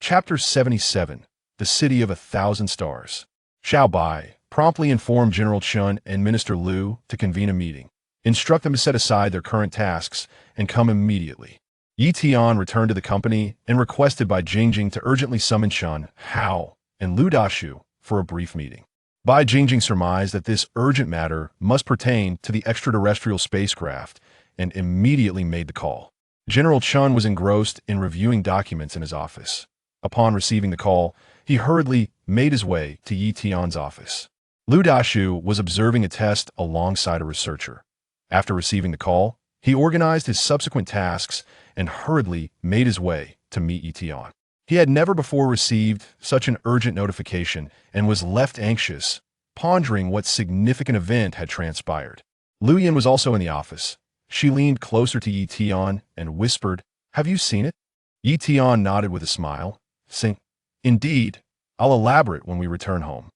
Chapter 77, The City of 1,000 Stars. Xiao Bai promptly informed General Chun and Minister Liu to convene a meeting. Instruct them to set aside their current tasks and come immediately. Tian returned to the company and requested by Jingjing to urgently summon Chun, Hao, and Lu Dashu for a brief meeting. Bai Jingjing surmised that this urgent matter must pertain to the extraterrestrial spacecraft and immediately made the call. General Chun was engrossed in reviewing documents in his office. Upon receiving the call, he hurriedly made his way to Yi Tian's office. Lu Dashu was observing a test alongside a researcher. After receiving the call, he organized his subsequent tasks and hurriedly made his way to meet Yi Tian. He had never before received such an urgent notification and was left anxious, pondering what significant event had transpired. Lu Yin was also in the office. She leaned closer to Yi Tian and whispered, "Have you seen it?" Yi Tian nodded with a smile, saying, "Indeed, I'll elaborate when we return home."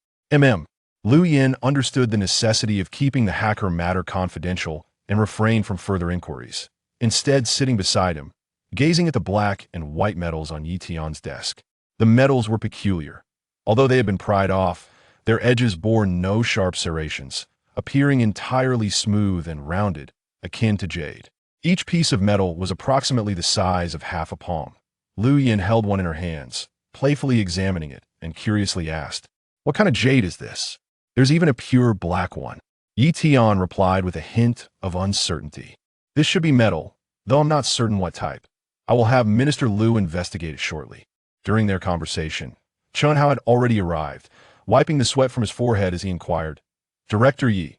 Lu Yin understood the necessity of keeping the hacker matter confidential and refrained from further inquiries, instead sitting beside him, gazing at the black and white metals on Yi Tian's desk. The metals were peculiar. Although they had been pried off, their edges bore no sharp serrations, appearing entirely smooth and rounded, akin to jade. Each piece of metal was approximately the size of half a palm. Lu Yin held one in her hands, playfully examining it, and curiously asked, "What kind of jade is this? There's even a pure black one." Yi Tian replied with a hint of uncertainty. "This should be metal, though I'm not certain what type. I will have Minister Liu investigate it shortly." During their conversation, Chun Hao had already arrived, wiping the sweat from his forehead as he inquired, "Director Yi,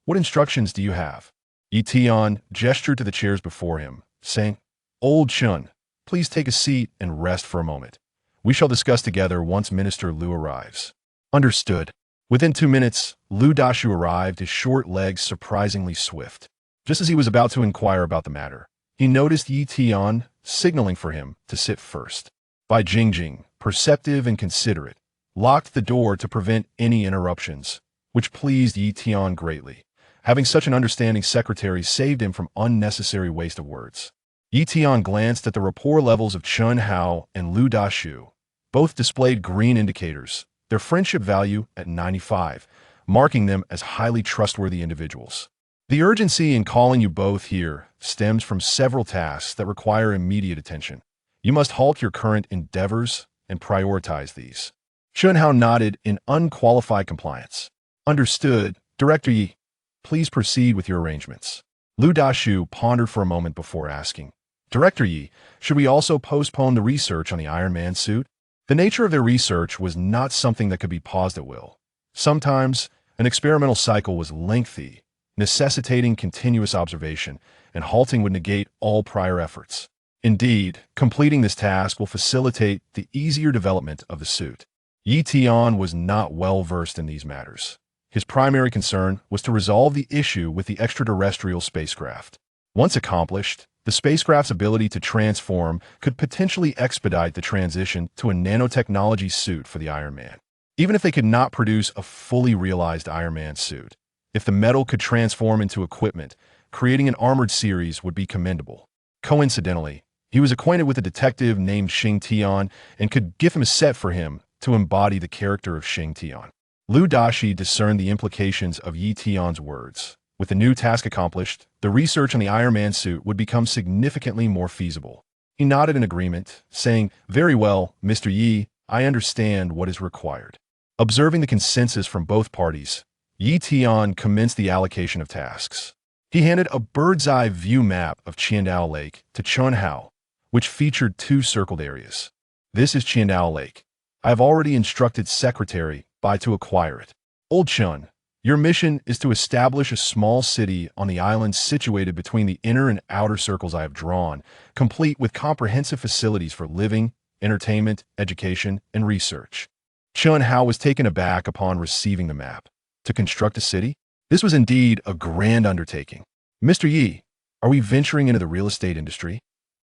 what instructions do you have?" Yi Tian gestured to the chairs before him, saying, "Old Chun, please take a seat and rest for a moment. We shall discuss together once Minister Liu arrives." "Understood." Within 2 minutes, Lu Dashu arrived, his short legs surprisingly swift. Just as he was about to inquire about the matter, he noticed Yi Tian signaling for him to sit first. Bai Jingjing, perceptive and considerate, locked the door to prevent any interruptions, which pleased Yi Tian greatly. Having such an understanding secretary saved him from unnecessary waste of words. Yi Tian glanced at the rapport levels of Chun Hao and Lu Dashu. Both displayed green indicators, their friendship value at 95, marking them as highly trustworthy individuals. "The urgency in calling you both here stems from several tasks that require immediate attention. You must halt your current endeavors and prioritize these." Chun Hao nodded in unqualified compliance. "Understood, Director Yi. Please proceed with your arrangements." Lu Dashu pondered for a moment before asking, "Director Yi, should we also postpone the research on the Iron Man suit?" The nature of their research was not something that could be paused at will. Sometimes, an experimental cycle was lengthy, necessitating continuous observation, and halting would negate all prior efforts. Indeed, completing this task will facilitate the easier development of the suit. Yi Tian was not well versed in these matters. His primary concern was to resolve the issue with the extraterrestrial spacecraft. Once accomplished, the spacecraft's ability to transform could potentially expedite the transition to a nanotechnology suit for the Iron Man. Even if they could not produce a fully realized Iron Man suit, if the metal could transform into equipment, creating an armored series would be commendable. Coincidentally, he was acquainted with a detective named Xing Tian and could give him a set for him to embody the character of Xing Tian. Lu Dashi discerned the implications of Yi Tian's words. With the new task accomplished, the research on the Iron Man suit would become significantly more feasible. He nodded in agreement, saying, "Very well, Mr. Yi, I understand what is required." Observing the consensus from both parties, Yi Tian commenced the allocation of tasks. He handed a bird's-eye view map of Qiandao Lake to Chun Hao, which featured 2 circled areas. "This is Qiandao Lake. I have already instructed Secretary Bai to acquire it. Old Chun, your mission is to establish a small city on the island situated between the inner and outer circles I have drawn, complete with comprehensive facilities for living, entertainment, education, and research." Chun Hao was taken aback upon receiving the map. To construct a city? This was indeed a grand undertaking. "Mr. Yi, are we venturing into the real estate industry?"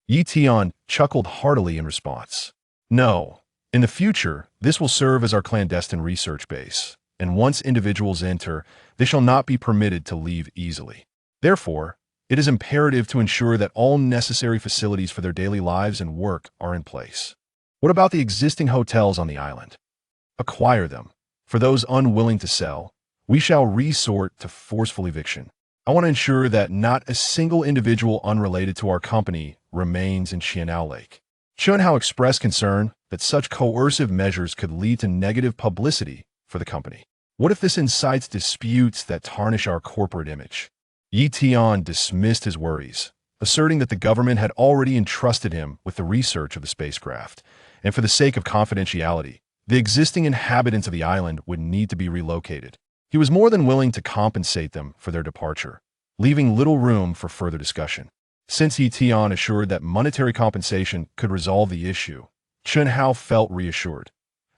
Yi Tian chuckled heartily in response. "No. In the future, this will serve as our clandestine research base, and once individuals enter, they shall not be permitted to leave easily. Therefore, it is imperative to ensure that all necessary facilities for their daily lives and work are in place." What about the existing hotels on the island? Acquire them. For those unwilling to sell, we shall resort to forceful eviction. I want to ensure that not a single individual unrelated to our company remains in Qianao Lake. Chunhao expressed concern that such coercive measures could lead to negative publicity for the company. What if this incites disputes that tarnish our corporate image? Yi Tian dismissed his worries, asserting that the government had already entrusted him with the research of the spacecraft, and for the sake of confidentiality, the existing inhabitants of the island would need to be relocated. He was more than willing to compensate them for their departure, leaving little room for further discussion. Since Yi Tian assured that monetary compensation could resolve the issue, Chunhao felt reassured.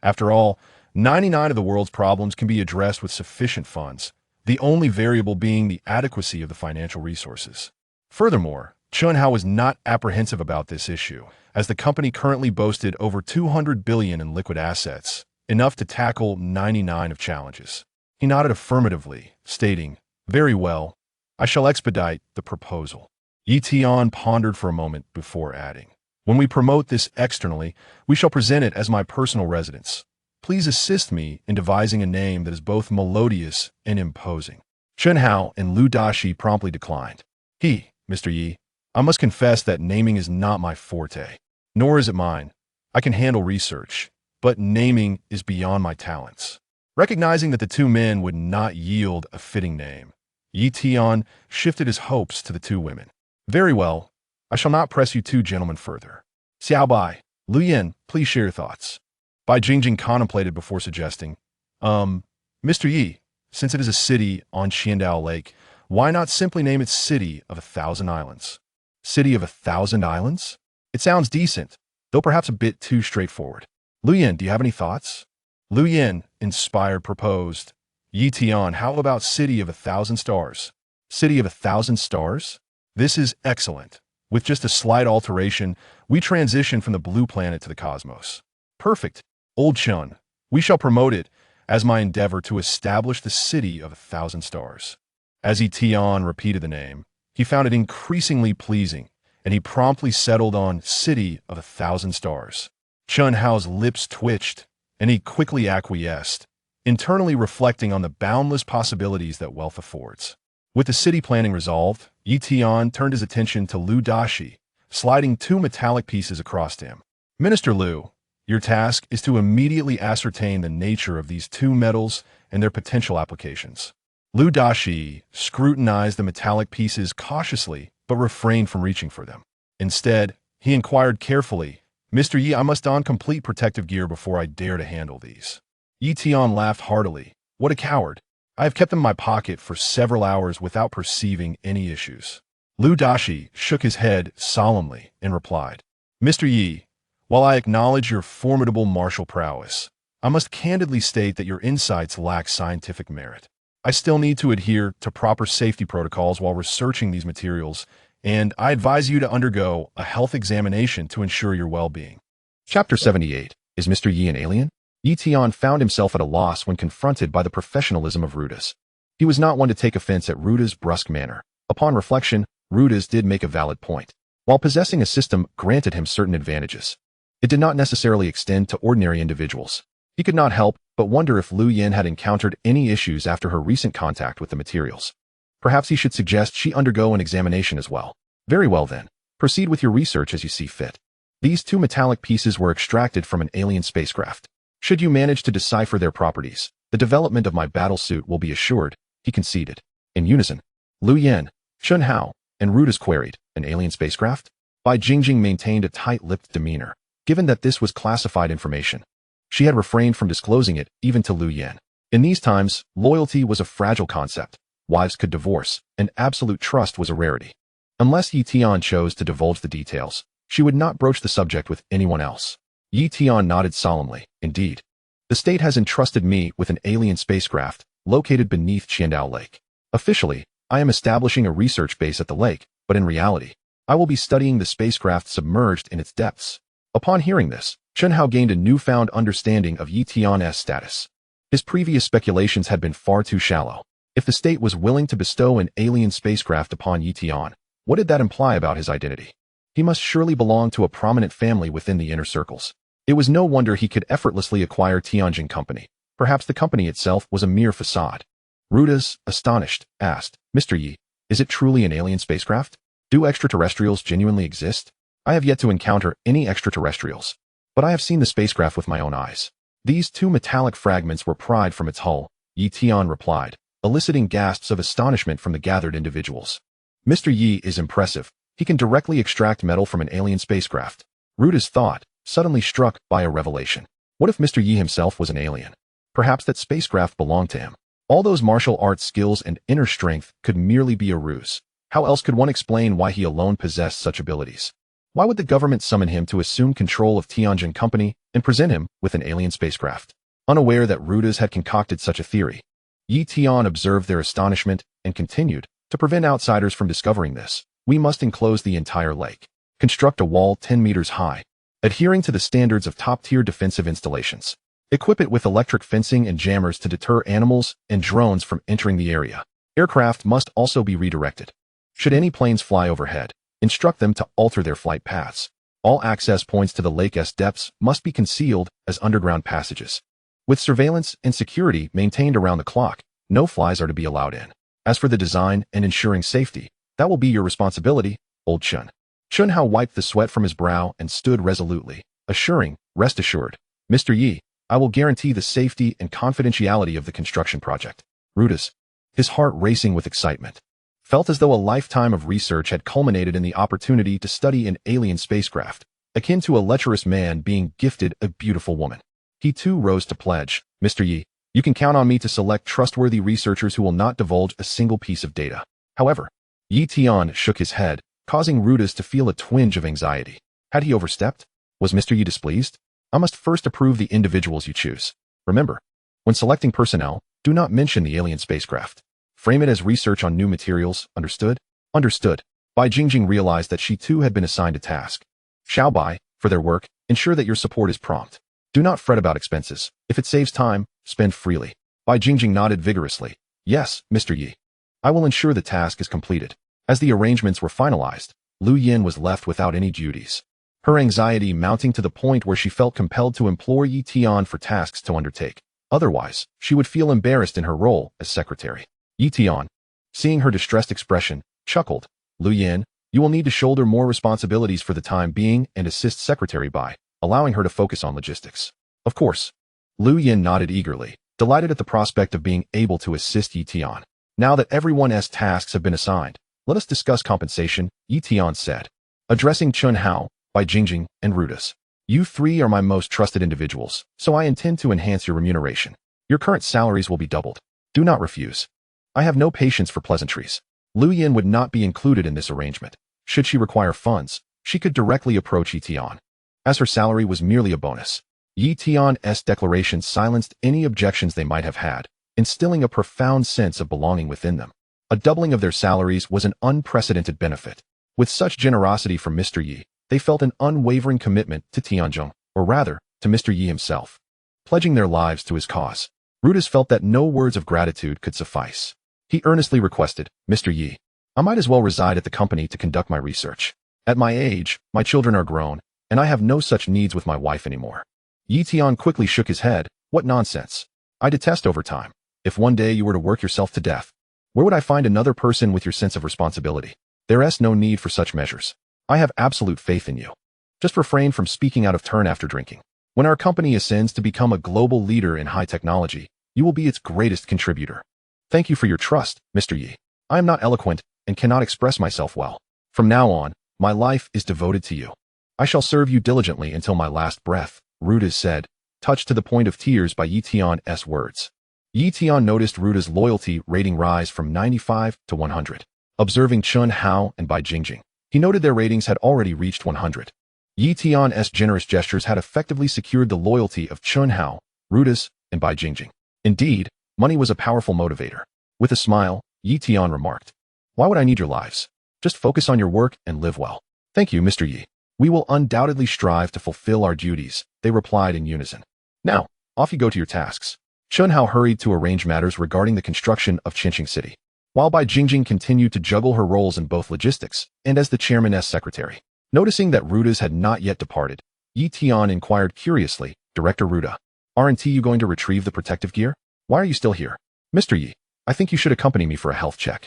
After all, 99 of the world's problems can be addressed with sufficient funds, the only variable being the adequacy of the financial resources. Furthermore, Chunhao was not apprehensive about this issue, as the company currently boasted over 200 billion in liquid assets, enough to tackle 99 of challenges. He nodded affirmatively, stating, "Very well, I shall expedite the proposal." Yi Tian pondered for a moment before adding, "When we promote this externally, we shall present it as my personal residence. Please assist me in devising a name that is both melodious and imposing." Chunhao and Lu Dashi promptly declined. Mr. Yi, I must confess that naming is not my forte, nor is it mine. I can handle research, but naming is beyond my talents." Recognizing that the two men would not yield a fitting name, Yi Tian shifted his hopes to the two women. "Very well, I shall not press you two gentlemen further. Xiao Bai, Lu Yin, please share your thoughts." Bai Jingjing contemplated before suggesting, Mr. Yi, since it is a city on Qiandao Lake, why not simply name it City of 1,000 Islands? City of 1,000 Islands? It sounds decent, though perhaps a bit too straightforward. Lu Yin, do you have any thoughts? Lu Yin, inspired, proposed, Yi Tian, how about City of 1,000 Stars? City of 1,000 Stars? This is excellent. With just a slight alteration, we transition from the blue planet to the cosmos. Perfect. Old Chun, we shall promote it as my endeavor to establish the City of 1,000 Stars. As Yi Tian repeated the name, he found it increasingly pleasing, and he promptly settled on City of 1,000 Stars. Chunhao's lips twitched, and he quickly acquiesced, internally reflecting on the boundless possibilities that wealth affords. With the city planning resolved, Yi Tian turned his attention to Lu Dashi, sliding two metallic pieces across to him. "Minister Lu, your task is to immediately ascertain the nature of these two metals and their potential applications." Lu Dashi scrutinized the metallic pieces cautiously, but refrained from reaching for them. Instead, he inquired carefully, "Mr. Yi, I must don complete protective gear before I dare to handle these." Yi Tian laughed heartily. "What a coward. I have kept them in my pocket for several hours without perceiving any issues." Lu Dashi shook his head solemnly and replied, "Mr. Yi, while I acknowledge your formidable martial prowess, I must candidly state that your insights lack scientific merit. I still need to adhere to proper safety protocols while researching these materials, and I advise you to undergo a health examination to ensure your well-being." Chapter 78. Is Mr. Yi an alien? Yi Tian found himself at a loss when confronted by the professionalism of Rudas. He was not one to take offense at Ruda's brusque manner. Upon reflection, Rudas did make a valid point. While possessing a system granted him certain advantages, it did not necessarily extend to ordinary individuals. He could not help but wonder if Lu Yin had encountered any issues after her recent contact with the materials. Perhaps he should suggest she undergo an examination as well. "Very well then, proceed with your research as you see fit. These two metallic pieces were extracted from an alien spacecraft. Should you manage to decipher their properties, the development of my battle suit will be assured," he conceded. In unison, Lu Yin, Chunhao, and Rudas queried, "An alien spacecraft?" Bai Jingjing maintained a tight-lipped demeanor, given that this was classified information. She had refrained from disclosing it even to Lu Yin. In these times, loyalty was a fragile concept. Wives could divorce, and absolute trust was a rarity. Unless Yi Tian chose to divulge the details, she would not broach the subject with anyone else. Yi Tian nodded solemnly. "Indeed. The state has entrusted me with an alien spacecraft located beneath Qiandao Lake. Officially, I am establishing a research base at the lake, but in reality, I will be studying the spacecraft submerged in its depths." Upon hearing this, Chunhao gained a newfound understanding of Yi Tian's status. His previous speculations had been far too shallow. If the state was willing to bestow an alien spacecraft upon Yi Tian, what did that imply about his identity? He must surely belong to a prominent family within the inner circles. It was no wonder he could effortlessly acquire Tianjin Company. Perhaps the company itself was a mere facade. Rudis, astonished, asked, Mr. Yi, is it truly an alien spacecraft? Do extraterrestrials genuinely exist? I have yet to encounter any extraterrestrials, but I have seen the spacecraft with my own eyes. These two metallic fragments were pried from its hull, Tian replied, eliciting gasps of astonishment from the gathered individuals. Mr. Yi is impressive. He can directly extract metal from an alien spacecraft. Rudis thought, suddenly struck by a revelation. What if Mr. Yi himself was an alien? Perhaps that spacecraft belonged to him. All those martial arts skills and inner strength could merely be a ruse. How else could one explain why he alone possessed such abilities? Why would the government summon him to assume control of Tianjin Company and present him with an alien spacecraft? Unaware that Rudis had concocted such a theory, Tian observed their astonishment and continued, to prevent outsiders from discovering this, we must enclose the entire lake. Construct a wall 10 meters high, adhering to the standards of top-tier defensive installations. Equip it with electric fencing and jammers to deter animals and drones from entering the area. Aircraft must also be redirected. Should any planes fly overhead, instruct them to alter their flight paths. All access points to the lake's depths must be concealed as underground passages. With surveillance and security maintained around the clock, no flies are to be allowed in. As for the design and ensuring safety, that will be your responsibility, old Chun. Chun Hao wiped the sweat from his brow and stood resolutely, assuring, rest assured, Mr. Yi, I will guarantee the safety and confidentiality of the construction project. Rudis, his heart racing with excitement, felt as though a lifetime of research had culminated in the opportunity to study an alien spacecraft, akin to a lecherous man being gifted a beautiful woman. He too rose to pledge, Mr. Yi, you can count on me to select trustworthy researchers who will not divulge a single piece of data. However, Tian shook his head, causing Rudis to feel a twinge of anxiety. Had he overstepped? Was Mr. Yi displeased? I must first approve the individuals you choose. Remember, when selecting personnel, do not mention the alien spacecraft. Frame it as research on new materials, understood? Understood. Bai Jingjing realized that she too had been assigned a task. Xiao Bai, for their work, ensure that your support is prompt. Do not fret about expenses. If it saves time, spend freely. Bai Jingjing nodded vigorously. Yes, Mr. Yi. I will ensure the task is completed. As the arrangements were finalized, Lu Yin was left without any duties. Her anxiety mounting to the point where she felt compelled to implore Tian for tasks to undertake. Otherwise, she would feel embarrassed in her role as secretary. Tian, seeing her distressed expression, chuckled. Lu Yin, you will need to shoulder more responsibilities for the time being and assist Secretary Bai, allowing her to focus on logistics. Of course. Lu Yin nodded eagerly, delighted at the prospect of being able to assist Tian. Now that everyone's tasks have been assigned, let us discuss compensation, Tian said. Addressing Chun Hao, Bai Jingjing, and Rudis. You three are my most trusted individuals, so I intend to enhance your remuneration. Your current salaries will be doubled. Do not refuse. I have no patience for pleasantries. Lu Yin would not be included in this arrangement. Should she require funds, she could directly approach Tian, as her salary was merely a bonus. Tian's declaration silenced any objections they might have had, instilling a profound sense of belonging within them. A doubling of their salaries was an unprecedented benefit. With such generosity from Mr. Yi, they felt an unwavering commitment to Tianjin, or rather, to Mr. Yi himself, pledging their lives to his cause. Rudis felt that no words of gratitude could suffice. He earnestly requested, Mr. Yi, I might as well reside at the company to conduct my research. At my age, my children are grown, and I have no such needs with my wife anymore. Tian quickly shook his head. What nonsense. I detest overtime. If one day you were to work yourself to death, where would I find another person with your sense of responsibility? There's no need for such measures. I have absolute faith in you. Just refrain from speaking out of turn after drinking. When our company ascends to become a global leader in high technology, you will be its greatest contributor. Thank you for your trust, Mr. Yi. I am not eloquent and cannot express myself well. From now on, my life is devoted to you. I shall serve you diligently until my last breath, Rudis said, touched to the point of tears by Tian's words. Tian noticed Rudis' loyalty rating rise from 95 to 100. Observing Chun Hao and Bai Jingjing, he noted their ratings had already reached 100. Tian's generous gestures had effectively secured the loyalty of Chun Hao, Rudis, and Bai Jingjing. Indeed, money was a powerful motivator. With a smile, Tian remarked, why would I need your lives? Just focus on your work and live well. Thank you, Mr. Yi. We will undoubtedly strive to fulfill our duties, they replied in unison. Now, off you go to your tasks. Chun Hao hurried to arrange matters regarding the construction of Qinqing City, while Bai Jingjing continued to juggle her roles in both logistics and as the chairman's secretary. Noticing that Rudis had not yet departed, Yi Tian inquired curiously. Director Ruda, aren't you going to retrieve the protective gear? Why are you still here? Mr. Yi, I think you should accompany me for a health check.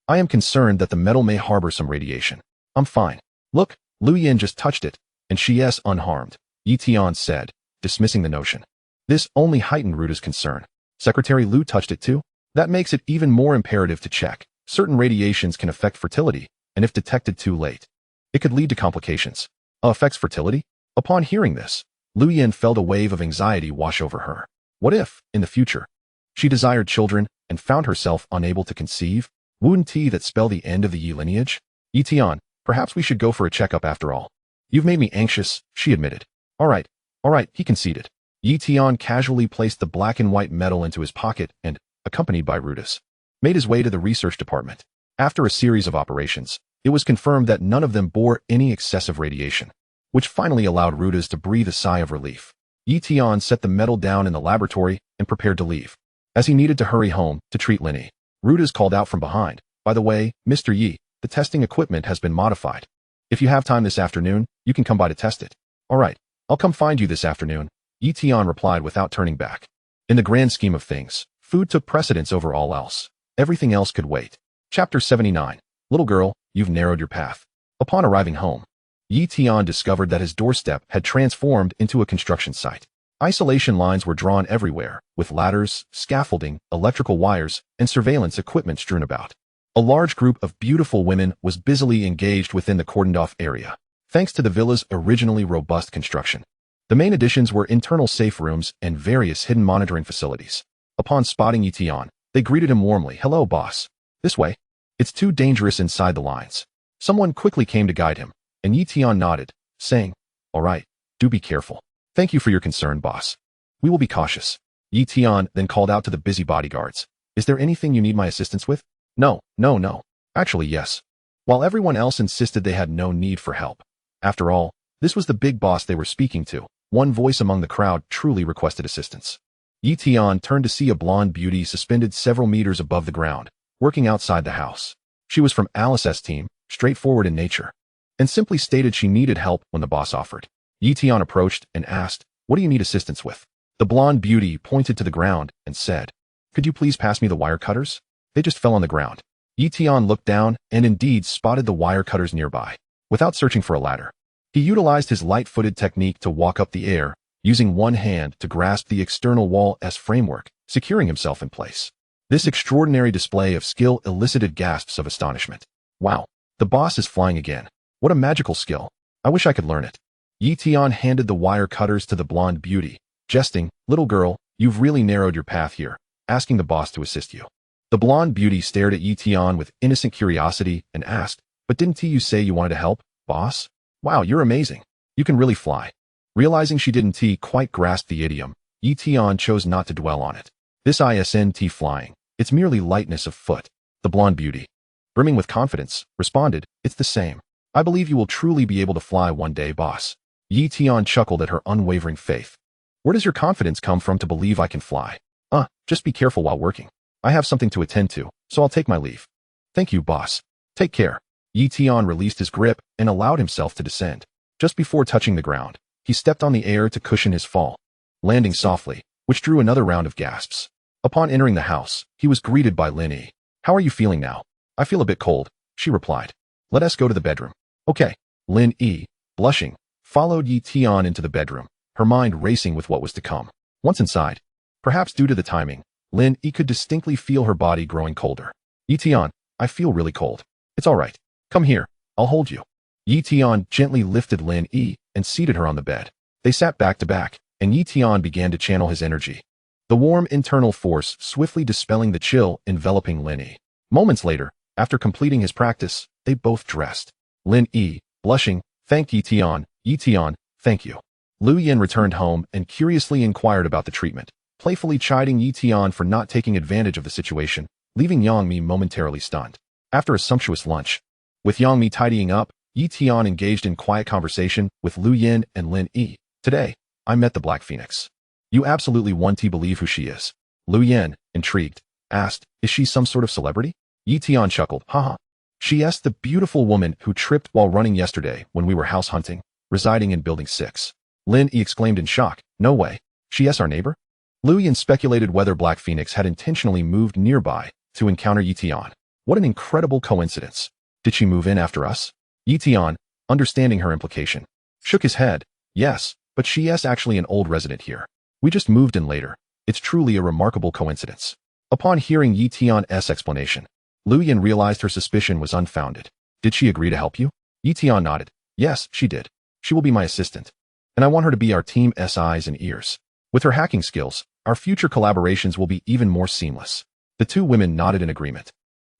I am concerned that the metal may harbor some radiation. I'm fine. Look, Lu Yin just touched it, and she is unharmed, Yi Tian said, dismissing the notion. This only heightened Ruda's concern. Secretary Lu touched it too? That makes it even more imperative to check. Certain radiations can affect fertility, and if detected too late, it could lead to complications. Affects fertility? Upon hearing this, Lu Yin felt a wave of anxiety wash over her. What if, in the future, she desired children and found herself unable to conceive? Wouldn't that spell the end of the Yi lineage? Yi Tian, perhaps we should go for a checkup after all. You've made me anxious, she admitted. All right, he conceded. Yi Tian casually placed the black and white medal into his pocket and, accompanied by Rudas, made his way to the research department. After a series of operations, it was confirmed that none of them bore any excessive radiation, which finally allowed Rudas to breathe a sigh of relief. Yi Tian set the medal down in the laboratory and prepared to leave. As he needed to hurry home to treat Linny, Rudas called out from behind, by the way, Mr. Yi, the testing equipment has been modified. If you have time this afternoon, you can come by to test it. All right, I'll come find you this afternoon, Yi Tian replied without turning back. In the grand scheme of things, food took precedence over all else. Everything else could wait. Chapter 79. Little girl, you've narrowed your path. Upon arriving home, Yi Tian discovered that his doorstep had transformed into a construction site. Isolation lines were drawn everywhere, with ladders, scaffolding, electrical wires, and surveillance equipment strewn about. A large group of beautiful women was busily engaged within the cordoned-off area, thanks to the villa's originally robust construction. The main additions were internal safe rooms and various hidden monitoring facilities. Upon spotting Yi Tian, they greeted him warmly. Hello, boss. This way. It's too dangerous inside the lines. Someone quickly came to guide him, and Yi Tian nodded, saying, all right, do be careful. Thank you for your concern, boss. We will be cautious. Yi Tian then called out to the busy bodyguards. Is there anything you need my assistance with? No. Actually, yes. While everyone else insisted they had no need for help. After all, this was the big boss they were speaking to. One voice among the crowd truly requested assistance. Yi Tian turned to see a blonde beauty suspended several meters above the ground, working outside the house. She was from Alice's team, straightforward in nature, and simply stated she needed help when the boss offered. Yi Tian approached and asked, what do you need assistance with? The blonde beauty pointed to the ground and said, could you please pass me the wire cutters? They just fell on the ground. Yi Tian looked down and indeed spotted the wire cutters nearby. Without searching for a ladder, he utilized his light-footed technique to walk up the air, using one hand to grasp the external wall's framework, securing himself in place. This extraordinary display of skill elicited gasps of astonishment. Wow, the boss is flying again. What a magical skill. I wish I could learn it. Yi Tian handed the wire cutters to the blonde beauty, jesting, little girl, you've really narrowed your path here, asking the boss to assist you. The blonde beauty stared at Yi Tian with innocent curiosity and asked, but didn't you say you wanted to help, boss? Wow, you're amazing. You can really fly. Realizing she didn't quite grasp the idiom, Yi Tian chose not to dwell on it. This isn't flying, it's merely lightness of foot. The blonde beauty, brimming with confidence, responded, it's the same. I believe you will truly be able to fly one day, boss. Yi Tian chuckled at her unwavering faith. Where does your confidence come from to believe I can fly? Just be careful while working. I have something to attend to, so I'll take my leave. Thank you, boss. Take care. Yi Tian released his grip and allowed himself to descend. Just before touching the ground, he stepped on the air to cushion his fall, landing softly, which drew another round of gasps. Upon entering the house, he was greeted by Linny. How are you feeling now? I feel a bit cold, she replied. Let us go to the bedroom. Okay. Lin Yi, blushing, followed Yi Tian into the bedroom, her mind racing with what was to come. Once inside, perhaps due to the timing, Lin Yi could distinctly feel her body growing colder. Yi Tian, I feel really cold. It's all right. Come here, I'll hold you. Yi Tian gently lifted Lin Yi and seated her on the bed. They sat back to back, and Yi Tian began to channel his energy, the warm internal force swiftly dispelling the chill enveloping Lin Yi. Moments later, after completing his practice, they both dressed. Lin Yi, blushing, thanked Yi Tian, thank you. Lu Yin returned home and curiously inquired about the treatment, playfully chiding Yi Tian for not taking advantage of the situation, leaving Yang Mi momentarily stunned. After a sumptuous lunch, with Yang Mi tidying up, Yi Tian engaged in quiet conversation with Lu Yin and Lin Yi. Today, I met the Black Phoenix. You absolutely want to believe who she is. Lu Yin, intrigued, asked, is she some sort of celebrity? Yi Tian chuckled, haha. She is the beautiful woman who tripped while running yesterday when we were house hunting, residing in Building 6. Lin Yi exclaimed in shock. No way. She's our neighbor? Lu Yan speculated whether Black Phoenix had intentionally moved nearby to encounter Yi Tian. What an incredible coincidence. Did she move in after us? Yi Tian, understanding her implication, shook his head. Yes, but she's actually an old resident here. We just moved in later. It's truly a remarkable coincidence. Upon hearing Yi Tian's explanation, Lu Yan realized her suspicion was unfounded. Did she agree to help you? Yi Tian nodded. Yes, she did. She will be my assistant. And I want her to be our team's eyes and ears. With her hacking skills, our future collaborations will be even more seamless. The two women nodded in agreement.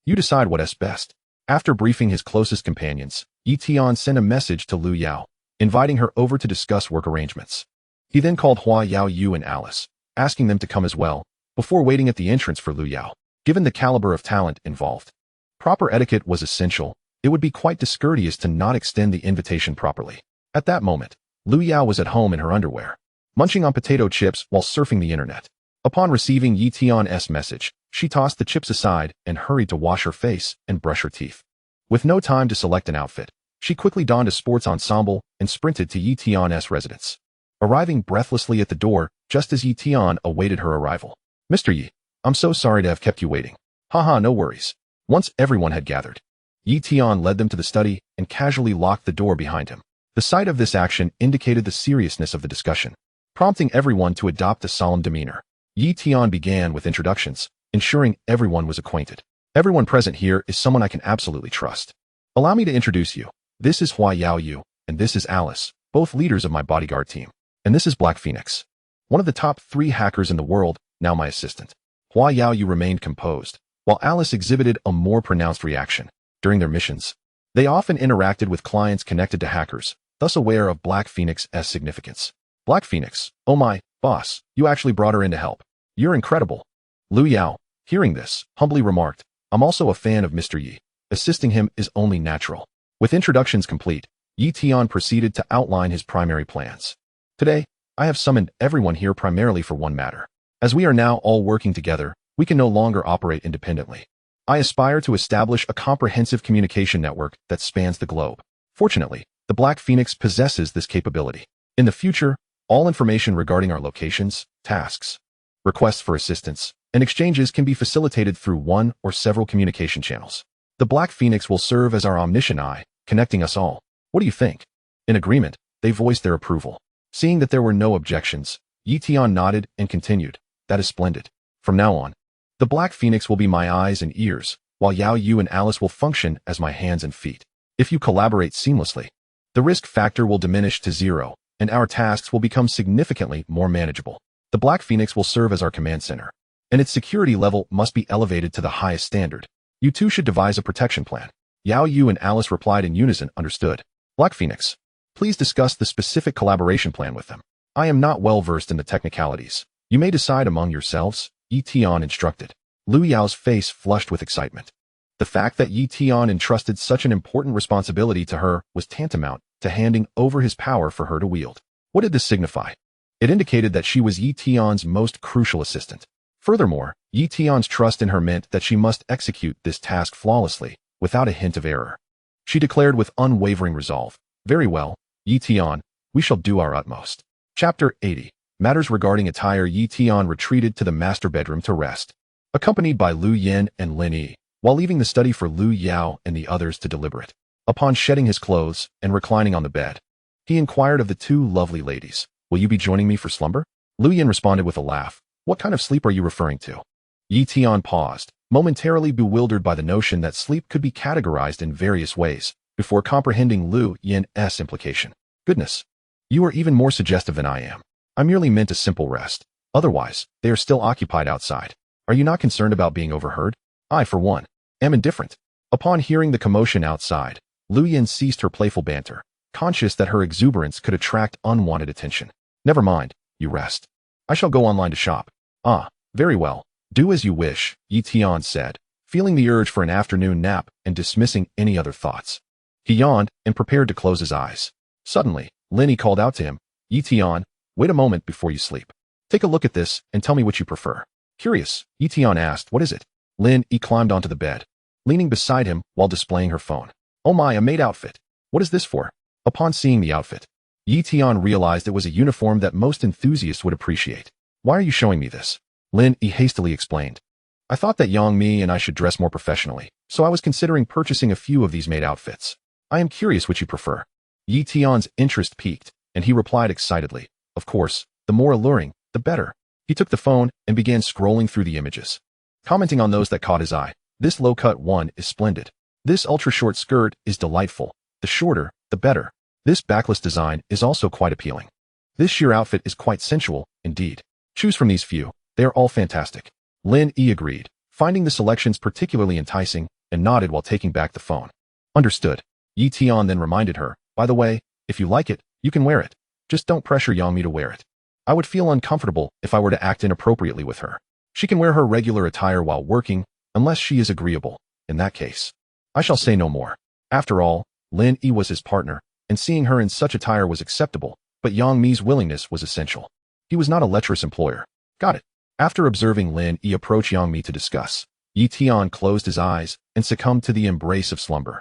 You decide what's best. After briefing his closest companions, Yi Tian sent a message to Lu Yao, inviting her over to discuss work arrangements. He then called Hua Yao Yu and Alice, asking them to come as well, before waiting at the entrance for Lu Yao. Given the caliber of talent involved, proper etiquette was essential. It would be quite discourteous to not extend the invitation properly. At that moment, Lu Yao was at home in her underwear, munching on potato chips while surfing the internet. Upon receiving Yi Tian's message, she tossed the chips aside and hurried to wash her face and brush her teeth. With no time to select an outfit, she quickly donned a sports ensemble and sprinted to Yi Tian's residence, arriving breathlessly at the door just as Yi Tian awaited her arrival. Mr. Yi, I'm so sorry to have kept you waiting. Haha, no worries. Once everyone had gathered, Yi Tian led them to the study and casually locked the door behind him. The sight of this action indicated the seriousness of the discussion, prompting everyone to adopt a solemn demeanor. Yi Tian began with introductions, ensuring everyone was acquainted. Everyone present here is someone I can absolutely trust. Allow me to introduce you. This is Hua Yao Yu, and this is Alice, both leaders of my bodyguard team. And this is Black Phoenix, one of the top 3 hackers in the world, now my assistant. Hua Yao Yu remained composed, while Alice exhibited a more pronounced reaction. During their missions, they often interacted with clients connected to hackers, thus aware of Black Phoenix's significance. Black Phoenix, oh my, boss, you actually brought her in to help. You're incredible. Lu Yao, hearing this, humbly remarked, I'm also a fan of Mr. Yi. Assisting him is only natural. With introductions complete, Yi Tian proceeded to outline his primary plans. Today, I have summoned everyone here primarily for one matter. As we are now all working together, we can no longer operate independently. I aspire to establish a comprehensive communication network that spans the globe. Fortunately, the Black Phoenix possesses this capability. In the future, all information regarding our locations, tasks, requests for assistance, and exchanges can be facilitated through one or several communication channels. The Black Phoenix will serve as our omniscient eye, connecting us all. What do you think? In agreement, they voiced their approval. Seeing that there were no objections, Yi Tian nodded and continued. That is splendid. From now on, the Black Phoenix will be my eyes and ears, while Yao Yu and Alice will function as my hands and feet. If you collaborate seamlessly, the risk factor will diminish to 0, and our tasks will become significantly more manageable. The Black Phoenix will serve as our command center, and its security level must be elevated to the highest standard. You two should devise a protection plan. Yao Yu and Alice replied in unison, understood. Black Phoenix, please discuss the specific collaboration plan with them. I am not well versed in the technicalities. You may decide among yourselves, Yi Tian instructed. Lu Yao's face flushed with excitement. The fact that Yi Tian entrusted such an important responsibility to her was tantamount to handing over his power for her to wield. What did this signify? It indicated that she was Yi Tian's most crucial assistant. Furthermore, Yi Tian's trust in her meant that she must execute this task flawlessly, without a hint of error. She declared with unwavering resolve, Very well, Yi Tian, we shall do our utmost. Chapter 80. Matters regarding attire. Yi Tian retreated to the master bedroom to rest, accompanied by Lu Yan and Lin Yi, while leaving the study for Lu Yao and the others to deliberate. Upon shedding his clothes and reclining on the bed, he inquired of the two lovely ladies, Will you be joining me for slumber? Lu Yan responded with a laugh. What kind of sleep are you referring to? Yi Tian paused, momentarily bewildered by the notion that sleep could be categorized in various ways, before comprehending Lu Yan's implication. Goodness, you are even more suggestive than I am. I merely meant a simple rest. Otherwise, they are still occupied outside. Are you not concerned about being overheard? I, for one, am indifferent. Upon hearing the commotion outside, Lu Yan ceased her playful banter, conscious that her exuberance could attract unwanted attention. Never mind, you rest. I shall go online to shop. Ah, very well. Do as you wish, Yi Tian said, feeling the urge for an afternoon nap and dismissing any other thoughts. He yawned and prepared to close his eyes. Suddenly, Lin Yi called out to him, Yi Tian, wait a moment before you sleep. Take a look at this and tell me what you prefer. Curious, Yi Tian asked, what is it? Lin Yi climbed onto the bed, leaning beside him while displaying her phone. Oh my, a maid outfit. What is this for? Upon seeing the outfit, Yi Tian realized it was a uniform that most enthusiasts would appreciate. Why are you showing me this? Lin Yi hastily explained. I thought that Yang Mi and I should dress more professionally, so I was considering purchasing a few of these maid outfits. I am curious which you prefer. Yi Tian's interest piqued, and he replied excitedly, of course, the more alluring, the better. He took the phone and began scrolling through the images. Commenting on those that caught his eye, this low-cut one is splendid. This ultra-short skirt is delightful. The shorter, the better. This backless design is also quite appealing. This sheer outfit is quite sensual, indeed. Choose from these few. They are all fantastic. Lin Yi agreed, finding the selections particularly enticing, and nodded while taking back the phone. Understood. Yi Tian then reminded her, by the way, if you like it, you can wear it. Just don't pressure Yang Mi to wear it. I would feel uncomfortable if I were to act inappropriately with her. She can wear her regular attire while working, unless she is agreeable. In that case, I shall say no more. After all, Lin Yi was his partner, and seeing her in such attire was acceptable, but Yang Mi's willingness was essential. He was not a lecherous employer. Got it. After observing Lin Yi approach Yang Mi to discuss, Yi Tian closed his eyes and succumbed to the embrace of slumber.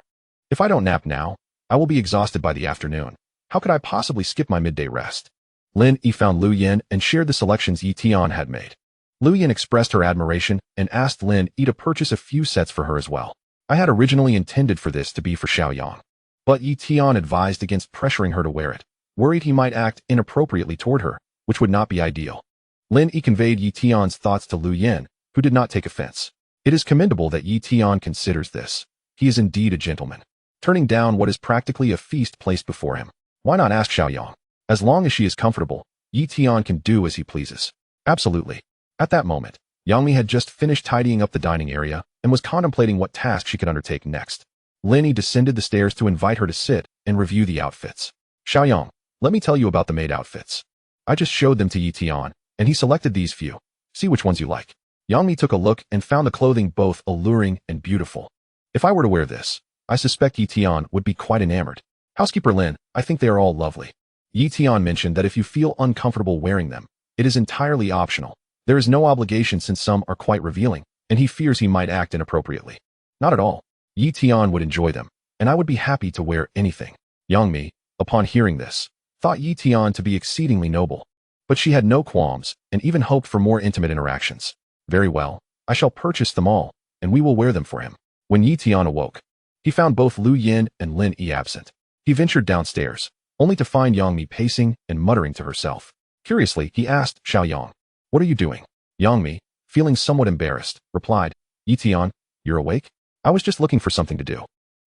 If I don't nap now, I will be exhausted by the afternoon. How could I possibly skip my midday rest? Lin Yi found Lu Yin and shared the selections Yi Tian had made. Lu Yin expressed her admiration and asked Lin Yi to purchase a few sets for her as well. I had originally intended for this to be for Xiaoyang, but Yi Tian advised against pressuring her to wear it, worried he might act inappropriately toward her, which would not be ideal. Lin Yi conveyed Yi Tian's thoughts to Lu Yin, who did not take offense. It is commendable that Yi Tian considers this. He is indeed a gentleman, turning down what is practically a feast placed before him. Why not ask Xiaoyang? As long as she is comfortable, Yi Tian can do as he pleases. Absolutely. At that moment, Yang Mi had just finished tidying up the dining area and was contemplating what task she could undertake next. Lin Yi descended the stairs to invite her to sit and review the outfits. Xiaoyang, let me tell you about the maid outfits. I just showed them to Yi Tian, and he selected these few. See which ones you like. Yang Mi took a look and found the clothing both alluring and beautiful. If I were to wear this, I suspect Yi Tian would be quite enamored. Housekeeper Lin, I think they are all lovely. Yi Tian mentioned that if you feel uncomfortable wearing them, it is entirely optional. There is no obligation since some are quite revealing, and he fears he might act inappropriately. Not at all. Yi Tian would enjoy them, and I would be happy to wear anything. Yang Mi, upon hearing this, thought Yi Tian to be exceedingly noble, but she had no qualms and even hoped for more intimate interactions. Very well, I shall purchase them all, and we will wear them for him. When Yi Tian awoke, he found both Lu Yin and Lin Yi absent. He ventured downstairs, only to find Yang Mi pacing and muttering to herself. Curiously, he asked Xiaoyang, what are you doing? Yang Mi, feeling somewhat embarrassed, replied, Yi Tian, you're awake? I was just looking for something to do.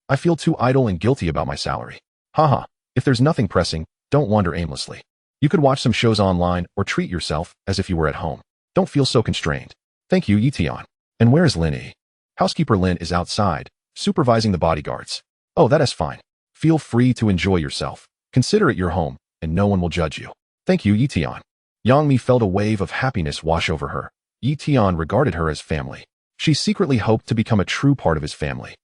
I feel too idle and guilty about my salary. Haha, if there's nothing pressing, don't wander aimlessly. You could watch some shows online or treat yourself as if you were at home. Don't feel so constrained. Thank you, Yi Tian. And where is Lin Yi? Housekeeper Lin is outside, supervising the bodyguards. Oh, that is fine. Feel free to enjoy yourself. Consider it your home, and no one will judge you. Thank you, Yi Tian. Yang Mi felt a wave of happiness wash over her. Yi Tian regarded her as family. She secretly hoped to become a true part of his family.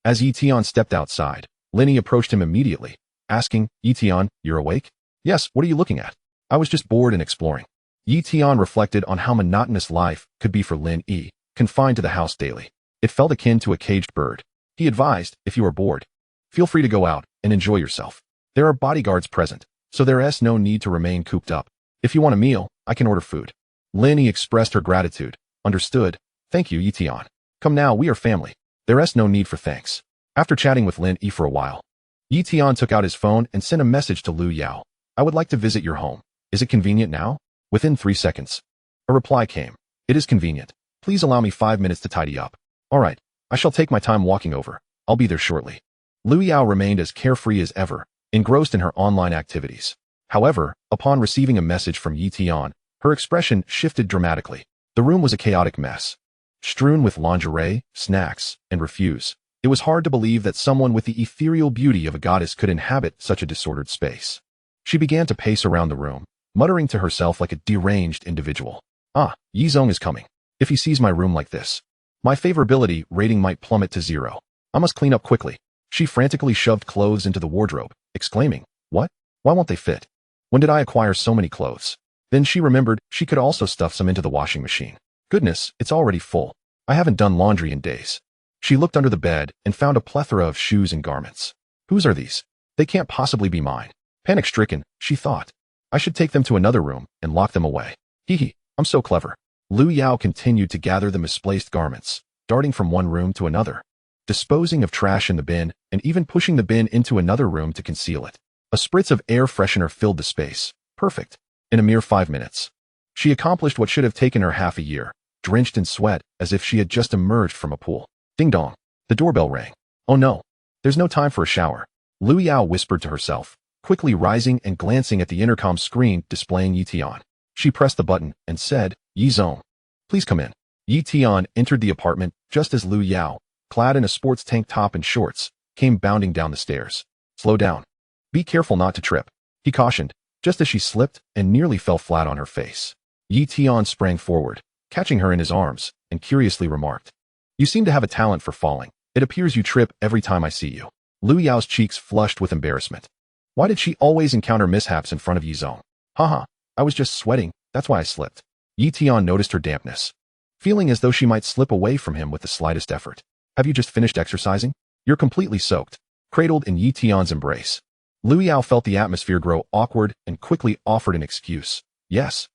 As Yi Tian stepped outside, Lin Yi approached him immediately, asking, Yi Tian, you're awake? Yes, what are you looking at? I was just bored and exploring. Yi Tian reflected on how monotonous life could be for Lin Yi, confined to the house daily. It felt akin to a caged bird. He advised, if you are bored, feel free to go out and enjoy yourself. There are bodyguards present, so there is no need to remain cooped up. If you want a meal, I can order food. Lin Yi expressed her gratitude. Understood. Thank you, Yi Tian. Come now, we are family. There is no need for thanks. After chatting with Lin Yi for a while, Yi Tian took out his phone and sent a message to Lu Yao. I would like to visit your home. Is it convenient now? Within 3 seconds, a reply came. It is convenient. Please allow me 5 minutes to tidy up. All right. I shall take my time walking over. I'll be there shortly. Lu Yao remained as carefree as ever, engrossed in her online activities. However, upon receiving a message from Yi Tian, her expression shifted dramatically. The room was a chaotic mess, strewn with lingerie, snacks, and refuse. It was hard to believe that someone with the ethereal beauty of a goddess could inhabit such a disordered space. She began to pace around the room, muttering to herself like a deranged individual. Ah, Yi Zong is coming. If he sees my room like this, my favorability rating might plummet to 0. I must clean up quickly. She frantically shoved clothes into the wardrobe, exclaiming, what? Why won't they fit? When did I acquire so many clothes? Then she remembered she could also stuff some into the washing machine. Goodness, it's already full. I haven't done laundry in days. She looked under the bed and found a plethora of shoes and garments. Whose are these? They can't possibly be mine. Panic-stricken, she thought, I should take them to another room and lock them away. Hee, I'm so clever. Lu Yao continued to gather the misplaced garments, darting from one room to another, disposing of trash in the bin, and even pushing the bin into another room to conceal it. A spritz of air freshener filled the space. Perfect. In a mere 5 minutes. She accomplished what should have taken her half a year, drenched in sweat as if she had just emerged from a pool. Ding dong. The doorbell rang. Oh no. There's no time for a shower. Lu Yao whispered to herself, quickly rising and glancing at the intercom screen displaying Yi Tian. She pressed the button and said, Yi Zong, please come in. Yi Tian entered the apartment just as Lu Yao, clad in a sports tank top and shorts, came bounding down the stairs. Slow down. Be careful not to trip, he cautioned, just as she slipped and nearly fell flat on her face. Yi Tian sprang forward, catching her in his arms, and curiously remarked, You seem to have a talent for falling. It appears you trip every time I see you. Lu Yao's cheeks flushed with embarrassment. Why did she always encounter mishaps in front of Yi Zong? Haha, I was just sweating, that's why I slipped. Yi Tian noticed her dampness, feeling as though she might slip away from him with the slightest effort. Have you just finished exercising? You're completely soaked. Cradled in Yi Tian's embrace, Lu Yao felt the atmosphere grow awkward and quickly offered an excuse. Yes,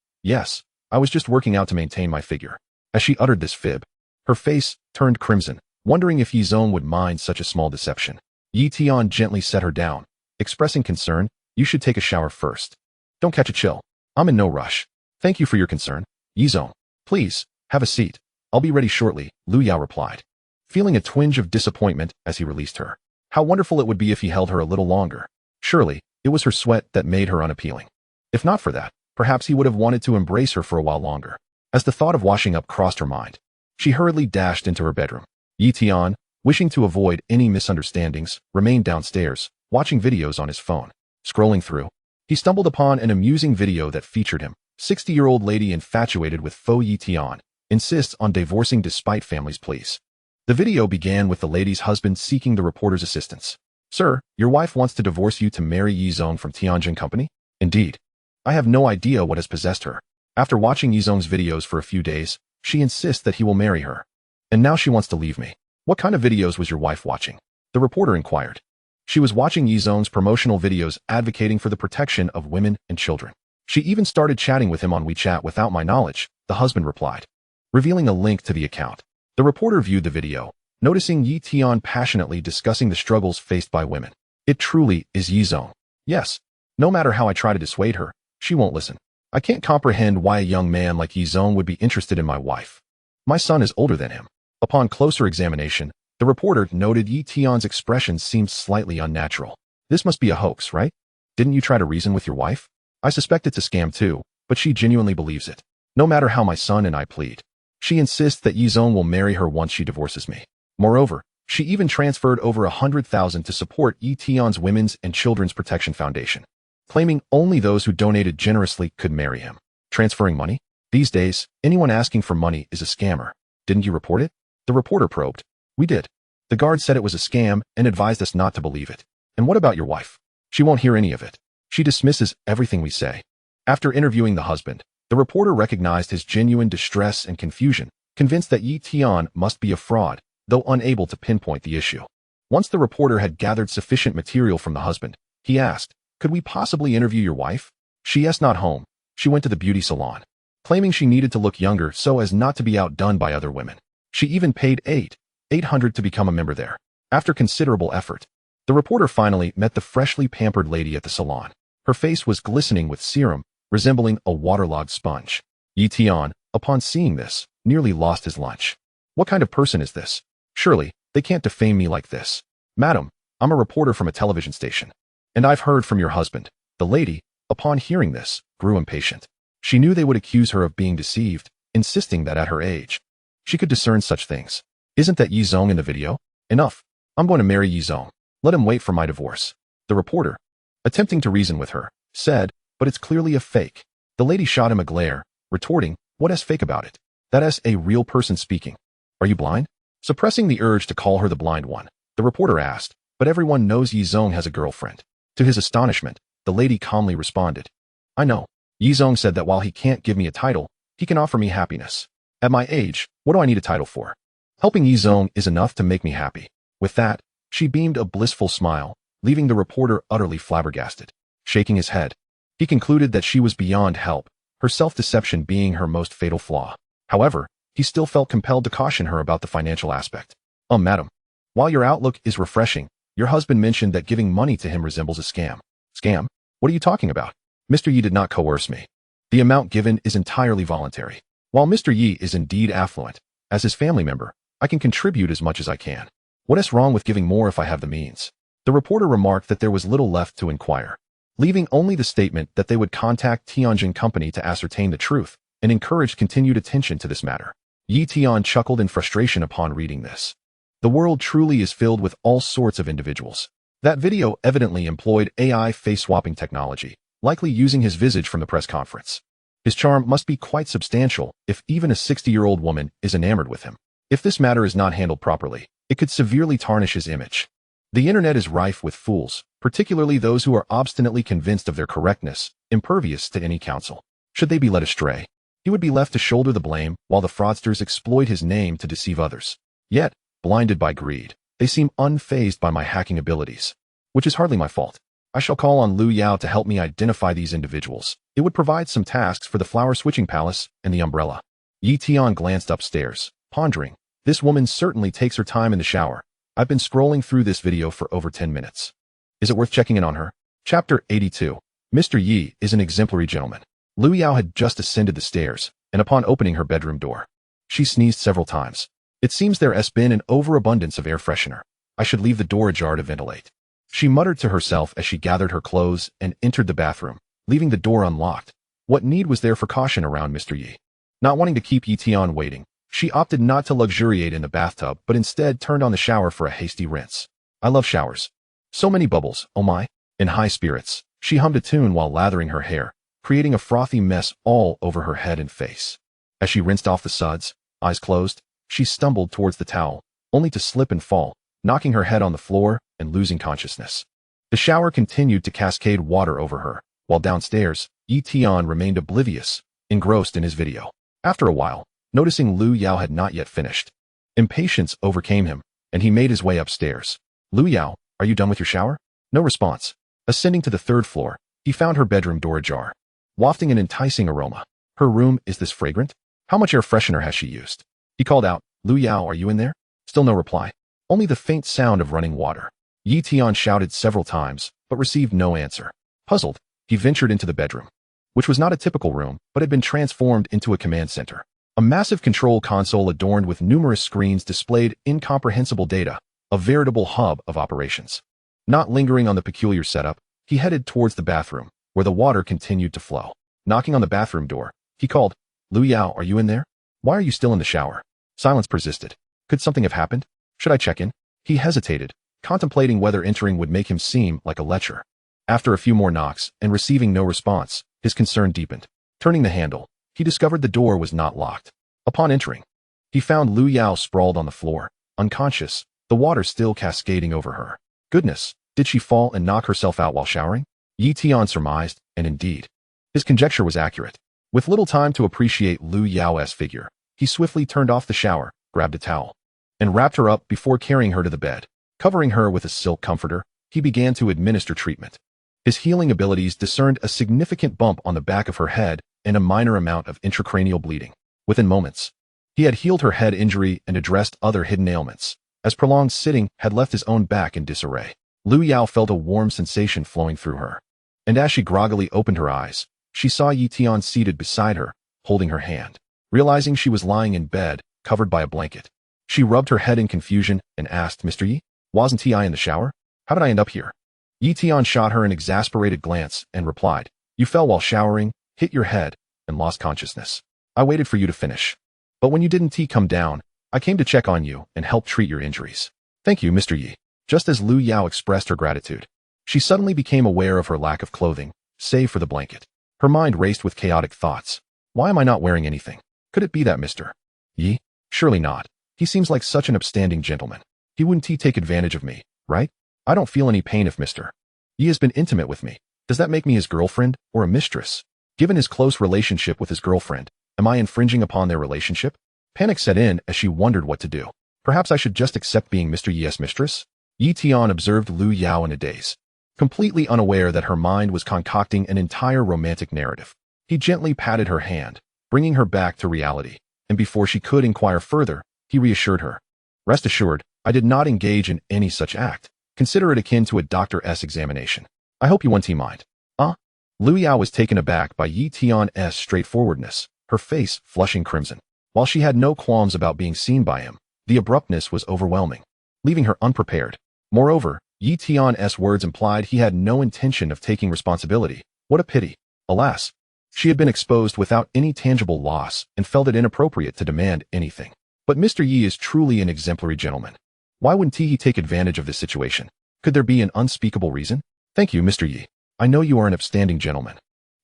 I was just working out to maintain my figure. As she uttered this fib, her face turned crimson, wondering if Yi Zong would mind such a small deception. Yi Tian gently set her down, expressing concern. You should take a shower first. Don't catch a chill. I'm in no rush. Thank you for your concern. Yi Zong, please, have a seat. I'll be ready shortly, Lu Yao replied, feeling a twinge of disappointment as he released her. How wonderful it would be if he held her a little longer. Surely, it was her sweat that made her unappealing. If not for that, perhaps he would have wanted to embrace her for a while longer. As the thought of washing up crossed her mind, she hurriedly dashed into her bedroom. Yi Tian, wishing to avoid any misunderstandings, remained downstairs, watching videos on his phone. Scrolling through, he stumbled upon an amusing video that featured him. 60-year-old lady infatuated with faux Yi Tian insists on divorcing despite family's pleas. The video began with the lady's husband seeking the reporter's assistance. Sir, your wife wants to divorce you to marry Yi Zong from Tianjin Company? Indeed. I have no idea what has possessed her. After watching Yi Zong's videos for a few days, she insists that he will marry her. And now she wants to leave me. What kind of videos was your wife watching? The reporter inquired. She was watching Yi Zong's promotional videos advocating for the protection of women and children. She even started chatting with him on WeChat without my knowledge, the husband replied, revealing a link to the account. The reporter viewed the video, noticing Yi Tian passionately discussing the struggles faced by women. It truly is Yi Zong. Yes. No matter how I try to dissuade her, she won't listen. I can't comprehend why a young man like Yi Zong would be interested in my wife. My son is older than him. Upon closer examination, the reporter noted Yi Tian's expression seemed slightly unnatural. This must be a hoax, right? Didn't you try to reason with your wife? I suspect it's a scam too, but she genuinely believes it. No matter how my son and I plead. She insists that Yi Zong will marry her once she divorces me. Moreover, she even transferred over 100,000 to support Yi Tian's Women's and Children's Protection Foundation, claiming only those who donated generously could marry him. Transferring money? These days, anyone asking for money is a scammer. Didn't you report it? The reporter probed. We did. The guard said it was a scam and advised us not to believe it. And what about your wife? She won't hear any of it. She dismisses everything we say. After interviewing the husband, the reporter recognized his genuine distress and confusion, convinced that Yi Tian must be a fraud, though unable to pinpoint the issue. Once the reporter had gathered sufficient material from the husband, he asked, could we possibly interview your wife? She is not home. She went to the beauty salon, claiming she needed to look younger so as not to be outdone by other women. She even paid 800 to become a member there. After considerable effort, the reporter finally met the freshly pampered lady at the salon. Her face was glistening with serum, resembling a waterlogged sponge. Yi Tian, upon seeing this, nearly lost his lunch. What kind of person is this? Surely, they can't defame me like this. Madam, I'm a reporter from a television station. And I've heard from your husband. The lady, upon hearing this, grew impatient. She knew they would accuse her of being deceived, insisting that at her age, she could discern such things. Isn't that Yi Zong in the video? Enough. I'm going to marry Yi Zong. Let him wait for my divorce. The reporter, attempting to reason with her, said, but it's clearly a fake. The lady shot him a glare, retorting, what is fake about it? That is a real person speaking. Are you blind? Suppressing the urge to call her the blind one, the reporter asked, but everyone knows Yi Zong has a girlfriend. To his astonishment, the lady calmly responded, I know. Yi Zong said that while he can't give me a title, he can offer me happiness. At my age, what do I need a title for? Helping Yi Zong is enough to make me happy. With that, she beamed a blissful smile, leaving the reporter utterly flabbergasted. shaking his head. He concluded that she was beyond help, her self-deception being her most fatal flaw. However, he still felt compelled to caution her about the financial aspect. Madam, while your outlook is refreshing, your husband mentioned that giving money to him resembles a scam. Scam? What are you talking about? Mr. Yi did not coerce me. The amount given is entirely voluntary. While Mr. Yi is indeed affluent, as his family member, I can contribute as much as I can. What is wrong with giving more if I have the means? The reporter remarked that there was little left to inquire, leaving only the statement that they would contact Tianjin Company to ascertain the truth, and encouraged continued attention to this matter. Yi Tian chuckled in frustration upon reading this. The world truly is filled with all sorts of individuals. That video evidently employed AI face-swapping technology, likely using his visage from the press conference. His charm must be quite substantial if even a 60-year-old woman is enamored with him. If this matter is not handled properly, it could severely tarnish his image. The internet is rife with fools, particularly those who are obstinately convinced of their correctness, impervious to any counsel. Should they be led astray, he would be left to shoulder the blame while the fraudsters exploit his name to deceive others. Yet, blinded by greed, they seem unfazed by my hacking abilities, which is hardly my fault. I shall call on Liu Yao to help me identify these individuals. It would provide some tasks for the flower switching palace and the umbrella. Yi Tian glanced upstairs, pondering. This woman certainly takes her time in the shower. I've been scrolling through this video for over 10 minutes. Is it worth checking in on her? Chapter 82. Mr. Yi is an exemplary gentleman. Liu Yao had just ascended the stairs, and upon opening her bedroom door, she sneezed several times. It seems there has been an overabundance of air freshener. I should leave the door ajar to ventilate. She muttered to herself as she gathered her clothes and entered the bathroom, leaving the door unlocked. What need was there for caution around Mr. Yi? Not wanting to keep Yi Tian waiting, she opted not to luxuriate in the bathtub but instead turned on the shower for a hasty rinse. I love showers. So many bubbles, oh my. In high spirits, she hummed a tune while lathering her hair, creating a frothy mess all over her head and face. As she rinsed off the suds, eyes closed, she stumbled towards the towel, only to slip and fall, knocking her head on the floor and losing consciousness. The shower continued to cascade water over her, while downstairs, Yi Tian remained oblivious, engrossed in his video. After a while, noticing Liu Yao had not yet finished, impatience overcame him, and he made his way upstairs. Liu Yao, are you done with your shower? No response. Ascending to the third floor, he found her bedroom door ajar, wafting an enticing aroma. Her room, is this fragrant? How much air freshener has she used? He called out, Liu Yao, are you in there? Still no reply. Only the faint sound of running water. Yi Tian shouted several times, but received no answer. Puzzled, he ventured into the bedroom, which was not a typical room, but had been transformed into a command center. A massive control console adorned with numerous screens displayed incomprehensible data, a veritable hub of operations. Not lingering on the peculiar setup, he headed towards the bathroom, where the water continued to flow. Knocking on the bathroom door, he called, Liu Yao, are you in there? Why are you still in the shower? Silence persisted. Could something have happened? Should I check in? He hesitated, contemplating whether entering would make him seem like a lecher. After a few more knocks and receiving no response, his concern deepened. Turning the handle, he discovered the door was not locked. Upon entering, he found Liu Yao sprawled on the floor, unconscious, the water still cascading over her. Goodness, did she fall and knock herself out while showering? Yi Tian surmised, and indeed, his conjecture was accurate. With little time to appreciate Liu Yao's figure, he swiftly turned off the shower, grabbed a towel, and wrapped her up before carrying her to the bed. Covering her with a silk comforter, he began to administer treatment. His healing abilities discerned a significant bump on the back of her head and a minor amount of intracranial bleeding. Within moments, he had healed her head injury and addressed other hidden ailments, as prolonged sitting had left his own back in disarray. Liu Yao felt a warm sensation flowing through her, and as she groggily opened her eyes, she saw Yi Tian seated beside her, holding her hand. Realizing she was lying in bed, covered by a blanket, she rubbed her head in confusion and asked, Mr. Yi, wasn't I in the shower? How did I end up here? Yi Tian shot her an exasperated glance and replied, you fell while showering, hit your head, and lost consciousness. I waited for you to finish. But when you didn't come down, I came to check on you and help treat your injuries. Thank you, Mr. Yi. Just as Liu Yao expressed her gratitude, she suddenly became aware of her lack of clothing, save for the blanket. Her mind raced with chaotic thoughts. Why am I not wearing anything? Could it be that Mr. Yi? Surely not. He seems like such an upstanding gentleman. He wouldn't take advantage of me, right? I don't feel any pain if Mr. Yi has been intimate with me. Does that make me his girlfriend or a mistress? Given his close relationship with his girlfriend, am I infringing upon their relationship? Panic set in as she wondered what to do. Perhaps I should just accept being Mr. Yi's mistress? Yi Tian observed Liu Yao in a daze. completely unaware that her mind was concocting an entire romantic narrative. He gently patted her hand, bringing her back to reality, and before she could inquire further, he reassured her. Rest assured, I did not engage in any such act. Consider it akin to a doctor's examination. I hope you won't mind. Lu Yao was taken aback by Yi Tian's straightforwardness, her face flushing crimson. While she had no qualms about being seen by him, the abruptness was overwhelming, leaving her unprepared. Moreover, Yi Tian's words implied he had no intention of taking responsibility. What a pity. Alas, she had been exposed without any tangible loss and felt it inappropriate to demand anything. But Mr. Yi is truly an exemplary gentleman. Why wouldn't he take advantage of this situation? Could there be an unspeakable reason? Thank you, Mr. Yi. I know you are an upstanding gentleman,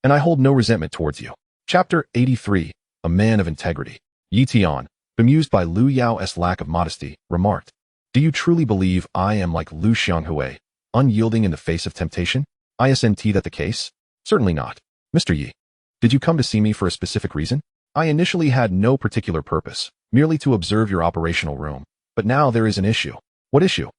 and I hold no resentment towards you. Chapter 83, A Man of Integrity. Yi Tian, bemused by Lu Yao's lack of modesty, remarked, Do you truly believe I am like Lu Xianghui, unyielding in the face of temptation? Isn't that the case? Certainly not. Mr. Yi, did you come to see me for a specific reason? I initially had no particular purpose, merely to observe your operational room. But now there is an issue. What issue?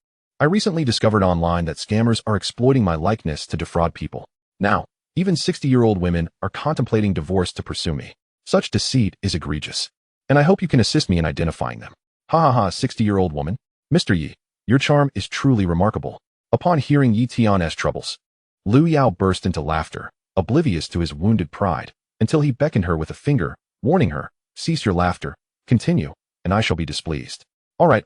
I recently discovered online that scammers are exploiting my likeness to defraud people. Now, even 60-year-old women are contemplating divorce to pursue me. Such deceit is egregious, and I hope you can assist me in identifying them. Ha ha ha, 60-year-old woman. Mr. Yi, your charm is truly remarkable. Upon hearing Yi Tian's troubles, Lu Yao burst into laughter, oblivious to his wounded pride, until he beckoned her with a finger, warning her, Cease your laughter, continue, and I shall be displeased. All right.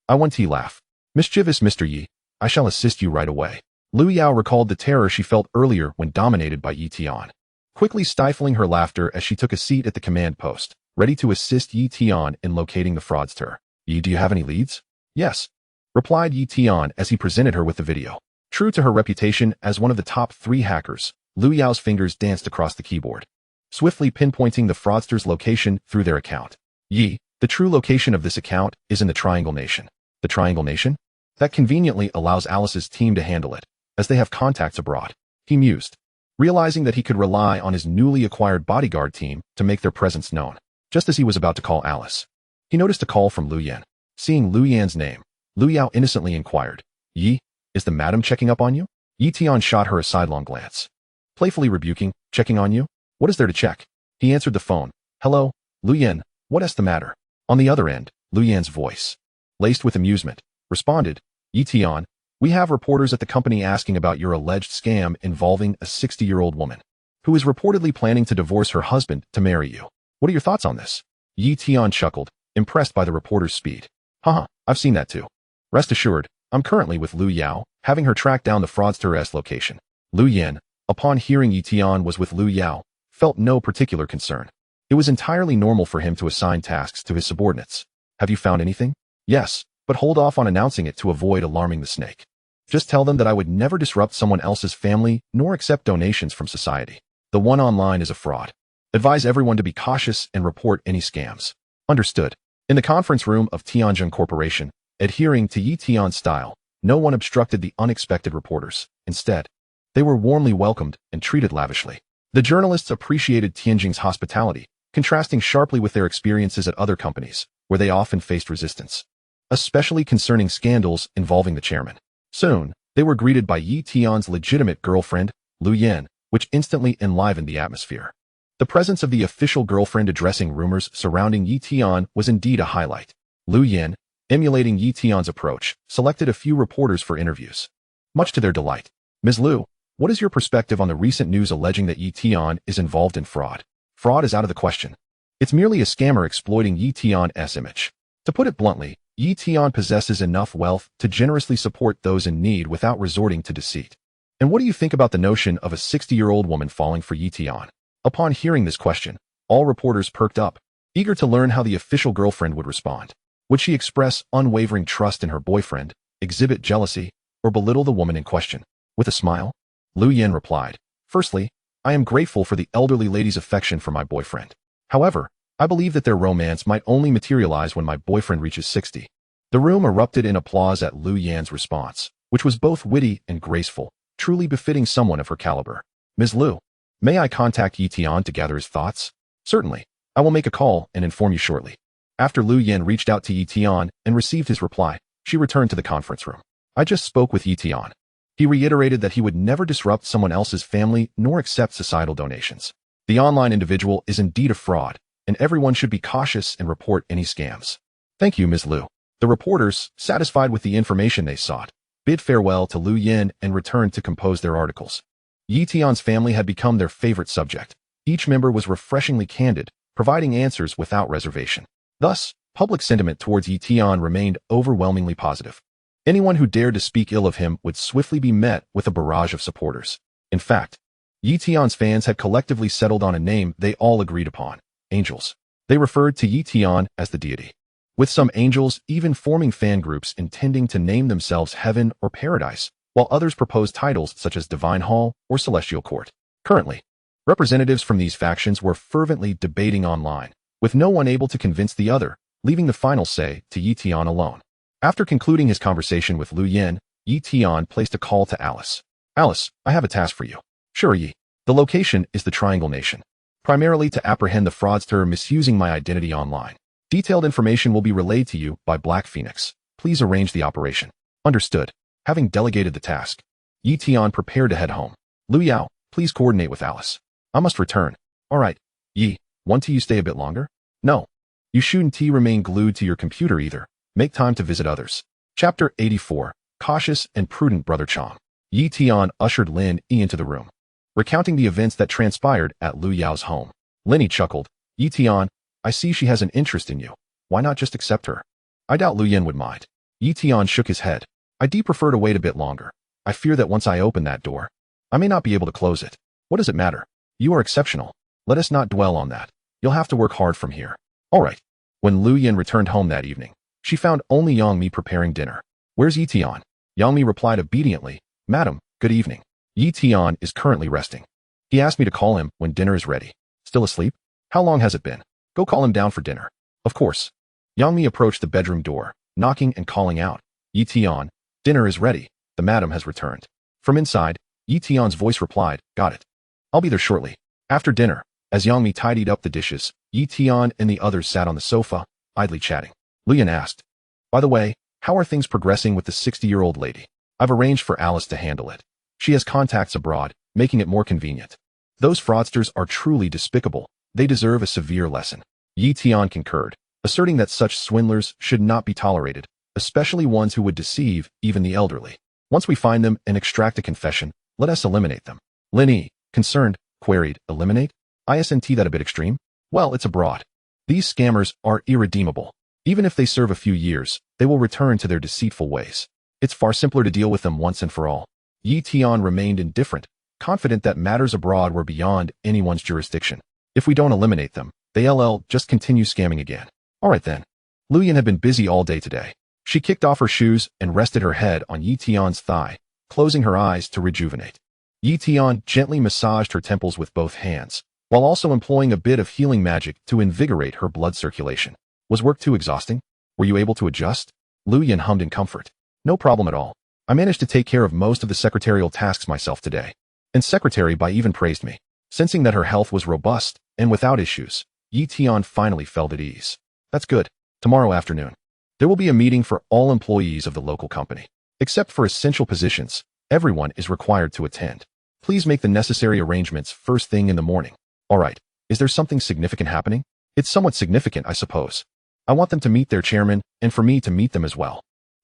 I want to laugh. Mischievous Mr. Yi, I shall assist you right away. Lu Yao recalled the terror she felt earlier when dominated by Yi Tian, quickly stifling her laughter as she took a seat at the command post, ready to assist Yi Tian in locating the fraudster. Yi, do you have any leads? Yes, replied Yi Tian as he presented her with the video. True to her reputation as one of the top 3 hackers, Lu Yao's fingers danced across the keyboard, swiftly pinpointing the fraudster's location through their account. Yi, the true location of this account is in the Triangle Nation. The Triangle Nation? That conveniently allows Alice's team to handle it, as they have contacts abroad. He mused, realizing that he could rely on his newly acquired bodyguard team to make their presence known. Just as he was about to call Alice, he noticed a call from Lu Yan. Seeing Lu Yan's name, Lu Yao innocently inquired, Yi, is the madam checking up on you? Yi Tian shot her a sidelong glance, playfully rebuking, checking on you? What is there to check? He answered the phone. Hello, Lu Yan, what's the matter? On the other end, Lu Yan's voice, laced with amusement, responded, Yi Tian, we have reporters at the company asking about your alleged scam involving a 60-year-old woman who is reportedly planning to divorce her husband to marry you. What are your thoughts on this? Yi Tian chuckled, impressed by the reporter's speed. Haha, I've seen that too. Rest assured, I'm currently with Lu Yao, having her track down the fraudster's location. Lu Yan, upon hearing Yi Tian was with Lu Yao, felt no particular concern. It was entirely normal for him to assign tasks to his subordinates. Have you found anything? Yes, but hold off on announcing it to avoid alarming the snake. Just tell them that I would never disrupt someone else's family nor accept donations from society. The one online is a fraud. Advise everyone to be cautious and report any scams. Understood. In the conference room of Tianjin Corporation, adhering to Yi Tian's style, no one obstructed the unexpected reporters. Instead, they were warmly welcomed and treated lavishly. The journalists appreciated Tianjin's hospitality, contrasting sharply with their experiences at other companies, where they often faced resistance, especially concerning scandals involving the chairman. Soon, they were greeted by Yi Tian's legitimate girlfriend, Lu Yan, which instantly enlivened the atmosphere. The presence of the official girlfriend addressing rumors surrounding Yi Tian was indeed a highlight. Lu Yan, emulating Yi Tian's approach, selected a few reporters for interviews. Much to their delight. Ms. Lu, what is your perspective on the recent news alleging that Yi Tian is involved in fraud? Fraud is out of the question. It's merely a scammer exploiting Yi Tian's image. To put it bluntly, Yi Tian possesses enough wealth to generously support those in need without resorting to deceit. And what do you think about the notion of a 60-year-old woman falling for Yi Tian? Upon hearing this question, all reporters perked up, eager to learn how the official girlfriend would respond. Would she express unwavering trust in her boyfriend, exhibit jealousy, or belittle the woman in question? With a smile, Lu Yan replied, Firstly, I am grateful for the elderly lady's affection for my boyfriend. However, I believe that their romance might only materialize when my boyfriend reaches 60. The room erupted in applause at Lu Yan's response, which was both witty and graceful, truly befitting someone of her caliber. Ms. Lu, may I contact Yi Tian to gather his thoughts? Certainly. I will make a call and inform you shortly. After Lu Yan reached out to Yi Tian and received his reply, she returned to the conference room. I just spoke with Yi Tian. He reiterated that he would never disrupt someone else's family nor accept societal donations. The online individual is indeed a fraud, and everyone should be cautious and report any scams. Thank you, Ms. Liu. The reporters, satisfied with the information they sought, bid farewell to Liu Yin and returned to compose their articles. Yi Tian's family had become their favorite subject. Each member was refreshingly candid, providing answers without reservation. Thus, public sentiment towards Yi Tian remained overwhelmingly positive. Anyone who dared to speak ill of him would swiftly be met with a barrage of supporters. In fact, Yi Tian's fans had collectively settled on a name they all agreed upon: angels. They referred to Yi Tian as the deity, with some angels even forming fan groups intending to name themselves Heaven or Paradise, while others proposed titles such as Divine Hall or Celestial Court. Currently, representatives from these factions were fervently debating online, with no one able to convince the other, leaving the final say to Yi Tian alone. After concluding his conversation with Liu Yin, Yi Tian placed a call to Alice. Alice, I have a task for you. Sure, Yi. The location is the Triangle Nation, primarily to apprehend the fraudster misusing my identity online. Detailed information will be relayed to you by Black Phoenix. Please arrange the operation. Understood. Having delegated the task, Yi Tian prepared to head home. Liu Yao, please coordinate with Alice. I must return. All right. Yi, want you stay a bit longer? No. You shouldn't remain glued to your computer either. Make time to visit others. Chapter 84. Cautious and Prudent Brother Chong. Yi Tian ushered Lin Yi into the room, recounting the events that transpired at Liu Yao's home. Lin Yi chuckled. Yi Tian, I see she has an interest in you. Why not just accept her? I doubt Liu Yin would mind. Yi Tian shook his head. I'd prefer to wait a bit longer. I fear that once I open that door, I may not be able to close it. What does it matter? You are exceptional. Let us not dwell on that. You'll have to work hard from here. All right. When Liu Yin returned home that evening, she found only Yang Mi preparing dinner. Where's Yi Tian? Yang Mi replied obediently. Madam, good evening. Yi Tian is currently resting. He asked me to call him when dinner is ready. Still asleep? How long has it been? Go call him down for dinner. Of course. Yang Mi approached the bedroom door, knocking and calling out. Yi Tian, dinner is ready. The madam has returned. From inside, Yi Tian's voice replied, got it. I'll be there shortly. After dinner, as Yang Mi tidied up the dishes, Yi Tian and the others sat on the sofa, idly chatting. Liu Yin asked, by the way, how are things progressing with the 60-year-old lady? I've arranged for Alice to handle it. She has contacts abroad, making it more convenient. Those fraudsters are truly despicable. They deserve a severe lesson. Yi Tian concurred, asserting that such swindlers should not be tolerated, especially ones who would deceive even the elderly. Once we find them and extract a confession, let us eliminate them. Lin Yi, concerned, queried, eliminate? Isn't that a bit extreme? Well, it's abroad. These scammers are irredeemable. Even if they serve a few years, they will return to their deceitful ways. It's far simpler to deal with them once and for all. Yi Tian remained indifferent, confident that matters abroad were beyond anyone's jurisdiction. If we don't eliminate them, they'll just continue scamming again. All right then. Liu Yin had been busy all day today. She kicked off her shoes and rested her head on Yi Tian's thigh, closing her eyes to rejuvenate. Yi Tian gently massaged her temples with both hands, while also employing a bit of healing magic to invigorate her blood circulation. Was work too exhausting? Were you able to adjust? Liu Yin hummed in comfort. No problem at all. I managed to take care of most of the secretarial tasks myself today. And Secretary Bai even praised me. Sensing that her health was robust and without issues, Yi Tian finally felt at ease. That's good. Tomorrow afternoon, there will be a meeting for all employees of the local company. Except for essential positions, everyone is required to attend. Please make the necessary arrangements first thing in the morning. All right. Is there something significant happening? It's somewhat significant, I suppose. I want them to meet their chairman and for me to meet them as well.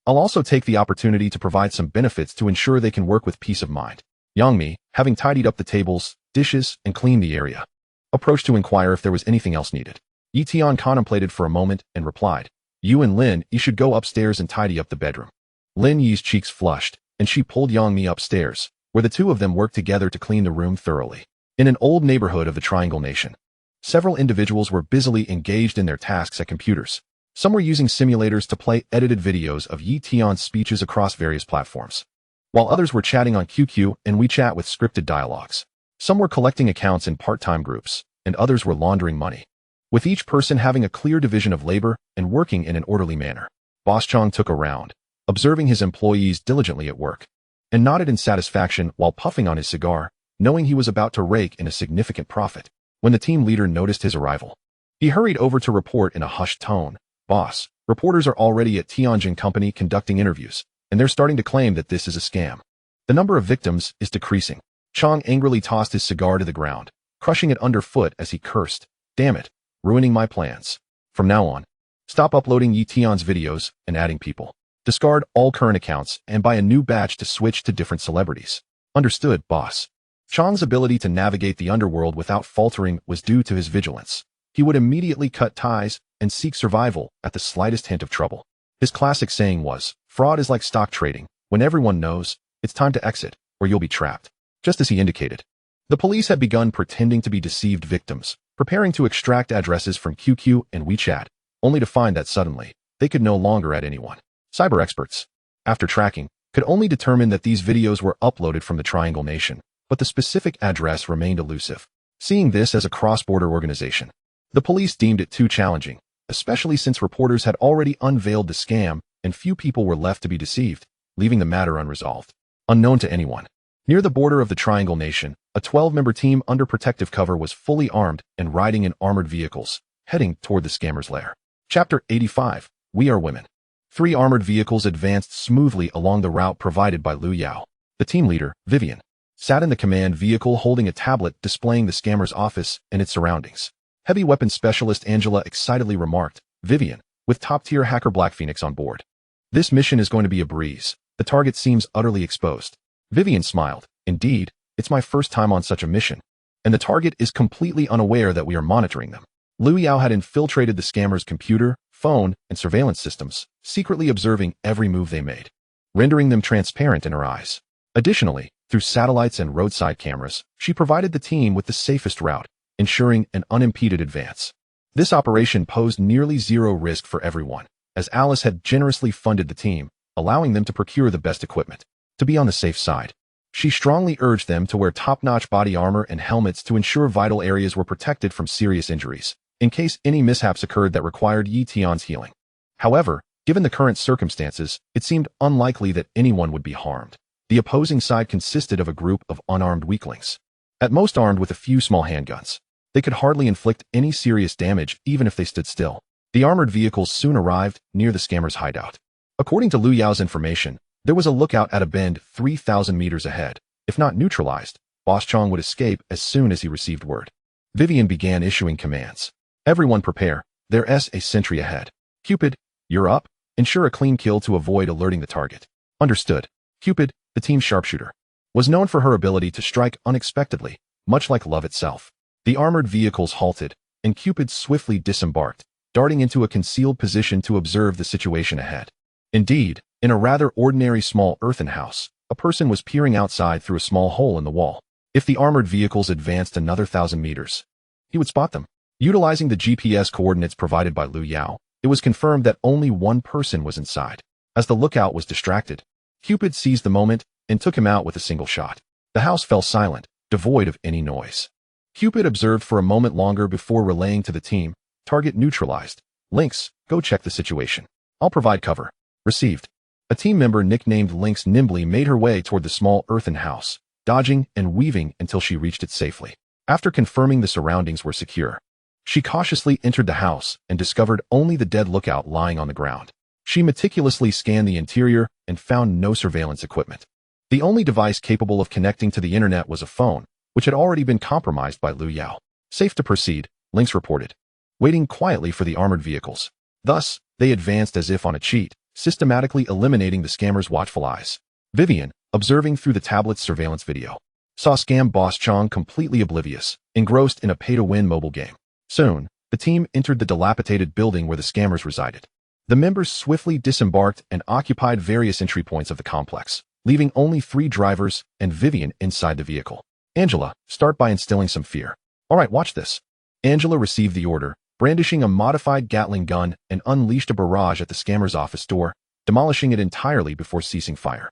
I'll also take the opportunity to provide some benefits to ensure they can work with peace of mind. Yang Mi, having tidied up the tables, dishes, and cleaned the area, approached to inquire if there was anything else needed. Yi Tian contemplated for a moment and replied, you and Lin Yi should go upstairs and tidy up the bedroom. Lin Yi's cheeks flushed, and she pulled Yang Mi upstairs, where the two of them worked together to clean the room thoroughly. In an old neighborhood of the Triangle Nation, several individuals were busily engaged in their tasks at computers. Some were using simulators to play edited videos of Yi Tian's speeches across various platforms, while others were chatting on QQ and WeChat with scripted dialogues. Some were collecting accounts in part-time groups, and others were laundering money, with each person having a clear division of labor and working in an orderly manner. Boss Chong took a round, observing his employees diligently at work, and nodded in satisfaction while puffing on his cigar, knowing he was about to rake in a significant profit. When the team leader noticed his arrival, he hurried over to report in a hushed tone, Boss, reporters are already at Tianjin Company conducting interviews, and they're starting to claim that this is a scam. The number of victims is decreasing. Chang angrily tossed his cigar to the ground, crushing it underfoot as he cursed. Damn it, ruining my plans. From now on, stop uploading Tian's videos and adding people. Discard all current accounts and buy a new batch to switch to different celebrities. Understood, boss. Chang's ability to navigate the underworld without faltering was due to his vigilance. He would immediately cut ties and seek survival at the slightest hint of trouble. His classic saying was, fraud is like stock trading. When everyone knows, it's time to exit, or you'll be trapped. Just as he indicated. The police had begun pretending to be deceived victims, preparing to extract addresses from QQ and WeChat, only to find that suddenly, they could no longer add anyone. Cyber experts, after tracking, could only determine that these videos were uploaded from the Triangle Nation, but the specific address remained elusive. Seeing this as a cross-border organization, the police deemed it too challenging, especially since reporters had already unveiled the scam and few people were left to be deceived, leaving the matter unresolved. Unknown to anyone. Near the border of the Triangle Nation, a 12-member team under protective cover was fully armed and riding in armored vehicles, heading toward the scammer's lair. Chapter 85. We Are Women. 3 armored vehicles advanced smoothly along the route provided by Lu Yao. The team leader, Vivian, sat in the command vehicle holding a tablet displaying the scammer's office and its surroundings. Heavy weapons specialist Angela excitedly remarked, Vivian, with top-tier hacker Black Phoenix on board. This mission is going to be a breeze. The target seems utterly exposed. Vivian smiled. Indeed, it's my first time on such a mission, and the target is completely unaware that we are monitoring them. Lu Yao had infiltrated the scammer's computer, phone, and surveillance systems, secretly observing every move they made, rendering them transparent in her eyes. Additionally, through satellites and roadside cameras, she provided the team with the safest route, ensuring an unimpeded advance. This operation posed nearly zero risk for everyone, as Alice had generously funded the team, allowing them to procure the best equipment. To be on the safe side, she strongly urged them to wear top-notch body armor and helmets to ensure vital areas were protected from serious injuries, in case any mishaps occurred that required Tian's healing. However, given the current circumstances, it seemed unlikely that anyone would be harmed. The opposing side consisted of a group of unarmed weaklings, at most armed with a few small handguns. They could hardly inflict any serious damage even if they stood still. The armored vehicles soon arrived near the scammer's hideout. According to Lu Yao's information, there was a lookout at a bend 3,000 meters ahead. If not neutralized, Boss Chong would escape as soon as he received word. Vivian began issuing commands. Everyone prepare. There's a sentry ahead. Cupid, you're up. Ensure a clean kill to avoid alerting the target. Understood. Cupid, the team's sharpshooter, was known for her ability to strike unexpectedly, much like love itself. The armored vehicles halted, and Cupid swiftly disembarked, darting into a concealed position to observe the situation ahead. Indeed, in a rather ordinary small earthen house, a person was peering outside through a small hole in the wall. If the armored vehicles advanced another 1,000 meters, he would spot them. Utilizing the GPS coordinates provided by Lu Yao, it was confirmed that only one person was inside. As the lookout was distracted, Cupid seized the moment and took him out with a single shot. The house fell silent, devoid of any noise. Cupid observed for a moment longer before relaying to the team, target neutralized. Lynx, go check the situation. I'll provide cover. Received. A team member nicknamed Lynx nimbly made her way toward the small earthen house, dodging and weaving until she reached it safely. After confirming the surroundings were secure, she cautiously entered the house and discovered only the dead lookout lying on the ground. She meticulously scanned the interior and found no surveillance equipment. The only device capable of connecting to the internet was a phone, which had already been compromised by Lu Yao. Safe to proceed, Lynx reported, waiting quietly for the armored vehicles. Thus, they advanced as if on a cheat, systematically eliminating the scammer's watchful eyes. Vivian, observing through the tablet's surveillance video, saw scam boss Chong completely oblivious, engrossed in a pay-to-win mobile game. Soon, the team entered the dilapidated building where the scammers resided. The members swiftly disembarked and occupied various entry points of the complex, leaving only 3 drivers and Vivian inside the vehicle. Angela, start by instilling some fear. All right, watch this. Angela received the order, brandishing a modified Gatling gun and unleashed a barrage at the scammer's office door, demolishing it entirely before ceasing fire.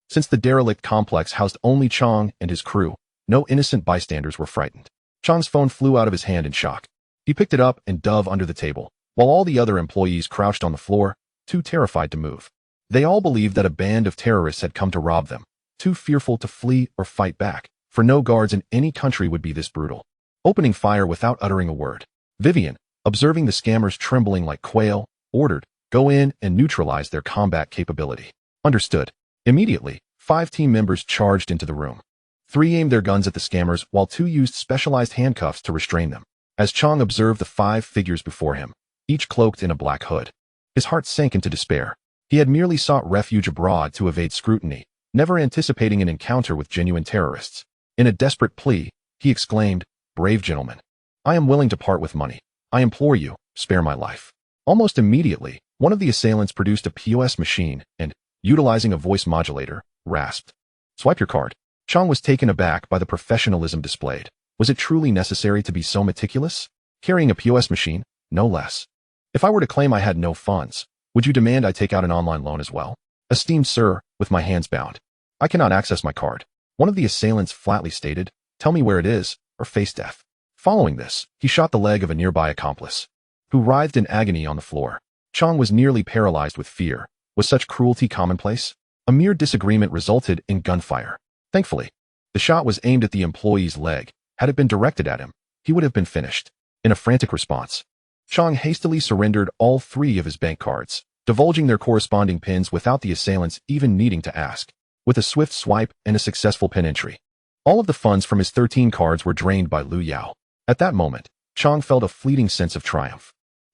Since the derelict complex housed only Chong and his crew, no innocent bystanders were frightened. Chong's phone flew out of his hand in shock. He picked it up and dove under the table, while all the other employees crouched on the floor, too terrified to move. They all believed that a band of terrorists had come to rob them, too fearful to flee or fight back, for no guards in any country would be this brutal. Opening fire without uttering a word, Vivian, observing the scammers trembling like quail, ordered, go in and neutralize their combat capability. Understood. Immediately, 5 team members charged into the room. 3 aimed their guns at the scammers while 2 used specialized handcuffs to restrain them. As Chang observed the 5 figures before him, each cloaked in a black hood, his heart sank into despair. He had merely sought refuge abroad to evade scrutiny, never anticipating an encounter with genuine terrorists. In a desperate plea, he exclaimed, "Brave gentlemen, I am willing to part with money. I implore you, spare my life." Almost immediately, one of the assailants produced a POS machine and, utilizing a voice modulator, rasped, "Swipe your card." Chang was taken aback by the professionalism displayed. Was it truly necessary to be so meticulous? Carrying a POS machine, no less. If I were to claim I had no funds, would you demand I take out an online loan as well? "Esteemed sir, with my hands bound, I cannot access my card," one of the assailants flatly stated. "Tell me where it is, or face death." Following this, he shot the leg of a nearby accomplice, who writhed in agony on the floor. Chang was nearly paralyzed with fear. Was such cruelty commonplace? A mere disagreement resulted in gunfire. Thankfully, the shot was aimed at the employee's leg. Had it been directed at him, he would have been finished. In a frantic response, Chang hastily surrendered all 3 of his bank cards, divulging their corresponding pins without the assailants even needing to ask. With a swift swipe and a successful pin entry, all of the funds from his 13 cards were drained by Liu Yao. At that moment, Chang felt a fleeting sense of triumph.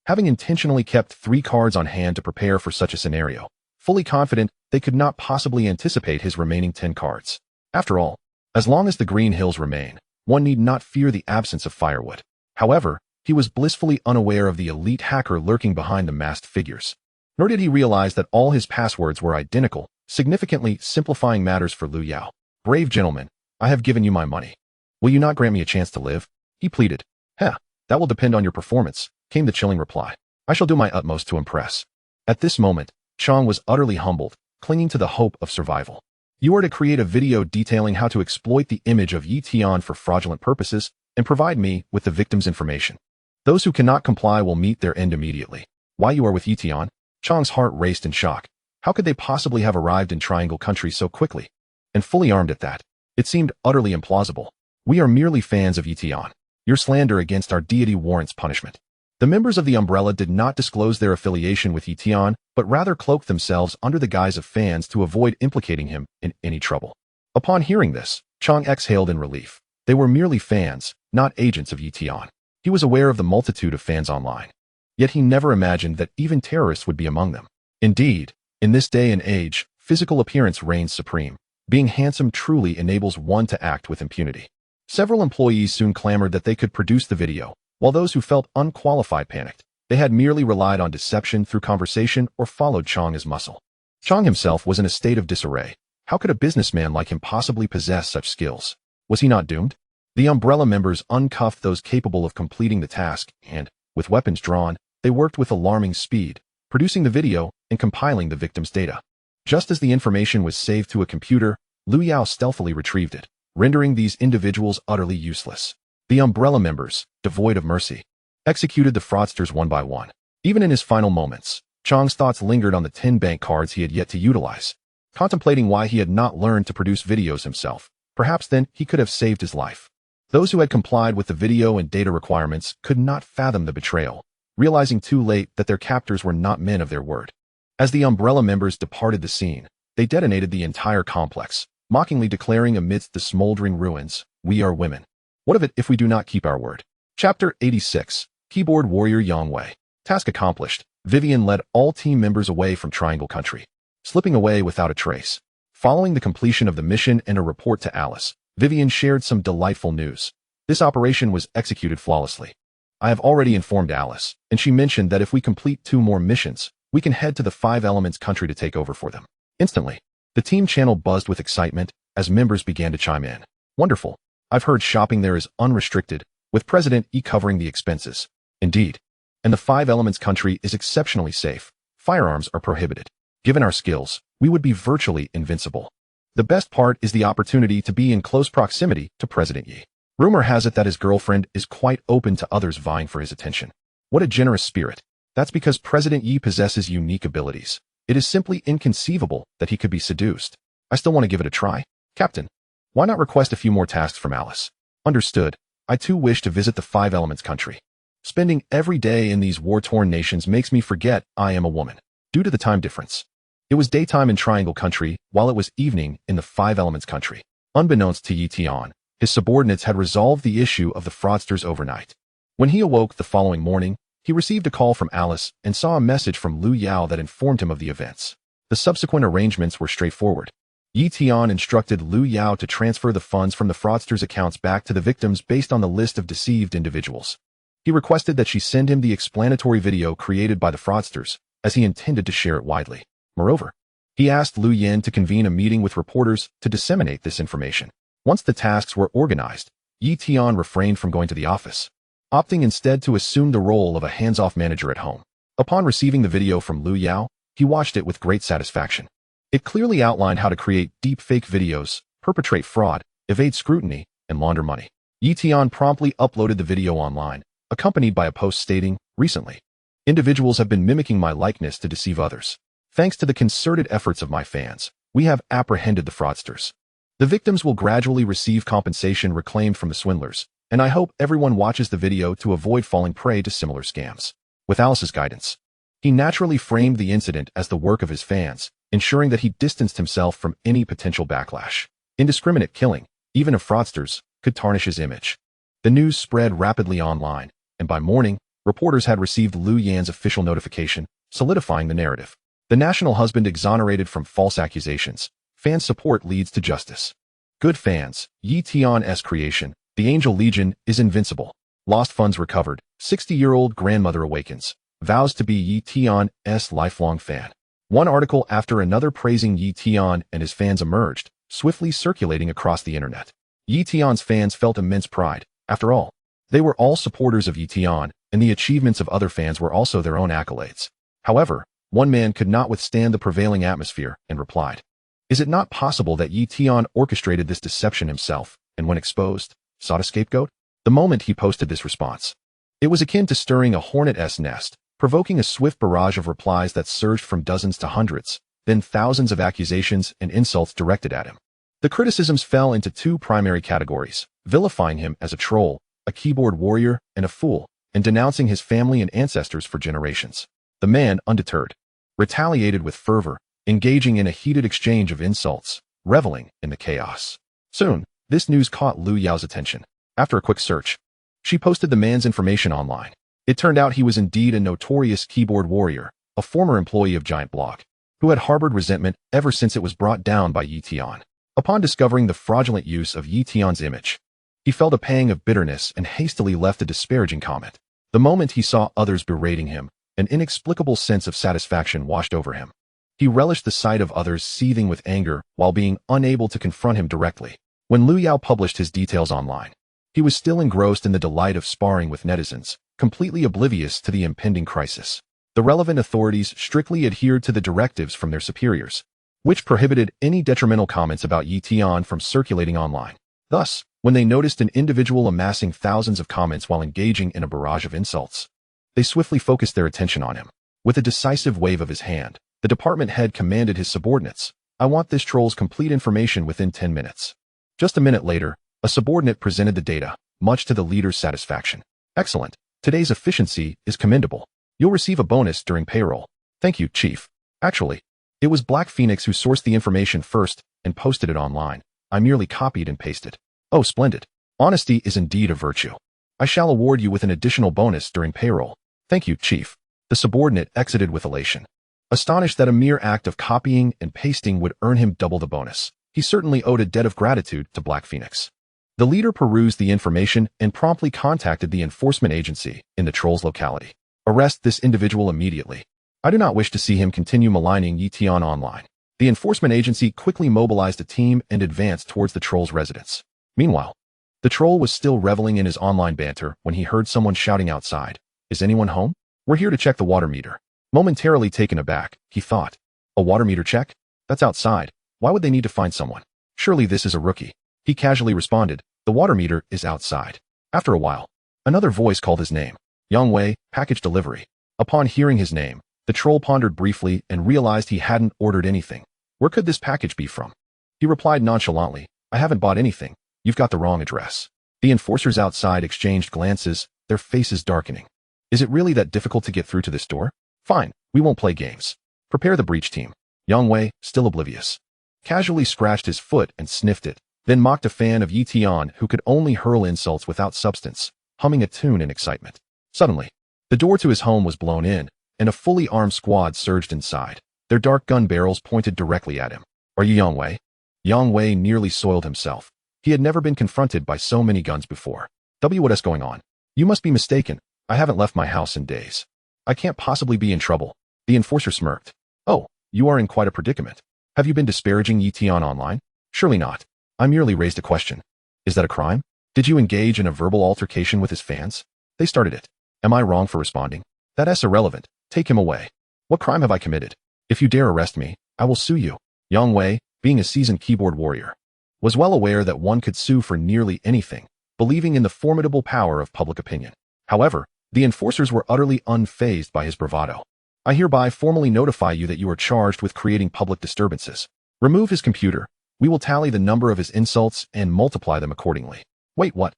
Having intentionally kept 3 cards on hand to prepare for such a scenario, fully confident they could not possibly anticipate his remaining 10 cards. After all, as long as the green hills remain, one need not fear the absence of firewood. However, he was blissfully unaware of the elite hacker lurking behind the masked figures. Nor did he realize that all his passwords were identical, significantly simplifying matters for Liu Yao. "Brave gentlemen, I have given you my money. Will you not grant me a chance to live?" he pleaded. "Heh, that will depend on your performance," came the chilling reply. "I shall do my utmost to impress." At this moment, Chang was utterly humbled, clinging to the hope of survival. "You are to create a video detailing how to exploit the image of Tian for fraudulent purposes and provide me with the victim's information. Those who cannot comply will meet their end immediately." "Why you are with Tian?" Chang's heart raced in shock. How could they possibly have arrived in Triangle Country so quickly? And fully armed at that. It seemed utterly implausible. "We are merely fans of Tian. Your slander against our deity warrants punishment." The members of the Umbrella did not disclose their affiliation with Tian, but rather cloaked themselves under the guise of fans to avoid implicating him in any trouble. Upon hearing this, Chang exhaled in relief. They were merely fans, not agents of Tian. He was aware of the multitude of fans online. Yet he never imagined that even terrorists would be among them. Indeed, in this day and age, physical appearance reigns supreme. Being handsome truly enables one to act with impunity. Several employees soon clamored that they could produce the video, while those who felt unqualified panicked. They had merely relied on deception through conversation or followed Chang as muscle. Chang himself was in a state of disarray. How could a businessman like him possibly possess such skills? Was he not doomed? The Umbrella members uncuffed those capable of completing the task and, with weapons drawn, they worked with alarming speed, producing the video and compiling the victim's data. Just as the information was saved to a computer, Liu Yao stealthily retrieved it, rendering these individuals utterly useless. The Umbrella members, devoid of mercy, executed the fraudsters one by one. Even in his final moments, Chang's thoughts lingered on the 10 bank cards he had yet to utilize. Contemplating why he had not learned to produce videos himself, perhaps then he could have saved his life. Those who had complied with the video and data requirements could not fathom the betrayal, realizing too late that their captors were not men of their word. As the Umbrella members departed the scene, they detonated the entire complex, mockingly declaring amidst the smoldering ruins, "We are women. What of it if we do not keep our word?" Chapter 86, Keyboard Warrior Yongwei. Task accomplished. Vivian led all team members away from Triangle Country, slipping away without a trace. Following the completion of the mission and a report to Alice, Vivian shared some delightful news. This operation was executed flawlessly. "I have already informed Alice, and she mentioned that if we complete 2 more missions, we can head to the 5 Elements country to take over for them." Instantly, the team channel buzzed with excitement as members began to chime in. "Wonderful. I've heard shopping there is unrestricted, with President E covering the expenses." "Indeed. And the 5 Elements country is exceptionally safe. Firearms are prohibited. Given our skills, we would be virtually invincible. The best part is the opportunity to be in close proximity to President Yi. Rumor has it that his girlfriend is quite open to others vying for his attention. What a generous spirit. That's because President Yi possesses unique abilities. It is simply inconceivable that he could be seduced. I still want to give it a try. Captain, why not request a few more tasks from Alice?" "Understood. I too wish to visit the 5 Elements country. Spending every day in these war-torn nations makes me forget I am a woman, due to the time difference. It was daytime in Triangle Country, while it was evening in the Five Elements Country. Unbeknownst to Tian, his subordinates had resolved the issue of the fraudsters overnight. When he awoke the following morning, he received a call from Alice and saw a message from Liu Yao that informed him of the events. The subsequent arrangements were straightforward. Tian instructed Liu Yao to transfer the funds from the fraudsters' accounts back to the victims based on the list of deceived individuals. He requested that she send him the explanatory video created by the fraudsters, as he intended to share it widely. Moreover, he asked Liu Yin to convene a meeting with reporters to disseminate this information. Once the tasks were organized, Tian refrained from going to the office, opting instead to assume the role of a hands-off manager at home. Upon receiving the video from Liu Yao, he watched it with great satisfaction. It clearly outlined how to create deep-fake videos, perpetrate fraud, evade scrutiny, and launder money. Tian promptly uploaded the video online, accompanied by a post stating, "Recently, individuals have been mimicking my likeness to deceive others. Thanks to the concerted efforts of my fans, we have apprehended the fraudsters. The victims will gradually receive compensation reclaimed from the swindlers, and I hope everyone watches the video to avoid falling prey to similar scams." With Alice's guidance, he naturally framed the incident as the work of his fans, ensuring that he distanced himself from any potential backlash. Indiscriminate killing, even of fraudsters, could tarnish his image. The news spread rapidly online, and by morning, reporters had received Liu Yan's official notification, solidifying the narrative. The national husband exonerated from false accusations. Fan support leads to justice. Good fans, Tian's creation, the Angel Legion, is invincible. Lost funds recovered. 60-year-old grandmother awakens. Vows to be Tian's lifelong fan. One article after another praising Tian and his fans emerged, swiftly circulating across the internet. Tian's fans felt immense pride. After all, they were all supporters of Tian, and the achievements of other fans were also their own accolades. However, one man could not withstand the prevailing atmosphere and replied, "Is it not possible that Tian orchestrated this deception himself, and when exposed, sought a scapegoat?" The moment he posted this response, it was akin to stirring a hornet's nest, provoking a swift barrage of replies that surged from dozens to hundreds, then thousands of accusations and insults directed at him. The criticisms fell into two primary categories: vilifying him as a troll, a keyboard warrior, and a fool, and denouncing his family and ancestors for generations. The man, undeterred, retaliated with fervor, engaging in a heated exchange of insults, reveling in the chaos. Soon, this news caught Liu Yao's attention. After a quick search, she posted the man's information online. It turned out he was indeed a notorious keyboard warrior, a former employee of Giant Blog, who had harbored resentment ever since it was brought down by Tian. Upon discovering the fraudulent use of Tian's image, he felt a pang of bitterness and hastily left a disparaging comment. The moment he saw others berating him, an inexplicable sense of satisfaction washed over him. He relished the sight of others seething with anger while being unable to confront him directly. When Liu Yao published his details online, he was still engrossed in the delight of sparring with netizens, completely oblivious to the impending crisis. The relevant authorities strictly adhered to the directives from their superiors, which prohibited any detrimental comments about Tian from circulating online. Thus, when they noticed an individual amassing thousands of comments while engaging in a barrage of insults, they swiftly focused their attention on him. With a decisive wave of his hand, the department head commanded his subordinates, "I want this troll's complete information within 10 minutes. Just a minute later, a subordinate presented the data, much to the leader's satisfaction. "Excellent. Today's efficiency is commendable. You'll receive a bonus during payroll." "Thank you, Chief." Actually, it was Black Phoenix who sourced the information first and posted it online. I merely copied and pasted. "Oh, splendid. Honesty is indeed a virtue. I shall award you with an additional bonus during payroll." "Thank you, Chief." The subordinate exited with elation, astonished that a mere act of copying and pasting would earn him double the bonus. He certainly owed a debt of gratitude to Black Phoenix. The leader perused the information and promptly contacted the enforcement agency in the troll's locality. "Arrest this individual immediately. I do not wish to see him continue maligning Tian online." The enforcement agency quickly mobilized a team and advanced towards the troll's residence. Meanwhile, the troll was still reveling in his online banter when he heard someone shouting outside, "Is anyone home? We're here to check the water meter." Momentarily taken aback, he thought, "A water meter check? That's outside. Why would they need to find someone? Surely this is a rookie." He casually responded, "The water meter is outside." After a while, another voice called his name, "Yang Wei, package delivery." Upon hearing his name, the troll pondered briefly and realized he hadn't ordered anything. Where could this package be from? He replied nonchalantly, "I haven't bought anything. You've got the wrong address." The enforcers outside exchanged glances, their faces darkening. "Is it really that difficult to get through to this door? Fine, we won't play games. Prepare the breach team." Yang Wei, still oblivious, casually scratched his foot and sniffed it, then mocked a fan of Tian who could only hurl insults without substance, humming a tune in excitement. Suddenly, the door to his home was blown in, and a fully armed squad surged inside, their dark gun barrels pointed directly at him. Are you Yang Wei? Yang Wei nearly soiled himself. He had never been confronted by so many guns before. What's going on? You must be mistaken. I haven't left my house in days. I can't possibly be in trouble. The enforcer smirked. Oh, you are in quite a predicament. Have you been disparaging Tian online? Surely not. I merely raised a question. Is that a crime? Did you engage in a verbal altercation with his fans? They started it. Am I wrong for responding? That's irrelevant. Take him away. What crime have I committed? If you dare arrest me, I will sue you. Yang Wei, being a seasoned keyboard warrior, was well aware that one could sue for nearly anything, believing in the formidable power of public opinion. However, the enforcers were utterly unfazed by his bravado. I hereby formally notify you that you are charged with creating public disturbances. Remove his computer. We will tally the number of his insults and multiply them accordingly. Wait, what?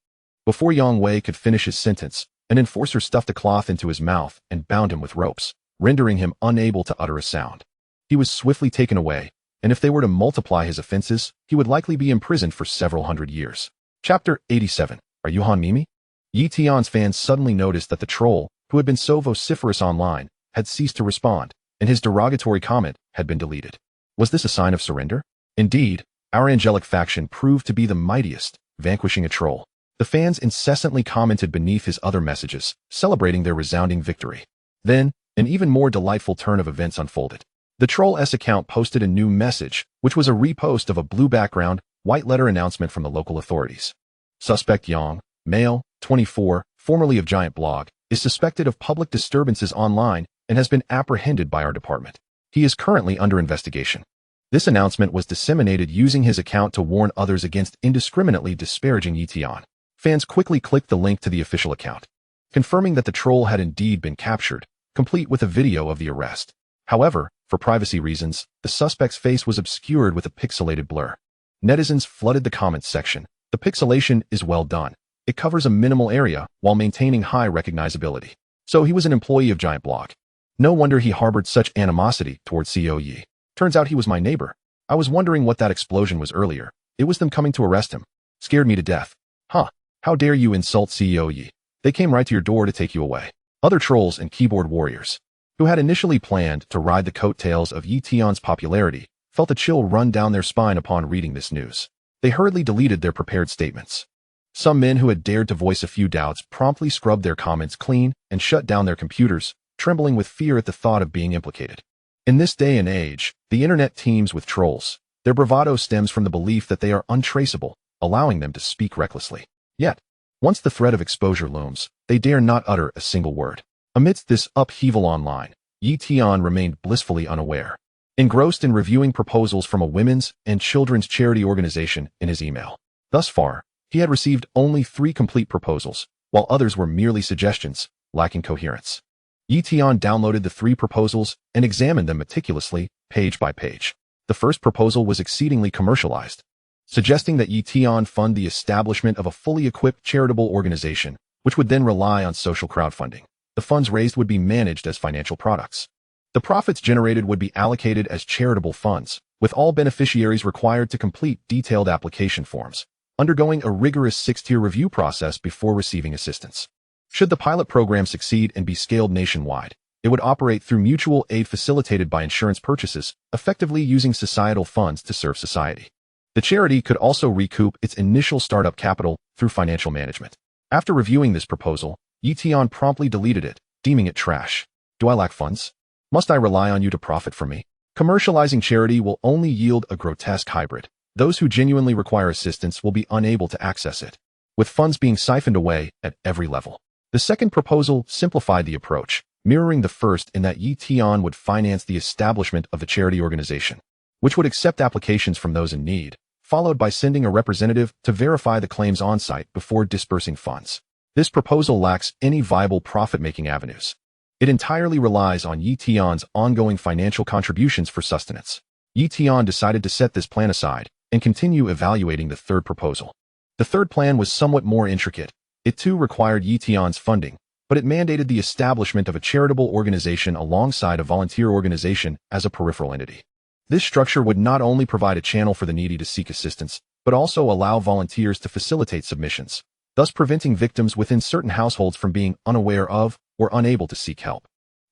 Before Yang Wei could finish his sentence, an enforcer stuffed a cloth into his mouth and bound him with ropes, rendering him unable to utter a sound. He was swiftly taken away, and if they were to multiply his offenses, he would likely be imprisoned for several hundred years. Chapter 87. Are you Han Mimi? Tian's fans suddenly noticed that the troll, who had been so vociferous online, had ceased to respond, and his derogatory comment had been deleted. Was this a sign of surrender? Indeed, our angelic faction proved to be the mightiest, vanquishing a troll. The fans incessantly commented beneath his other messages, celebrating their resounding victory. Then, an even more delightful turn of events unfolded. The Troll's account posted a new message, which was a repost of a blue background, white letter announcement from the local authorities. Suspect Yang, male, 24, formerly of Giant Blog, is suspected of public disturbances online and has been apprehended by our department. He is currently under investigation. This announcement was disseminated using his account to warn others against indiscriminately disparaging Tian. Fans quickly clicked the link to the official account, confirming that the troll had indeed been captured, complete with a video of the arrest. However, for privacy reasons, the suspect's face was obscured with a pixelated blur. Netizens flooded the comments section. The pixelation is well done. It covers a minimal area while maintaining high recognizability. So he was an employee of Giant Blog. No wonder he harbored such animosity towards CEO Yi. Turns out he was my neighbor. I was wondering what that explosion was earlier. It was them coming to arrest him. Scared me to death. Huh. How dare you insult CEO Yi? They came right to your door to take you away. Other trolls and keyboard warriors, who had initially planned to ride the coattails of Tian's popularity, felt a chill run down their spine upon reading this news. They hurriedly deleted their prepared statements. Some men who had dared to voice a few doubts promptly scrubbed their comments clean and shut down their computers, trembling with fear at the thought of being implicated. In this day and age, the internet teems with trolls. Their bravado stems from the belief that they are untraceable, allowing them to speak recklessly. Yet, once the threat of exposure looms, they dare not utter a single word. Amidst this upheaval online, Tian remained blissfully unaware, engrossed in reviewing proposals from a women's and children's charity organization in his email. Thus far, he had received only 3 complete proposals, while others were merely suggestions, lacking coherence. Tian downloaded the 3 proposals and examined them meticulously, page by page. The first proposal was exceedingly commercialized, suggesting that Tian fund the establishment of a fully equipped charitable organization, which would then rely on social crowdfunding. The funds raised would be managed as financial products. The profits generated would be allocated as charitable funds, with all beneficiaries required to complete detailed application forms, undergoing a rigorous 6-tier review process before receiving assistance. Should the pilot program succeed and be scaled nationwide, it would operate through mutual aid facilitated by insurance purchases, effectively using societal funds to serve society. The charity could also recoup its initial startup capital through financial management. After reviewing this proposal, Tian promptly deleted it, deeming it trash. Do I lack funds? Must I rely on you to profit from me? Commercializing charity will only yield a grotesque hybrid. Those who genuinely require assistance will be unable to access it, with funds being siphoned away at every level. The second proposal simplified the approach, mirroring the first in that Tian would finance the establishment of the charity organization, which would accept applications from those in need, followed by sending a representative to verify the claims on-site before dispersing funds. This proposal lacks any viable profit-making avenues. It entirely relies on Tian's ongoing financial contributions for sustenance. Tian decided to set this plan aside and continue evaluating the third proposal. The third plan was somewhat more intricate. It too required Tian's funding, but it mandated the establishment of a charitable organization alongside a volunteer organization as a peripheral entity. This structure would not only provide a channel for the needy to seek assistance, but also allow volunteers to facilitate submissions, thus preventing victims within certain households from being unaware of or unable to seek help.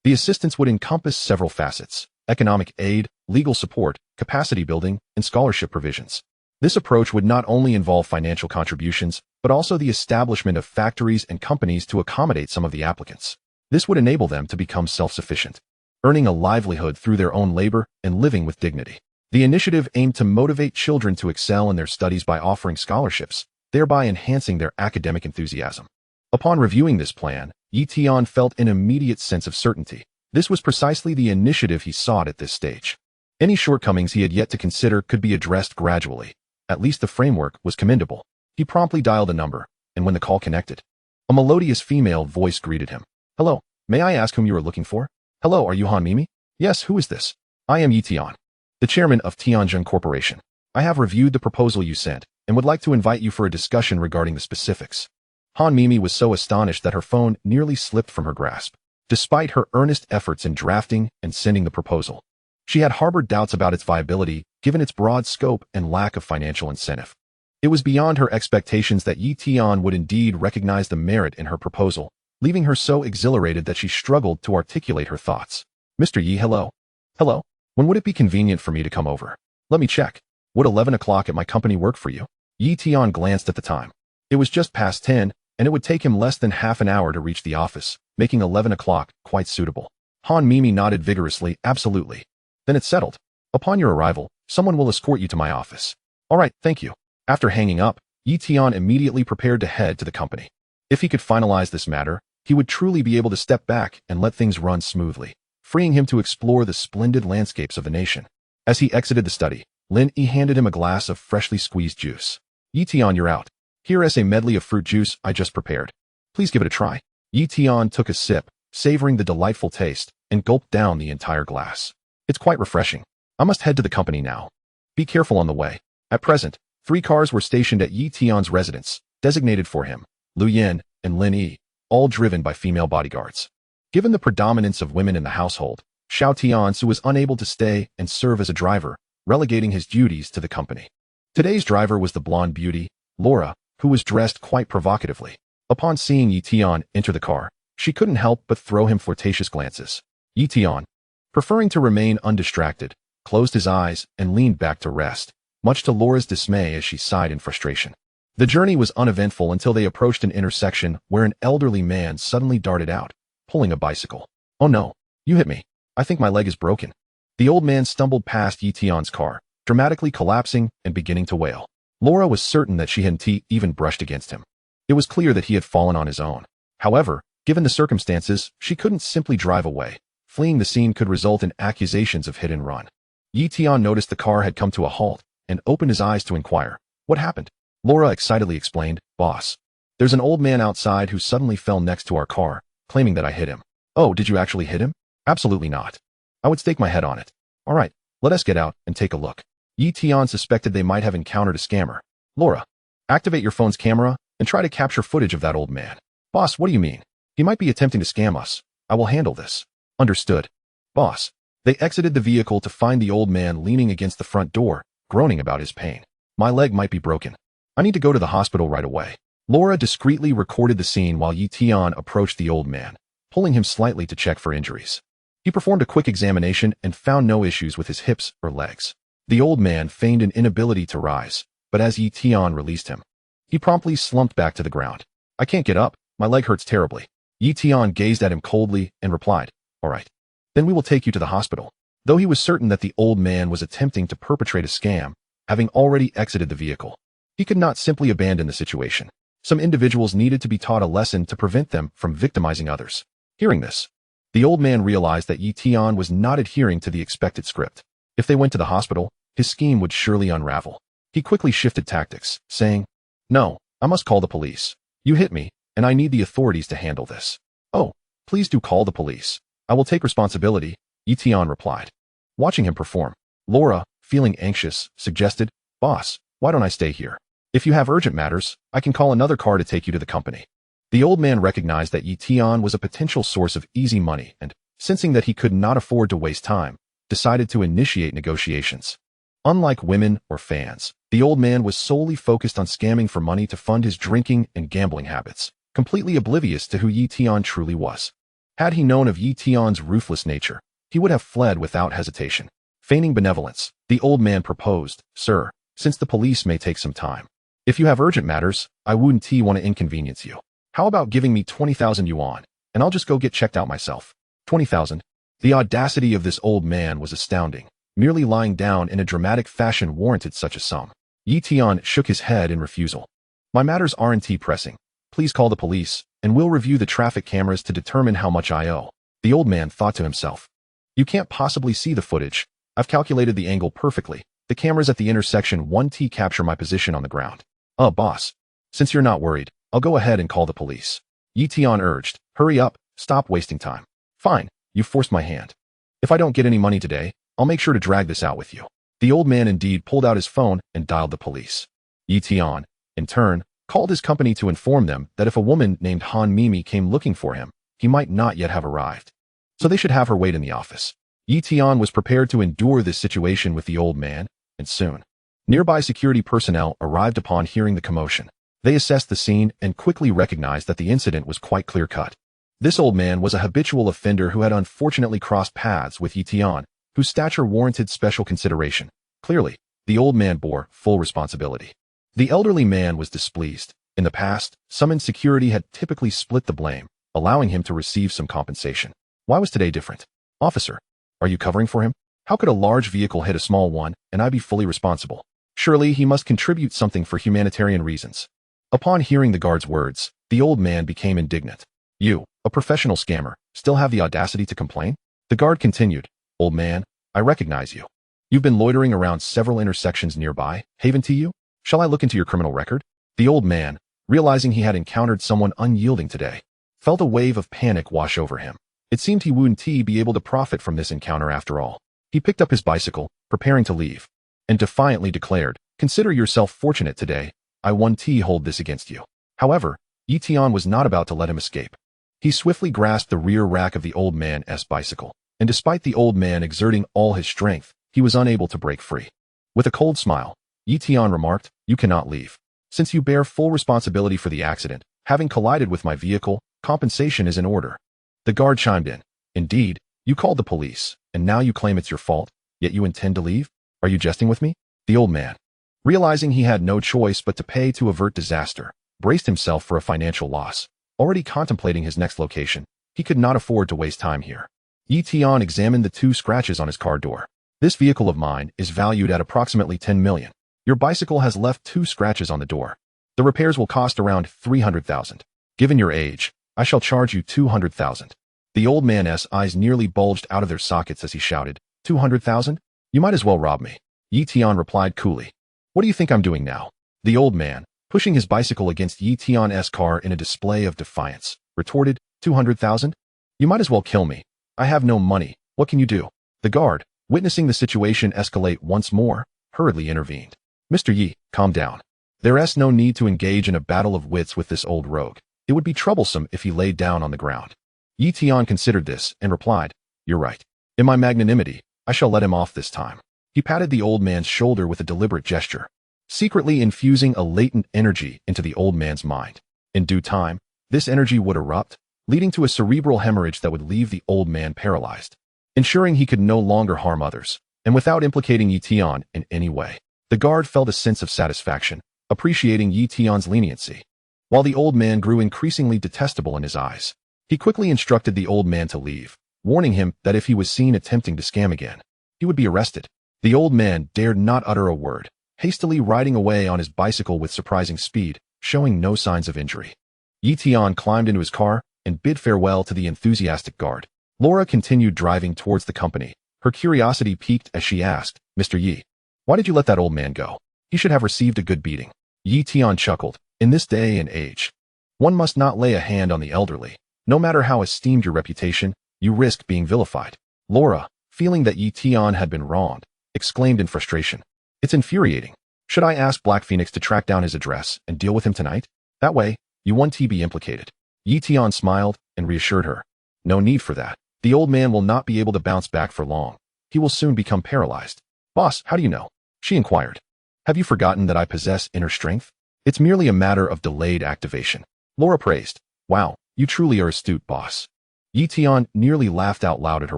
The assistance would encompass several facets: economic aid, legal support, capacity building, and scholarship provisions. This approach would not only involve financial contributions, but also the establishment of factories and companies to accommodate some of the applicants. This would enable them to become self-sufficient, earning a livelihood through their own labor and living with dignity. The initiative aimed to motivate children to excel in their studies by offering scholarships, thereby enhancing their academic enthusiasm. Upon reviewing this plan, Tian felt an immediate sense of certainty. This was precisely the initiative he sought at this stage. Any shortcomings he had yet to consider could be addressed gradually. At least the framework was commendable. He promptly dialed a number, and when the call connected, a melodious female voice greeted him. "Hello, may I ask whom you are looking for?" "Hello, are you Han Mimi?" "Yes, who is this?" "I am Tian, the chairman of Tianjin Corporation. I have reviewed the proposal you sent, and would like to invite you for a discussion regarding the specifics." Han Mimi was so astonished that her phone nearly slipped from her grasp. Despite her earnest efforts in drafting and sending the proposal, she had harbored doubts about its viability, given its broad scope and lack of financial incentive. It was beyond her expectations that Tian would indeed recognize the merit in her proposal, leaving her so exhilarated that she struggled to articulate her thoughts. "Mr. Yi, hello. Hello. When would it be convenient for me to come over? Let me check. Would 11 o'clock at my company work for you?" Tian glanced at the time. It was just past 10, and it would take him less than half an hour to reach the office, making 11 o'clock quite suitable. Han Mimi nodded vigorously. "Absolutely. Then it's settled. Upon your arrival, someone will escort you to my office." "All right, thank you." After hanging up, Tian immediately prepared to head to the company. If he could finalize this matter, he would truly be able to step back and let things run smoothly, freeing him to explore the splendid landscapes of the nation. As he exited the study, Lin Yi handed him a glass of freshly squeezed juice. "Tian, you're out. Here is a medley of fruit juice I just prepared. Please give it a try." Tian took a sip, savoring the delightful taste, and gulped down the entire glass. "It's quite refreshing. I must head to the company now. Be careful on the way." At present, 3 cars were stationed at Tian's residence, designated for him, Lu Yin and Lin Yi, all driven by female bodyguards. Given the predominance of women in the household, Xiao Tiansu was unable to stay and serve as a driver, relegating his duties to the company. Today's driver was the blonde beauty, Laura, who was dressed quite provocatively. Upon seeing Tian enter the car, she couldn't help but throw him flirtatious glances. Tian, preferring to remain undistracted, closed his eyes and leaned back to rest, much to Laura's dismay as she sighed in frustration. The journey was uneventful until they approached an intersection where an elderly man suddenly darted out, pulling a bicycle. "Oh no, you hit me. I think my leg is broken." The old man stumbled past Tian's car, dramatically collapsing and beginning to wail. Laura was certain that she hadn't even brushed against him. It was clear that he had fallen on his own. However, given the circumstances, she couldn't simply drive away. Fleeing the scene could result in accusations of hit and run. Tian noticed the car had come to a halt and opened his eyes to inquire, "What happened?" Laura excitedly explained, "Boss, there's an old man outside who suddenly fell next to our car, claiming that I hit him." "Oh, did you actually hit him?" "Absolutely not. I would stake my head on it." "All right, let us get out and take a look." Tian suspected they might have encountered a scammer. "Laura, activate your phone's camera and try to capture footage of that old man." "Boss, what do you mean? He might be attempting to scam us. I will handle this." "Understood." "Boss." They exited the vehicle to find the old man leaning against the front door, groaning about his pain. "My leg might be broken. I need to go to the hospital right away." Laura discreetly recorded the scene while Tian approached the old man, pulling him slightly to check for injuries. He performed a quick examination and found no issues with his hips or legs. The old man feigned an inability to rise, but as Tian released him, he promptly slumped back to the ground. "I can't get up. My leg hurts terribly." Tian gazed at him coldly and replied, "All right. Then we will take you to the hospital." Though he was certain that the old man was attempting to perpetrate a scam, having already exited the vehicle, he could not simply abandon the situation. Some individuals needed to be taught a lesson to prevent them from victimizing others. Hearing this, the old man realized that Tian was not adhering to the expected script. If they went to the hospital, his scheme would surely unravel. He quickly shifted tactics, saying, "No, I must call the police. You hit me, and I need the authorities to handle this." "Oh, please do call the police. I will take responsibility," Tian replied. Watching him perform, Laura, feeling anxious, suggested, "Boss, why don't I stay here? If you have urgent matters, I can call another car to take you to the company." The old man recognized that Tian was a potential source of easy money and, sensing that he could not afford to waste time, decided to initiate negotiations. Unlike women or fans, the old man was solely focused on scamming for money to fund his drinking and gambling habits, completely oblivious to who Yi Tian truly was. Had he known of Yi Tian's ruthless nature, he would have fled without hesitation. Feigning benevolence, the old man proposed, "Sir, since the police may take some time, if you have urgent matters, I wouldn't want to inconvenience you. How about giving me 20,000 yuan, and I'll just go get checked out myself?" 20,000? The audacity of this old man was astounding. Merely lying down in a dramatic fashion warranted such a sum. Yi Tian shook his head in refusal. "My matters aren't pressing. Please call the police, and we'll review the traffic cameras to determine how much I owe." The old man thought to himself. "You can't possibly see the footage. I've calculated the angle perfectly. The cameras at the intersection 1T capture my position on the ground." Boss. Since you're not worried, I'll go ahead and call the police." Yi Tian urged. "Hurry up, stop wasting time." "Fine, you forced my hand. If I don't get any money today, I'll make sure to drag this out with you." The old man indeed pulled out his phone and dialed the police. Yi Tian, in turn, called his company to inform them that if a woman named Han Mimi came looking for him, he might not yet have arrived. So they should have her wait in the office. Yi Tian was prepared to endure this situation with the old man, and soon. Nearby security personnel arrived upon hearing the commotion. They assessed the scene and quickly recognized that the incident was quite clear-cut. This old man was a habitual offender who had unfortunately crossed paths with Yi Tian, whose stature warranted special consideration. Clearly, the old man bore full responsibility. The elderly man was displeased. In the past, some insecurity had typically split the blame, allowing him to receive some compensation. Why was today different? "Officer, are you covering for him? How could a large vehicle hit a small one and I be fully responsible? Surely he must contribute something for humanitarian reasons." Upon hearing the guard's words, the old man became indignant. "You, a professional scammer, still have the audacity to complain?" The guard continued. "Old man, I recognize you. You've been loitering around several intersections nearby. Haven't you? Shall I look into your criminal record?" The old man, realizing he had encountered someone unyielding today, felt a wave of panic wash over him. It seemed he wouldn't be able to profit from this encounter after all. He picked up his bicycle, preparing to leave, and defiantly declared, "Consider yourself fortunate today. I won't hold this against you." However, Yi Tian was not about to let him escape. He swiftly grasped the rear rack of the old man's bicycle, and despite the old man exerting all his strength, he was unable to break free. With a cold smile, Yi Tian remarked, "You cannot leave. Since you bear full responsibility for the accident, having collided with my vehicle, compensation is in order." The guard chimed in. "Indeed, you called the police, and now you claim it's your fault, yet you intend to leave? Are you jesting with me?" The old man, realizing he had no choice but to pay to avert disaster, braced himself for a financial loss. Already contemplating his next location, he could not afford to waste time here. Yi Tian examined the 2 scratches on his car door. "This vehicle of mine is valued at approximately 10 million. Your bicycle has left 2 scratches on the door. The repairs will cost around 300,000. Given your age, I shall charge you 200,000. The old man's eyes nearly bulged out of their sockets as he shouted, 200,000? You might as well rob me." Yi Tian replied coolly. "What do you think I'm doing now?" The old man, pushing his bicycle against Yi Tian's car in a display of defiance, retorted, 200,000? You might as well kill me. I have no money. What can you do?" The guard, witnessing the situation escalate once more, hurriedly intervened. "Mr. Yi, calm down. There's no need to engage in a battle of wits with this old rogue. It would be troublesome if he laid down on the ground." Yi Tian considered this and replied, "You're right. In my magnanimity, I shall let him off this time." He patted the old man's shoulder with a deliberate gesture, secretly infusing a latent energy into the old man's mind. In due time, this energy would erupt, leading to a cerebral hemorrhage that would leave the old man paralyzed, ensuring he could no longer harm others, and without implicating Yi Tian in any way. The guard felt a sense of satisfaction, appreciating Yi Tian's leniency. While the old man grew increasingly detestable in his eyes, he quickly instructed the old man to leave, warning him that if he was seen attempting to scam again, he would be arrested. The old man dared not utter a word, hastily riding away on his bicycle with surprising speed, showing no signs of injury. Yi Tian climbed into his car and bid farewell to the enthusiastic guard. Laura continued driving towards the company. Her curiosity piqued as she asked, "Mr. Yi, why did you let that old man go? He should have received a good beating." Yi Tian chuckled. "In this day and age, one must not lay a hand on the elderly. No matter how esteemed your reputation, you risk being vilified." Laura, feeling that Yi Tian had been wronged, exclaimed in frustration, "It's infuriating. Should I ask Black Phoenix to track down his address and deal with him tonight? That way, you won't be implicated." Yi Tian smiled and reassured her, "No need for that. The old man will not be able to bounce back for long. he will soon become paralyzed. Boss, how do you know? She inquired. Have you forgotten that I possess inner strength? It's merely a matter of delayed activation. Laura praised. Wow, you truly are astute, boss. Tian nearly laughed out loud at her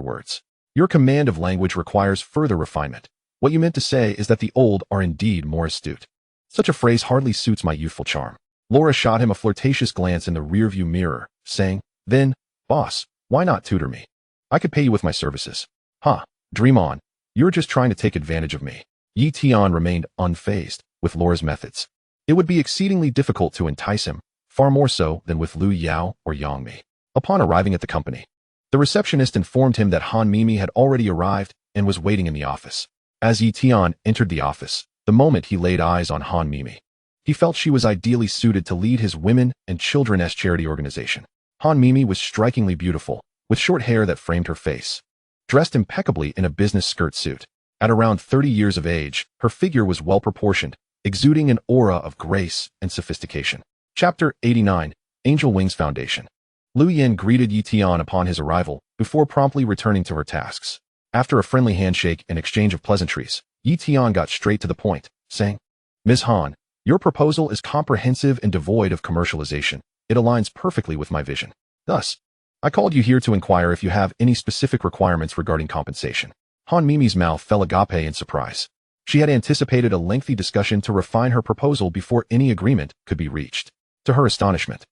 words. Your command of language requires further refinement. What you meant to say is that the old are indeed more astute. Such a phrase hardly suits my youthful charm. Laura shot him a flirtatious glance in the rearview mirror, saying, Then, boss, why not tutor me? I could pay you with my services. Huh, dream on. You're just trying to take advantage of me. Tian remained unfazed with Laura's methods. It would be exceedingly difficult to entice him, far more so than with Lu Yao or Yang Mi. Upon arriving at the company, the receptionist informed him that Han Mimi had already arrived and was waiting in the office. As Tian entered the office, the moment he laid eyes on Han Mimi, he felt she was ideally suited to lead his women and children's charity organization. Han Mimi was strikingly beautiful, with short hair that framed her face. Dressed impeccably in a business skirt suit. At around 30 years of age, her figure was well-proportioned, exuding an aura of grace and sophistication. Chapter 89, Angel Wings Foundation. Lu Yin greeted Tian upon his arrival, before promptly returning to her tasks. After a friendly handshake and exchange of pleasantries, Tian got straight to the point, saying, Ms. Han, your proposal is comprehensive and devoid of commercialization. It aligns perfectly with my vision. Thus, I called you here to inquire if you have any specific requirements regarding compensation. Han Mimi's mouth fell agape in surprise. She had anticipated a lengthy discussion to refine her proposal before any agreement could be reached. To her astonishment,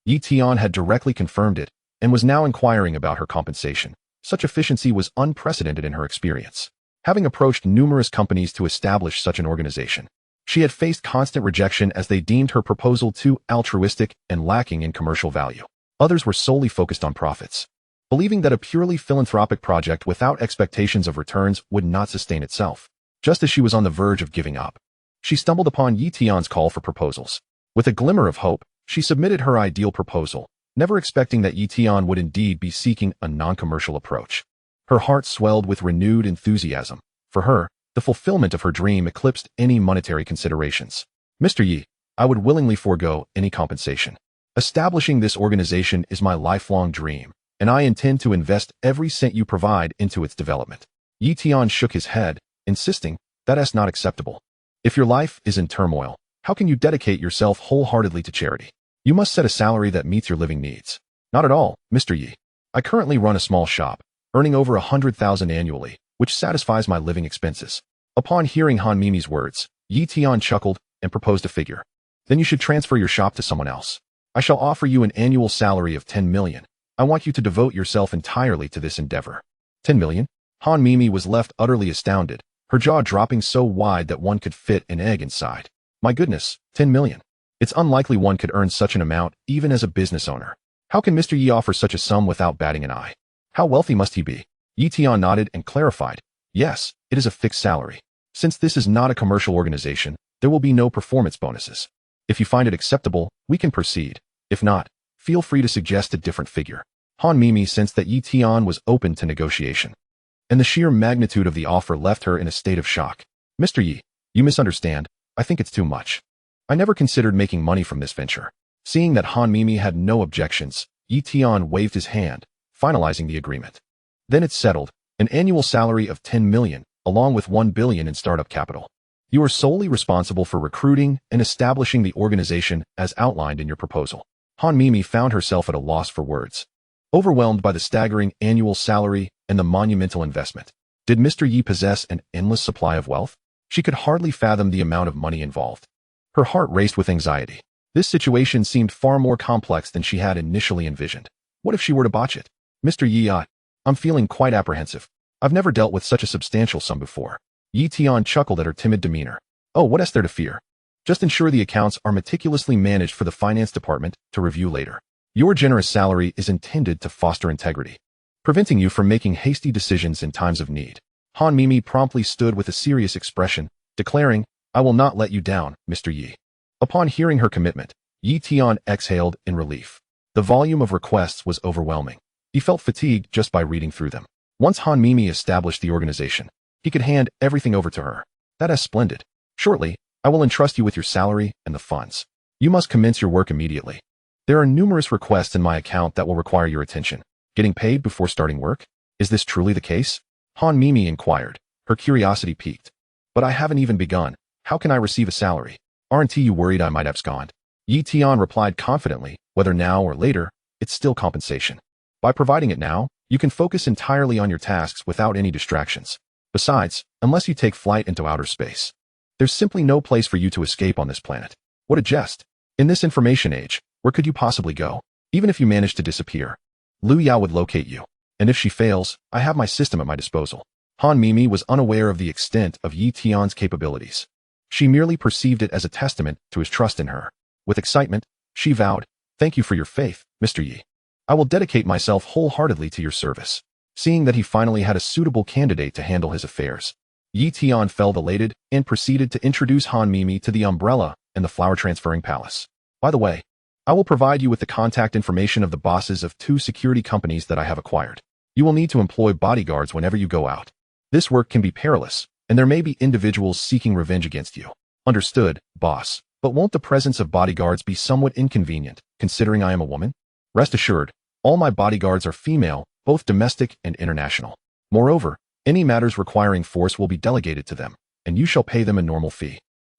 Tian had directly confirmed it and was now inquiring about her compensation. Such efficiency was unprecedented in her experience. Having approached numerous companies to establish such an organization, she had faced constant rejection as they deemed her proposal too altruistic and lacking in commercial value. Others were solely focused on profits, believing that a purely philanthropic project without expectations of returns would not sustain itself. Just as she was on the verge of giving up, she stumbled upon Tian's call for proposals. With a glimmer of hope, she submitted her ideal proposal, never expecting that Tian would indeed be seeking a non-commercial approach. Her heart swelled with renewed enthusiasm. For her, the fulfillment of her dream eclipsed any monetary considerations. Mr. Yi, I would willingly forego any compensation. Establishing this organization is my lifelong dream, and I intend to invest every cent you provide into its development. Tian shook his head, insisting, that is not acceptable. If your life is in turmoil, how can you dedicate yourself wholeheartedly to charity? You must set a salary that meets your living needs. Not at all, Mr. Yi. I currently run a small shop, earning over 100,000 annually, which satisfies my living expenses. Upon hearing Han Mimi's words, Tian chuckled and proposed a figure. Then you should transfer your shop to someone else. I shall offer you an annual salary of 10 million. I want you to devote yourself entirely to this endeavor. 10 million? Han Mimi was left utterly astounded, her jaw dropping so wide that one could fit an egg inside. My goodness, 10 million. It's unlikely one could earn such an amount even as a business owner. How can Mr. Yi offer such a sum without batting an eye? How wealthy must he be? Tian nodded and clarified. Yes, it is a fixed salary. Since this is not a commercial organization, there will be no performance bonuses. If you find it acceptable, we can proceed. If not, feel free to suggest a different figure. Han Mimi sensed that Tian was open to negotiation, and the sheer magnitude of the offer left her in a state of shock. Mr. Yi, you misunderstand. I think it's too much. I never considered making money from this venture. Seeing that Han Mimi had no objections, Tian waved his hand, finalizing the agreement. Then it's settled, an annual salary of 10 million, along with 1 billion in startup capital. You are solely responsible for recruiting and establishing the organization as outlined in your proposal. Han Mimi found herself at a loss for words, overwhelmed by the staggering annual salary and the monumental investment. Did Mr. Yi possess an endless supply of wealth? She could hardly fathom the amount of money involved. Her heart raced with anxiety. This situation seemed far more complex than she had initially envisioned. What if she were to botch it? Mr. Yi, I'm feeling quite apprehensive. I've never dealt with such a substantial sum before. Tian chuckled at her timid demeanor. Oh, what is there to fear? Just ensure the accounts are meticulously managed for the finance department to review later. Your generous salary is intended to foster integrity, preventing you from making hasty decisions in times of need. Han Mimi promptly stood with a serious expression, declaring, I will not let you down, Mr. Yi. Upon hearing her commitment, Tian exhaled in relief. The volume of requests was overwhelming. He felt fatigued just by reading through them. Once Han Mimi established the organization, he could hand everything over to her. That is splendid. Shortly, I will entrust you with your salary and the funds. You must commence your work immediately. There are numerous requests in my account that will require your attention. Getting paid before starting work? Is this truly the case? Han Mimi inquired, her curiosity piqued. But I haven't even begun. How can I receive a salary? Aren't you worried I might abscond? Yi Tian replied confidently, whether now or later, it's still compensation. By providing it now, you can focus entirely on your tasks without any distractions. Besides, unless you take flight into outer space, there's simply no place for you to escape on this planet. What a jest. In this information age, where could you possibly go? Even if you manage to disappear, Liu Yao would locate you. And if she fails, I have my system at my disposal. Han Mimi was unaware of the extent of Yi Tian's capabilities. She merely perceived it as a testament to his trust in her. With excitement, she vowed, "Thank you for your faith, Mr. Yi. I will dedicate myself wholeheartedly to your service." Seeing that he finally had a suitable candidate to handle his affairs, Yi Tian felt elated and proceeded to introduce Han Mimi to the umbrella and the flower transferring palace. By the way, I will provide you with the contact information of the bosses of 2 security companies that I have acquired. You will need to employ bodyguards whenever you go out. This work can be perilous, and there may be individuals seeking revenge against you. Understood, boss. But won't the presence of bodyguards be somewhat inconvenient, considering I am a woman? Rest assured, all my bodyguards are female, both domestic and international. Moreover, any matters requiring force will be delegated to them, and you shall pay them a normal fee.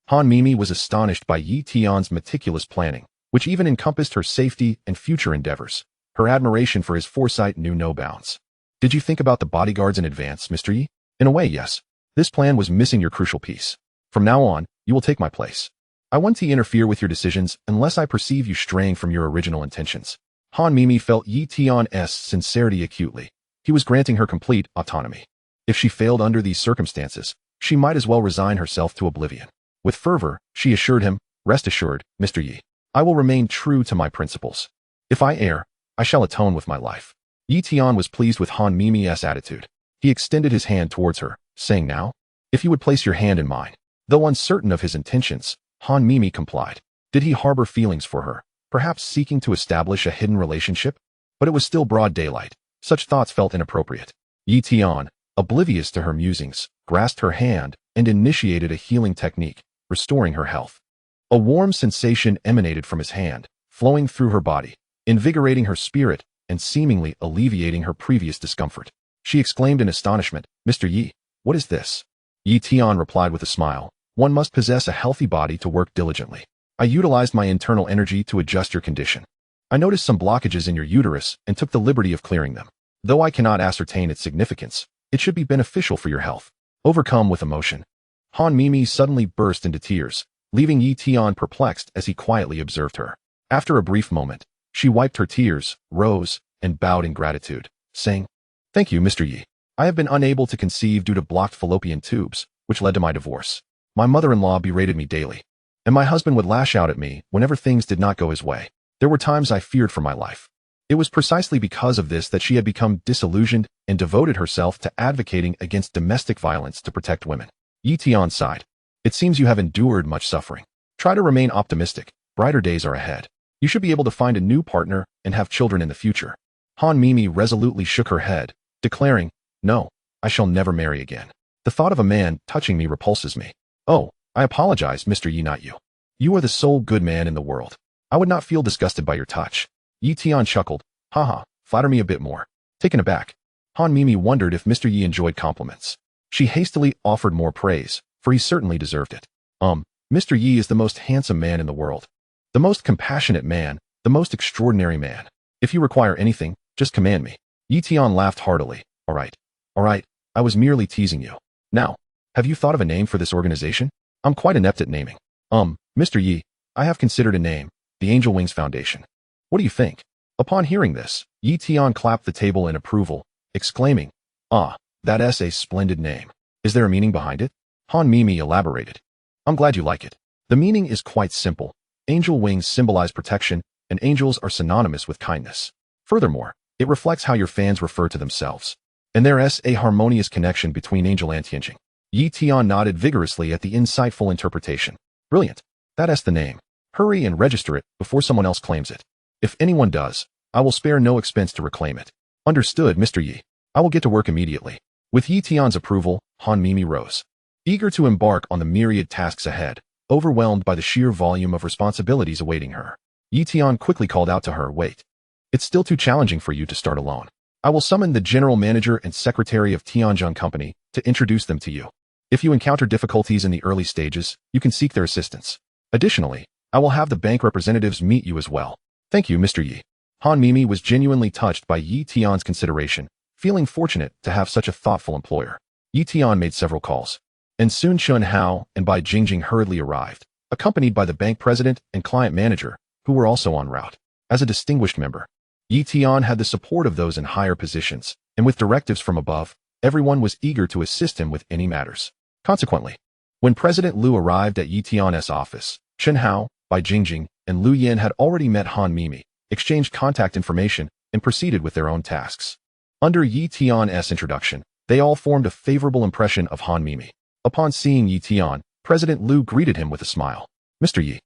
Han Mimi was astonished by Yi Tian's meticulous planning, which even encompassed her safety and future endeavors. Her admiration for his foresight knew no bounds. Did you think about the bodyguards in advance, Mr. Yi? In a way, yes. This plan was missing your crucial piece. From now on, you will take my place. I won't interfere with your decisions unless I perceive you straying from your original intentions. Han Mimi felt Yi Tian's sincerity acutely. He was granting her complete autonomy. If she failed under these circumstances, she might as well resign herself to oblivion. With fervor, she assured him, "Rest assured, Mr. Yi. I will remain true to my principles. If I err, I shall atone with my life." Yi Tian was pleased with Han Mimi's attitude. He extended his hand towards her, saying, "Now, if you would place your hand in mine." Though uncertain of his intentions, Han Mimi complied. Did he harbor feelings for her, perhaps seeking to establish a hidden relationship? But it was still broad daylight. Such thoughts felt inappropriate. Yi Tian, oblivious to her musings, grasped her hand and initiated a healing technique, restoring her health. A warm sensation emanated from his hand, flowing through her body, invigorating her spirit and seemingly alleviating her previous discomfort. She exclaimed in astonishment, "Mr. Yi, what is this?" Yi Tian replied with a smile, "One must possess a healthy body to work diligently. I utilized my internal energy to adjust your condition. I noticed some blockages in your uterus and took the liberty of clearing them. Though I cannot ascertain its significance, it should be beneficial for your health." Overcome with emotion, Han Mimi suddenly burst into tears, leaving Yi Tian perplexed as he quietly observed her. After a brief moment, she wiped her tears, rose, and bowed in gratitude, saying, "Thank you, Mr. Yi. I have been unable to conceive due to blocked fallopian tubes, which led to my divorce. My mother-in-law berated me daily, and my husband would lash out at me whenever things did not go his way. There were times I feared for my life. It was precisely because of this that she had become disillusioned and devoted herself to advocating against domestic violence to protect women." Yi Tian sighed. "It seems you have endured much suffering. Try to remain optimistic. Brighter days are ahead. You should be able to find a new partner and have children in the future." Han Mimi resolutely shook her head, declaring, "No, I shall never marry again. The thought of a man touching me repulses me." "Oh, I apologize, Mr. Yi, not you. You are the sole good man in the world. I would not feel disgusted by your touch." Yi Tian chuckled, "Haha, flatter me a bit more." Taken aback, Han Mimi wondered if Mr. Yi enjoyed compliments. She hastily offered more praise, for he certainly deserved it. Mr. Yi is the most handsome man in the world. The most compassionate man, the most extraordinary man. If you require anything, just command me." Yi Tian laughed heartily. All right, I was merely teasing you. Now, have you thought of a name for this organization? I'm quite inept at naming. Mr. Yi, I have considered a name, the Angel Wings Foundation. What do you think?" Upon hearing this, Yi Tian clapped the table in approval, exclaiming, "Ah, that's a splendid name. Is there a meaning behind it?" Han Mimi elaborated. "I'm glad you like it. The meaning is quite simple. Angel wings symbolize protection, and angels are synonymous with kindness. Furthermore, it reflects how your fans refer to themselves. And there's a harmonious connection between Angel and Tianjing." Yi Tian nodded vigorously at the insightful interpretation. "Brilliant. That's the name. Hurry and register it before someone else claims it. If anyone does, I will spare no expense to reclaim it." "Understood, Mr. Yi. I will get to work immediately." With Yi Tian's approval, Han Mimi rose, eager to embark on the myriad tasks ahead, overwhelmed by the sheer volume of responsibilities awaiting her. Yi Tian quickly called out to her, "Wait. It's still too challenging for you to start alone. I will summon the general manager and secretary of Tianjin Company to introduce them to you. If you encounter difficulties in the early stages, you can seek their assistance. Additionally, I will have the bank representatives meet you as well. Thank you, Mr. Yi. Han Mimi was genuinely touched by Yi Tian's consideration, feeling fortunate to have such a thoughtful employer. Yi Tian made several calls, and soon Chun Hao and Bai Jingjing hurriedly arrived, accompanied by the bank president and client manager, who were also en route. As a distinguished member, Yi Tian had the support of those in higher positions, and with directives from above, everyone was eager to assist him with any matters. Consequently, when President Liu arrived at Yi Tian's office, Chun Hao, Bai Jingjing, and Liu Yan had already met Han Mimi, exchanged contact information, and proceeded with their own tasks. Under Yi Tian's introduction, they all formed a favorable impression of Han Mimi. Upon seeing Yi Tian, President Liu greeted him with a smile. Mr. Yi,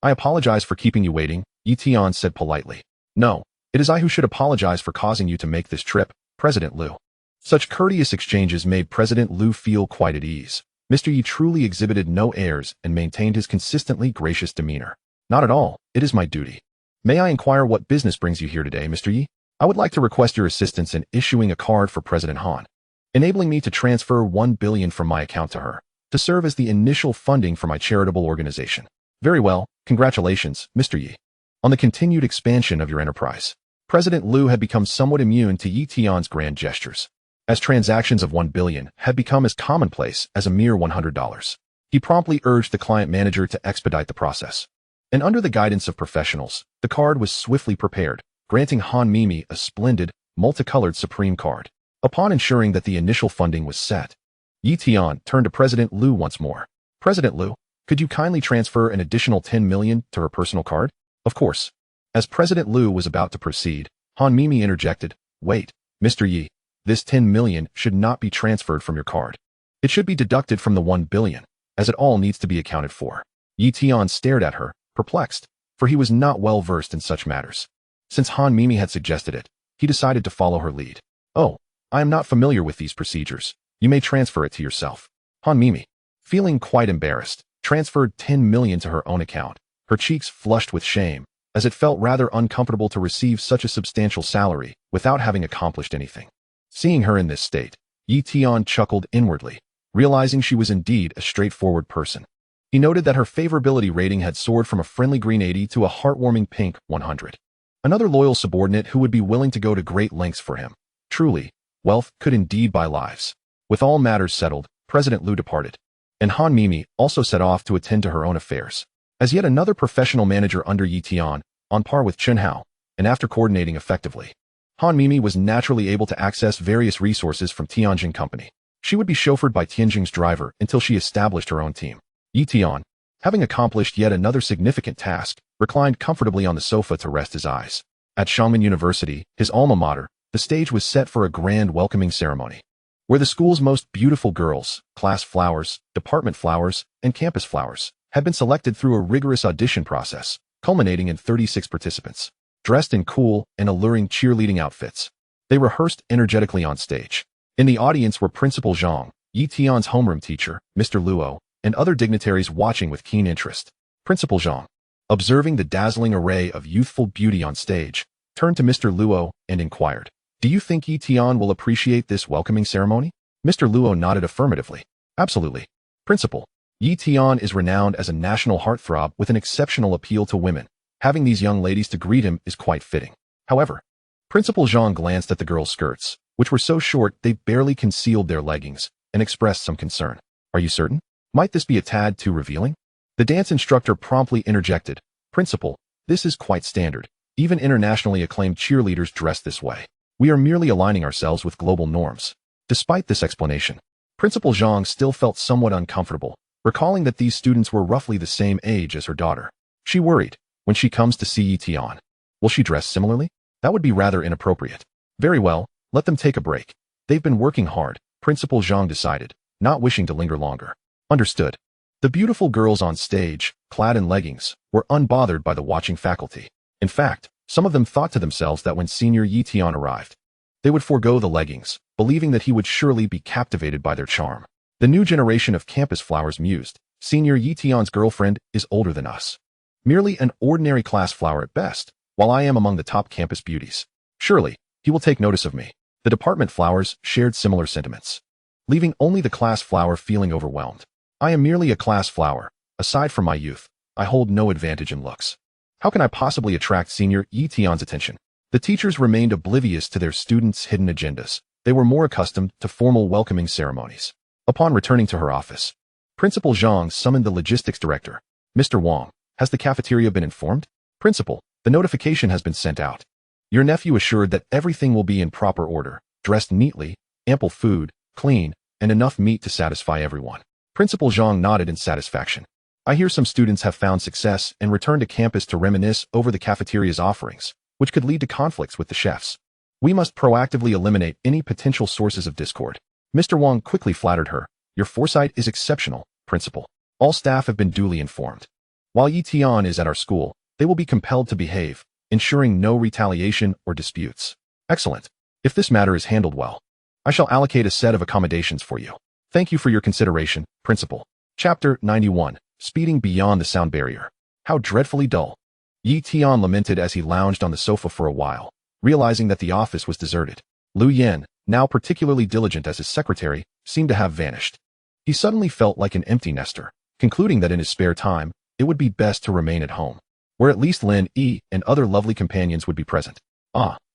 I apologize for keeping you waiting, Yi Tian said politely. No, it is I who should apologize for causing you to make this trip, President Liu. Such courteous exchanges made President Liu feel quite at ease. Mr. Yi truly exhibited no airs and maintained his consistently gracious demeanor. Not at all, it is my duty. May I inquire what business brings you here today, Mr. Yi? I would like to request your assistance in issuing a card for President Han, enabling me to transfer 1 billion from my account to her, to serve as the initial funding for my charitable organization. Very well, congratulations, Mr. Yi, on the continued expansion of your enterprise. President Liu had become somewhat immune to Yi Tian's grand gestures, as transactions of 1 billion had become as commonplace as a mere $100. He promptly urged the client manager to expedite the process. And under the guidance of professionals, the card was swiftly prepared, granting Han Mimi a splendid, multicolored Supreme card. Upon ensuring that the initial funding was set, Yi Tian turned to President Liu once more. President Liu, could you kindly transfer an additional 10 million to her personal card? Of course. As President Liu was about to proceed, Han Mimi interjected, Wait, Mr. Yi, this 10 million should not be transferred from your card. It should be deducted from the 1 billion, as it all needs to be accounted for. Yi Tian stared at her, perplexed, for he was not well versed in such matters. Since Han Mimi had suggested it, he decided to follow her lead. Oh, I am not familiar with these procedures. You may transfer it to yourself. Han Mimi, feeling quite embarrassed, transferred 10 million to her own account, her cheeks flushed with shame, as it felt rather uncomfortable to receive such a substantial salary without having accomplished anything. Seeing her in this state, Yi Tian chuckled inwardly, realizing she was indeed a straightforward person. He noted that her favorability rating had soared from a friendly green 80 to a heartwarming pink 100. Another loyal subordinate who would be willing to go to great lengths for him. Truly, wealth could indeed buy lives. With all matters settled, President Liu departed, and Han Mimi also set off to attend to her own affairs. As yet another professional manager under Yi Tian, on par with Chun Hao, and after coordinating effectively, Han Mimi was naturally able to access various resources from Tianjin Company. She would be chauffeured by Tianjin's driver until she established her own team. Yi Tian, having accomplished yet another significant task, reclined comfortably on the sofa to rest his eyes. At Xiangmen University, his alma mater, the stage was set for a grand welcoming ceremony, where the school's most beautiful girls, class flowers, department flowers, and campus flowers, had been selected through a rigorous audition process, culminating in 36 participants, dressed in cool and alluring cheerleading outfits. They rehearsed energetically on stage. In the audience were Principal Zhang, Yi Tian's homeroom teacher, Mr. Luo, and other dignitaries watching with keen interest. Principal Zhang, observing the dazzling array of youthful beauty on stage, turned to Mr. Luo and inquired, Do you think Yi Tian will appreciate this welcoming ceremony? Mr. Luo nodded affirmatively. Absolutely. Principal, Yi Tian is renowned as a national heartthrob with an exceptional appeal to women. Having these young ladies to greet him is quite fitting. However, Principal Zhang glanced at the girls' skirts, which were so short they barely concealed their leggings, and expressed some concern. Are you certain? Might this be a tad too revealing? The dance instructor promptly interjected. Principal, this is quite standard. Even internationally acclaimed cheerleaders dress this way. We are merely aligning ourselves with global norms. Despite this explanation, Principal Zhang still felt somewhat uncomfortable, recalling that these students were roughly the same age as her daughter. She worried, when she comes to see Yi Tian, will she dress similarly? That would be rather inappropriate. Very well, let them take a break. They've been working hard, Principal Zhang decided, not wishing to linger longer. Understood. The beautiful girls on stage, clad in leggings, were unbothered by the watching faculty. In fact, some of them thought to themselves that when Senior Yi Tian arrived, they would forego the leggings, believing that he would surely be captivated by their charm. The new generation of campus flowers mused, Senior Yi Tian's girlfriend is older than us. Merely an ordinary class flower at best, while I am among the top campus beauties. Surely, he will take notice of me. The department flowers shared similar sentiments, leaving only the class flower feeling overwhelmed. I am merely a class flower. Aside from my youth, I hold no advantage in looks. How can I possibly attract Senior Tian's attention? The teachers remained oblivious to their students' hidden agendas. They were more accustomed to formal welcoming ceremonies. Upon returning to her office, Principal Zhang summoned the logistics director. Mr. Wang, has the cafeteria been informed? Principal, the notification has been sent out. Your nephew assured that everything will be in proper order, dressed neatly, ample food, clean, and enough meat to satisfy everyone. Principal Zhang nodded in satisfaction. I hear some students have found success and returned to campus to reminisce over the cafeteria's offerings, which could lead to conflicts with the chefs. We must proactively eliminate any potential sources of discord. Mr. Wang quickly flattered her. Your foresight is exceptional, Principal. All staff have been duly informed. While Yi Tian is at our school, they will be compelled to behave, ensuring no retaliation or disputes. Excellent. If this matter is handled well, I shall allocate a set of accommodations for you. Thank you for your consideration, Principal. Chapter 91. Speeding Beyond the Sound Barrier. How dreadfully dull. Yi Tian lamented as he lounged on the sofa for a while, realizing that the office was deserted. Lu Yan, now particularly diligent as his secretary, seemed to have vanished. He suddenly felt like an empty nester, concluding that in his spare time, it would be best to remain at home, where at least Lin Yi and other lovely companions would be present.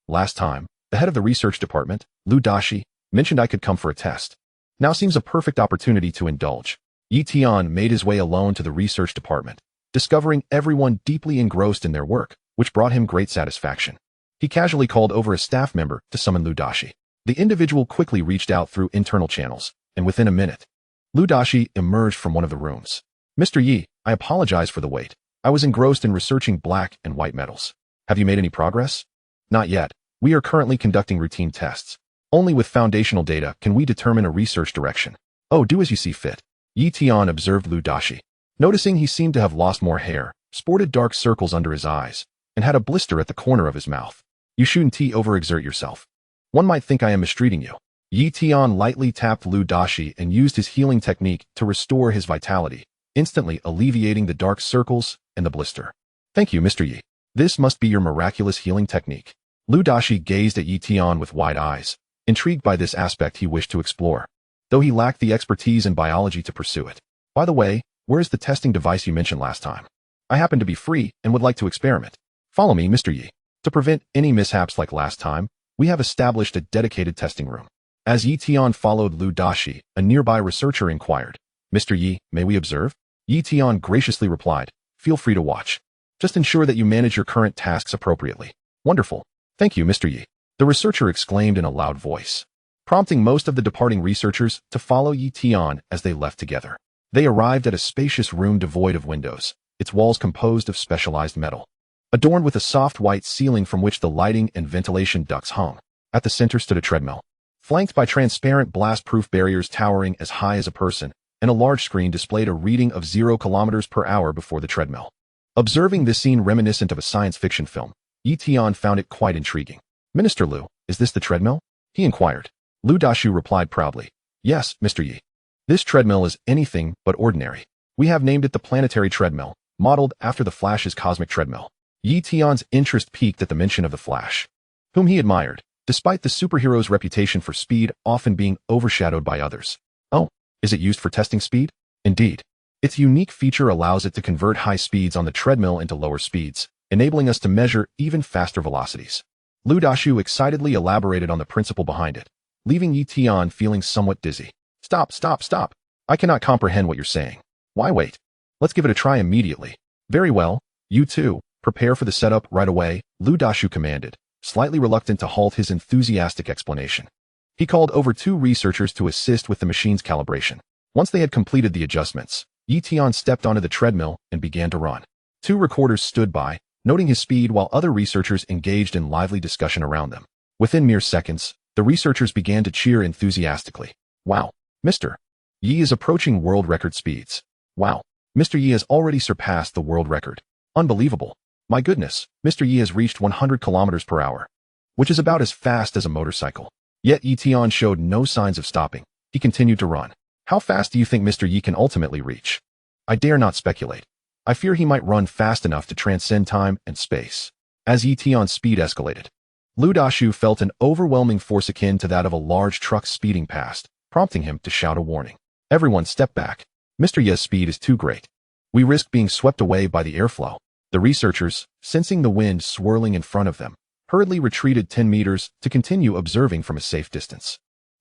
Last time, the head of the research department, Lu Dashi, mentioned I could come for a test. Now seems a perfect opportunity to indulge. Yi Tian made his way alone to the research department, discovering everyone deeply engrossed in their work, which brought him great satisfaction. He casually called over a staff member to summon Lu Dashi. The individual quickly reached out through internal channels, and within a minute, Lu Dashi emerged from one of the rooms. Mr. Yi, I apologize for the wait. I was engrossed in researching black and white metals. Have you made any progress? Not yet. We are currently conducting routine tests. Only with foundational data can we determine a research direction. Oh, do as you see fit. Yi Tian observed Lu Dashi. Noticing he seemed to have lost more hair, sported dark circles under his eyes, and had a blister at the corner of his mouth. You shouldn't overexert yourself. One might think I am mistreating you. Yi Tian lightly tapped Lu Dashi and used his healing technique to restore his vitality, instantly alleviating the dark circles and the blister. Thank you, Mr. Yi. This must be your miraculous healing technique. Lu Dashi gazed at Yi Tian with wide eyes, intrigued by this aspect he wished to explore, though he lacked the expertise in biology to pursue it. By the way, where is the testing device you mentioned last time? I happen to be free and would like to experiment. Follow me, Mr. Yi. To prevent any mishaps like last time, we have established a dedicated testing room. As Yi Tian followed Lu Dashi, a nearby researcher inquired, Mr. Yi, may we observe? Yi Tian graciously replied, feel free to watch. Just ensure that you manage your current tasks appropriately. Wonderful. Thank you, Mr. Yi. The researcher exclaimed in a loud voice, prompting most of the departing researchers to follow Yi Tian as they left together. They arrived at a spacious room devoid of windows, its walls composed of specialized metal, adorned with a soft white ceiling from which the lighting and ventilation ducts hung. At the center stood a treadmill, flanked by transparent blast-proof barriers towering as high as a person, and a large screen displayed a reading of 0 kilometers per hour before the treadmill. Observing this scene reminiscent of a science fiction film, Yi Tian found it quite intriguing. Minister Lu, is this the treadmill? He inquired. Lu Dashi replied proudly, yes, Mr. Yi. This treadmill is anything but ordinary. We have named it the planetary treadmill, modeled after the Flash's cosmic treadmill. Yi Tian's interest peaked at the mention of the Flash, whom he admired, despite the superhero's reputation for speed often being overshadowed by others. Oh, is it used for testing speed? Indeed. Its unique feature allows it to convert high speeds on the treadmill into lower speeds, enabling us to measure even faster velocities. Lu Dashi excitedly elaborated on the principle behind it, leaving Yi Tian feeling somewhat dizzy. Stop. I cannot comprehend what you're saying. Why wait? Let's give it a try immediately. Very well, you two, prepare for the setup right away, Lu Dashi commanded, slightly reluctant to halt his enthusiastic explanation. He called over 2 researchers to assist with the machine's calibration. Once they had completed the adjustments, Yi Tian stepped onto the treadmill and began to run. 2 recorders stood by, noting his speed while other researchers engaged in lively discussion around them. Within mere seconds, the researchers began to cheer enthusiastically. Wow, Mr. Yi is approaching world record speeds. Wow, Mr. Yi has already surpassed the world record. Unbelievable. My goodness, Mr. Yi has reached 100 kilometers per hour, which is about as fast as a motorcycle. Yet Yi Tian showed no signs of stopping. He continued to run. How fast do you think Mr. Yi can ultimately reach? I dare not speculate. I fear he might run fast enough to transcend time and space. As Yi Tian's speed escalated, Lu Dashu felt an overwhelming force akin to that of a large truck speeding past, prompting him to shout a warning. Everyone step back. Mr. Ye's speed is too great. We risk being swept away by the airflow. The researchers, sensing the wind swirling in front of them, hurriedly retreated 10 meters to continue observing from a safe distance.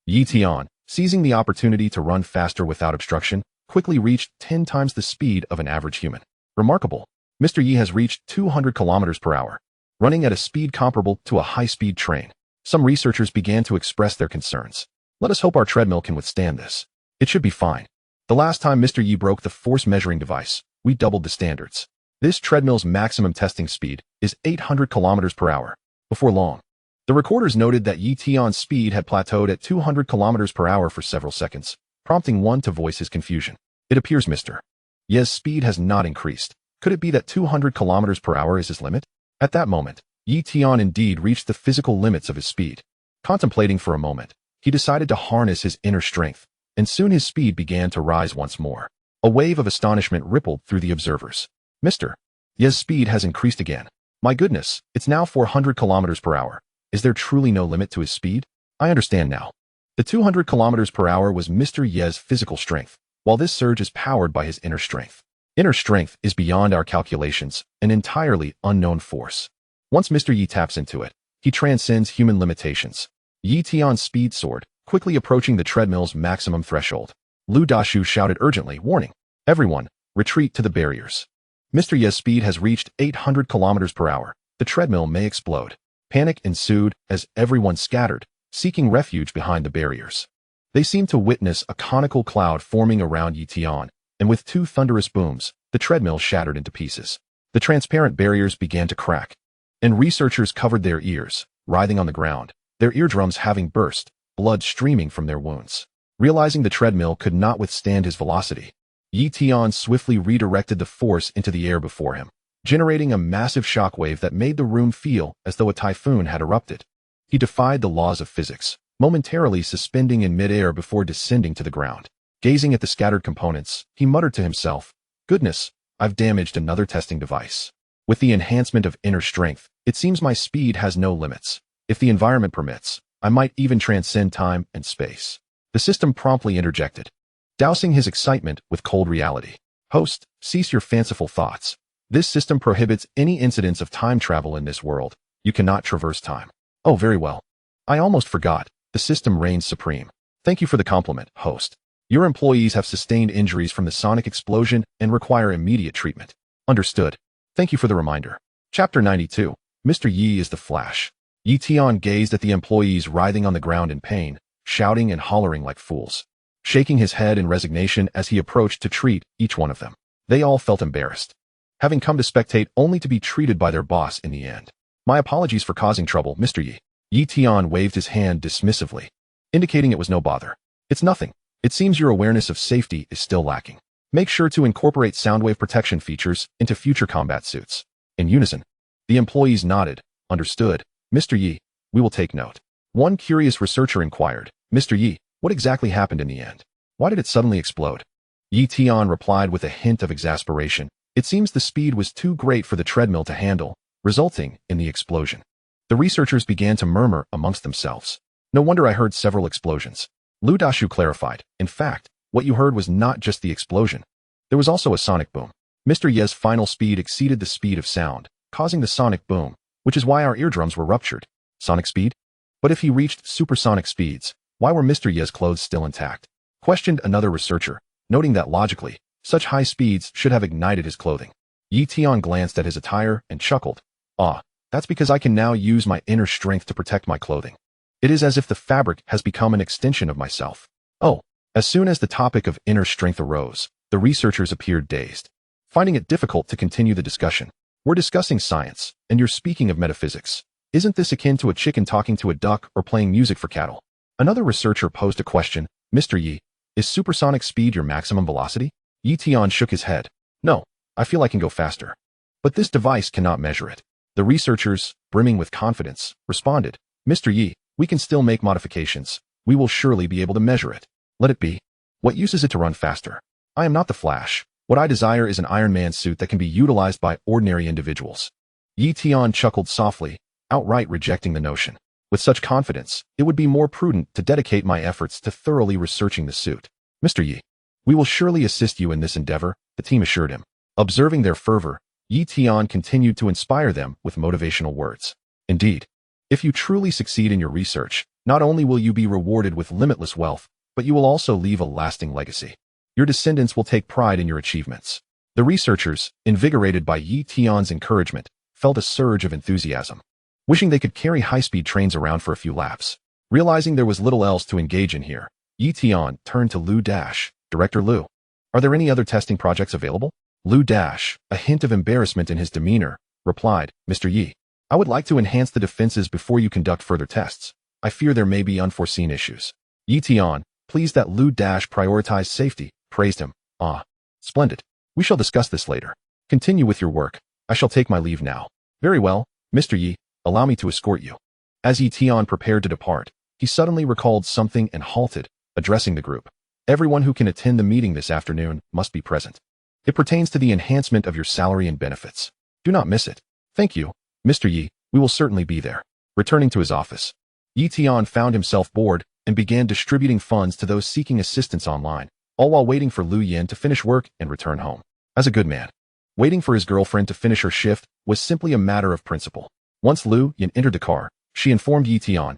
Tian, seizing the opportunity to run faster without obstruction, quickly reached 10 times the speed of an average human. Remarkable. Mr. Yi has reached 200 kilometers per hour, running at a speed comparable to a high-speed train. Some researchers began to express their concerns. Let us hope our treadmill can withstand this. It should be fine. The last time Mr. Yi broke the force measuring device, we doubled the standards. This treadmill's maximum testing speed is 800 kilometers per hour. Before long, the recorders noted that Yi Tian's speed had plateaued at 200 kilometers per hour for several seconds, prompting one to voice his confusion. It appears Mr. Ye's speed has not increased. Could it be that 200 kilometers per hour is his limit? At that moment, Yi Tian indeed reached the physical limits of his speed. Contemplating for a moment, he decided to harness his inner strength, and soon his speed began to rise once more. A wave of astonishment rippled through the observers. Mr. Ye's speed has increased again. My goodness, it's now 400 kilometers per hour. Is there truly no limit to his speed? I understand now. The 200 kilometers per hour was Mr. Ye's physical strength, while this surge is powered by his inner strength. Inner strength is beyond our calculations, an entirely unknown force. Once Mr. Yi taps into it, he transcends human limitations. Yi Tian's speed soared, quickly approaching the treadmill's maximum threshold. Lu Dashu shouted urgently, warning, everyone, retreat to the barriers. Mr. Ye's speed has reached 800 kilometers per hour. The treadmill may explode. Panic ensued as everyone scattered, seeking refuge behind the barriers. They seemed to witness a conical cloud forming around Yi Tian, and with two thunderous booms, the treadmill shattered into pieces. The transparent barriers began to crack, and researchers covered their ears, writhing on the ground, their eardrums having burst, blood streaming from their wounds. Realizing the treadmill could not withstand his velocity, Yi Tian swiftly redirected the force into the air before him, generating a massive shockwave that made the room feel as though a typhoon had erupted. He defied the laws of physics, momentarily suspending in midair before descending to the ground. Gazing at the scattered components, he muttered to himself, "Goodness, I've damaged another testing device. With the enhancement of inner strength, it seems my speed has no limits. If the environment permits, I might even transcend time and space." The system promptly interjected, dousing his excitement with cold reality. "Host, cease your fanciful thoughts. This system prohibits any incidents of time travel in this world. You cannot traverse time." "Oh, very well. I almost forgot. The system reigns supreme. Thank you for the compliment, host. Your employees have sustained injuries from the sonic explosion and require immediate treatment." "Understood. Thank you for the reminder." Chapter 92. Mr. Yi is the Flash. Yi Tian gazed at the employees writhing on the ground in pain, shouting and hollering like fools, shaking his head in resignation as he approached to treat each one of them. They all felt embarrassed, having come to spectate only to be treated by their boss in the end. "My apologies for causing trouble, Mr. Yi." Yi Tian waved his hand dismissively, indicating it was no bother. "It's nothing. It seems your awareness of safety is still lacking. Make sure to incorporate soundwave protection features into future combat suits." In unison, the employees nodded. "Understood, Mr. Yi. We will take note." One curious researcher inquired, "Mr. Yi, what exactly happened in the end? Why did it suddenly explode?" Yi Tian replied with a hint of exasperation, "It seems the speed was too great for the treadmill to handle, resulting in the explosion." The researchers began to murmur amongst themselves. "No wonder I heard several explosions." Lu Dashu clarified, "In fact, what you heard was not just the explosion. There was also a sonic boom. Mr. Ye's final speed exceeded the speed of sound, causing the sonic boom, which is why our eardrums were ruptured." "Sonic speed? But if he reached supersonic speeds, why were Mr. Ye's clothes still intact?" questioned another researcher, noting that logically, such high speeds should have ignited his clothing. Yi Tian glanced at his attire and chuckled. "Ah, that's because I can now use my inner strength to protect my clothing. It is as if the fabric has become an extension of myself." Oh, as soon as the topic of inner strength arose, the researchers appeared dazed, finding it difficult to continue the discussion. "We're discussing science, and you're speaking of metaphysics. Isn't this akin to a chicken talking to a duck or playing music for cattle?" Another researcher posed a question, "Mr. Yi, is supersonic speed your maximum velocity?" Yi Tian shook his head. "No, I feel I can go faster. But this device cannot measure it." The researchers, brimming with confidence, responded, "Mr. Yi, we can still make modifications. We will surely be able to measure it. Let it be. What use is it to run faster? I am not the Flash. What I desire is an Iron Man suit that can be utilized by ordinary individuals." Yi Tian chuckled softly, outright rejecting the notion. With such confidence, it would be more prudent to dedicate my efforts to thoroughly researching the suit. Mr. Yi, we will surely assist you in this endeavor, the team assured him. Observing their fervor, Tian continued to inspire them with motivational words. Indeed, if you truly succeed in your research, not only will you be rewarded with limitless wealth, but you will also leave a lasting legacy. Your descendants will take pride in your achievements. The researchers, invigorated by Tian's encouragement, felt a surge of enthusiasm, wishing they could carry high-speed trains around for a few laps. Realizing there was little else to engage in here, Tian turned to Lu Dash. Director Lu, are there any other testing projects available? Lu Dash, a hint of embarrassment in his demeanor, replied, Mr. Yi, I would like to enhance the defenses before you conduct further tests. I fear there may be unforeseen issues. Tian, pleased that Lu Dash prioritized safety, praised him. Ah, splendid. We shall discuss this later. Continue with your work. I shall take my leave now. Very well, Mr. Yi, allow me to escort you. As Tian prepared to depart, he suddenly recalled something and halted, addressing the group. Everyone who can attend the meeting this afternoon must be present. It pertains to the enhancement of your salary and benefits. Do not miss it. Thank you, Mr. Yi, we will certainly be there. Returning to his office, Tian found himself bored and began distributing funds to those seeking assistance online, all while waiting for Lu Yin to finish work and return home. As a good man, waiting for his girlfriend to finish her shift was simply a matter of principle. Once Lu Yin entered the car, she informed Tian,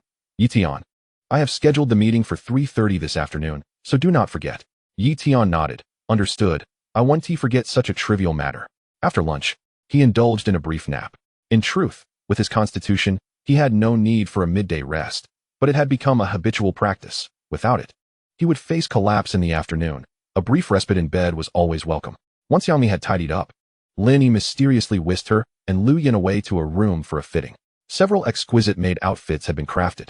I have scheduled the meeting for 3:30 this afternoon, so do not forget. Tian nodded. Understood. I won't forget such a trivial matter. After lunch, he indulged in a brief nap. In truth, with his constitution, he had no need for a midday rest, but it had become a habitual practice. Without it, he would face collapse in the afternoon. A brief respite in bed was always welcome. Once Yami had tidied up, Lin Yi mysteriously whisked her and Lu Yin away to a room for a fitting. Several exquisite made outfits had been crafted,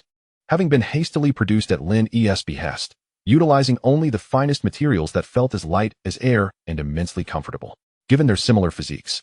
having been hastily produced at Lin Yi's behest, utilizing only the finest materials that felt as light as air and immensely comfortable. Given their similar physiques,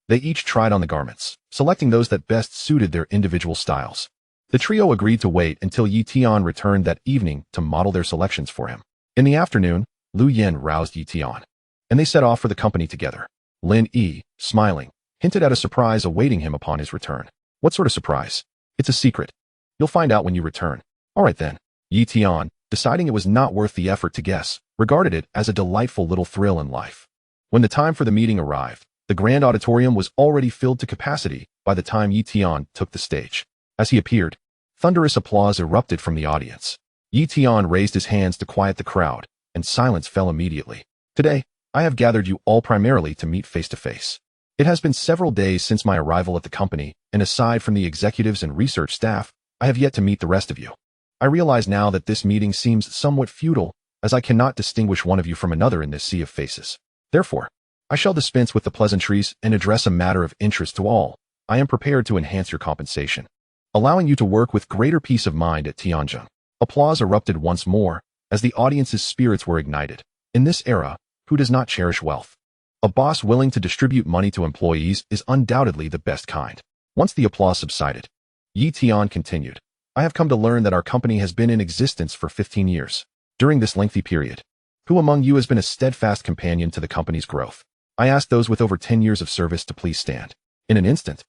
they each tried on the garments, selecting those that best suited their individual styles. The trio agreed to wait until Tian returned that evening to model their selections for him. In the afternoon, Lu Yin roused Tian, and they set off for the company together. Lin Yi, smiling, hinted at a surprise awaiting him upon his return. What sort of surprise? It's a secret. You'll find out when you return. All right then. Tian, deciding it was not worth the effort to guess, regarded it as a delightful little thrill in life. When the time for the meeting arrived, the grand auditorium was already filled to capacity by the time Tian took the stage. As he appeared, thunderous applause erupted from the audience. Tian raised his hands to quiet the crowd, and silence fell immediately. Today, I have gathered you all primarily to meet face to face. It has been several days since my arrival at the company, and aside from the executives and research staff, I have yet to meet the rest of you. I realize now that this meeting seems somewhat futile, as I cannot distinguish one of you from another in this sea of faces. Therefore, I shall dispense with the pleasantries and address a matter of interest to all. I am prepared to enhance your compensation, allowing you to work with greater peace of mind at Tianjin. Applause erupted once more, as the audience's spirits were ignited. In this era, who does not cherish wealth? A boss willing to distribute money to employees is undoubtedly the best kind. Once the applause subsided, Tian continued, I have come to learn that our company has been in existence for 15 years. During this lengthy period, who among you has been a steadfast companion to the company's growth? I asked those with over 10 years of service to please stand. In an instant,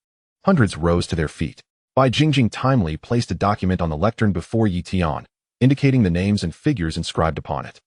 hundreds rose to their feet. Bai Jingjing timely placed a document on the lectern before Tian, indicating the names and figures inscribed upon it.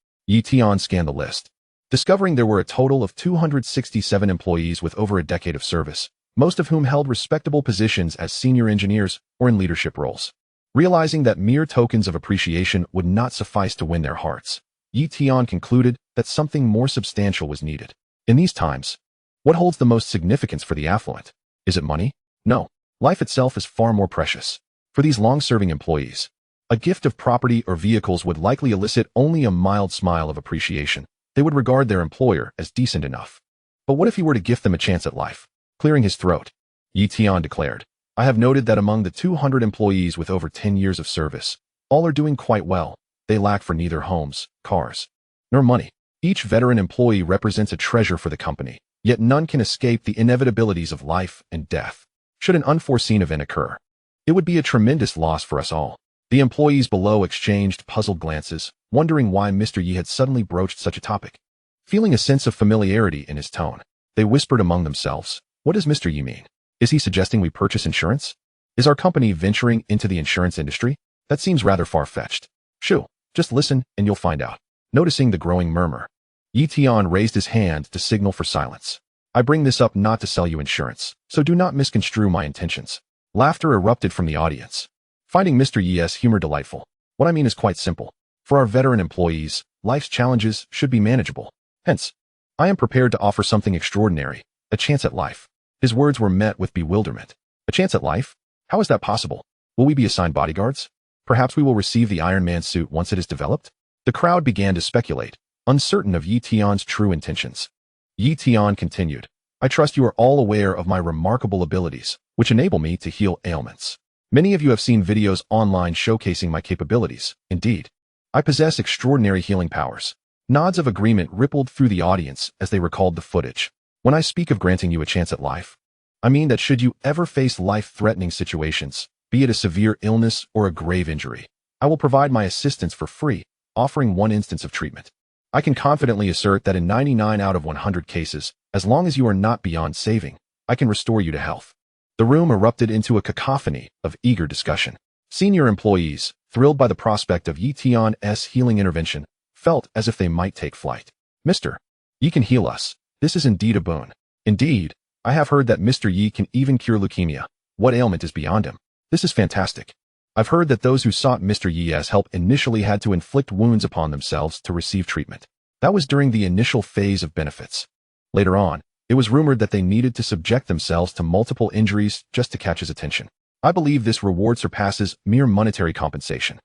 Tian scanned the list, discovering there were a total of 267 employees with over a decade of service, most of whom held respectable positions as senior engineers or in leadership roles. Realizing that mere tokens of appreciation would not suffice to win their hearts, Tian concluded that something more substantial was needed. In these times, what holds the most significance for the affluent? Is it money? No. Life itself is far more precious. For these long-serving employees, a gift of property or vehicles would likely elicit only a mild smile of appreciation. They would regard their employer as decent enough. But what if he were to gift them a chance at life? Clearing his throat, Tian declared, I have noted that among the 200 employees with over 10 years of service, all are doing quite well. They lack for neither homes, cars, nor money. Each veteran employee represents a treasure for the company, yet none can escape the inevitabilities of life and death. Should an unforeseen event occur, it would be a tremendous loss for us all. The employees below exchanged puzzled glances, wondering why Mr. Yi had suddenly broached such a topic. Feeling a sense of familiarity in his tone, they whispered among themselves, what does Mr. Yi mean? Is he suggesting we purchase insurance? Is our company venturing into the insurance industry? That seems rather far-fetched. Shoo, just listen and you'll find out. Noticing the growing murmur, Tian raised his hand to signal for silence. I bring this up not to sell you insurance, so do not misconstrue my intentions. Laughter erupted from the audience, finding Mr. Yi's humor delightful. What I mean is quite simple. For our veteran employees, life's challenges should be manageable. Hence, I am prepared to offer something extraordinary, a chance at life. His words were met with bewilderment. A chance at life? How is that possible? Will we be assigned bodyguards? Perhaps we will receive the Iron Man suit once it is developed? The crowd began to speculate, uncertain of Tian's true intentions. Tian continued, I trust you are all aware of my remarkable abilities, which enable me to heal ailments. Many of you have seen videos online showcasing my capabilities. Indeed, I possess extraordinary healing powers. Nods of agreement rippled through the audience as they recalled the footage. When I speak of granting you a chance at life, I mean that should you ever face life-threatening situations, be it a severe illness or a grave injury, I will provide my assistance for free, offering one instance of treatment. I can confidently assert that in 99 out of 100 cases, as long as you are not beyond saving, I can restore you to health. The room erupted into a cacophony of eager discussion. Senior employees, thrilled by the prospect of Tian's healing intervention, felt as if they might take flight. Mr. Yi can heal us. This is indeed a boon. Indeed, I have heard that Mr. Yi can even cure leukemia. What ailment is beyond him? This is fantastic. I've heard that those who sought Mr. Yi's help initially had to inflict wounds upon themselves to receive treatment. That was during the initial phase of benefits. Later on, it was rumored that they needed to subject themselves to multiple injuries just to catch his attention. I believe this reward surpasses mere monetary compensation.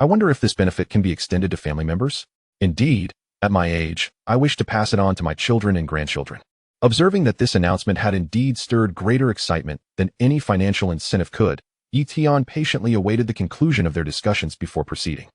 I wonder if this benefit can be extended to family members? Indeed, at my age, I wish to pass it on to my children and grandchildren. Observing that this announcement had indeed stirred greater excitement than any financial incentive could, Tian patiently awaited the conclusion of their discussions before proceeding.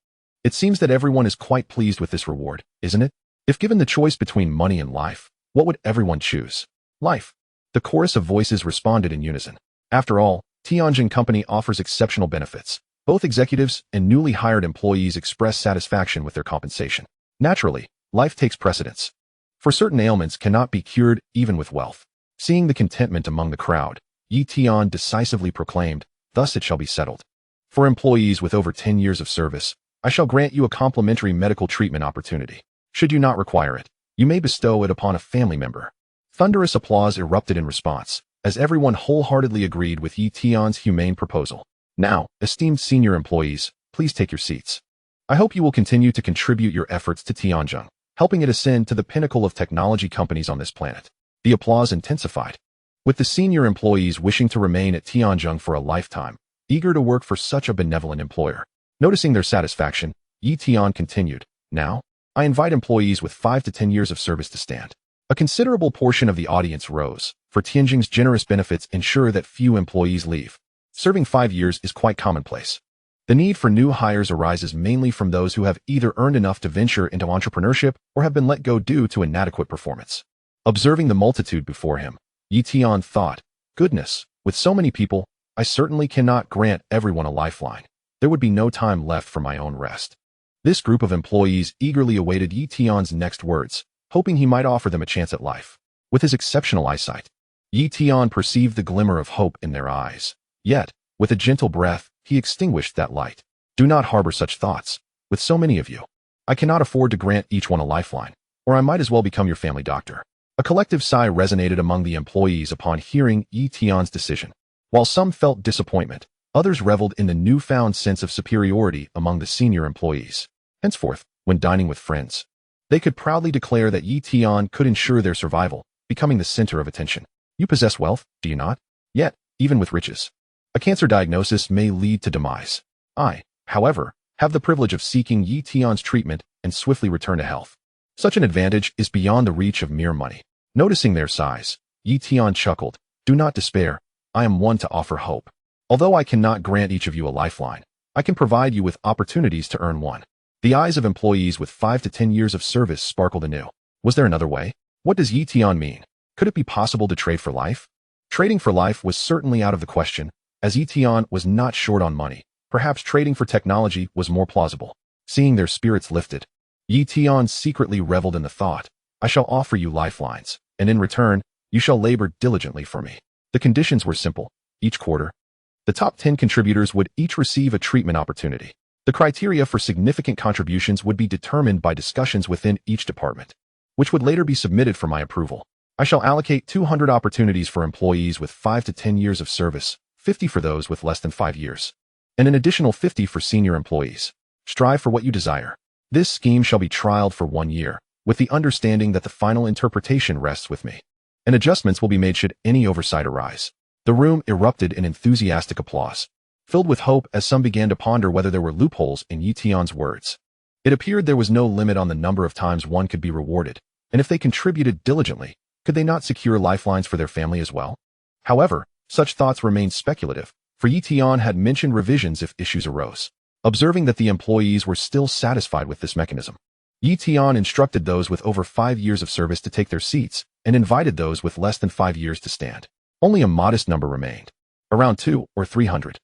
It seems that everyone is quite pleased with this reward, isn't it? If given the choice between money and life, what would everyone choose? Life. The chorus of voices responded in unison. After all, Tianjin Company offers exceptional benefits. Both executives and newly hired employees express satisfaction with their compensation. Naturally, life takes precedence. For certain ailments cannot be cured even with wealth. Seeing the contentment among the crowd, Tian decisively proclaimed, thus it shall be settled. For employees with over 10 years of service, I shall grant you a complimentary medical treatment opportunity. Should you not require it, you may bestow it upon a family member. Thunderous applause erupted in response, as everyone wholeheartedly agreed with Tian's humane proposal. Now, esteemed senior employees, please take your seats. I hope you will continue to contribute your efforts to Tianjin, helping it ascend to the pinnacle of technology companies on this planet. The applause intensified, with the senior employees wishing to remain at Tianjin for a lifetime, eager to work for such a benevolent employer. Noticing their satisfaction, Tian continued, now, I invite employees with 5 to 10 years of service to stand. A considerable portion of the audience rose, for Tianjin's generous benefits ensure that few employees leave. Serving 5 years is quite commonplace. The need for new hires arises mainly from those who have either earned enough to venture into entrepreneurship or have been let go due to inadequate performance. Observing the multitude before him, Tian thought, goodness, with so many people, I certainly cannot grant everyone a lifeline. There would be no time left for my own rest. This group of employees eagerly awaited Tian's next words, hoping he might offer them a chance at life. With his exceptional eyesight, Tian perceived the glimmer of hope in their eyes. Yet, with a gentle breath, he extinguished that light. Do not harbor such thoughts. With so many of you, I cannot afford to grant each one a lifeline, or I might as well become your family doctor. A collective sigh resonated among the employees upon hearing Tian's decision. While some felt disappointment, others reveled in the newfound sense of superiority among the senior employees. Henceforth, when dining with friends, they could proudly declare that Tian could ensure their survival, becoming the center of attention. You possess wealth, do you not? Yet, even with riches, a cancer diagnosis may lead to demise. I, however, have the privilege of seeking Tian's treatment and swiftly return to health. Such an advantage is beyond the reach of mere money. Noticing their sighs, Tian chuckled, do not despair, I am one to offer hope. Although I cannot grant each of you a lifeline, I can provide you with opportunities to earn one. The eyes of employees with 5 to 10 years of service sparkled anew. Was there another way? What does Tian mean? Could it be possible to trade for life? Trading for life was certainly out of the question, as Tian was not short on money. Perhaps trading for technology was more plausible. Seeing their spirits lifted, Tian secretly reveled in the thought, I shall offer you lifelines, and in return, you shall labor diligently for me. The conditions were simple. Each quarter, The top 10 contributors would each receive a treatment opportunity. The criteria for significant contributions would be determined by discussions within each department, which would later be submitted for my approval. I shall allocate 200 opportunities for employees with 5 to 10 years of service, 50 for those with less than 5 years, and an additional 50 for senior employees. Strive for what you desire. This scheme shall be trialed for 1 year, with the understanding that the final interpretation rests with me, and adjustments will be made should any oversight arise. The room erupted in enthusiastic applause, filled with hope as some began to ponder whether there were loopholes in Tian's words. It appeared there was no limit on the number of times one could be rewarded, and if they contributed diligently, could they not secure lifelines for their family as well? However, such thoughts remained speculative, for Tian had mentioned revisions if issues arose. Observing that the employees were still satisfied with this mechanism, Tian instructed those with over 5 years of service to take their seats and invited those with less than 5 years to stand. Only a modest number remained, around 200 or 300.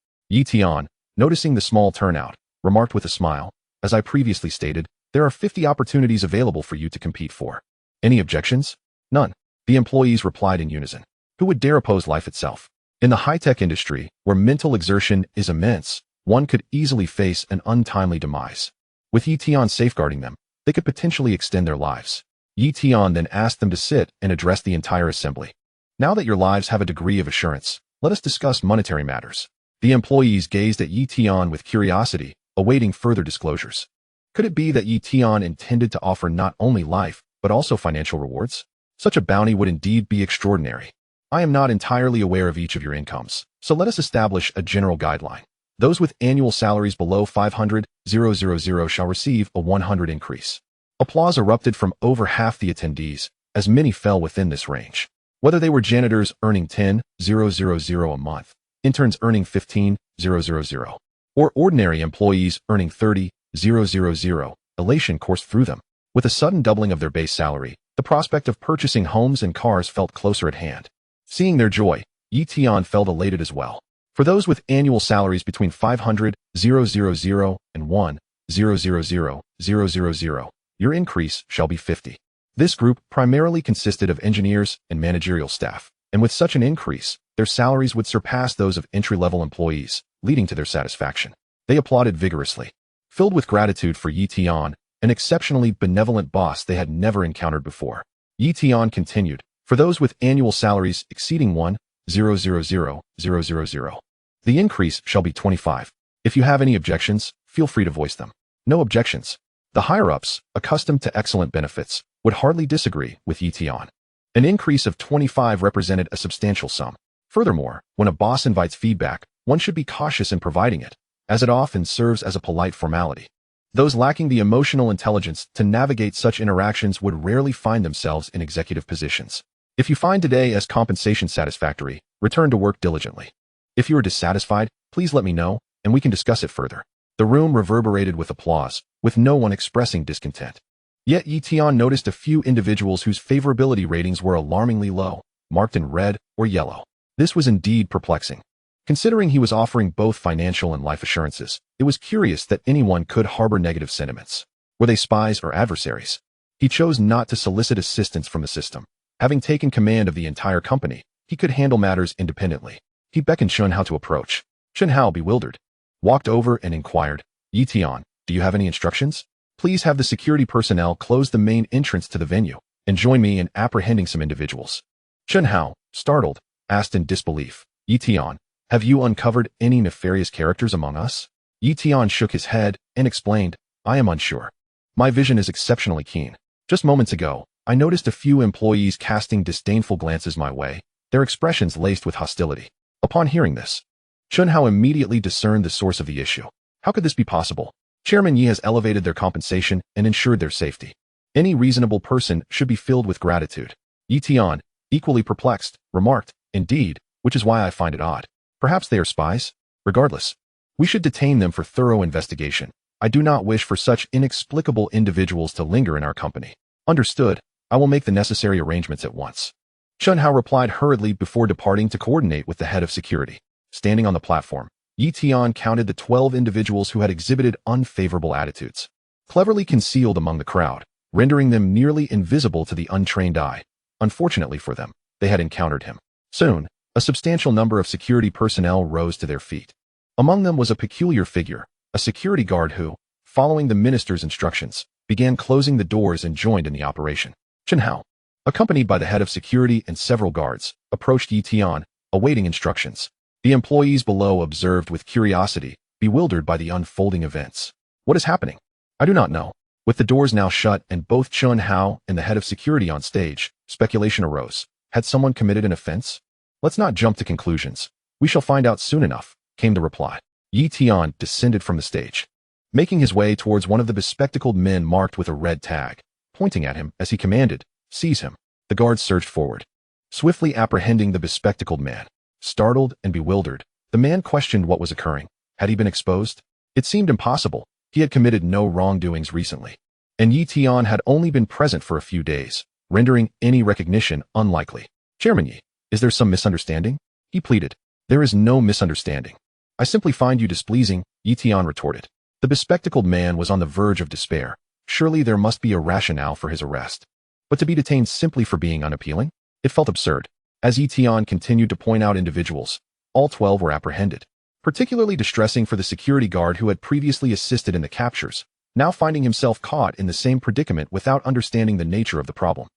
Tian, noticing the small turnout, remarked with a smile, "As I previously stated, there are 50 opportunities available for you to compete for. Any objections?" "None," the employees replied in unison. Who would dare oppose life itself? In the high-tech industry, where mental exertion is immense, one could easily face an untimely demise. With Tian safeguarding them, they could potentially extend their lives. Tian then asked them to sit and address the entire assembly. "Now that your lives have a degree of assurance, let us discuss monetary matters." The employees gazed at Tian with curiosity, awaiting further disclosures. Could it be that Tian intended to offer not only life, but also financial rewards? Such a bounty would indeed be extraordinary. "I am not entirely aware of each of your incomes, so let us establish a general guideline. Those with annual salaries below 500,000 shall receive a 100 increase." Applause erupted from over half the attendees, as many fell within this range. Whether they were janitors earning 10,000 a month, interns earning 15,000, or ordinary employees earning 30,000, elation coursed through them. With a sudden doubling of their base salary, the prospect of purchasing homes and cars felt closer at hand. Seeing their joy, Tian felt elated as well. For those with annual salaries between 500,000 and 1,000,000, your increase shall be 50. This group primarily consisted of engineers and managerial staff, and with such an increase, their salaries would surpass those of entry-level employees, leading to their satisfaction. They applauded vigorously, filled with gratitude for Tian, an exceptionally benevolent boss they had never encountered before. Tian continued, "For those with annual salaries exceeding 1,000,000, the increase shall be 25. If you have any objections, feel free to voice them." No objections. The higher-ups, accustomed to excellent benefits, would hardly disagree with Tian. An increase of 25 represented a substantial sum. Furthermore, when a boss invites feedback, one should be cautious in providing it, as it often serves as a polite formality. Those lacking the emotional intelligence to navigate such interactions would rarely find themselves in executive positions. If you find today as compensation satisfactory, return to work diligently. If you are dissatisfied, please let me know, and we can discuss it further. The room reverberated with applause, with no one expressing discontent. Yet Tian noticed a few individuals whose favorability ratings were alarmingly low, marked in red or yellow. This was indeed perplexing. Considering he was offering both financial and life assurances, it was curious that anyone could harbor negative sentiments. Were they spies or adversaries? He chose not to solicit assistance from the system. Having taken command of the entire company, he could handle matters independently. He beckoned Chun Hao to approach. Chun Hao, bewildered, walked over and inquired, "Tian, do you have any instructions? Please have the security personnel close the main entrance to the venue, and join me in apprehending some individuals." Chun Hao, startled, asked in disbelief, "Tian, have you uncovered any nefarious characters among us?" Tian shook his head and explained, "I am unsure. My vision is exceptionally keen. Just moments ago, I noticed a few employees casting disdainful glances my way, their expressions laced with hostility." Upon hearing this, Chun Hao immediately discerned the source of the issue. How could this be possible? Chairman Yi has elevated their compensation and ensured their safety. Any reasonable person should be filled with gratitude. Tian, equally perplexed, remarked, "Indeed, which is why I find it odd. Perhaps they are spies? Regardless, we should detain them for thorough investigation. I do not wish for such inexplicable individuals to linger in our company." "Understood. I will make the necessary arrangements at once." Chun Hao replied hurriedly before departing to coordinate with the head of security. Standing on the platform, Tian counted the 12 individuals who had exhibited unfavorable attitudes, cleverly concealed among the crowd, rendering them nearly invisible to the untrained eye. Unfortunately for them, they had encountered him. Soon, A substantial number of security personnel rose to their feet. Among them was a peculiar figure, a security guard who, following the minister's instructions, began closing the doors and joined in the operation. Chen Hao, accompanied by the head of security and several guards, approached Yi Tian, awaiting instructions. The employees below observed with curiosity, bewildered by the unfolding events. What is happening? I do not know. With the doors now shut and both Chen Hao and the head of security on stage, speculation arose. Had someone committed an offense? Let's not jump to conclusions. We shall find out soon enough, came the reply. Yi Tian descended from the stage, making his way towards one of the bespectacled men marked with a red tag. Pointing at him as he commanded, "Seize him." The guards surged forward, swiftly apprehending the bespectacled man. Startled and bewildered, the man questioned what was occurring. Had he been exposed? It seemed impossible. He had committed no wrongdoings recently, and Yi Tian had only been present for a few days, rendering any recognition unlikely. "Chairman Yi, is there some misunderstanding?" he pleaded. "There is no misunderstanding. I simply find you displeasing," Yi Tian retorted. The bespectacled man was on the verge of despair. Surely there must be a rationale for his arrest. But to be detained simply for being unappealing? It felt absurd. As Yi Tian continued to point out individuals, all 12 were apprehended. Particularly distressing for the security guard who had previously assisted in the captures, now finding himself caught in the same predicament without understanding the nature of the problem.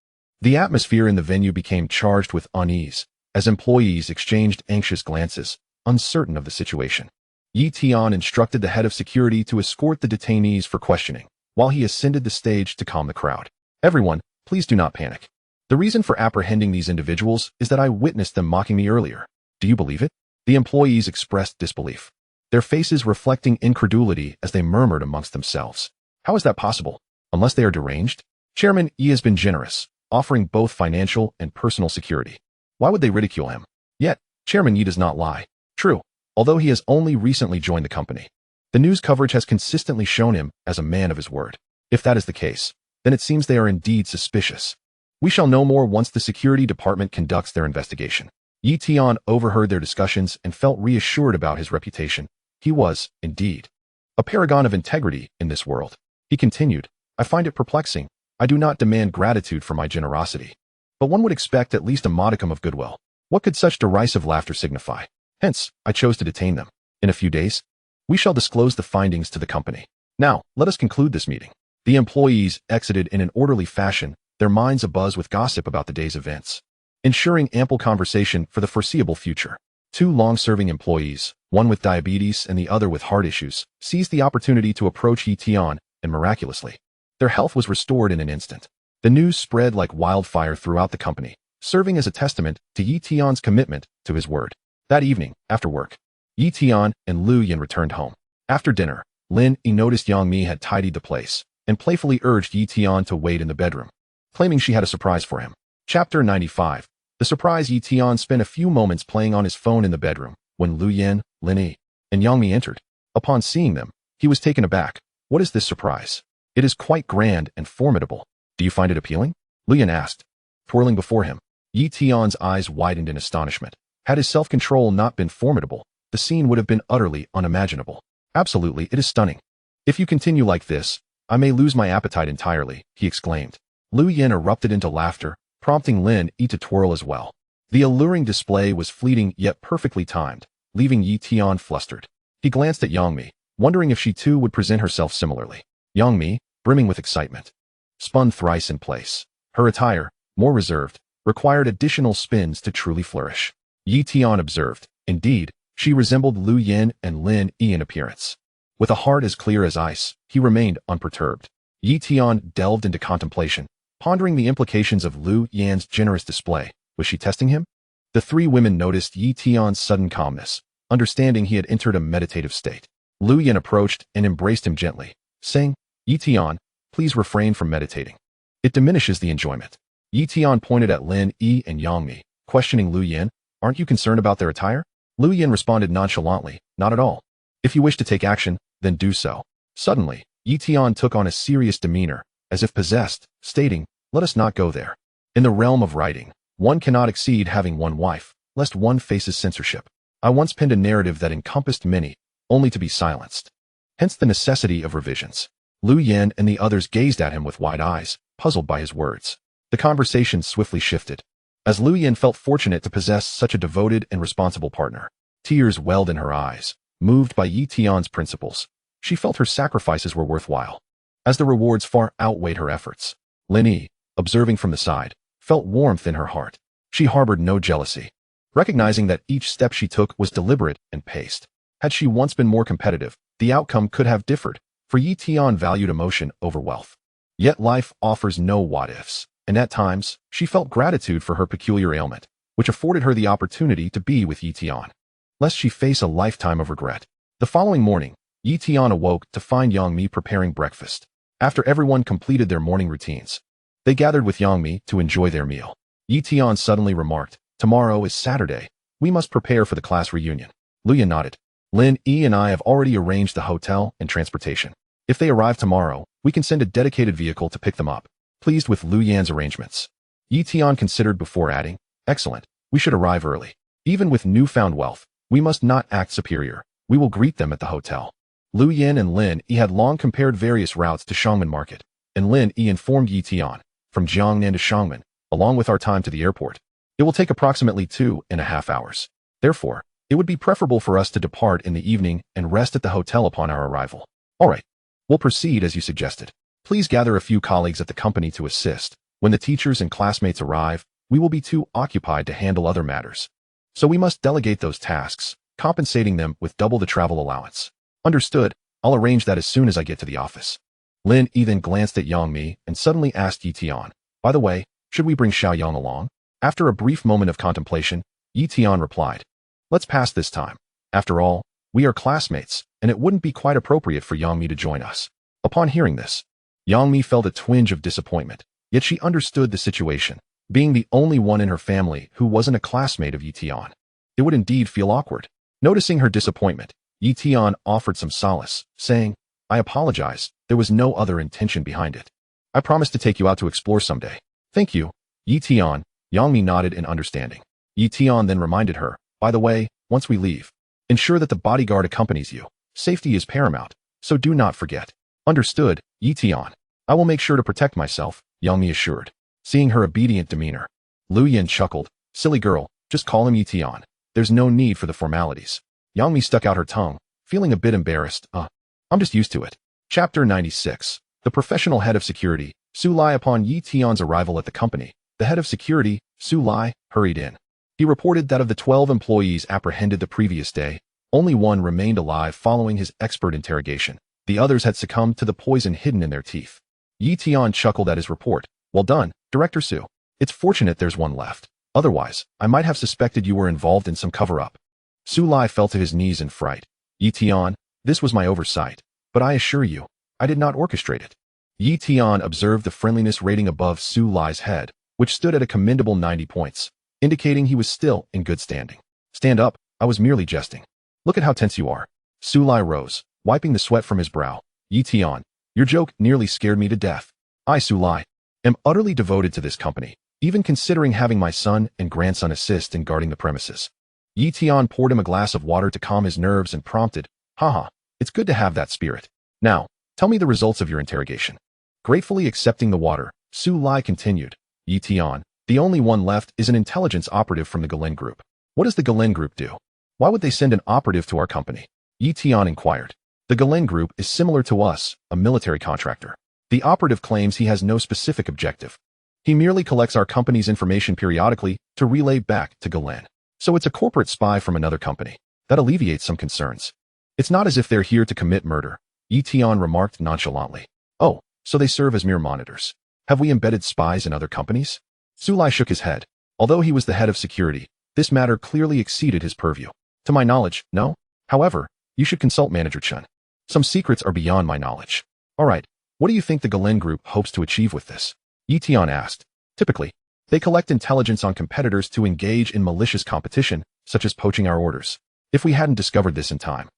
The atmosphere in the venue became charged with unease, as employees exchanged anxious glances, uncertain of the situation. Yi Tian instructed the head of security to escort the detainees for questioning, while he ascended the stage to calm the crowd. "Everyone, please do not panic. The reason for apprehending these individuals is that I witnessed them mocking me earlier. Do you believe it?" The employees expressed disbelief, their faces reflecting incredulity as they murmured amongst themselves. "How is that possible? Unless they are deranged?" Chairman Yi has been generous, offering both financial and personal security. Why would they ridicule him? Yet, Chairman Yi does not lie. True, although he has only recently joined the company. The news coverage has consistently shown him as a man of his word. If that is the case, then it seems they are indeed suspicious. We shall know more once the security department conducts their investigation. Yi Tian overheard their discussions and felt reassured about his reputation. He was, indeed, a paragon of integrity in this world. He continued, "I find it perplexing. I do not demand gratitude for my generosity, but one would expect at least a modicum of goodwill. What could such derisive laughter signify? Hence, I chose to detain them. In a few days, we shall disclose the findings to the company. Now, let us conclude this meeting." The employees exited in an orderly fashion, their minds abuzz with gossip about the day's events, ensuring ample conversation for the foreseeable future. Two long-serving employees, one with diabetes and the other with heart issues, seized the opportunity to approach Yi Tian, and miraculously, their health was restored in an instant. The news spread like wildfire throughout the company, serving as a testament to Yi Tian's commitment to his word. That evening, after work, Yi Tian and Lu Yan returned home. After dinner, Lin Yi noticed Yang Mi had tidied the place, and playfully urged Yi Tian to wait in the bedroom, claiming she had a surprise for him. Chapter 95. The surprise. Yi Tian spent a few moments playing on his phone in the bedroom, when Lu Yan, Lin Yi, and Yang Mi entered. Upon seeing them, he was taken aback. "What is this surprise? It is quite grand and formidable. Do you find it appealing?" Lu Yan asked, twirling before him. Yi Tian's eyes widened in astonishment. Had his self-control not been formidable, the scene would have been utterly unimaginable. "Absolutely, it is stunning. If you continue like this, I may lose my appetite entirely," he exclaimed. Lu Yan erupted into laughter, prompting Lin Yi to twirl as well. The alluring display was fleeting yet perfectly timed, leaving Yi Tian flustered. He glanced at Yang Mi, wondering if she too would present herself similarly. Yang Mi, brimming with excitement, spun thrice in place. Her attire, more reserved, required additional spins to truly flourish. Yi Tian observed, indeed, she resembled Lu Yan and Lin Yi in appearance. With a heart as clear as ice, he remained unperturbed. Yi Tian delved into contemplation, pondering the implications of Lu Yan's generous display. Was she testing him? The three women noticed Yi Tian's sudden calmness, understanding he had entered a meditative state. Lu Yan approached and embraced him gently, saying, "Yi Tian, please refrain from meditating. It diminishes the enjoyment." Yi Tian pointed at Lin Yi and Yang Mi, questioning Lu Yan, "Aren't you concerned about their attire?" Lu Yan responded nonchalantly, "Not at all. If you wish to take action, then do so." Suddenly, Yi Tian took on a serious demeanor, as if possessed, stating, "Let us not go there. In the realm of writing, one cannot exceed having one wife, lest one faces censorship. I once penned a narrative that encompassed many, only to be silenced. Hence the necessity of revisions." Lu Yan and the others gazed at him with wide eyes, puzzled by his words. The conversation swiftly shifted. as Lu Yin felt fortunate to possess such a devoted and responsible partner. Tears welled in her eyes, moved by Yi Tian's principles. She felt her sacrifices were worthwhile, as the rewards far outweighed her efforts. Lin Yi, observing from the side, felt warmth in her heart. She harbored no jealousy, recognizing that each step she took was deliberate and paced. Had she once been more competitive, the outcome could have differed, for Yi Tian valued emotion over wealth. Yet life offers no what-ifs, and at times, she felt gratitude for her peculiar ailment, which afforded her the opportunity to be with Yi Tian, lest she face a lifetime of regret. The following morning, Yi Tian awoke to find Yang Mi preparing breakfast. After everyone completed their morning routines, they gathered with Yang Mi to enjoy their meal. Yi Tian suddenly remarked, "Tomorrow is Saturday. We must prepare for the class reunion." Lu Yin nodded. "Lin Yi and I have already arranged the hotel and transportation. If they arrive tomorrow, we can send a dedicated vehicle to pick them up." Pleased with Lu Yan's arrangements, Yi Tian considered before adding, "Excellent, we should arrive early. Even with newfound wealth, we must not act superior. We will greet them at the hotel." Lu Yin and Lin Yi had long compared various routes to Shangmen Market, and Lin Yi informed Yi Tian, "From Jiangnan to Shangmen, along with our time to the airport, it will take approximately 2.5 hours. Therefore, it would be preferable for us to depart in the evening and rest at the hotel upon our arrival." "All right, we'll proceed as you suggested. Please gather a few colleagues at the company to assist. When the teachers and classmates arrive, we will be too occupied to handle other matters. So we must delegate those tasks, compensating them with double the travel allowance." "Understood. I'll arrange that as soon as I get to the office." Lin Yi then glanced at Yang Mi and suddenly asked Yi Tian, "By the way, should we bring Xiaoyang along?" After a brief moment of contemplation, Yi Tian replied, "Let's pass this time. After all, we are classmates, and it wouldn't be quite appropriate for Yang Mi to join us." Upon hearing this, Yang Mi felt a twinge of disappointment, yet she understood the situation, being the only one in her family who wasn't a classmate of Yi Tian. It would indeed feel awkward. Noticing her disappointment, Yi Tian offered some solace, saying, "I apologize, there was no other intention behind it. I promise to take you out to explore someday." "Thank you, Yi Tian." Yang Mi nodded in understanding. Yi Tian then reminded her, "By the way, once we leave, ensure that the bodyguard accompanies you. Safety is paramount, so do not forget." "Understood, Yi Tian. I will make sure to protect myself," Yang Mi assured. Seeing her obedient demeanor, Lu Yin chuckled, "Silly girl, just call him Yi Tian. There's no need for the formalities." Yang Mi stuck out her tongue, feeling a bit embarrassed. I'm just used to it." Chapter 96. The professional head of security, Su Lai. Upon Yi Tian's arrival at the company, the head of security, Su Lai, hurried in. He reported that of the 12 employees apprehended the previous day, only one remained alive following his expert interrogation. The others had succumbed to the poison hidden in their teeth. Yi Tian chuckled at his report. "Well done, Director Su. It's fortunate there's one left. Otherwise, I might have suspected you were involved in some cover-up." Su Lai fell to his knees in fright. "Yi Tian, this was my oversight, but I assure you, I did not orchestrate it." Yi Tian observed the friendliness rating above Su Lai's head, which stood at a commendable 90 points, indicating he was still in good standing. "Stand up, I was merely jesting. Look at how tense you are." Su Lai rose, wiping the sweat from his brow. "Yi Tian, your joke nearly scared me to death. I, Su Lai, am utterly devoted to this company, even considering having my son and grandson assist in guarding the premises." Yi Tian poured him a glass of water to calm his nerves and prompted, "Haha, it's good to have that spirit. Now, tell me the results of your interrogation." Gratefully accepting the water, Su Lai continued, "Yi Tian, the only one left is an intelligence operative from the Galen Group." "What does the Galen Group do? Why would they send an operative to our company?" Yi Tian inquired. "The Galen Group is similar to us, a military contractor. The operative claims he has no specific objective. He merely collects our company's information periodically to relay back to Galen. So it's a corporate spy from another company. That alleviates some concerns. It's not as if they're here to commit murder," Yi Tian remarked nonchalantly. "Oh, so they serve as mere monitors. Have we embedded spies in other companies?" Su Lai shook his head. Although he was the head of security, this matter clearly exceeded his purview. "To my knowledge, no. However, you should consult Manager Chen. Some secrets are beyond my knowledge." "All right, what do you think the Galen Group hopes to achieve with this?" Yi Tian asked. "Typically, they collect intelligence on competitors to engage in malicious competition, such as poaching our orders. If we hadn't discovered this in time,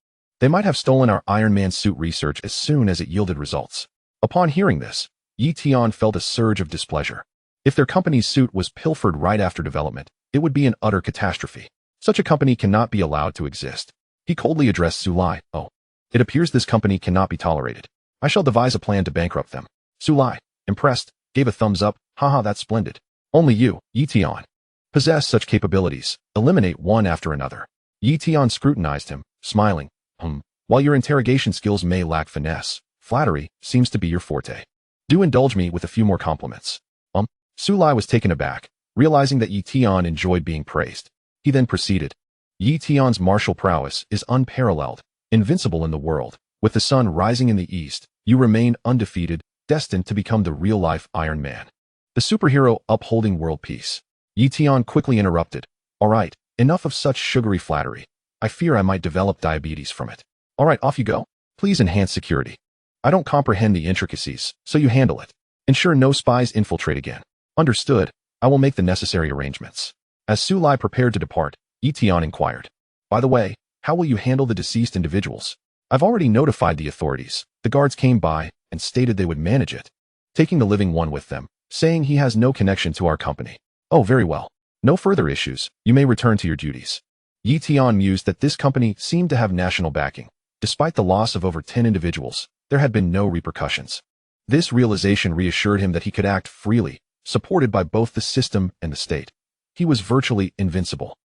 they might have stolen our Iron Man suit research as soon as it yielded results." Upon hearing this, Yi Tian felt a surge of displeasure. If their company's suit was pilfered right after development, it would be an utter catastrophe. Such a company cannot be allowed to exist. He coldly addressed Su Lai. "Oh, it appears this company cannot be tolerated. I shall devise a plan to bankrupt them." Su Lai, impressed, gave a thumbs up. "Haha, that's splendid. Only you, Yi Tian. possess such capabilities? Eliminate one after another. Yi Tian scrutinized him, smiling. While your interrogation skills may lack finesse, flattery seems to be your forte. Do indulge me with a few more compliments. Su Lai was taken aback, realizing that Yi Tian enjoyed being praised. He then proceeded. Yi Tian's martial prowess is unparalleled, invincible in the world. With the sun rising in the east, you remain undefeated, destined to become the real-life Iron Man. The superhero upholding world peace. Yi Tian quickly interrupted. All right, enough of such sugary flattery. I fear I might develop diabetes from it. All right, off you go. Please enhance security. I don't comprehend the intricacies, so you handle it. Ensure no spies infiltrate again. Understood. I will make the necessary arrangements. As Su Lai prepared to depart, Yi Tian inquired. By the way, how will you handle the deceased individuals? I've already notified the authorities. The guards came by and stated they would manage it, taking the living one with them, saying he has no connection to our company. Oh, very well. No further issues. You may return to your duties. Yi Tian mused that this company seemed to have national backing. Despite the loss of over 10 individuals, there had been no repercussions. This realization reassured him that he could act freely, supported by both the system and the state. He was virtually invincible.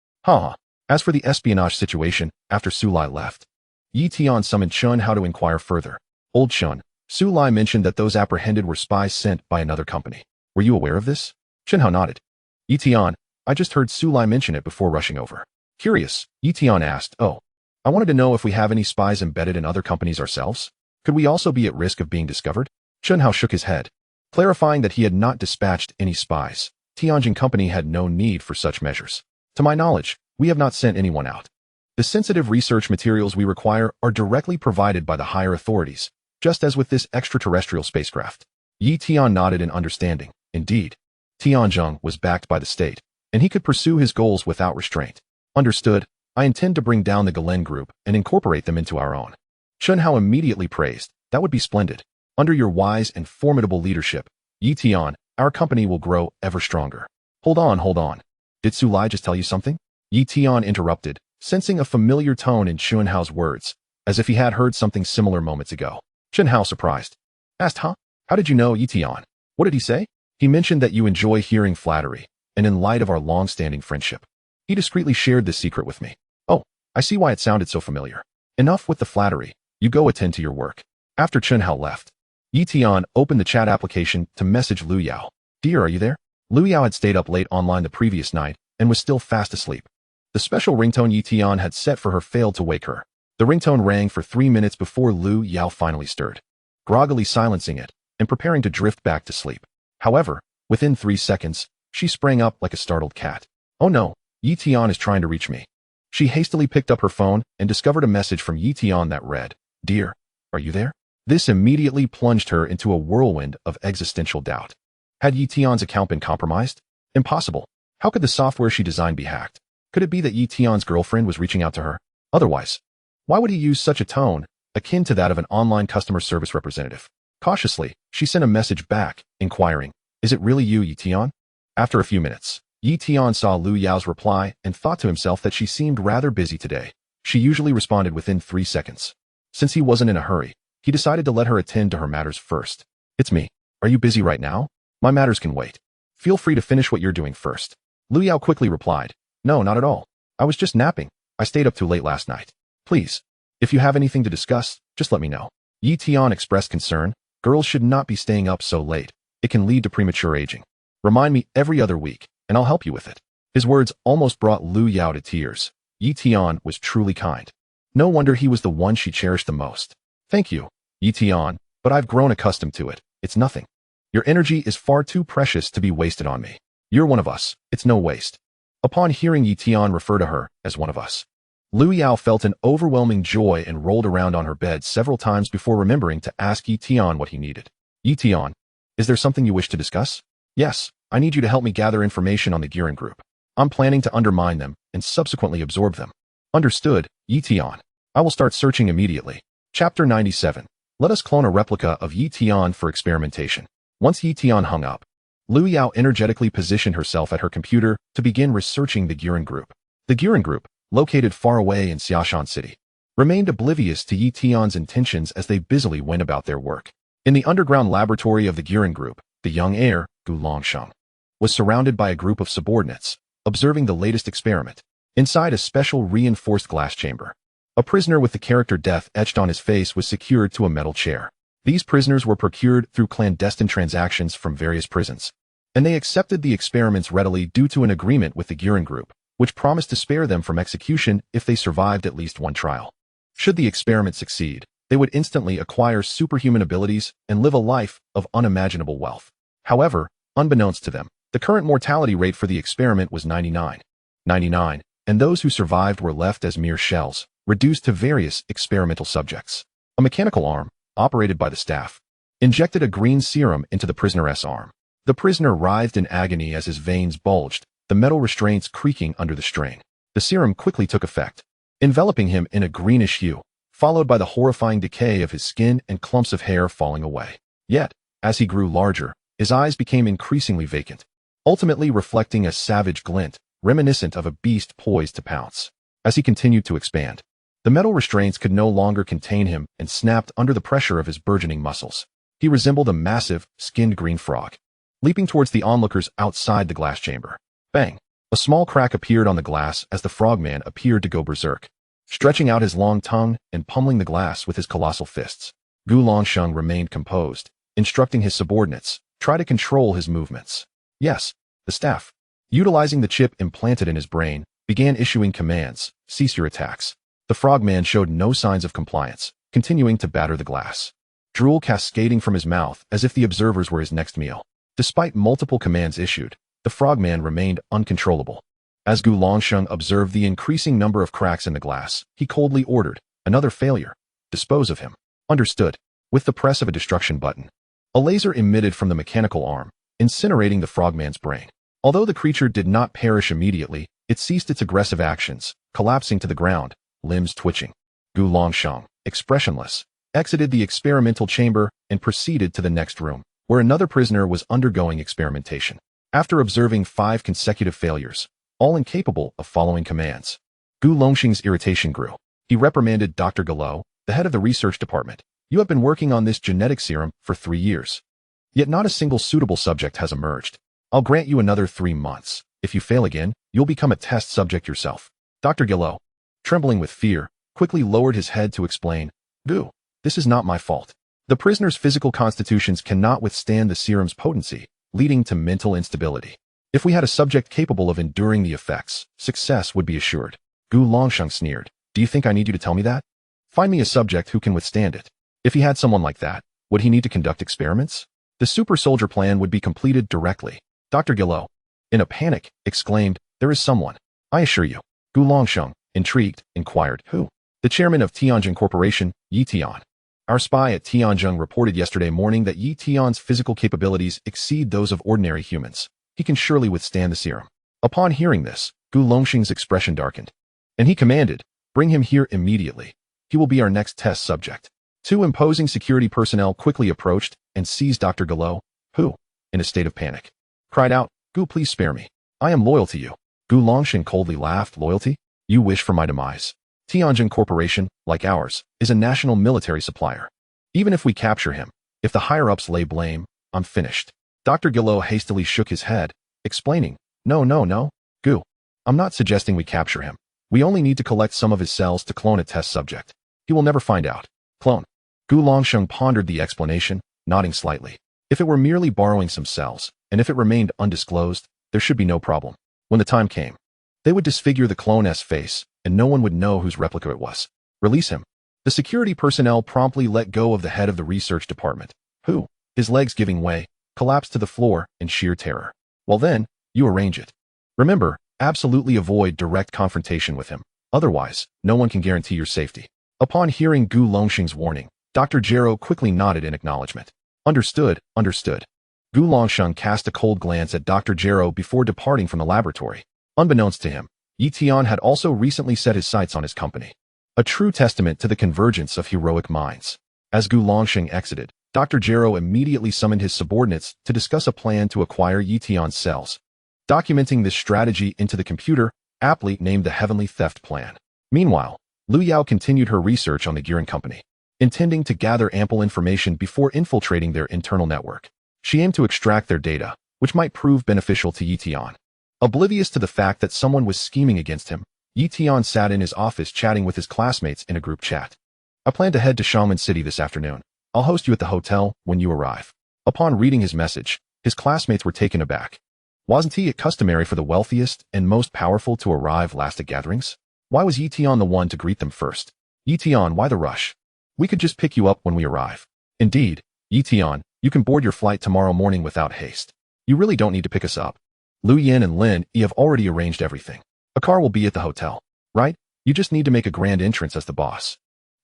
As for the espionage situation, after Su Lai left, Yi Tian summoned Chun Hao to inquire further. Old Chun, Su Lai mentioned that those apprehended were spies sent by another company. Were you aware of this? Chun Hao nodded. Yi Tian, I just heard Su Lai mention it before rushing over. Curious, Yi Tian asked. Oh, I wanted to know if we have any spies embedded in other companies ourselves. Could we also be at risk of being discovered? Chun Hao shook his head, clarifying that he had not dispatched any spies. Tianjin Company had no need for such measures. To my knowledge, we have not sent anyone out. The sensitive research materials we require are directly provided by the higher authorities, just as with this extraterrestrial spacecraft. Yi Tian nodded in understanding. Indeed, Tianjin was backed by the state, and he could pursue his goals without restraint. Understood. I intend to bring down the Galen group and incorporate them into our own. Chun Hao immediately praised. That would be splendid. Under your wise and formidable leadership, Yi Tian, our company will grow ever stronger. Hold on. Did Su Lai just tell you something? Yi Tian interrupted, sensing a familiar tone in Chun Hao's words, as if he had heard something similar moments ago. Chun Hao, surprised, asked, How did you know, Yi Tian? What did he say? He mentioned that you enjoy hearing flattery, and in light of our long-standing friendship, he discreetly shared this secret with me. Oh, I see why it sounded so familiar. Enough with the flattery. You go attend to your work. After Chun Hao left, Yi Tian opened the chat application to message Lu Yao. Dear, are you there? Lu Yao had stayed up late online the previous night and was still fast asleep. The special ringtone Yi Tian had set for her failed to wake her. The ringtone rang for 3 minutes before Lu Yao finally stirred, groggily silencing it and preparing to drift back to sleep. However, within 3 seconds, she sprang up like a startled cat. Oh no, Yi Tian is trying to reach me. She hastily picked up her phone and discovered a message from Yi Tian that read, Dear, are you there? This immediately plunged her into a whirlwind of existential doubt. Had Yi Tian's account been compromised? Impossible. How could the software she designed be hacked? Could it be that Yi Tian's girlfriend was reaching out to her? Otherwise, why would he use such a tone, akin to that of an online customer service representative? Cautiously, she sent a message back, inquiring, Is it really you, Yi Tian? After a few minutes, Yi Tian saw Lu Yao's reply and thought to himself that she seemed rather busy today. She usually responded within 3 seconds. Since he wasn't in a hurry, he decided to let her attend to her matters first. It's me. Are you busy right now? My matters can wait. Feel free to finish what you're doing first. Lu Yao quickly replied. No, not at all. I was just napping. I stayed up too late last night. Please, if you have anything to discuss, just let me know. Yi Tian expressed concern. Girls should not be staying up so late. It can lead to premature aging. Remind me every other week, and I'll help you with it. His words almost brought Lu Yao to tears. Yi Tian was truly kind. No wonder he was the one she cherished the most. Thank you, Yi Tian, but I've grown accustomed to it. It's nothing. Your energy is far too precious to be wasted on me. You're one of us. It's no waste. Upon hearing Yi Tian refer to her as one of us, Lu Yao felt an overwhelming joy and rolled around on her bed several times before remembering to ask Yi Tian what he needed. Yi Tian, is there something you wish to discuss? Yes, I need you to help me gather information on the Garen group. I'm planning to undermine them and subsequently absorb them. Understood, Yi Tian. I will start searching immediately. Chapter 97. Let us clone a replica of Yi Tian for experimentation. Once Yi Tian hung up, Lu Yao energetically positioned herself at her computer to begin researching the Garen group. The Garen group, located far away in Xiaoshan City, remained oblivious to Yi Tian's intentions as they busily went about their work. In the underground laboratory of the Garen group, the young heir, Gu Longsheng, was surrounded by a group of subordinates, observing the latest experiment. Inside a special reinforced glass chamber, a prisoner with the character Death etched on his face was secured to a metal chair. These prisoners were procured through clandestine transactions from various prisons, and they accepted the experiments readily due to an agreement with the Guren group, which promised to spare them from execution if they survived at least one trial. Should the experiment succeed, they would instantly acquire superhuman abilities and live a life of unimaginable wealth. However, unbeknownst to them, the current mortality rate for the experiment was 99, and those who survived were left as mere shells, reduced to various experimental subjects. A mechanical arm, operated by the staff, injected a green serum into the prisoner's arm. The prisoner writhed in agony as his veins bulged, the metal restraints creaking under the strain. The serum quickly took effect, enveloping him in a greenish hue, followed by the horrifying decay of his skin and clumps of hair falling away. Yet, as he grew larger, his eyes became increasingly vacant, ultimately reflecting a savage glint, reminiscent of a beast poised to pounce. As he continued to expand, the metal restraints could no longer contain him and snapped under the pressure of his burgeoning muscles. He resembled a massive, skinned green frog, leaping towards the onlookers outside the glass chamber. Bang! A small crack appeared on the glass as the frogman appeared to go berserk, stretching out his long tongue and pummeling the glass with his colossal fists. Gu Longsheng remained composed, instructing his subordinates, try to control his movements. Yes, the staff, utilizing the chip implanted in his brain, began issuing commands, cease your attacks. The frogman showed no signs of compliance, continuing to batter the glass, drool cascading from his mouth as if the observers were his next meal. Despite multiple commands issued, the frogman remained uncontrollable. As Gu Longsheng observed the increasing number of cracks in the glass, he coldly ordered, another failure. Dispose of him. Understood. With the press of a destruction button, a laser emitted from the mechanical arm, incinerating the frogman's brain. Although the creature did not perish immediately, it ceased its aggressive actions, collapsing to the ground, limbs twitching. Gu Longsheng, expressionless, exited the experimental chamber and proceeded to the next room, where another prisoner was undergoing experimentation. After observing 5 consecutive failures, all incapable of following commands, Gu Longsheng's irritation grew. He reprimanded Dr. Gallo, the head of the research department. You have been working on this genetic serum for 3 years. Yet not a single suitable subject has emerged. I'll grant you another 3 months. If you fail again, you'll become a test subject yourself. Dr. Gallo, trembling with fear, quickly lowered his head to explain, Gu, this is not my fault. The prisoner's physical constitutions cannot withstand the serum's potency, leading to mental instability. If we had a subject capable of enduring the effects, success would be assured. Gu Longsheng sneered. Do you think I need you to tell me that? Find me a subject who can withstand it. If he had someone like that, would he need to conduct experiments? The super soldier plan would be completed directly. Dr. Gallo, in a panic, exclaimed, there is someone. I assure you. Gu Longsheng, intrigued, inquired, who? The chairman of Tianjin Corporation, Yi Tian. Our spy at Tianjin reported yesterday morning that Yi Tian's physical capabilities exceed those of ordinary humans. He can surely withstand the serum. Upon hearing this, Gu Longsheng's expression darkened, and he commanded, bring him here immediately. He will be our next test subject. 2 imposing security personnel quickly approached and seized Dr. Gallo, who, in a state of panic, cried out, Gu, please spare me. I am loyal to you. Gu Longsheng coldly laughed, loyalty? You wish for my demise. Tianjin Corporation, like ours, is a national military supplier. Even if we capture him, if the higher-ups lay blame, I'm finished. Dr. Gallo hastily shook his head, explaining, no, Gu. I'm not suggesting we capture him. We only need to collect some of his cells to clone a test subject. He will never find out. Clone. Gu Longsheng pondered the explanation, nodding slightly. If it were merely borrowing some cells, and if it remained undisclosed, there should be no problem. When the time came, they would disfigure the clone's face, and no one would know whose replica it was. Release him. The security personnel promptly let go of the head of the research department, who, his legs giving way, collapsed to the floor in sheer terror. Well then, you arrange it. Remember, absolutely avoid direct confrontation with him. Otherwise, no one can guarantee your safety. Upon hearing Gu Longsheng's warning, Dr. Jero quickly nodded in acknowledgement. Understood. Gu Longsheng cast a cold glance at Dr. Jero before departing from the laboratory. Unbeknownst to him, Yi Tian had also recently set his sights on his company. A true testament to the convergence of heroic minds. As Gu Longsheng exited, Dr. Jero immediately summoned his subordinates to discuss a plan to acquire Yi Tian's cells, documenting this strategy into the computer, aptly named the Heavenly Theft Plan. Meanwhile, Lu Yao continued her research on the Guren Company, intending to gather ample information before infiltrating their internal network. She aimed to extract their data, which might prove beneficial to Yi Tian. Oblivious to the fact that someone was scheming against him, Tian sat in his office chatting with his classmates in a group chat. I plan to head to Shangman City this afternoon. I'll host you at the hotel when you arrive. Upon reading his message, his classmates were taken aback. Wasn't it customary for the wealthiest and most powerful to arrive last at gatherings? Why was Tian the one to greet them first? Tian, why the rush? We could just pick you up when we arrive. Indeed, Tian, you can board your flight tomorrow morning without haste. You really don't need to pick us up. Lu Yin and Lin Yi have already arranged everything. A car will be at the hotel, right? You just need to make a grand entrance as the boss.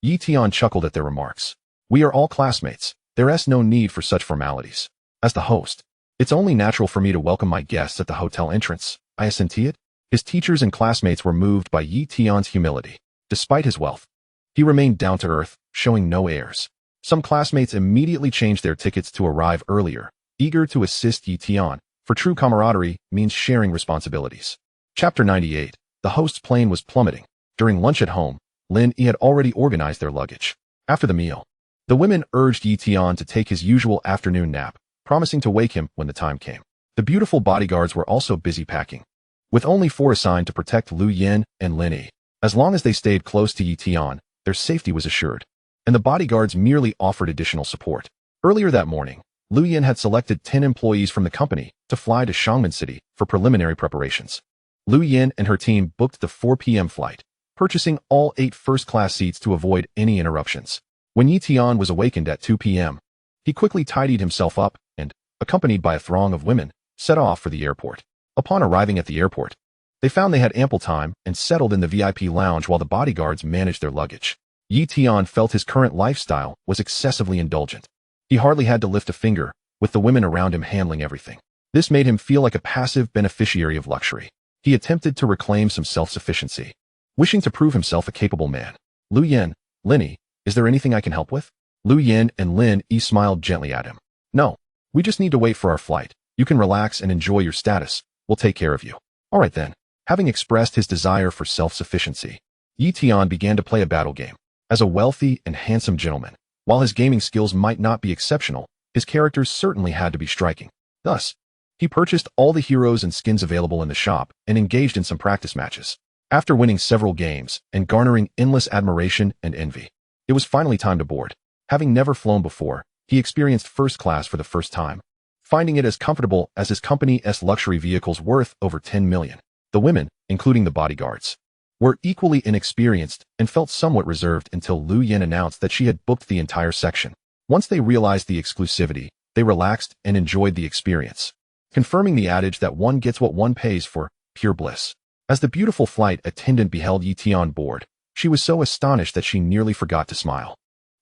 Tian chuckled at their remarks. We are all classmates. There's no need for such formalities. As the host, it's only natural for me to welcome my guests at the hotel entrance. I assented. His teachers and classmates were moved by Tian's humility. Despite his wealth, he remained down to earth, showing no airs. Some classmates immediately changed their tickets to arrive earlier, eager to assist Tian, for true camaraderie means sharing responsibilities. Chapter 98. The host's plane was plummeting. During lunch at home, Lin Yi had already organized their luggage. After the meal, the women urged Tian to take his usual afternoon nap, promising to wake him when the time came. The beautiful bodyguards were also busy packing, with only 4 assigned to protect Lu Yin and Lin Yi. As long as they stayed close to Tian, their safety was assured, and the bodyguards merely offered additional support. Earlier that morning, Lu Yin had selected 10 employees from the company to fly to Shangman City for preliminary preparations. Lu Yin and her team booked the 4 p.m. flight, purchasing all 8 first-class seats to avoid any interruptions. When Tian was awakened at 2 p.m., he quickly tidied himself up and, accompanied by a throng of women, set off for the airport. Upon arriving at the airport, they found they had ample time and settled in the VIP lounge while the bodyguards managed their luggage. Tian felt his current lifestyle was excessively indulgent. He hardly had to lift a finger, with the women around him handling everything. This made him feel like a passive beneficiary of luxury. He attempted to reclaim some self-sufficiency, wishing to prove himself a capable man. Lu Yin, Lin Yi, is there anything I can help with? Lu Yin and Lin Yi smiled gently at him. No, we just need to wait for our flight. You can relax and enjoy your status. We'll take care of you. All right then. Having expressed his desire for self-sufficiency, Tian began to play a battle game. As a wealthy and handsome gentleman, while his gaming skills might not be exceptional, his characters certainly had to be striking. Thus, he purchased all the heroes and skins available in the shop and engaged in some practice matches. After winning several games and garnering endless admiration and envy, it was finally time to board. Having never flown before, he experienced first class for the first time, finding it as comfortable as his company's luxury vehicles worth over 10 million. The women, including the bodyguards, were equally inexperienced and felt somewhat reserved until Lu Yin announced that she had booked the entire section. Once they realized the exclusivity, they relaxed and enjoyed the experience, confirming the adage that one gets what one pays for, pure bliss. As the beautiful flight attendant beheld Tian on board, she was so astonished that she nearly forgot to smile.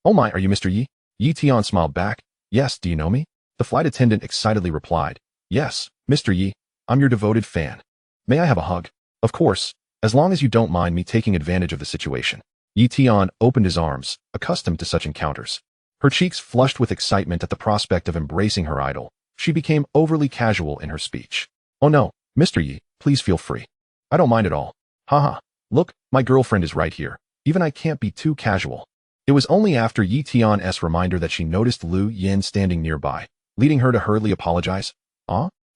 Oh my, are you Mr. Yi? Tian smiled back. Yes, do you know me? The flight attendant excitedly replied. Yes, Mr. Yi, I'm your devoted fan. May I have a hug? Of course, as long as you don't mind me taking advantage of the situation. Tian opened his arms, accustomed to such encounters. Her cheeks flushed with excitement at the prospect of embracing her idol. She became overly casual in her speech. Oh no, Mr. Yi, please feel free. I don't mind at all. Haha, look, my girlfriend is right here. Even I can't be too casual. It was only after Tian's reminder that she noticed Lu Yin standing nearby, leading her to hurriedly apologize.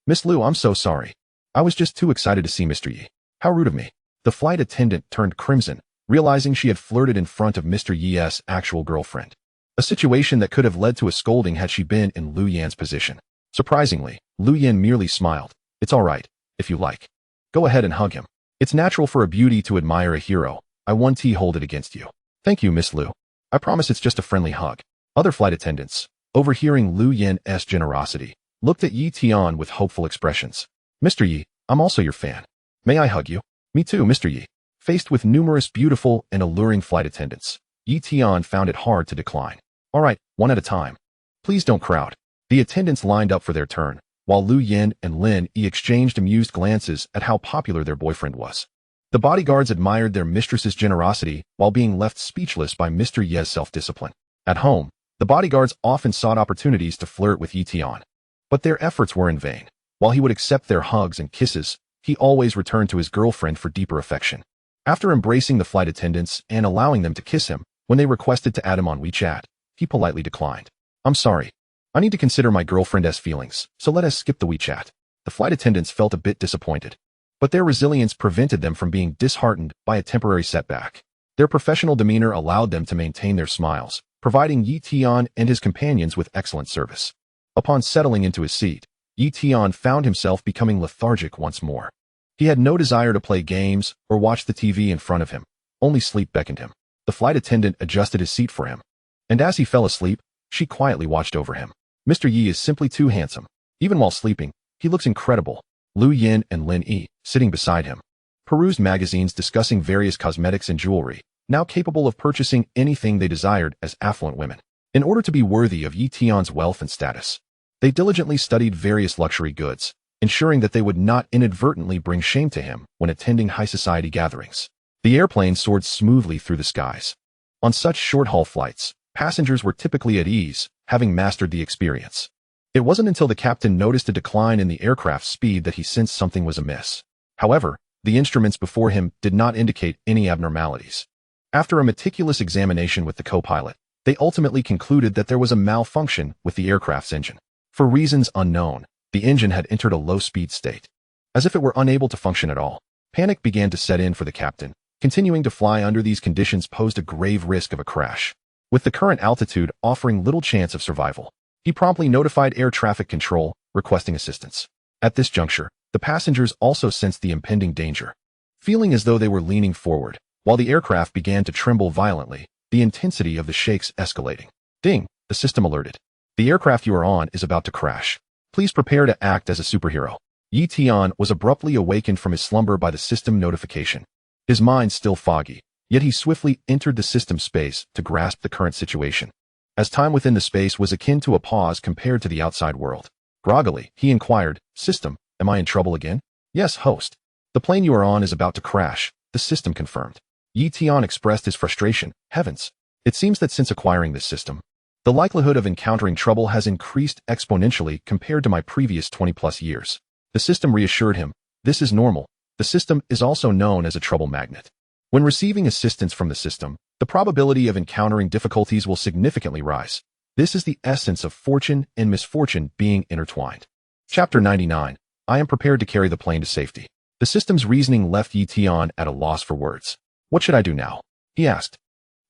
Miss Lu, I'm so sorry. I was just too excited to see Mr. Yi. How rude of me. The flight attendant turned crimson, realizing she had flirted in front of Mr. Yi's actual girlfriend. A situation that could have led to a scolding had she been in Lu Yan's position. Surprisingly, Lu Yan merely smiled. It's all right, if you like. Go ahead and hug him. It's natural for a beauty to admire a hero. I won't hold it against you. Thank you, Miss Lu. I promise it's just a friendly hug. Other flight attendants, overhearing Lu Yan's generosity, looked at Tian with hopeful expressions. Mr. Yi, I'm also your fan. May I hug you? Me too, Mr. Yi. Faced with numerous beautiful and alluring flight attendants, Tian found it hard to decline. All right, one at a time. Please don't crowd. The attendants lined up for their turn, while Lu Yin and Lin Yi exchanged amused glances at how popular their boyfriend was. The bodyguards admired their mistress's generosity while being left speechless by Mr. Yi's self-discipline. At home, the bodyguards often sought opportunities to flirt with Tian, but their efforts were in vain. While he would accept their hugs and kisses, he always returned to his girlfriend for deeper affection. After embracing the flight attendants and allowing them to kiss him, when they requested to add him on WeChat, he politely declined. I'm sorry. I need to consider my girlfriend's feelings, so let us skip the WeChat. The flight attendants felt a bit disappointed. but their resilience prevented them from being disheartened by a temporary setback. Their professional demeanor allowed them to maintain their smiles, providing Yi Tian and his companions with excellent service. Upon settling into his seat, Yi Tian found himself becoming lethargic once more. He had no desire to play games or watch the TV in front of him. Only sleep beckoned him. The flight attendant adjusted his seat for him, and as he fell asleep, she quietly watched over him. Mr. Yi is simply too handsome. Even while sleeping, he looks incredible. Lu Yin and Lin Yi, sitting beside him, perused magazines discussing various cosmetics and jewelry, now capable of purchasing anything they desired as affluent women. In order to be worthy of Yi Tian's wealth and status, they diligently studied various luxury goods, ensuring that they would not inadvertently bring shame to him when attending high society gatherings. The airplane soared smoothly through the skies. On such short-haul flights, passengers were typically at ease, having mastered the experience. It wasn't until the captain noticed a decline in the aircraft's speed that he sensed something was amiss. However, the instruments before him did not indicate any abnormalities. After a meticulous examination with the co-pilot, they ultimately concluded that there was a malfunction with the aircraft's engine. For reasons unknown, the engine had entered a low-speed state. As if it were unable to function at all, panic began to set in for the captain. Continuing to fly under these conditions posed a grave risk of a crash. With the current altitude offering little chance of survival, he promptly notified air traffic control, requesting assistance. At this juncture, the passengers also sensed the impending danger. Feeling as though they were leaning forward, while the aircraft began to tremble violently, the intensity of the shakes escalating. Ding! The system alerted. The aircraft you are on is about to crash. Please prepare to act as a superhero. Yi Tian was abruptly awakened from his slumber by the system notification. His mind still foggy, yet he swiftly entered the system space to grasp the current situation. As time within the space was akin to a pause compared to the outside world. Groggily, he inquired, "System, am I in trouble again?" "Yes, host. The plane you are on is about to crash," the system confirmed. Yi Tian expressed his frustration. "Heavens! It seems that since acquiring this system, the likelihood of encountering trouble has increased exponentially compared to my previous 20-plus years." The system reassured him, "This is normal. The system is also known as a trouble magnet. When receiving assistance from the system, the probability of encountering difficulties will significantly rise. This is the essence of fortune and misfortune being intertwined." Chapter 99. I am prepared to carry the plane to safety. The system's reasoning left Yi Tian at a loss for words. "What should I do now?" he asked.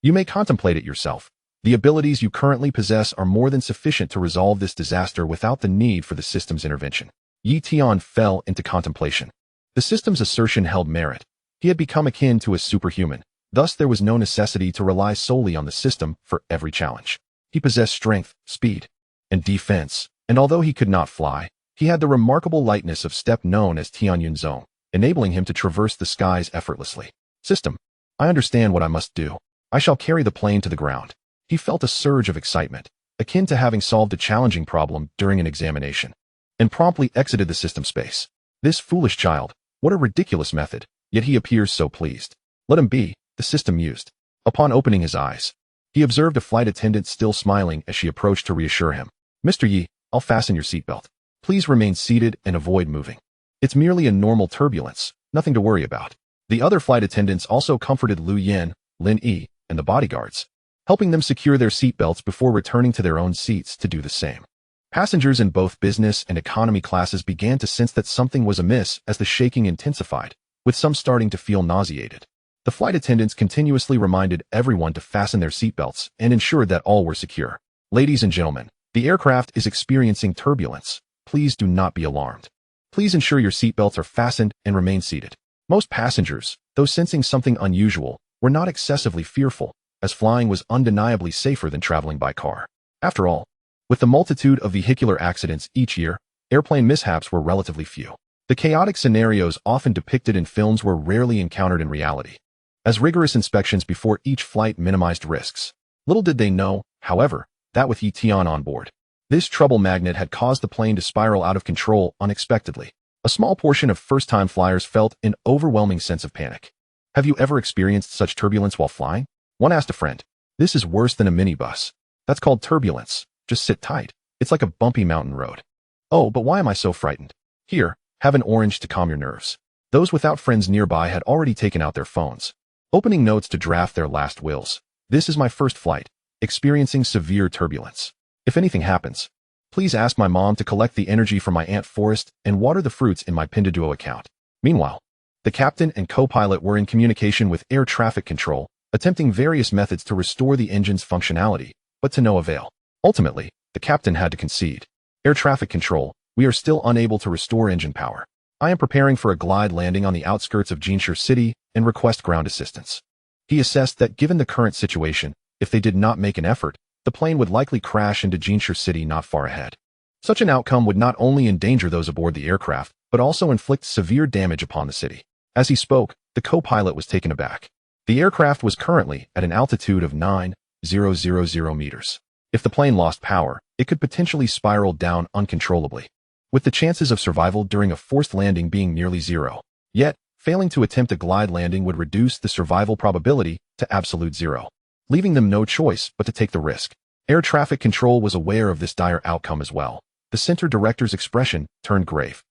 "You may contemplate it yourself. The abilities you currently possess are more than sufficient to resolve this disaster without the need for the system's intervention." Yi Tian fell into contemplation. The system's assertion held merit. He had become akin to a superhuman. Thus, there was no necessity to rely solely on the system for every challenge. He possessed strength, speed, and defense, and although he could not fly, he had the remarkable lightness of step known as Tian Yunzong, enabling him to traverse the skies effortlessly. "System, I understand what I must do. I shall carry the plane to the ground." He felt a surge of excitement, akin to having solved a challenging problem during an examination, and promptly exited the system space. This foolish child, what a ridiculous method, yet he appears so pleased. "Let him be," the system mused. Upon opening his eyes, he observed a flight attendant still smiling as she approached to reassure him. "Mr. Yi, I'll fasten your seatbelt. Please remain seated and avoid moving. It's merely a normal turbulence, nothing to worry about." The other flight attendants also comforted Lu Yin, Lin Yi, and the bodyguards, helping them secure their seatbelts before returning to their own seats to do the same. Passengers in both business and economy classes began to sense that something was amiss as the shaking intensified, with some starting to feel nauseated. The flight attendants continuously reminded everyone to fasten their seatbelts and ensured that all were secure. "Ladies and gentlemen, the aircraft is experiencing turbulence. Please do not be alarmed. Please ensure your seatbelts are fastened and remain seated." Most passengers, though sensing something unusual, were not excessively fearful, as flying was undeniably safer than traveling by car. After all, with the multitude of vehicular accidents each year, airplane mishaps were relatively few. The chaotic scenarios often depicted in films were rarely encountered in reality, as rigorous inspections before each flight minimized risks. Little did they know, however, that with Yi Tian on board, this trouble magnet had caused the plane to spiral out of control unexpectedly. A small portion of first-time flyers felt an overwhelming sense of panic. "Have you ever experienced such turbulence while flying?" one asked a friend. "This is worse than a minibus. That's called turbulence. Just sit tight. It's like a bumpy mountain road." "Oh, but why am I so frightened?" "Here, have an orange to calm your nerves." Those without friends nearby had already taken out their phones, opening notes to draft their last wills. "This is my first flight, experiencing severe turbulence. If anything happens, please ask my mom to collect the energy from my Ant Forest and water the fruits in my Pinduoduo account." Meanwhile, the captain and co-pilot were in communication with air traffic control, attempting various methods to restore the engine's functionality, but to no avail. Ultimately, the captain had to concede. Air traffic control, we are still unable to restore engine power. I am preparing for a glide landing on the outskirts of Jinshi City and request ground assistance. He assessed that given the current situation, if they did not make an effort, the plane would likely crash into Jinshi City not far ahead. Such an outcome would not only endanger those aboard the aircraft, but also inflict severe damage upon the city. As he spoke, the co-pilot was taken aback. The aircraft was currently at an altitude of 9,000 meters. If the plane lost power, it could potentially spiral down uncontrollably, with the chances of survival during a forced landing being nearly zero. Yet, failing to attempt a glide landing would reduce the survival probability to absolute zero, leaving them no choice but to take the risk. Air traffic control was aware of this dire outcome as well. The center director's expression turned grave,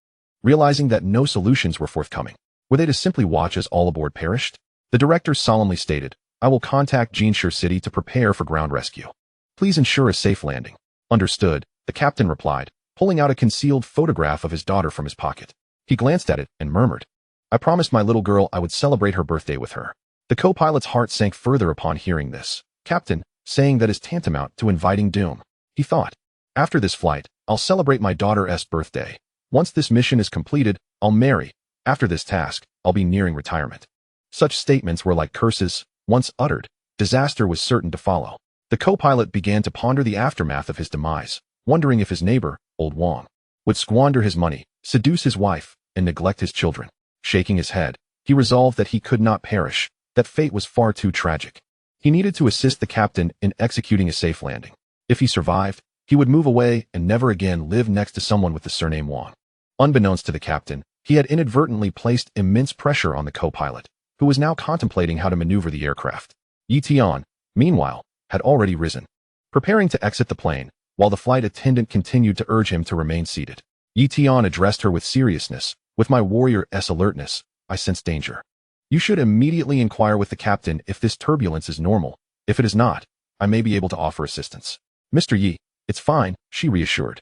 realizing that no solutions were forthcoming. Were they to simply watch as all aboard perished? The director solemnly stated, I will contact Jinshi City to prepare for ground rescue. Please ensure a safe landing. Understood, the captain replied, pulling out a concealed photograph of his daughter from his pocket. He glanced at it and murmured, I promised my little girl I would celebrate her birthday with her. The co-pilot's heart sank further upon hearing this. Captain, saying that is tantamount to inviting doom. He thought, after this flight, I'll celebrate my daughter's birthday. Once this mission is completed, I'll marry. After this task, I'll be nearing retirement. Such statements were like curses. Once uttered, disaster was certain to follow. The co-pilot began to ponder the aftermath of his demise, wondering if his neighbor, Old Wang, would squander his money, seduce his wife, and neglect his children. Shaking his head, he resolved that he could not perish, that fate was far too tragic. He needed to assist the captain in executing a safe landing. If he survived, he would move away and never again live next to someone with the surname Wang. Unbeknownst to the captain, he had inadvertently placed immense pressure on the co-pilot, who was now contemplating how to maneuver the aircraft. Tian, meanwhile, had already risen, preparing to exit the plane, while the flight attendant continued to urge him to remain seated. Tian addressed her with seriousness, with my warrior's alertness, I sense danger. You should immediately inquire with the captain if this turbulence is normal. If it is not, I may be able to offer assistance. Mr. Yi, it's fine, she reassured.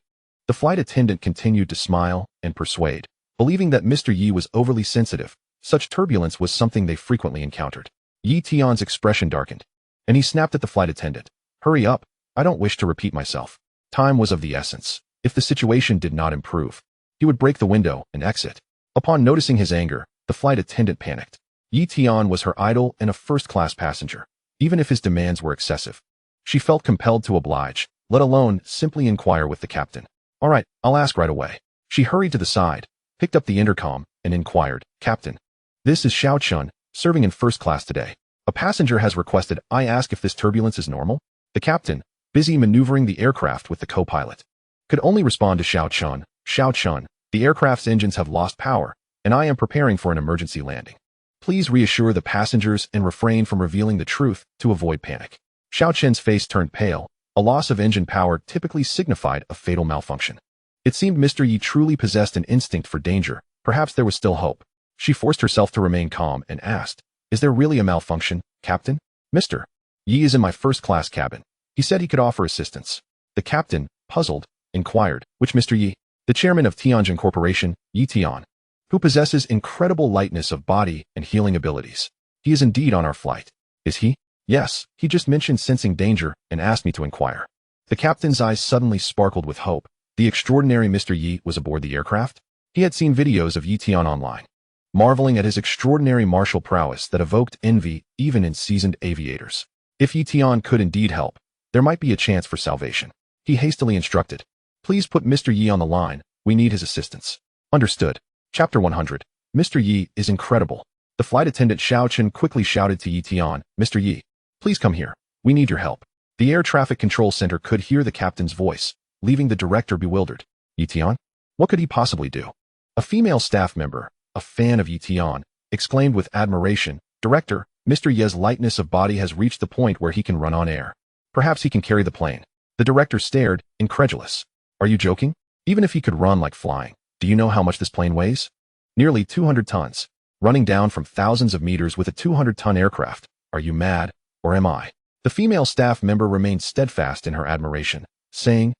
The flight attendant continued to smile and persuade, believing that Mr. Yi was overly sensitive. Such turbulence was something they frequently encountered. Tian's expression darkened, and he snapped at the flight attendant. Hurry up, I don't wish to repeat myself. Time was of the essence. If the situation did not improve, he would break the window and exit. Upon noticing his anger, the flight attendant panicked. Tian was her idol and a first-class passenger. Even if his demands were excessive, she felt compelled to oblige, let alone simply inquire with the captain. All right, I'll ask right away. She hurried to the side, picked up the intercom, and inquired, Captain, this is Xiao Chun, serving in first class today. A passenger has requested I ask if this turbulence is normal. The captain, busy maneuvering the aircraft with the co-pilot, could only respond to Xiao Chun, the aircraft's engines have lost power, and I am preparing for an emergency landing. Please reassure the passengers and refrain from revealing the truth to avoid panic. Xiao Chen's face turned pale. A loss of engine power typically signified a fatal malfunction. It seemed Mr. Yi truly possessed an instinct for danger. Perhaps there was still hope. She forced herself to remain calm and asked, is there really a malfunction, Captain? Mr. Yi is in my first-class cabin. He said he could offer assistance. The captain, puzzled, inquired, which Mr. Yi? The chairman of Tianjin Corporation, Yi Tian, who possesses incredible lightness of body and healing abilities. He is indeed on our flight. Is he? Yes, he just mentioned sensing danger and asked me to inquire. The captain's eyes suddenly sparkled with hope. The extraordinary Mr. Yi was aboard the aircraft? He had seen videos of Yi Tian online, marveling at his extraordinary martial prowess that evoked envy even in seasoned aviators. If Yi Tian could indeed help, there might be a chance for salvation. He hastily instructed, please put Mr. Yi on the line, we need his assistance. Understood. Chapter 100. Mr. Yi is incredible. The flight attendant Xiao Chen quickly shouted to Yi Tian, Mr. Yi, please come here. We need your help. The air traffic control center could hear the captain's voice, leaving the director bewildered. Yi Tian? What could he possibly do? A female staff member, a fan of Yi Tian, exclaimed with admiration, Director, Mr. Yi's lightness of body has reached the point where he can run on air. Perhaps he can carry the plane. The director stared, incredulous. Are you joking? Even if he could run like flying, do you know how much this plane weighs? Nearly 200 tons. Running down from thousands of meters with a 200-ton aircraft. Are you mad? Or am I? The female staff member remained steadfast in her admiration, saying,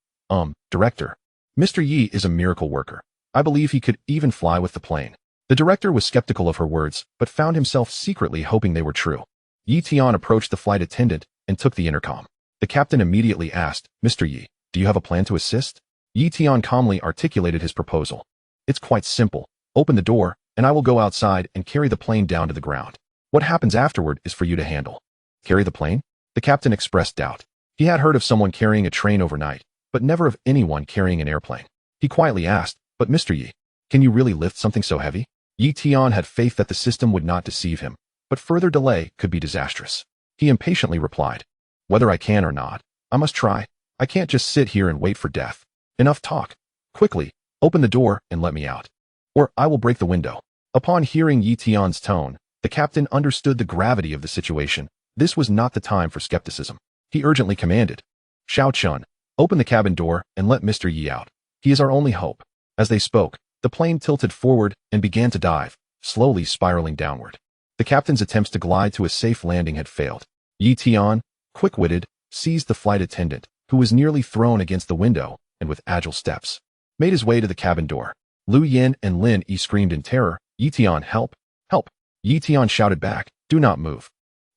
Director, Mr. Yi is a miracle worker. I believe he could even fly with the plane. The director was skeptical of her words, but found himself secretly hoping they were true. Tian approached the flight attendant and took the intercom. The captain immediately asked, "Mr. Yi, do you have a plan to assist?" Tian calmly articulated his proposal. "It's quite simple. Open the door, and I will go outside and carry the plane down to the ground. What happens afterward is for you to handle." "Carry the plane?" The captain expressed doubt. He had heard of someone carrying a train overnight, but never of anyone carrying an airplane. He quietly asked, "But Mr. Yi, can you really lift something so heavy?" Tian had faith that the system would not deceive him, but further delay could be disastrous. He impatiently replied, "Whether I can or not, I must try. I can't just sit here and wait for death. Enough talk. Quickly, open the door and let me out, or I will break the window." Upon hearing Tian's tone, the captain understood the gravity of the situation. This was not the time for skepticism. He urgently commanded, "Xiao Chun, open the cabin door and let Mr. Yi out. He is our only hope." As they spoke, the plane tilted forward and began to dive, slowly spiraling downward. The captain's attempts to glide to a safe landing had failed. Tian, quick-witted, seized the flight attendant, who was nearly thrown against the window, and with agile steps, made his way to the cabin door. Lu Yin and Lin Yi screamed in terror, "Tian, help! Help!" Tian shouted back, "Do not move.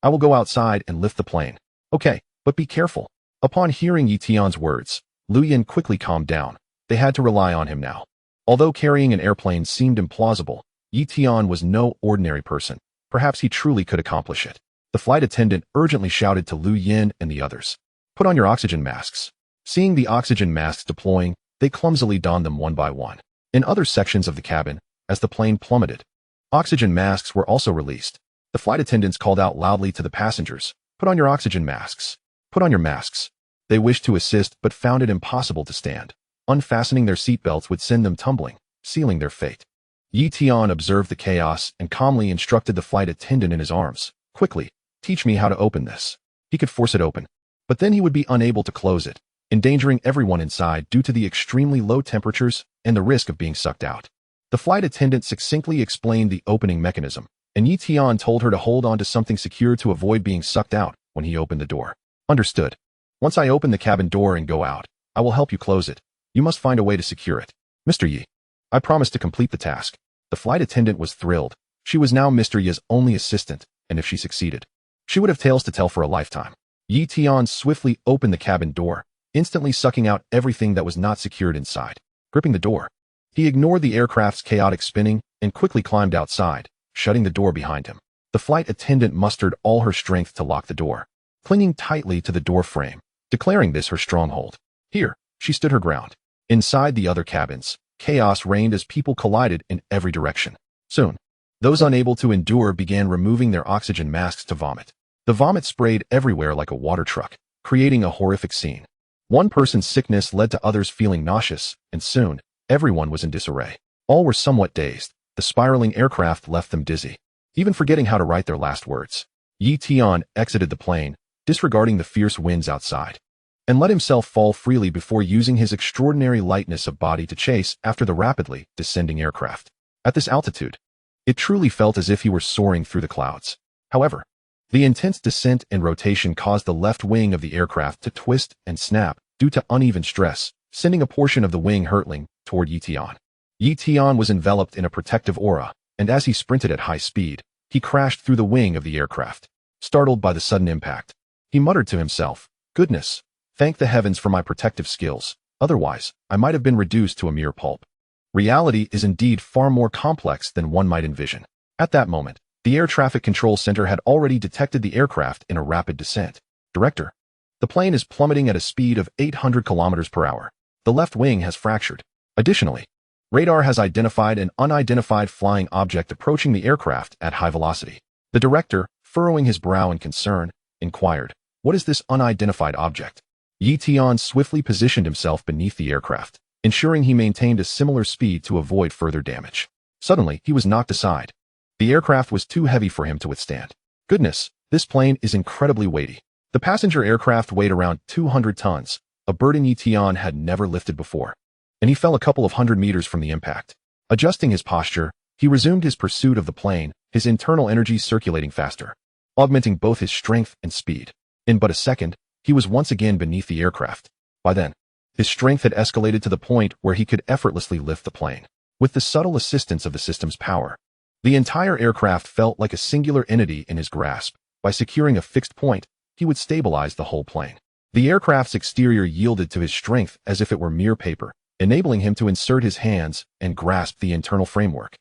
I will go outside and lift the plane." "Okay, but be careful." Upon hearing Tian's words, Lu Yin quickly calmed down. They had to rely on him now. Although carrying an airplane seemed implausible, Tian was no ordinary person. Perhaps he truly could accomplish it. The flight attendant urgently shouted to Lu Yin and the others, "Put on your oxygen masks." Seeing the oxygen masks deploying, they clumsily donned them one by one. In other sections of the cabin, as the plane plummeted, oxygen masks were also released. The flight attendants called out loudly to the passengers, "Put on your oxygen masks. Put on your masks." They wished to assist but found it impossible to stand. Unfastening their seatbelts would send them tumbling, sealing their fate. Tian observed the chaos and calmly instructed the flight attendant in his arms, "Quickly, teach me how to open this." He could force it open, but then he would be unable to close it, endangering everyone inside due to the extremely low temperatures and the risk of being sucked out. The flight attendant succinctly explained the opening mechanism, and Tian told her to hold on to something secure to avoid being sucked out when he opened the door. "Understood. Once I open the cabin door and go out, I will help you close it. You must find a way to secure it. Mr. Yi, I promise to complete the task." The flight attendant was thrilled. She was now Mr. Yi's only assistant, and if she succeeded, she would have tales to tell for a lifetime. Tian swiftly opened the cabin door, instantly sucking out everything that was not secured inside. Gripping the door, he ignored the aircraft's chaotic spinning and quickly climbed outside, shutting the door behind him. The flight attendant mustered all her strength to lock the door, clinging tightly to the door frame, declaring this her stronghold. Here, she stood her ground. Inside the other cabins, chaos reigned as people collided in every direction. Soon, those unable to endure began removing their oxygen masks to vomit. The vomit sprayed everywhere like a water truck, creating a horrific scene. One person's sickness led to others feeling nauseous, and soon, everyone was in disarray. All were somewhat dazed. The spiraling aircraft left them dizzy, even forgetting how to write their last words. Tian exited the plane, disregarding the fierce winds outside, and let himself fall freely before using his extraordinary lightness of body to chase after the rapidly descending aircraft. At this altitude, it truly felt as if he were soaring through the clouds. However, the intense descent and rotation caused the left wing of the aircraft to twist and snap due to uneven stress, sending a portion of the wing hurtling toward Tian. Tian was enveloped in a protective aura, and as he sprinted at high speed, he crashed through the wing of the aircraft. Startled by the sudden impact, he muttered to himself, "Goodness, thank the heavens for my protective skills, otherwise I might have been reduced to a mere pulp." Reality is indeed far more complex than one might envision. At that moment, the Air Traffic Control Center had already detected the aircraft in a rapid descent. "Director, the plane is plummeting at a speed of 800 kilometers per hour. The left wing has fractured. Additionally, radar has identified an unidentified flying object approaching the aircraft at high velocity." The director, furrowing his brow in concern, inquired, "What is this unidentified object?" Tian swiftly positioned himself beneath the aircraft, ensuring he maintained a similar speed to avoid further damage. Suddenly, he was knocked aside. The aircraft was too heavy for him to withstand. "Goodness, this plane is incredibly weighty." The passenger aircraft weighed around 200 tons, a burden Tian had never lifted before, and he fell a couple of hundred meters from the impact. Adjusting his posture, he resumed his pursuit of the plane, his internal energy circulating faster, augmenting both his strength and speed. In but a second, he was once again beneath the aircraft. By then, his strength had escalated to the point where he could effortlessly lift the plane. With the subtle assistance of the system's power, the entire aircraft felt like a singular entity in his grasp. By securing a fixed point, he would stabilize the whole plane. The aircraft's exterior yielded to his strength as if it were mere paper, enabling him to insert his hands and grasp the internal framework,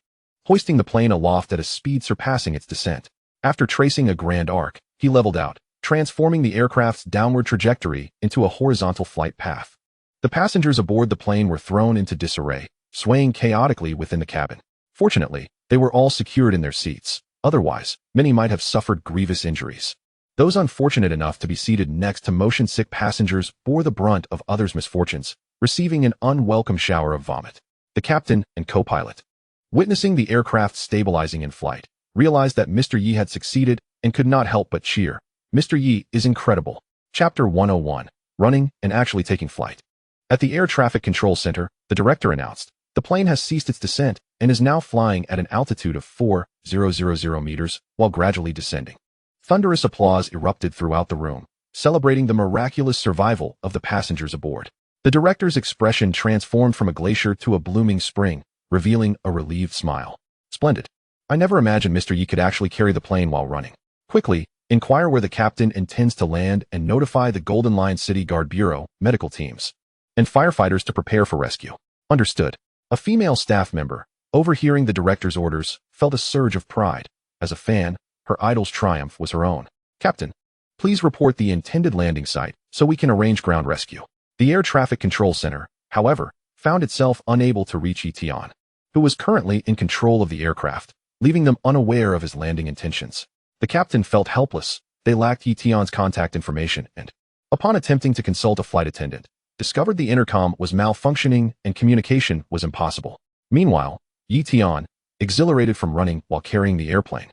hoisting the plane aloft at a speed surpassing its descent. After tracing a grand arc, he leveled out, transforming the aircraft's downward trajectory into a horizontal flight path. The passengers aboard the plane were thrown into disarray, swaying chaotically within the cabin. Fortunately, they were all secured in their seats. Otherwise, many might have suffered grievous injuries. Those unfortunate enough to be seated next to motion-sick passengers bore the brunt of others' misfortunes, receiving an unwelcome shower of vomit. The captain and co-pilot, witnessing the aircraft stabilizing in flight, realized that Mr. Yi had succeeded and could not help but cheer. Mr. Yi is incredible. Chapter 101, Running and Actually Taking Flight. At the Air Traffic Control Center, the director announced, the plane has ceased its descent and is now flying at an altitude of 4,000 meters while gradually descending. Thunderous applause erupted throughout the room, celebrating the miraculous survival of the passengers aboard. The director's expression transformed from a glacier to a blooming spring, revealing a relieved smile. Splendid. I never imagined Mr. Yi could actually carry the plane while running. Quickly, inquire where the captain intends to land and notify the Golden Line City Guard Bureau, medical teams, and firefighters to prepare for rescue. Understood. A female staff member, overhearing the director's orders, felt a surge of pride. As a fan, her idol's triumph was her own. Captain, please report the intended landing site so we can arrange ground rescue. The Air Traffic Control Center, however, found itself unable to reach Tian, who was currently in control of the aircraft, leaving them unaware of his landing intentions. The captain felt helpless. They lacked Tian's contact information and, upon attempting to consult a flight attendant, discovered the intercom was malfunctioning and communication was impossible. Meanwhile, Tian, exhilarated from running while carrying the airplane,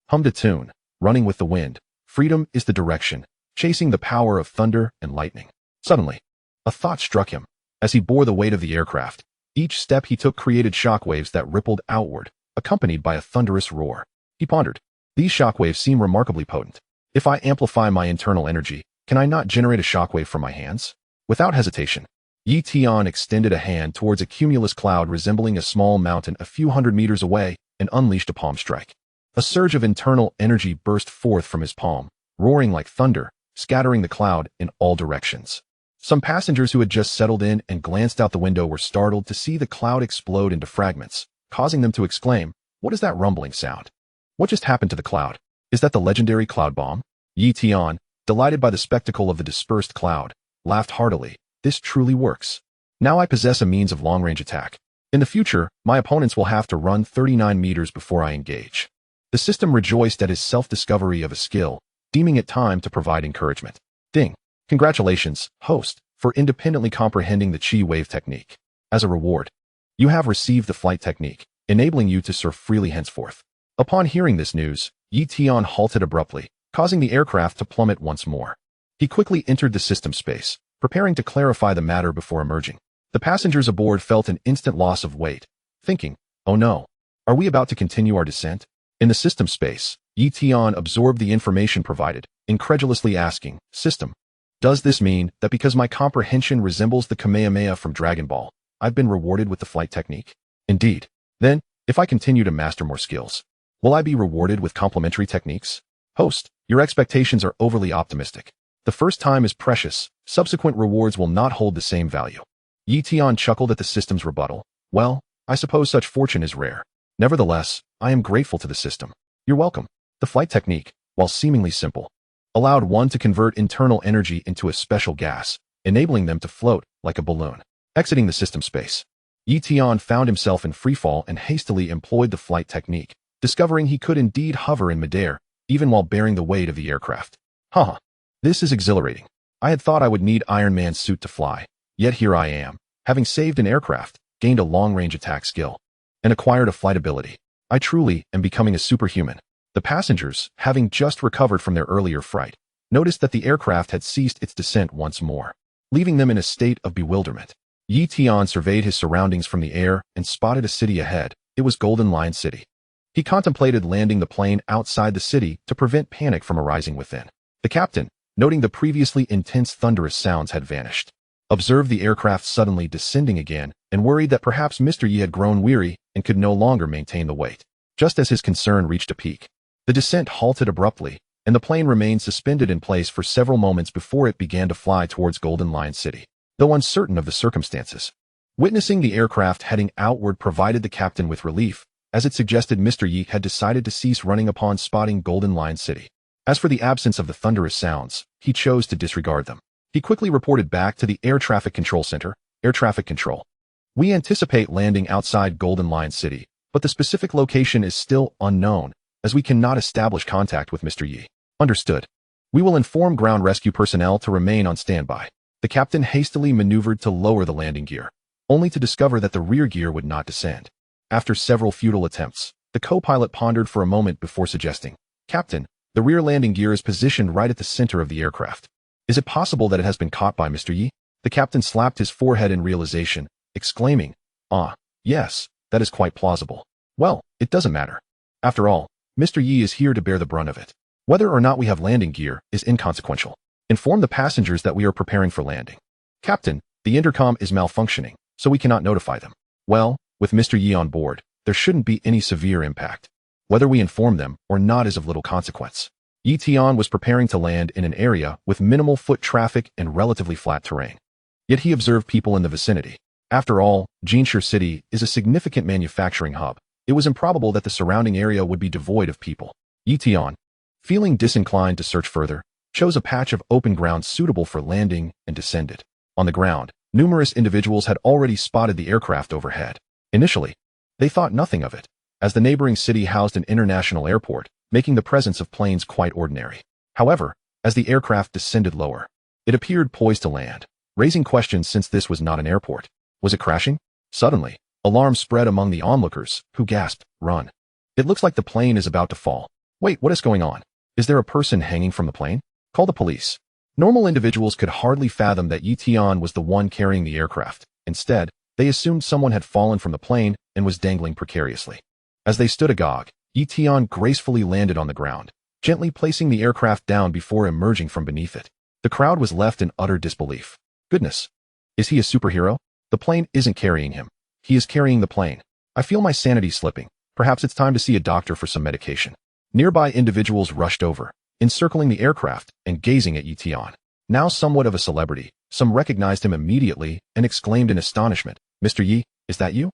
hummed a tune, running with the wind. Freedom is the direction, chasing the power of thunder and lightning. Suddenly, a thought struck him. As he bore the weight of the aircraft, each step he took created shockwaves that rippled outward, accompanied by a thunderous roar. He pondered, these shockwaves seem remarkably potent. If I amplify my internal energy, can I not generate a shockwave from my hands? Without hesitation, Tian extended a hand towards a cumulus cloud resembling a small mountain a few hundred meters away and unleashed a palm strike. A surge of internal energy burst forth from his palm, roaring like thunder, scattering the cloud in all directions. Some passengers who had just settled in and glanced out the window were startled to see the cloud explode into fragments, causing them to exclaim, "What is that rumbling sound? What just happened to the cloud? Is that the legendary cloud bomb?" Tian, delighted by the spectacle of the dispersed cloud, laughed heartily. This truly works. Now I possess a means of long-range attack. In the future, my opponents will have to run 39 meters before I engage. The system rejoiced at his self-discovery of a skill, deeming it time to provide encouragement. Ding. Congratulations, host, for independently comprehending the chi wave technique. As a reward, you have received the flight technique, enabling you to surf freely henceforth. Upon hearing this news, Tian halted abruptly, causing the aircraft to plummet once more. He quickly entered the system space, preparing to clarify the matter before emerging. The passengers aboard felt an instant loss of weight, thinking, oh no, are we about to continue our descent? In the system space, Tian absorbed the information provided, incredulously asking, System, does this mean that because my comprehension resembles the Kamehameha from Dragon Ball, I've been rewarded with the flight technique? Indeed. Then, if I continue to master more skills, will I be rewarded with complementary techniques? Host, your expectations are overly optimistic. The first time is precious, subsequent rewards will not hold the same value. Tian chuckled at the system's rebuttal. Well, I suppose such fortune is rare. Nevertheless, I am grateful to the system. You're welcome. The flight technique, while seemingly simple, allowed one to convert internal energy into a special gas, enabling them to float like a balloon. Exiting the system space, Tian found himself in freefall and hastily employed the flight technique, discovering he could indeed hover in midair, even while bearing the weight of the aircraft. Haha. This is exhilarating. I had thought I would need Iron Man's suit to fly, yet here I am, having saved an aircraft, gained a long-range attack skill, and acquired a flight ability. I truly am becoming a superhuman. The passengers, having just recovered from their earlier fright, noticed that the aircraft had ceased its descent once more, leaving them in a state of bewilderment. Tian surveyed his surroundings from the air and spotted a city ahead. It was Golden Line City. He contemplated landing the plane outside the city to prevent panic from arising within. The captain, noting the previously intense thunderous sounds had vanished, observed the aircraft suddenly descending again, and worried that perhaps Mr. Yi had grown weary and could no longer maintain the weight. Just as his concern reached a peak, the descent halted abruptly, and the plane remained suspended in place for several moments before it began to fly towards Golden Lion City, though uncertain of the circumstances. Witnessing the aircraft heading outward provided the captain with relief, as it suggested Mr. Yi had decided to cease running upon spotting Golden Lion City. As for the absence of the thunderous sounds, he chose to disregard them. He quickly reported back to the Air Traffic Control Center. Air Traffic Control. We anticipate landing outside Golden Lion City, but the specific location is still unknown, as we cannot establish contact with Mr. Yi. Understood. We will inform ground rescue personnel to remain on standby. The captain hastily maneuvered to lower the landing gear, only to discover that the rear gear would not descend. After several futile attempts, the co-pilot pondered for a moment before suggesting, "Captain, the rear landing gear is positioned right at the center of the aircraft. Is it possible that it has been caught by Mr. Yi?" The captain slapped his forehead in realization, exclaiming, yes, that is quite plausible. Well, it doesn't matter. After all, Mr. Yi is here to bear the brunt of it. Whether or not we have landing gear is inconsequential. Inform the passengers that we are preparing for landing. Captain, the intercom is malfunctioning, so we cannot notify them. Well, with Mr. Yi on board, there shouldn't be any severe impact. Whether we inform them or not is of little consequence. Tian was preparing to land in an area with minimal foot traffic and relatively flat terrain. Yet he observed people in the vicinity. After all, Jinshi City is a significant manufacturing hub. It was improbable that the surrounding area would be devoid of people. Tian, feeling disinclined to search further, chose a patch of open ground suitable for landing and descended. On the ground, numerous individuals had already spotted the aircraft overhead. Initially, they thought nothing of it, as the neighboring city housed an international airport, making the presence of planes quite ordinary. However, as the aircraft descended lower, it appeared poised to land, raising questions since this was not an airport. Was it crashing? Suddenly, alarm spread among the onlookers, who gasped, "Run. It looks like the plane is about to fall. Wait, what is going on? Is there a person hanging from the plane? Call the police." Normal individuals could hardly fathom that Tian was the one carrying the aircraft. Instead, they assumed someone had fallen from the plane and was dangling precariously. As they stood agog, Tian gracefully landed on the ground, gently placing the aircraft down before emerging from beneath it. The crowd was left in utter disbelief. Goodness. Is he a superhero? The plane isn't carrying him. He is carrying the plane. I feel my sanity slipping. Perhaps it's time to see a doctor for some medication. Nearby individuals rushed over, encircling the aircraft and gazing at Tian. Now somewhat of a celebrity, some recognized him immediately and exclaimed in astonishment, "Mr. Yi, is that you?"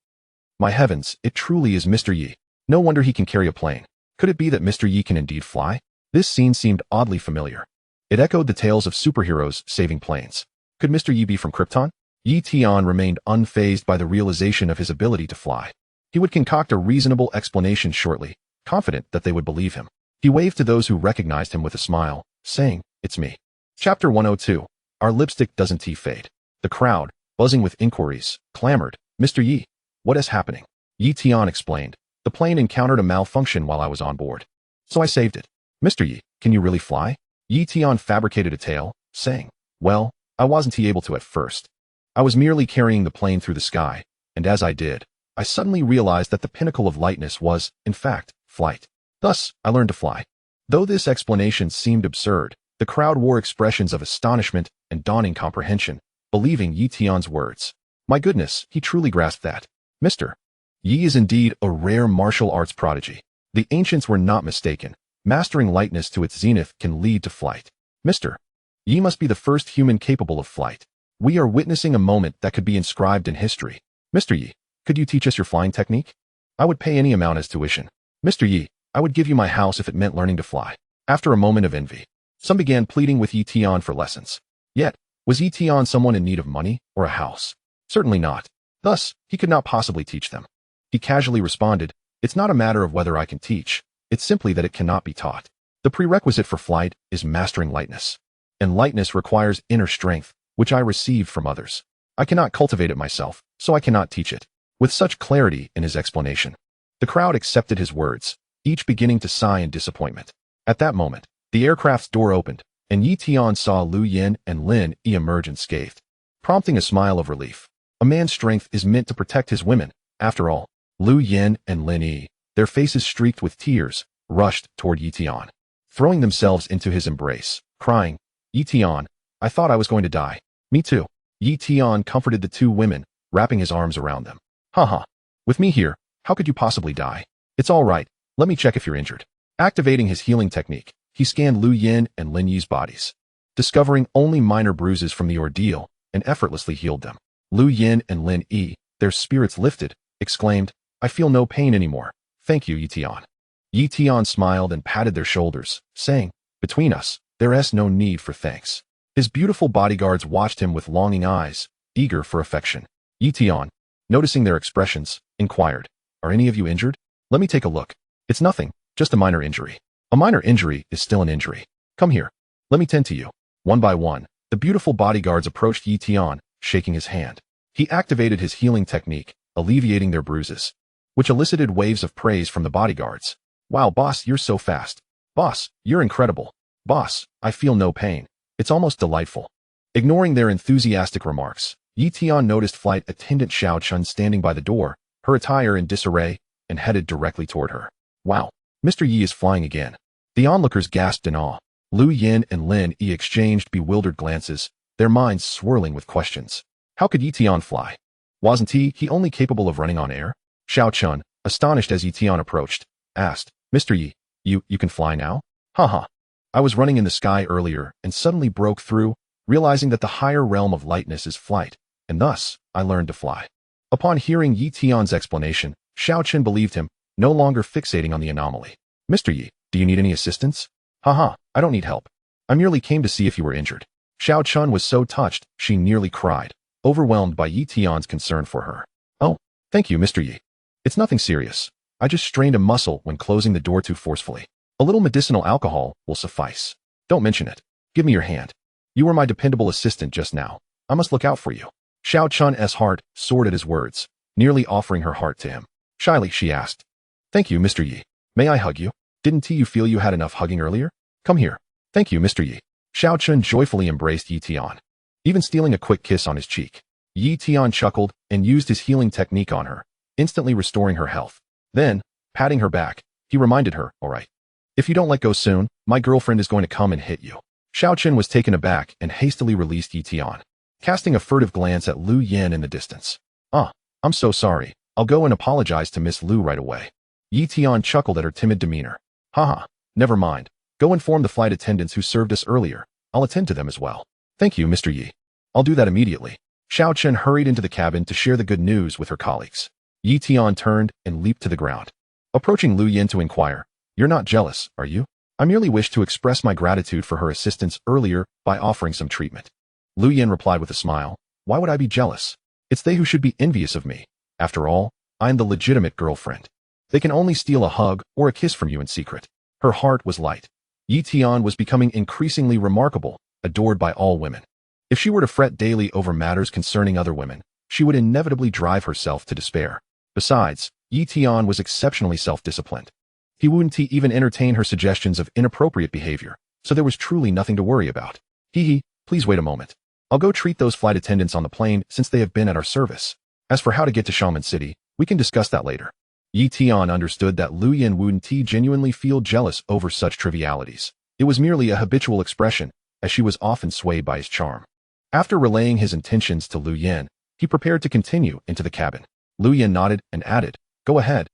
My heavens, it truly is Mr. Yi. No wonder he can carry a plane. Could it be that Mr. Yi can indeed fly? This scene seemed oddly familiar. It echoed the tales of superheroes saving planes. Could Mr. Yi be from Krypton? Tian remained unfazed by the realization of his ability to fly. He would concoct a reasonable explanation shortly, confident that they would believe him. He waved to those who recognized him with a smile, saying, "It's me." Chapter 102. Our lipstick doesn't fade. The crowd, buzzing with inquiries, clamored, "Mr. Yi, what is happening?" Tian explained, "The plane encountered a malfunction while I was on board, so I saved it." "Mr. Yi, can you really fly?" Tian fabricated a tale, saying, "Well, I wasn't able to at first. I was merely carrying the plane through the sky, and as I did, I suddenly realized that the pinnacle of lightness was, in fact, flight. Thus, I learned to fly." Though this explanation seemed absurd, the crowd wore expressions of astonishment and dawning comprehension, believing Tian's words. My goodness, he truly grasped that. Mr. Yi is indeed a rare martial arts prodigy. The ancients were not mistaken. Mastering lightness to its zenith can lead to flight. Mr. Yi must be the first human capable of flight. We are witnessing a moment that could be inscribed in history. Mr. Yi, could you teach us your flying technique? I would pay any amount as tuition. Mr. Yi, I would give you my house if it meant learning to fly. After a moment of envy, some began pleading with Tian for lessons. Yet, was Tian someone in need of money or a house? Certainly not. Thus, he could not possibly teach them. He casually responded, "It's not a matter of whether I can teach. It's simply that it cannot be taught. The prerequisite for flight is mastering lightness. And lightness requires inner strength, which I received from others. I cannot cultivate it myself, so I cannot teach it." With such clarity in his explanation, the crowd accepted his words, each beginning to sigh in disappointment. At that moment, the aircraft's door opened, and Tian saw Lu Yin and Lin Yi emerge unscathed, prompting a smile of relief. A man's strength is meant to protect his women. After all, Lu Yin and Lin Yi, their faces streaked with tears, rushed toward Tian, throwing themselves into his embrace, crying, "Tian, I thought I was going to die." "Me too." Yi Tian comforted the two women, wrapping his arms around them. Haha. With me here, how could you possibly die? It's all right, let me check if you're injured. Activating his healing technique, he scanned Lu Yin and Lin Yi's bodies, discovering only minor bruises from the ordeal, and effortlessly healed them. Lu Yin and Lin Yi, their spirits lifted, exclaimed, I feel no pain anymore. Thank you, Yi Tian. Yi Tian smiled and patted their shoulders, saying, Between us, there's no need for thanks. His beautiful bodyguards watched him with longing eyes, eager for affection. Yi Tian, noticing their expressions, inquired, Are any of you injured? Let me take a look. It's nothing, just a minor injury. A minor injury is still an injury. Come here. Let me tend to you. One by one, the beautiful bodyguards approached Yi Tian, shaking his hand. He activated his healing technique, alleviating their bruises, which elicited waves of praise from the bodyguards. Wow, boss, you're so fast. Boss, you're incredible. Boss, I feel no pain. It's almost delightful. Ignoring their enthusiastic remarks, Yi Tian noticed flight attendant Xiao Chun standing by the door, her attire in disarray, and headed directly toward her. Wow, Mr. Yi is flying again. The onlookers gasped in awe. Lu Yin and Lin Yi exchanged bewildered glances, their minds swirling with questions. How could Yi Tian fly? Wasn't he only capable of running on air? Xiao Chun, astonished as Yi Tian approached, asked, Mr. Yi, you can fly now? Haha. I was running in the sky earlier and suddenly broke through, realizing that the higher realm of lightness is flight, and thus, I learned to fly. Upon hearing Yi Tian's explanation, Xiao Chun believed him, no longer fixating on the anomaly. Mr. Yi, do you need any assistance? Haha, I don't need help. I merely came to see if you were injured. Xiao Chun was so touched, she nearly cried, overwhelmed by Yi Tian's concern for her. Oh, thank you, Mr. Yi. It's nothing serious. I just strained a muscle when closing the door too forcefully. A little medicinal alcohol will suffice. Don't mention it. Give me your hand. You were my dependable assistant just now. I must look out for you. Xiao Chun's heart soared at his words, nearly offering her heart to him. Shyly, she asked, Thank you, Mr. Yi. May I hug you? Didn't you feel you had enough hugging earlier? Come here. Thank you, Mr. Yi. Xiao Chun joyfully embraced Yi Tian, even stealing a quick kiss on his cheek. Yi Tian chuckled and used his healing technique on her, instantly restoring her health. Then, patting her back, he reminded her, All right. If you don't let go soon, my girlfriend is going to come and hit you. Xiao Chun was taken aback and hastily released Yi Tian, casting a furtive glance at Lu Yin in the distance. I'm so sorry. I'll go and apologize to Miss Lu right away. Yi Tian chuckled at her timid demeanor. Haha, never mind. Go inform the flight attendants who served us earlier. I'll attend to them as well. Thank you, Mr. Yi. I'll do that immediately. Xiao Chun hurried into the cabin to share the good news with her colleagues. Yi Tian turned and leaped to the ground, approaching Lu Yin to inquire, You're not jealous, are you? I merely wish to express my gratitude for her assistance earlier by offering some treatment. Lu Yin replied with a smile, Why would I be jealous? It's they who should be envious of me. After all, I'm the legitimate girlfriend. They can only steal a hug or a kiss from you in secret. Her heart was light. Yi Tian was becoming increasingly remarkable, adored by all women. If she were to fret daily over matters concerning other women, she would inevitably drive herself to despair. Besides, Yi Tian was exceptionally self-disciplined. He wouldn't even entertain her suggestions of inappropriate behavior, so there was truly nothing to worry about. Please wait a moment. I'll go treat those flight attendants on the plane since they have been at our service. As for how to get to Shaman City, we can discuss that later. Yi Tian understood that Lu Yin wouldn't genuinely feel jealous over such trivialities. It was merely a habitual expression, as she was often swayed by his charm. After relaying his intentions to Lu Yin, he prepared to continue into the cabin. Lu Yin nodded and added, Go ahead.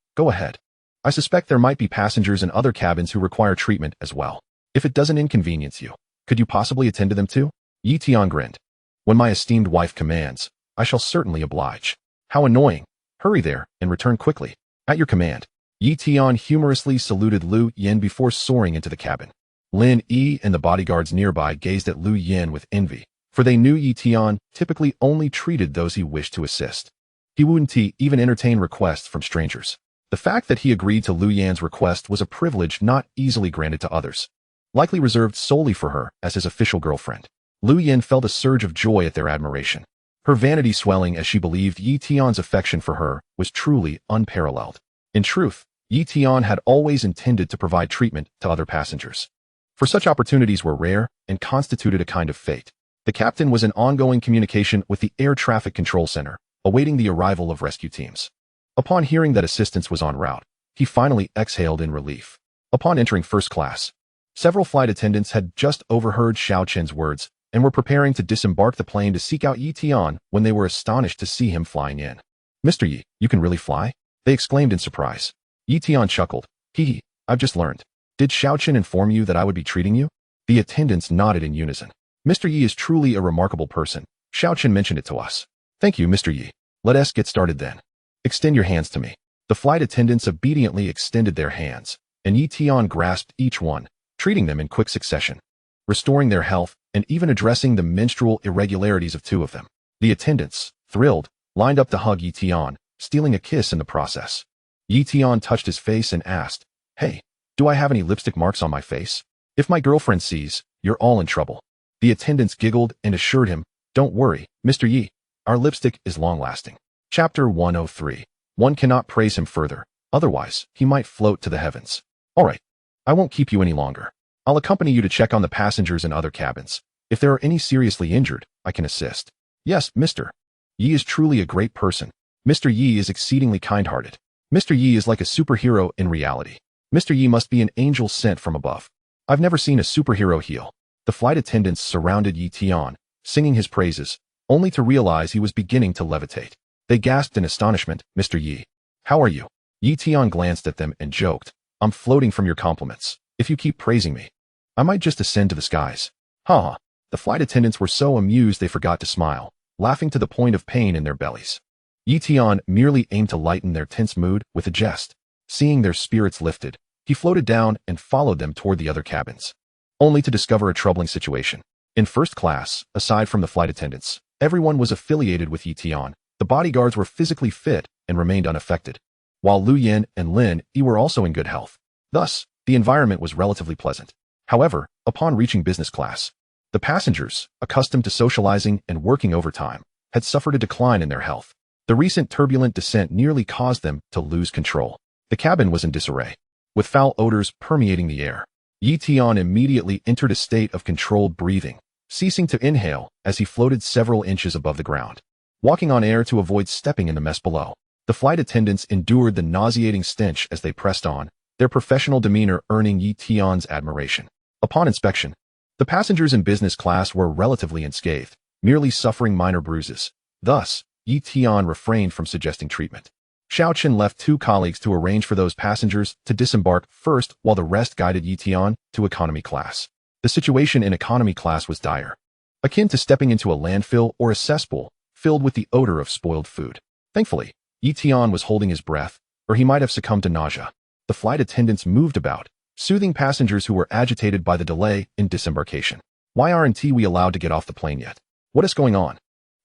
I suspect there might be passengers in other cabins who require treatment as well. If it doesn't inconvenience you, could you possibly attend to them too? Yi Tian grinned. When my esteemed wife commands, I shall certainly oblige. How annoying. Hurry there and return quickly. At your command. Yi Tian humorously saluted Lu Yin before soaring into the cabin. Lin Yi and the bodyguards nearby gazed at Lu Yin with envy, for they knew Yi Tian typically only treated those he wished to assist. He wouldn't even entertain requests from strangers. The fact that he agreed to Lu Yin's request was a privilege not easily granted to others, likely reserved solely for her as his official girlfriend. Lu Yin felt a surge of joy at their admiration, her vanity swelling as she believed Yi Tian's affection for her was truly unparalleled. In truth, Yi Tian had always intended to provide treatment to other passengers, for such opportunities were rare and constituted a kind of fate. The captain was in ongoing communication with the Air Traffic Control Center, awaiting the arrival of rescue teams. Upon hearing that assistance was en route, he finally exhaled in relief. Upon entering first class, several flight attendants had just overheard Xiao Chen's words, and were preparing to disembark the plane to seek out Yi Tian when they were astonished to see him flying in. "Mr. Yi, you can really fly?" they exclaimed in surprise. Yi Tian chuckled. "Hee, I've just learned. Did Xiaoqun inform you that I would be treating you?" The attendants nodded in unison. "Mr. Yi is truly a remarkable person. Xiaoqun mentioned it to us." "Thank you, Mr. Yi. Let us get started then. Extend your hands to me." The flight attendants obediently extended their hands, and Yi Tian grasped each one, treating them in quick succession, restoring their health, and even addressing the menstrual irregularities of two of them. The attendants, thrilled, lined up to hug Yi Tian, stealing a kiss in the process. Yi Tian touched his face and asked, "Hey, do I have any lipstick marks on my face? If my girlfriend sees, you're all in trouble." The attendants giggled and assured him, "Don't worry, Mr. Yi, our lipstick is long-lasting." Chapter 103. One cannot praise him further, otherwise he might float to the heavens. "All right, I won't keep you any longer. I'll accompany you to check on the passengers in other cabins. If there are any seriously injured, I can assist." "Yes, Mr. Yi is truly a great person. Mr. Yi is exceedingly kind-hearted. Mr. Yi is like a superhero in reality. Mr. Yi must be an angel sent from above. I've never seen a superhero heal." The flight attendants surrounded Yi Tian, singing his praises, only to realize he was beginning to levitate. They gasped in astonishment. "Mr. Yi, how are you?" Yi Tian glanced at them and joked, "I'm floating from your compliments. If you keep praising me, I might just ascend to the skies." Ha ha. The flight attendants were so amused they forgot to smile, laughing to the point of pain in their bellies. Yi Tian merely aimed to lighten their tense mood with a jest. Seeing their spirits lifted, he floated down and followed them toward the other cabins, only to discover a troubling situation. In first class, aside from the flight attendants, everyone was affiliated with Yi Tian. The bodyguards were physically fit and remained unaffected, while Lu Yin and Lin Yi were also in good health. Thus, the environment was relatively pleasant. However, upon reaching business class, the passengers, accustomed to socializing and working overtime, had suffered a decline in their health. The recent turbulent descent nearly caused them to lose control. The cabin was in disarray, with foul odors permeating the air. Yi Tian immediately entered a state of controlled breathing, ceasing to inhale as he floated several inches above the ground, walking on air to avoid stepping in the mess below. The flight attendants endured the nauseating stench as they pressed on, their professional demeanor earning Yi Tian's admiration. Upon inspection, the passengers in business class were relatively unscathed, merely suffering minor bruises. Thus, Yi Tian refrained from suggesting treatment. Xiaoqun left two colleagues to arrange for those passengers to disembark first while the rest guided Yi Tian to economy class. The situation in economy class was dire, akin to stepping into a landfill or a cesspool filled with the odor of spoiled food. Thankfully, Yi Tian was holding his breath, or he might have succumbed to nausea. The flight attendants moved about, soothing passengers who were agitated by the delay in disembarkation. "Why aren't we allowed to get off the plane yet? What is going on?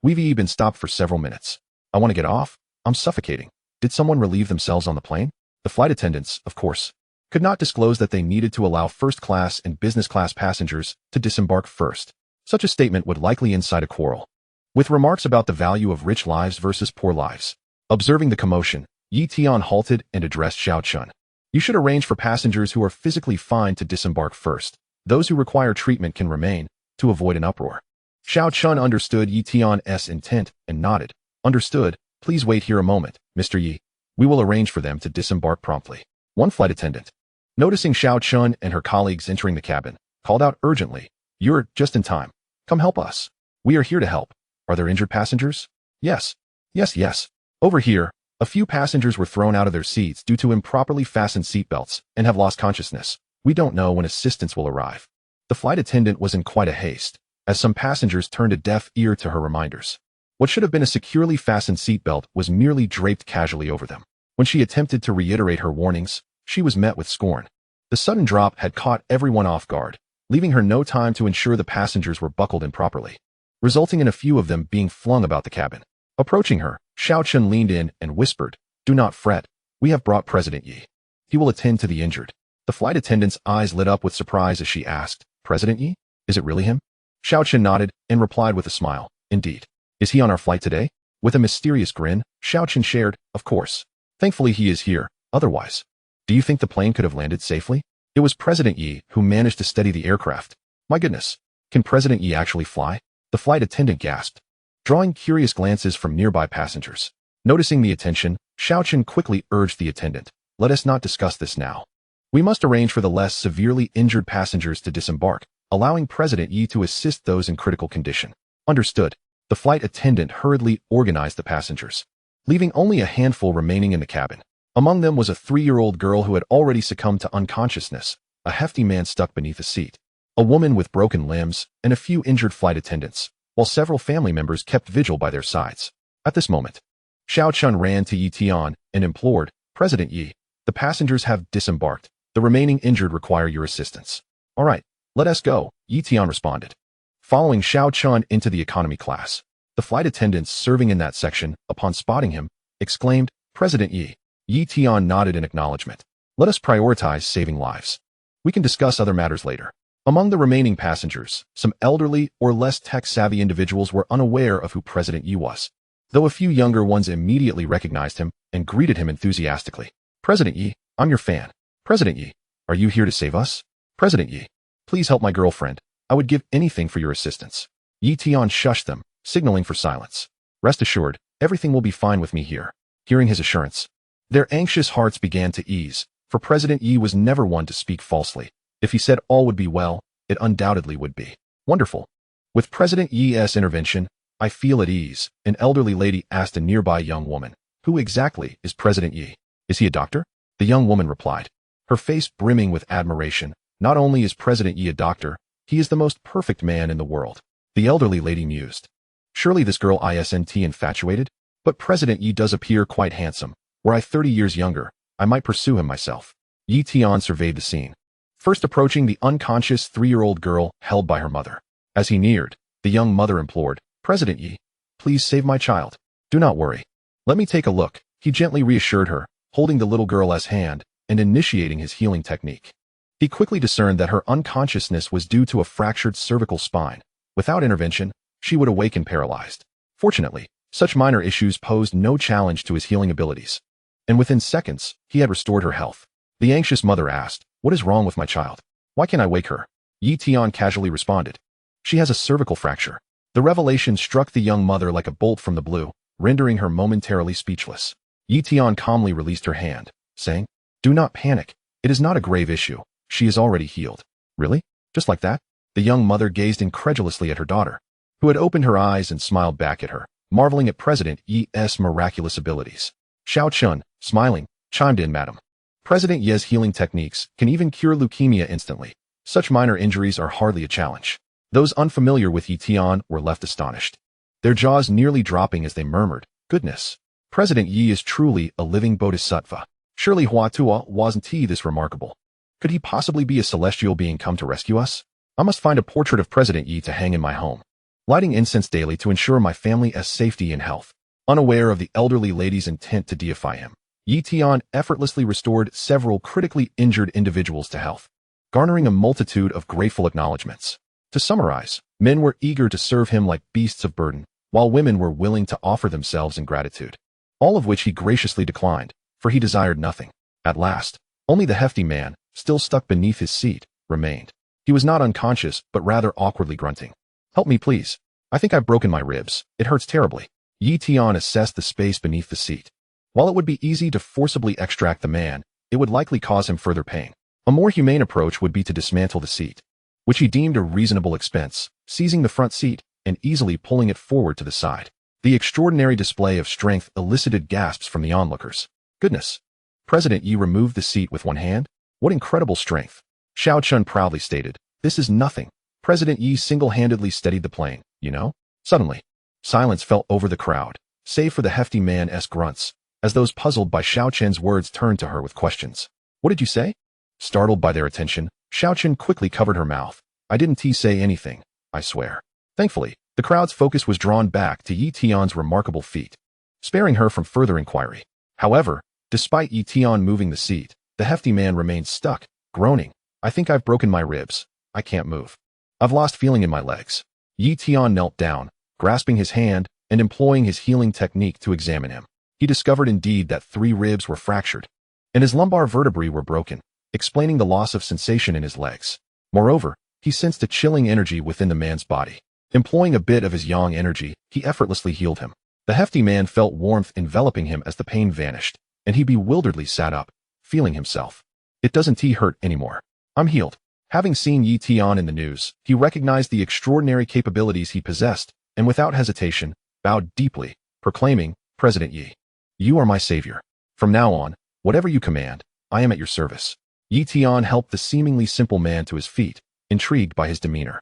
We've been stopped for several minutes. I want to get off. I'm suffocating. Did someone relieve themselves on the plane?" The flight attendants, of course, could not disclose that they needed to allow first class and business class passengers to disembark first. Such a statement would likely incite a quarrel, with remarks about the value of rich lives versus poor lives. Observing the commotion, Yi Tian halted and addressed Xiaoqun. "You should arrange for passengers who are physically fine to disembark first. Those who require treatment can remain, to avoid an uproar." Xiaoqun understood Yi Tian's intent and nodded. "Understood. Please wait here a moment, Mr. Yi. We will arrange for them to disembark promptly." One flight attendant, noticing Xiaoqun and her colleagues entering the cabin, called out urgently, "You're just in time. Come help us. We are here to help. Are there injured passengers?" "Yes. Yes. Over here." A few passengers were thrown out of their seats due to improperly fastened seatbelts and have lost consciousness. "We don't know when assistance will arrive." The flight attendant was in quite a haste, as some passengers turned a deaf ear to her reminders. What should have been a securely fastened seatbelt was merely draped casually over them. When she attempted to reiterate her warnings, she was met with scorn. The sudden drop had caught everyone off guard, leaving her no time to ensure the passengers were buckled in properly, resulting in a few of them being flung about the cabin. Approaching her, Xiaoqun leaned in and whispered, "Do not fret. We have brought President Yi. He will attend to the injured." The flight attendant's eyes lit up with surprise as she asked, "President Yi? Is it really him?" Xiaoqun nodded and replied with a smile, "Indeed. Is he on our flight today?" With a mysterious grin, Xiaoqun shared, "Of course. Thankfully he is here. Otherwise, do you think the plane could have landed safely?" It was President Yi who managed to steady the aircraft. "My goodness. Can President Yi actually fly?" The flight attendant gasped, drawing curious glances from nearby passengers. Noticing the attention, Xiaoqun quickly urged the attendant, "Let us not discuss this now. We must arrange for the less severely injured passengers to disembark. allowing President Yi to assist those in critical condition. Understood. The flight attendant hurriedly organized the passengers, leaving only a handful remaining in the cabin. Among them was a 3-year-old girl who had already succumbed to unconsciousness, a hefty man stuck beneath a seat, a woman with broken limbs, and a few injured flight attendants, while several family members kept vigil by their sides. At this moment, Xiao Chun ran to Yi Tian and implored, "President Yi, the passengers have disembarked. The remaining injured require your assistance." "All right, let us go," Yi Tian responded. Following Xiao Chun into the economy class, the flight attendants serving in that section, upon spotting him, exclaimed, "President Yi." Yi Tian nodded in acknowledgement. "Let us prioritize saving lives. We can discuss other matters later." Among the remaining passengers, some elderly or less tech-savvy individuals were unaware of who President Yi was, though a few younger ones immediately recognized him and greeted him enthusiastically. "President Yi, I'm your fan. President Yi, are you here to save us? President Yi, please help my girlfriend. I would give anything for your assistance." Yi Tian shushed them, signaling for silence. "Rest assured, everything will be fine with me here." Hearing his assurance, their anxious hearts began to ease, for President Yi was never one to speak falsely. If he said all would be well, it undoubtedly would be. "Wonderful. With President Yi's intervention, I feel at ease," an elderly lady asked a nearby young woman. "Who exactly is President Yi? Is he a doctor?" The young woman replied, her face brimming with admiration. "Not only is President Yi a doctor, he is the most perfect man in the world." The elderly lady mused. "Surely this girl isn't infatuated? But President Yi does appear quite handsome. Were I 30 years younger, I might pursue him myself." Yi Tian surveyed the scene, first approaching the unconscious 3-year-old girl held by her mother. As he neared, the young mother implored, "President Yi, please save my child. Do not worry. Let me take a look." He gently reassured her, holding the little girl's hand and initiating his healing technique. He quickly discerned that her unconsciousness was due to a fractured cervical spine. Without intervention, she would awaken paralyzed. Fortunately, such minor issues posed no challenge to his healing abilities, and within seconds, he had restored her health. The anxious mother asked, "What is wrong with my child? Why can't I wake her?" Yi Tian casually responded, "She has a cervical fracture." The revelation struck the young mother like a bolt from the blue, rendering her momentarily speechless. Yi Tian calmly released her hand, saying, "Do not panic. It is not a grave issue. She is already healed." "Really? Just like that?" The young mother gazed incredulously at her daughter, who had opened her eyes and smiled back at her, marveling at President Yi's miraculous abilities. Xiao Chun, smiling, chimed in, "Madam, President Yi's healing techniques can even cure leukemia instantly. Such minor injuries are hardly a challenge." Those unfamiliar with Yi Tian were left astonished, their jaws nearly dropping as they murmured, "Goodness, President Yi is truly a living bodhisattva. Surely Huatua wasn't he this remarkable? Could he possibly be a celestial being come to rescue us? I must find a portrait of President Yi to hang in my home, lighting incense daily to ensure my family's safety and health." Unaware of the elderly lady's intent to deify him, Yi Tian effortlessly restored several critically injured individuals to health, garnering a multitude of grateful acknowledgments. To summarize, men were eager to serve him like beasts of burden, while women were willing to offer themselves in gratitude, all of which he graciously declined, for he desired nothing. At last, only the hefty man, still stuck beneath his seat, remained. He was not unconscious, but rather awkwardly grunting. "Help me, please. I think I've broken my ribs. It hurts terribly." Yi Tian assessed the space beneath the seat. While it would be easy to forcibly extract the man, it would likely cause him further pain. A more humane approach would be to dismantle the seat, which he deemed a reasonable expense, seizing the front seat and easily pulling it forward to the side. The extraordinary display of strength elicited gasps from the onlookers. "Goodness! President Yi removed the seat with one hand? What incredible strength!" Xiao Chun proudly stated, "This is nothing. President Yi single-handedly steadied the plane, you know?" Suddenly, silence fell over the crowd, save for the hefty man's grunts, as those puzzled by Xiao Chun's words turned to her with questions. "What did you say?" Startled by their attention, Xiao Chun quickly covered her mouth. "I didn't say anything, I swear." Thankfully, the crowd's focus was drawn back to Yi Tian's remarkable feat, sparing her from further inquiry. However, despite Yi Tian moving the seat, the hefty man remained stuck, groaning, "I think I've broken my ribs. I can't move. I've lost feeling in my legs." Yi Tian knelt down, grasping his hand and employing his healing technique to examine him. He discovered indeed that 3 ribs were fractured, and his lumbar vertebrae were broken, explaining the loss of sensation in his legs. Moreover, he sensed a chilling energy within the man's body. Employing a bit of his yang energy, he effortlessly healed him. The hefty man felt warmth enveloping him as the pain vanished, and he bewilderedly sat up, feeling himself. "It doesn't hurt anymore. I'm healed." Having seen Yi Tian in the news, he recognized the extraordinary capabilities he possessed, and without hesitation, bowed deeply, proclaiming, "President Yi, you are my savior. From now on, whatever you command, I am at your service." Yi Tian helped the seemingly simple man to his feet, intrigued by his demeanor.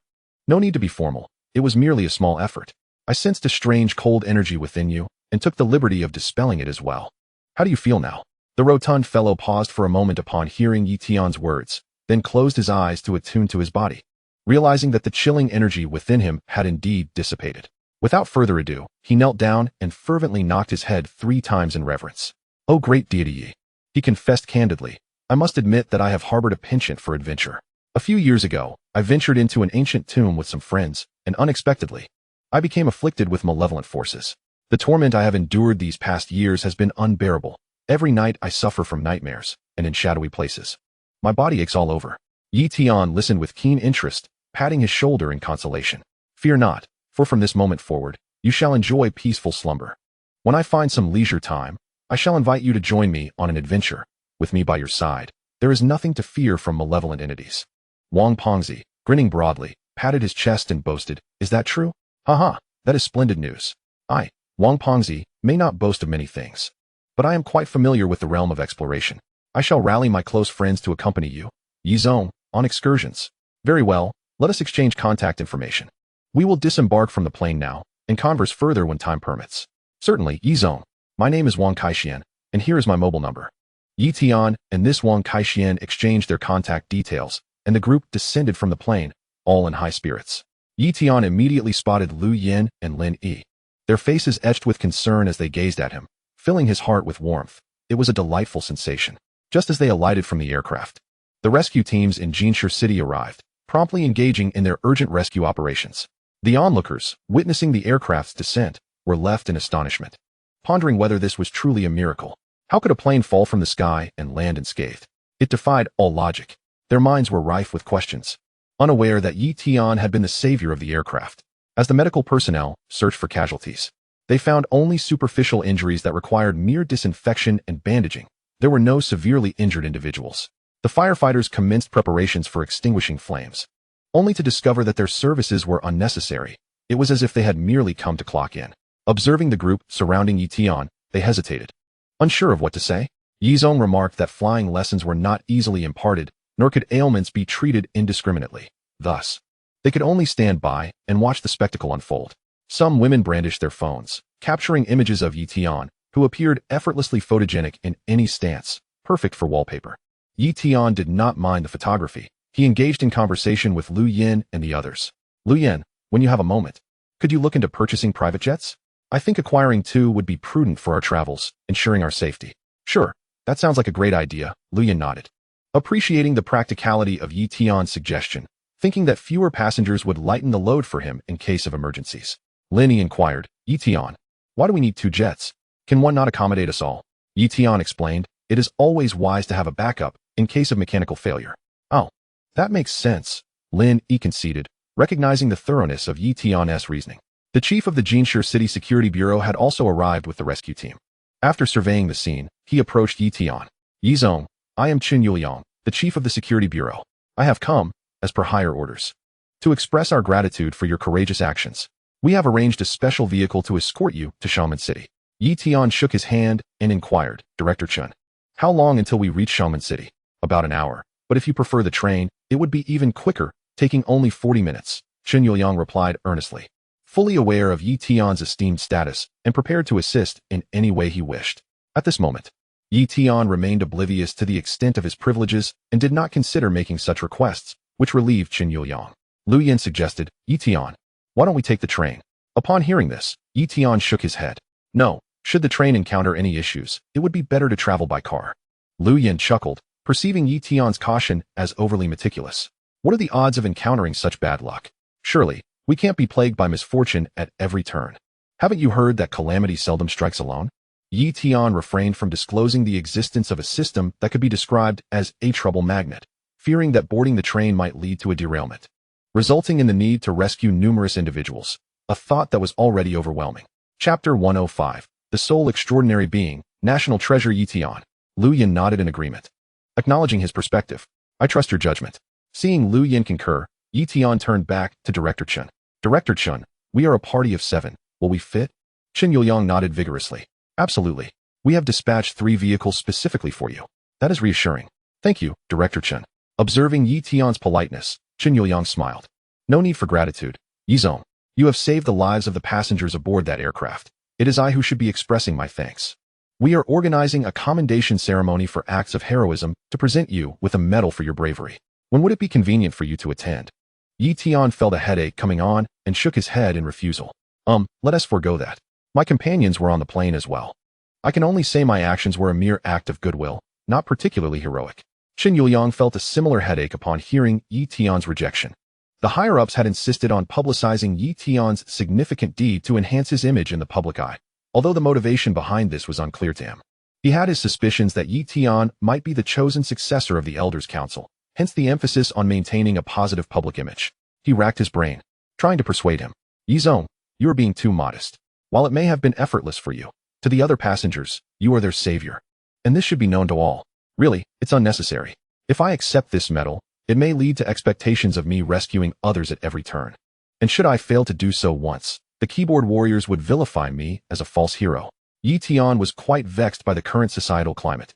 "No need to be formal. It was merely a small effort. I sensed a strange cold energy within you, and took the liberty of dispelling it as well. How do you feel now?" The rotund fellow paused for a moment upon hearing Yi Tian's words, then closed his eyes to attune to his body, realizing that the chilling energy within him had indeed dissipated. Without further ado, he knelt down and fervently knocked his head 3 times in reverence. "O great deity Yi," he confessed candidly, "I must admit that I have harbored a penchant for adventure. A few years ago, I ventured into an ancient tomb with some friends, and unexpectedly, I became afflicted with malevolent forces. The torment I have endured these past years has been unbearable. Every night I suffer from nightmares, and in shadowy places. My body aches all over." Yi Tian listened with keen interest, patting his shoulder in consolation. "Fear not, for from this moment forward, you shall enjoy peaceful slumber. When I find some leisure time, I shall invite you to join me on an adventure. With me by your side, there is nothing to fear from malevolent entities." Wang Pengzi, grinning broadly, patted his chest and boasted, "Is that true? Haha, that is splendid news. I, Wang Pengzi, may not boast of many things, but I am quite familiar with the realm of exploration. I shall rally my close friends to accompany you, Yi Zong, on excursions. Very well, let us exchange contact information. We will disembark from the plane now, and converse further when time permits." "Certainly, Yi Zong. My name is Wang Kaixian, and here is my mobile number." Yi Tian and this Wang Kaixian exchanged their contact details, and the group descended from the plane, all in high spirits. Yi Tian immediately spotted Lu Yin and Lin Yi. Their faces etched with concern as they gazed at him, filling his heart with warmth. It was a delightful sensation. Just as they alighted from the aircraft, the rescue teams in Jinshi City arrived, promptly engaging in their urgent rescue operations. The onlookers, witnessing the aircraft's descent, were left in astonishment, pondering whether this was truly a miracle. How could a plane fall from the sky and land unscathed? It defied all logic. Their minds were rife with questions, unaware that Yi Tian had been the savior of the aircraft. As the medical personnel searched for casualties, they found only superficial injuries that required mere disinfection and bandaging. There were no severely injured individuals. The firefighters commenced preparations for extinguishing flames, only to discover that their services were unnecessary. It was as if they had merely come to clock in. Observing the group surrounding Yi Tian, they hesitated, unsure of what to say. Yi Zong remarked that flying lessons were not easily imparted, nor could ailments be treated indiscriminately. Thus, they could only stand by and watch the spectacle unfold. Some women brandished their phones, capturing images of Yi Tian, who appeared effortlessly photogenic in any stance, perfect for wallpaper. Yi Tian did not mind the photography. He engaged in conversation with Lu Yin and the others. "Lu Yin, when you have a moment, could you look into purchasing private jets? I think acquiring 2 would be prudent for our travels, ensuring our safety." "Sure, that sounds like a great idea," Lu Yin nodded, appreciating the practicality of Yi Tian's suggestion, thinking that fewer passengers would lighten the load for him in case of emergencies. Lin Yi inquired, "Yi Tian, why do we need 2 jets? Can one not accommodate us all?" Yi Tian explained, "It is always wise to have a backup in case of mechanical failure." "Oh, that makes sense," Lin Yi conceded, recognizing the thoroughness of Yi Tian's reasoning. The chief of the Jinshi City Security Bureau had also arrived with the rescue team. After surveying the scene, he approached Yi Tian. "Yi Zong, I am Qin Yuliang, the chief of the Security Bureau. I have come, as per higher orders, to express our gratitude for your courageous actions. We have arranged a special vehicle to escort you to Xiamen City." Yi Tian shook his hand and inquired, "Director Chen, how long until we reach Xiamen City?" "About an hour, but if you prefer the train, it would be even quicker, taking only 40 minutes, Qin Yuliang replied earnestly, fully aware of Yi Tian's esteemed status and prepared to assist in any way he wished. At this moment, Yi Tian remained oblivious to the extent of his privileges and did not consider making such requests, which relieved Qin Yuliang. Lu Yin suggested, "Yi Tian, why don't we take the train?" Upon hearing this, Yi Tian shook his head. "No, should the train encounter any issues, it would be better to travel by car." Lu Yin chuckled, perceiving Yi Tian's caution as overly meticulous. "What are the odds of encountering such bad luck? Surely, we can't be plagued by misfortune at every turn. Haven't you heard that calamity seldom strikes alone?" Yi Tian refrained from disclosing the existence of a system that could be described as a trouble magnet, fearing that boarding the train might lead to a derailment, resulting in the need to rescue numerous individuals, a thought that was already overwhelming. Chapter 105, The Sole Extraordinary Being, National Treasure. Yi Tian. Lu Yin nodded in agreement, acknowledging his perspective. "I trust your judgment. Seeing Lu Yin concur, Yi Tian turned back to Director Chen. Director Chen, we are a party of 7. Will we fit? Chen Yuliang nodded vigorously. Absolutely. We have dispatched 3 vehicles specifically for you. That is reassuring. Thank you, Director Chen. Observing Yi Tian's politeness, Chen Yuliang smiled. No need for gratitude. Yi Zong, you have saved the lives of the passengers aboard that aircraft. It is I who should be expressing my thanks. We are organizing a commendation ceremony for acts of heroism to present you with a medal for your bravery. When would it be convenient for you to attend? Yi Tian felt a headache coming on and shook his head in refusal. Let us forego that. My companions were on the plane as well. I can only say my actions were a mere act of goodwill, not particularly heroic. Chen Yuliang felt a similar headache upon hearing Yi Tian's rejection. The higher-ups had insisted on publicizing Yi Tian's significant deed to enhance his image in the public eye, although the motivation behind this was unclear to him. He had his suspicions that Yi Tian might be the chosen successor of the Elders' Council, hence the emphasis on maintaining a positive public image. He racked his brain, trying to persuade him. Yi Zong, you are being too modest. While it may have been effortless for you, to the other passengers, you are their savior. And this should be known to all. Really, it's unnecessary. If I accept this medal, it may lead to expectations of me rescuing others at every turn. And should I fail to do so once, the keyboard warriors would vilify me as a false hero. Yi Tian was quite vexed by the current societal climate,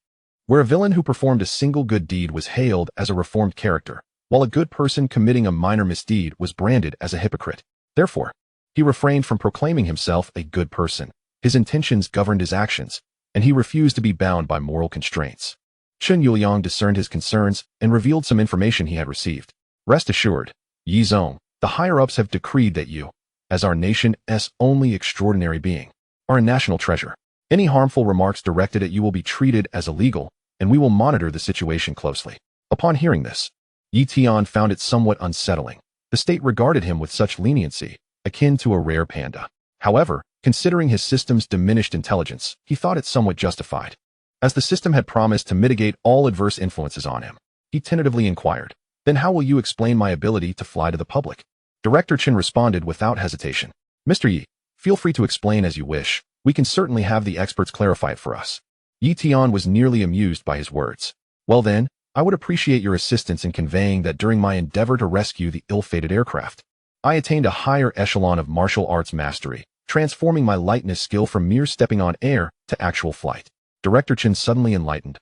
where a villain who performed a single good deed was hailed as a reformed character, while a good person committing a minor misdeed was branded as a hypocrite. Therefore, he refrained from proclaiming himself a good person. His intentions governed his actions, and he refused to be bound by moral constraints. Chen Yuliang discerned his concerns and revealed some information he had received. Rest assured, Yi Zong, the higher-ups have decreed that you, as our nation's only extraordinary being, are a national treasure. Any harmful remarks directed at you will be treated as illegal, and we will monitor the situation closely. Upon hearing this, Yi Tian found it somewhat unsettling. The state regarded him with such leniency, akin to a rare panda. However, considering his system's diminished intelligence, he thought it somewhat justified. As the system had promised to mitigate all adverse influences on him, he tentatively inquired, "Then how will you explain my ability to fly to the public?" Director Chen responded without hesitation. "Mr. Yi, feel free to explain as you wish. We can certainly have the experts clarify it for us." Yi Tian was nearly amused by his words. "Well then, I would appreciate your assistance in conveying that during my endeavor to rescue the ill-fated aircraft, I attained a higher echelon of martial arts mastery, transforming my lightness skill from mere stepping on air to actual flight." Director Chen suddenly enlightened.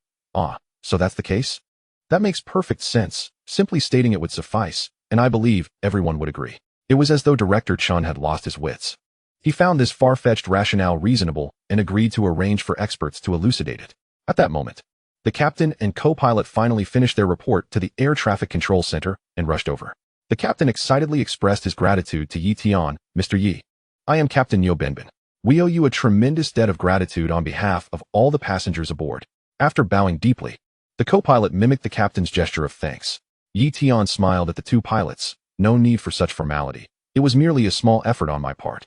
So that's the case? That makes perfect sense. Simply stating it would suffice, and I believe everyone would agree. It was as though Director Chen had lost his wits. He found this far-fetched rationale reasonable and agreed to arrange for experts to elucidate it. At that moment, the captain and co-pilot finally finished their report to the Air Traffic Control Center and rushed over. The captain excitedly expressed his gratitude to Yi Tian. "Mr. Yi, I am Captain Yo Benbin. We owe you a tremendous debt of gratitude on behalf of all the passengers aboard." After bowing deeply, the co-pilot mimicked the captain's gesture of thanks. Yi Tian smiled at the 2 pilots. "No need for such formality. It was merely a small effort on my part.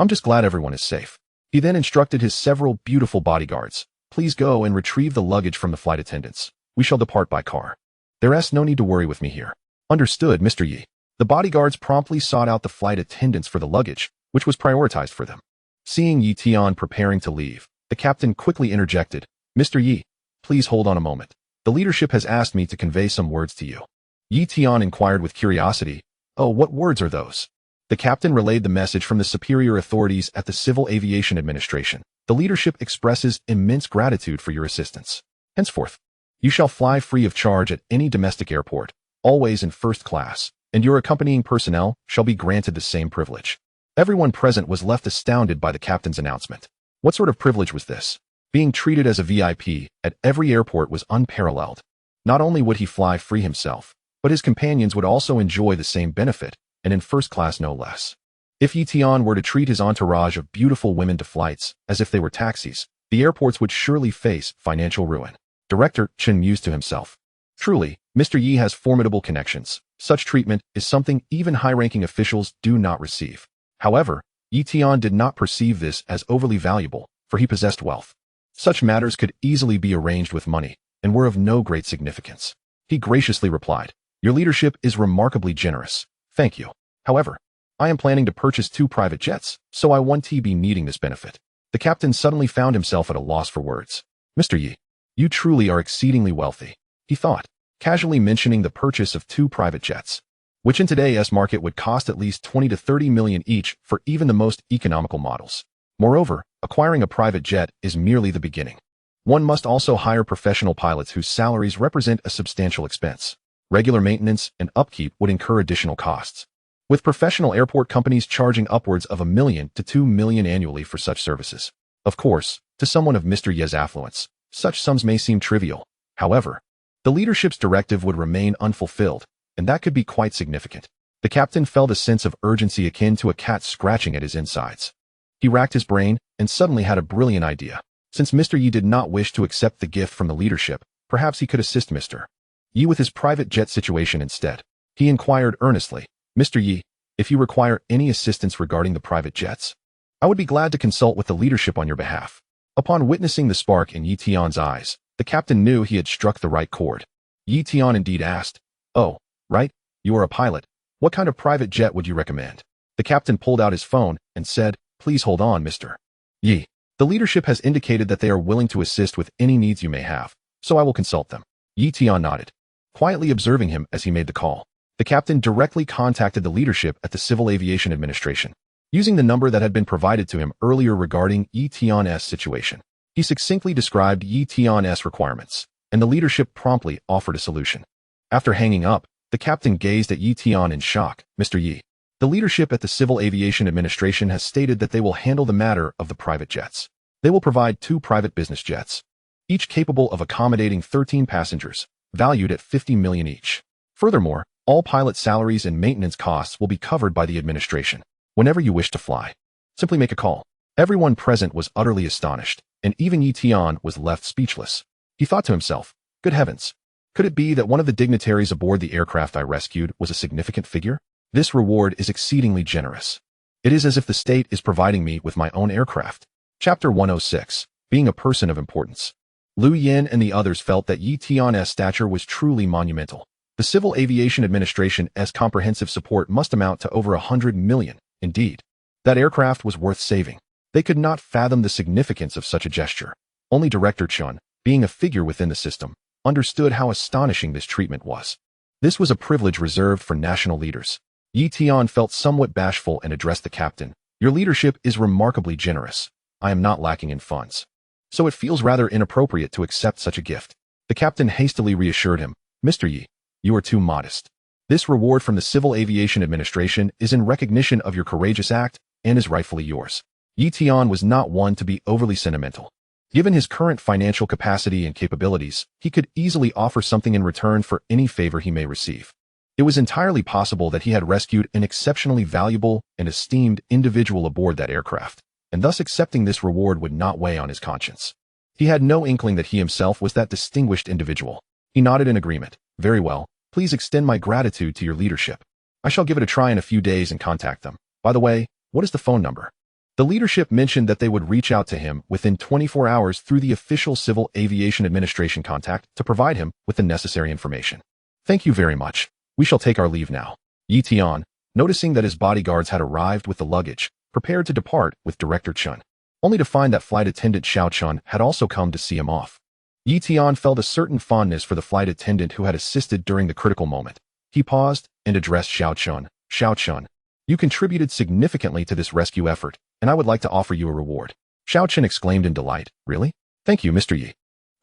I'm just glad everyone is safe." He then instructed his several beautiful bodyguards, "Please go and retrieve the luggage from the flight attendants. We shall depart by car. There's no need to worry with me here." "Understood, Mr. Yi." The bodyguards promptly sought out the flight attendants for the luggage, which was prioritized for them. Seeing Yi Tian preparing to leave, the captain quickly interjected, "Mr. Yi, please hold on a moment. The leadership has asked me to convey some words to you." Yi Tian inquired with curiosity, "Oh, what words are those?" The captain relayed the message from the superior authorities at the Civil Aviation Administration. "The leadership expresses immense gratitude for your assistance. Henceforth, you shall fly free of charge at any domestic airport, always in first class, and your accompanying personnel shall be granted the same privilege." Everyone present was left astounded by the captain's announcement. What sort of privilege was this? Being treated as a VIP at every airport was unparalleled. Not only would he fly free himself, but his companions would also enjoy the same benefit, and in first class no less. If Yi Tian were to treat his entourage of beautiful women to flights as if they were taxis, the airports would surely face financial ruin. Director Chen mused to himself. Truly, Mr. Yi has formidable connections. Such treatment is something even high-ranking officials do not receive. However, Yi Tian did not perceive this as overly valuable, for he possessed wealth. Such matters could easily be arranged with money, and were of no great significance. He graciously replied, "Your leadership is remarkably generous. Thank you. However, I am planning to purchase 2 private jets, so I won't be needing this benefit." The captain suddenly found himself at a loss for words. "Mr. Yi, you truly are exceedingly wealthy," he thought. casually mentioning the purchase of 2 private jets, which in today's market would cost at least 20 to 30 million each for even the most economical models. Moreover, acquiring a private jet is merely the beginning. One must also hire professional pilots whose salaries represent a substantial expense. Regular maintenance and upkeep would incur additional costs, with professional airport companies charging upwards of $1 million to $2 million annually for such services. Of course, to someone of Mr. Ye's affluence, such sums may seem trivial. However, the leadership's directive would remain unfulfilled, and that could be quite significant. The captain felt a sense of urgency akin to a cat scratching at his insides. He racked his brain and suddenly had a brilliant idea. Since Mr. Yi did not wish to accept the gift from the leadership, perhaps he could assist Mr. Yi with his private jet situation instead. He inquired earnestly, "Mr. Yi, if you require any assistance regarding the private jets, I would be glad to consult with the leadership on your behalf." Upon witnessing the spark in Yi Tian's eyes, the captain knew he had struck the right chord. Yi Tian indeed asked, "Oh, right, you are a pilot. What kind of private jet would you recommend?" The captain pulled out his phone and said, "Please hold on, Mr. Yi. The leadership has indicated that they are willing to assist with any needs you may have, so I will consult them." Yi Tian nodded, quietly observing him as he made the call. The captain directly contacted the leadership at the Civil Aviation Administration, using the number that had been provided to him earlier regarding Yi Tian's situation. He succinctly described Yi Tian's requirements, and the leadership promptly offered a solution. After hanging up, the captain gazed at Yi Tian in shock. "Mr. Yi, the leadership at the Civil Aviation Administration has stated that they will handle the matter of the private jets. They will provide 2 private business jets, each capable of accommodating 13 passengers, valued at 50 million each. Furthermore, all pilot salaries and maintenance costs will be covered by the administration. Whenever you wish to fly, simply make a call." Everyone present was utterly astonished, and even Yi Tian was left speechless. He thought to himself, "Good heavens! Could it be that one of the dignitaries aboard the aircraft I rescued was a significant figure? This reward is exceedingly generous. It is as if the state is providing me with my own aircraft." Chapter 106. Being a person of importance. Lu Yin and the others felt that Yi Tian's stature was truly monumental. The Civil Aviation Administration's comprehensive support must amount to over 100 million. Indeed, that aircraft was worth saving. They could not fathom the significance of such a gesture. Only Director Chun, being a figure within the system, understood how astonishing this treatment was. This was a privilege reserved for national leaders. Yi Tian felt somewhat bashful and addressed the captain. "Your leadership is remarkably generous. I am not lacking in funds, so it feels rather inappropriate to accept such a gift." The captain hastily reassured him, "Mr. Yi, you are too modest. This reward from the Civil Aviation Administration is in recognition of your courageous act and is rightfully yours." Yi Tian was not one to be overly sentimental. Given his current financial capacity and capabilities, he could easily offer something in return for any favor he may receive. It was entirely possible that he had rescued an exceptionally valuable and esteemed individual aboard that aircraft, and thus accepting this reward would not weigh on his conscience. He had no inkling that he himself was that distinguished individual. He nodded in agreement. "Very well, please extend my gratitude to your leadership. I shall give it a try in a few days and contact them. By the way, what is the phone number?" The leadership mentioned that they would reach out to him within 24 hours through the official Civil Aviation Administration contact to provide him with the necessary information. "Thank you very much. We shall take our leave now." Yi Tian, noticing that his bodyguards had arrived with the luggage, prepared to depart with Director Chun, only to find that flight attendant Xiao Chun had also come to see him off. Yi Tian felt a certain fondness for the flight attendant who had assisted during the critical moment. He paused and addressed Xiao Chun. "Xiao Chun, you contributed significantly to this rescue effort, and I would like to offer you a reward." Xiao Chun exclaimed in delight. "Really? Thank you, Mr. Yi."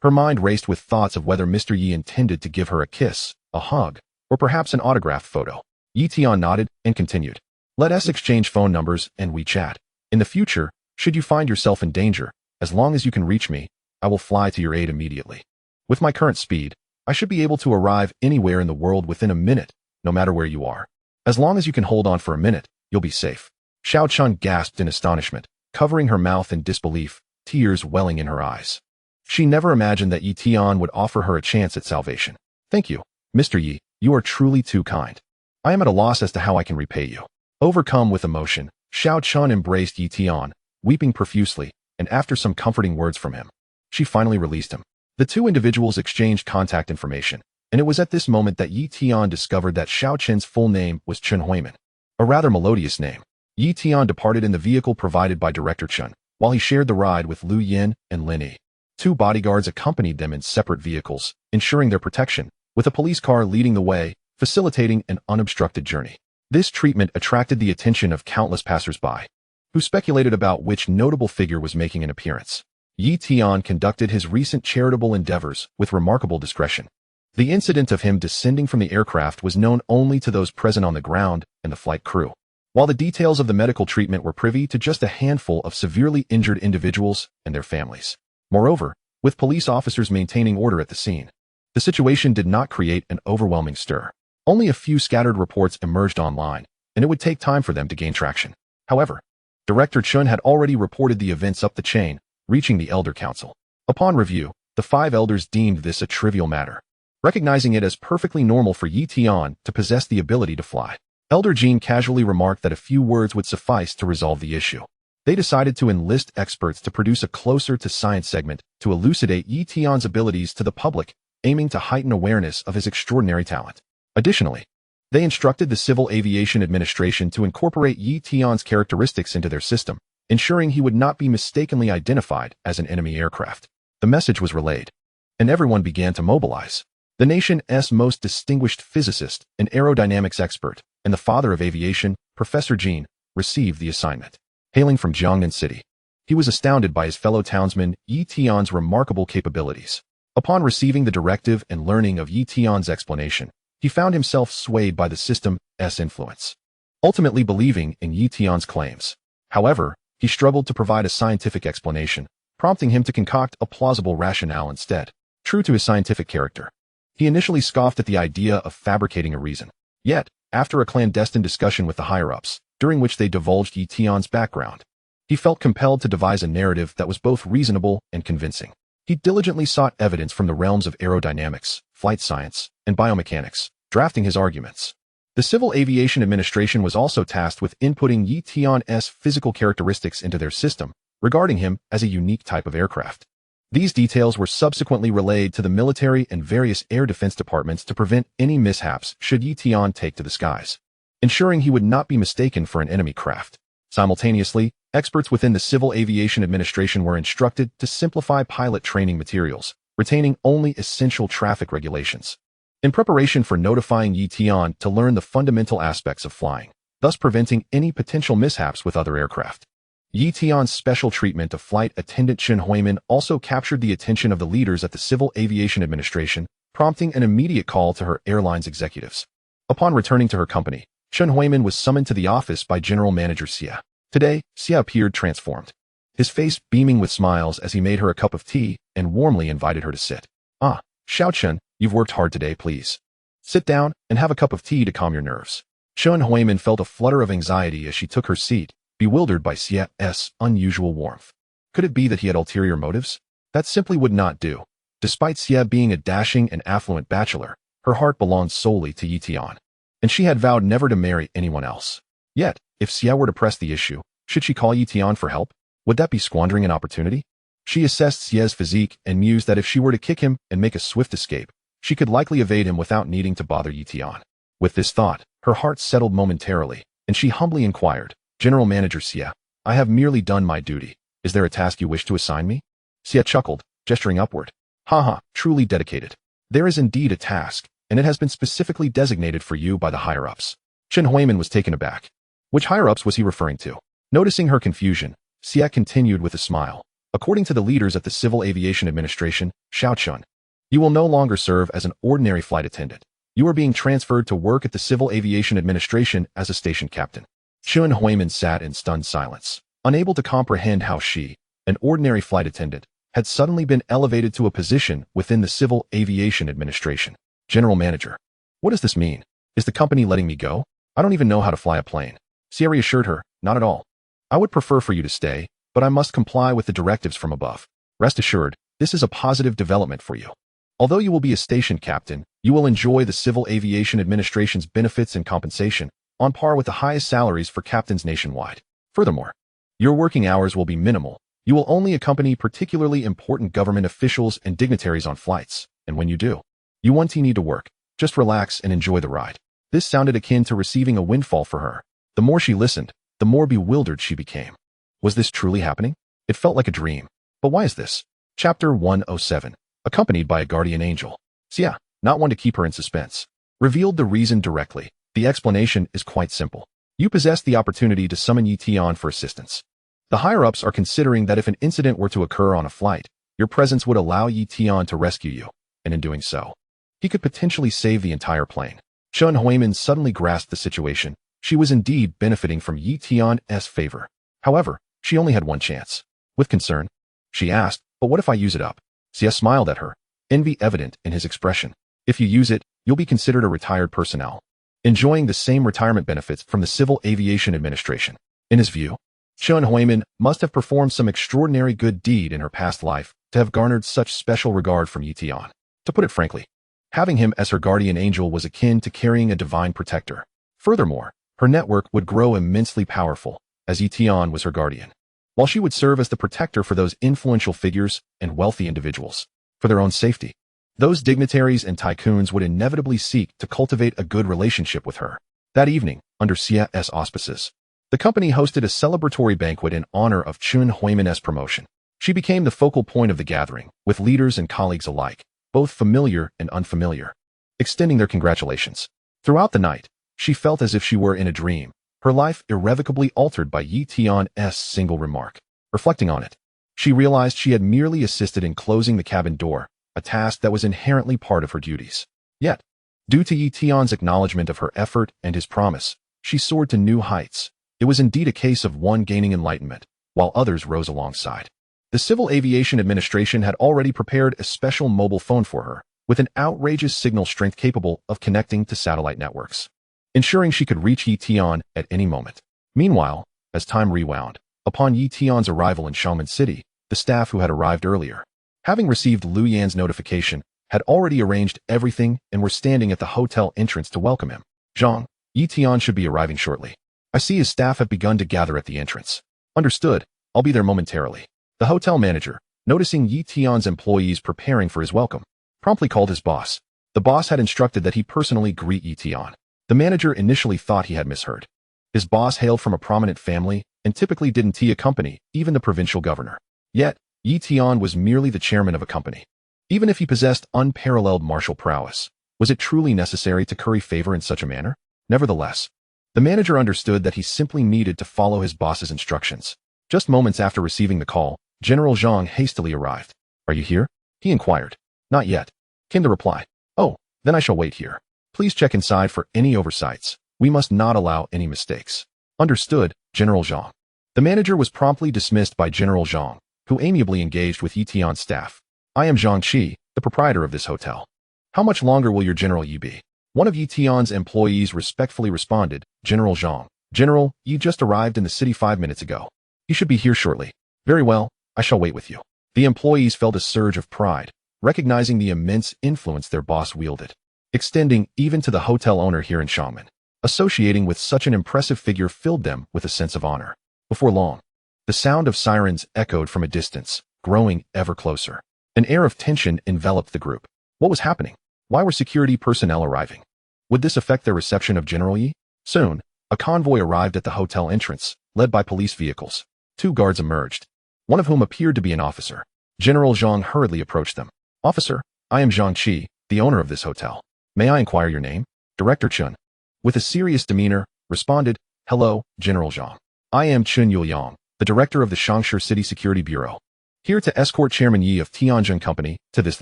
Her mind raced with thoughts of whether Mr. Yi intended to give her a kiss, a hug, or perhaps an autographed photo. Yi Tian nodded and continued. "Let us exchange phone numbers and we chat. In the future, should you find yourself in danger, as long as you can reach me, I will fly to your aid immediately. With my current speed, I should be able to arrive anywhere in the world within a minute, no matter where you are. As long as you can hold on for a minute, you'll be safe." Xiao Chun gasped in astonishment, covering her mouth in disbelief, tears welling in her eyes. She never imagined that Yi Tian would offer her a chance at salvation. "Thank you, Mr. Yi, you are truly too kind. I am at a loss as to how I can repay you." Overcome with emotion, Xiao Chun embraced Yi Tian, weeping profusely, and after some comforting words from him, she finally released him. The two individuals exchanged contact information, and it was at this moment that Yi Tian discovered that Xiao Chen's full name was Chun Huiman, a rather melodious name. Yi Tian departed in the vehicle provided by Director Chun, while he shared the ride with Lu Yin and Lin Yi. Two bodyguards accompanied them in separate vehicles, ensuring their protection, with a police car leading the way, facilitating an unobstructed journey. This treatment attracted the attention of countless passers-by, who speculated about which notable figure was making an appearance. Tian conducted his recent charitable endeavors with remarkable discretion. The incident of him descending from the aircraft was known only to those present on the ground and the flight crew, while the details of the medical treatment were privy to just a handful of severely injured individuals and their families. Moreover, with police officers maintaining order at the scene, the situation did not create an overwhelming stir. Only a few scattered reports emerged online, and it would take time for them to gain traction. However, Director Chun had already reported the events up the chain, reaching the Elder Council. Upon review, the 5 elders deemed this a trivial matter, recognizing it as perfectly normal for Tian to possess the ability to fly. Elder Jean casually remarked that a few words would suffice to resolve the issue. They decided to enlist experts to produce a closer-to-science segment to elucidate Tian's abilities to the public, aiming to heighten awareness of his extraordinary talent. Additionally, they instructed the Civil Aviation Administration to incorporate Tian's characteristics into their system, ensuring he would not be mistakenly identified as an enemy aircraft. The message was relayed, and everyone began to mobilize. The nation's most distinguished physicist, an aerodynamics expert, and the father of aviation, Professor Jean, received the assignment. Hailing from Jiangnan City, he was astounded by his fellow townsman Tian's remarkable capabilities. Upon receiving the directive and learning of Tian's explanation, he found himself swayed by the system's influence, ultimately believing in Tian's claims. However, he struggled to provide a scientific explanation, prompting him to concoct a plausible rationale instead. True to his scientific character, he initially scoffed at the idea of fabricating a reason. Yet, after a clandestine discussion with the higher-ups, during which they divulged Tian's background, he felt compelled to devise a narrative that was both reasonable and convincing. He diligently sought evidence from the realms of aerodynamics, flight science, and biomechanics, drafting his arguments. The Civil Aviation Administration was also tasked with inputting Tian's physical characteristics into their system, regarding him as a unique type of aircraft. These details were subsequently relayed to the military and various air defense departments to prevent any mishaps should Tian take to the skies, ensuring he would not be mistaken for an enemy craft. Simultaneously, experts within the Civil Aviation Administration were instructed to simplify pilot training materials, retaining only essential traffic regulations, in preparation for notifying Tian to learn the fundamental aspects of flying, thus preventing any potential mishaps with other aircraft. Tian's special treatment of flight attendant Chen Huimin also captured the attention of the leaders at the Civil Aviation Administration, prompting an immediate call to her airline's executives. Upon returning to her company, Chen Huimin was summoned to the office by General Manager Xia. Today, Xia appeared transformed, his face beaming with smiles as he made her a cup of tea and warmly invited her to sit. "Ah, Xiao Chen, you've worked hard today, please. Sit down and have a cup of tea to calm your nerves." Chen Huimin felt a flutter of anxiety as she took her seat, bewildered by Xia's unusual warmth. Could it be that he had ulterior motives? That simply would not do. Despite Xia being a dashing and affluent bachelor, her heart belonged solely to Tian, and she had vowed never to marry anyone else. Yet, if Xia were to press the issue, should she call Tian for help? Would that be squandering an opportunity? She assessed Xia's physique and mused that if she were to kick him and make a swift escape, she could likely evade him without needing to bother Tian. With this thought, her heart settled momentarily, and she humbly inquired, "General Manager Xia, I have merely done my duty. Is there a task you wish to assign me?" Xia chuckled, gesturing upward. "Haha, truly dedicated. There is indeed a task, and it has been specifically designated for you by the higher-ups." Chen Huimin was taken aback. Which higher-ups was he referring to? Noticing her confusion, Xia continued with a smile. "According to the leaders at the Civil Aviation Administration, Xiaochun, you will no longer serve as an ordinary flight attendant. You are being transferred to work at the Civil Aviation Administration as a station captain." Chen Huimin sat in stunned silence, unable to comprehend how she, an ordinary flight attendant, had suddenly been elevated to a position within the Civil Aviation Administration. "General Manager, what does this mean? Is the company letting me go? I don't even know how to fly a plane." Xia assured her, "Not at all. I would prefer for you to stay, but I must comply with the directives from above. Rest assured, this is a positive development for you. Although you will be a station captain, you will enjoy the Civil Aviation Administration's benefits and compensation, on par with the highest salaries for captains nationwide. Furthermore, your working hours will be minimal. You will only accompany particularly important government officials and dignitaries on flights, and when you do, you won't need to work. Just relax and enjoy the ride." This sounded akin to receiving a windfall for her. The more she listened, the more bewildered she became. Was this truly happening? It felt like a dream. But why is this? Chapter 107. Accompanied by a guardian angel. "Xia, not one to keep her in suspense. Revealed the reason directly. The explanation is quite simple. You possess the opportunity to summon Yi Tian for assistance. The higher-ups are considering that if an incident were to occur on a flight, your presence would allow Yi Tian to rescue you, and in doing so, he could potentially save the entire plane. Chen Huimin suddenly grasped the situation. She was indeed benefiting from Yi Tian's favor. However, she only had one chance. With concern, she asked, "But what if I use it up?" Xia smiled at her, envy evident in his expression. "If you use it, you'll be considered a retired personnel, enjoying the same retirement benefits from the Civil Aviation Administration." In his view, Chen Huimin must have performed some extraordinary good deed in her past life to have garnered such special regard from Yi Tian. To put it frankly, having him as her guardian angel was akin to carrying a divine protector. Furthermore, her network would grow immensely powerful, as Yi Tian was her guardian, while she would serve as the protector for those influential figures and wealthy individuals. For their own safety, those dignitaries and tycoons would inevitably seek to cultivate a good relationship with her. That evening, under Xia's auspices, the company hosted a celebratory banquet in honor of Chen Huimin's promotion. She became the focal point of the gathering, with leaders and colleagues alike, both familiar and unfamiliar, extending their congratulations. Throughout the night, she felt as if she were in a dream, her life irrevocably altered by Yi Tian's single remark. Reflecting on it, she realized she had merely assisted in closing the cabin door, a task that was inherently part of her duties. Yet, due to Yi Tian's acknowledgement of her effort and his promise, she soared to new heights. It was indeed a case of one gaining enlightenment, while others rose alongside. The Civil Aviation Administration had already prepared a special mobile phone for her, with an outrageous signal strength capable of connecting to satellite networks, ensuring she could reach Yi Tian at any moment. Meanwhile, as time rewound, upon Yi Tian's arrival in Xiangmen City, the staff who had arrived earlier, having received Lu Yan's notification, had already arranged everything and were standing at the hotel entrance to welcome him. "Zhang, Yi Tian should be arriving shortly. I see his staff have begun to gather at the entrance." "Understood, I'll be there momentarily." The hotel manager, noticing Yi Tian's employees preparing for his welcome, promptly called his boss. The boss had instructed that he personally greet Yi Tian. The manager initially thought he had misheard. His boss hailed from a prominent family and typically didn't accompany even the provincial governor. Yet, Yi Tian was merely the chairman of a company. Even if he possessed unparalleled martial prowess, was it truly necessary to curry favor in such a manner? Nevertheless, the manager understood that he simply needed to follow his boss's instructions. Just moments after receiving the call, General Zhang hastily arrived. "Are you here?" he inquired. "Not yet," came the reply. "Oh, then I shall wait here. Please check inside for any oversights. We must not allow any mistakes." "Understood, General Zhang." The manager was promptly dismissed by General Zhang, who amiably engaged with Yi Tian's staff. "I am Zhang Qi, the proprietor of this hotel. How much longer will your General Yi be?" One of Yi Tian's employees respectfully responded. "General Zhang, General Yi just arrived in the city 5 minutes ago. He should be here shortly." "Very well, I shall wait with you." The employees felt a surge of pride, recognizing the immense influence their boss wielded, extending even to the hotel owner here in Xiangmen. Associating with such an impressive figure filled them with a sense of honor. Before long, the sound of sirens echoed from a distance, growing ever closer. An air of tension enveloped the group. What was happening? Why were security personnel arriving? Would this affect their reception of General Yi? Soon, a convoy arrived at the hotel entrance, led by police vehicles. 2 guards emerged, one of whom appeared to be an officer. General Zhang hurriedly approached them. "Officer, I am Zhang Qi, the owner of this hotel. May I inquire your name?" "Director Chen," with a serious demeanor, responded. "Hello, General Zhang. I am Chen Yuliang, the director of the Changsha City Security Bureau, here to escort Chairman Yi of Tianjin Company to this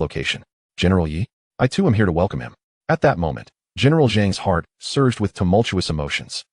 location." "General Yi? I too am here to welcome him." At that moment, General Zhang's heart surged with tumultuous emotions.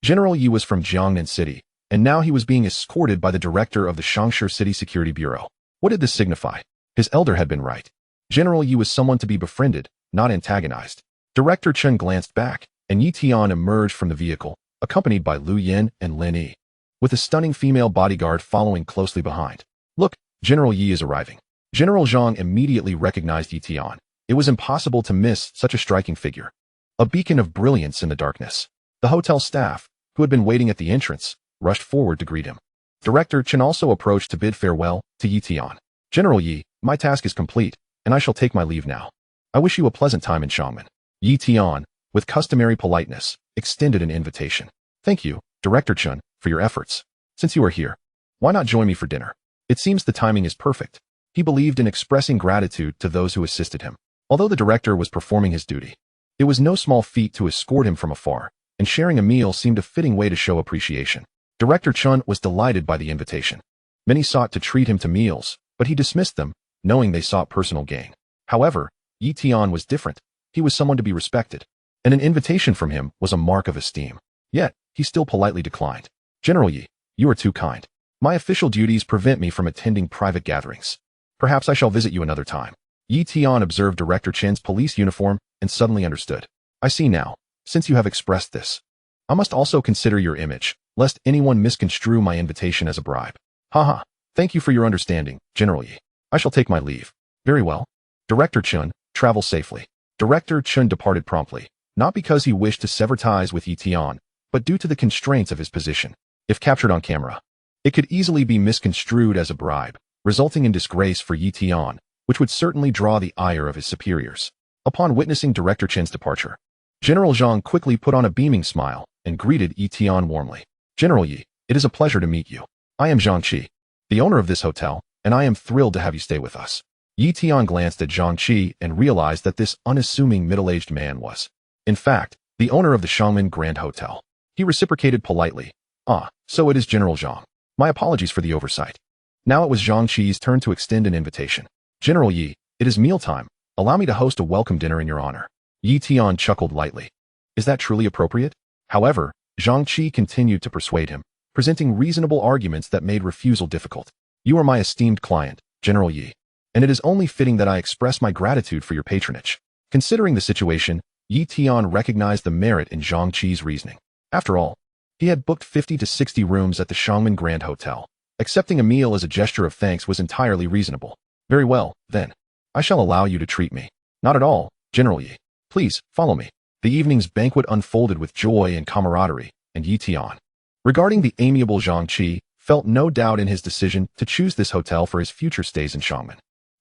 General Yi was from Jiangnan City, and now he was being escorted by the director of the Changsha City Security Bureau. What did this signify? His elder had been right. General Yi was someone to be befriended, not antagonized. Director Chen glanced back, and Yi Tian emerged from the vehicle, accompanied by Lu Yan and Lin Yi, with a stunning female bodyguard following closely behind. "Look, General Yi is arriving." General Zhang immediately recognized Yi Tian. It was impossible to miss such a striking figure, a beacon of brilliance in the darkness. The hotel staff, who had been waiting at the entrance, rushed forward to greet him. Director Chen also approached to bid farewell to Yi Tian. "General Yi, my task is complete, and I shall take my leave now. I wish you a pleasant time in Xiangmen." Yi Tian, with customary politeness, extended an invitation. "Thank you, Director Chen, for your efforts. Since you are here, why not join me for dinner? It seems the timing is perfect." He believed in expressing gratitude to those who assisted him. Although the director was performing his duty, it was no small feat to escort him from afar, and sharing a meal seemed a fitting way to show appreciation. Director Chun was delighted by the invitation. Many sought to treat him to meals, but he dismissed them, knowing they sought personal gain. However, Tian was different. He was someone to be respected, and an invitation from him was a mark of esteem. Yet, he still politely declined. General Yi, you are too kind. My official duties prevent me from attending private gatherings. Perhaps I shall visit you another time. Tian observed Director Chen's police uniform and suddenly understood. I see now, since you have expressed this. I must also consider your image, lest anyone misconstrue my invitation as a bribe. Haha, thank you for your understanding, General Yi. I shall take my leave. Very well. Director Chun, travel safely. Director Chun departed promptly, not because he wished to sever ties with Tian, but due to the constraints of his position. If captured on camera, it could easily be misconstrued as a bribe, resulting in disgrace for Tian, which would certainly draw the ire of his superiors. Upon witnessing Director Chen's departure, General Zhang quickly put on a beaming smile and greeted Tian warmly. General Yi, it is a pleasure to meet you. I am Zhang Qi, the owner of this hotel, and I am thrilled to have you stay with us. Tian glanced at Zhang Qi and realized that this unassuming middle-aged man was, in fact, the owner of the Shangmen Grand Hotel. He reciprocated politely. Ah, so it is General Zhang. My apologies for the oversight. Now it was Zhang Qi's turn to extend an invitation. General Yi, it is mealtime. Allow me to host a welcome dinner in your honor. Tian chuckled lightly. Is that truly appropriate? However, Zhang Qi continued to persuade him, presenting reasonable arguments that made refusal difficult. You are my esteemed client, General Yi, and it is only fitting that I express my gratitude for your patronage. Considering the situation, Tian recognized the merit in Zhang Qi's reasoning. After all, he had booked 50 to 60 rooms at the Shangmen Grand Hotel. Accepting a meal as a gesture of thanks was entirely reasonable. Very well, then. I shall allow you to treat me. Not at all, General Yi. Please, follow me. The evening's banquet unfolded with joy and camaraderie, and Tian, regarding the amiable Zhang Qi, felt no doubt in his decision to choose this hotel for his future stays in Shangmen.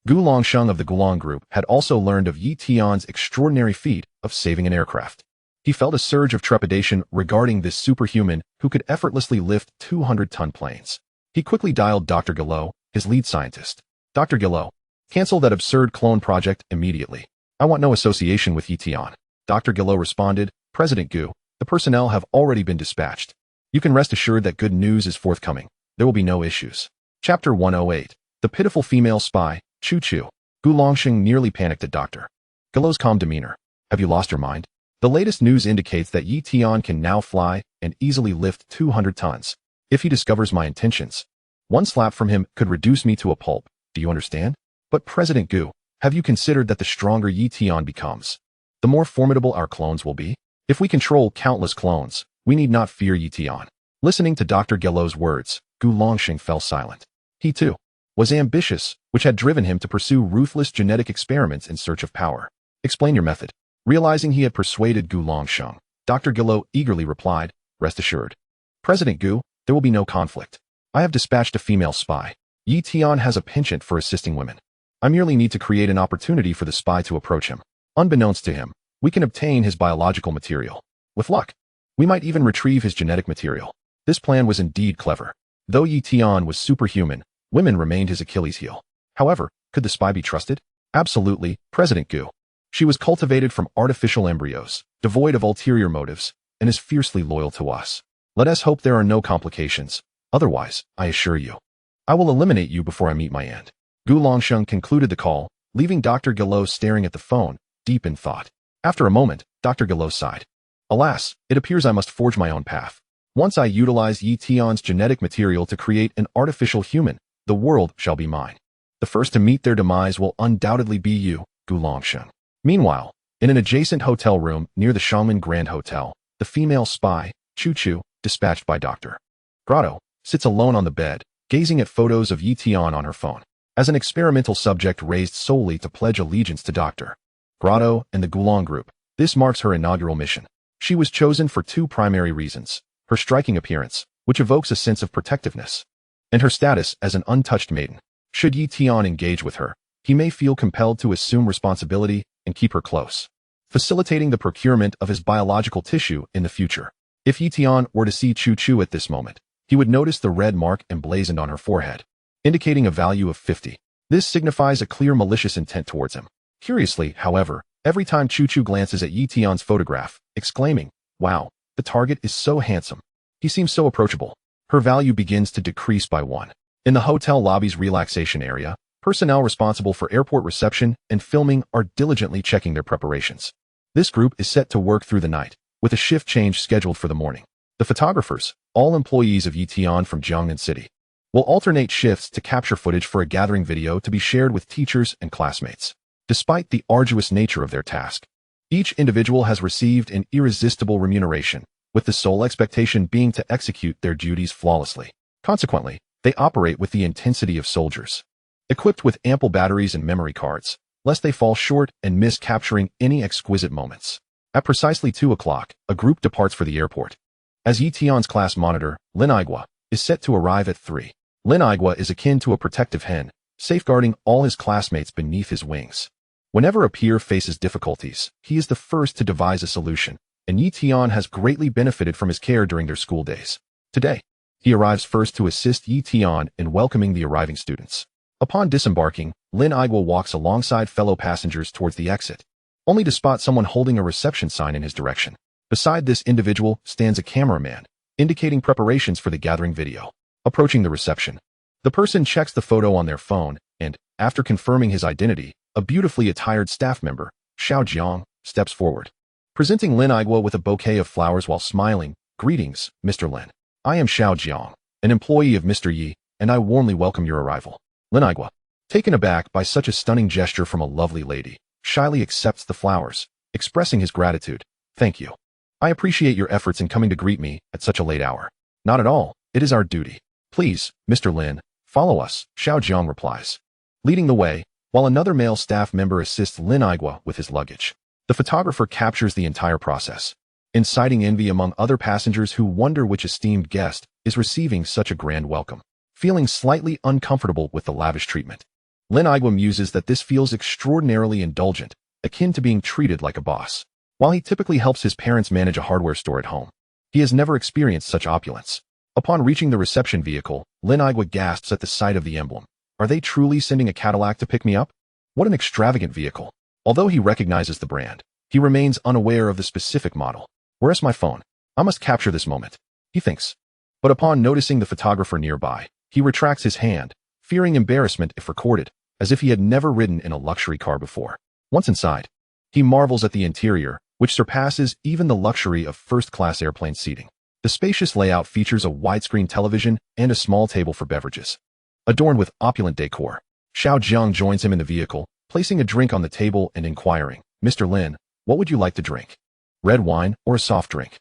Gu Longsheng of the Gulong Group had also learned of Tian's extraordinary feat of saving an aircraft. He felt a surge of trepidation regarding this superhuman who could effortlessly lift 200-ton planes. He quickly dialed Dr. Gillot, his lead scientist. Dr. Gillot, cancel that absurd clone project immediately. I want no association with Tian. Dr. Gillot responded, President Gu, the personnel have already been dispatched. You can rest assured that good news is forthcoming. There will be no issues. Chapter 108. The Pitiful Female Spy, Chu Chu. Gu Longsheng nearly panicked at Dr. Gillot's calm demeanor. Have you lost your mind? The latest news indicates that Tian can now fly and easily lift 200 tons. If he discovers my intentions, one slap from him could reduce me to a pulp. Do you understand? But President Gu, have you considered that the stronger Tian becomes, the more formidable our clones will be? If we control countless clones, we need not fear Tian. Listening to Dr. Gillot's words, Gu Longsheng fell silent. He, too, was ambitious, which had driven him to pursue ruthless genetic experiments in search of power. Explain your method. Realizing he had persuaded Gu Longsheng, Dr. Gillot eagerly replied, Rest assured. President Gu, there will be no conflict. I have dispatched a female spy. Tian has a penchant for assisting women. I merely need to create an opportunity for the spy to approach him. Unbeknownst to him, we can obtain his biological material. With luck, we might even retrieve his genetic material. This plan was indeed clever. Though Tian was superhuman, women remained his Achilles heel. However, could the spy be trusted? Absolutely, President Gu. She was cultivated from artificial embryos, devoid of ulterior motives, and is fiercely loyal to us. Let us hope there are no complications. Otherwise, I assure you, I will eliminate you before I meet my end. Gu Longsheng concluded the call, leaving Dr. Gillot staring at the phone, deep in thought. After a moment, Dr. Gillot sighed. Alas, it appears I must forge my own path. Once I utilize Tian's genetic material to create an artificial human, the world shall be mine. The first to meet their demise will undoubtedly be you, Gu Longsheng. Meanwhile, in an adjacent hotel room near the Shangmen Grand Hotel, the female spy, Chu Chu, dispatched by Dr. Grotto, sits alone on the bed, gazing at photos of Tian on her phone. As an experimental subject raised solely to pledge allegiance to Dr. Grotto and the Gulong Group, this marks her inaugural mission. She was chosen for two primary reasons: her striking appearance, which evokes a sense of protectiveness, and her status as an untouched maiden. Should Tian engage with her, he may feel compelled to assume responsibility and keep her close, facilitating the procurement of his biological tissue in the future. If Tian were to see Chu Chu at this moment, he would notice the red mark emblazoned on her forehead, indicating a value of 50. This signifies a clear malicious intent towards him. Curiously, however, every time Chu glances at Tian's photograph, exclaiming, "Wow, the target is so handsome. He seems so approachable," her value begins to decrease by 1. In the hotel lobby's relaxation area, personnel responsible for airport reception and filming are diligently checking their preparations. This group is set to work through the night, with a shift change scheduled for the morning. The photographers, all employees of Tian from Jiangnan City, will alternate shifts to capture footage for a gathering video to be shared with teachers and classmates. Despite the arduous nature of their task, each individual has received an irresistible remuneration, with the sole expectation being to execute their duties flawlessly. Consequently, they operate with the intensity of soldiers, equipped with ample batteries and memory cards, lest they fall short and miss capturing any exquisite moments. At precisely 2 o'clock, a group departs for the airport. As Tian's class monitor, Lin Aigua, is set to arrive at 3. Lin Aigua is akin to a protective hen, safeguarding all his classmates beneath his wings. Whenever a peer faces difficulties, he is the first to devise a solution, and Tian has greatly benefited from his care during their school days. Today, he arrives first to assist Tian in welcoming the arriving students. Upon disembarking, Lin Aigua walks alongside fellow passengers towards the exit, only to spot someone holding a reception sign in his direction. Beside this individual stands a cameraman, indicating preparations for the gathering video. Approaching the reception, the person checks the photo on their phone, and, after confirming his identity, a beautifully attired staff member, Xiao Jiang, steps forward, presenting Lin Aigua with a bouquet of flowers while smiling. "Greetings, Mr. Lin. I am Xiao Jiang, an employee of Mr. Yi, and I warmly welcome your arrival." Lin Aigua, taken aback by such a stunning gesture from a lovely lady, shyly accepts the flowers, expressing his gratitude. "Thank you. I appreciate your efforts in coming to greet me at such a late hour." "Not at all. It is our duty." "Please, Mr. Lin, follow us," Xiao Jiang replies, leading the way, while another male staff member assists Lin Aigua with his luggage. The photographer captures the entire process, inciting envy among other passengers who wonder which esteemed guest is receiving such a grand welcome. Feeling slightly uncomfortable with the lavish treatment, Lin Aigua muses that this feels extraordinarily indulgent, akin to being treated like a boss. While he typically helps his parents manage a hardware store at home, he has never experienced such opulence. Upon reaching the reception vehicle, Lin Aigua gasps at the sight of the emblem. Are they truly sending a Cadillac to pick me up? What an extravagant vehicle. Although he recognizes the brand, he remains unaware of the specific model. "Where's my phone? I must capture this moment," he thinks. But upon noticing the photographer nearby, he retracts his hand, fearing embarrassment if recorded, as if he had never ridden in a luxury car before. Once inside, he marvels at the interior, which surpasses even the luxury of first-class airplane seating. The spacious layout features a widescreen television and a small table for beverages, adorned with opulent decor. Xiao Jiang joins him in the vehicle, placing a drink on the table and inquiring, "Mr. Lin, what would you like to drink? Red wine or a soft drink?"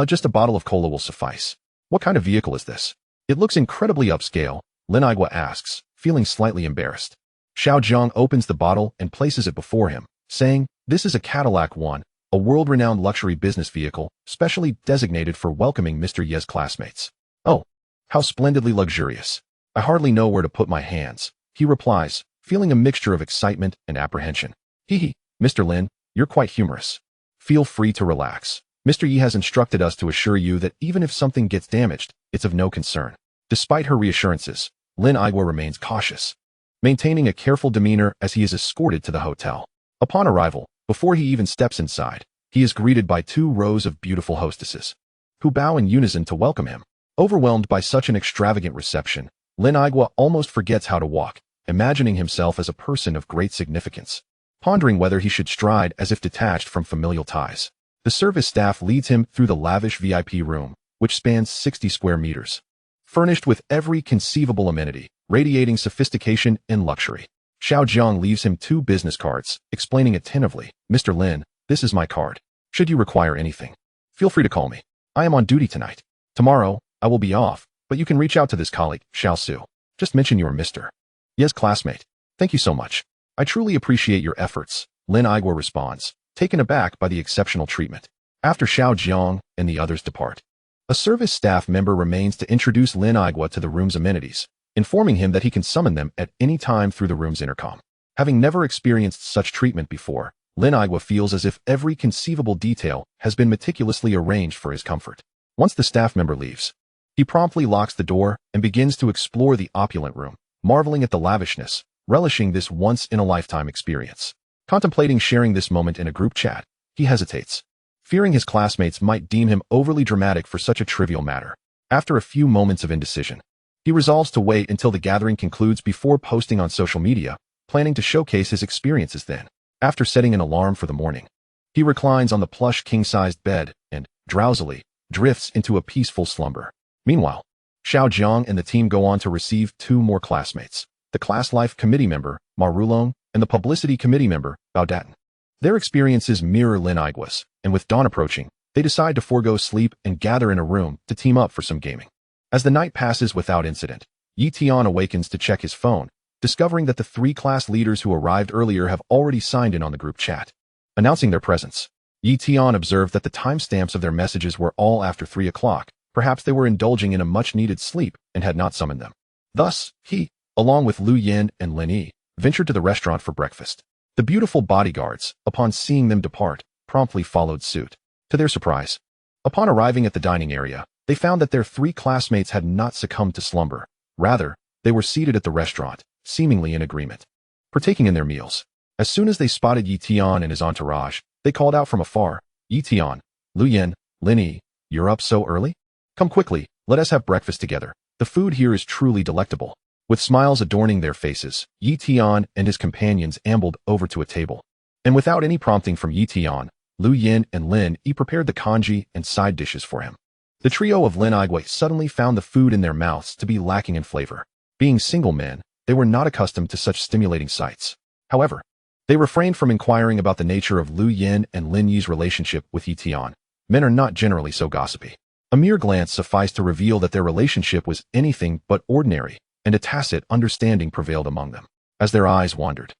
Just a bottle of cola will suffice." "What kind of vehicle is this? It looks incredibly upscale," Lin Aigua asks, feeling slightly embarrassed. Xiao Jiang opens the bottle and places it before him, saying, "This is a Cadillac One, a world-renowned luxury business vehicle, specially designated for welcoming Mr. Ye's classmates." "Oh, how splendidly luxurious. I hardly know where to put my hands," he replies, feeling a mixture of excitement and apprehension. "Hee, Mr. Lin, you're quite humorous. Feel free to relax. Mr. Yi has instructed us to assure you that even if something gets damaged, it's of no concern." Despite her reassurances, Lin Aigua remains cautious, maintaining a careful demeanor as he is escorted to the hotel. Upon arrival, before he even steps inside, he is greeted by 2 rows of beautiful hostesses, who bow in unison to welcome him. Overwhelmed by such an extravagant reception, Lin Aigua almost forgets how to walk, imagining himself as a person of great significance, pondering whether he should stride as if detached from familial ties. The service staff leads him through the lavish VIP room, which spans 60 square meters, furnished with every conceivable amenity, radiating sophistication and luxury. Xiao Jiang leaves him 2 business cards, explaining attentively, "Mr. Lin, this is my card. Should you require anything, feel free to call me. I am on duty tonight. Tomorrow, I will be off, but you can reach out to this colleague, Xiao Su. Just mention you are Mr. Ye's classmate." "Thank you so much. I truly appreciate your efforts," Lin Aigua responds, taken aback by the exceptional treatment. After Xiao Jiang and the others depart, a service staff member remains to introduce Lin Aigua to the room's amenities, informing him that he can summon them at any time through the room's intercom. Having never experienced such treatment before, Lin Aigua feels as if every conceivable detail has been meticulously arranged for his comfort. Once the staff member leaves, he promptly locks the door and begins to explore the opulent room, marveling at the lavishness, relishing this once-in-a-lifetime experience. Contemplating sharing this moment in a group chat, he hesitates, fearing his classmates might deem him overly dramatic for such a trivial matter. After a few moments of indecision, he resolves to wait until the gathering concludes before posting on social media, planning to showcase his experiences then. After setting an alarm for the morning, he reclines on the plush king-sized bed and, drowsily, drifts into a peaceful slumber. Meanwhile, Xiao Jiang and the team go on to receive two more classmates, the Class Life Committee member, Ma Rulong, and the Publicity Committee member, Bao Datan. Their experiences mirror Lin Aigua's, and with dawn approaching, they decide to forego sleep and gather in a room to team up for some gaming. As the night passes without incident, Tian awakens to check his phone, discovering that the three class leaders who arrived earlier have already signed in on the group chat. Announcing their presence, Tian observed that the timestamps of their messages were all after 3 o'clock. Perhaps they were indulging in a much-needed sleep and had not summoned them. Thus, he, along with Lu Yin and Lin Yi, ventured to the restaurant for breakfast. The beautiful bodyguards, upon seeing them depart, promptly followed suit. To their surprise, upon arriving at the dining area, they found that their three classmates had not succumbed to slumber. Rather, they were seated at the restaurant, seemingly in agreement, partaking in their meals. As soon as they spotted Tian and his entourage, they called out from afar, Tian, Lu Yin, Lin Yi, you're up so early? Come quickly, let us have breakfast together. The food here is truly delectable. With smiles adorning their faces, Tian and his companions ambled over to a table. And without any prompting from Tian, Lu Yin and Lin Yi prepared the congee and side dishes for him. The trio of Lin Aigua suddenly found the food in their mouths to be lacking in flavor. Being single men, they were not accustomed to such stimulating sights. However, they refrained from inquiring about the nature of Lu Yin and Lin Yi's relationship with Tian. Men are not generally so gossipy. A mere glance sufficed to reveal that their relationship was anything but ordinary, and a tacit understanding prevailed among them. As their eyes wandered,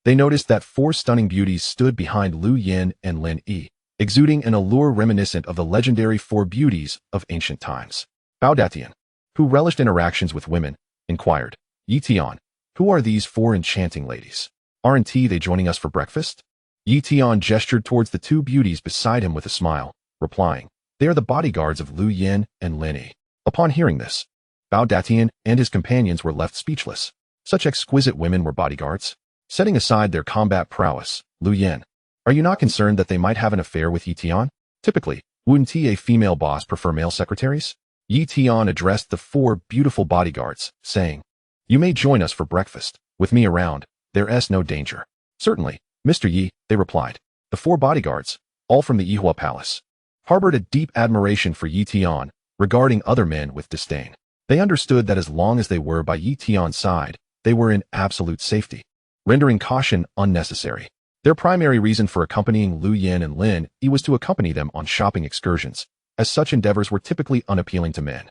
they noticed that four stunning beauties stood behind Lu Yin and Lin Yi, exuding an allure reminiscent of the legendary four beauties of ancient times. Bao Datian, who relished interactions with women, inquired, Tian, who are these four enchanting ladies? Aren't they joining us for breakfast? Tian gestured towards the two beauties beside him with a smile, replying, they are the bodyguards of Lu Yin and Lin Yi. Upon hearing this, Bao Datian and his companions were left speechless. Such exquisite women were bodyguards. Setting aside their combat prowess, Lu Yin, are you not concerned that they might have an affair with Tian? Typically, wouldn't a female boss prefer male secretaries? Tian addressed the four beautiful bodyguards, saying, you may join us for breakfast. With me around, there's no danger. Certainly, Mr. Yi, they replied. The four bodyguards, all from the Yihua Palace, harbored a deep admiration for Tian, regarding other men with disdain. They understood that as long as they were by Tian's side, they were in absolute safety, rendering caution unnecessary. Their primary reason for accompanying Lu Yin and Lin Yi was to accompany them on shopping excursions, as such endeavors were typically unappealing to men.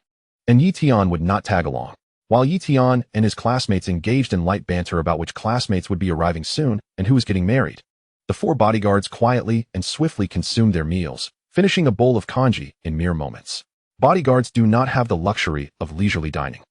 And Tian would not tag along. While Tian and his classmates engaged in light banter about which classmates would be arriving soon and who was getting married, the four bodyguards quietly and swiftly consumed their meals, finishing a bowl of congee in mere moments. Bodyguards do not have the luxury of leisurely dining.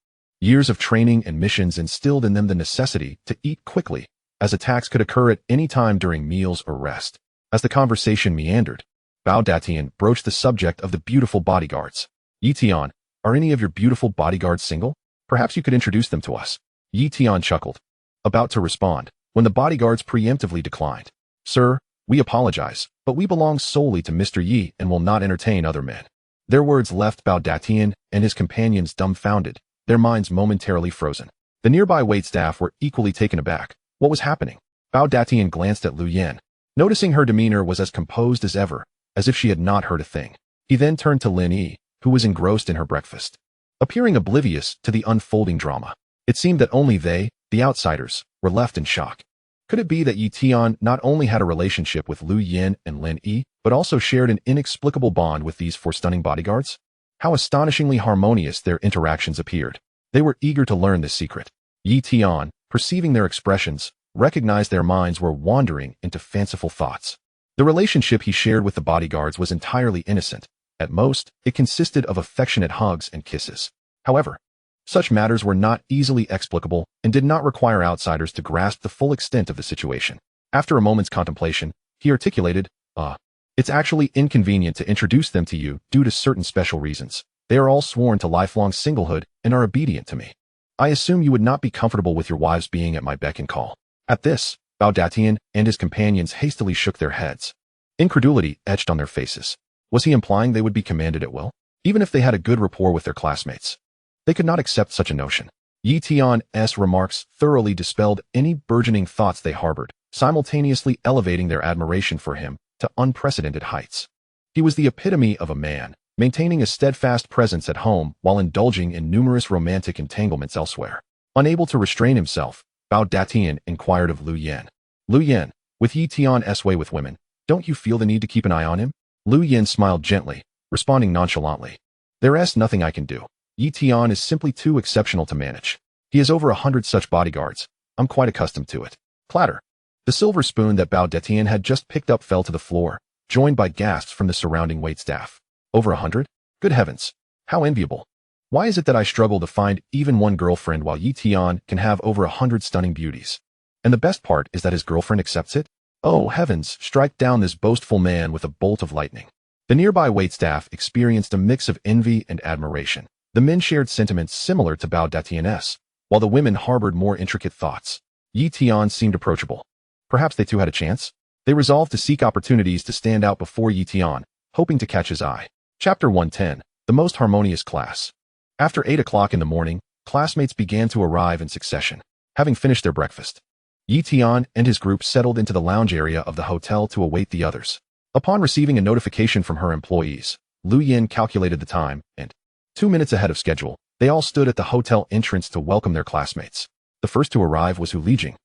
Years of training and missions instilled in them the necessity to eat quickly, as attacks could occur at any time during meals or rest. As the conversation meandered, Bao Datian broached the subject of the beautiful bodyguards. Tian, are any of your beautiful bodyguards single? Perhaps you could introduce them to us. Tian chuckled, about to respond, when the bodyguards preemptively declined. Sir, we apologize, but we belong solely to Mr. Yi and will not entertain other men. Their words left Bao Datian and his companions dumbfounded, their minds momentarily frozen. The nearby waitstaff were equally taken aback. What was happening? Bao Datian glanced at Lu Yin, noticing her demeanor was as composed as ever, as if she had not heard a thing. He then turned to Lin Yi, who was engrossed in her breakfast, appearing oblivious to the unfolding drama. It seemed that only they, the outsiders, were left in shock. Could it be that Tian not only had a relationship with Lu Yin and Lin Yi, but also shared an inexplicable bond with these four stunning bodyguards? How astonishingly harmonious their interactions appeared. They were eager to learn this secret. Tian, perceiving their expressions, recognized their minds were wandering into fanciful thoughts. The relationship he shared with the bodyguards was entirely innocent. At most, it consisted of affectionate hugs and kisses. However, such matters were not easily explicable and did not require outsiders to grasp the full extent of the situation. After a moment's contemplation, he articulated, it's actually inconvenient to introduce them to you due to certain special reasons. They are all sworn to lifelong singlehood and are obedient to me. I assume you would not be comfortable with your wives being at my beck and call. At this, Bao Datian and his companions hastily shook their heads. Incredulity etched on their faces. Was he implying they would be commanded at will? Even if they had a good rapport with their classmates. They could not accept such a notion. Yi Tian's remarks thoroughly dispelled any burgeoning thoughts they harbored, simultaneously elevating their admiration for him to unprecedented heights. He was the epitome of a man, maintaining a steadfast presence at home while indulging in numerous romantic entanglements elsewhere. Unable to restrain himself, Bao Datian inquired of Lu Yan. Lu Yan, with Yi Tian's way with women, don't you feel the need to keep an eye on him? Lu Yan smiled gently, responding nonchalantly. There's nothing I can do. Yi Tian is simply too exceptional to manage. He has over 100 such bodyguards. I'm quite accustomed to it. Clatter. The silver spoon that Bao Datian had just picked up fell to the floor, joined by gasps from the surrounding waitstaff. Over 100? Good heavens. How enviable. Why is it that I struggle to find even one girlfriend while Yi Tian can have over 100 stunning beauties? And the best part is that his girlfriend accepts it? Oh, heavens, strike down this boastful man with a bolt of lightning. The nearby waitstaff experienced a mix of envy and admiration. The men shared sentiments similar to Bao Datian's, while the women harbored more intricate thoughts. Yi Tian seemed approachable. Perhaps they too had a chance? They resolved to seek opportunities to stand out before Yi Tian, hoping to catch his eye. Chapter 110, The Most Harmonious Class. After 8 o'clock in the morning, classmates began to arrive in succession, having finished their breakfast. Yi Tian and his group settled into the lounge area of the hotel to await the others. Upon receiving a notification from her employees, Lu Yan calculated the time, and 2 minutes ahead of schedule, they all stood at the hotel entrance to welcome their classmates. The first to arrive was Hu Lijing.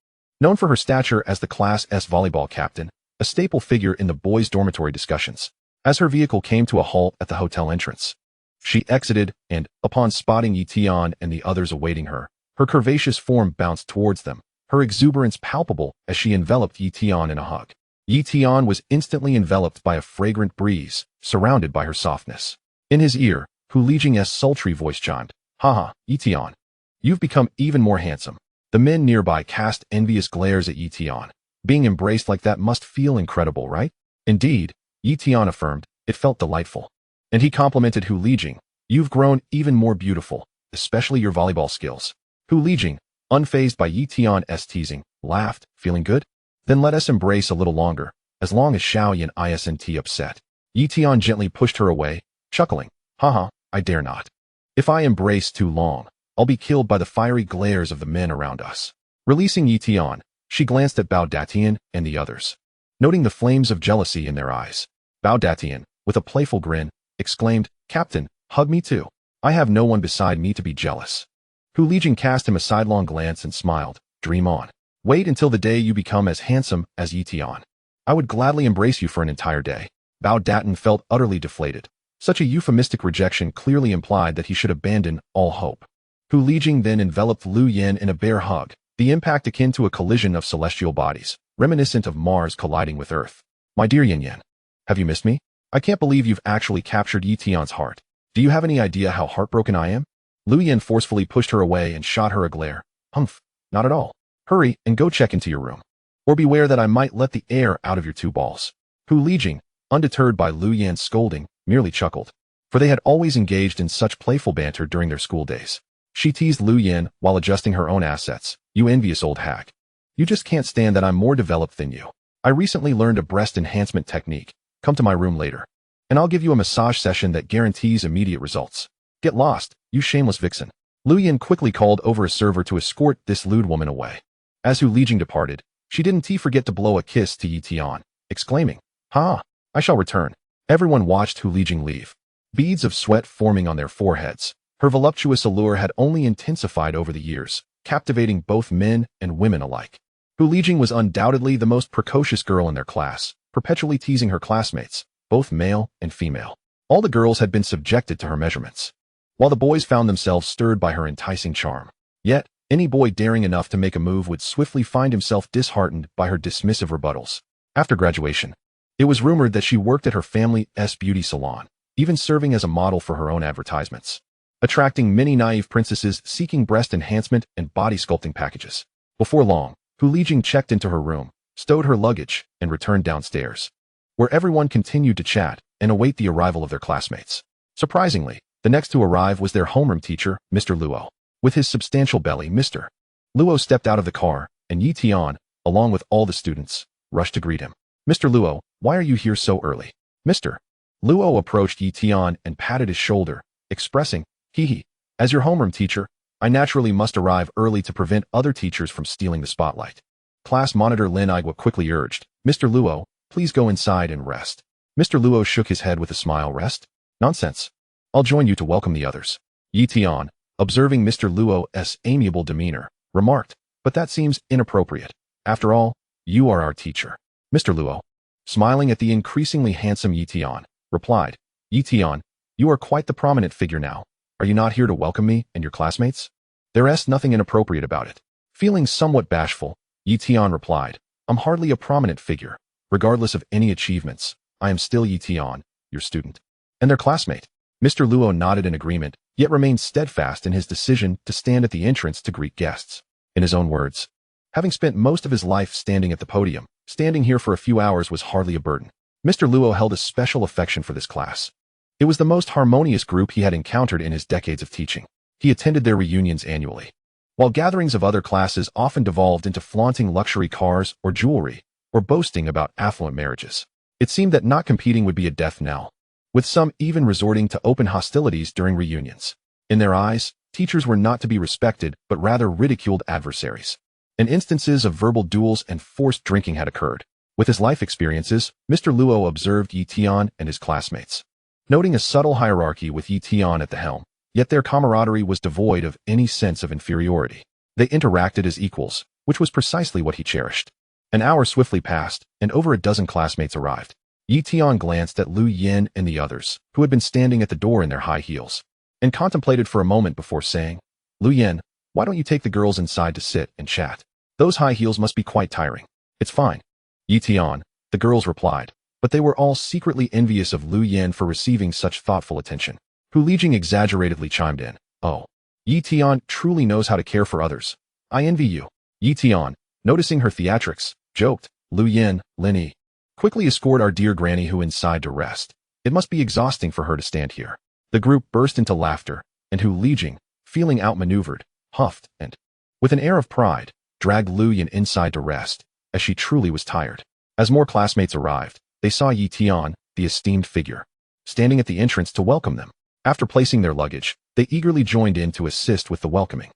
Known for her stature as the class's volleyball captain, a staple figure in the boys' dormitory discussions. As her vehicle came to a halt at the hotel entrance, she exited and, upon spotting Yi Tian and the others awaiting her, her curvaceous form bounced towards them, her exuberance palpable as she enveloped Yi Tian in a hug. Yi Tian was instantly enveloped by a fragrant breeze, surrounded by her softness. In his ear, Hu Lijing's sultry voice chimed, "Haha, Yi Tian. You've become even more handsome." The men nearby cast envious glares at Yi Tian. Being embraced like that must feel incredible, right? Indeed, Yi Tian affirmed, it felt delightful. And he complimented Hu Lijing, "You've grown even more beautiful, especially your volleyball skills." Hu Lijing, unfazed by Yi Tian's teasing, laughed, "Feeling good? Then let us embrace a little longer, as long as Xiaoyan isn't upset." Yi Tian gently pushed her away, chuckling, "Haha, I dare not. If I embrace too long, I'll be killed by the fiery glares of the men around us." Releasing Yi Tian, she glanced at Bao Datian and the others. Noting the flames of jealousy in their eyes, Bao Datian, with a playful grin, exclaimed, "Captain, hug me too. I have no one beside me to be jealous." Hu Lijing cast him a sidelong glance and smiled, "Dream on. Wait until the day you become as handsome as Yi Tian. I would gladly embrace you for an entire day." Bao Datian felt utterly deflated. Such a euphemistic rejection clearly implied that he should abandon all hope. Hu Lijing then enveloped Lu Yan in a bear hug, the impact akin to a collision of celestial bodies, reminiscent of Mars colliding with Earth. "My dear Yan Yan, have you missed me? I can't believe you've actually captured Yi Tian's heart. Do you have any idea how heartbroken I am?" Lu Yan forcefully pushed her away and shot her a glare. "Humph, not at all. Hurry and go check into your room. Or beware that I might let the air out of your two balls." Hu Lijing, undeterred by Lu Yan's scolding, merely chuckled, for they had always engaged in such playful banter during their school days. She teased Lu Yan while adjusting her own assets. "You envious old hag. You just can't stand that I'm more developed than you. I recently learned a breast enhancement technique. Come to my room later, and I'll give you a massage session that guarantees immediate results. Get lost, you shameless vixen." Lu Yan quickly called over a server to escort this lewd woman away. As Hu Lijing departed, she didn't forget to blow a kiss to Yi Tian, exclaiming, "Ha, I shall return." Everyone watched Hu Lijing leave, beads of sweat forming on their foreheads. Her voluptuous allure had only intensified over the years, captivating both men and women alike. Hu Lijing was undoubtedly the most precocious girl in their class, perpetually teasing her classmates, both male and female. All the girls had been subjected to her measurements, while the boys found themselves stirred by her enticing charm. Yet, any boy daring enough to make a move would swiftly find himself disheartened by her dismissive rebuttals. After graduation, it was rumored that she worked at her family's beauty salon, even serving as a model for her own advertisements, attracting many naive princesses seeking breast enhancement and body sculpting packages. Before long, Hu Lijing checked into her room, stowed her luggage, and returned downstairs, where everyone continued to chat and await the arrival of their classmates. Surprisingly, the next to arrive was their homeroom teacher, Mr. Luo. With his substantial belly, Mr. Luo stepped out of the car, and Yi Tian, along with all the students, rushed to greet him. Mr. Luo, why are you here so early? Mr. Luo approached Tian and patted his shoulder, expressing, hee. As your homeroom teacher, I naturally must arrive early to prevent other teachers from stealing the spotlight. Class monitor Lin Igwa quickly urged, Mr. Luo, please go inside and rest. Mr. Luo shook his head with a smile. Rest? Nonsense. I'll join you to welcome the others. Tian, observing Mr. Luo's amiable demeanor, remarked, but that seems inappropriate. After all, you are our teacher. Mr. Luo, smiling at the increasingly handsome Tian, replied, Tian, you are quite the prominent figure now. Are you not here to welcome me and your classmates? There's nothing inappropriate about it. Feeling somewhat bashful, Tian replied, I'm hardly a prominent figure. Regardless of any achievements, I am still Tian, your student. And their classmate. Mr. Luo nodded in agreement, yet remained steadfast in his decision to stand at the entrance to greet guests. In his own words, having spent most of his life standing at the podium, standing here for a few hours was hardly a burden. Mr. Luo held a special affection for this class. It was the most harmonious group he had encountered in his decades of teaching. He attended their reunions annually. While gatherings of other classes often devolved into flaunting luxury cars or jewelry, or boasting about affluent marriages, it seemed that not competing would be a death knell, with some even resorting to open hostilities during reunions. In their eyes, teachers were not to be respected but rather ridiculed adversaries. And instances of verbal duels and forced drinking had occurred. With his life experiences, Mr. Luo observed Tian and his classmates, noting a subtle hierarchy with Tian at the helm, yet their camaraderie was devoid of any sense of inferiority. They interacted as equals, which was precisely what he cherished. An hour swiftly passed, and over a dozen classmates arrived. Tian glanced at Lu Yin and the others, who had been standing at the door in their high heels, and contemplated for a moment before saying, Lu Yin, why don't you take the girls inside to sit and chat? Those high heels must be quite tiring. It's fine. Tian, the girls replied, but they were all secretly envious of Lu Yin for receiving such thoughtful attention. Hu Lijing exaggeratedly chimed in, oh, Tian truly knows how to care for others. I envy you. Tian, noticing her theatrics, joked, Lu Yin, Lin quickly escort our dear granny Hu inside to rest. It must be exhausting for her to stand here. The group burst into laughter, and Hu Lijing, feeling outmaneuvered, huffed and, with an air of pride, dragged Lu Yin inside to rest, as she truly was tired. As more classmates arrived, they saw Tian, the esteemed figure, standing at the entrance to welcome them. After placing their luggage, they eagerly joined in to assist with the welcoming.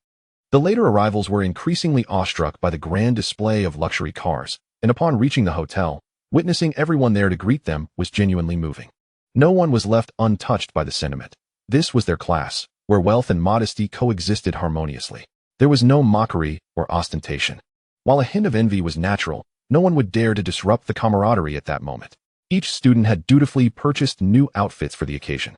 The later arrivals were increasingly awestruck by the grand display of luxury cars, and upon reaching the hotel, witnessing everyone there to greet them was genuinely moving. No one was left untouched by the sentiment. This was their class, where wealth and modesty coexisted harmoniously. There was no mockery or ostentation. While a hint of envy was natural, no one would dare to disrupt the camaraderie at that moment. Each student had dutifully purchased new outfits for the occasion.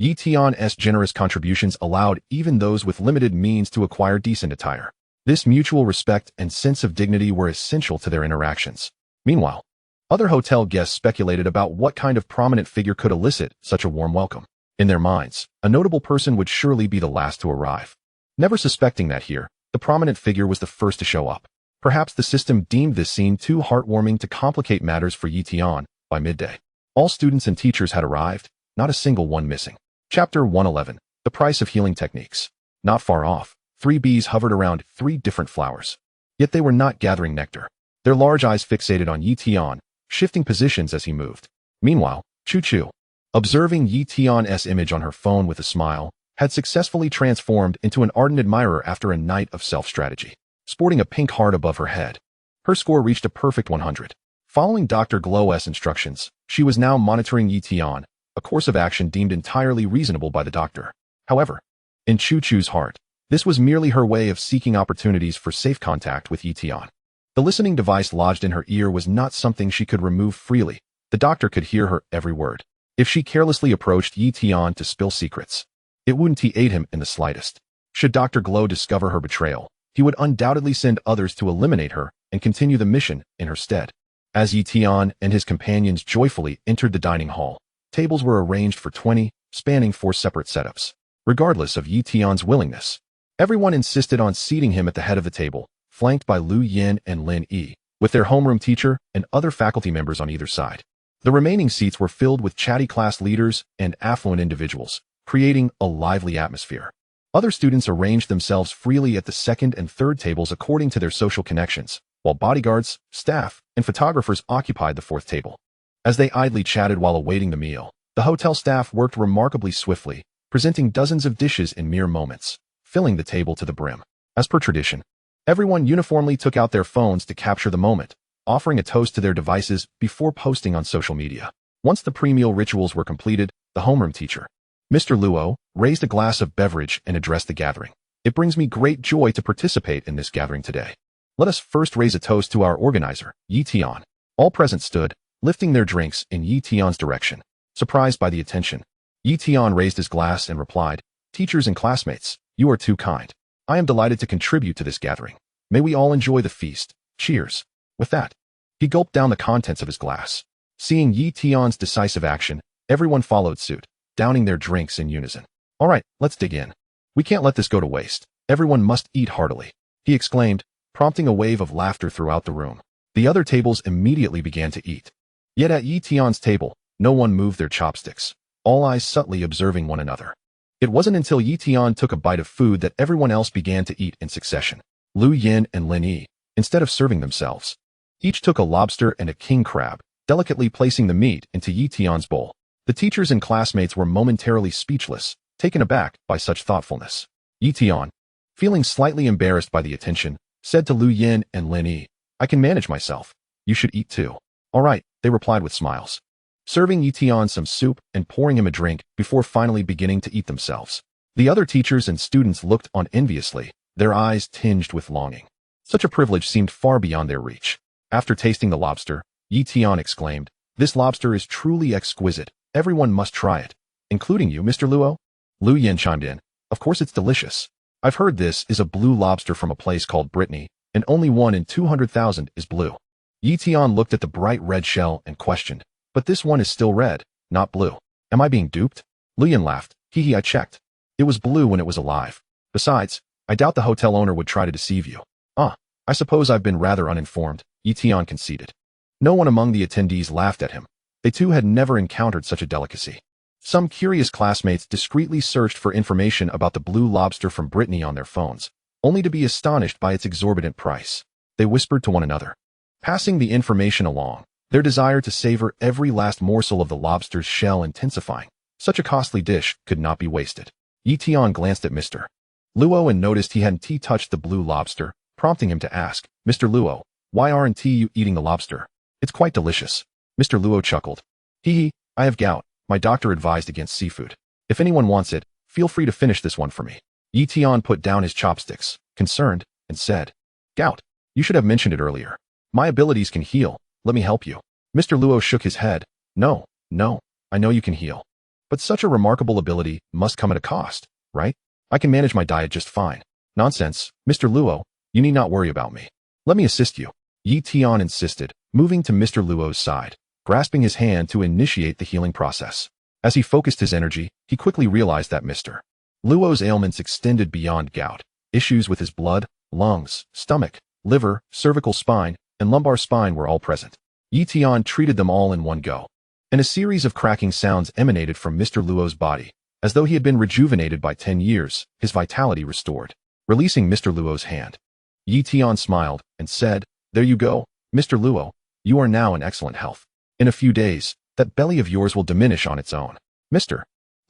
Tian's generous contributions allowed even those with limited means to acquire decent attire. This mutual respect and sense of dignity were essential to their interactions. Meanwhile, other hotel guests speculated about what kind of prominent figure could elicit such a warm welcome. In their minds, a notable person would surely be the last to arrive. Never suspecting that here, the prominent figure was the first to show up. Perhaps the system deemed this scene too heartwarming to complicate matters for Tian. By midday, all students and teachers had arrived, not a single one missing. Chapter 111, The Price of Healing Techniques. Not far off, 3 bees hovered around 3 different flowers. Yet they were not gathering nectar. Their large eyes fixated on Tian, shifting positions as he moved. Meanwhile, Chu, observing Tian's image on her phone with a smile, had successfully transformed into an ardent admirer after a night of self-strategy. Sporting a pink heart above her head, her score reached a perfect 100. Following Dr. Glow's instructions, she was now monitoring Tian, a course of action deemed entirely reasonable by the doctor. However, in Chu's heart, this was merely her way of seeking opportunities for safe contact with Tian. The listening device lodged in her ear was not something she could remove freely. The doctor could hear her every word. If she carelessly approached Tian to spill secrets, it wouldn't aid him in the slightest. Should Dr. Glow discover her betrayal, he would undoubtedly send others to eliminate her and continue the mission in her stead. As Tian and his companions joyfully entered the dining hall, tables were arranged for 20, spanning 4 separate setups. Regardless of Tian's willingness, everyone insisted on seating him at the head of the table, flanked by Lu Yin and Lin Yi, with their homeroom teacher and other faculty members on either side. The remaining seats were filled with chatty class leaders and affluent individuals, creating a lively atmosphere. Other students arranged themselves freely at the second and third tables according to their social connections, while bodyguards, staff, and photographers occupied the fourth table. As they idly chatted while awaiting the meal, the hotel staff worked remarkably swiftly, presenting dozens of dishes in mere moments, filling the table to the brim. As per tradition, everyone uniformly took out their phones to capture the moment, offering a toast to their devices before posting on social media. Once the pre-meal rituals were completed, the homeroom teacher, Mr. Luo, raised a glass of beverage and addressed the gathering. It brings me great joy to participate in this gathering today. Let us first raise a toast to our organizer, Yi Tian. All present stood, lifting their drinks in Yi Tian's direction. Surprised by the attention, Yi Tian raised his glass and replied, "Teachers and classmates, you are too kind. I am delighted to contribute to this gathering. May we all enjoy the feast. Cheers." With that, he gulped down the contents of his glass. Seeing Yi Tian's decisive action, everyone followed suit, downing their drinks in unison. "All right, let's dig in. We can't let this go to waste. Everyone must eat heartily," he exclaimed, prompting a wave of laughter throughout the room. The other tables immediately began to eat. Yet at Yi Tian's table, no one moved their chopsticks, all eyes subtly observing one another. It wasn't until Yi Tian took a bite of food that everyone else began to eat in succession. Lu Yin and Lin Yi, instead of serving themselves, each took a lobster and a king crab, delicately placing the meat into Yi Tian's bowl. The teachers and classmates were momentarily speechless, taken aback by such thoughtfulness. Yi Tian, feeling slightly embarrassed by the attention, said to Lu Yin and Lin Yi, "I can manage myself. You should eat too." "All right," they replied with smiles, serving Yi Tian some soup and pouring him a drink before finally beginning to eat themselves. The other teachers and students looked on enviously, their eyes tinged with longing. Such a privilege seemed far beyond their reach. After tasting the lobster, Yi Tian exclaimed, "This lobster is truly exquisite. Everyone must try it, including you, Mr. Luo." Lu Yin chimed in, "Of course it's delicious. I've heard this is a blue lobster from a place called Brittany, and only 1 in 200,000 is blue." Yi Tian looked at the bright red shell and questioned, "But this one is still red, not blue. Am I being duped?" Lu Yin laughed, "Hee, I checked. It was blue when it was alive. Besides, I doubt the hotel owner would try to deceive you." "Ah, I suppose I've been rather uninformed," Yi Tian conceded. No one among the attendees laughed at him. They too had never encountered such a delicacy. Some curious classmates discreetly searched for information about the blue lobster from Brittany on their phones, only to be astonished by its exorbitant price. They whispered to one another, passing the information along, their desire to savor every last morsel of the lobster's shell intensifying. Such a costly dish could not be wasted. Yi Tian glanced at Mr. Luo and noticed he hadn't touched the blue lobster, prompting him to ask, "Mr. Luo, why aren't you eating the lobster? It's quite delicious." Mr. Luo chuckled. "Hee, I have gout. My doctor advised against seafood. If anyone wants it, feel free to finish this one for me." Yi Tian put down his chopsticks, concerned, and said, "Gout? You should have mentioned it earlier. My abilities can heal. Let me help you." Mr. Luo shook his head. No, I know you can heal. But such a remarkable ability must come at a cost, right? I can manage my diet just fine." "Nonsense, Mr. Luo, you need not worry about me. Let me assist you," Yi Tian insisted, moving to Mr. Luo's side, grasping his hand to initiate the healing process. As he focused his energy, he quickly realized that Mr. Luo's ailments extended beyond gout. Issues with his blood, lungs, stomach, liver, cervical spine, and lumbar spine were all present. Yi Tian treated them all in one go, and a series of cracking sounds emanated from Mr. Luo's body, as though he had been rejuvenated by 10 years, his vitality restored. Releasing Mr. Luo's hand, Yi Tian smiled and said, "There you go, Mr. Luo, you are now in excellent health. In a few days, that belly of yours will diminish on its own." Mr.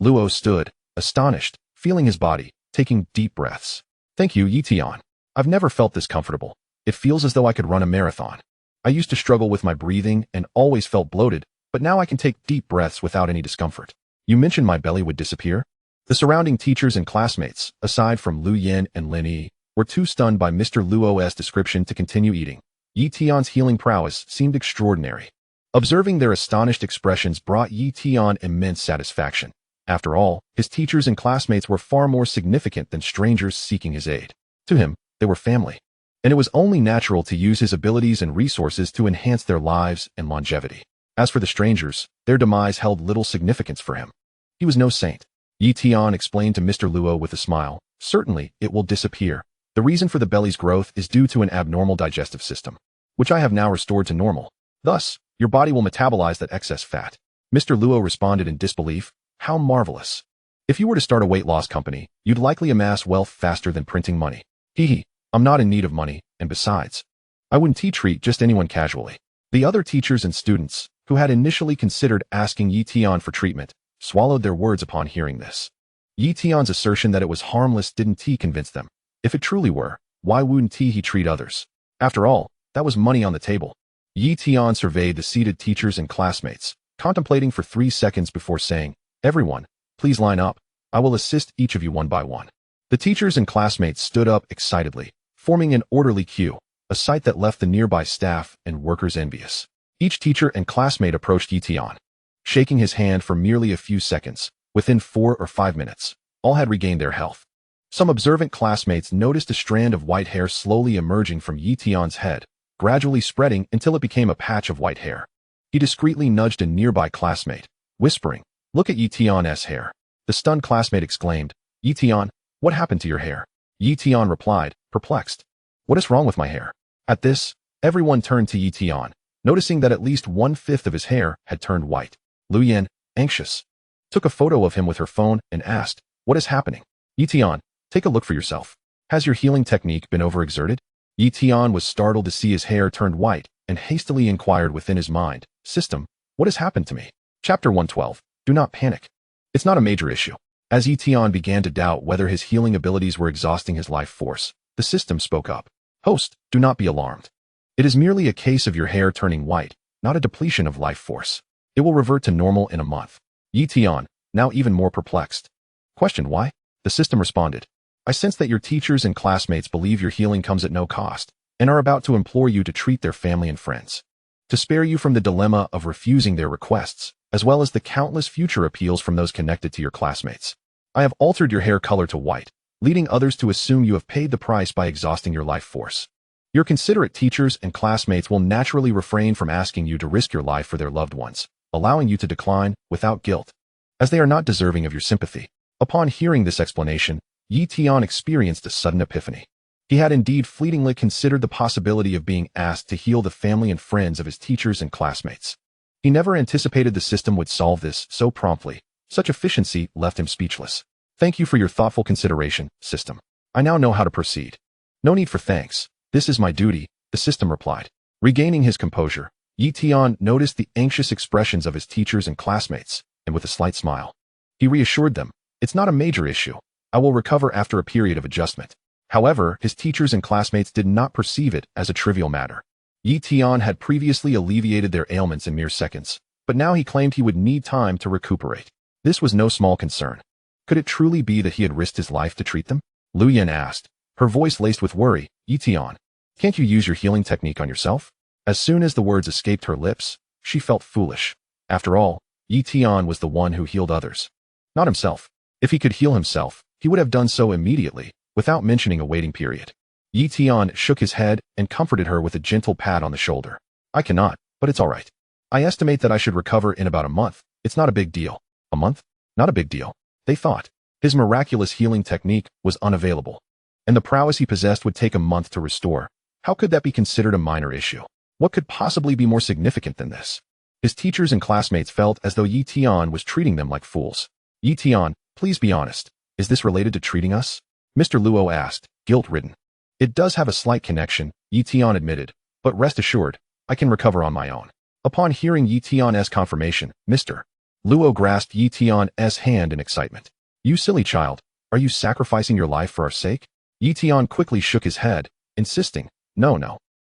Luo stood, astonished, feeling his body, taking deep breaths. "Thank you, Yi Tian. I've never felt this comfortable. It feels as though I could run a marathon. I used to struggle with my breathing and always felt bloated, but now I can take deep breaths without any discomfort." "You mentioned my belly would disappear?" The surrounding teachers and classmates, aside from Lu Yin and Lin Yi, were too stunned by Mr. Luo's description to continue eating. Yi Tian's healing prowess seemed extraordinary. Observing their astonished expressions brought Yi Tian immense satisfaction. After all, his teachers and classmates were far more significant than strangers seeking his aid. To him, they were family, and it was only natural to use his abilities and resources to enhance their lives and longevity. As for the strangers, their demise held little significance for him. He was no saint. Yi Tian explained to Mr. Luo with a smile, "Certainly, it will disappear. The reason for the belly's growth is due to an abnormal digestive system, which I have now restored to normal. Thus, your body will metabolize that excess fat." Mr. Luo responded in disbelief, "How marvelous. If you were to start a weight loss company, you'd likely amass wealth faster than printing money." "Hee, I'm not in need of money, and besides, I wouldn't treat just anyone casually. The other teachers and students, who had initially considered asking Yi Tian for treatment, swallowed their words upon hearing this. Yi Tian's assertion that it was harmless didn't convince them. If it truly were, why wouldn't he treat others? After all, that was money on the table. Yi Tian surveyed the seated teachers and classmates, contemplating for 3 seconds before saying, "Everyone, please line up. I will assist each of you one by one." The teachers and classmates stood up excitedly, forming an orderly queue, a sight that left the nearby staff and workers envious. Each teacher and classmate approached Yi Tian, shaking his hand for merely a few seconds. Within 4 or 5 minutes, all had regained their health. Some observant classmates noticed a strand of white hair slowly emerging from Yi Tian's head, gradually spreading until it became a patch of white hair. He discreetly nudged a nearby classmate, whispering, "Look at Yi Tian's hair." The stunned classmate exclaimed, "Yi Tian, what happened to your hair?" Yi Tian replied, perplexed, "What is wrong with my hair?" At this, everyone turned to Yi Tian, noticing that at least 1/5 of his hair had turned white. Lu Yan, anxious, took a photo of him with her phone and asked, "What is happening?" "Yi Tian, take a look for yourself. Has your healing technique been overexerted?" Yi Tian was startled to see his hair turned white and hastily inquired within his mind, "System, what has happened to me?" Chapter 112. Do not panic. It's not a major issue. As Yi Tian began to doubt whether his healing abilities were exhausting his life force, the system spoke up. "Host, do not be alarmed. It is merely a case of your hair turning white, not a depletion of life force. It will revert to normal in a month." Yi Tian, now even more perplexed, questioned why. The system responded, "I sense that your teachers and classmates believe your healing comes at no cost, and are about to implore you to treat their family and friends. To spare you from the dilemma of refusing their requests, as well as the countless future appeals from those connected to your classmates, I have altered your hair color to white, leading others to assume you have paid the price by exhausting your life force. Your considerate teachers and classmates will naturally refrain from asking you to risk your life for their loved ones, allowing you to decline without guilt, as they are not deserving of your sympathy." Upon hearing this explanation, Yi Tian experienced a sudden epiphany. He had indeed fleetingly considered the possibility of being asked to heal the family and friends of his teachers and classmates. He never anticipated the system would solve this so promptly. Such efficiency left him speechless. "Thank you for your thoughtful consideration, system. I now know how to proceed." "No need for thanks. This is my duty," the system replied. Regaining his composure, Yi Tian noticed the anxious expressions of his teachers and classmates, and with a slight smile, he reassured them, "It's not a major issue. I will recover after a period of adjustment." However, his teachers and classmates did not perceive it as a trivial matter. Yi Tian had previously alleviated their ailments in mere seconds, but now he claimed he would need time to recuperate. This was no small concern. Could it truly be that he had risked his life to treat them? Lu Yan asked, her voice laced with worry, "Yi Tian, can't you use your healing technique on yourself?" As soon as the words escaped her lips, she felt foolish. After all, Yi Tian was the one who healed others, not himself. If he could heal himself, he would have done so immediately, without mentioning a waiting period. Yi Tian shook his head and comforted her with a gentle pat on the shoulder. "I cannot, but it's all right. I estimate that I should recover in about a month. It's not a big deal." A month? Not a big deal, they thought. His miraculous healing technique was unavailable, and the prowess he possessed would take a month to restore. How could that be considered a minor issue? What could possibly be more significant than this? His teachers and classmates felt as though Yi Tian was treating them like fools. "Yi Tian, please be honest. Is this related to treating us?" Mr. Luo asked, guilt-ridden. "It does have a slight connection," Yi Tian admitted, "but rest assured, I can recover on my own." Upon hearing Yi Tian's confirmation, Mr. Luo grasped Yi Tian's hand in excitement. "You silly child, are you sacrificing your life for our sake?" Yi Tian quickly shook his head, insisting, No,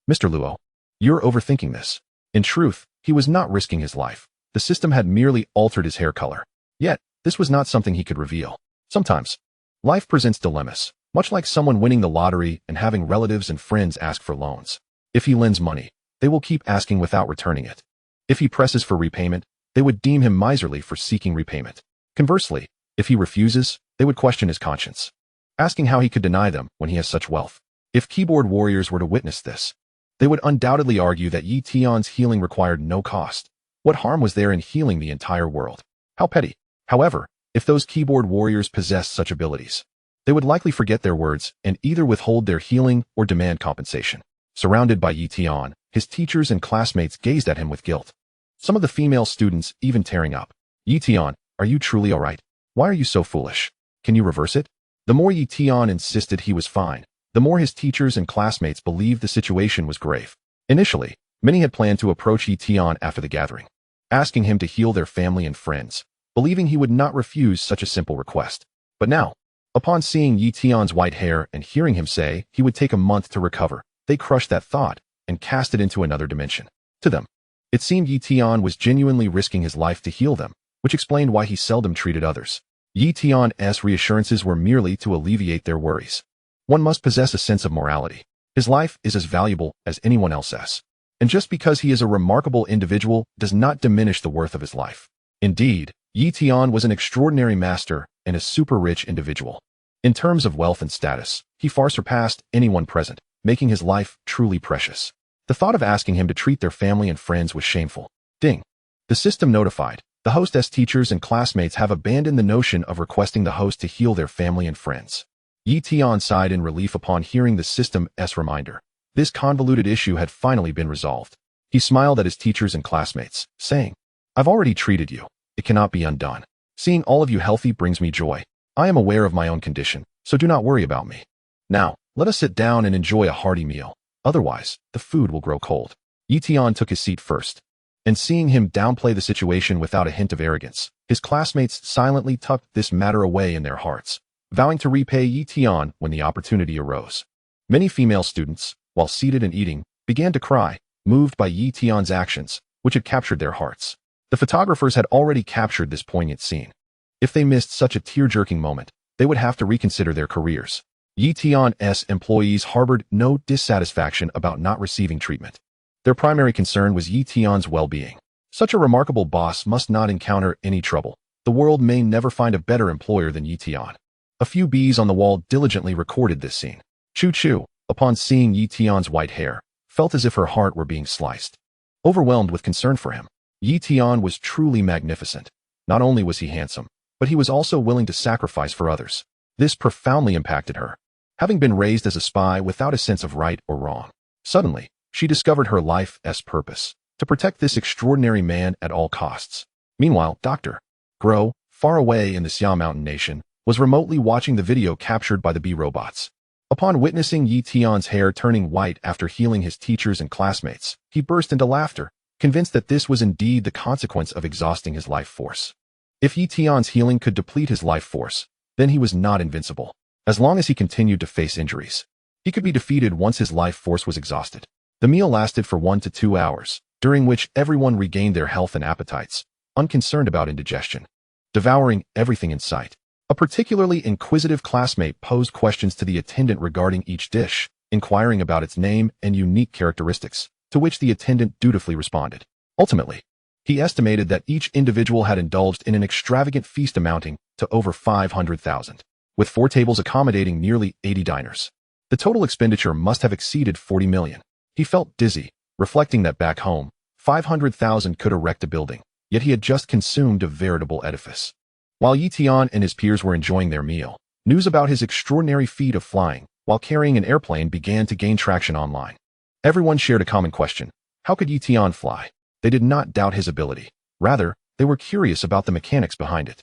Mr. Luo, you're overthinking this." In truth, he was not risking his life. The system had merely altered his hair color. Yet, this was not something he could reveal. Sometimes, life presents dilemmas, much like someone winning the lottery and having relatives and friends ask for loans. If he lends money, they will keep asking without returning it. If he presses for repayment, they would deem him miserly for seeking repayment. Conversely, if he refuses, they would question his conscience, asking how he could deny them when he has such wealth. If keyboard warriors were to witness this, they would undoubtedly argue that Yi Tian's healing required no cost. What harm was there in healing the entire world? How petty. However, if those keyboard warriors possessed such abilities, they would likely forget their words and either withhold their healing or demand compensation. Surrounded by Yi Tian, his teachers and classmates gazed at him with guilt. Some of the female students even tearing up. "Yi Tian, are you truly all right? Why are you so foolish? Can you reverse it?" The more Yi Tian insisted he was fine, the more his teachers and classmates believed the situation was grave. Initially, many had planned to approach Tian after the gathering, asking him to heal their family and friends, believing he would not refuse such a simple request. But now, upon seeing Tian's white hair and hearing him say he would take a month to recover, they crushed that thought and cast it into another dimension. To them, it seemed Tian was genuinely risking his life to heal them, which explained why he seldom treated others. Tian's reassurances were merely to alleviate their worries. One must possess a sense of morality. His life is as valuable as anyone else's. And just because he is a remarkable individual does not diminish the worth of his life. Indeed, Tian was an extraordinary master and a super-rich individual. In terms of wealth and status, he far surpassed anyone present, making his life truly precious. The thought of asking him to treat their family and friends was shameful. Ding. The system notified. The host's teachers and classmates have abandoned the notion of requesting the host to heal their family and friends. Tian sighed in relief upon hearing the system's reminder. This convoluted issue had finally been resolved. He smiled at his teachers and classmates, saying, "I've already treated you. It cannot be undone. Seeing all of you healthy brings me joy. I am aware of my own condition, so do not worry about me. Now, let us sit down and enjoy a hearty meal. Otherwise, the food will grow cold." Tian took his seat first, and seeing him downplay the situation without a hint of arrogance, his classmates silently tucked this matter away in their hearts, vowing to repay Tian when the opportunity arose. Many female students, while seated and eating, began to cry, moved by Tian's actions, which had captured their hearts. The photographers had already captured this poignant scene. If they missed such a tear-jerking moment, they would have to reconsider their careers. Tian's employees harbored no dissatisfaction about not receiving treatment. Their primary concern was Tian's well-being. Such a remarkable boss must not encounter any trouble. The world may never find a better employer than Tian. A few bees on the wall diligently recorded this scene. Choo-choo, upon seeing Tian's white hair, felt as if her heart were being sliced. Overwhelmed with concern for him, Tian was truly magnificent. Not only was he handsome, but he was also willing to sacrifice for others. This profoundly impacted her. Having been raised as a spy without a sense of right or wrong, suddenly, she discovered her life's purpose, to protect this extraordinary man at all costs. Meanwhile, Dr. Grow, far away in the Xia Mountain Nation, was remotely watching the video captured by the bee robots. Upon witnessing Tian's hair turning white after healing his teachers and classmates, he burst into laughter, convinced that this was indeed the consequence of exhausting his life force. If Tian's healing could deplete his life force, then he was not invincible. As long as he continued to face injuries, he could be defeated once his life force was exhausted. The meal lasted for 1 to 2 hours, during which everyone regained their health and appetites, unconcerned about indigestion, devouring everything in sight. A particularly inquisitive classmate posed questions to the attendant regarding each dish, inquiring about its name and unique characteristics, to which the attendant dutifully responded. Ultimately, he estimated that each individual had indulged in an extravagant feast amounting to over 500,000, with 4 tables accommodating nearly 80 diners. The total expenditure must have exceeded 40 million. He felt dizzy, reflecting that back home, 500,000 could erect a building, yet he had just consumed a veritable edifice. While Tian and his peers were enjoying their meal, news about his extraordinary feat of flying while carrying an airplane began to gain traction online. Everyone shared a common question: how could Tian fly? They did not doubt his ability. Rather, they were curious about the mechanics behind it.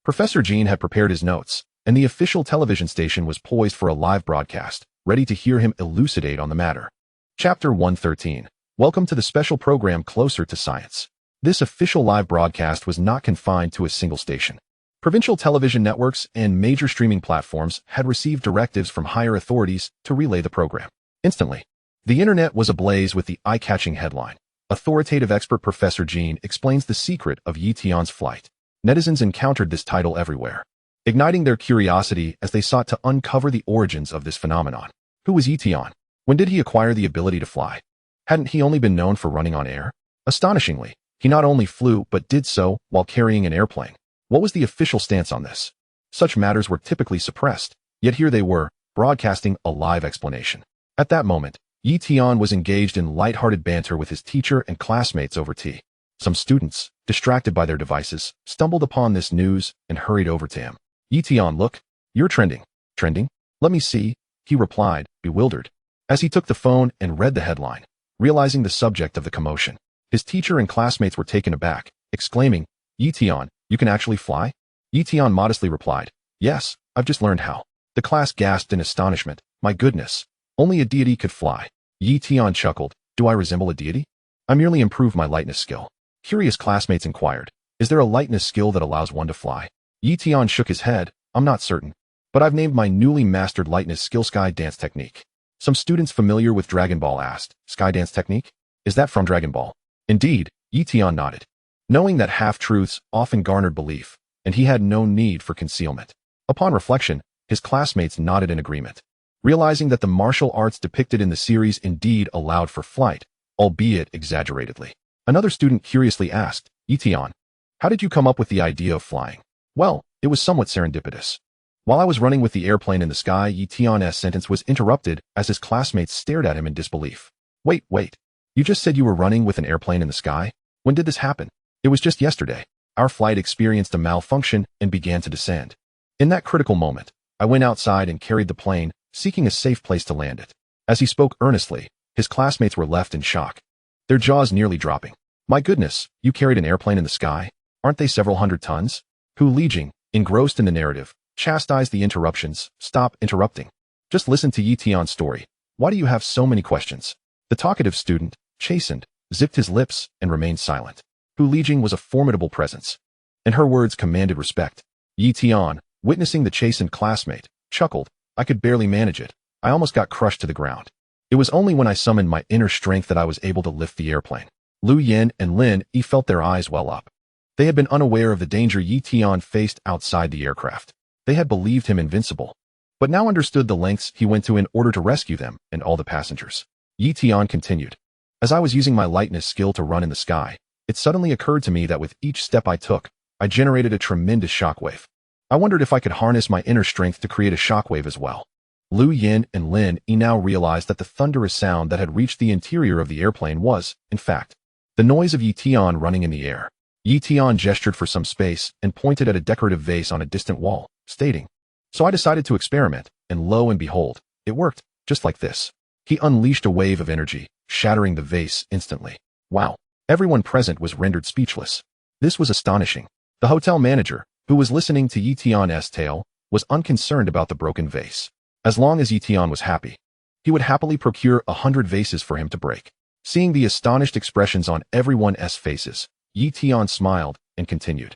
Professor Jean had prepared his notes, and the official television station was poised for a live broadcast, ready to hear him elucidate on the matter. Chapter 113. Welcome to the special program Closer to Science. This official live broadcast was not confined to a single station. Provincial television networks and major streaming platforms had received directives from higher authorities to relay the program. Instantly, the internet was ablaze with the eye-catching headline: Authoritative expert Professor Jean explains the secret of Tian's flight. Netizens encountered this title everywhere, igniting their curiosity as they sought to uncover the origins of this phenomenon. Who was Tian? When did he acquire the ability to fly? Hadn't he only been known for running on air? Astonishingly, he not only flew but did so while carrying an airplane. What was the official stance on this? Such matters were typically suppressed, yet here they were, broadcasting a live explanation. At that moment, Tian was engaged in light-hearted banter with his teacher and classmates over tea. Some students, distracted by their devices, stumbled upon this news and hurried over to him. Tian, look, you're trending. Trending? Let me see, he replied, bewildered, as he took the phone and read the headline, realizing the subject of the commotion. His teacher and classmates were taken aback, exclaiming, Tian, you can actually fly? Tian modestly replied, yes, I've just learned how. The class gasped in astonishment. My goodness, only a deity could fly. Tian chuckled. Do I resemble a deity? I merely improved my lightness skill. Curious classmates inquired. Is there a lightness skill that allows one to fly? Tian shook his head. I'm not certain, but I've named my newly mastered lightness skill Sky Dance Technique. Some students familiar with Dragon Ball asked, Sky Dance Technique? Is that from Dragon Ball? Indeed, Tian nodded, knowing that half-truths often garnered belief, and he had no need for concealment. Upon reflection, his classmates nodded in agreement, realizing that the martial arts depicted in the series indeed allowed for flight, albeit exaggeratedly. Another student curiously asked, Tian, how did you come up with the idea of flying? Well, it was somewhat serendipitous. While I was running with the airplane in the sky, Tian's sentence was interrupted as his classmates stared at him in disbelief. Wait, you just said you were running with an airplane in the sky? When did this happen? It was just yesterday. Our flight experienced a malfunction and began to descend. In that critical moment, I went outside and carried the plane, seeking a safe place to land it. As he spoke earnestly, his classmates were left in shock, their jaws nearly dropping. My goodness, you carried an airplane in the sky? Aren't they several hundred tons? Hu Lijing, engrossed in the narrative, chastised the interruptions. Stop interrupting. Just listen to Tian's story. Why do you have so many questions? The talkative student, chastened, zipped his lips and remained silent. Hu Lijing was a formidable presence, and her words commanded respect. Tian, witnessing the chastened classmate, chuckled. I could barely manage it. I almost got crushed to the ground. It was only when I summoned my inner strength that I was able to lift the airplane. Lu Yin and Lin Yi felt their eyes well up. They had been unaware of the danger Tian faced outside the aircraft. They had believed him invincible, but now understood the lengths he went to in order to rescue them and all the passengers. Tian continued. As I was using my lightness skill to run in the sky, it suddenly occurred to me that with each step I took, I generated a tremendous shockwave. I wondered if I could harness my inner strength to create a shockwave as well. Lu Yin and Lin Yi now realized that the thunderous sound that had reached the interior of the airplane was, in fact, the noise of Tian running in the air. Tian gestured for some space and pointed at a decorative vase on a distant wall, stating, So I decided to experiment, and lo and behold, it worked, just like this. He unleashed a wave of energy, shattering the vase instantly. Wow. Everyone present was rendered speechless. This was astonishing. The hotel manager, who was listening to Tian's tale, was unconcerned about the broken vase. As long as Tian was happy, he would happily procure 100 vases for him to break. Seeing the astonished expressions on everyone's faces, Tian smiled and continued.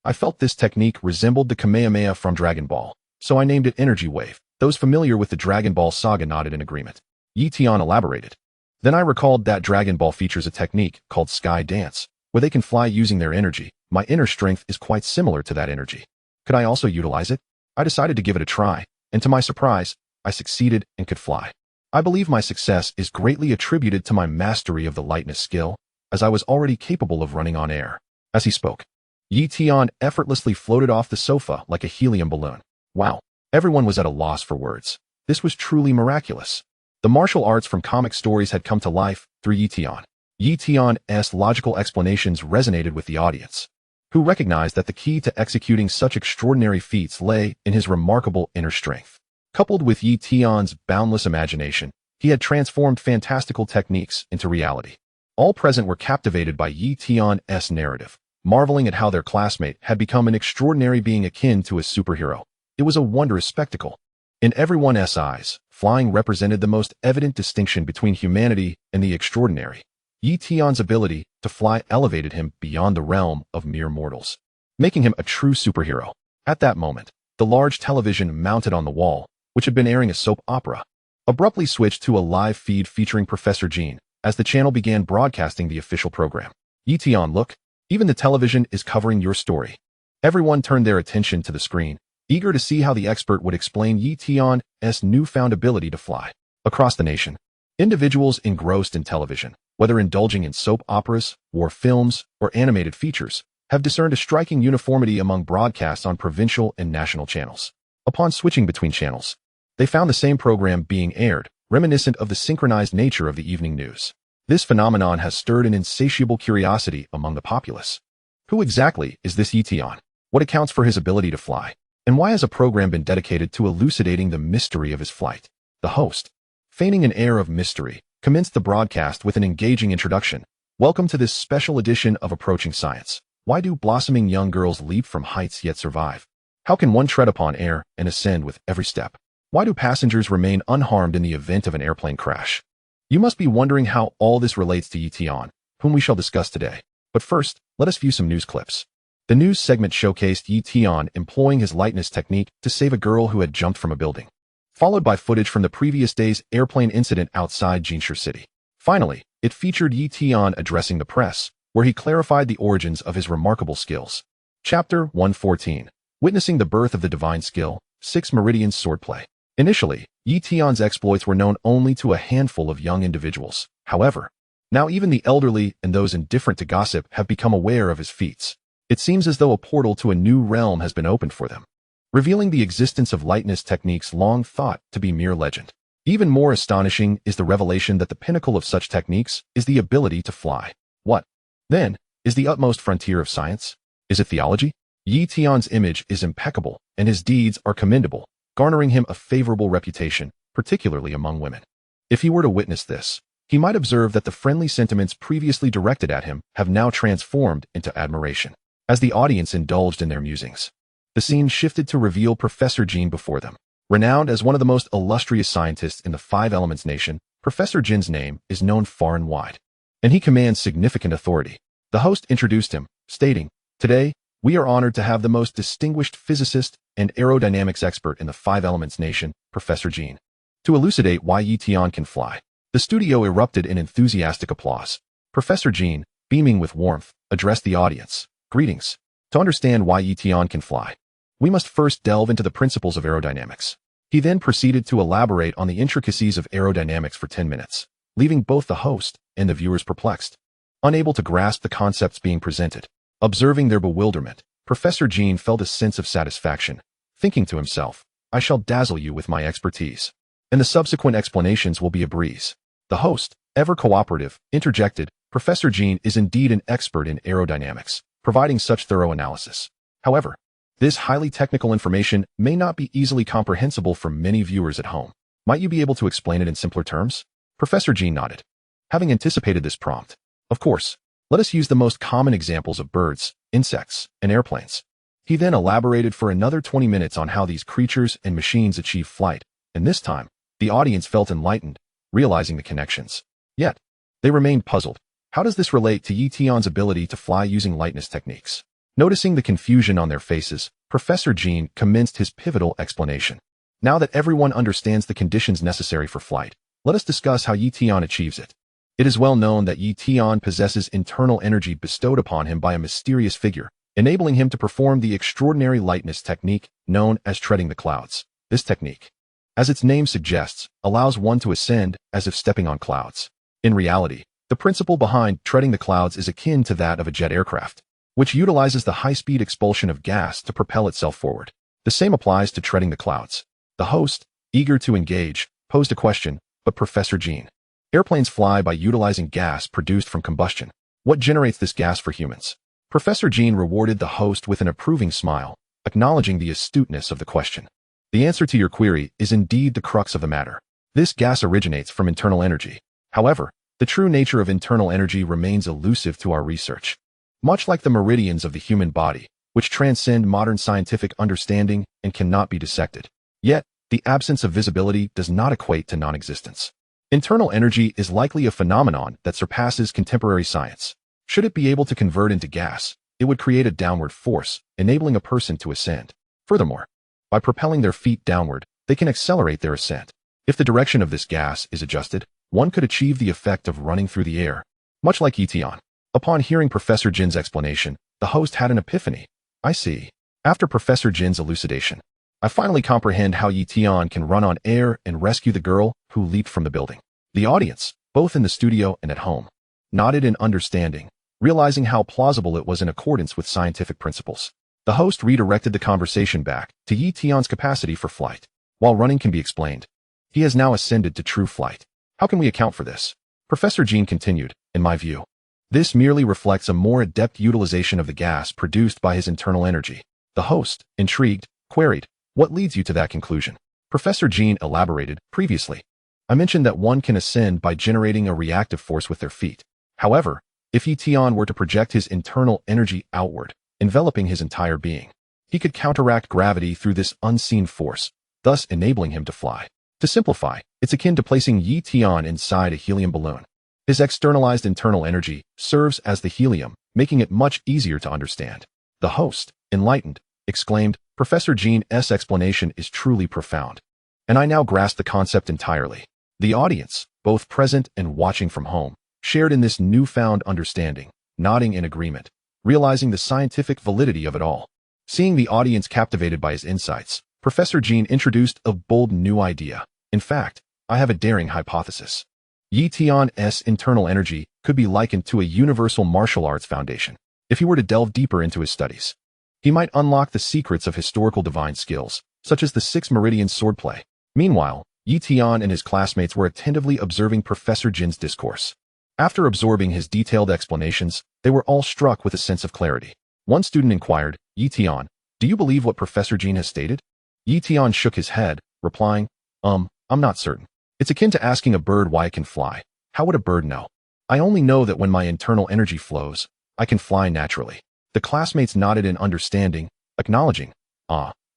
I felt this technique resembled the Kamehameha from Dragon Ball, so I named it Energy Wave. Those familiar with the Dragon Ball saga nodded in agreement. Tian elaborated. Then I recalled that Dragon Ball features a technique called Sky Dance, where they can fly using their energy. My inner strength is quite similar to that energy. Could I also utilize it? I decided to give it a try, and to my surprise, I succeeded and could fly. I believe my success is greatly attributed to my mastery of the lightness skill, as I was already capable of running on air. As he spoke, Tian effortlessly floated off the sofa like a helium balloon. Wow. Everyone was at a loss for words. This was truly miraculous. The martial arts from comic stories had come to life through Tian. Tian's logical explanations resonated with the audience, who recognized that the key to executing such extraordinary feats lay in his remarkable inner strength. Coupled with Tian's boundless imagination, he had transformed fantastical techniques into reality. All present were captivated by Tian's narrative, marveling at how their classmate had become an extraordinary being akin to a superhero. It was a wondrous spectacle. In everyone's eyes, flying represented the most evident distinction between humanity and the extraordinary. Tian's ability to fly elevated him beyond the realm of mere mortals, making him a true superhero. At that moment, the large television mounted on the wall, which had been airing a soap opera, abruptly switched to a live feed featuring Professor Jean, as the channel began broadcasting the official program. Tian, look, even the television is covering your story. Everyone turned their attention to the screen, eager to see how the expert would explain Tian's newfound ability to fly. Across the nation, individuals engrossed in television, whether indulging in soap operas, war films, or animated features, have discerned a striking uniformity among broadcasts on provincial and national channels. Upon switching between channels, they found the same program being aired, reminiscent of the synchronized nature of the evening news. This phenomenon has stirred an insatiable curiosity among the populace. Who exactly is this Tian? What accounts for his ability to fly? And why has a program been dedicated to elucidating the mystery of his flight? The host, feigning an air of mystery, commenced the broadcast with an engaging introduction. Welcome to this special edition of Approaching Science. Why do blossoming young girls leap from heights yet survive? How can one tread upon air and ascend with every step? Why do passengers remain unharmed in the event of an airplane crash? You must be wondering how all this relates to Tian, whom we shall discuss today. But first, let us view some news clips. The news segment showcased Tian employing his lightness technique to save a girl who had jumped from a building, followed by footage from the previous day's airplane incident outside Jinshi City. Finally, it featured Tian addressing the press, where he clarified the origins of his remarkable skills. Chapter 114. Witnessing the birth of the divine skill, 6 Meridians swordplay. Initially, Tian's exploits were known only to a handful of young individuals. However, now even the elderly and those indifferent to gossip have become aware of his feats. It seems as though a portal to a new realm has been opened for them, revealing the existence of lightness techniques long thought to be mere legend. Even more astonishing is the revelation that the pinnacle of such techniques is the ability to fly. What, then, is the utmost frontier of science? Is it theology? Tian's image is impeccable, and his deeds are commendable, garnering him a favorable reputation, particularly among women. If he were to witness this, he might observe that the friendly sentiments previously directed at him have now transformed into admiration. As the audience indulged in their musings, the scene shifted to reveal Professor Jin before them. Renowned as one of the most illustrious scientists in the Five Elements Nation, Professor Jin's name is known far and wide, and he commands significant authority. The host introduced him, stating, "Today, we are honored to have the most distinguished physicist and aerodynamics expert in the Five Elements Nation, Professor Jin, to elucidate why Tian can fly." The studio erupted in enthusiastic applause. Professor Jin, beaming with warmth, addressed the audience. "Greetings. To understand why Tian can fly, we must first delve into the principles of aerodynamics." He then proceeded to elaborate on the intricacies of aerodynamics for 10 minutes, leaving both the host and the viewers perplexed, unable to grasp the concepts being presented. Observing their bewilderment, Professor Jin felt a sense of satisfaction, thinking to himself, "I shall dazzle you with my expertise, and the subsequent explanations will be a breeze." The host, ever cooperative, interjected, "Professor Jin is indeed an expert in aerodynamics, providing such thorough analysis. However, this highly technical information may not be easily comprehensible for many viewers at home. Might you be able to explain it in simpler terms?" Professor Jin nodded, having anticipated this prompt. "Of course, let us use the most common examples of birds, insects, and airplanes." He then elaborated for another 20 minutes on how these creatures and machines achieve flight, and this time, the audience felt enlightened, realizing the connections. Yet, they remained puzzled. How does this relate to Tian's ability to fly using lightness techniques? Noticing the confusion on their faces, Professor Jin commenced his pivotal explanation. "Now that everyone understands the conditions necessary for flight, let us discuss how Tian achieves it. It is well known that Tian possesses internal energy bestowed upon him by a mysterious figure, enabling him to perform the extraordinary lightness technique known as treading the clouds. This technique, as its name suggests, allows one to ascend as if stepping on clouds. In reality, the principle behind treading the clouds is akin to that of a jet aircraft, which utilizes the high-speed expulsion of gas to propel itself forward. The same applies to treading the clouds." The host, eager to engage, posed a question, "But Professor Jin, airplanes fly by utilizing gas produced from combustion. What generates this gas for humans?" Professor Jin rewarded the host with an approving smile, acknowledging the astuteness of the question. "The answer to your query is indeed the crux of the matter. This gas originates from internal energy. However, the true nature of internal energy remains elusive to our research. Much like the meridians of the human body, which transcend modern scientific understanding and cannot be dissected. Yet, the absence of visibility does not equate to non-existence. Internal energy is likely a phenomenon that surpasses contemporary science. Should it be able to convert into gas, it would create a downward force, enabling a person to ascend. Furthermore, by propelling their feet downward, they can accelerate their ascent. If the direction of this gas is adjusted, one could achieve the effect of running through the air, much like Tian." Upon hearing Professor Jin's explanation, the host had an epiphany. "I see. After Professor Jin's elucidation, I finally comprehend how Tian can run on air and rescue the girl who leaped from the building." The audience, both in the studio and at home, nodded in understanding, realizing how plausible it was in accordance with scientific principles. The host redirected the conversation back to Tian's capacity for flight. "While running can be explained, he has now ascended to true flight. How can we account for this?" Professor Jin continued, "In my view, this merely reflects a more adept utilization of the gas produced by his internal energy." The host, intrigued, queried, "What leads you to that conclusion?" Professor Jin elaborated, "Previously, I mentioned that one can ascend by generating a reactive force with their feet. However, if Tian were to project his internal energy outward, enveloping his entire being, he could counteract gravity through this unseen force, thus enabling him to fly. To simplify, it's akin to placing Yi Tian inside a helium balloon. His externalized internal energy serves as the helium, making it much easier to understand. The host, enlightened, exclaimed, "Professor Jean's explanation is truly profound. And I now grasp the concept entirely." The audience, both present and watching from home, shared in this newfound understanding, nodding in agreement, realizing the scientific validity of it all. Seeing the audience captivated by his insights, Professor Jean introduced a bold new idea. "In fact, I have a daring hypothesis. Yi Tian's internal energy could be likened to a universal martial arts foundation. If he were to delve deeper into his studies, he might unlock the secrets of historical divine skills, such as the 6 meridian swordplay." Meanwhile, Yi Tian and his classmates were attentively observing Professor Jin's discourse. After absorbing his detailed explanations, they were all struck with a sense of clarity. One student inquired, "Yi Tian, do you believe what Professor Jin has stated?" Yi Tian shook his head, replying, I'm not certain. It's akin to asking a bird why it can fly. How would a bird know? I only know that when my internal energy flows, I can fly naturally." The classmates nodded in understanding, acknowledging,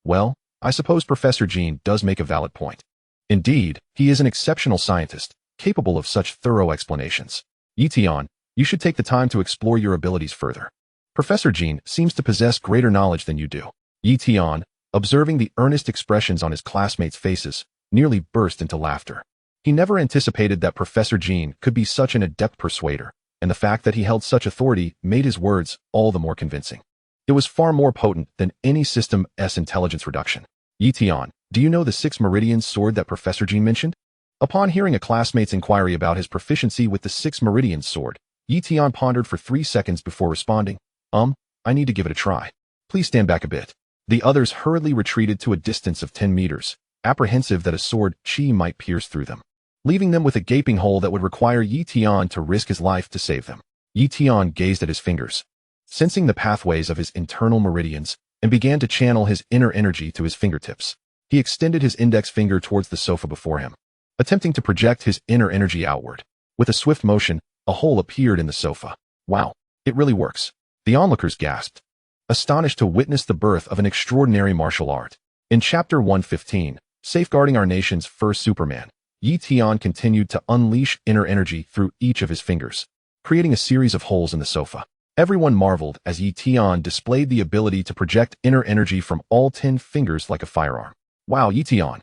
well, I suppose Professor Jean does make a valid point. Indeed, he is an exceptional scientist, capable of such thorough explanations. Yi Tian, you should take the time to explore your abilities further. Professor Jean seems to possess greater knowledge than you do." Yi Tian, observing the earnest expressions on his classmates' faces, nearly burst into laughter. He never anticipated that Professor Jean could be such an adept persuader, and the fact that he held such authority made his words all the more convincing. It was far more potent than any system's intelligence reduction. "Yi Tian, do you know the 6 meridian sword that Professor Jean mentioned?" Upon hearing a classmate's inquiry about his proficiency with the 6 meridian sword, Yi Tian pondered for 3 seconds before responding, I need to give it a try. Please stand back a bit." The others hurriedly retreated to a distance of 10 meters, apprehensive that a sword chi might pierce through them, leaving them with a gaping hole that would require Yi Tian to risk his life to save them. Yi Tian gazed at his fingers, sensing the pathways of his internal meridians, and began to channel his inner energy to his fingertips. He extended his index finger towards the sofa before him, attempting to project his inner energy outward. With a swift motion, a hole appeared in the sofa. "Wow, it really works." The onlookers gasped, astonished to witness the birth of an extraordinary martial art. In Chapter 115, Safeguarding Our Nation's First Superman, Yi Tian continued to unleash inner energy through each of his fingers, creating a series of holes in the sofa. Everyone marveled as Yi Tian displayed the ability to project inner energy from all 10 fingers like a firearm. "Wow, Yi Tian,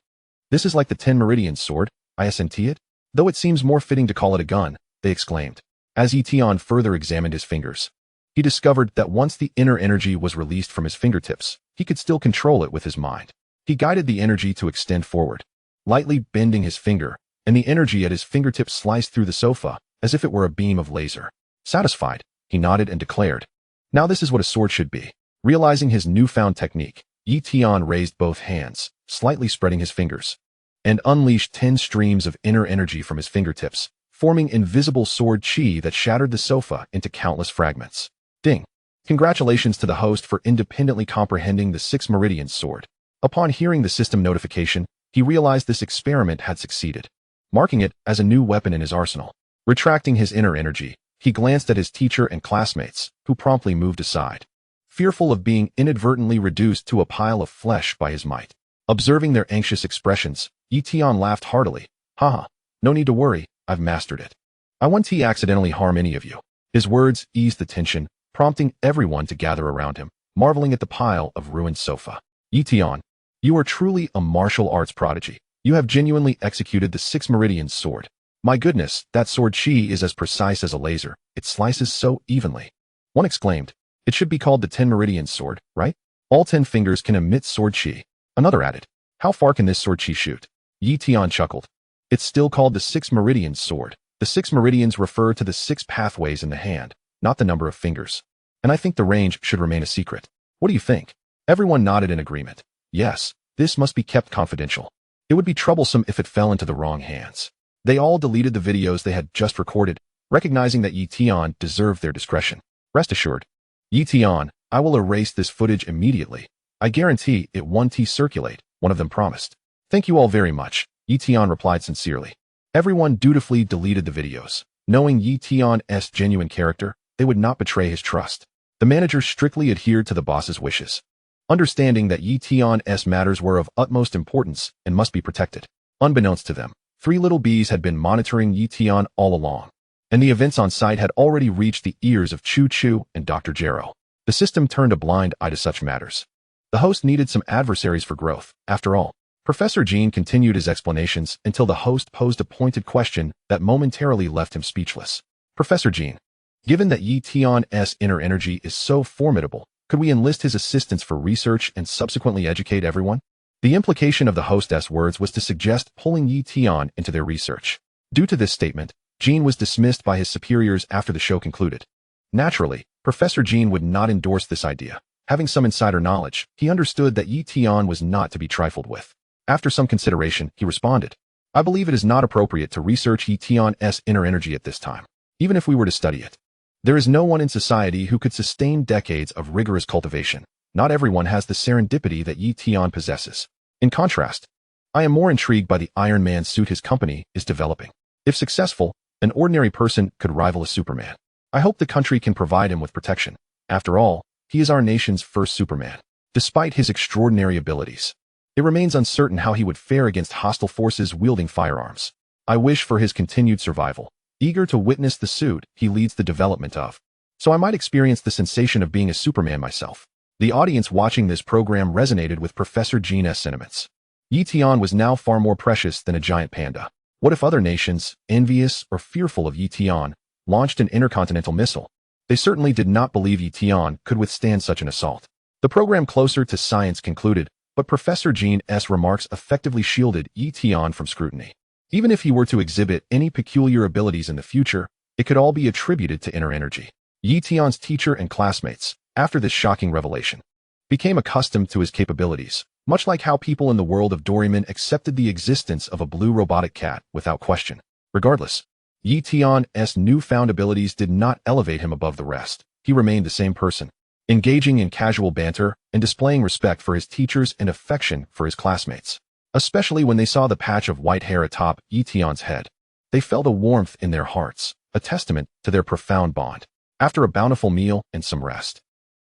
this is like the 10 meridian sword, I assent it? Though it seems more fitting to call it a gun," they exclaimed. As Yi Tian further examined his fingers, he discovered that once the inner energy was released from his fingertips, he could still control it with his mind. He guided the energy to extend forward, lightly bending his finger, and the energy at his fingertips sliced through the sofa as if it were a beam of laser. Satisfied, he nodded and declared, "Now this is what a sword should be." Realizing his newfound technique, Yi Tian raised both hands, slightly spreading his fingers, and unleashed 10 streams of inner energy from his fingertips, forming invisible sword chi that shattered the sofa into countless fragments. Ding! Congratulations to the host for independently comprehending the 6 meridian sword. Upon hearing the system notification, he realized this experiment had succeeded, marking it as a new weapon in his arsenal. Retracting his inner energy, he glanced at his teacher and classmates, who promptly moved aside, fearful of being inadvertently reduced to a pile of flesh by his might. Observing their anxious expressions, Yi Tian laughed heartily. "Haha, no need to worry, I've mastered it. I won't accidentally harm any of you." His words eased the tension, prompting everyone to gather around him, marveling at the pile of ruined sofa. "Yi Tian, you are truly a martial arts prodigy. You have genuinely executed the 6 meridian sword. My goodness, that sword chi is as precise as a laser. It slices so evenly." One exclaimed, "It should be called the 10 meridian sword, right? All 10 fingers can emit sword chi." Another added, "How far can this sword chi shoot?" Yi Tian chuckled. "It's still called the 6 meridian sword. The 6 meridians refer to the 6 pathways in the hand, not the number of fingers. And I think the range should remain a secret. What do you think?" Everyone nodded in agreement. Yes, this must be kept confidential. It would be troublesome if it fell into the wrong hands. They all deleted the videos they had just recorded, recognizing that Yi Tian deserved their discretion. "Rest assured, Yi Tian, I will erase this footage immediately. I guarantee it won't circulate," one of them promised. "Thank you all very much," Yi Tian replied sincerely. Everyone dutifully deleted the videos. Knowing Yi Tian's genuine character, they would not betray his trust. The manager strictly adhered to the boss's wishes. understanding that Yi Tian's matters were of utmost importance and must be protected. Unbeknownst to them, 3 little bees had been monitoring Yi Tian all along, and the events on site had already reached the ears of Chu Chu and Dr. Jero. The system turned a blind eye to such matters. The host needed some adversaries for growth, after all. Professor Jean continued his explanations until the host posed a pointed question that momentarily left him speechless. Professor Jean, given that Yi Tian's inner energy is so formidable, could we enlist his assistance for research and subsequently educate everyone? The implication of the hostess' words was to suggest pulling Yi Tian into their research. Due to this statement, Jean was dismissed by his superiors after the show concluded. Naturally, Professor Jean would not endorse this idea. Having some insider knowledge, he understood that Yi Tian was not to be trifled with. After some consideration, he responded, I believe it is not appropriate to research Yi Tian's inner energy at this time, even if we were to study it. There is no one in society who could sustain decades of rigorous cultivation. Not everyone has the serendipity that Yi Tian possesses. In contrast, I am more intrigued by the Iron Man suit his company is developing. If successful, an ordinary person could rival a Superman. I hope the country can provide him with protection. After all, he is our nation's first Superman. Despite his extraordinary abilities, it remains uncertain how he would fare against hostile forces wielding firearms. I wish for his continued survival, eager to witness the suit he leads the development of, so I might experience the sensation of being a Superman myself. The audience watching this program resonated with Professor Jean's sentiments. Yi Tian was now far more precious than a giant panda. What if other nations, envious or fearful of Yi Tian, launched an intercontinental missile? They certainly did not believe Yi Tian could withstand such an assault. The program Closer to Science concluded, but Professor Jean's remarks effectively shielded Yi Tian from scrutiny. Even if he were to exhibit any peculiar abilities in the future, it could all be attributed to inner energy. Yi Tian's teacher and classmates, after this shocking revelation, became accustomed to his capabilities, much like how people in the world of Doraemon accepted the existence of a blue robotic cat without question. Regardless, Yi Tian's newfound abilities did not elevate him above the rest. He remained the same person, engaging in casual banter and displaying respect for his teachers and affection for his classmates. Especially when they saw the patch of white hair atop Yi Tian's head. They felt a warmth in their hearts, a testament to their profound bond. After a bountiful meal and some rest,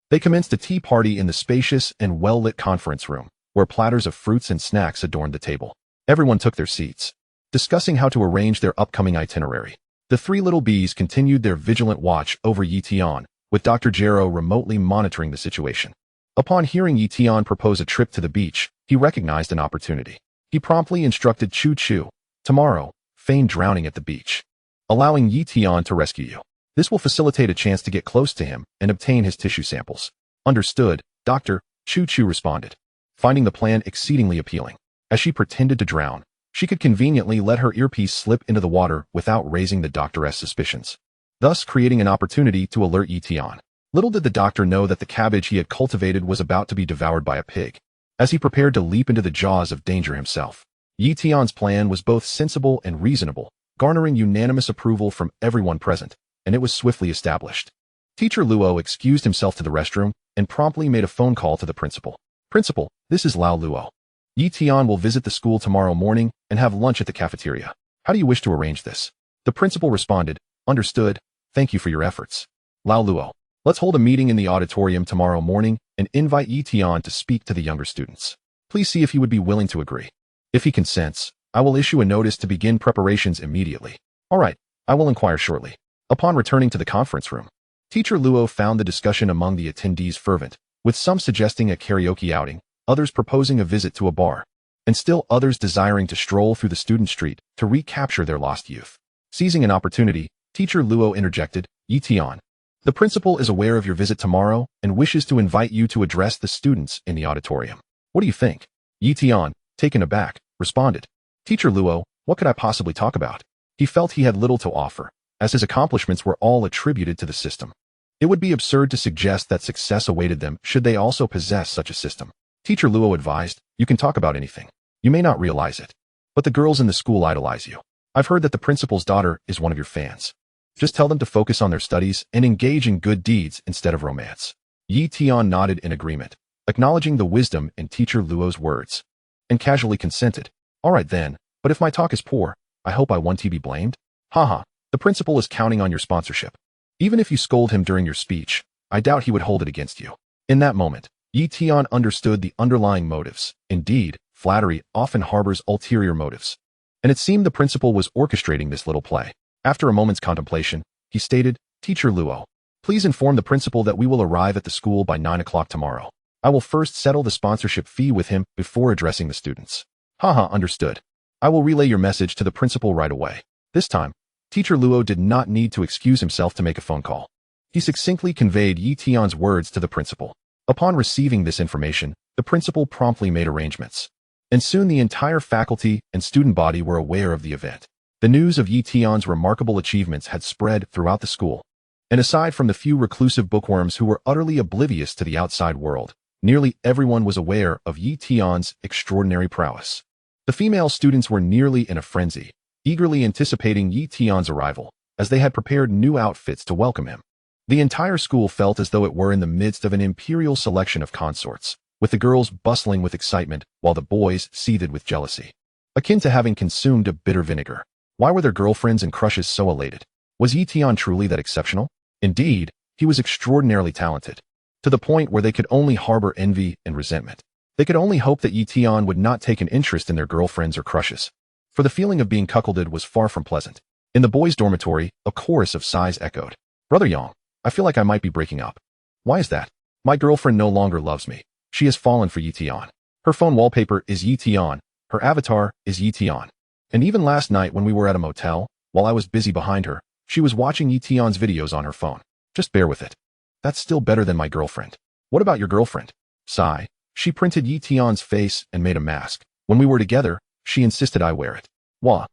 they commenced a tea party in the spacious and well-lit conference room, where platters of fruits and snacks adorned the table. Everyone took their seats, discussing how to arrange their upcoming itinerary. The 3 little bees continued their vigilant watch over Yi Tian, with Dr. Jero remotely monitoring the situation. Upon hearing Yi Tian propose a trip to the beach, he recognized an opportunity. He promptly instructed Chu Chu, tomorrow, feign drowning at the beach, allowing Yi Tian to rescue you. This will facilitate a chance to get close to him and obtain his tissue samples. Understood, Doctor, Chu Chu responded, finding the plan exceedingly appealing. As she pretended to drown, she could conveniently let her earpiece slip into the water without raising the doctor's suspicions, thus creating an opportunity to alert Yi Tian. Little did the doctor know that the cabbage he had cultivated was about to be devoured by a pig. As he prepared to leap into the jaws of danger himself, Yi Tian's plan was both sensible and reasonable, garnering unanimous approval from everyone present, and it was swiftly established. Teacher Luo excused himself to the restroom and promptly made a phone call to the principal. Principal, this is Lao Luo. Yi Tian will visit the school tomorrow morning and have lunch at the cafeteria. How do you wish to arrange this? The principal responded, understood, thank you for your efforts. Lao Luo, let's hold a meeting in the auditorium tomorrow morning and invite Yi Tian to speak to the younger students. Please see if he would be willing to agree. If he consents, I will issue a notice to begin preparations immediately. All right, I will inquire shortly. Upon returning to the conference room, Teacher Luo found the discussion among the attendees fervent, with some suggesting a karaoke outing, others proposing a visit to a bar, and still others desiring to stroll through the student street to recapture their lost youth. Seizing an opportunity, Teacher Luo interjected, Yi Tian, the principal is aware of your visit tomorrow and wishes to invite you to address the students in the auditorium. What do you think? Yi Tian, taken aback, responded, Teacher Luo, what could I possibly talk about? He felt he had little to offer, as his accomplishments were all attributed to the system. It would be absurd to suggest that success awaited them should they also possess such a system. Teacher Luo advised, you can talk about anything. You may not realize it, but the girls in the school idolize you. I've heard that the principal's daughter is one of your fans. Just tell them to focus on their studies and engage in good deeds instead of romance. Yi Tian nodded in agreement, acknowledging the wisdom in Teacher Luo's words, and casually consented. All right then, but if my talk is poor, I hope I won't be blamed. Haha, the principal is counting on your sponsorship. Even if you scold him during your speech, I doubt he would hold it against you. In that moment, Yi Tian understood the underlying motives. Indeed, flattery often harbors ulterior motives. And it seemed the principal was orchestrating this little play. After a moment's contemplation, he stated, "Teacher Luo, please inform the principal that we will arrive at the school by 9 o'clock tomorrow. I will first settle the sponsorship fee with him before addressing the students." Haha, understood. I will relay your message to the principal right away. This time, Teacher Luo did not need to excuse himself to make a phone call. He succinctly conveyed Yi Tian's words to the principal. Upon receiving this information, the principal promptly made arrangements. And soon the entire faculty and student body were aware of the event. The news of Yi Tian's remarkable achievements had spread throughout the school. And aside from the few reclusive bookworms who were utterly oblivious to the outside world, nearly everyone was aware of Yi Tian's extraordinary prowess. The female students were nearly in a frenzy, eagerly anticipating Yi Tian's arrival, as they had prepared new outfits to welcome him. The entire school felt as though it were in the midst of an imperial selection of consorts, with the girls bustling with excitement while the boys seethed with jealousy. Akin to having consumed a bitter vinegar. Why were their girlfriends and crushes so elated? Was Yi Tian truly that exceptional? Indeed, he was extraordinarily talented, to the point where they could only harbor envy and resentment. They could only hope that Yi Tian would not take an interest in their girlfriends or crushes, for the feeling of being cuckolded was far from pleasant. In the boys' dormitory, a chorus of sighs echoed. "Brother Yang, I feel like I might be breaking up." "Why is that?" "My girlfriend no longer loves me. She has fallen for Yi Tian. Her phone wallpaper is Yi Tian. Her avatar is Yi Tian. And even last night when we were at a motel, while I was busy behind her, she was watching Yi Tian's videos on her phone. Just bear with it. That's still better than my girlfriend." "What about your girlfriend?" Sigh. "She printed Yi Tian's face and made a mask. When we were together, she insisted I wear it." Wah.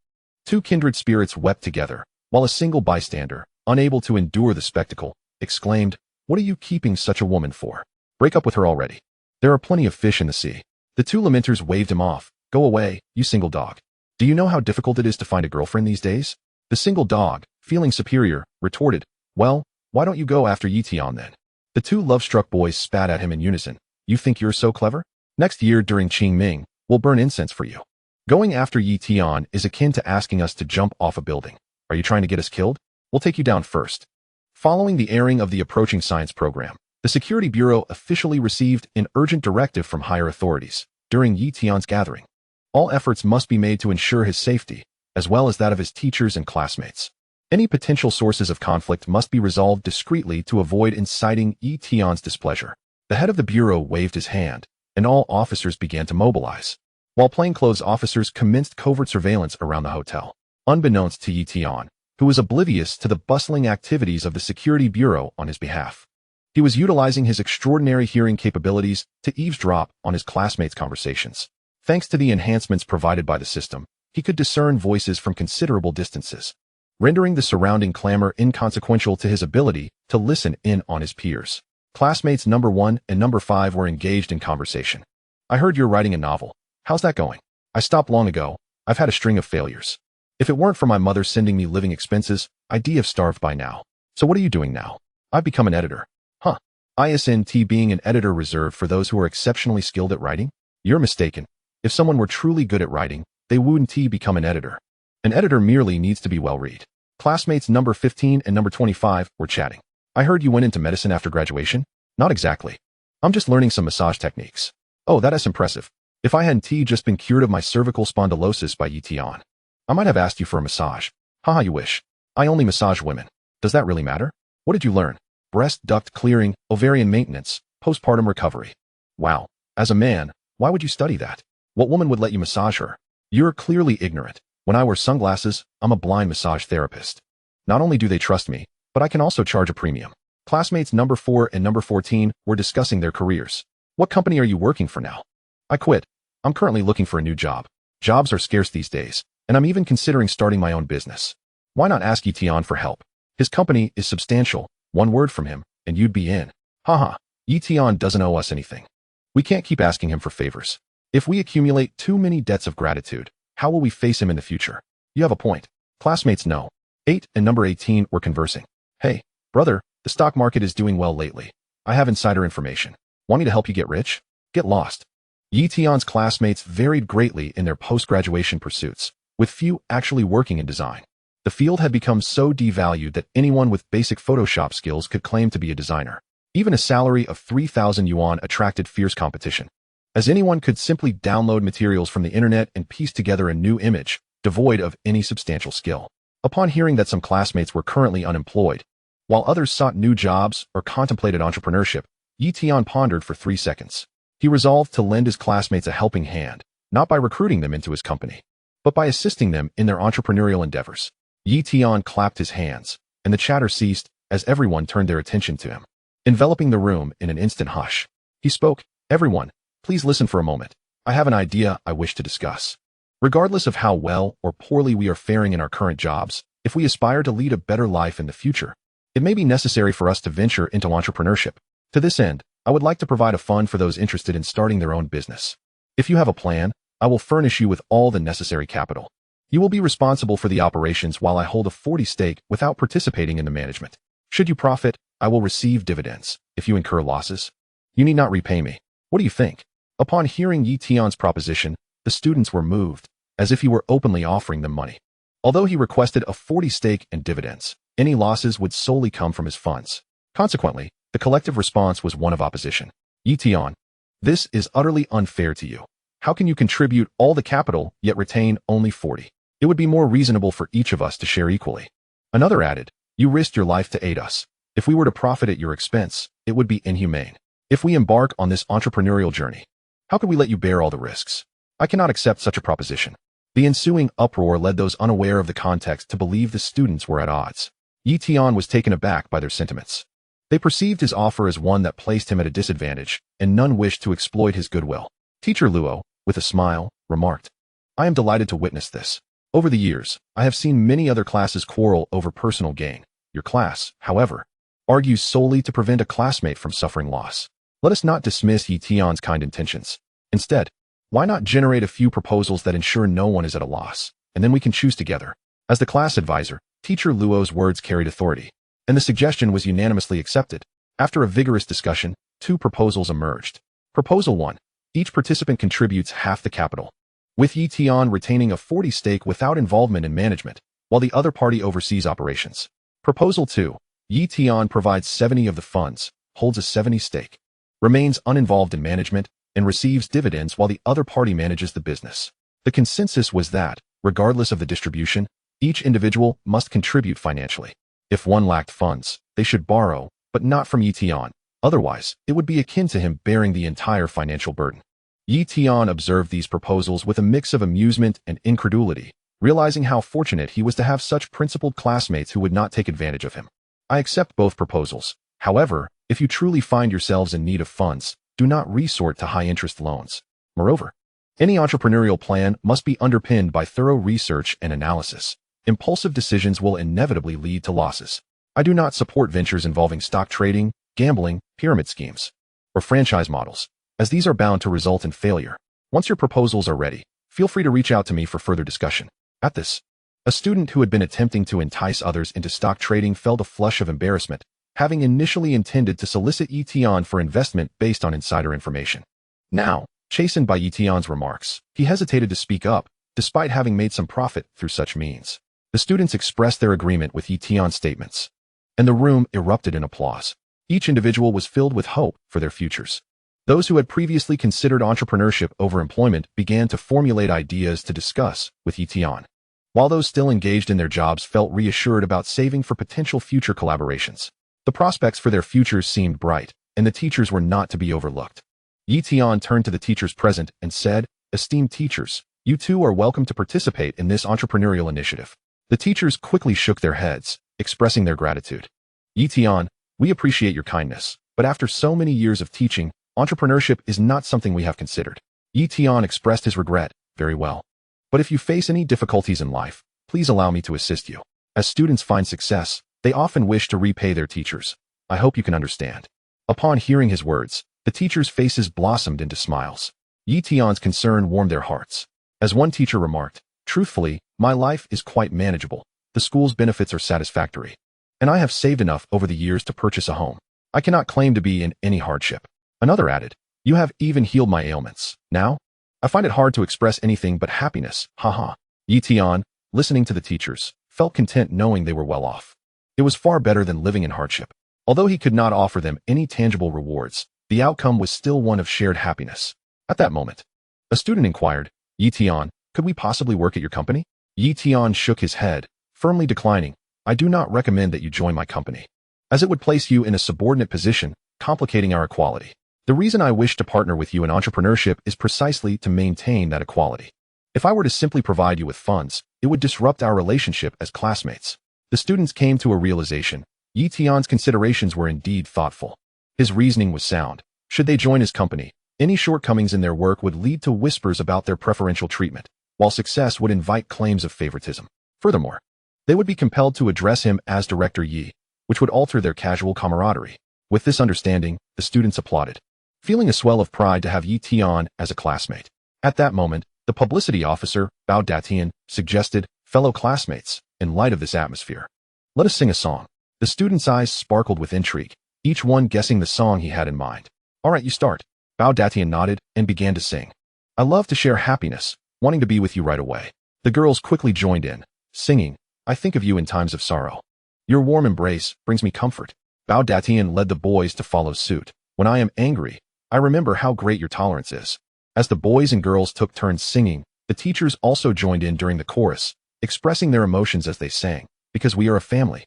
Two kindred spirits wept together, while a single bystander, unable to endure the spectacle, exclaimed, "What are you keeping such a woman for? Break up with her already. There are plenty of fish in the sea." The two lamenters waved him off. "Go away, you single dog. Do you know how difficult it is to find a girlfriend these days?" The single dog, feeling superior, retorted, "Well, why don't you go after Yi Tian then?" The two love-struck boys spat at him in unison. "You think you're so clever? Next year during Qingming, we'll burn incense for you. Going after Yi Tian is akin to asking us to jump off a building. Are you trying to get us killed? We'll take you down first." Following the airing of the approaching science program, the Security Bureau officially received an urgent directive from higher authorities during Yi Tian's gathering. All efforts must be made to ensure his safety, as well as that of his teachers and classmates. Any potential sources of conflict must be resolved discreetly to avoid inciting Yi Tian's displeasure. The head of the Bureau waved his hand, and all officers began to mobilize, while plainclothes officers commenced covert surveillance around the hotel. Unbeknownst to Yi Tian, who was oblivious to the bustling activities of the Security Bureau on his behalf, he was utilizing his extraordinary hearing capabilities to eavesdrop on his classmates' conversations. Thanks to the enhancements provided by the system, he could discern voices from considerable distances, rendering the surrounding clamor inconsequential to his ability to listen in on his peers. Classmates number 1 and number 5 were engaged in conversation. "I heard you're writing a novel. How's that going?" "I stopped long ago. I've had a string of failures. If it weren't for my mother sending me living expenses, I'd have starved by now." "So what are you doing now?" "I've become an editor." "Huh. Isn't being an editor reserved for those who are exceptionally skilled at writing?" "You're mistaken. If someone were truly good at writing, they wouldn't become an editor. An editor merely needs to be well-read." Classmates number 15 and number 25 were chatting. "I heard you went into medicine after graduation?" "Not exactly. I'm just learning some massage techniques." "Oh, that is impressive. If I hadn't just been cured of my cervical spondylosis by Yi Tian, I might have asked you for a massage." "Haha, you wish. I only massage women." "Does that really matter?" "What did you learn?" "Breast duct clearing, ovarian maintenance, postpartum recovery." "Wow. As a man, why would you study that? What woman would let you massage her?" "You're clearly ignorant. When I wear sunglasses, I'm a blind massage therapist. Not only do they trust me, but I can also charge a premium." Classmates number 4 and number 14 were discussing their careers. "What company are you working for now?" "I quit. I'm currently looking for a new job. Jobs are scarce these days, and I'm even considering starting my own business." "Why not ask Yi Tian for help? His company is substantial. One word from him, and you'd be in." "Haha, Yi Tian doesn't owe us anything. We can't keep asking him for favors. If we accumulate too many debts of gratitude, how will we face him in the future?" "You have a point." Classmates no. 8 and number 18 were conversing. "Hey, brother, the stock market is doing well lately. I have insider information. Want me to help you get rich?" "Get lost." Yi Tian's classmates varied greatly in their post-graduation pursuits, with few actually working in design. The field had become so devalued that anyone with basic Photoshop skills could claim to be a designer. Even a salary of 3,000 yuan attracted fierce competition, as anyone could simply download materials from the internet and piece together a new image, devoid of any substantial skill. Upon hearing that some classmates were currently unemployed, while others sought new jobs or contemplated entrepreneurship, Tian pondered for 3 seconds. He resolved to lend his classmates a helping hand, not by recruiting them into his company, but by assisting them in their entrepreneurial endeavors. Tian clapped his hands, and the chatter ceased as everyone turned their attention to him. Enveloping the room in an instant hush, he spoke, "Everyone, please listen for a moment. I have an idea I wish to discuss. Regardless of how well or poorly we are faring in our current jobs, if we aspire to lead a better life in the future, it may be necessary for us to venture into entrepreneurship. To this end, I would like to provide a fund for those interested in starting their own business. If you have a plan, I will furnish you with all the necessary capital. You will be responsible for the operations while I hold a 40% stake without participating in the management. Should you profit, I will receive dividends. If you incur losses, you need not repay me. What do you think?" Upon hearing Tian's proposition, the students were moved, as if he were openly offering them money. Although he requested a 40% stake and dividends, any losses would solely come from his funds. Consequently, the collective response was one of opposition. "Tian, this is utterly unfair to you. How can you contribute all the capital yet retain only 40%? It would be more reasonable for each of us to share equally." Another added, "You risked your life to aid us. If we were to profit at your expense, it would be inhumane. If we embark on this entrepreneurial journey, how could we let you bear all the risks? I cannot accept such a proposition." The ensuing uproar led those unaware of the context to believe the students were at odds. Tian was taken aback by their sentiments. They perceived his offer as one that placed him at a disadvantage, and none wished to exploit his goodwill. Teacher Luo, with a smile, remarked, "I am delighted to witness this. Over the years, I have seen many other classes quarrel over personal gain. Your class, however, argues solely to prevent a classmate from suffering loss. Let us not dismiss Tian's kind intentions. Instead, why not generate a few proposals that ensure no one is at a loss, and then we can choose together." As the class advisor, Teacher Luo's words carried authority, and the suggestion was unanimously accepted. After a vigorous discussion, 2 proposals emerged. Proposal 1. Each participant contributes half the capital, with Tian retaining a 40% stake without involvement in management, while the other party oversees operations. Proposal 2. Tian provides 70% of the funds, holds a 70% stake, remains uninvolved in management, and receives dividends while the other party manages the business. The consensus was that, regardless of the distribution, each individual must contribute financially. If one lacked funds, they should borrow, but not from Tian. Otherwise, it would be akin to him bearing the entire financial burden. Tian observed these proposals with a mix of amusement and incredulity, realizing how fortunate he was to have such principled classmates who would not take advantage of him. "I accept both proposals. However, if you truly find yourselves in need of funds, do not resort to high-interest loans. Moreover, any entrepreneurial plan must be underpinned by thorough research and analysis. Impulsive decisions will inevitably lead to losses. I do not support ventures involving stock trading, gambling, pyramid schemes, or franchise models, as these are bound to result in failure. Once your proposals are ready, feel free to reach out to me for further discussion." At this, a student who had been attempting to entice others into stock trading felt a flush of embarrassment, having initially intended to solicit Tian for investment based on insider information. Now, chastened by Tian's remarks, he hesitated to speak up, despite having made some profit through such means. The students expressed their agreement with Tian's statements, and the room erupted in applause. Each individual was filled with hope for their futures. Those who had previously considered entrepreneurship over employment began to formulate ideas to discuss with Tian, while those still engaged in their jobs felt reassured about saving for potential future collaborations. The prospects for their futures seemed bright, and the teachers were not to be overlooked. Tian turned to the teachers present and said, "Esteemed teachers, you too are welcome to participate in this entrepreneurial initiative." The teachers quickly shook their heads, expressing their gratitude. "Tian, we appreciate your kindness, but after so many years of teaching, entrepreneurship is not something we have considered." Tian expressed his regret. "Very well. But if you face any difficulties in life, please allow me to assist you. As students find success, they often wish to repay their teachers. I hope you can understand." Upon hearing his words, the teachers' faces blossomed into smiles. Tian's concern warmed their hearts. As one teacher remarked, "Truthfully, my life is quite manageable. The school's benefits are satisfactory, and I have saved enough over the years to purchase a home. I cannot claim to be in any hardship." Another added, "You have even healed my ailments. Now, I find it hard to express anything but happiness, haha." Tian, listening to the teachers, felt content knowing they were well off. It was far better than living in hardship. Although he could not offer them any tangible rewards, the outcome was still one of shared happiness. At that moment, a student inquired, Tian, could we possibly work at your company? Tian shook his head, firmly declining. I do not recommend that you join my company, as it would place you in a subordinate position, complicating our equality. The reason I wish to partner with you in entrepreneurship is precisely to maintain that equality. If I were to simply provide you with funds, it would disrupt our relationship as classmates. The students came to a realization. Tian's considerations were indeed thoughtful. His reasoning was sound. Should they join his company, any shortcomings in their work would lead to whispers about their preferential treatment, while success would invite claims of favoritism. Furthermore, they would be compelled to address him as Director Yi, which would alter their casual camaraderie. With this understanding, the students applauded, feeling a swell of pride to have Tian as a classmate. At that moment, the publicity officer, Tian, suggested, fellow classmates, in light of this atmosphere, let us sing a song. The students' eyes sparkled with intrigue, each one guessing the song he had in mind. All right, you start. Tian nodded and began to sing. I love to share happiness, wanting to be with you right away. The girls quickly joined in, singing, I think of you in times of sorrow. Your warm embrace brings me comfort. Tian led the boys to follow suit. When I am angry, I remember how great your tolerance is. As the boys and girls took turns singing, the teachers also joined in during the chorus, expressing their emotions as they sang, because we are a family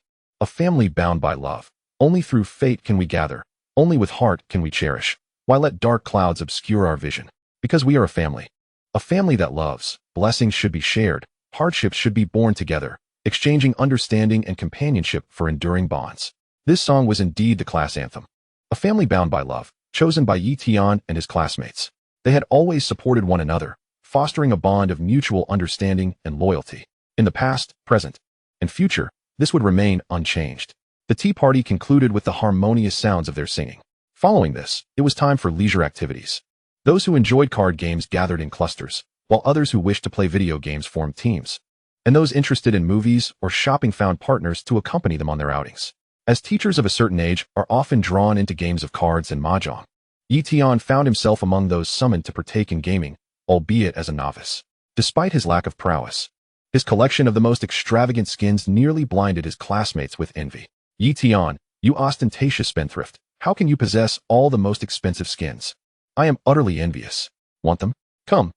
bound by love. Only through fate can we gather, only with heart can we cherish. Why let dark clouds obscure our vision? Because we are a family that loves. Blessings should be shared, hardships should be borne together, exchanging understanding and companionship for enduring bonds. This song was indeed the class anthem. A family bound by love, chosen by Tian and his classmates. They had always supported one another, fostering a bond of mutual understanding and loyalty. In the past, present, and future, this would remain unchanged. The tea party concluded with the harmonious sounds of their singing. Following this, it was time for leisure activities. Those who enjoyed card games gathered in clusters, while others who wished to play video games formed teams. And those interested in movies or shopping found partners to accompany them on their outings. As teachers of a certain age are often drawn into games of cards and mahjong, Tian found himself among those summoned to partake in gaming, albeit as a novice. Despite his lack of prowess, his collection of the most extravagant skins nearly blinded his classmates with envy. Tian, you ostentatious spendthrift, how can you possess all the most expensive skins? I am utterly envious. Want them? Come,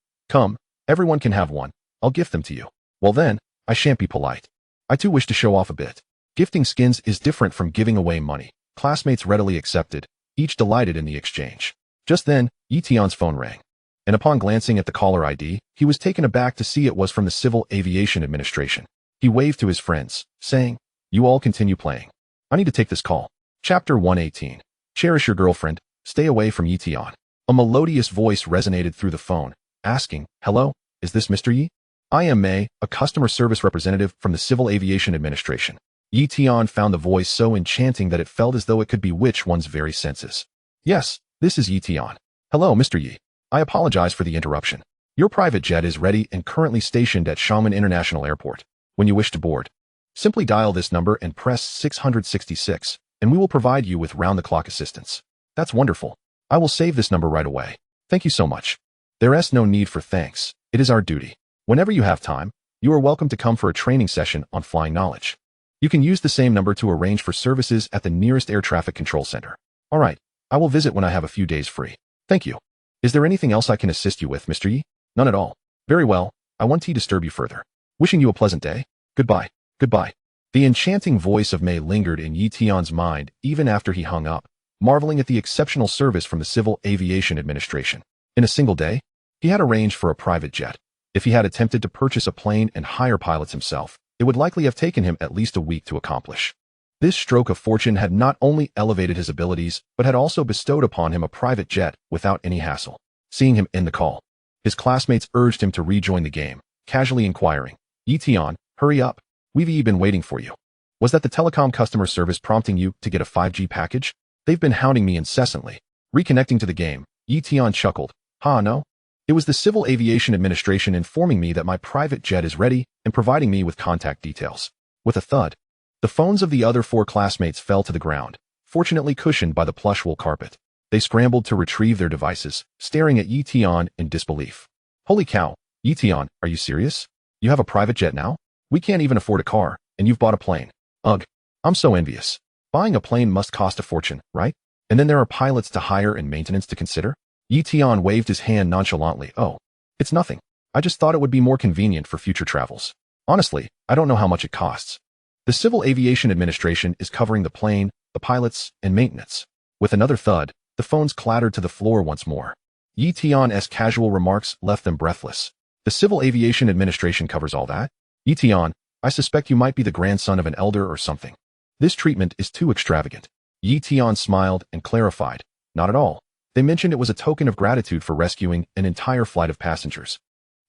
everyone can have one. I'll gift them to you. Well then, I shan't be polite. I too wish to show off a bit. Gifting skins is different from giving away money. Classmates readily accepted, each delighted in the exchange. Just then, Tian's phone rang, and upon glancing at the caller ID, he was taken aback to see it was from the Civil Aviation Administration. He waved to his friends, saying, you all continue playing. I need to take this call. Chapter 118. Cherish your girlfriend, stay away from Tian. A melodious voice resonated through the phone, asking, hello, is this Mr. Yi? I am May, a customer service representative from the Civil Aviation Administration. Tian found the voice so enchanting that it felt as though it could bewitch one's very senses. Yes, this is Tian. Hello, Mr. Yi. I apologize for the interruption. Your private jet is ready and currently stationed at Xiamen International Airport. When you wish to board, simply dial this number and press 666, and we will provide you with round-the-clock assistance. That's wonderful. I will save this number right away. Thank you so much. There is no need for thanks. It is our duty. Whenever you have time, you are welcome to come for a training session on flying knowledge. You can use the same number to arrange for services at the nearest air traffic control center. All right, I will visit when I have a few days free. Thank you. Is there anything else I can assist you with, Mr. Yi? None at all. Very well, I won't disturb you further. Wishing you a pleasant day. Goodbye. Goodbye. The enchanting voice of May lingered in Tian's mind even after he hung up, marveling at the exceptional service from the Civil Aviation Administration. In a single day, he had arranged for a private jet. If he had attempted to purchase a plane and hire pilots himself, it would likely have taken him at least a week to accomplish. This stroke of fortune had not only elevated his abilities, but had also bestowed upon him a private jet without any hassle. Seeing him end the call, his classmates urged him to rejoin the game, casually inquiring, Tian, hurry up. We've been waiting for you. Was that the telecom customer service prompting you to get a 5G package? They've been hounding me incessantly. Reconnecting to the game, Tian chuckled. No. It was the Civil Aviation Administration informing me that my private jet is ready and providing me with contact details. With a thud, the phones of the other 4 classmates fell to the ground, fortunately cushioned by the plush wool carpet. They scrambled to retrieve their devices, staring at Tian in disbelief. Holy cow, Tian, are you serious? You have a private jet now? We can't even afford a car, and you've bought a plane. Ugh, I'm so envious. Buying a plane must cost a fortune, right? And then there are pilots to hire and maintenance to consider? Yi Tian waved his hand nonchalantly. Oh, it's nothing. I just thought it would be more convenient for future travels. Honestly, I don't know how much it costs. The Civil Aviation Administration is covering the plane, the pilots, and maintenance. With another thud, the phones clattered to the floor once more. Yi Tian's casual remarks left them breathless. The Civil Aviation Administration covers all that? Yi Tian, I suspect you might be the grandson of an elder or something. This treatment is too extravagant. Yi Tian smiled and clarified. Not at all. They mentioned it was a token of gratitude for rescuing an entire flight of passengers.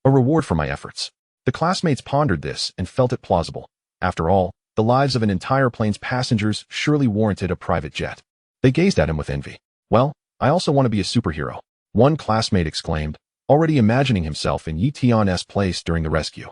A reward for my efforts. The classmates pondered this and felt it plausible. After all, the lives of an entire plane's passengers surely warranted a private jet. They gazed at him with envy. Well, I also want to be a superhero. One classmate exclaimed, already imagining himself in Yi Tian's place during the rescue.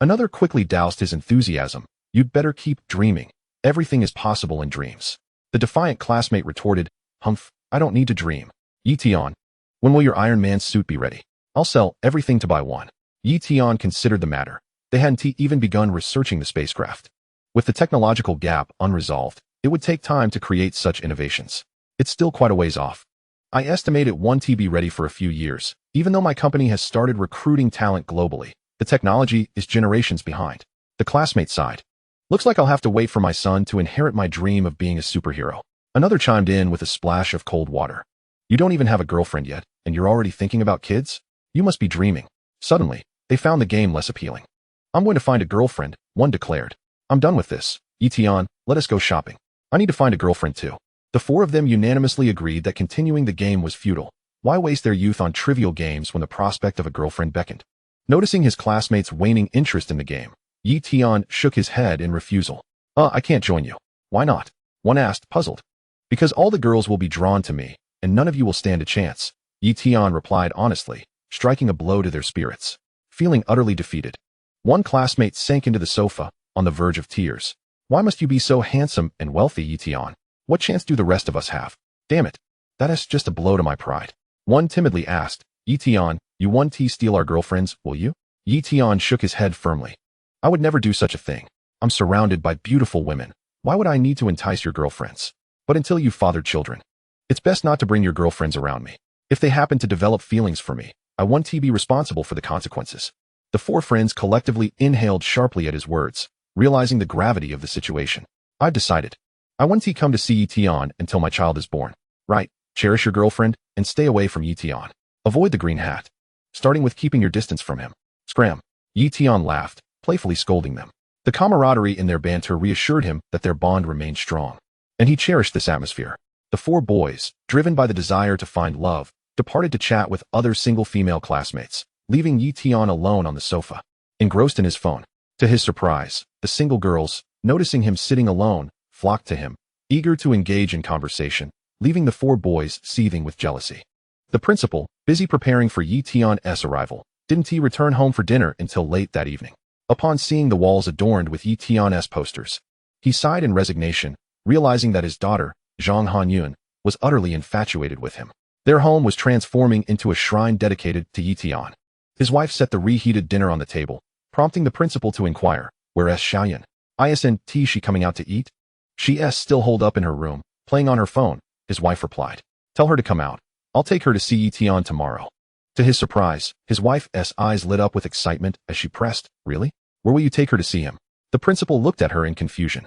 Another quickly doused his enthusiasm. You'd better keep dreaming. Everything is possible in dreams. The defiant classmate retorted, Humph, I don't need to dream. Yi Tian, when will your Iron Man suit be ready? I'll sell everything to buy one. Yi Tian considered the matter. They hadn't even begun researching the spacecraft. With the technological gap unresolved, it would take time to create such innovations. It's still quite a ways off. I estimate it won't be ready for a few years. Even though my company has started recruiting talent globally, the technology is generations behind. The classmate sighed. Looks like I'll have to wait for my son to inherit my dream of being a superhero. Another chimed in with a splash of cold water. You don't even have a girlfriend yet, and you're already thinking about kids? You must be dreaming. Suddenly, they found the game less appealing. I'm going to find a girlfriend, one declared. I'm done with this. Yi Tian, let us go shopping. I need to find a girlfriend too. The four of them unanimously agreed that continuing the game was futile. Why waste their youth on trivial games when the prospect of a girlfriend beckoned? Noticing his classmates' waning interest in the game, Yi Tian shook his head in refusal. I can't join you. Why not? One asked, puzzled. Because all the girls will be drawn to me, and none of you will stand a chance, Yi Tian replied honestly, striking a blow to their spirits. Feeling utterly defeated, one classmate sank into the sofa, on the verge of tears. Why must you be so handsome and wealthy, Yi Tian? What chance do the rest of us have? Damn it. That is just a blow to my pride. One timidly asked, Yi Tian, you won't steal our girlfriends, will you? Yi Tian shook his head firmly. I would never do such a thing. I'm surrounded by beautiful women. Why would I need to entice your girlfriends? But until you've fathered children, it's best not to bring your girlfriends around me. If they happen to develop feelings for me, I won't be responsible for the consequences. The four friends collectively inhaled sharply at his words, realizing the gravity of the situation. I've decided. I won't come to see Yi Tian until my child is born. Right, cherish your girlfriend, and stay away from Yi Tian. Avoid the green hat. Starting with keeping your distance from him. Scram. Yi Tian laughed, playfully scolding them. The camaraderie in their banter reassured him that their bond remained strong. And he cherished this atmosphere. The four boys, driven by the desire to find love, departed to chat with other single female classmates, leaving Yi Tian alone on the sofa, engrossed in his phone. To his surprise, the single girls, noticing him sitting alone, flocked to him, eager to engage in conversation, leaving the four boys seething with jealousy. The principal, busy preparing for Yi Tian's arrival, didn't return home for dinner until late that evening. Upon seeing the walls adorned with Yi Tian's posters, he sighed in resignation, realizing that his daughter, Zhang Hanyun, was utterly infatuated with him. Their home was transforming into a shrine dedicated to Yi Tian. His wife set the reheated dinner on the table, prompting the principal to inquire, whereas Xiaoyan, isn't she coming out to eat? She's still holed up in her room, playing on her phone, his wife replied. Tell her to come out. I'll take her to see Yi Tian tomorrow. To his surprise, his wife's eyes lit up with excitement as she pressed, really? Where will you take her to see him? The principal looked at her in confusion.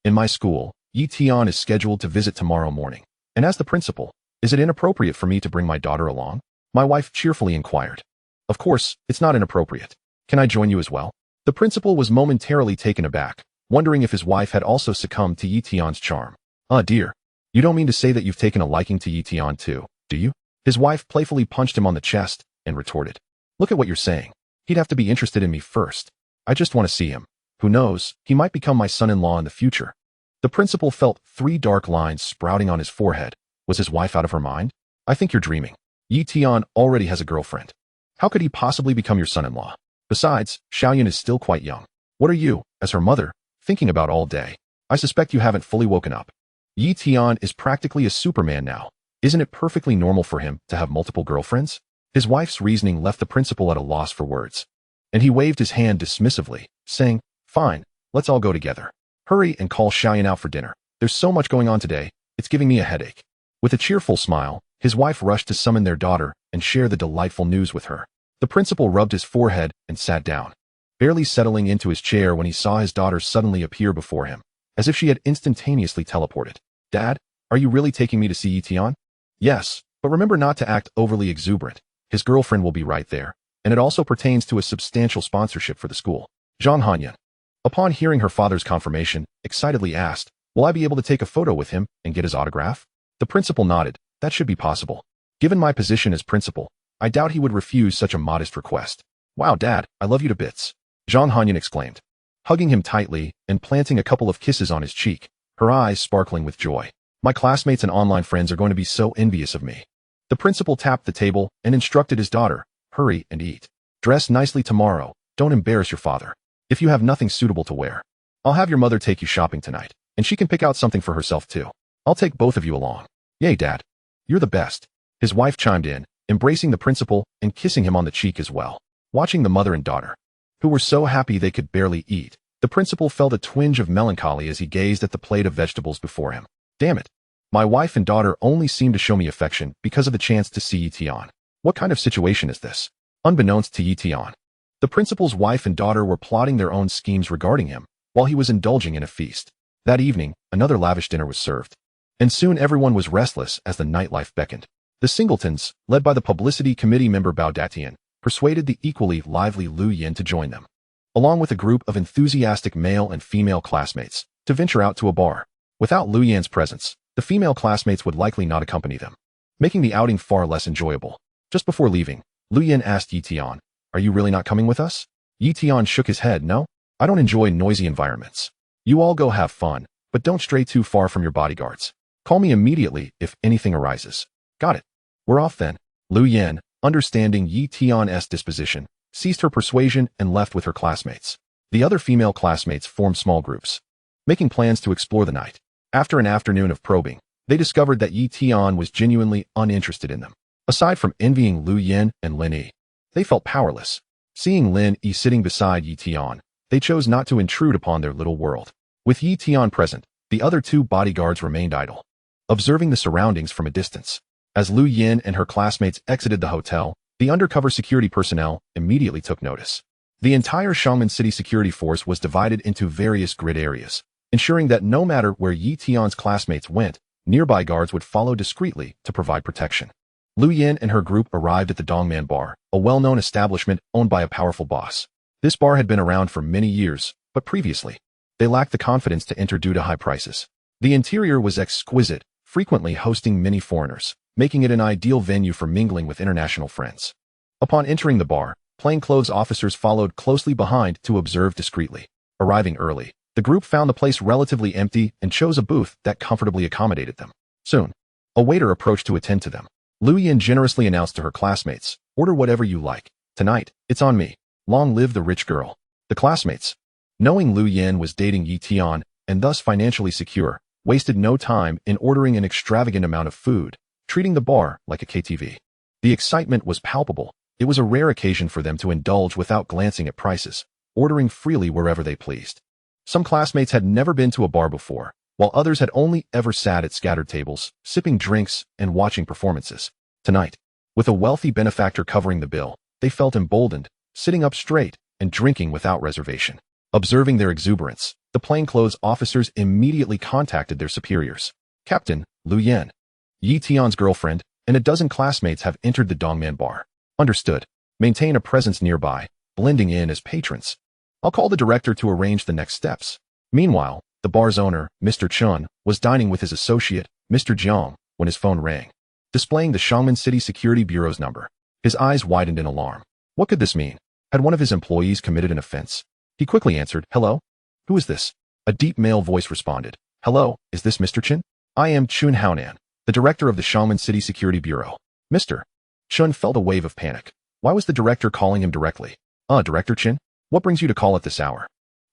In my school, Yi Tian is scheduled to visit tomorrow morning. And as the principal, is it inappropriate for me to bring my daughter along? My wife cheerfully inquired. Of course, it's not inappropriate. Can I join you as well? The principal was momentarily taken aback, wondering if his wife had also succumbed to Yi Tian's charm. Dear. You don't mean to say that you've taken a liking to Yi Tian too, do you? His wife playfully punched him on the chest and retorted. Look at what you're saying. He'd have to be interested in me first. I just want to see him. Who knows, he might become my son-in-law in the future. The principal felt 3 dark lines sprouting on his forehead. Was his wife out of her mind? I think you're dreaming. Yi Tian already has a girlfriend. How could he possibly become your son-in-law? Besides, Xiaoyan is still quite young. What are you, as her mother, thinking about all day? I suspect you haven't fully woken up. Yi Tian is practically a Superman now. Isn't it perfectly normal for him to have multiple girlfriends? His wife's reasoning left the principal at a loss for words. And he waved his hand dismissively, saying, Fine, let's all go together. Hurry and call Xiaoyan out for dinner. There's so much going on today, it's giving me a headache. With a cheerful smile, his wife rushed to summon their daughter and share the delightful news with her. The principal rubbed his forehead and sat down, barely settling into his chair when he saw his daughter suddenly appear before him, as if she had instantaneously teleported. Dad, are you really taking me to see Tian? Yes, but remember not to act overly exuberant. His girlfriend will be right there, and it also pertains to a substantial sponsorship for the school. Zhang Hanyan, upon hearing her father's confirmation, excitedly asked, will I be able to take a photo with him and get his autograph? The principal nodded. That should be possible. Given my position as principal, I doubt he would refuse such a modest request. Wow, Dad, I love you to bits, Zhang Hanyan exclaimed, hugging him tightly and planting a couple of kisses on his cheek, her eyes sparkling with joy. My classmates and online friends are going to be so envious of me. The principal tapped the table and instructed his daughter, hurry and eat. Dress nicely tomorrow, don't embarrass your father. If you have nothing suitable to wear, I'll have your mother take you shopping tonight, and she can pick out something for herself too. I'll take both of you along. Yay, Dad. You're the best. His wife chimed in, embracing the principal and kissing him on the cheek as well. Watching the mother and daughter, who were so happy they could barely eat, the principal felt a twinge of melancholy as he gazed at the plate of vegetables before him. Damn it. My wife and daughter only seem to show me affection because of the chance to see Tian. What kind of situation is this? Unbeknownst to Tian, the principal's wife and daughter were plotting their own schemes regarding him, while he was indulging in a feast. That evening, another lavish dinner was served, and soon everyone was restless as the nightlife beckoned. The singletons, led by the publicity committee member Bao Datian, persuaded the equally lively Lu Yin to join them, along with a group of enthusiastic male and female classmates, to venture out to a bar. Without Lu Yan's presence, the female classmates would likely not accompany them, making the outing far less enjoyable. Just before leaving, Lu Yin asked Yi Tian, are you really not coming with us? Yi Tian shook his head. No, I don't enjoy noisy environments. You all go have fun, but don't stray too far from your bodyguards. Call me immediately if anything arises. Got it. We're off then. Lu Yin, understanding Yi Tian's disposition, ceased her persuasion and left with her classmates. The other female classmates formed small groups, making plans to explore the night. After an afternoon of probing, they discovered that Yi Tian was genuinely uninterested in them. Aside from envying Lu Yin and Lin Yi, they felt powerless. Seeing Lin Yi sitting beside Yi Tian, they chose not to intrude upon their little world. With Yi Tian present, the other two bodyguards remained idle, observing the surroundings from a distance. As Lu Yin and her classmates exited the hotel, the undercover security personnel immediately took notice. The entire Shangmen City security force was divided into various grid areas, ensuring that no matter where Yi Tian's classmates went, nearby guards would follow discreetly to provide protection. Lu Yin and her group arrived at the Dongman Bar, a well-known establishment owned by a powerful boss. This bar had been around for many years, but previously, they lacked the confidence to enter due to high prices. The interior was exquisite, frequently hosting many foreigners, making it an ideal venue for mingling with international friends. Upon entering the bar, plainclothes officers followed closely behind to observe discreetly. Arriving early, the group found the place relatively empty and chose a booth that comfortably accommodated them. Soon, a waiter approached to attend to them. Lu Yin generously announced to her classmates, order whatever you like. Tonight, it's on me. Long live the rich girl. The classmates, knowing Lu Yin was dating Yi Tian and thus financially secure, wasted no time in ordering an extravagant amount of food, treating the bar like a KTV. The excitement was palpable. It was a rare occasion for them to indulge without glancing at prices, ordering freely wherever they pleased. Some classmates had never been to a bar before, while others had only ever sat at scattered tables, sipping drinks and watching performances. Tonight, with a wealthy benefactor covering the bill, they felt emboldened, sitting up straight and drinking without reservation. Observing their exuberance, the plainclothes officers immediately contacted their superiors. Captain, Lu Yin, Yi Tian's girlfriend, and a dozen classmates have entered the Dongman Bar. Understood. Maintain a presence nearby, blending in as patrons. I'll call the director to arrange the next steps. Meanwhile, the bar's owner, Mr. Chun, was dining with his associate, Mr. Jiang, when his phone rang, displaying the Shangmen City Security Bureau's number. His eyes widened in alarm. What could this mean? Had one of his employees committed an offense? He quickly answered, hello? Who is this? A deep male voice responded. Hello, is this Mr. Chun? I am Chun Haonan, the director of the Shangmen City Security Bureau. Mr. Chun felt a wave of panic. Why was the director calling him directly? Director Chin? What brings you to call at this hour?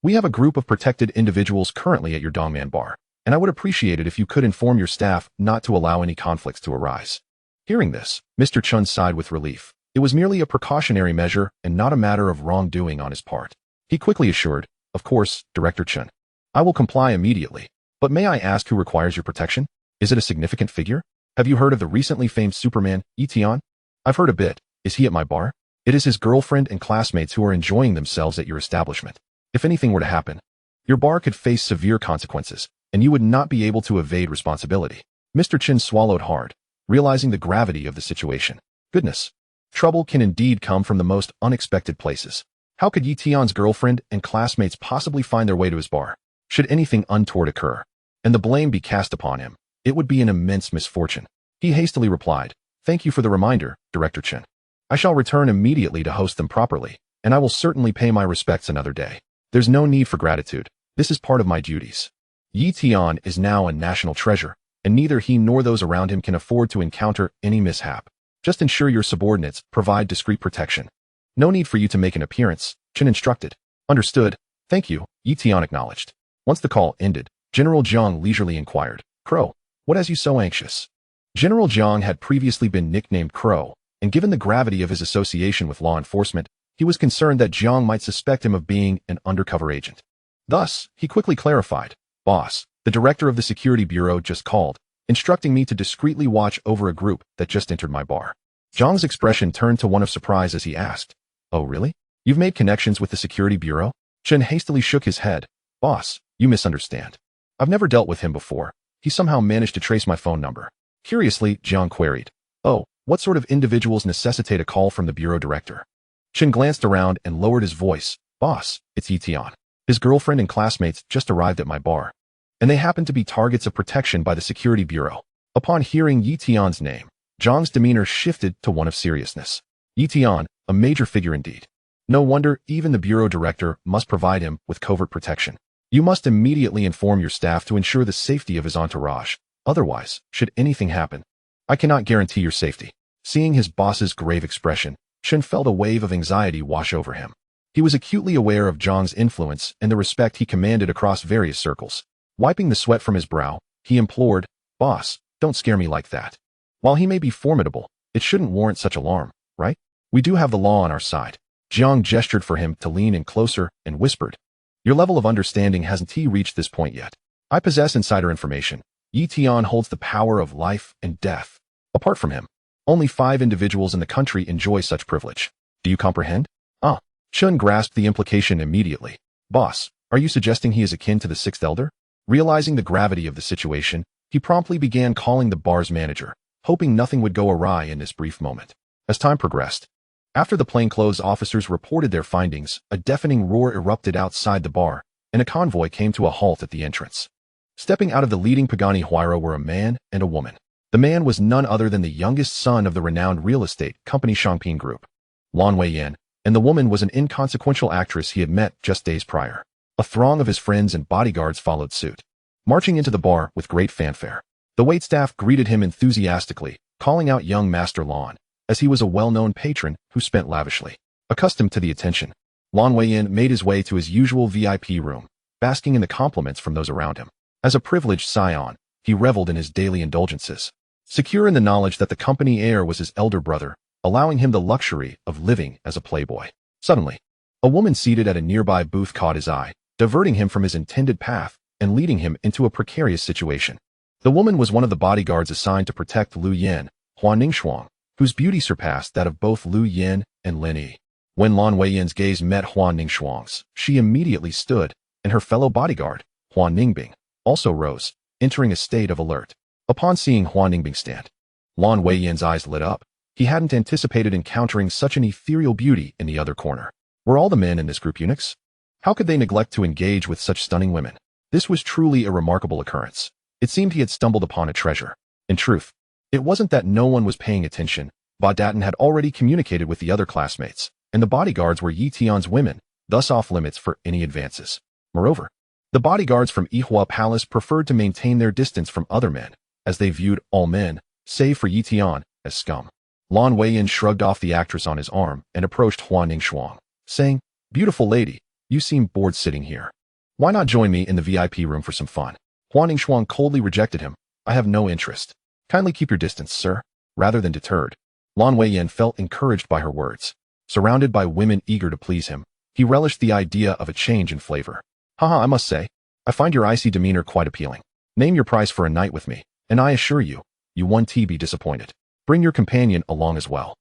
We have a group of protected individuals currently at your Dongman Bar, and I would appreciate it if you could inform your staff not to allow any conflicts to arise. Hearing this, Mr. Chun sighed with relief. It was merely a precautionary measure and not a matter of wrongdoing on his part. He quickly assured, of course, Director Chun. I will comply immediately. But may I ask who requires your protection? Is it a significant figure? Have you heard of the recently famed Superman, Tian? I've heard a bit. Is he at my bar? It is his girlfriend and classmates who are enjoying themselves at your establishment. If anything were to happen, your bar could face severe consequences, and you would not be able to evade responsibility. Mr. Chen swallowed hard, realizing the gravity of the situation. Goodness. Trouble can indeed come from the most unexpected places. How could Yi Tian's girlfriend and classmates possibly find their way to his bar? Should anything untoward occur, and the blame be cast upon him, it would be an immense misfortune. He hastily replied, "Thank you for the reminder, Director Chen. I shall return immediately to host them properly, and I will certainly pay my respects another day. There's no need for gratitude. This is part of my duties." Yi Tian is now a national treasure, and neither he nor those around him can afford to encounter any mishap. Just ensure your subordinates provide discreet protection. No need for you to make an appearance, Chen instructed. Understood. Thank you, Yi Tian acknowledged. Once the call ended, General Zhang leisurely inquired, "Crow, what has you so anxious?" General Zhang had previously been nicknamed Crow, and given the gravity of his association with law enforcement, he was concerned that Zhang might suspect him of being an undercover agent. Thus, he quickly clarified, "Boss, the director of the security bureau just called, instructing me to discreetly watch over a group that just entered my bar." Zhang's expression turned to one of surprise as he asked, "Oh really? You've made connections with the security bureau?" Chen hastily shook his head. "Boss, you misunderstand. I've never dealt with him before. He somehow managed to trace my phone number." Curiously, Zhang queried, "Oh, what sort of individuals necessitate a call from the bureau director?" Chen glanced around and lowered his voice. "Boss, it's Yi Tian. His girlfriend and classmates just arrived at my bar, and they happen to be targets of protection by the security bureau." Upon hearing Yi Tian's name, Zhang's demeanor shifted to one of seriousness. Yi Tian, a major figure indeed. No wonder even the bureau director must provide him with covert protection. You must immediately inform your staff to ensure the safety of his entourage. Otherwise, should anything happen, I cannot guarantee your safety. Seeing his boss's grave expression, Chen felt a wave of anxiety wash over him. He was acutely aware of Zhang's influence and the respect he commanded across various circles. Wiping the sweat from his brow, he implored, "Boss, don't scare me like that. While he may be formidable, it shouldn't warrant such alarm, right? We do have the law on our side." Zhang gestured for him to lean in closer and whispered, "Your level of understanding hasn't reached this point yet. I possess insider information. Yi Tian holds the power of life and death. Apart from him, only 5 individuals in the country enjoy such privilege. Do you comprehend?" "Ah." Chen grasped the implication immediately. "Boss, are you suggesting he is akin to the 6th elder?" Realizing the gravity of the situation, he promptly began calling the bar's manager, hoping nothing would go awry in this brief moment. As time progressed, after the plainclothes officers reported their findings, a deafening roar erupted outside the bar, and a convoy came to a halt at the entrance. Stepping out of the leading Pagani Huayra were a man and a woman. The man was none other than the youngest son of the renowned real estate company Shangping Group, Lan Weiyan, and the woman was an inconsequential actress he had met just days prior. A throng of his friends and bodyguards followed suit, marching into the bar with great fanfare. The waitstaff greeted him enthusiastically, calling out young Master Lan, as he was a well-known patron who spent lavishly. Accustomed to the attention, Lan Weiyan made his way to his usual VIP room, basking in the compliments from those around him. As a privileged scion, he reveled in his daily indulgences, secure in the knowledge that the company heir was his elder brother, allowing him the luxury of living as a playboy. Suddenly, a woman seated at a nearby booth caught his eye, diverting him from his intended path and leading him into a precarious situation. The woman was one of the bodyguards assigned to protect Lu Yan, Huan Ningxuang, whose beauty surpassed that of both Lu Yan and Lin Yi. When Lan Weiyan's gaze met Huan Ningxuang's, she immediately stood, and her fellow bodyguard, Huan Ningbing, also rose, entering a state of alert. Upon seeing Huan Ningbing stand, Lan Weiyan's eyes lit up. He hadn't anticipated encountering such an ethereal beauty in the other corner. Were all the men in this group eunuchs? How could they neglect to engage with such stunning women? This was truly a remarkable occurrence. It seemed he had stumbled upon a treasure. In truth, it wasn't that no one was paying attention. Badatin had already communicated with the other classmates, and the bodyguards were Yi Tian's women, thus off limits for any advances. Moreover, the bodyguards from Yihua Palace preferred to maintain their distance from other men, as they viewed all men, save for Yi Tian, as scum. Lan Weiyan shrugged off the actress on his arm and approached Huan Ningxuang, saying, "Beautiful lady, you seem bored sitting here. Why not join me in the VIP room for some fun?" Huan Ningxuang coldly rejected him. "I have no interest. Kindly keep your distance, sir." Rather than deterred, Lan Weiyan felt encouraged by her words. Surrounded by women eager to please him, he relished the idea of a change in flavor. "Haha, I must say, I find your icy demeanor quite appealing." Name your price for a night with me, and I assure you, you won't be disappointed. Bring your companion along as well.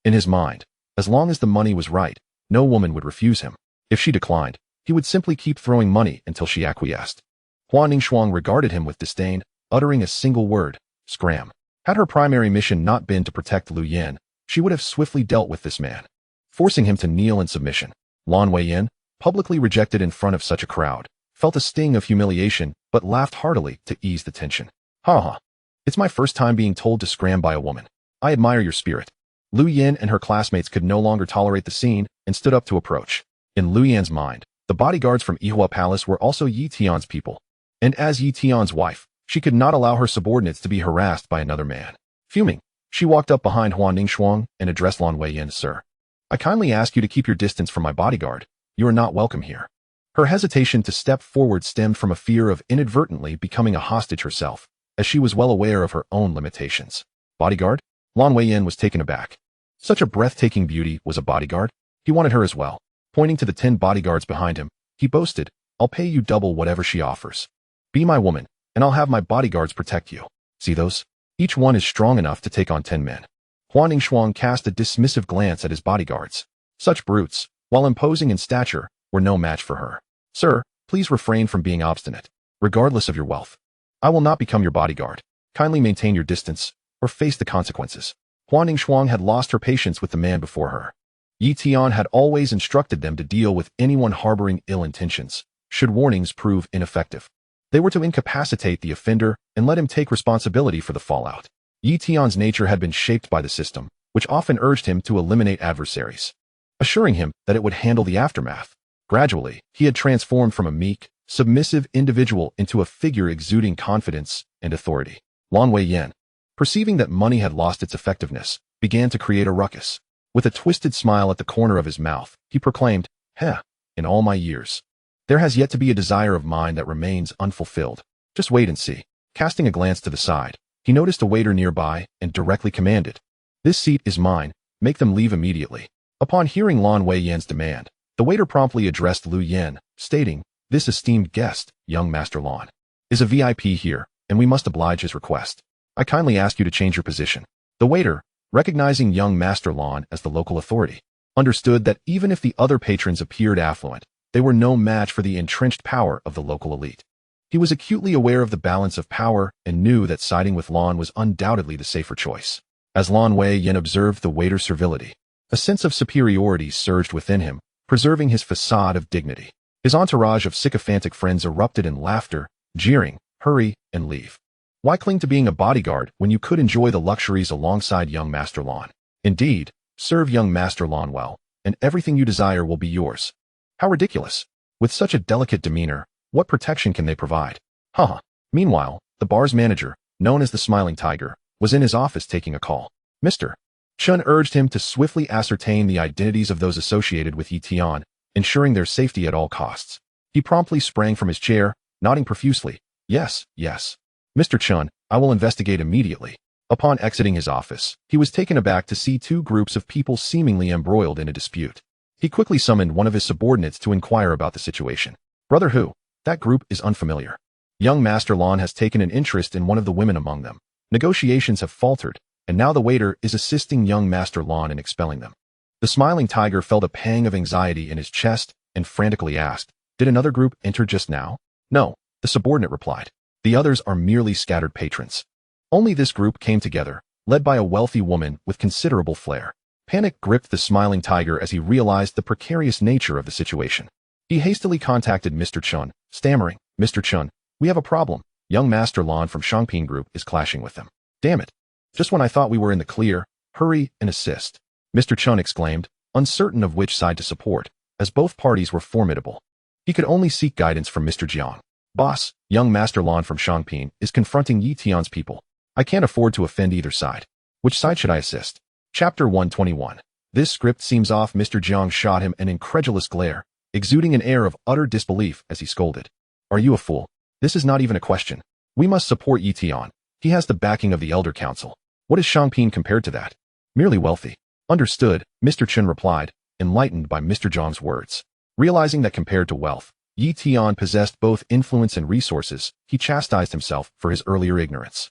In his mind, as long as the money was right, no woman would refuse him. If she declined, he would simply keep throwing money until she acquiesced. Huan Ningxuang regarded him with disdain, uttering a single word, scram. Had her primary mission not been to protect Lu Yin, she would have swiftly dealt with this man, forcing him to kneel in submission. Lan Weiyin, publicly rejected in front of such a crowd, felt a sting of humiliation but laughed heartily to ease the tension. Ha ha. It's my first time being told to scram by a woman. I admire your spirit. Lu Yin and her classmates could no longer tolerate the scene and stood up to approach. In Lu Yan's mind, the bodyguards from Yihua Palace were also Yi Tian's people. And as Yi Tian's wife, she could not allow her subordinates to be harassed by another man. Fuming, she walked up behind Huan Ningxuang and addressed Lan Weiyin, "Sir, I kindly ask you to keep your distance from my bodyguard. You are not welcome here." Her hesitation to step forward stemmed from a fear of inadvertently becoming a hostage herself, as she was well aware of her own limitations. Bodyguard? Lan Weiyin was taken aback. Such a breathtaking beauty was a bodyguard? He wanted her as well. Pointing to the 10 bodyguards behind him, he boasted, "I'll pay you double whatever she offers. Be my woman, and I'll have my bodyguards protect you. See those? Each one is strong enough to take on 10 men." Huan Ningxuang cast a dismissive glance at his bodyguards. Such brutes, while imposing in stature, were no match for her. "Sir, please refrain from being obstinate, regardless of your wealth. I will not become your bodyguard. Kindly maintain your distance, or face the consequences." Huan Ningxuang had lost her patience with the man before her. Yi Tian had always instructed them to deal with anyone harboring ill intentions, should warnings prove ineffective. They were to incapacitate the offender and let him take responsibility for the fallout. Yi Tian's nature had been shaped by the system, which often urged him to eliminate adversaries, assuring him that it would handle the aftermath. Gradually, he had transformed from a meek, submissive individual into a figure exuding confidence and authority. Lan Weiyin, perceiving that money had lost its effectiveness, began to create a ruckus. With a twisted smile at the corner of his mouth, he proclaimed, "Heh, in all my years, there has yet to be a desire of mine that remains unfulfilled. Just wait and see." Casting a glance to the side, he noticed a waiter nearby and directly commanded, "This seat is mine, make them leave immediately." Upon hearing Lan Weiyin's demand, the waiter promptly addressed Lu Yin, stating, "This esteemed guest, young Master Lan, is a VIP here, and we must oblige his request. I kindly ask you to change your position." The waiter, recognizing young Master Lan as the local authority, understood that even if the other patrons appeared affluent, they were no match for the entrenched power of the local elite. He was acutely aware of the balance of power and knew that siding with Lan was undoubtedly the safer choice. As Lan Weiyin observed the waiter's servility, a sense of superiority surged within him, preserving his facade of dignity. His entourage of sycophantic friends erupted in laughter, jeering, "Hurry and leave. Why cling to being a bodyguard when you could enjoy the luxuries alongside young Master Lan? Indeed, serve young Master Lan well, and everything you desire will be yours." How ridiculous! With such a delicate demeanor, what protection can they provide? Haha. Meanwhile, the bar's manager, known as the Smiling Tiger, was in his office taking a call. Mr. Chun urged him to swiftly ascertain the identities of those associated with Yi Tian, ensuring their safety at all costs. He promptly sprang from his chair, nodding profusely. "Yes, yes. Mr. Chun, I will investigate immediately." Upon exiting his office, he was taken aback to see 2 groups of people seemingly embroiled in a dispute. He quickly summoned one of his subordinates to inquire about the situation. "Brother who? That group is unfamiliar. Young Master Lan has taken an interest in one of the women among them. Negotiations have faltered, and now the waiter is assisting young Master Lan in expelling them." The Smiling Tiger felt a pang of anxiety in his chest and frantically asked, "Did another group enter just now?" "No," the subordinate replied. "The others are merely scattered patrons. Only this group came together, led by a wealthy woman with considerable flair." Panic gripped the Smiling Tiger as he realized the precarious nature of the situation. He hastily contacted Mr. Chun, stammering, "Mr. Chun, we have a problem. Young Master Lan from Shangping Group is clashing with them." "Damn it. Just when I thought we were in the clear, hurry and assist," Mr. Chun exclaimed, uncertain of which side to support, as both parties were formidable. He could only seek guidance from Mr. Jiang. "Boss, young Master Lan from Shangping is confronting Yi Tian's people. I can't afford to offend either side. Which side should I assist?" Chapter 121. This script seems off. Mr. Jiang shot him an incredulous glare, exuding an air of utter disbelief as he scolded. "Are you a fool? This is not even a question. We must support Yi Tian. He has the backing of the Elder Council. What is Shangping compared to that? Merely wealthy." "Understood," Mr. Chen replied, enlightened by Mr. Jiang's words. Realizing that compared to wealth, Yi Tian possessed both influence and resources. He chastised himself for his earlier ignorance.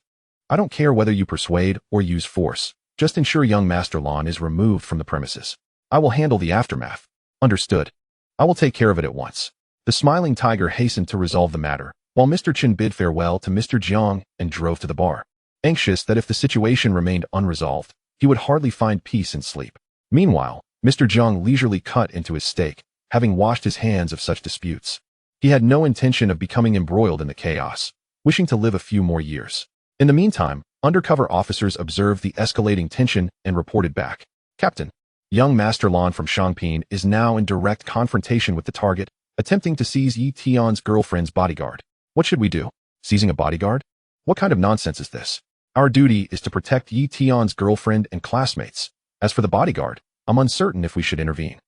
I don't care whether you persuade or use force. Just ensure young Master Lan is removed from the premises. I will handle the aftermath. Understood. I will take care of it at once. The smiling tiger hastened to resolve the matter, while Mr. Chen bid farewell to Mr. Jiang and drove to the bar, anxious that if the situation remained unresolved, he would hardly find peace and sleep. Meanwhile, Mr. Jiang leisurely cut into his steak, having washed his hands of such disputes. He had no intention of becoming embroiled in the chaos, wishing to live a few more years. In the meantime, undercover officers observed the escalating tension and reported back. Captain, young Master Lan from Shangping is now in direct confrontation with the target, attempting to seize Yi Tian's girlfriend's bodyguard. What should we do? Seizing a bodyguard? What kind of nonsense is this? Our duty is to protect Yi Tian's girlfriend and classmates. As for the bodyguard, I'm uncertain if we should intervene.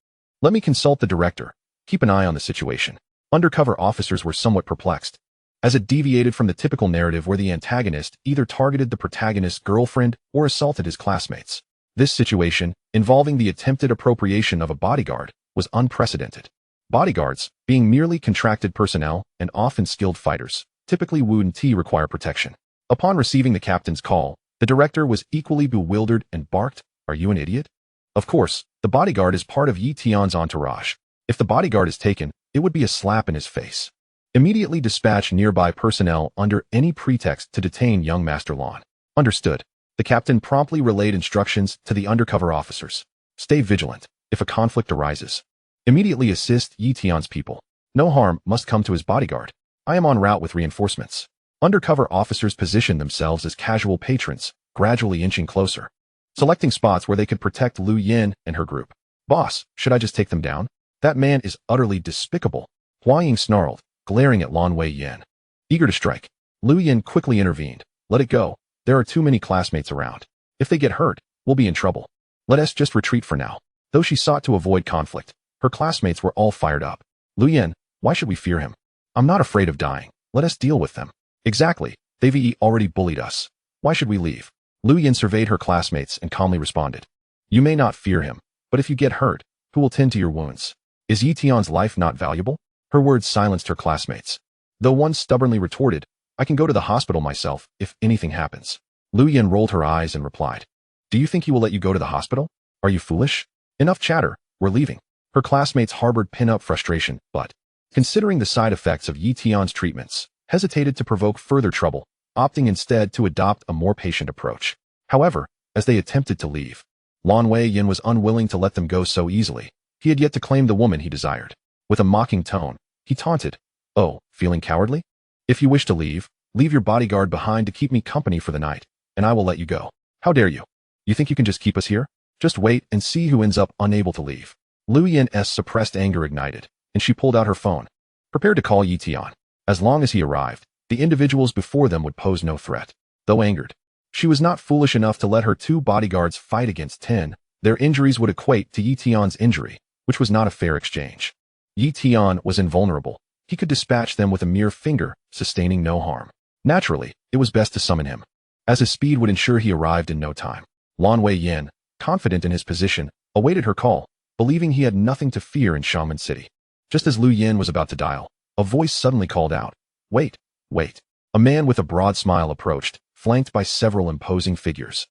Let me consult the director. Keep an eye on the situation. Undercover officers were somewhat perplexed, as it deviated from the typical narrative where the antagonist either targeted the protagonist's girlfriend or assaulted his classmates. This situation, involving the attempted appropriation of a bodyguard, was unprecedented. Bodyguards, being merely contracted personnel and often skilled fighters, typically wouldn't require protection. Upon receiving the captain's call, the director was equally bewildered and barked, "Are you an idiot?" Of course, the bodyguard is part of Yi Tian's entourage. If the bodyguard is taken, it would be a slap in his face. Immediately dispatch nearby personnel under any pretext to detain young Master Lan. Understood. The captain promptly relayed instructions to the undercover officers. Stay vigilant. If a conflict arises, immediately assist Yi Tian's people. No harm must come to his bodyguard. I am en route with reinforcements. Undercover officers positioned themselves as casual patrons, gradually inching closer, selecting spots where they could protect Lu Yin and her group. Boss, should I just take them down? That man is utterly despicable. Hua Ying snarled, glaring at Lan Wei Yin. Eager to strike, Lu Yin quickly intervened. Let it go. There are too many classmates around. If they get hurt, we'll be in trouble. Let us just retreat for now. Though she sought to avoid conflict, her classmates were all fired up. Lu Yin, why should we fear him? I'm not afraid of dying. Let us deal with them. Exactly. They've already bullied us. Why should we leave? Lu Yin surveyed her classmates and calmly responded. You may not fear him, but if you get hurt, who will tend to your wounds? Is Yi Tian's life not valuable? Her words silenced her classmates. Though one stubbornly retorted, I can go to the hospital myself if anything happens. Lu Yin rolled her eyes and replied. Do you think he will let you go to the hospital? Are you foolish? Enough chatter, we're leaving. Her classmates harbored pin-up frustration, but, considering the side effects of Yi Tian's treatments, hesitated to provoke further trouble, opting instead to adopt a more patient approach. However, as they attempted to leave, Lan Wei Yin was unwilling to let them go so easily. He had yet to claim the woman he desired. With a mocking tone, he taunted, Oh, feeling cowardly? If you wish to leave your bodyguard behind to keep me company for the night, and I will let you go. How dare you? You think you can just keep us here? Just wait and see who ends up unable to leave. Lu Yin's suppressed anger ignited, and she pulled out her phone, prepared to call Yi Tian. As long as he arrived, the individuals before them would pose no threat. Though angered, she was not foolish enough to let her two bodyguards fight against 10. Their injuries would equate to Yi Tian's injury, which was not a fair exchange. Yi Tian was invulnerable. He could dispatch them with a mere finger, sustaining no harm. Naturally, it was best to summon him, as his speed would ensure he arrived in no time. Lan Wei Yin, confident in his position, awaited her call, believing he had nothing to fear in Shaman City. Just as Lu Yin was about to dial, a voice suddenly called out, Wait, wait. A man with a broad smile approached, flanked by several imposing figures.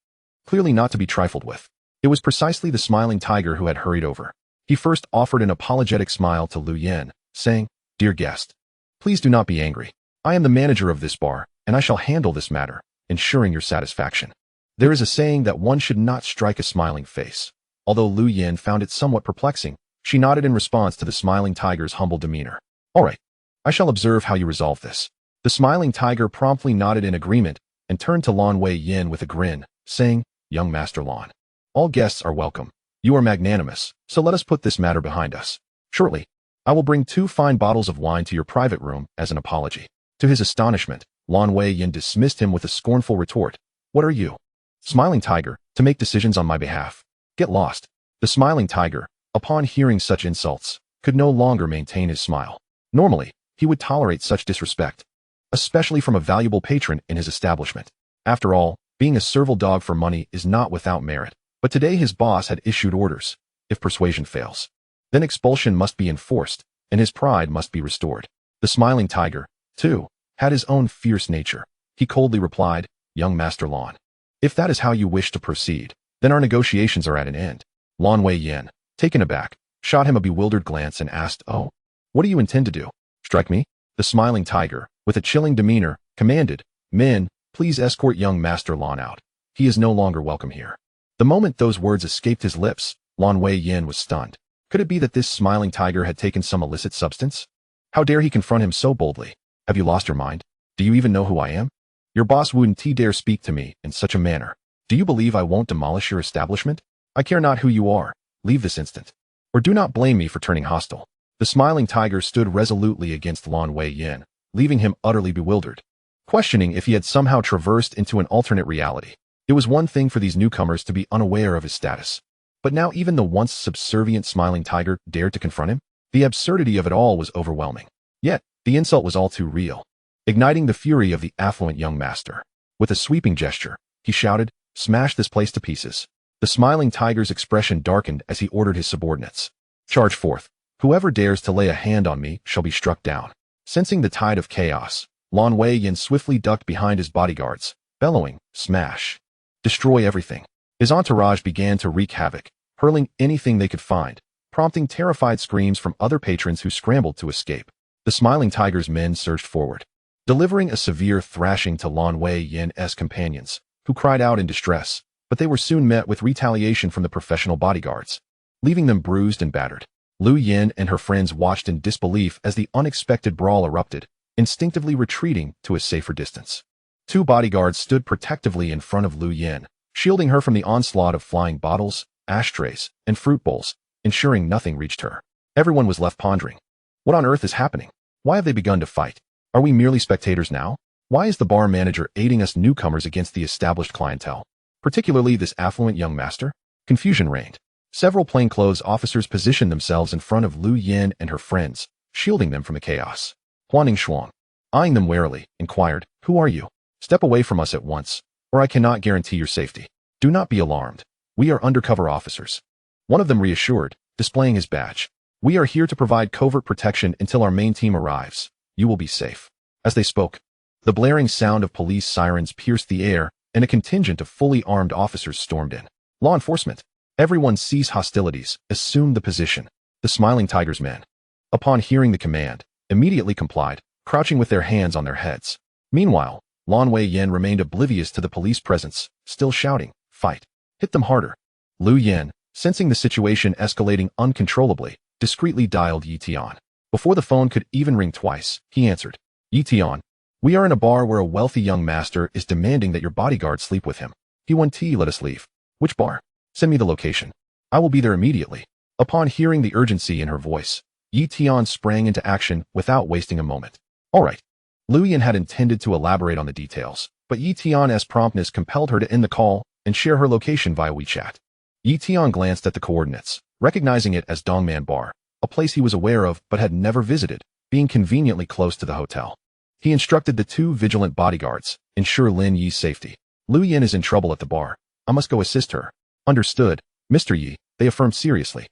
Clearly not to be trifled with. It was precisely the smiling tiger who had hurried over. He first offered an apologetic smile to Lu Yin, saying, Dear guest, please do not be angry. I am the manager of this bar, and I shall handle this matter, ensuring your satisfaction. There is a saying that one should not strike a smiling face. Although Lu Yin found it somewhat perplexing, she nodded in response to the smiling tiger's humble demeanor. All right, I shall observe how you resolve this. The smiling tiger promptly nodded in agreement and turned to Lan Wei Yin with a grin, saying, Young Master Lan, all guests are welcome. You are magnanimous, so let us put this matter behind us. Shortly, I will bring 2 fine bottles of wine to your private room as an apology. To his astonishment, Lan Wei Yin dismissed him with a scornful retort. What are you? Smiling tiger, to make decisions on my behalf. Get lost. The smiling tiger, upon hearing such insults, could no longer maintain his smile. Normally, he would tolerate such disrespect, especially from a valuable patron in his establishment. After all, being a servile dog for money is not without merit. But today his boss had issued orders. If persuasion fails, then expulsion must be enforced, and his pride must be restored. The smiling tiger, too, had his own fierce nature. He coldly replied, "Young Master Lan, if that is how you wish to proceed, then our negotiations are at an end." Lan Wei-yin, taken aback, shot him a bewildered glance and asked, "Oh, what do you intend to do? Strike me?" The smiling tiger, with a chilling demeanor, commanded, "Men, please escort young Master Lan out. He is no longer welcome here." The moment those words escaped his lips, Lan Wei-yin was stunned. Could it be that this smiling tiger had taken some illicit substance? How dare he confront him so boldly? "Have you lost your mind? Do you even know who I am? Your boss wouldn't dare speak to me in such a manner. Do you believe I won't demolish your establishment? I care not who you are. Leave this instant. Or do not blame me for turning hostile." The smiling tiger stood resolutely against Lan Wei-yin, leaving him utterly bewildered, questioning if he had somehow traversed into an alternate reality. It was one thing for these newcomers to be unaware of his status, but now even the once subservient smiling tiger dared to confront him? The absurdity of it all was overwhelming. Yet, the insult was all too real, igniting the fury of the affluent young master. With a sweeping gesture, he shouted, "Smash this place to pieces." The smiling tiger's expression darkened as he ordered his subordinates, "Charge forth. Whoever dares to lay a hand on me shall be struck down." Sensing the tide of chaos, Lan Wei-yin swiftly ducked behind his bodyguards, bellowing, "Smash! Destroy everything." His entourage began to wreak havoc, hurling anything they could find, prompting terrified screams from other patrons who scrambled to escape. The smiling tiger's men surged forward, delivering a severe thrashing to Lan Wei-yin's companions, who cried out in distress, but they were soon met with retaliation from the professional bodyguards, leaving them bruised and battered. Lu Yin and her friends watched in disbelief as the unexpected brawl erupted, instinctively retreating to a safer distance. Two bodyguards stood protectively in front of Lu Yin, shielding her from the onslaught of flying bottles, ashtrays, and fruit bowls, ensuring nothing reached her. Everyone was left pondering. What on earth is happening? Why have they begun to fight? Are we merely spectators now? Why is the bar manager aiding us newcomers against the established clientele, particularly this affluent young master? Confusion reigned. Several plainclothes officers positioned themselves in front of Lu Yin and her friends, shielding them from the chaos. Huan Ningxuang, eyeing them warily, inquired, "Who are you? Step away from us at once, or I cannot guarantee your safety." "Do not be alarmed. We are undercover officers," one of them reassured, displaying his badge. "We are here to provide covert protection until our main team arrives. You will be safe." As they spoke, the blaring sound of police sirens pierced the air, and a contingent of fully armed officers stormed in. Law enforcement. Everyone cease hostilities, assumed the position. The smiling tiger's men, upon hearing the command, immediately complied, crouching with their hands on their heads. Meanwhile, Lan Wei-yin remained oblivious to the police presence, still shouting, "Fight! Hit them harder!" Lu Yin, sensing the situation escalating uncontrollably, discreetly dialed Yi Tian. Before the phone could even ring twice, he answered, "Yi Tian, we are in a bar where a wealthy young master is demanding that your bodyguard sleep with him. Let us leave." "Which bar? Send me the location. I will be there immediately." Upon hearing the urgency in her voice, Yi Tian sprang into action without wasting a moment. "All right." Lu Yin had intended to elaborate on the details, but Yi Tian's promptness compelled her to end the call and share her location via WeChat. Yi Tian glanced at the coordinates, recognizing it as Dongman Bar, a place he was aware of but had never visited, being conveniently close to the hotel. He instructed the two vigilant bodyguards, "Ensure Lin Yi's safety. Lu Yin is in trouble at the bar. I must go assist her." "Understood, Mr. Yi," they affirmed seriously.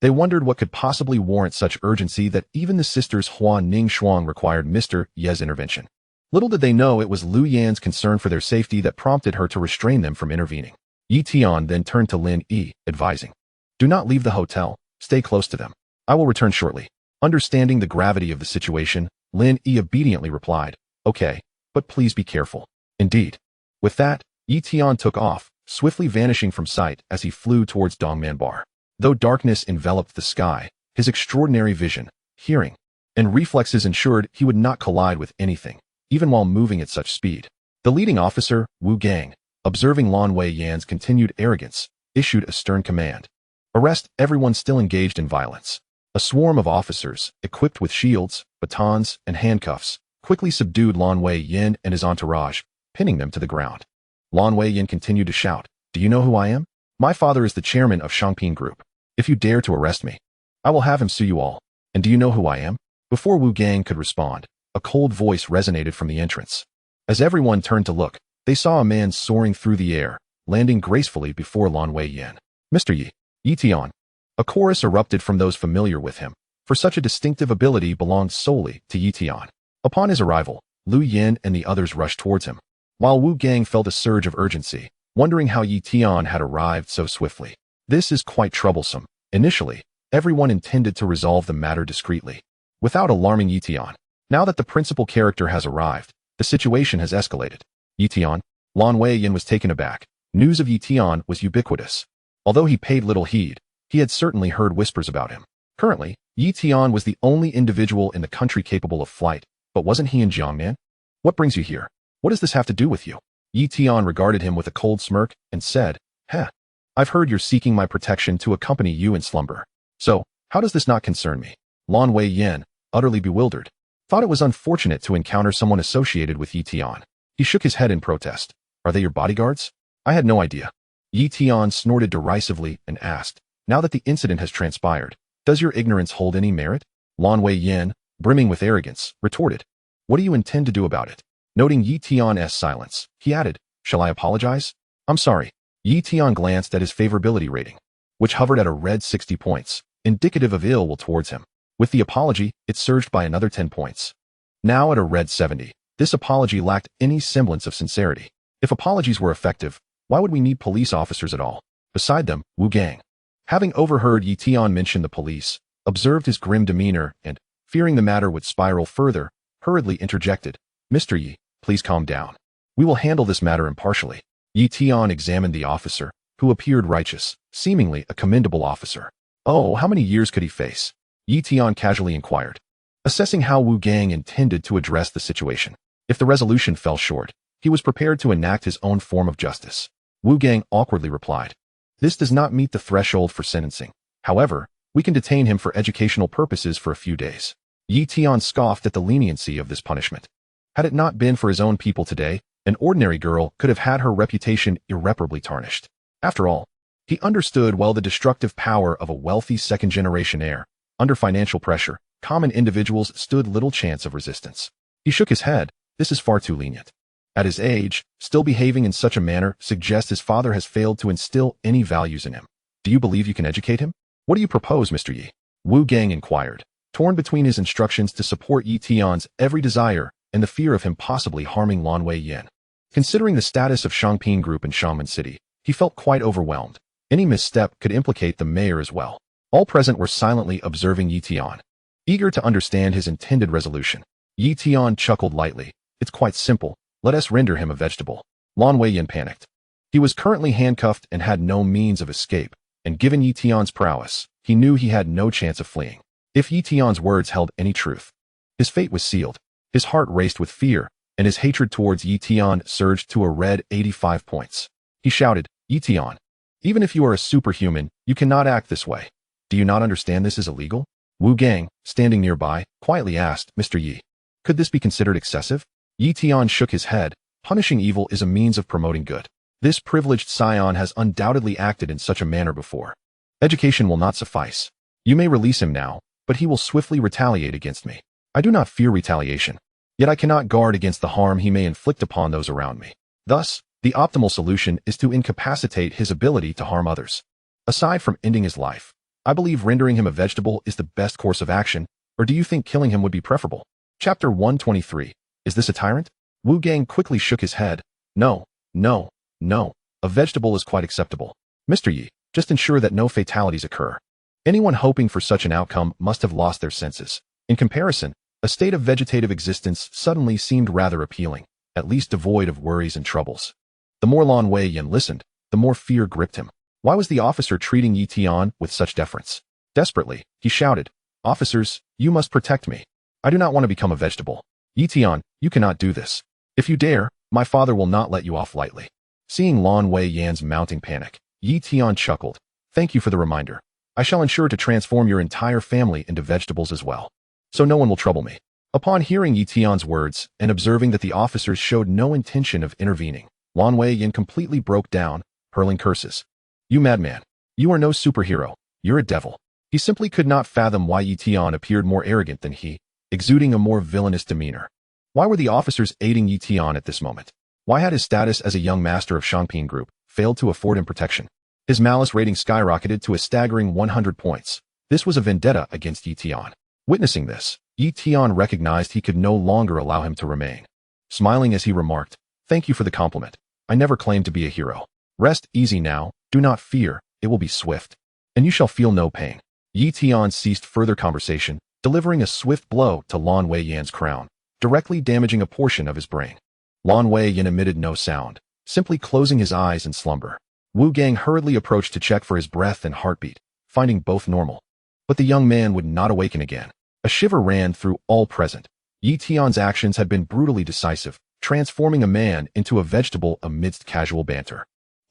They wondered what could possibly warrant such urgency that even the sisters Huan Ningxuang required Mr. Ye's intervention. Little did they know it was Lu Yan's concern for their safety that prompted her to restrain them from intervening. Yi Tian then turned to Lin Yi, advising, "Do not leave the hotel, stay close to them. I will return shortly." Understanding the gravity of the situation, Lin Yi obediently replied, "Okay, but please be careful." Indeed. With that, Yi Tian took off, swiftly vanishing from sight as he flew towards Dongman Bar. Though darkness enveloped the sky, his extraordinary vision, hearing, and reflexes ensured he would not collide with anything, even while moving at such speed. The leading officer, Wu Gang, observing Lan Wei-yan's continued arrogance, issued a stern command. "Arrest everyone still engaged in violence." A swarm of officers, equipped with shields, batons, and handcuffs, quickly subdued Lan Wei-yin and his entourage, pinning them to the ground. Lan Wei-yin continued to shout, "Do you know who I am? My father is the chairman of Shangping Group. If you dare to arrest me, I will have him sue you all. And do you know who I am?" Before Wu Gang could respond, a cold voice resonated from the entrance. As everyone turned to look, they saw a man soaring through the air, landing gracefully before Lan Wei-yin. "Mr. Yi, Yi Tian." A chorus erupted from those familiar with him, for such a distinctive ability belonged solely to Yi Tian. Upon his arrival, Lu Yin and the others rushed towards him, while Wu Gang felt a surge of urgency, wondering how Yi Tian had arrived so swiftly. This is quite troublesome. Initially, everyone intended to resolve the matter discreetly, without alarming Yi Tian. Now that the principal character has arrived, the situation has escalated. Yi Tian? Lan Wei-yin was taken aback. News of Yi Tian was ubiquitous. Although he paid little heed, he had certainly heard whispers about him. Currently, Yi Tian was the only individual in the country capable of flight, but wasn't he in Jiangnan? What brings you here? What does this have to do with you? Yi Tian regarded him with a cold smirk and said, Heh, I've heard you're seeking my protection to accompany you in slumber. So, how does this not concern me? Lan Wei-yin, utterly bewildered, thought it was unfortunate to encounter someone associated with Yi Tian. He shook his head in protest. Are they your bodyguards? I had no idea. Yi Tian snorted derisively and asked, now that the incident has transpired, does your ignorance hold any merit? Lan Wei-yin, brimming with arrogance, retorted, what do you intend to do about it? Noting Yi Tian's silence, he added, shall I apologize? I'm sorry. Yi Tian glanced at his favorability rating, which hovered at a red 60 points, indicative of ill will towards him. With the apology, it surged by another 10 points. Now at a red 70, this apology lacked any semblance of sincerity. If apologies were effective, why would we need police officers at all? Beside them, Wu Gang, having overheard Yi Tian mention the police, observed his grim demeanor and, fearing the matter would spiral further, hurriedly interjected, Mr. Yi, please calm down. We will handle this matter impartially. Yi Tian examined the officer, who appeared righteous, seemingly a commendable officer. Oh, how many years could he face? Yi Tian casually inquired, assessing how Wu Gang intended to address the situation. If the resolution fell short, he was prepared to enact his own form of justice. Wu Gang awkwardly replied, this does not meet the threshold for sentencing. However, we can detain him for educational purposes for a few days. Yi Tian scoffed at the leniency of this punishment. Had it not been for his own people today, an ordinary girl could have had her reputation irreparably tarnished. After all, he understood well the destructive power of a wealthy second-generation heir. Under financial pressure, common individuals stood little chance of resistance. He shook his head. This is far too lenient. At his age, still behaving in such a manner suggests his father has failed to instill any values in him. Do you believe you can educate him? What do you propose, Mr. Yi? Wu Gang inquired, torn between his instructions to support Yi Tian's every desire and the fear of him possibly harming Lan Wei-yin. Considering the status of Shangping Group in Shangmen City, he felt quite overwhelmed. Any misstep could implicate the mayor as well. All present were silently observing Yi Tian, eager to understand his intended resolution. Yi Tian chuckled lightly. It's quite simple. Let us render him a vegetable. Lan Wei-yin panicked. He was currently handcuffed and had no means of escape, and given Yi Tian's prowess, he knew he had no chance of fleeing. If Yi Tian's words held any truth, his fate was sealed. His heart raced with fear, and his hatred towards Yi Tian surged to a red 85 points. He shouted, Yi Tian, even if you are a superhuman, you cannot act this way. Do you not understand this is illegal? Wu Gang, standing nearby, quietly asked, Mr. Yi, could this be considered excessive? Yi Tian shook his head. Punishing evil is a means of promoting good. This privileged scion has undoubtedly acted in such a manner before. Education will not suffice. You may release him now, but he will swiftly retaliate against me. I do not fear retaliation, yet I cannot guard against the harm he may inflict upon those around me. Thus, the optimal solution is to incapacitate his ability to harm others. Aside from ending his life, I believe rendering him a vegetable is the best course of action, or do you think killing him would be preferable? Chapter 123. Is this a tyrant? Wu Gang quickly shook his head. No, no, no. A vegetable is quite acceptable. Mr. Yi, just ensure that no fatalities occur. Anyone hoping for such an outcome must have lost their senses. In comparison, a state of vegetative existence suddenly seemed rather appealing, at least devoid of worries and troubles. The more Lan Wei-yin listened, the more fear gripped him. Why was the officer treating Yi Tian with such deference? Desperately, he shouted, Officers, you must protect me. I do not want to become a vegetable. Yi Tian, you cannot do this. If you dare, my father will not let you off lightly. Seeing Lan Wei-yan's mounting panic, Yi Tian chuckled. Thank you for the reminder. I shall ensure to transform your entire family into vegetables as well, so no one will trouble me. Upon hearing Yi Tian's words and observing that the officers showed no intention of intervening, Lan Wei-yin completely broke down, hurling curses. You madman. You are no superhero. You're a devil. He simply could not fathom why Yi Tian appeared more arrogant than he, exuding a more villainous demeanor. Why were the officers aiding Yi Tian at this moment? Why had his status as a young master of Shangping Group failed to afford him protection? His malice rating skyrocketed to a staggering 100 points. This was a vendetta against Yi Tian. Witnessing this, Yi Tian recognized he could no longer allow him to remain. Smiling as he remarked, "Thank you for the compliment. I never claimed to be a hero. Rest easy now, do not fear, it will be swift. And you shall feel no pain." Yi Tian ceased further conversation, delivering a swift blow to Lan Wei Yan's crown, directly damaging a portion of his brain. Lan Wei Yan emitted no sound, simply closing his eyes in slumber. Wu Gang hurriedly approached to check for his breath and heartbeat, finding both normal. But the young man would not awaken again. A shiver ran through all present. Yi Tian's actions had been brutally decisive, transforming a man into a vegetable amidst casual banter.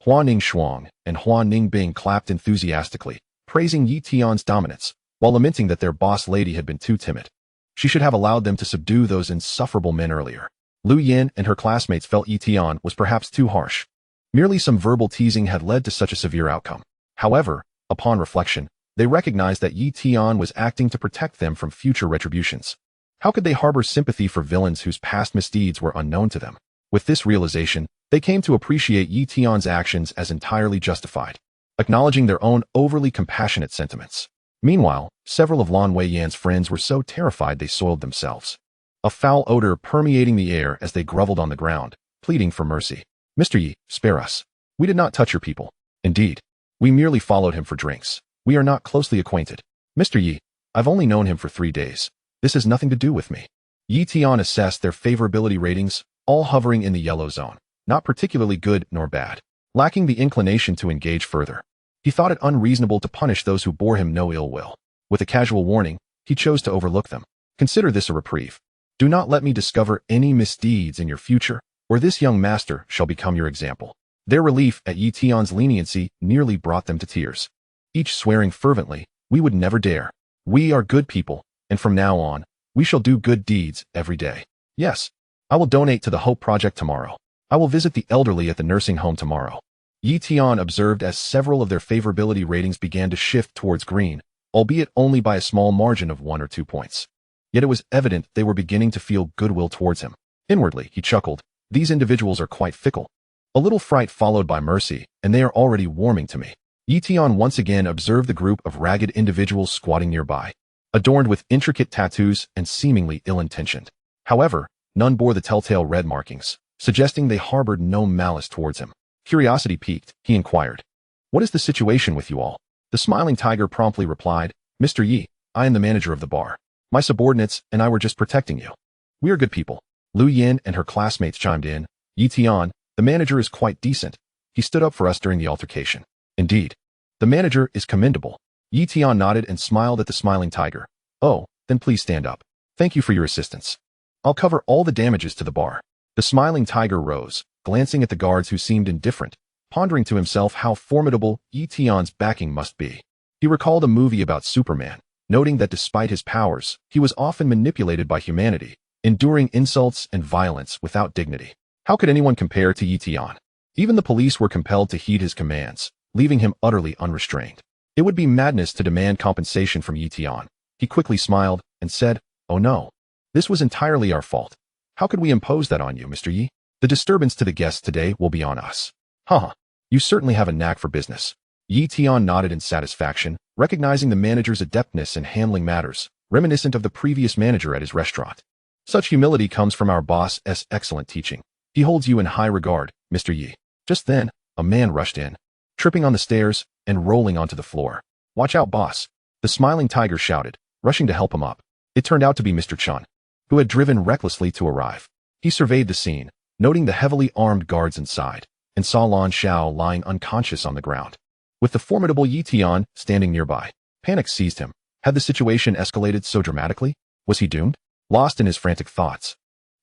Hua Ning Shuang and Hua Ning Bing clapped enthusiastically, praising Yi Tian's dominance, while lamenting that their boss lady had been too timid. She should have allowed them to subdue those insufferable men earlier. Lu Yin and her classmates felt Yi Tian was perhaps too harsh. Merely some verbal teasing had led to such a severe outcome. However, upon reflection, they recognized that Yi Tian was acting to protect them from future retributions. How could they harbor sympathy for villains whose past misdeeds were unknown to them? With this realization, they came to appreciate Yi Tian's actions as entirely justified, acknowledging their own overly compassionate sentiments. Meanwhile, several of Lan Wei Yan's friends were so terrified they soiled themselves. A foul odor permeating the air as they groveled on the ground, pleading for mercy. "Mr. Yi, spare us. We did not touch your people. Indeed, we merely followed him for drinks. We are not closely acquainted. Mr. Yi, I've only known him for 3 days. This has nothing to do with me." Yi Tian assessed their favorability ratings, all hovering in the yellow zone, not particularly good nor bad, lacking the inclination to engage further. He thought it unreasonable to punish those who bore him no ill will. With a casual warning, he chose to overlook them. "Consider this a reprieve. Do not let me discover any misdeeds in your future, or this young master shall become your example." Their relief at Yi Tian's leniency nearly brought them to tears, each swearing fervently, "We would never dare. We are good people, and from now on, we shall do good deeds every day. Yes, I will donate to the Hope Project tomorrow. I will visit the elderly at the nursing home tomorrow." Yi Tian observed as several of their favorability ratings began to shift towards green, albeit only by a small margin of 1 or 2 points. Yet it was evident they were beginning to feel goodwill towards him. Inwardly, he chuckled, "These individuals are quite fickle. A little fright followed by mercy, and they are already warming to me." Yi Tian once again observed the group of ragged individuals squatting nearby, adorned with intricate tattoos and seemingly ill-intentioned. However, none bore the telltale red markings, suggesting they harbored no malice towards him. Curiosity piqued, he inquired, "What is the situation with you all?" The smiling tiger promptly replied, "Mr. Yi, I am the manager of the bar. My subordinates and I were just protecting you. We are good people." Lu Yin and her classmates chimed in, "Yi Tian, the manager is quite decent. He stood up for us during the altercation." "Indeed. The manager is commendable." Yi Tian nodded and smiled at the smiling tiger. "Oh, then please stand up. Thank you for your assistance. I'll cover all the damages to the bar." The smiling tiger rose, glancing at the guards who seemed indifferent, pondering to himself how formidable Yi Tian's backing must be. He recalled a movie about Superman, noting that despite his powers, he was often manipulated by humanity, enduring insults and violence without dignity. How could anyone compare to Yi Tian? Even the police were compelled to heed his commands, leaving him utterly unrestrained. It would be madness to demand compensation from Yi Tian. He quickly smiled and said, "Oh no. This was entirely our fault. How could we impose that on you, Mr. Yi? The disturbance to the guests today will be on us." "Haha, you certainly have a knack for business." Yi Tian nodded in satisfaction, recognizing the manager's adeptness in handling matters, reminiscent of the previous manager at his restaurant. "Such humility comes from our boss's excellent teaching. He holds you in high regard, Mr. Yi." Just then, a man rushed in, tripping on the stairs and rolling onto the floor. "Watch out, boss," the smiling tiger shouted, rushing to help him up. It turned out to be Mr. Chun, who had driven recklessly to arrive. He surveyed the scene, noting the heavily armed guards inside, and saw Lan Xiao lying unconscious on the ground, with the formidable Yi Tian standing nearby. Panic seized him. Had the situation escalated so dramatically? Was he doomed? Lost in his frantic thoughts,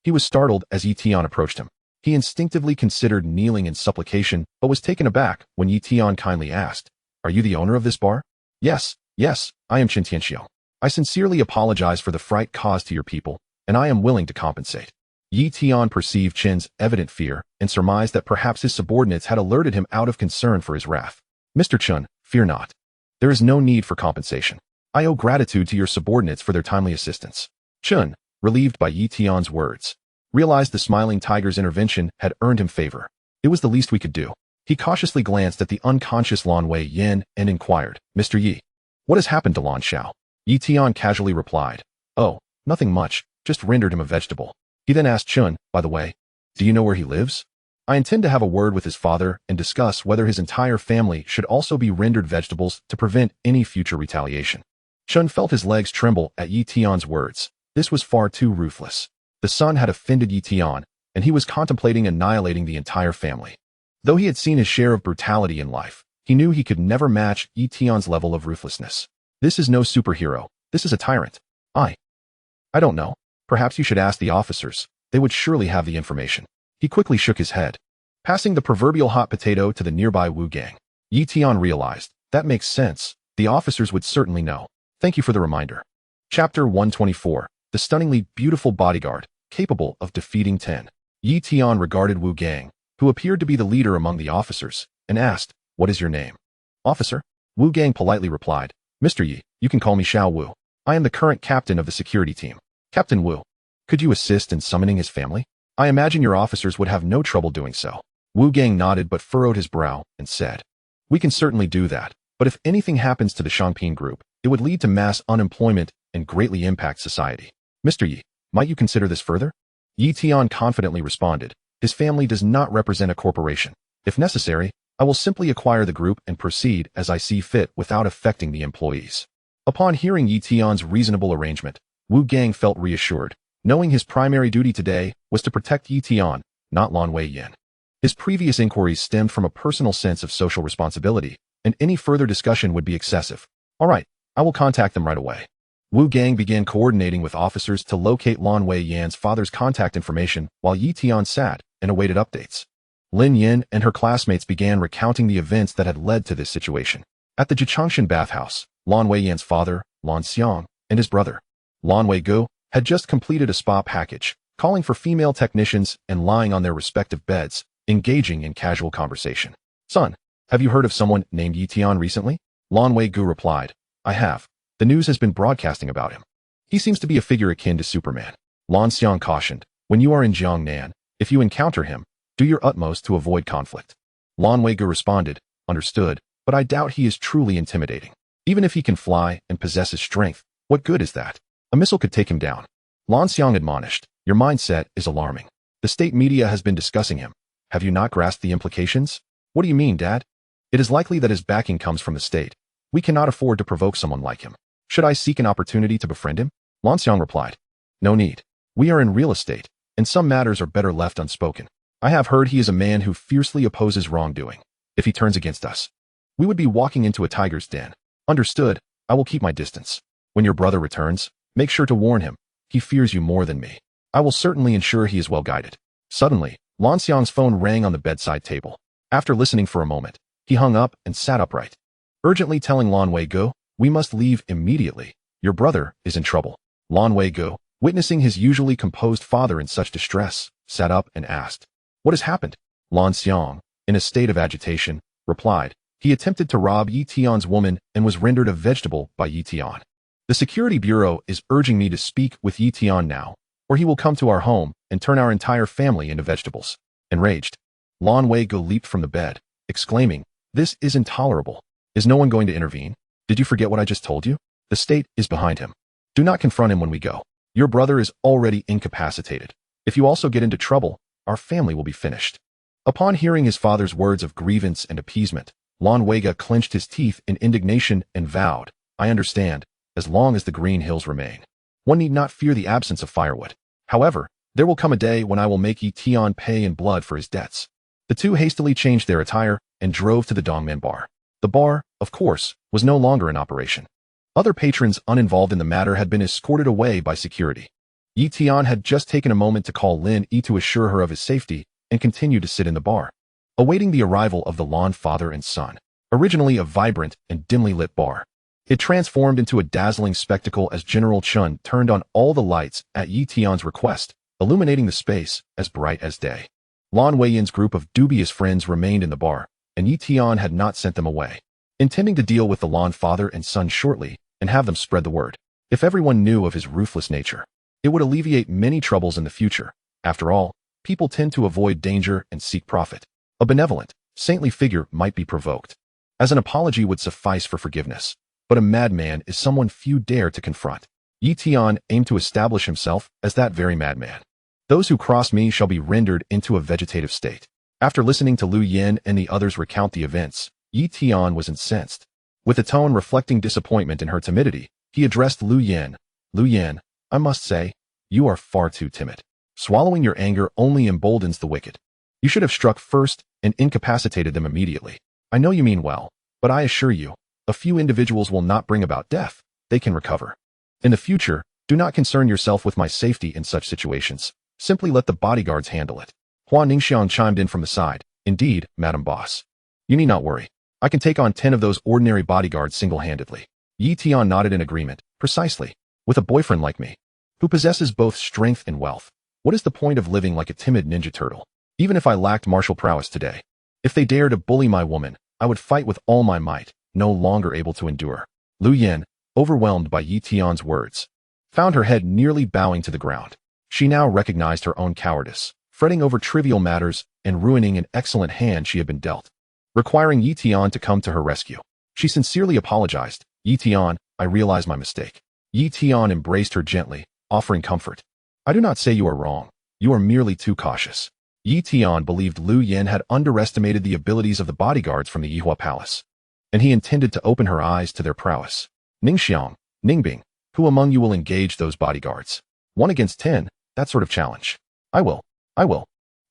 he was startled as Yi Tian approached him. He instinctively considered kneeling in supplication, but was taken aback when Yi Tian kindly asked, "Are you the owner of this bar?" Yes, I am Chen Tianxiu. I sincerely apologize for the fright caused to your people, and I am willing to compensate." Yi Tian perceived Chen's evident fear and surmised that perhaps his subordinates had alerted him out of concern for his wrath. "Mr. Chen, fear not. There is no need for compensation. I owe gratitude to your subordinates for their timely assistance." Chen, relieved by Yi Tian's words, realized the smiling tiger's intervention had earned him favor. It was the least we could do. He cautiously glanced at the unconscious Lan Wei Yan and inquired, "Mr. Yi, what has happened to Lan Xiao?" Yi Tian casually replied, "Oh, nothing much, just rendered him a vegetable." He then asked Chun, "By the way, do you know where he lives? I intend to have a word with his father and discuss whether his entire family should also be rendered vegetables to prevent any future retaliation." Chun felt his legs tremble at Yi Tian's words. This was far too ruthless. The son had offended Yi Tian, and he was contemplating annihilating the entire family. Though he had seen his share of brutality in life, he knew he could never match Yi Tian's level of ruthlessness. This is no superhero. This is a tyrant. I don't know. Perhaps you should ask the officers. They would surely have the information. He quickly shook his head, passing the proverbial hot potato to the nearby Wu gang. Yi Tian realized, that makes sense. The officers would certainly know. Thank you for the reminder. Chapter 124. The stunningly beautiful bodyguard, capable of defeating 10. Yi Tian regarded Wu gang, who appeared to be the leader among the officers, and asked, "What is your name?" "Officer." Wu gang politely replied, "Mr. Yi, you can call me Xiao Wu. I am the current captain of the security team." "Captain Wu, could you assist in summoning his family? I imagine your officers would have no trouble doing so." Wu gang nodded but furrowed his brow and said, "We can certainly do that, but if anything happens to the Shangping group, it would lead to mass unemployment and greatly impact society. Mr. Yi, might you consider this further?" Yi Tian confidently responded, "His family does not represent a corporation. If necessary, I will simply acquire the group and proceed as I see fit without affecting the employees." Upon hearing Yi Tian's reasonable arrangement, Wu gang felt reassured, knowing his primary duty today was to protect Yi Tian, not Lan Wei-yin. His previous inquiries stemmed from a personal sense of social responsibility, and any further discussion would be excessive. "All right, I will contact them right away." Wu gang began coordinating with officers to locate Lan Wei-yan's father's contact information while Yi Tian sat and awaited updates. Lin Yin and her classmates began recounting the events that had led to this situation. At the Jichangshan bathhouse, Lan Wei-yan's father, Lan Xiang, and his brother, Lan Wei-gu, had just completed a spa package, calling for female technicians and lying on their respective beds, engaging in casual conversation. "Son, have you heard of someone named Yi Tian recently?" Lan Wei-gu replied, "I have. The news has been broadcasting about him. He seems to be a figure akin to Superman." Lan Xiang cautioned, "When you are in Jiangnan, if you encounter him, do your utmost to avoid conflict." Lan Wei-gu responded, "Understood, but I doubt he is truly intimidating. Even if he can fly and possesses strength, what good is that? A missile could take him down." Lan Xiang admonished, "Your mindset is alarming. The state media has been discussing him. Have you not grasped the implications?" "What do you mean, Dad?" "It is likely that his backing comes from the state. We cannot afford to provoke someone like him. Should I seek an opportunity to befriend him?" Lan Xiang replied, "No need. We are in real estate, and some matters are better left unspoken. I have heard he is a man who fiercely opposes wrongdoing. If he turns against us, we would be walking into a tiger's den." "Understood. I will keep my distance. When your brother returns, make sure to warn him. He fears you more than me. I will certainly ensure he is well guided." Suddenly, Lan Xiang's phone rang on the bedside table. After listening for a moment, he hung up and sat upright, urgently telling Lan Wei-gu, "We must leave immediately. Your brother is in trouble." Lan Wei-gu, witnessing his usually composed father in such distress, sat up and asked, "What has happened?" Lan Xiang, in a state of agitation, replied, "He attempted to rob Yi Tian's woman and was rendered a vegetable by Yi Tian. The Security Bureau is urging me to speak with Yi Tian now, or he will come to our home and turn our entire family into vegetables." Enraged, Lan Wei-gu leaped from the bed, exclaiming, "This is intolerable. Is no one going to intervene? Did you forget what I just told you? The state is behind him. Do not confront him when we go. Your brother is already incapacitated. If you also get into trouble, our family will be finished." Upon hearing his father's words of grievance and appeasement, Lan Wei-gu clenched his teeth in indignation and vowed, "I understand, as long as the green hills remain. One need not fear the absence of firewood. However, there will come a day when I will make Yi Tian pay in blood for his debts." The two hastily changed their attire and drove to the Dongmen bar. The bar, of course, was no longer in operation. Other patrons uninvolved in the matter had been escorted away by security. Yi Tian had just taken a moment to call Lin Yi to assure her of his safety and continued to sit in the bar, awaiting the arrival of the Lan father and son. Originally a vibrant and dimly lit bar, it transformed into a dazzling spectacle as General Chun turned on all the lights at Yi Tian's request, illuminating the space as bright as day. Lan Wei-yin's group of dubious friends remained in the bar, and Yi Tian had not sent them away, intending to deal with the Lan father and son shortly and have them spread the word. If everyone knew of his ruthless nature, it would alleviate many troubles in the future. After all, people tend to avoid danger and seek profit. A benevolent, saintly figure might be provoked, as an apology would suffice for forgiveness. but a madman is someone few dare to confront. Yi Tian aimed to establish himself as that very madman. Those who cross me shall be rendered into a vegetative state. After listening to Lu Yin and the others recount the events, Yi Tian was incensed. With a tone reflecting disappointment in her timidity, he addressed Lu Yin. Lu Yin, I must say, you are far too timid. Swallowing your anger only emboldens the wicked. You should have struck first and incapacitated them immediately. I know you mean well, but I assure you, a few individuals will not bring about death. They can recover. In the future, do not concern yourself with my safety in such situations. Simply let the bodyguards handle it. Hua Ningxiang chimed in from the side. Indeed, Madam Boss. You need not worry. I can take on 10 of those ordinary bodyguards single-handedly. Yi Tian nodded in agreement. Precisely. With a boyfriend like me, who possesses both strength and wealth, what is the point of living like a timid ninja turtle? Even if I lacked martial prowess today, if they dare to bully my woman, I would fight with all my might, no longer able to endure. Lu Yin, overwhelmed by Yi Tian's words, found her head nearly bowing to the ground. She now recognized her own cowardice, fretting over trivial matters and ruining an excellent hand she had been dealt. Requiring Yi Tian to come to her rescue, she sincerely apologized. Yi Tian, I realize my mistake. Yi Tian embraced her gently, offering comfort. I do not say you are wrong. You are merely too cautious. Yi Tian believed Lu Yin had underestimated the abilities of the bodyguards from the Yihua Palace, and he intended to open her eyes to their prowess. Ningxiang, Ningbing, who among you will engage those bodyguards? 1 against 10, that sort of challenge. I will.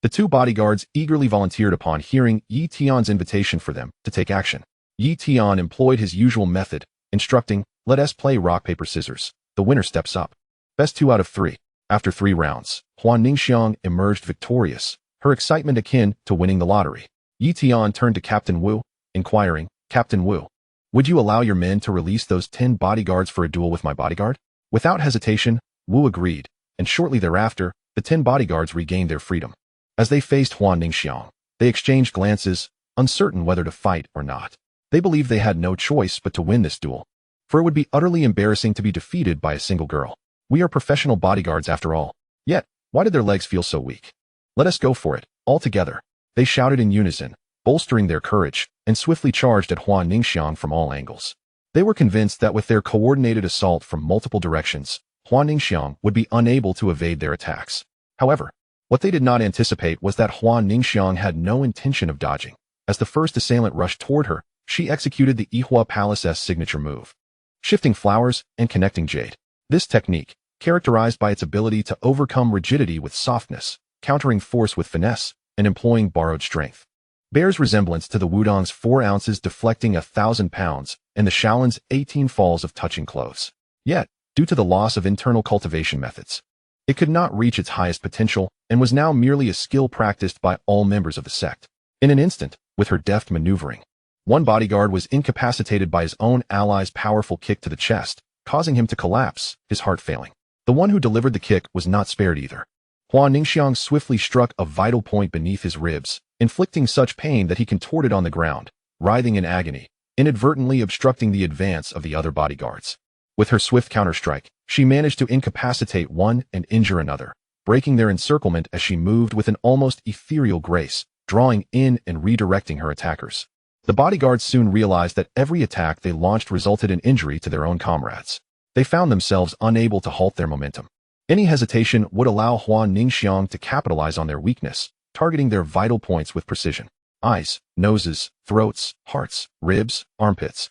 The 2 bodyguards eagerly volunteered upon hearing Yi Tian's invitation for them to take action. Yi Tian employed his usual method, instructing, let us play rock, paper, scissors. The winner steps up. Best 2 out of 3. After 3 rounds, Hua Ningxiang emerged victorious, her excitement akin to winning the lottery. Yi Tian turned to Captain Wu, inquiring, Captain Wu, would you allow your men to release those 10 bodyguards for a duel with my bodyguard? Without hesitation, Wu agreed, and shortly thereafter, the 10 bodyguards regained their freedom. As they faced Hua Ningxiang, they exchanged glances, uncertain whether to fight or not. They believed they had no choice but to win this duel, for it would be utterly embarrassing to be defeated by a single girl. We are professional bodyguards after all. Yet, why did their legs feel so weak? Let us go for it, all together. They shouted in unison, bolstering their courage, and swiftly charged at Hua Ningxiang from all angles. They were convinced that with their coordinated assault from multiple directions, Hua Ningxiang would be unable to evade their attacks. However, what they did not anticipate was that Hua Ningxiang had no intention of dodging. As the first assailant rushed toward her, she executed the Yihua Palace's signature move, shifting flowers and connecting jade. This technique, characterized by its ability to overcome rigidity with softness, countering force with finesse, and employing borrowed strength, bears resemblance to the Wudong's 4 ounces deflecting 1,000 pounds and the Shaolin's 18 falls of touching clothes. Yet, due to the loss of internal cultivation methods, it could not reach its highest potential and was now merely a skill practiced by all members of the sect. In an instant, with her deft maneuvering, one bodyguard was incapacitated by his own ally's powerful kick to the chest, causing him to collapse, his heart failing. The one who delivered the kick was not spared either. Hua Ningxiang swiftly struck a vital point beneath his ribs, inflicting such pain that he contorted on the ground, writhing in agony, inadvertently obstructing the advance of the other bodyguards. With her swift counterstrike, she managed to incapacitate one and injure another, breaking their encirclement as she moved with an almost ethereal grace, drawing in and redirecting her attackers. The bodyguards soon realized that every attack they launched resulted in injury to their own comrades. They found themselves unable to halt their momentum. Any hesitation would allow Hua Ningxiang to capitalize on their weakness, targeting their vital points with precision. Eyes, noses, throats, hearts, ribs, armpits,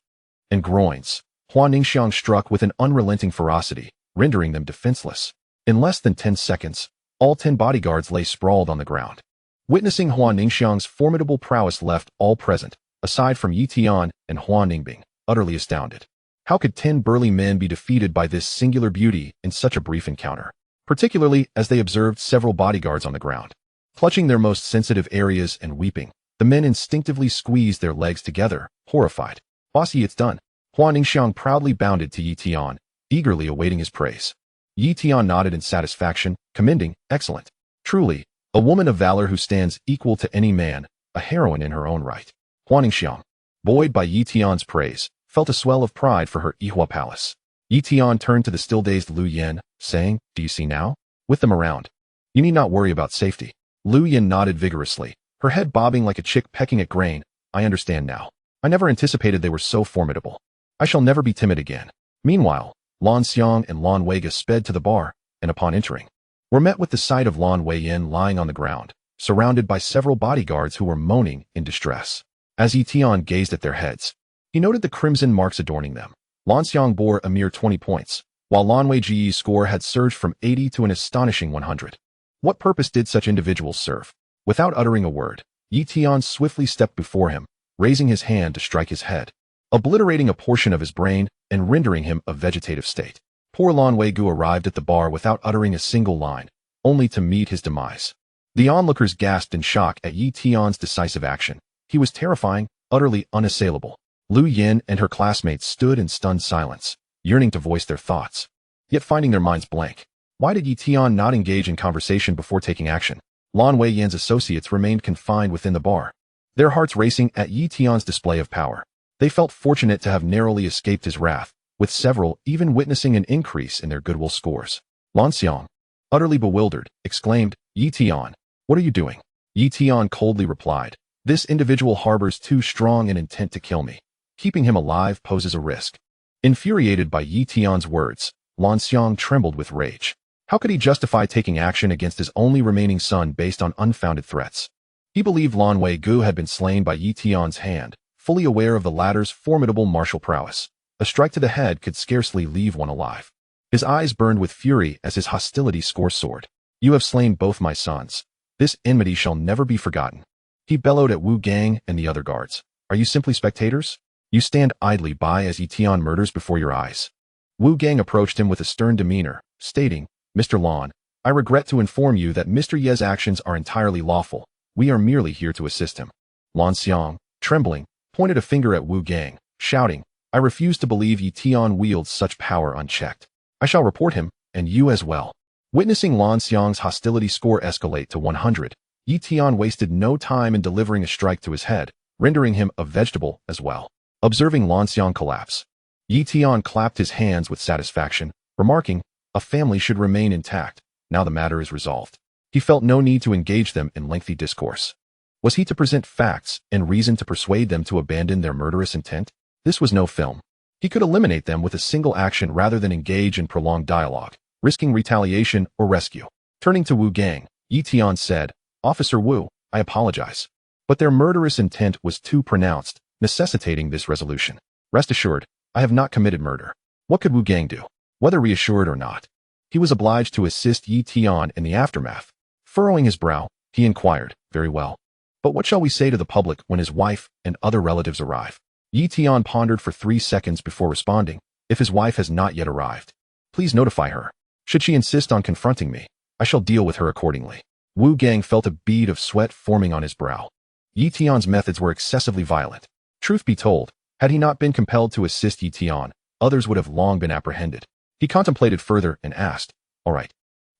and groins. Hua Ningxiang struck with an unrelenting ferocity, rendering them defenseless. In less than 10 seconds, all 10 bodyguards lay sprawled on the ground. Witnessing Hua Ningxiang's formidable prowess left all present, aside from Yi Tian and Hua Ningbing, utterly astounded. How could 10 burly men be defeated by this singular beauty in such a brief encounter? Particularly as they observed several bodyguards on the ground. Clutching their most sensitive areas and weeping, the men instinctively squeezed their legs together, horrified. Bossy, it's done. Hua Ningxiang proudly bounded to Yi Tian, eagerly awaiting his praise. Yi Tian nodded in satisfaction, commending, excellent. Truly, a woman of valor who stands equal to any man, a heroine in her own right. Hua Ningxiang, buoyed by Yi Tian's praise, felt a swell of pride for her Yihua Palace. Yi Tian turned to the still-dazed Lu Yin, saying, do you see now? With them around, you need not worry about safety. Lu Yin nodded vigorously, her head bobbing like a chick pecking at grain. I understand now. I never anticipated they were so formidable. I shall never be timid again. Meanwhile, Lan Xiang and Lan Weiga sped to the bar, and upon entering, were met with the sight of Lan Weiyin lying on the ground, surrounded by several bodyguards who were moaning in distress. As Yi Tian gazed at their heads, he noted the crimson marks adorning them. Lan Xiang bore a mere 20 points, while Lan Weiji's score had surged from 80 to an astonishing 100. What purpose did such individuals serve? Without uttering a word, Yi Tian swiftly stepped before him, raising his hand to strike his head, obliterating a portion of his brain and rendering him a vegetative state. Poor Lan Weigu arrived at the bar without uttering a single line, only to meet his demise. The onlookers gasped in shock at Yi Tian's decisive action. He was terrifying, utterly unassailable. Lu Yin and her classmates stood in stunned silence, yearning to voice their thoughts, yet finding their minds blank. Why did Yi Tian not engage in conversation before taking action? Lan Weiyin's associates remained confined within the bar, their hearts racing at Yi Tian's display of power. They felt fortunate to have narrowly escaped his wrath, with several even witnessing an increase in their goodwill scores. Lan Xiang, utterly bewildered, exclaimed, "Yi Tian, what are you doing?" Yi Tian coldly replied, "This individual harbors too strong an intent to kill me. Keeping him alive poses a risk." Infuriated by Yi Tian's words, Lan Xiang trembled with rage. How could he justify taking action against his only remaining son based on unfounded threats? He believed Lan Weigu had been slain by Yi Tian's hand, fully aware of the latter's formidable martial prowess. A strike to the head could scarcely leave one alive. His eyes burned with fury as his hostility score soared. "You have slain both my sons. This enmity shall never be forgotten." He bellowed at Wu Gang and the other guards. "Are you simply spectators? You stand idly by as Yi Tian murders before your eyes." Wu Gang approached him with a stern demeanor, stating, "Mr. Lan, I regret to inform you that Mr. Ye's actions are entirely lawful. We are merely here to assist him." Lan Xiang, trembling, pointed a finger at Wu Gang, shouting, "I refuse to believe Yi Tian wields such power unchecked. I shall report him, and you as well." Witnessing Lan Xiang's hostility score escalate to 100, Yi Tian wasted no time in delivering a strike to his head, rendering him a vegetable as well. Observing Lan Xiang collapse, Yi Tian clapped his hands with satisfaction, remarking, "A family should remain intact. Now the matter is resolved." He felt no need to engage them in lengthy discourse. Was he to present facts and reason to persuade them to abandon their murderous intent? This was no film. He could eliminate them with a single action rather than engage in prolonged dialogue, risking retaliation or rescue. Turning to Wu Gang, Yi Tian said, "Officer Wu, I apologize. But their murderous intent was too pronounced, necessitating this resolution. Rest assured, I have not committed murder." What could Wu Gang do? Whether reassured or not, he was obliged to assist Yi Tian in the aftermath. Furrowing his brow, he inquired, "Very well. But what shall we say to the public when his wife and other relatives arrive?" Yi Tian pondered for 3 seconds before responding, "If his wife has not yet arrived, please notify her. Should she insist on confronting me, I shall deal with her accordingly." Wu Gang felt a bead of sweat forming on his brow. Yi Tian's methods were excessively violent. Truth be told, had he not been compelled to assist Yi Tian, others would have long been apprehended. He contemplated further and asked, "All right.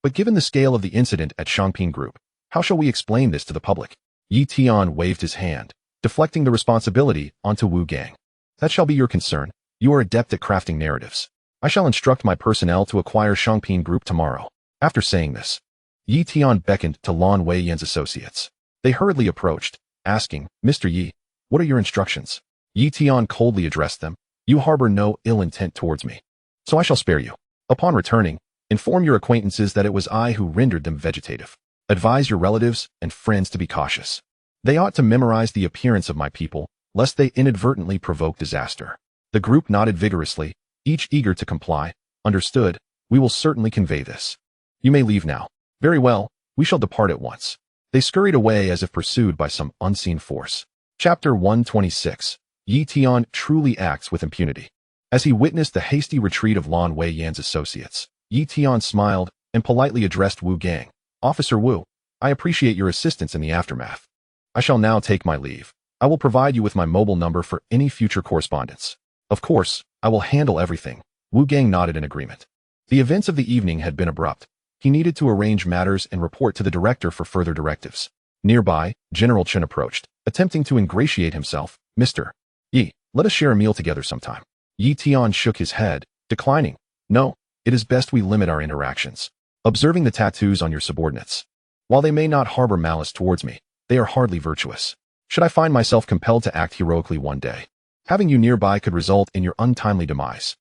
But given the scale of the incident at Shangping Group, how shall we explain this to the public?" Yi Tian waved his hand, deflecting the responsibility onto Wu Gang. "That shall be your concern. You are adept at crafting narratives. I shall instruct my personnel to acquire Shangping Group tomorrow." After saying this, Yi Tian beckoned to Lan Weiyin's associates. They hurriedly approached, asking, "Mr. Yi, what are your instructions?" Yi Tian coldly addressed them, "You harbor no ill intent towards me, so I shall spare you. Upon returning, inform your acquaintances that it was I who rendered them vegetative. Advise your relatives and friends to be cautious. They ought to memorize the appearance of my people, lest they inadvertently provoke disaster." The group nodded vigorously, each eager to comply. "Understood, we will certainly convey this. You may leave now." "Very well, we shall depart at once." They scurried away as if pursued by some unseen force. Chapter 126. Yi Tian truly acts with impunity. As he witnessed the hasty retreat of Lan Weiyin's associates, Yi Tian smiled and politely addressed Wu Gang. "Officer Wu, I appreciate your assistance in the aftermath. I shall now take my leave. I will provide you with my mobile number for any future correspondence." "Of course, I will handle everything." Wu Gang nodded in agreement. The events of the evening had been abrupt. He needed to arrange matters and report to the director for further directives. Nearby, General Chen approached, attempting to ingratiate himself. "Mr. Yi, let us share a meal together sometime." Yi Tian shook his head, declining. "No, it is best we limit our interactions." Observing the tattoos on your subordinates, while they may not harbor malice towards me, they are hardly virtuous. Should I find myself compelled to act heroically one day, Having you nearby could result in your untimely demise.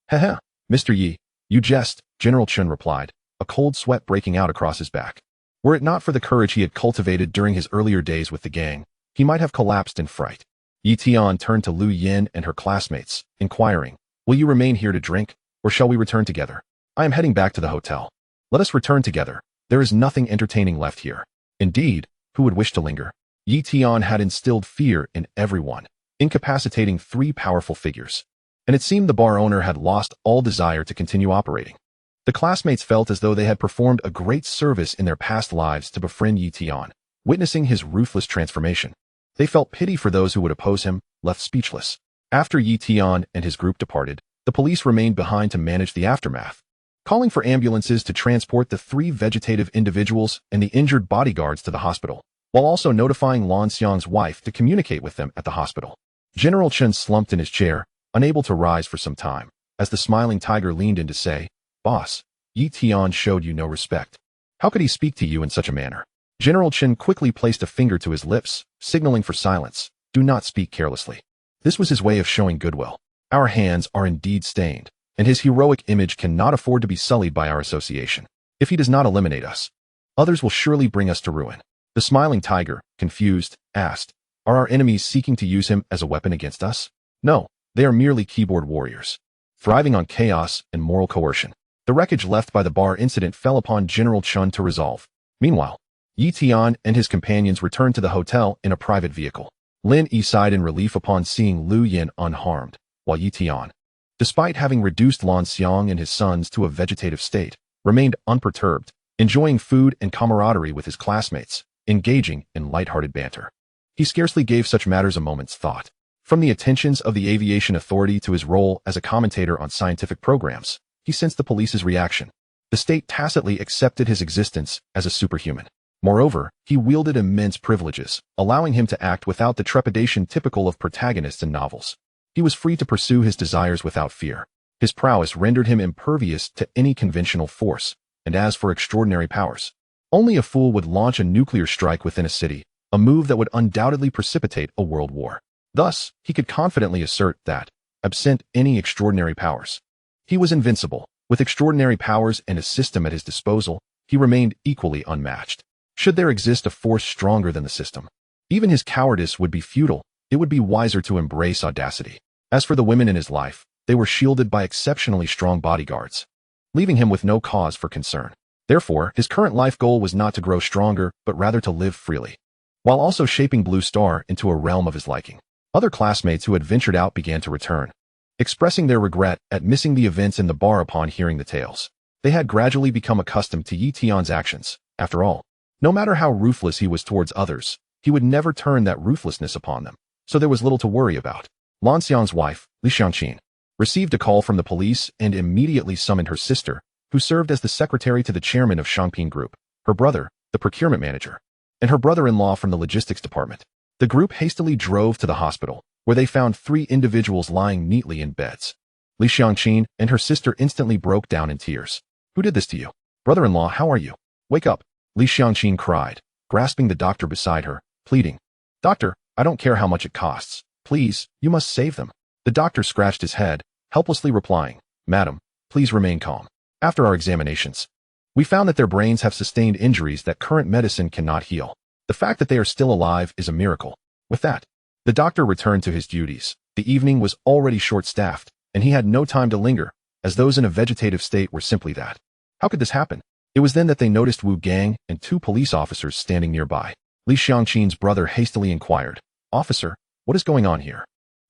Heh, Mr. Yi, you jest, General Chen replied, a cold sweat breaking out across his back. Were it not for the courage he had cultivated during his earlier days with the gang, he might have collapsed in fright. Yi Tian turned to Lu Yin and her classmates, inquiring, "Will you remain here to drink, or shall we return together? I am heading back to the hotel. Let us return together. There is nothing entertaining left here." Indeed, who would wish to linger? Yi Tian had instilled fear in everyone, incapacitating 3 powerful figures. And it seemed the bar owner had lost all desire to continue operating. The classmates felt as though they had performed a great service in their past lives to befriend Yi Tian, witnessing his ruthless transformation. They felt pity for those who would oppose him, left speechless. After Yi Tian and his group departed, the police remained behind to manage the aftermath, calling for ambulances to transport the 3 vegetative individuals and the injured bodyguards to the hospital, while also notifying Lan Xiang's wife to communicate with them at the hospital. General Chen slumped in his chair, unable to rise for some time, as the smiling tiger leaned in to say, "Boss, Yi Tian showed you no respect. How could he speak to you in such a manner?" General Chen quickly placed a finger to his lips, signaling for silence. "Do not speak carelessly." This was his way of showing goodwill. Our hands are indeed stained, and his heroic image cannot afford to be sullied by our association. If he does not eliminate us, others will surely bring us to ruin. The smiling tiger, confused, asked, "Are our enemies seeking to use him as a weapon against us?" "No, they are merely keyboard warriors, thriving on chaos and moral coercion." The wreckage left by the bar incident fell upon General Chen to resolve. Meanwhile, Yi Tian and his companions returned to the hotel in a private vehicle. Lin Yi sighed in relief upon seeing Lu Yin unharmed, while Yi Tian, despite having reduced Lan Xiang and his sons to a vegetative state, remained unperturbed, enjoying food and camaraderie with his classmates, engaging in lighthearted banter. He scarcely gave such matters a moment's thought. From the attentions of the aviation authority to his role as a commentator on scientific programs, he sensed the police's reaction. The state tacitly accepted his existence as a superhuman. Moreover, he wielded immense privileges, allowing him to act without the trepidation typical of protagonists in novels. He was free to pursue his desires without fear. His prowess rendered him impervious to any conventional force, and as for extraordinary powers, only a fool would launch a nuclear strike within a city, a move that would undoubtedly precipitate a world war. Thus, he could confidently assert that, absent any extraordinary powers, he was invincible. With extraordinary powers and a system at his disposal, he remained equally unmatched. Should there exist a force stronger than the system, even his cowardice would be futile. It would be wiser to embrace audacity. As for the women in his life, they were shielded by exceptionally strong bodyguards, leaving him with no cause for concern. Therefore, his current life goal was not to grow stronger, but rather to live freely, while also shaping Blue Star into a realm of his liking. Other classmates who had ventured out began to return, expressing their regret at missing the events in the bar upon hearing the tales. They had gradually become accustomed to Yi Tian's actions. After all, no matter how ruthless he was towards others, he would never turn that ruthlessness upon them, so there was little to worry about. Lan Xiang's wife, Li Xiangqin, received a call from the police and immediately summoned her sister, who served as the secretary to the chairman of Shangping Group, her brother, the procurement manager, and her brother-in-law from the logistics department. The group hastily drove to the hospital, where they found 3 individuals lying neatly in beds. Li Xiangqin and her sister instantly broke down in tears. "Who did this to you? Brother-in-law, how are you? Wake up," Li Xiangqin cried, grasping the doctor beside her, pleading. "Doctor, I don't care how much it costs. Please, you must save them." The doctor scratched his head, helplessly replying, "Madam, please remain calm. After our examinations, we found that their brains have sustained injuries that current medicine cannot heal. The fact that they are still alive is a miracle." With that, the doctor returned to his duties. The evening was already short-staffed, and he had no time to linger, as those in a vegetative state were simply that. How could this happen? It was then that they noticed Wu Gang and 2 police officers standing nearby. Li Xiangqin's brother hastily inquired, "Officer, what is going on here?"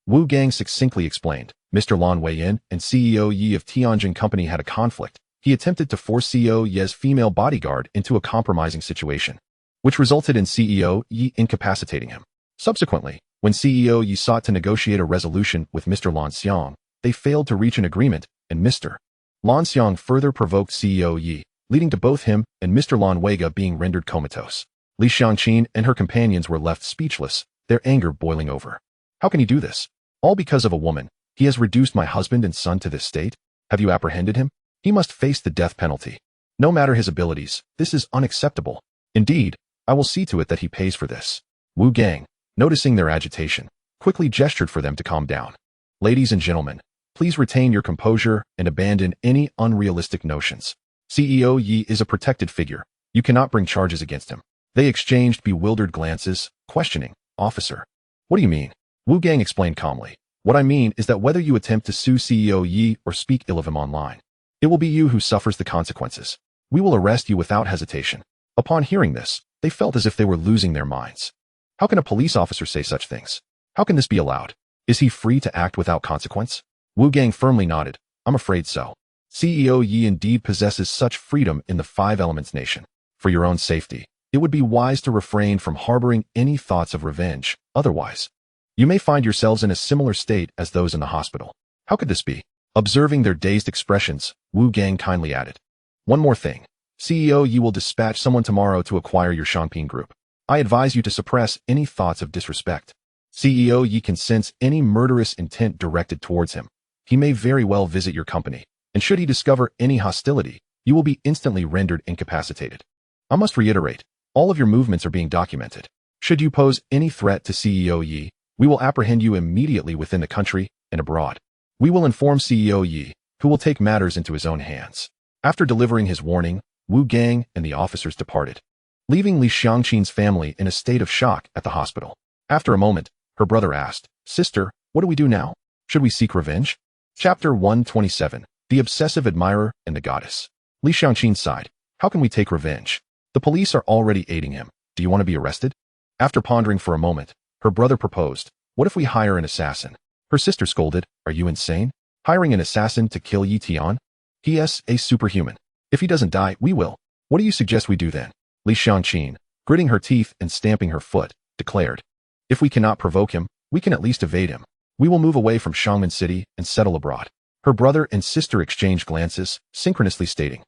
Wu Gang succinctly explained, "Mr. Lan Weiyin and CEO Yi of Tianjin Company had a conflict. He attempted to force CEO Ye's female bodyguard into a compromising situation, which resulted in CEO Yi incapacitating him. Subsequently, when CEO Yi sought to negotiate a resolution with Mr. Lan Xiang, they failed to reach an agreement, and Mr. Lan Xiang further provoked CEO Yi, leading to both him and Mr. Lan Weiga being rendered comatose." Li Xiangqin and her companions were left speechless, their anger boiling over. "How can he do this? All because of a woman. He has reduced my husband and son to this state. Have you apprehended him? He must face the death penalty. No matter his abilities, this is unacceptable. Indeed, I will see to it that he pays for this." Wu Gang, noticing their agitation, quickly gestured for them to calm down. Ladies and gentlemen, please retain your composure and abandon any unrealistic notions. CEO Yi is a protected figure. You cannot bring charges against him. They exchanged bewildered glances, questioning, Officer. What do you mean? Wu Gang explained calmly. What I mean is that whether you attempt to sue CEO Yi or speak ill of him online, it will be you who suffers the consequences. We will arrest you without hesitation. Upon hearing this, they felt as if they were losing their minds. How can a police officer say such things? How can this be allowed? Is he free to act without consequence? Wu Gang firmly nodded. I'm afraid so. CEO Yi indeed possesses such freedom in the Five Elements Nation. For your own safety, it would be wise to refrain from harboring any thoughts of revenge. Otherwise, you may find yourselves in a similar state as those in the hospital. How could this be? Observing their dazed expressions, Wu Gang kindly added. One more thing. CEO Yi will dispatch someone tomorrow to acquire your Shangping group. I advise you to suppress any thoughts of disrespect. CEO Yi can sense any murderous intent directed towards him. He may very well visit your company, and should he discover any hostility, you will be instantly rendered incapacitated. I must reiterate, all of your movements are being documented. Should you pose any threat to CEO Yi, we will apprehend you immediately within the country and abroad. We will inform CEO Yi, who will take matters into his own hands. After delivering his warning, Wu Gang and the officers departed, leaving Li Xiangqin's family in a state of shock at the hospital. After a moment, her brother asked, Sister, what do we do now? Should we seek revenge? Chapter 127, The Obsessive Admirer and the Goddess. Li Xiangqin sighed. How can we take revenge? The police are already aiding him. Do you want to be arrested? After pondering for a moment, her brother proposed, what if we hire an assassin? Her sister scolded, are you insane? Hiring an assassin to kill Yi Tian? He is a superhuman. If he doesn't die, we will. What do you suggest we do then? Li Xiangqin, gritting her teeth and stamping her foot, declared. If we cannot provoke him, we can at least evade him. We will move away from Shangmen City and settle abroad. Her brother and sister exchanged glances, synchronously stating,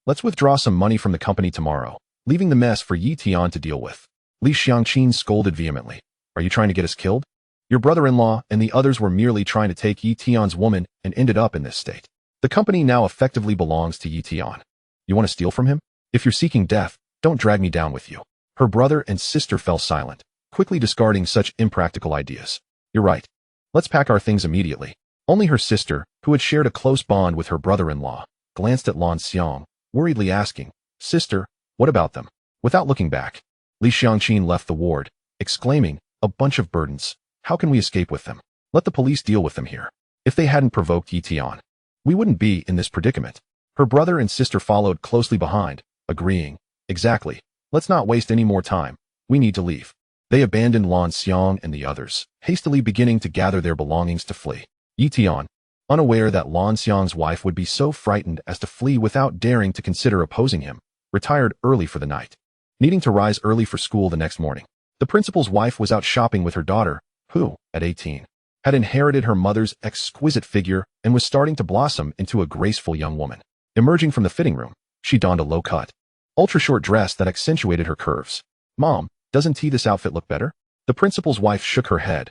let's withdraw some money from the company tomorrow, leaving the mess for Yi Tian to deal with. Li Xiangqin scolded vehemently. Are you trying to get us killed? Your brother-in-law and the others were merely trying to take Yi Tian's woman and ended up in this state. The company now effectively belongs to Yi Tian. You want to steal from him? If you're seeking death, don't drag me down with you. Her brother and sister fell silent, quickly discarding such impractical ideas. You're right. Let's pack our things immediately. Only her sister, who had shared a close bond with her brother-in-law, glanced at Lan Xiang, worriedly asking, Sister, what about them? Without looking back, Li Xiangqin left the ward, exclaiming, a bunch of burdens. How can we escape with them? Let the police deal with them here. If they hadn't provoked Yi Tian, we wouldn't be in this predicament. Her brother and sister followed closely behind, agreeing, exactly. Let's not waste any more time. We need to leave. They abandoned Lan Xiang and the others, hastily beginning to gather their belongings to flee. Yi Tian, unaware that Lan Xiang's wife would be so frightened as to flee without daring to consider opposing him, retired early for the night. Needing to rise early for school the next morning, the principal's wife was out shopping with her daughter, who, at 18, had inherited her mother's exquisite figure and was starting to blossom into a graceful young woman. Emerging from the fitting room, she donned a low-cut, ultra-short dress that accentuated her curves. Mom, doesn't this outfit look better? The principal's wife shook her head.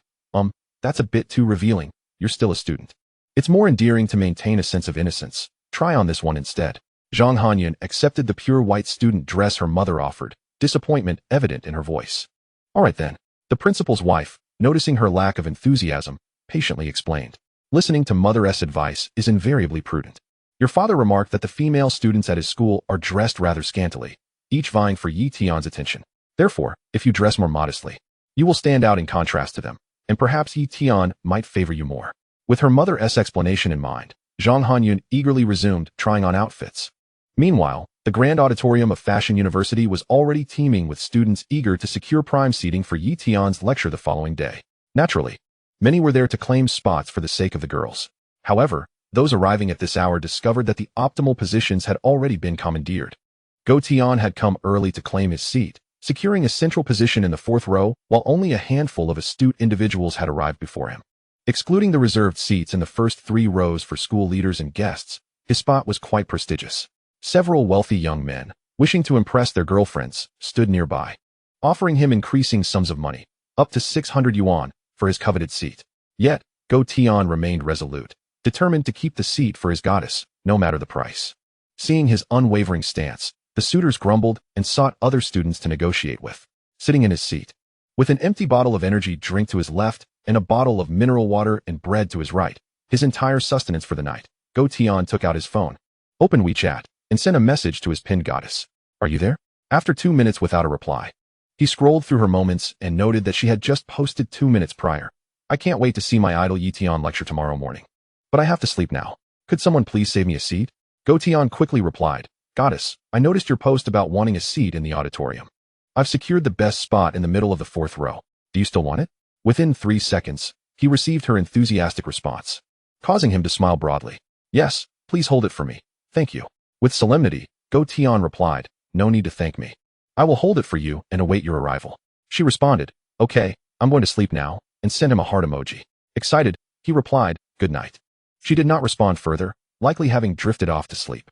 That's a bit too revealing. You're still a student. It's more endearing to maintain a sense of innocence. Try on this one instead. Zhang Hanyan accepted the pure white student dress her mother offered, disappointment evident in her voice. All right then. The principal's wife, noticing her lack of enthusiasm, patiently explained. Listening to Mother's advice is invariably prudent. Your father remarked that the female students at his school are dressed rather scantily, each vying for Yi Tian's attention. Therefore, if you dress more modestly, you will stand out in contrast to them, and perhaps Yi Tian might favor you more. With her mother's explanation in mind, Zhang Hanyan eagerly resumed trying on outfits. Meanwhile, the Grand Auditorium of Fashion University was already teeming with students eager to secure prime seating for Yi Tian's lecture the following day. Naturally, many were there to claim spots for the sake of the girls. However, those arriving at this hour discovered that the optimal positions had already been commandeered. Go Tian had come early to claim his seat, securing a central position in the fourth row, while only a handful of astute individuals had arrived before him. Excluding the reserved seats in the first 3 rows for school leaders and guests, his spot was quite prestigious. Several wealthy young men, wishing to impress their girlfriends, stood nearby, offering him increasing sums of money, up to 600 yuan, for his coveted seat. Yet, Go Tian remained resolute, determined to keep the seat for his goddess, no matter the price. Seeing his unwavering stance, the suitors grumbled and sought other students to negotiate with. Sitting in his seat, with an empty bottle of energy drink to his left and a bottle of mineral water and bread to his right, his entire sustenance for the night. Tian took out his phone, opened WeChat, and sent a message to his pinned goddess. Are you there? After 2 minutes without a reply. He scrolled through her moments and noted that she had just posted 2 minutes prior. I can't wait to see my idol Tian lecture tomorrow morning. But I have to sleep now. Could someone please save me a seat? Tian quickly replied, Goddess, I noticed your post about wanting a seat in the auditorium. I've secured the best spot in the middle of the 4th row. Do you still want it? Within 3 seconds, he received her enthusiastic response, causing him to smile broadly. Yes, please hold it for me. Thank you. With solemnity, Tian replied, No need to thank me. I will hold it for you and await your arrival. She responded, Okay, I'm going to sleep now, and sent him a heart emoji. Excited, he replied, Good night. She did not respond further, likely having drifted off to sleep.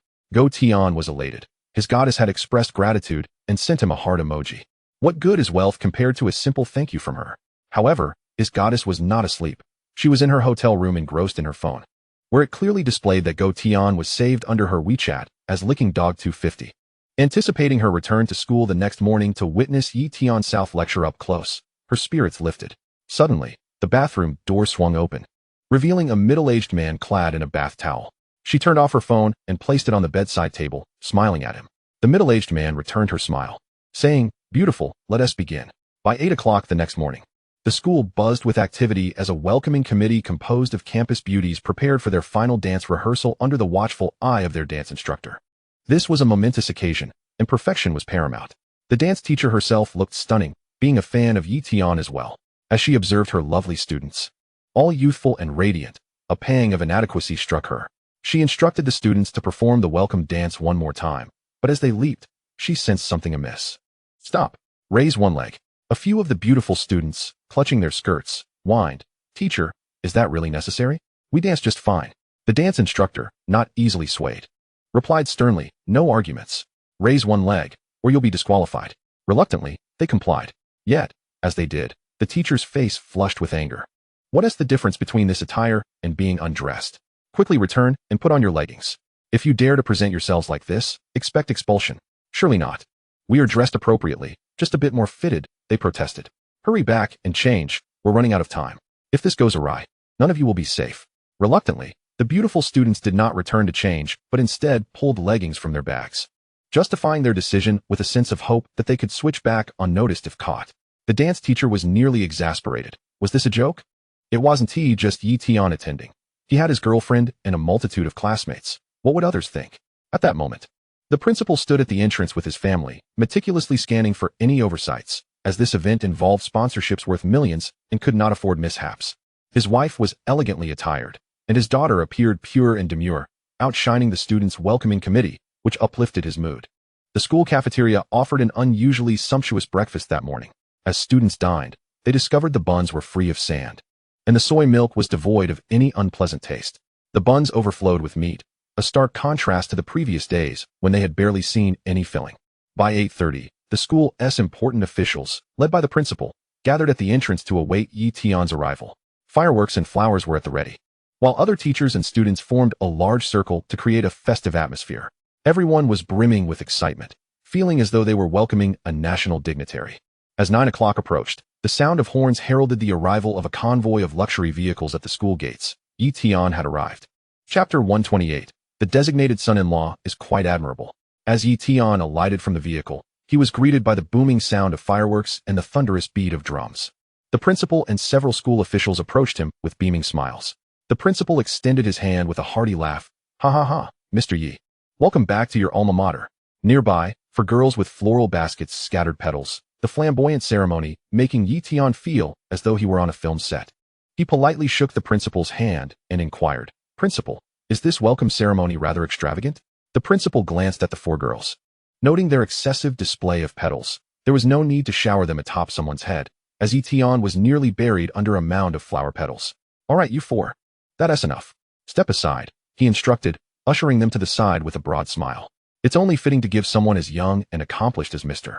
Tian was elated. His goddess had expressed gratitude and sent him a heart emoji. What good is wealth compared to a simple thank you from her? However, his goddess was not asleep. She was in her hotel room engrossed in her phone, where it clearly displayed that Tian was saved under her WeChat as Licking Dog 250. Anticipating her return to school the next morning to witness Tian South lecture up close, her spirits lifted. Suddenly, the bathroom door swung open, revealing a middle-aged man clad in a bath towel. She turned off her phone and placed it on the bedside table, smiling at him. The middle-aged man returned her smile, saying, Beautiful, let us begin. By 8 o'clock the next morning, the school buzzed with activity as a welcoming committee composed of campus beauties prepared for their final dance rehearsal under the watchful eye of their dance instructor. This was a momentous occasion, and perfection was paramount. The dance teacher herself looked stunning, being a fan of Tian as well, as she observed her lovely students. All youthful and radiant, a pang of inadequacy struck her. She instructed the students to perform the welcome dance one more time, but as they leaped, she sensed something amiss. Stop. Raise one leg. A few of the beautiful students, clutching their skirts, whined, Teacher, is that really necessary? We dance just fine. The dance instructor, not easily swayed, replied sternly, No arguments. Raise one leg, or you'll be disqualified. Reluctantly, they complied. Yet, as they did, the teacher's face flushed with anger. What is the difference between this attire and being undressed? Quickly return and put on your leggings. If you dare to present yourselves like this, expect expulsion. Surely not. We are dressed appropriately, just a bit more fitted, they protested. Hurry back and change, we're running out of time. If this goes awry, none of you will be safe. Reluctantly, the beautiful students did not return to change, but instead pulled leggings from their bags, justifying their decision with a sense of hope that they could switch back unnoticed if caught. The dance teacher was nearly exasperated. Was this a joke? It wasn't just Tian attending. He had his girlfriend and a multitude of classmates. What would others think? At that moment, the principal stood at the entrance with his family, meticulously scanning for any oversights, as this event involved sponsorships worth millions and could not afford mishaps. His wife was elegantly attired, and his daughter appeared pure and demure, outshining the students' welcoming committee, which uplifted his mood. The school cafeteria offered an unusually sumptuous breakfast that morning. As students dined, they discovered the buns were free of sand, and the soy milk was devoid of any unpleasant taste. The buns overflowed with meat, a stark contrast to the previous days when they had barely seen any filling. By 8:30, the school's important officials, led by the principal, gathered at the entrance to await Tian's arrival. Fireworks and flowers were at the ready, while other teachers and students formed a large circle to create a festive atmosphere. Everyone was brimming with excitement, feeling as though they were welcoming a national dignitary. As 9 o'clock approached, the sound of horns heralded the arrival of a convoy of luxury vehicles at the school gates. Tian had arrived. Chapter 128. The designated son-in-law is quite admirable. As Tian alighted from the vehicle, he was greeted by the booming sound of fireworks and the thunderous beat of drums. The principal and several school officials approached him with beaming smiles. The principal extended his hand with a hearty laugh. Ha ha ha, Mr. Yi. Welcome back to your alma mater. Nearby, for girls with floral baskets scattered petals, the flamboyant ceremony, making Tian feel as though he were on a film set. He politely shook the principal's hand and inquired, Principal, is this welcome ceremony rather extravagant? The principal glanced at the 4 girls. Noting their excessive display of petals, there was no need to shower them atop someone's head, as Tian was nearly buried under a mound of flower petals. All right, you 4. That's enough. Step aside, he instructed, ushering them to the side with a broad smile. It's only fitting to give someone as young and accomplished as Mr.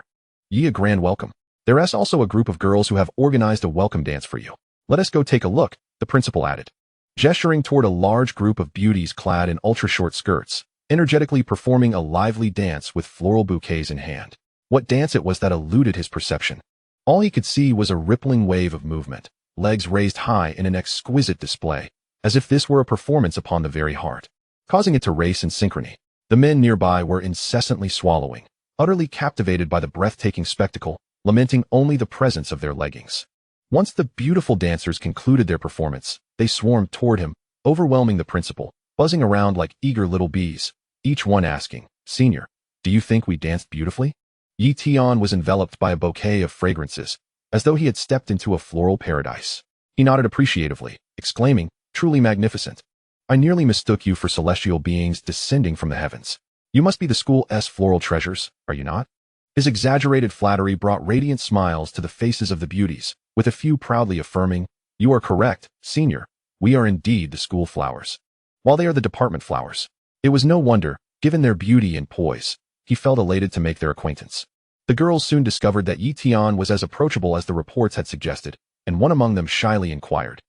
Yi a grand welcome. There's also a group of girls who have organized a welcome dance for you. Let us go take a look, the principal added, gesturing toward a large group of beauties clad in ultra-short skirts, energetically performing a lively dance with floral bouquets in hand. What dance it was that eluded his perception. All he could see was a rippling wave of movement, legs raised high in an exquisite display, as if this were a performance upon the very heart, causing it to race in synchrony. The men nearby were incessantly swallowing, utterly captivated by the breathtaking spectacle, lamenting only the presence of their leggings. Once the beautiful dancers concluded their performance, they swarmed toward him, overwhelming the principal, buzzing around like eager little bees, each one asking, "Senior, do you think we danced beautifully?" Tian was enveloped by a bouquet of fragrances, as though he had stepped into a floral paradise. He nodded appreciatively, exclaiming, "Truly magnificent. I nearly mistook you for celestial beings descending from the heavens. You must be the school's floral treasures, are you not?" His exaggerated flattery brought radiant smiles to the faces of the beauties, with a few proudly affirming, "You are correct, senior. We are indeed the school flowers, while they are the department flowers." It was no wonder, given their beauty and poise, he felt elated to make their acquaintance. The girls soon discovered that Tian was as approachable as the reports had suggested, and one among them shyly inquired,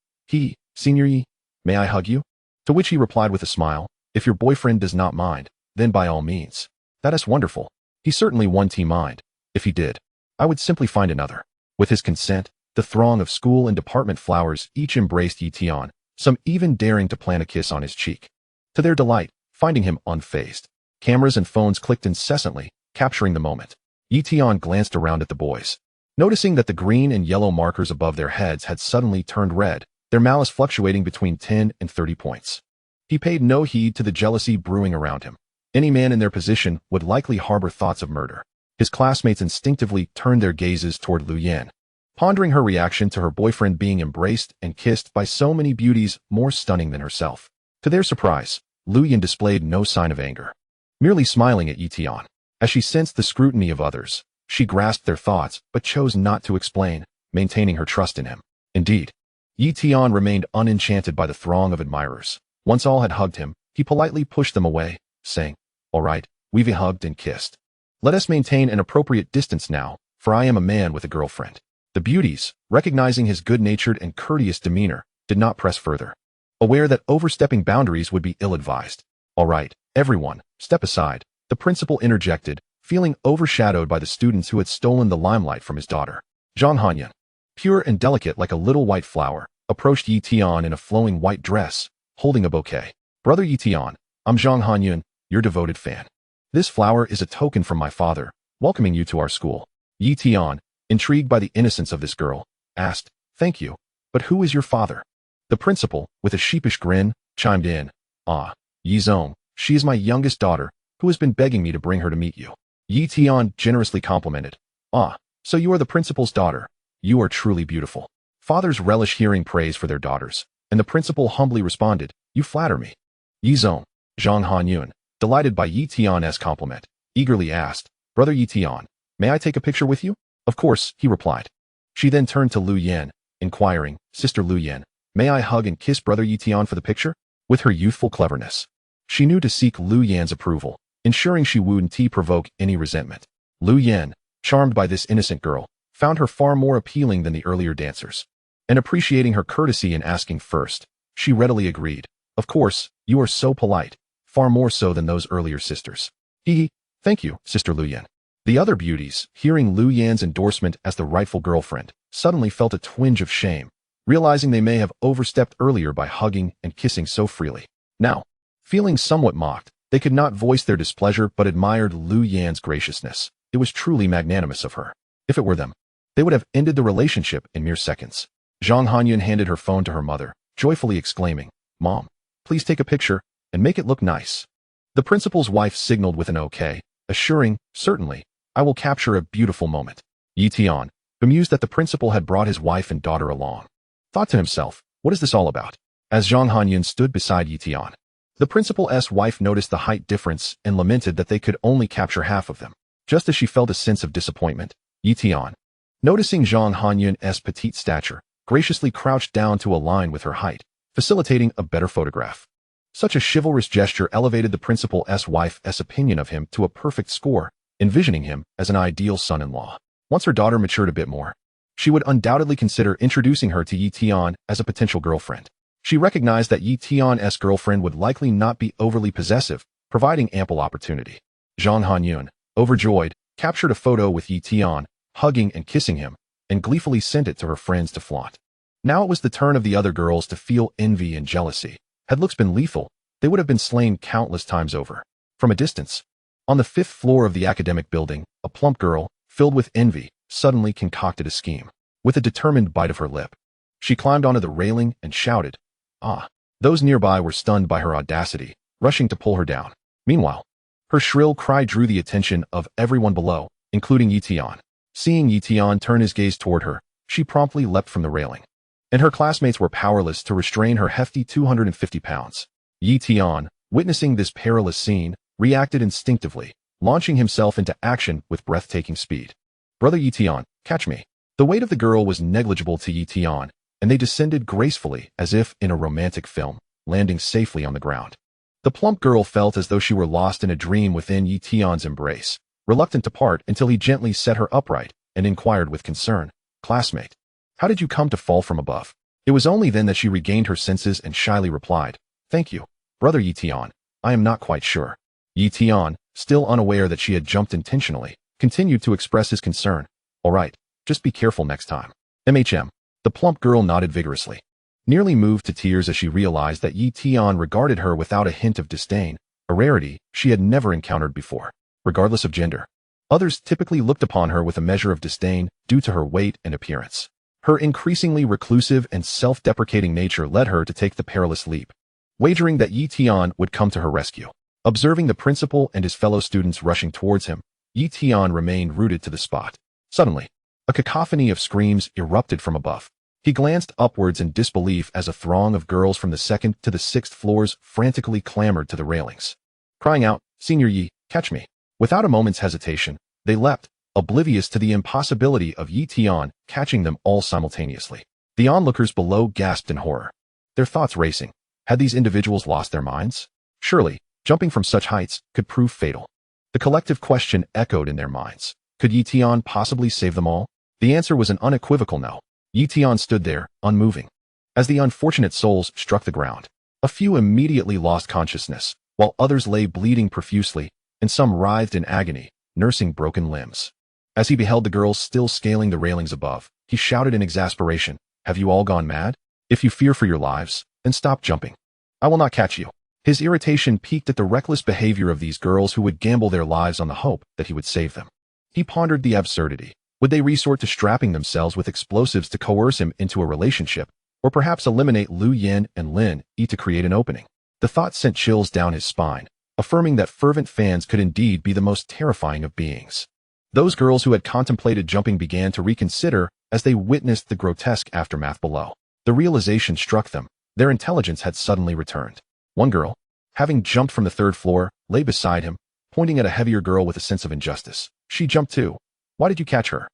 "Senior Yi, may I hug you?" To which he replied with a smile, "If your boyfriend does not mind, then by all means. That is wonderful. He certainly won't mind. If he did, I would simply find another." With his consent, the throng of school and department flowers each embraced Tian, some even daring to plant a kiss on his cheek. To their delight, finding him unfazed, cameras and phones clicked incessantly, capturing the moment. Tian glanced around at the boys. Noticing that the green and yellow markers above their heads had suddenly turned red, their malice fluctuating between 10 and 30 points. He paid no heed to the jealousy brewing around him. Any man in their position would likely harbor thoughts of murder. His classmates instinctively turned their gazes toward Lu Yan, pondering her reaction to her boyfriend being embraced and kissed by so many beauties more stunning than herself. To their surprise, Lu Yan displayed no sign of anger, merely smiling at Tian. As she sensed the scrutiny of others, she grasped their thoughts but chose not to explain, maintaining her trust in him. Indeed, Tian remained unenchanted by the throng of admirers. Once all had hugged him, he politely pushed them away, saying, "All right, we've hugged and kissed. Let us maintain an appropriate distance now, for I am a man with a girlfriend." The beauties, recognizing his good-natured and courteous demeanor, did not press further, aware that overstepping boundaries would be ill-advised. "All right, everyone, step aside," the principal interjected, feeling overshadowed by the students who had stolen the limelight from his daughter. Zhang Hanyan, pure and delicate like a little white flower, approached Tian in a flowing white dress, holding a bouquet. "Brother Tian, I'm Zhang Hanyan, your devoted fan. This flower is a token from my father, welcoming you to our school." Tian, intrigued by the innocence of this girl, asked, "Thank you, but who is your father?" The principal, with a sheepish grin, chimed in, Yizong, she is my youngest daughter, who has been begging me to bring her to meet you." Tian generously complimented, "So you are the principal's daughter. You are truly beautiful." Fathers relish hearing praise for their daughters, and the principal humbly responded, "You flatter me." Yizong, Zhang Hanyun, delighted by Tian's compliment, eagerly asked, "Brother Tian, may I take a picture with you?" "Of course," he replied. She then turned to Lu Yan, inquiring, "Sister Lu Yan, may I hug and kiss Brother Tian for the picture?" With her youthful cleverness, she knew to seek Lu Yan's approval, ensuring she wouldn't provoke any resentment. Lu Yan, charmed by this innocent girl, found her far more appealing than the earlier dancers. And appreciating her courtesy in asking first, she readily agreed, "Of course, you are so polite, far more so than those earlier sisters." "Thank you, Sister Lu Yan." The other beauties, hearing Lu Yan's endorsement as the rightful girlfriend, suddenly felt a twinge of shame, realizing they may have overstepped earlier by hugging and kissing so freely. Now, feeling somewhat mocked, they could not voice their displeasure but admired Lu Yan's graciousness. It was truly magnanimous of her. If it were them, they would have ended the relationship in mere seconds. Zhang Hanyun handed her phone to her mother, joyfully exclaiming, "Mom, please take a picture and make it look nice." The principal's wife signaled with an okay, assuring, "Certainly, I will capture a beautiful moment." Tian, bemused that the principal had brought his wife and daughter along, thought to himself, "What is this all about?" As Zhang Hanyun stood beside Tian, the principal's wife noticed the height difference and lamented that they could only capture half of them. Just as she felt a sense of disappointment, Tian, noticing Zhang Hanyun's petite stature, graciously crouched down to align with her height, facilitating a better photograph. Such a chivalrous gesture elevated the principal's wife's opinion of him to a perfect score, envisioning him as an ideal son-in-law. Once her daughter matured a bit more, she would undoubtedly consider introducing her to Tian as a potential girlfriend. She recognized that Tian's girlfriend would likely not be overly possessive, providing ample opportunity. Zhang Hanyun, overjoyed, captured a photo with Tian, hugging and kissing him, and gleefully sent it to her friends to flaunt. Now it was the turn of the other girls to feel envy and jealousy. Had looks been lethal, they would have been slain countless times over. From a distance, on the 5th floor of the academic building, a plump girl, filled with envy, suddenly concocted a scheme. With a determined bite of her lip, she climbed onto the railing and shouted, "Ah!" Those nearby were stunned by her audacity, rushing to pull her down. Meanwhile, her shrill cry drew the attention of everyone below, including Tian. Seeing Tian turn his gaze toward her, she promptly leapt from the railing, and her classmates were powerless to restrain her hefty 250 pounds. Tian, witnessing this perilous scene, reacted instinctively, launching himself into action with breathtaking speed. "Brother Tian, catch me." The weight of the girl was negligible to Tian, and they descended gracefully as if in a romantic film, landing safely on the ground. The plump girl felt as though she were lost in a dream within Tian's embrace, reluctant to part until he gently set her upright and inquired with concern, "Classmate, how did you come to fall from above?" It was only then that she regained her senses and shyly replied, "Thank you, Brother Tian, I am not quite sure." Tian, still unaware that she had jumped intentionally, continued to express his concern. "All right, just be careful next time." The plump girl nodded vigorously, nearly moved to tears as she realized that Tian regarded her without a hint of disdain, a rarity she had never encountered before. Regardless of gender, others typically looked upon her with a measure of disdain due to her weight and appearance. Her increasingly reclusive and self-deprecating nature led her to take the perilous leap, wagering that Tian would come to her rescue. Observing the principal and his fellow students rushing towards him, Tian remained rooted to the spot. Suddenly, a cacophony of screams erupted from above. He glanced upwards in disbelief as a throng of girls from the 2nd to the 6th floors frantically clamored to the railings, crying out, "Senior Yi, catch me." Without a moment's hesitation, they leapt, oblivious to the impossibility of Tian catching them all simultaneously. The onlookers below gasped in horror, their thoughts racing. Had these individuals lost their minds? Surely, jumping from such heights could prove fatal. The collective question echoed in their minds. Could Tian possibly save them all? The answer was an unequivocal no. Tian stood there, unmoving. As the unfortunate souls struck the ground, a few immediately lost consciousness, while others lay bleeding profusely, and some writhed in agony, nursing broken limbs. As he beheld the girls still scaling the railings above, he shouted in exasperation, "Have you all gone mad? If you fear for your lives, then stop jumping. I will not catch you." His irritation peaked at the reckless behavior of these girls who would gamble their lives on the hope that he would save them. He pondered the absurdity. Would they resort to strapping themselves with explosives to coerce him into a relationship, or perhaps eliminate Lu Yin and Lin Yi to create an opening? The thought sent chills down his spine, affirming that fervent fans could indeed be the most terrifying of beings. Those girls who had contemplated jumping began to reconsider as they witnessed the grotesque aftermath below. The realization struck them. Their intelligence had suddenly returned. One girl, having jumped from the 3rd floor, lay beside him, pointing at a heavier girl with a sense of injustice. "She jumped too. Why did you catch her?"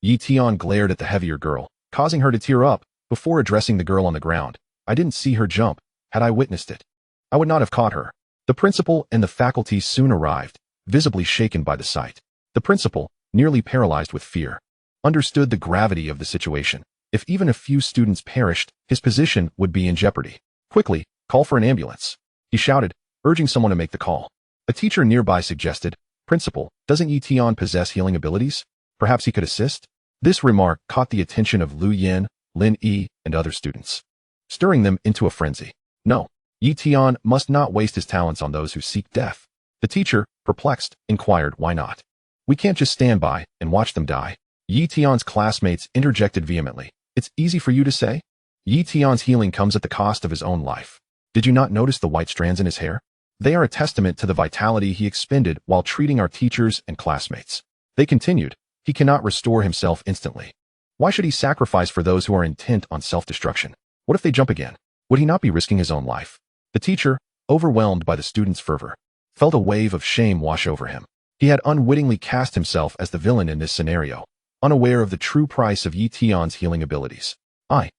Tian glared at the heavier girl, causing her to tear up, before addressing the girl on the ground. "I didn't see her jump. Had I witnessed it, I would not have caught her." The principal and the faculty soon arrived, visibly shaken by the sight. The principal, nearly paralyzed with fear, understood the gravity of the situation. If even a few students perished, his position would be in jeopardy. "Quickly, call for an ambulance," he shouted, urging someone to make the call. A teacher nearby suggested, "Principal, doesn't Tian possess healing abilities? Perhaps he could assist?" This remark caught the attention of Lu Yin, Lin Yi, and other students, stirring them into a frenzy. No, Tian must not waste his talents on those who seek death. The teacher, perplexed, inquired, "Why not? We can't just stand by and watch them die." Tian's classmates interjected vehemently, "It's easy for you to say. Tian's healing comes at the cost of his own life. Did you not notice the white strands in his hair? They are a testament to the vitality he expended while treating our teachers and classmates." They continued, "He cannot restore himself instantly. Why should he sacrifice for those who are intent on self-destruction? What if they jump again? Would he not be risking his own life?" The teacher, overwhelmed by the students' fervor, felt a wave of shame wash over him. He had unwittingly cast himself as the villain in this scenario, unaware of the true price of Tian's healing abilities. I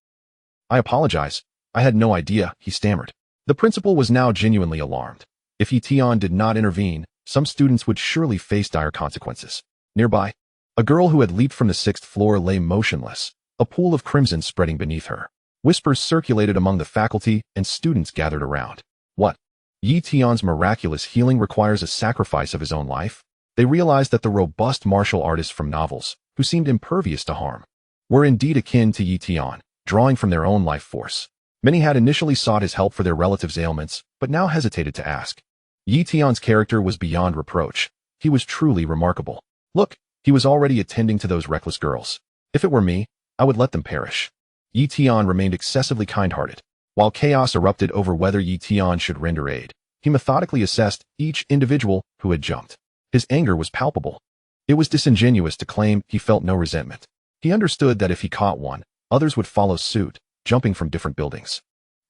apologize. I had no idea," he stammered. The principal was now genuinely alarmed. If Tian did not intervene, some students would surely face dire consequences. Nearby, a girl who had leaped from the 6th floor lay motionless, a pool of crimson spreading beneath her. Whispers circulated among the faculty and students gathered around. What? Tian's miraculous healing requires a sacrifice of his own life? They realized that the robust martial artists from novels, who seemed impervious to harm, were indeed akin to Tian, drawing from their own life force. Many had initially sought his help for their relatives' ailments, but now hesitated to ask. Tian's character was beyond reproach. He was truly remarkable. Look, he was already attending to those reckless girls. If it were me, I would let them perish. Tian remained excessively kind-hearted. While chaos erupted over whether Tian should render aid, he methodically assessed each individual who had jumped. His anger was palpable. It was disingenuous to claim he felt no resentment. He understood that if he caught one, others would follow suit, jumping from different buildings,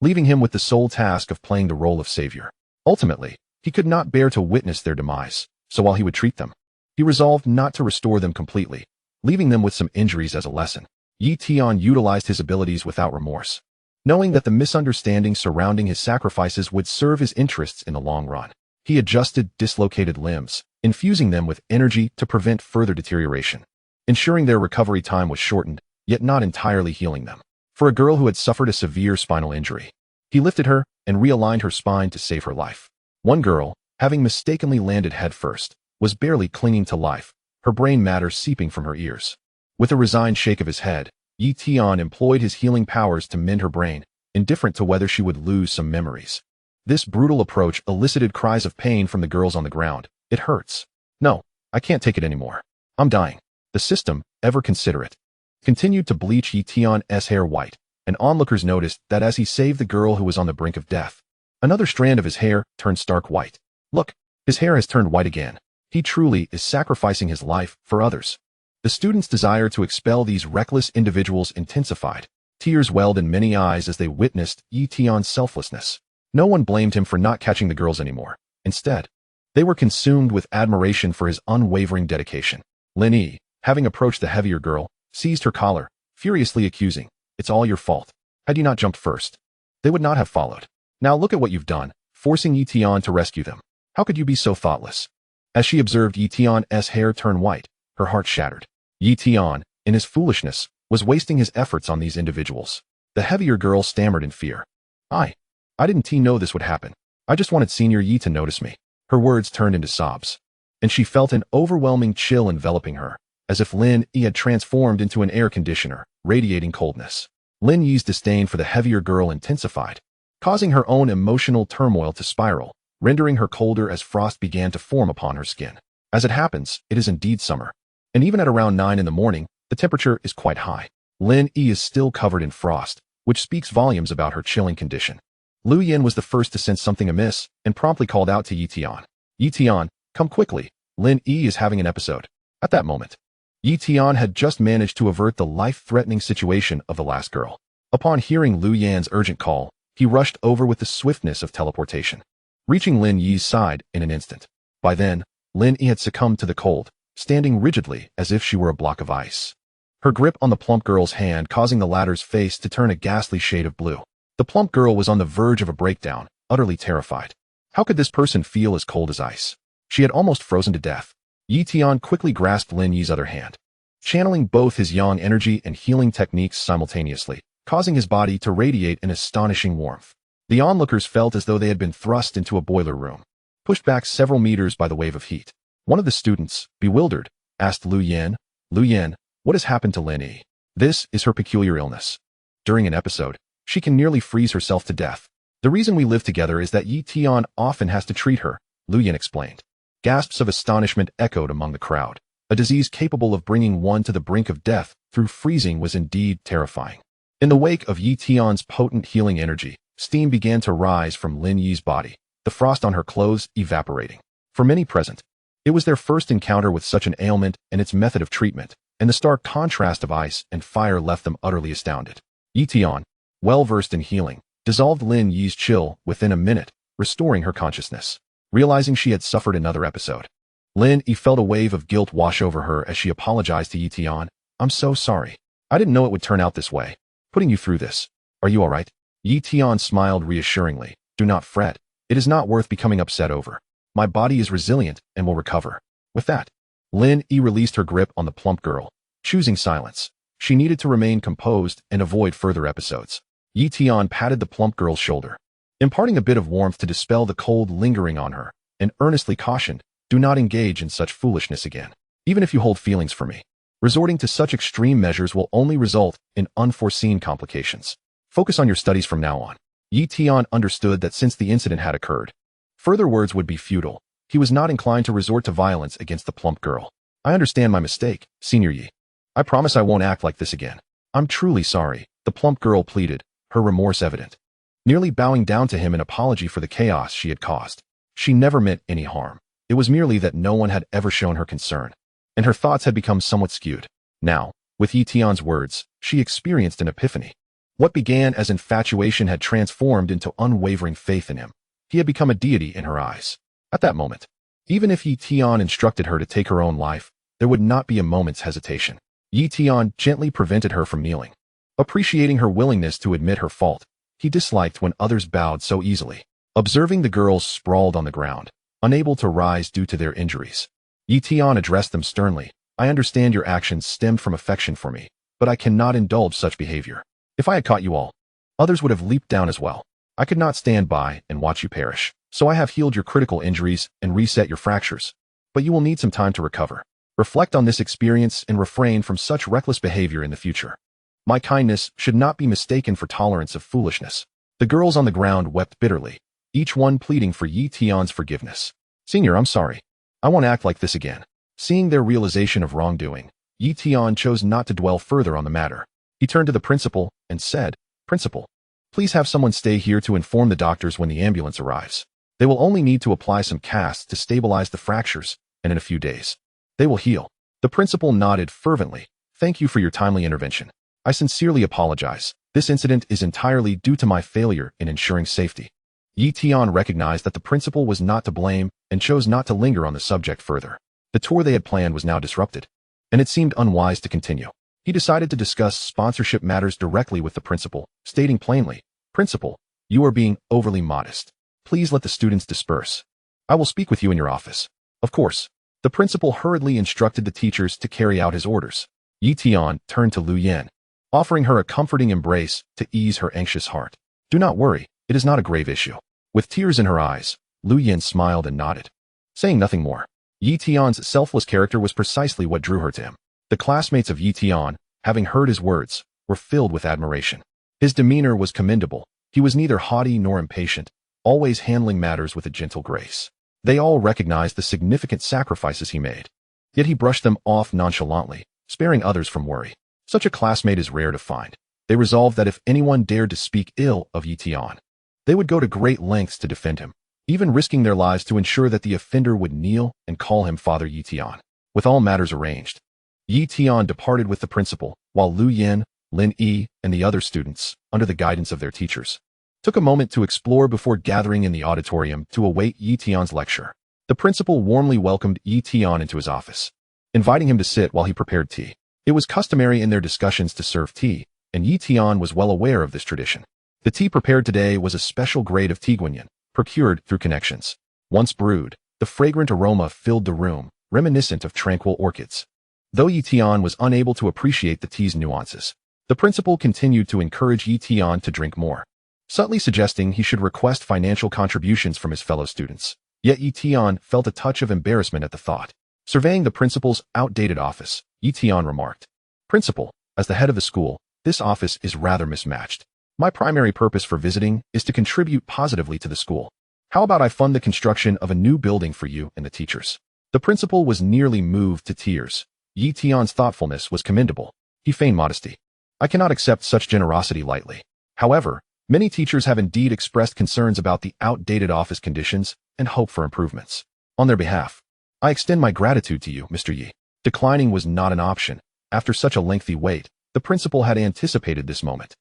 leaving him with the sole task of playing the role of savior. Ultimately, he could not bear to witness their demise, so while he would treat them, he resolved not to restore them completely, leaving them with some injuries as a lesson. Tian utilized his abilities without remorse, knowing that the misunderstanding surrounding his sacrifices would serve his interests in the long run. He adjusted dislocated limbs, infusing them with energy to prevent further deterioration, ensuring their recovery time was shortened, yet not entirely healing them. For a girl who had suffered a severe spinal injury, he lifted her and realigned her spine to save her life. One girl, having mistakenly landed headfirst, was barely clinging to life, her brain matter seeping from her ears. With a resigned shake of his head, Tian employed his healing powers to mend her brain, indifferent to whether she would lose some memories. This brutal approach elicited cries of pain from the girls on the ground. It hurts. No, I can't take it anymore. I'm dying. The system, ever considerate, continued to bleach Tian's hair white, and onlookers noticed that as he saved the girl who was on the brink of death, another strand of his hair turned stark white. Look, his hair has turned white again. He truly is sacrificing his life for others. The students' desire to expel these reckless individuals intensified. Tears welled in many eyes as they witnessed Tian's selflessness. No one blamed him for not catching the girls anymore. Instead, they were consumed with admiration for his unwavering dedication. Lin Yi, having approached the heavier girl, seized her collar, furiously accusing, "It's all your fault. Had you not jumped first, they would not have followed. Now look at what you've done, forcing Tian to rescue them. How could you be so thoughtless?" As she observed Tian's hair turn white, her heart shattered. Tian, in his foolishness, was wasting his efforts on these individuals. The heavier girl stammered in fear. I didn't know this would happen. I just wanted Senior Yi to notice me." Her words turned into sobs, and she felt an overwhelming chill enveloping her, as if Lin Yi had transformed into an air conditioner, radiating coldness. Lin Yi's disdain for the heavier girl intensified, causing her own emotional turmoil to spiral, rendering her colder as frost began to form upon her skin. As it happens, it is indeed summer, and even at around 9 in the morning, the temperature is quite high. Lin Yi is still covered in frost, which speaks volumes about her chilling condition. Lu Yin was the first to sense something amiss and promptly called out to Tian. "Tian, come quickly. Lin Yi is having an episode." At that moment, Tian had just managed to avert the life-threatening situation of the last girl. Upon hearing Lu Yan's urgent call, he rushed over with the swiftness of teleportation, reaching Lin Yi's side in an instant. By then, Lin Yi had succumbed to the cold, standing rigidly as if she were a block of ice, her grip on the plump girl's hand causing the latter's face to turn a ghastly shade of blue. The plump girl was on the verge of a breakdown, utterly terrified. How could this person feel as cold as ice? She had almost frozen to death. Tian quickly grasped Lin Yi's other hand, channeling both his yang energy and healing techniques simultaneously, causing his body to radiate an astonishing warmth. The onlookers felt as though they had been thrust into a boiler room, pushed back several meters by the wave of heat. One of the students, bewildered, asked Lu Yin, "Lu Yin, what has happened to Lin Yi?" "This is her peculiar illness. During an episode, she can nearly freeze herself to death. The reason we live together is that Tian often has to treat her," Lu Yin explained. Gasps of astonishment echoed among the crowd. A disease capable of bringing one to the brink of death through freezing was indeed terrifying. In the wake of Tian's potent healing energy, steam began to rise from Lin Yi's body, the frost on her clothes evaporating. For many present, it was their first encounter with such an ailment and its method of treatment, and the stark contrast of ice and fire left them utterly astounded. Tian, well-versed in healing, dissolved Lin Yi's chill within a minute, restoring her consciousness. Realizing she had suffered another episode, Lin Yi felt a wave of guilt wash over her as she apologized to Tian. "I'm so sorry. I didn't know it would turn out this way. Putting you through this. Are you all right?" Tian smiled reassuringly. "Do not fret. It is not worth becoming upset over. My body is resilient and will recover." With that, Lin Yi released her grip on the plump girl, choosing silence. She needed to remain composed and avoid further episodes. Tian patted the plump girl's shoulder, imparting a bit of warmth to dispel the cold lingering on her, and earnestly cautioned, "Do not engage in such foolishness again. Even if you hold feelings for me, Resorting to such extreme measures will only result in unforeseen complications. Focus on your studies from now on. Tian understood that since the incident had occurred, further words would be futile. He was not inclined to resort to violence against the plump girl. I understand my mistake, Senior Yi. I promise I won't act like this again. I'm truly sorry, the plump girl pleaded, her remorse evident. Nearly bowing down to him in apology for the chaos she had caused. She never meant any harm. It was merely that no one had ever shown her concern, and her thoughts had become somewhat skewed. Now, with Tian's words, she experienced an epiphany. What began as infatuation had transformed into unwavering faith in him. He had become a deity in her eyes. At that moment, even if Tian instructed her to take her own life, there would not be a moment's hesitation. Tian gently prevented her from kneeling. Appreciating her willingness to admit her fault, he disliked when others bowed so easily. Observing the girls sprawled on the ground, unable to rise due to their injuries, Tian addressed them sternly. I understand your actions stemmed from affection for me, but I cannot indulge such behavior. If I had caught you all, others would have leaped down as well. I could not stand by and watch you perish. So I have healed your critical injuries and reset your fractures. But you will need some time to recover. Reflect on this experience and refrain from such reckless behavior in the future. My kindness should not be mistaken for tolerance of foolishness. The girls on the ground wept bitterly, each one pleading for Tian's forgiveness. Senior, I'm sorry. I won't act like this again. Seeing their realization of wrongdoing, Tian chose not to dwell further on the matter. He turned to the principal and said, Principal, please have someone stay here to inform the doctors when the ambulance arrives. They will only need to apply some casts to stabilize the fractures, and in a few days, they will heal. The principal nodded fervently. Thank you for your timely intervention. I sincerely apologize. This incident is entirely due to my failure in ensuring safety. Tian recognized that the principal was not to blame and chose not to linger on the subject further. The tour they had planned was now disrupted, and it seemed unwise to continue. He decided to discuss sponsorship matters directly with the principal, stating plainly, Principal, you are being overly modest. Please let the students disperse. I will speak with you in your office. Of course. The principal hurriedly instructed the teachers to carry out his orders. Tian turned to Lu Yan, offering her a comforting embrace to ease her anxious heart. Do not worry, it is not a grave issue. With tears in her eyes, Lu Yan smiled and nodded, saying nothing more. Tian's selfless character was precisely what drew her to him. The classmates of Tian, having heard his words, were filled with admiration. His demeanor was commendable. He was neither haughty nor impatient, always handling matters with a gentle grace. They all recognized the significant sacrifices he made. Yet he brushed them off nonchalantly, sparing others from worry. Such a classmate is rare to find. They resolved that if anyone dared to speak ill of Tian, they would go to great lengths to defend him, even risking their lives to ensure that the offender would kneel and call him Father Tian. With all matters arranged, Tian departed with the principal, while Lu Yan, Lin Yi, and the other students, under the guidance of their teachers, took a moment to explore before gathering in the auditorium to await Tian's lecture. The principal warmly welcomed Tian into his office, inviting him to sit while he prepared tea. It was customary in their discussions to serve tea, and Tian was well aware of this tradition. The tea prepared today was a special grade of tiguanyin, procured through connections. Once brewed, the fragrant aroma filled the room, reminiscent of tranquil orchids. Though Tian was unable to appreciate the tea's nuances, the principal continued to encourage Tian to drink more, subtly suggesting he should request financial contributions from his fellow students. Yet Tian felt a touch of embarrassment at the thought. Surveying the principal's outdated office, Tian remarked, Principal, as the head of the school, this office is rather mismatched. My primary purpose for visiting is to contribute positively to the school. How about I fund the construction of a new building for you and the teachers? The principal was nearly moved to tears. Tian's thoughtfulness was commendable. He feigned modesty. I cannot accept such generosity lightly. However, many teachers have indeed expressed concerns about the outdated office conditions and hope for improvements. On their behalf, I extend my gratitude to you, Mr. Yi. Declining was not an option. After such a lengthy wait, the principal had anticipated this moment.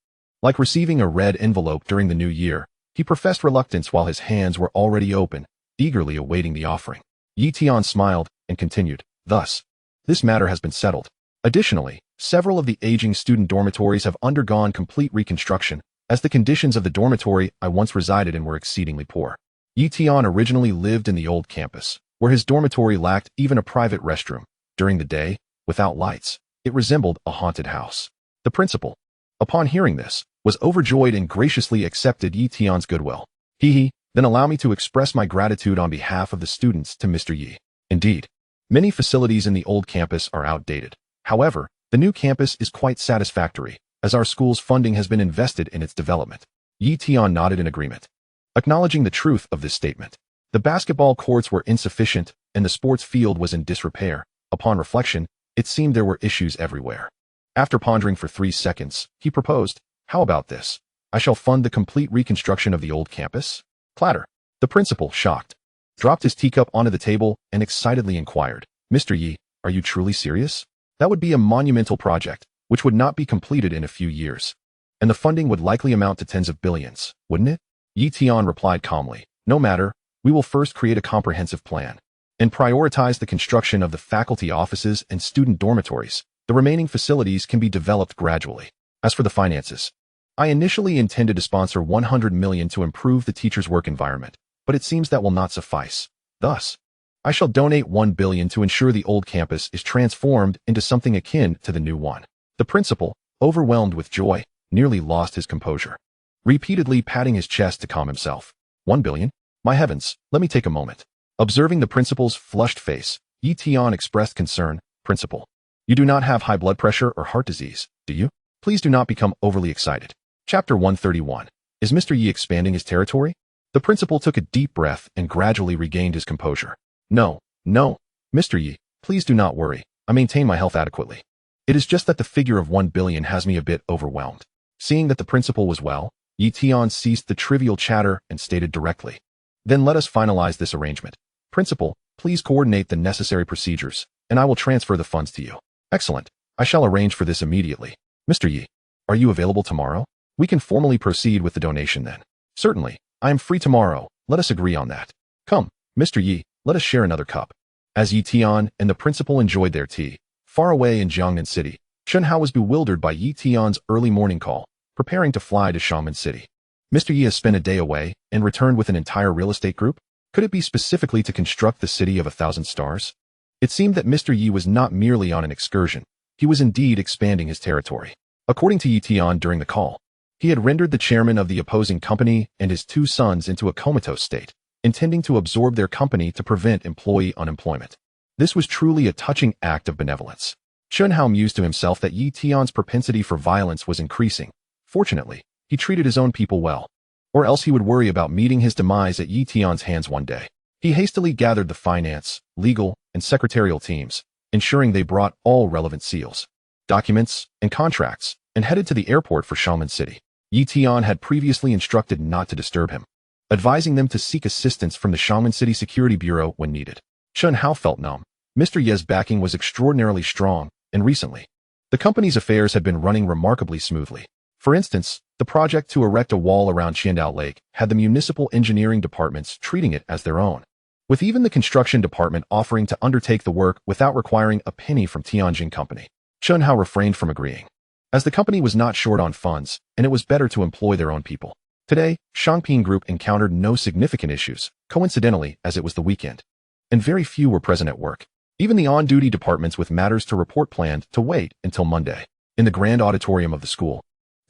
Like receiving a red envelope during the new year, he professed reluctance while his hands were already open, eagerly awaiting the offering. Tian smiled and continued, Thus, this matter has been settled. Additionally, several of the aging student dormitories have undergone complete reconstruction, as the conditions of the dormitory I once resided in were exceedingly poor. Tian originally lived in the old campus, where his dormitory lacked even a private restroom. During the day, without lights, it resembled a haunted house. The principal, upon hearing this, was overjoyed and graciously accepted Tian's goodwill. Then allow me to express my gratitude on behalf of the students to Mr. Yi. Indeed, many facilities in the old campus are outdated. However, the new campus is quite satisfactory, as our school's funding has been invested in its development. Tian nodded in agreement. Acknowledging the truth of this statement, the basketball courts were insufficient and the sports field was in disrepair. Upon reflection, it seemed there were issues everywhere. After pondering for 3 seconds, he proposed, "How about this? I shall fund the complete reconstruction of the old campus." Clatter. The principal, shocked, dropped his teacup onto the table and excitedly inquired, "Mr. Yi, are you truly serious? That would be a monumental project, which would not be completed in a few years. And the funding would likely amount to tens of billions, wouldn't it?" Yi Tian replied calmly, "No matter, we will first create a comprehensive plan and prioritize the construction of the faculty offices and student dormitories. The remaining facilities can be developed gradually. As for the finances, I initially intended to sponsor 100 million to improve the teachers' work environment, but it seems that will not suffice. Thus, I shall donate 1 billion to ensure the old campus is transformed into something akin to the new one." The principal, overwhelmed with joy, nearly lost his composure, repeatedly patting his chest to calm himself. 1 billion? My heavens, let me take a moment. Observing the principal's flushed face, Yi Tian expressed concern. "Principal, you do not have high blood pressure or heart disease, do you? Please do not become overly excited." Chapter 131. Is Mr. Yi expanding his territory? The principal took a deep breath and gradually regained his composure. No, Mr. Yi, please do not worry. I maintain my health adequately. It is just that the figure of 1 billion has me a bit overwhelmed." Seeing that the principal was well, Yi Tian ceased the trivial chatter and stated directly, "Then let us finalize this arrangement. Principal, please coordinate the necessary procedures, and I will transfer the funds to you." "Excellent. I shall arrange for this immediately." "Mr. Yi, are you available tomorrow? We can formally proceed with the donation then." "Certainly. I am free tomorrow. Let us agree on that. Come, Mr. Yi, let us share another cup." As Yi Tian and the principal enjoyed their tea, far away in Jiangnan City, Chen Hao was bewildered by Yi Tian's early morning call, preparing to fly to Xiamen City. Mr. Yi has spent a day away and returned with an entire real estate group? Could it be specifically to construct the city of 1,000 stars? It seemed that Mr. Yi was not merely on an excursion, he was indeed expanding his territory. According to Yi Tian during the call, he had rendered the chairman of the opposing company and his 2 sons into a comatose state, intending to absorb their company to prevent employee unemployment. This was truly a touching act of benevolence. Chen Hao mused to himself that Yi Tian's propensity for violence was increasing. Fortunately, he treated his own people well, or else he would worry about meeting his demise at Yi Tian's hands one day. He hastily gathered the finance, legal, and secretarial teams, ensuring they brought all relevant seals, documents, and contracts, and headed to the airport for Xiamen City. Yi Tian had previously instructed not to disturb him, advising them to seek assistance from the Xiamen City Security Bureau when needed. Chen Hao felt numb. Mr. Ye's backing was extraordinarily strong, and recently, the company's affairs had been running remarkably smoothly. For instance, the project to erect a wall around Qiandao Lake had the municipal engineering departments treating it as their own, with even the construction department offering to undertake the work without requiring a penny from Tianjin Company. Chen Hao refrained from agreeing, as the company was not short on funds, and it was better to employ their own people. Today, Shangping Group encountered no significant issues, coincidentally as it was the weekend, and very few were present at work. Even the on-duty departments with matters to report planned to wait until Monday. In the grand auditorium of the school,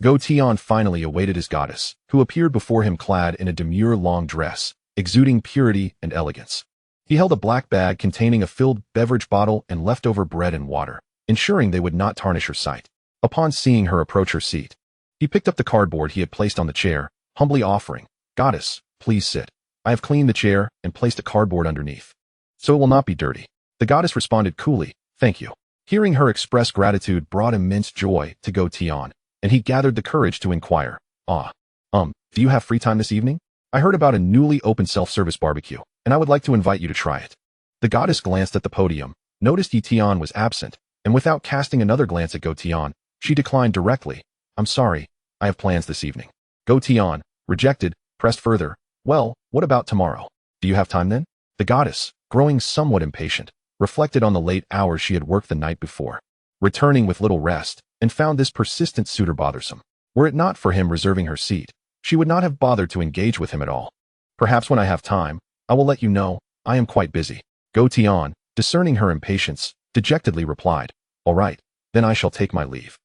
Go Tian finally awaited his goddess, who appeared before him clad in a demure long dress, exuding purity and elegance. He held a black bag containing a filled beverage bottle and leftover bread and water, ensuring they would not tarnish her sight. Upon seeing her approach her seat, he picked up the cardboard he had placed on the chair, humbly offering, "Goddess, please sit. I have cleaned the chair and placed a cardboard underneath, so it will not be dirty." The goddess responded coolly, "Thank you." Hearing her express gratitude brought immense joy to Go Tian, and he gathered the courage to inquire, do you have free time this evening? I heard about a newly opened self-service barbecue, and I would like to invite you to try it." The goddess glanced at the podium, noticed Yi Tian was absent, and without casting another glance at Go Tian, she declined directly, "I'm sorry, I have plans this evening." Go Tian, rejected, pressed further, "Well, what about tomorrow? Do you have time then?" The goddess, growing somewhat impatient, reflected on the late hours she had worked the night before, returning with little rest, and found this persistent suitor bothersome. Were it not for him reserving her seat, she would not have bothered to engage with him at all. "Perhaps when I have time, I will let you know. I am quite busy." Go Tian, discerning her impatience, dejectedly replied, "All right, then I shall take my leave."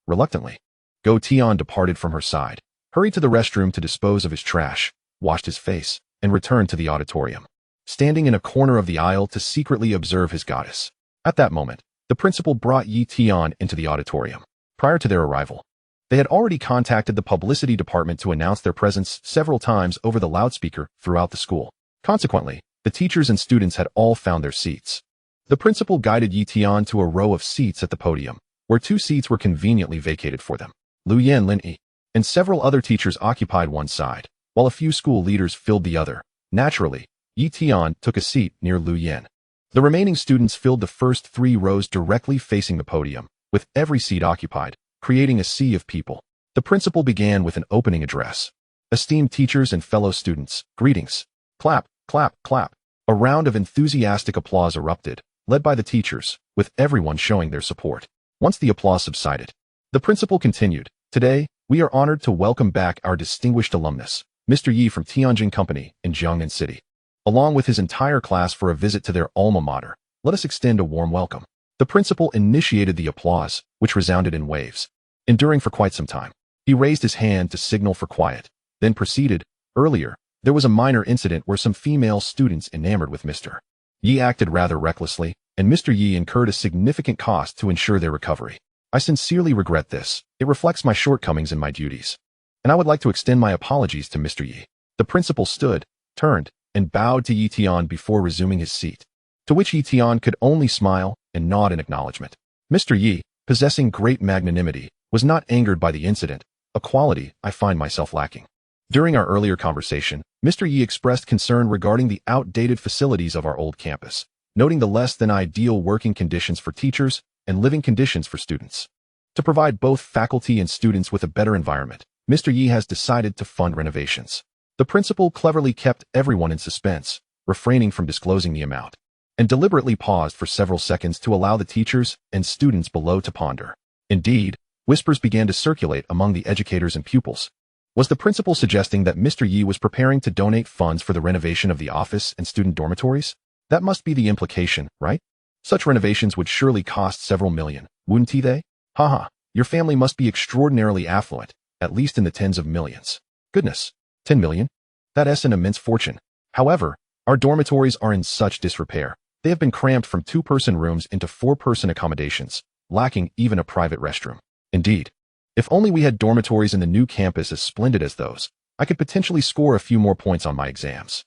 Reluctantly, Go Tian departed from her side, hurried to the restroom to dispose of his trash, washed his face, and returned to the auditorium, standing in a corner of the aisle to secretly observe his goddess. At that moment, The principal brought Yi Tian into the auditorium. Prior to their arrival, they had already contacted the publicity department to announce their presence several times over the loudspeaker throughout the school. Consequently, the teachers and students had all found their seats. The principal guided Yi Tian to a row of seats at the podium, where 2 seats were conveniently vacated for them. Lu Yan Lin Yi and several other teachers occupied one side, while a few school leaders filled the other. Naturally, Yi Tian took a seat near Lu Yan. The remaining students filled the first 3 rows directly facing the podium, with every seat occupied, creating a sea of people. The principal began with an opening address. Esteemed teachers and fellow students, greetings. Clap, clap, clap. A round of enthusiastic applause erupted, led by the teachers, with everyone showing their support. Once the applause subsided, the principal continued, "Today, we are honored to welcome back our distinguished alumnus, Mr. Yi from Tianjin Company in Jiangnan City, along with his entire class for a visit to their alma mater. Let us extend a warm welcome." The principal initiated the applause, which resounded in waves, enduring for quite some time. He raised his hand to signal for quiet, then proceeded, "Earlier, there was a minor incident where some female students enamored with Mr. Yi acted rather recklessly, and Mr. Yi incurred a significant cost to ensure their recovery. I sincerely regret this. It reflects my shortcomings in my duties, and I would like to extend my apologies to Mr. Yi." The principal stood, turned, and bowed to Yi Tian before resuming his seat, to which Yi Tian could only smile and nod in acknowledgement. Mr. Yi, possessing great magnanimity, was not angered by the incident, a quality I find myself lacking. During our earlier conversation, Mr. Yi expressed concern regarding the outdated facilities of our old campus, noting the less than ideal working conditions for teachers and living conditions for students. To provide both faculty and students with a better environment, Mr. Yi has decided to fund renovations. The principal cleverly kept everyone in suspense, refraining from disclosing the amount, and deliberately paused for several seconds to allow the teachers and students below to ponder. Indeed, whispers began to circulate among the educators and pupils. Was the principal suggesting that Mr. Yi was preparing to donate funds for the renovation of the office and student dormitories? That must be the implication, right? Such renovations would surely cost several million, wouldn't they? Haha, your family must be extraordinarily affluent, at least in the tens of millions. Goodness, 10 million? That's an immense fortune. However, our dormitories are in such disrepair. They have been cramped from 2-person rooms into 4-person accommodations, lacking even a private restroom. Indeed, if only we had dormitories in the new campus as splendid as those, I could potentially score a few more points on my exams.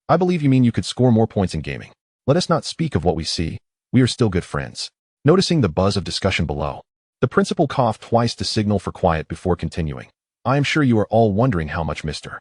I believe you mean you could score more points in gaming. Let us not speak of what we see. We are still good friends. Noticing the buzz of discussion below, the principal coughed twice to signal for quiet before continuing. I am sure you are all wondering how much Mr.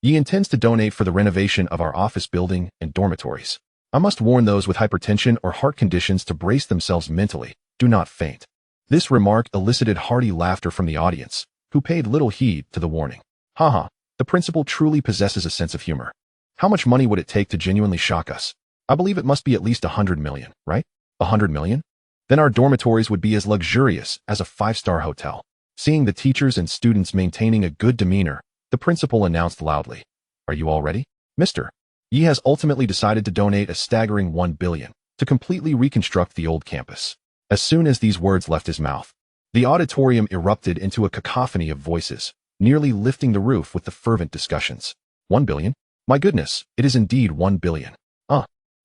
Yi intends to donate for the renovation of our office building and dormitories. I must warn those with hypertension or heart conditions to brace themselves mentally. Do not faint. This remark elicited hearty laughter from the audience, who paid little heed to the warning. Haha, the principal truly possesses a sense of humor. How much money would it take to genuinely shock us? I believe it must be at least 100 million, right? 100 million? Then our dormitories would be as luxurious as a 5-star hotel. Seeing the teachers and students maintaining a good demeanor, the principal announced loudly, "Are you all ready? Mr. Yi has ultimately decided to donate a staggering 1 billion to completely reconstruct the old campus." As soon as these words left his mouth, the auditorium erupted into a cacophony of voices, nearly lifting the roof with the fervent discussions. 1 billion? My goodness, it is indeed 1 billion.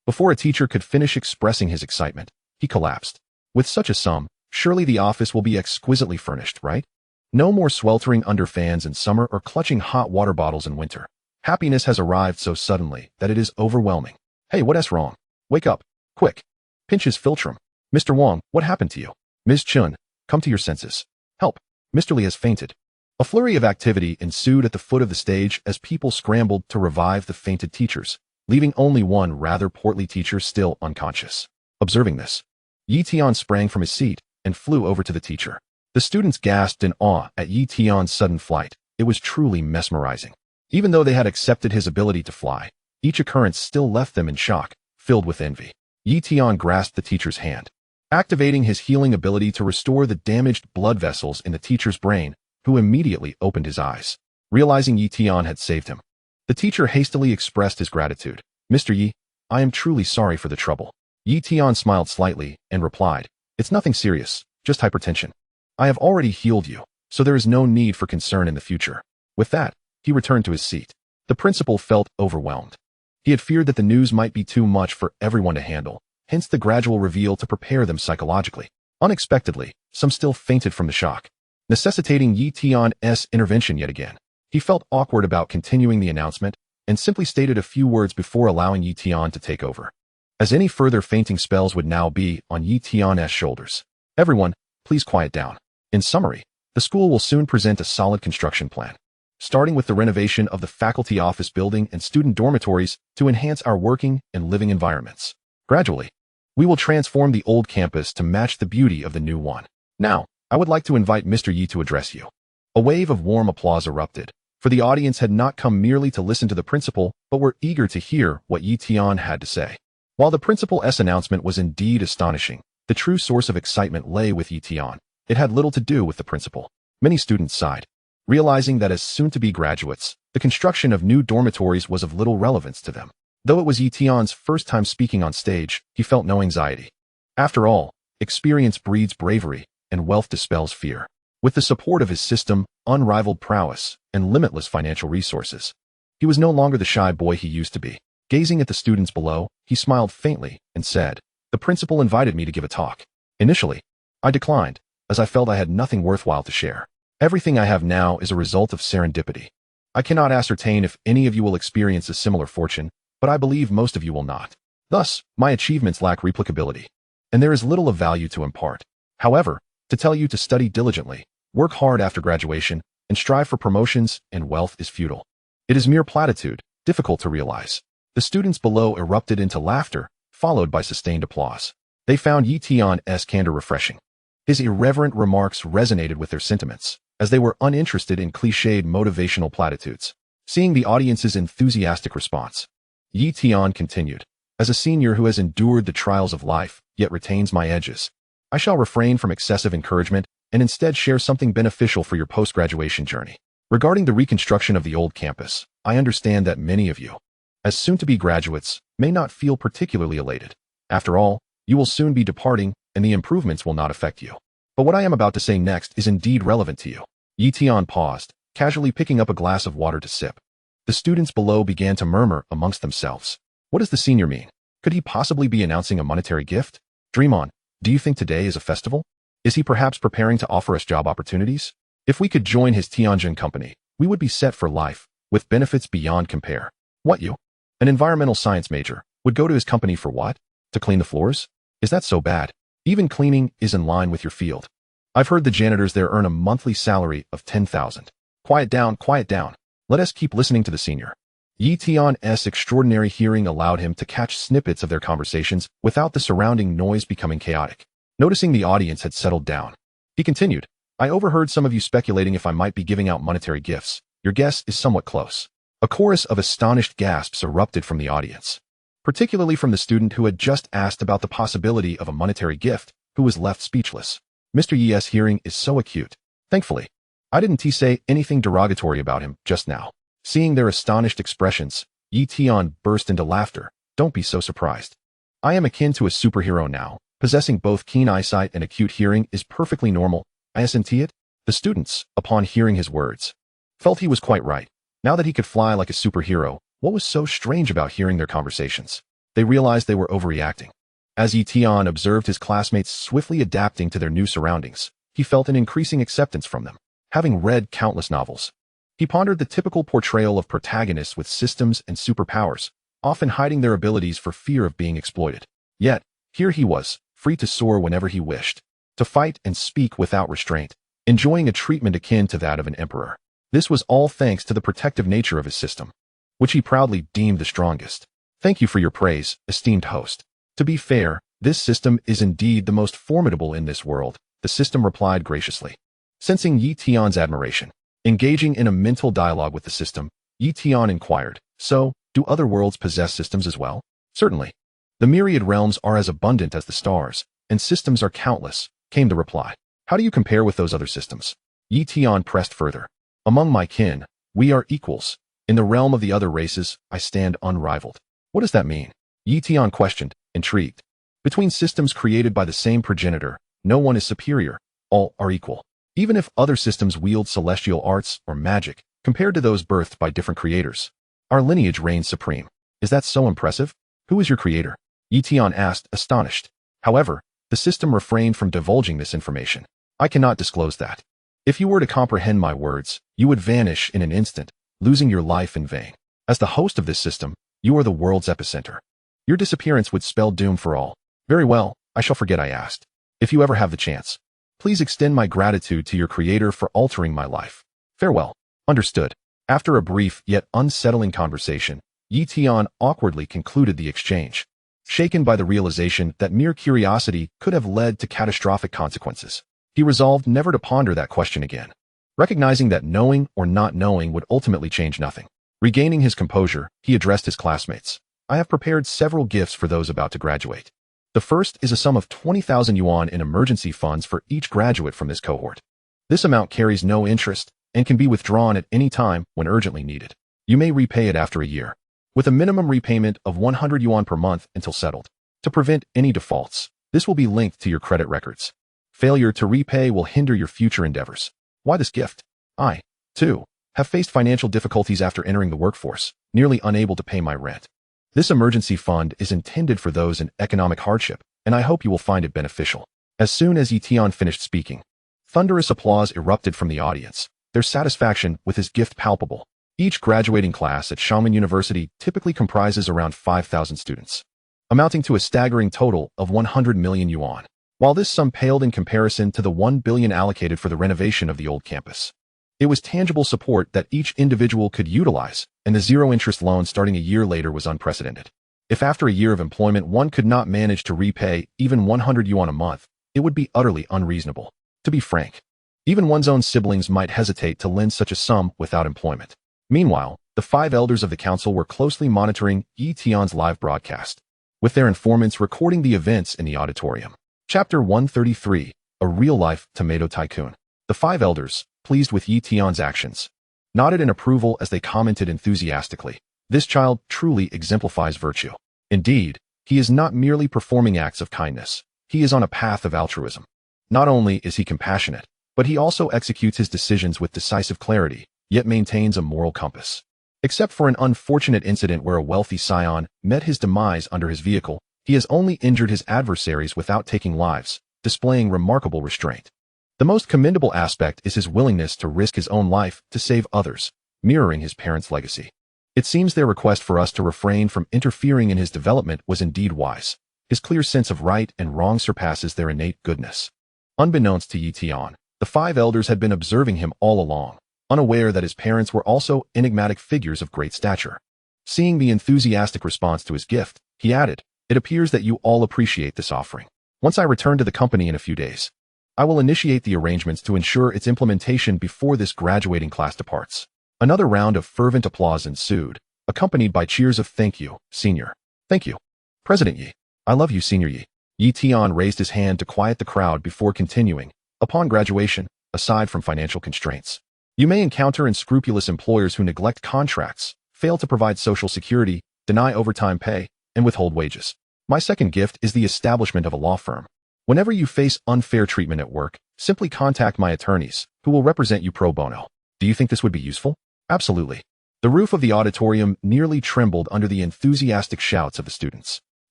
Before a teacher could finish expressing his excitement, he collapsed. With such a sum, surely the office will be exquisitely furnished, right? No more sweltering under fans in summer or clutching hot water bottles in winter. Happiness has arrived so suddenly that it is overwhelming. Hey, what's wrong? Wake up, quick. Pinch his philtrum. Mr. Wang, what happened to you? Ms. Chun, come to your senses. Help. Mr. Li has fainted. A flurry of activity ensued at the foot of the stage as people scrambled to revive the fainted teachers, leaving only one rather portly teacher still unconscious. Observing this, Yi Tian sprang from his seat and flew over to the teacher. The students gasped in awe at Yi Tian's sudden flight. It was truly mesmerizing. Even though they had accepted his ability to fly, each occurrence still left them in shock, filled with envy. Yi Tian grasped the teacher's hand, activating his healing ability to restore the damaged blood vessels in the teacher's brain, who immediately opened his eyes, realizing Yi Tian had saved him. The teacher hastily expressed his gratitude. Mr. Yi, I am truly sorry for the trouble. Yi Tian smiled slightly and replied, It's nothing serious, just hypertension. I have already healed you, so there is no need for concern in the future. With that, he returned to his seat. The principal felt overwhelmed. He had feared that the news might be too much for everyone to handle, hence the gradual reveal to prepare them psychologically. Unexpectedly, some still fainted from the shock, necessitating Tian's intervention yet again. He felt awkward about continuing the announcement and simply stated a few words before allowing Tian to take over, as any further fainting spells would now be on Tian's shoulders. Everyone, please quiet down. In summary, the school will soon present a solid construction plan, starting with the renovation of the faculty office building and student dormitories to enhance our working and living environments. Gradually, we will transform the old campus to match the beauty of the new one. Now, I would like to invite Mr. Yi to address you. A wave of warm applause erupted, for the audience had not come merely to listen to the principal, but were eager to hear what Tian had to say. While the principal's announcement was indeed astonishing, the true source of excitement lay with Tian. It had little to do with the principal. Many students sighed, realizing that as soon-to-be graduates, the construction of new dormitories was of little relevance to them. Though it was Tian's first time speaking on stage, he felt no anxiety. After all, experience breeds bravery, and wealth dispels fear. With the support of his system, unrivaled prowess, and limitless financial resources, he was no longer the shy boy he used to be. Gazing at the students below, he smiled faintly and said, "The principal invited me to give a talk. Initially, I declined, as I felt I had nothing worthwhile to share. Everything I have now is a result of serendipity. I cannot ascertain if any of you will experience a similar fortune, but I believe most of you will not. Thus, my achievements lack replicability, and there is little of value to impart. However, to tell you to study diligently, work hard after graduation, and strive for promotions and wealth is futile. It is mere platitude, difficult to realize." The students below erupted into laughter, followed by sustained applause. They found Tian's candor refreshing. His irreverent remarks resonated with their sentiments, as they were uninterested in cliched motivational platitudes. Seeing the audience's enthusiastic response, Tian continued, "As a senior who has endured the trials of life, yet retains my edges, I shall refrain from excessive encouragement and instead share something beneficial for your post-graduation journey. Regarding the reconstruction of the old campus, I understand that many of you, as soon-to-be graduates, may not feel particularly elated. After all, you will soon be departing, and the improvements will not affect you. But what I am about to say next is indeed relevant to you." Tian paused, casually picking up a glass of water to sip. The students below began to murmur amongst themselves. What does the senior mean? Could he possibly be announcing a monetary gift? Dream on. Do you think today is a festival? Is he perhaps preparing to offer us job opportunities? If we could join his Tianjin company, we would be set for life, with benefits beyond compare. What, you? An environmental science major would go to his company for what? To clean the floors? Is that so bad? Even cleaning is in line with your field. I've heard the janitors there earn a monthly salary of 10,000. Quiet down, quiet down. Let us keep listening to the senior. Tian's extraordinary hearing allowed him to catch snippets of their conversations without the surrounding noise becoming chaotic. Noticing the audience had settled down, he continued, "I overheard some of you speculating if I might be giving out monetary gifts. Your guess is somewhat close." A chorus of astonished gasps erupted from the audience, particularly from the student who had just asked about the possibility of a monetary gift, who was left speechless. Mr. Yi's hearing is so acute. Thankfully, I didn't say anything derogatory about him just now. Seeing their astonished expressions, Tian burst into laughter. "Don't be so surprised. I am akin to a superhero now. Possessing both keen eyesight and acute hearing is perfectly normal. I assent it." The students, upon hearing his words, felt he was quite right. Now that he could fly like a superhero, what was so strange about hearing their conversations? They realized they were overreacting. As Tian observed his classmates swiftly adapting to their new surroundings, he felt an increasing acceptance from them. Having read countless novels, he pondered the typical portrayal of protagonists with systems and superpowers, often hiding their abilities for fear of being exploited. Yet, here he was, free to soar whenever he wished, to fight and speak without restraint, enjoying a treatment akin to that of an emperor. This was all thanks to the protective nature of his system, which he proudly deemed the strongest. "Thank you for your praise, esteemed host. To be fair, this system is indeed the most formidable in this world," the system replied graciously. Sensing Tian's admiration, engaging in a mental dialogue with the system, Tian inquired, "So, do other worlds possess systems as well?" "Certainly. The myriad realms are as abundant as the stars, and systems are countless," came the reply. "How do you compare with those other systems?" Tian pressed further. "Among my kin, we are equals. In the realm of the other races, I stand unrivaled." "What does that mean?" Tian questioned, intrigued. "Between systems created by the same progenitor, no one is superior, all are equal. Even if other systems wield celestial arts or magic, compared to those birthed by different creators, our lineage reigns supreme. Is that so impressive? Who is your creator?" Tian asked, astonished. However, the system refrained from divulging this information. I cannot disclose that. If you were to comprehend my words, you would vanish in an instant, losing your life in vain. As the host of this system, you are the world's epicenter. Your disappearance would spell doom for all. Very well, I shall forget I asked. If you ever have the chance, please extend my gratitude to your creator for altering my life. Farewell. Understood. After a brief yet unsettling conversation, Tian awkwardly concluded the exchange, shaken by the realization that mere curiosity could have led to catastrophic consequences. He resolved never to ponder that question again, recognizing that knowing or not knowing would ultimately change nothing. Regaining his composure, he addressed his classmates. I have prepared several gifts for those about to graduate. The first is a sum of 20,000 yuan in emergency funds for each graduate from this cohort. This amount carries no interest and can be withdrawn at any time when urgently needed. You may repay it after a year, with a minimum repayment of 100 yuan per month until settled. To prevent any defaults, this will be linked to your credit records. Failure to repay will hinder your future endeavors. Why this gift? I, too, have faced financial difficulties after entering the workforce, nearly unable to pay my rent. This emergency fund is intended for those in economic hardship, and I hope you will find it beneficial. As soon as Tian finished speaking, thunderous applause erupted from the audience, their satisfaction with his gift palpable. Each graduating class at Xiamen University typically comprises around 5,000 students, amounting to a staggering total of 100 million yuan. While this sum paled in comparison to the 1 billion allocated for the renovation of the old campus, it was tangible support that each individual could utilize, and the zero-interest loan starting a year later was unprecedented. If after a year of employment one could not manage to repay even 100 yuan a month, it would be utterly unreasonable. To be frank, even one's own siblings might hesitate to lend such a sum without employment. Meanwhile, the 5 elders of the council were closely monitoring Tian's live broadcast, with their informants recording the events in the auditorium. Chapter 133, A Real-Life Tomato Tycoon. The 5 elders, pleased with Tian's actions, nodded in approval as they commented enthusiastically. This child truly exemplifies virtue. Indeed, he is not merely performing acts of kindness. He is on a path of altruism. Not only is he compassionate, but he also executes his decisions with decisive clarity, yet maintains a moral compass. Except for an unfortunate incident where a wealthy scion met his demise under his vehicle, he has only injured his adversaries without taking lives, displaying remarkable restraint. The most commendable aspect is his willingness to risk his own life to save others, mirroring his parents' legacy. It seems their request for us to refrain from interfering in his development was indeed wise. His clear sense of right and wrong surpasses their innate goodness. Unbeknownst to Tian, the 5 elders had been observing him all along, unaware that his parents were also enigmatic figures of great stature. Seeing the enthusiastic response to his gift, he added, "It appears that you all appreciate this offering. Once I return to the company in a few days, I will initiate the arrangements to ensure its implementation before this graduating class departs." Another round of fervent applause ensued, accompanied by cheers of "Thank you, Senior. Thank you, President Yi. I love you, Senior Yi." Tian raised his hand to quiet the crowd before continuing. Upon graduation, aside from financial constraints, you may encounter unscrupulous employers who neglect contracts, fail to provide social security, deny overtime pay, and withhold wages. My second gift is the establishment of a law firm. Whenever you face unfair treatment at work, simply contact my attorneys, who will represent you pro bono. Do you think this would be useful? Absolutely. The roof of the auditorium nearly trembled under the enthusiastic shouts of the students.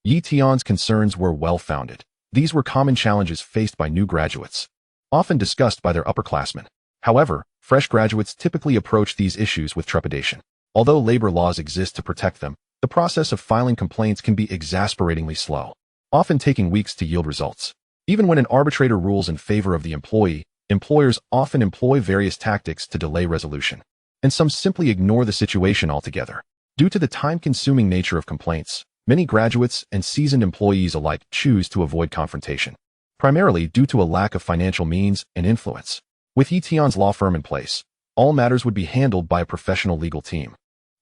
Tian's concerns were well-founded. These were common challenges faced by new graduates, often discussed by their upperclassmen. However, fresh graduates typically approach these issues with trepidation. Although labor laws exist to protect them, the process of filing complaints can be exasperatingly slow, often taking weeks to yield results. Even when an arbitrator rules in favor of the employee, employers often employ various tactics to delay resolution, and some simply ignore the situation altogether. Due to the time-consuming nature of complaints, many graduates and seasoned employees alike choose to avoid confrontation, primarily due to a lack of financial means and influence. With Tian's law firm in place, all matters would be handled by a professional legal team,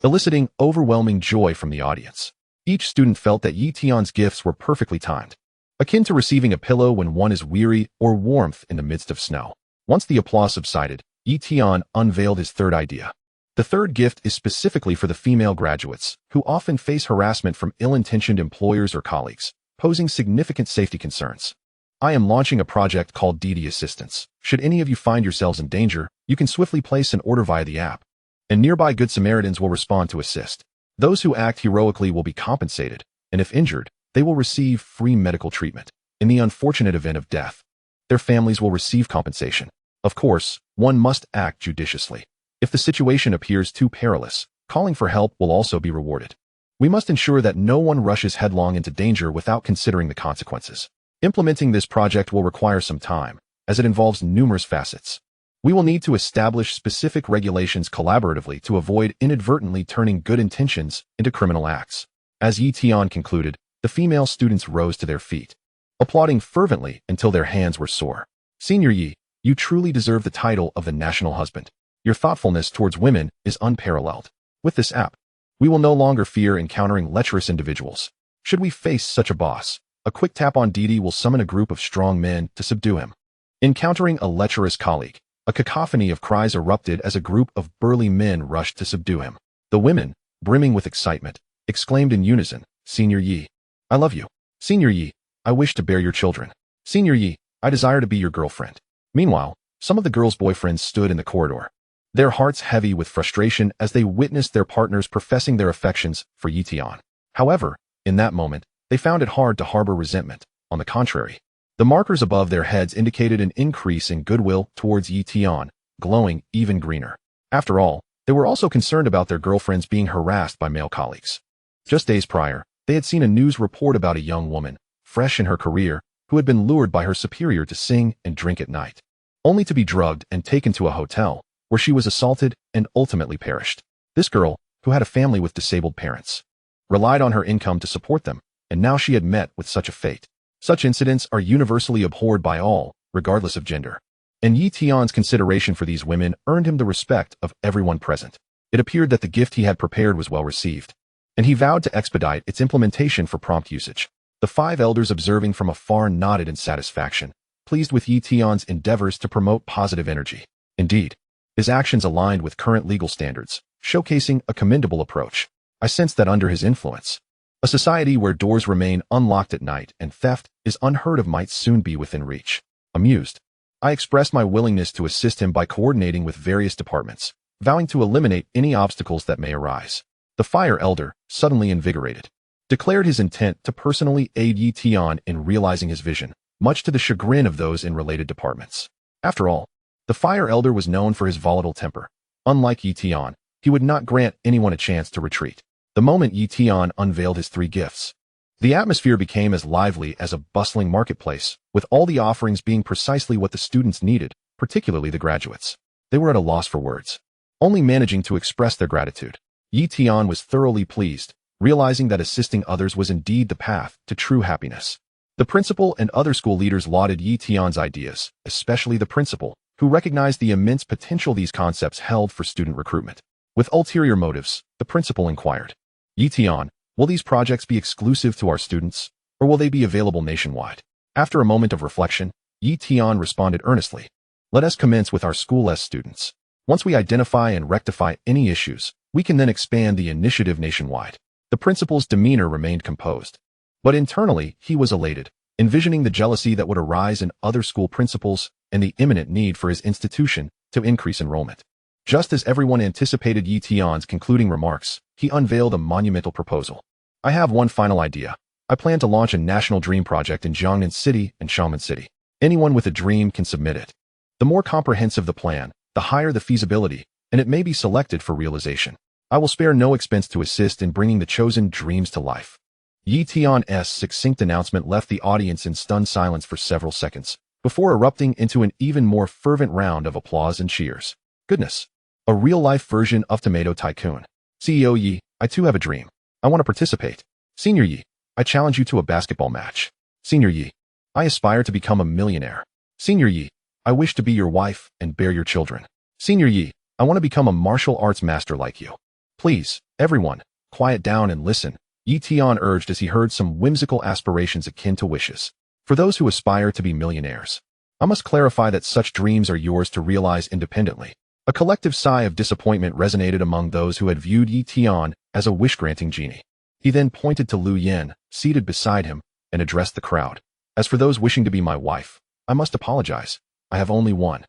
eliciting overwhelming joy from the audience. Each student felt that Tian's gifts were perfectly timed, akin to receiving a pillow when one is weary or warmth in the midst of snow. Once the applause subsided, Tian unveiled his third idea. The third gift is specifically for the female graduates, who often face harassment from ill-intentioned employers or colleagues, posing significant safety concerns. I am launching a project called DD Assistance. Should any of you find yourselves in danger, you can swiftly place an order via the app, and nearby Good Samaritans will respond to assist. Those who act heroically will be compensated, and if injured, They will receive free medical treatment. In the unfortunate event of death, their families will receive compensation. Of course, one must act judiciously. If the situation appears too perilous, calling for help will also be rewarded. We must ensure that no one rushes headlong into danger without considering the consequences. Implementing this project will require some time, as it involves numerous facets. We will need to establish specific regulations collaboratively to avoid inadvertently turning good intentions into criminal acts. As Tian concluded, the female students rose to their feet, applauding fervently until their hands were sore. Senior Yi, you truly deserve the title of the national husband. Your thoughtfulness towards women is unparalleled. With this app, we will no longer fear encountering lecherous individuals. Should we face such a boss, a quick tap on Didi will summon a group of strong men to subdue him. Encountering a lecherous colleague, a cacophony of cries erupted as a group of burly men rushed to subdue him. The women, brimming with excitement, exclaimed in unison, Senior Yi, I love you. Senior Yi, I wish to bear your children. Senior Yi, I desire to be your girlfriend. Meanwhile, some of the girls' boyfriends stood in the corridor, their hearts heavy with frustration as they witnessed their partners professing their affections for Tian. However, in that moment, they found it hard to harbor resentment. On the contrary, the markers above their heads indicated an increase in goodwill towards Tian, glowing even greener. After all, they were also concerned about their girlfriends being harassed by male colleagues. Just days prior, they had seen a news report about a young woman, fresh in her career, who had been lured by her superior to sing and drink at night, only to be drugged and taken to a hotel, where she was assaulted and ultimately perished. This girl, who had a family with disabled parents, relied on her income to support them, and now she had met with such a fate. Such incidents are universally abhorred by all, regardless of gender. And Tian's consideration for these women earned him the respect of everyone present. It appeared that the gift he had prepared was well received, and he vowed to expedite its implementation for prompt usage. The 5 elders observing from afar nodded in satisfaction, pleased with Tian's endeavors to promote positive energy. Indeed, his actions aligned with current legal standards, showcasing a commendable approach. I sensed that under his influence, a society where doors remain unlocked at night and theft is unheard of might soon be within reach. Amused, I expressed my willingness to assist him by coordinating with various departments, vowing to eliminate any obstacles that may arise. The fire elder, suddenly invigorated, declared his intent to personally aid Tian in realizing his vision, much to the chagrin of those in related departments. After all, the fire elder was known for his volatile temper. Unlike Tian, he would not grant anyone a chance to retreat. The moment Tian unveiled his 3 gifts, the atmosphere became as lively as a bustling marketplace, with all the offerings being precisely what the students needed, particularly the graduates. They were at a loss for words, only managing to express their gratitude. Tian was thoroughly pleased, realizing that assisting others was indeed the path to true happiness. The principal and other school leaders lauded Tian's ideas, especially the principal, who recognized the immense potential these concepts held for student recruitment. With ulterior motives, the principal inquired, Tian, will these projects be exclusive to our students, or will they be available nationwide? After a moment of reflection, Tian responded earnestly, let us commence with our school-S students. Once we identify and rectify any issues, we can then expand the initiative nationwide. The principal's demeanor remained composed, but internally he was elated, envisioning the jealousy that would arise in other school principals and the imminent need for his institution to increase enrollment. Just as everyone anticipated Tian's concluding remarks, he unveiled a monumental proposal. I have one final idea. I plan to launch a national dream project in Jiangnan City and Xiamen City. Anyone with a dream can submit it. The more comprehensive the plan, the higher the feasibility, and it may be selected for realization. I will spare no expense to assist in bringing the chosen dreams to life. Tian's succinct announcement left the audience in stunned silence for several seconds, before erupting into an even more fervent round of applause and cheers. Goodness! A real-life version of Tomato Tycoon. CEO Yi, I too have a dream. I want to participate. Senior Yi, I challenge you to a basketball match. Senior Yi, I aspire to become a millionaire. Senior Yi, I wish to be your wife and bear your children. Senior Yi, I want to become a martial arts master like you. Please, everyone, quiet down and listen, Tian urged as he heard some whimsical aspirations akin to wishes. For those who aspire to be millionaires, I must clarify that such dreams are yours to realize independently. A collective sigh of disappointment resonated among those who had viewed Tian as a wish-granting genie. He then pointed to Lu Yen, seated beside him, and addressed the crowd. As for those wishing to be my wife, I must apologize. I have only one,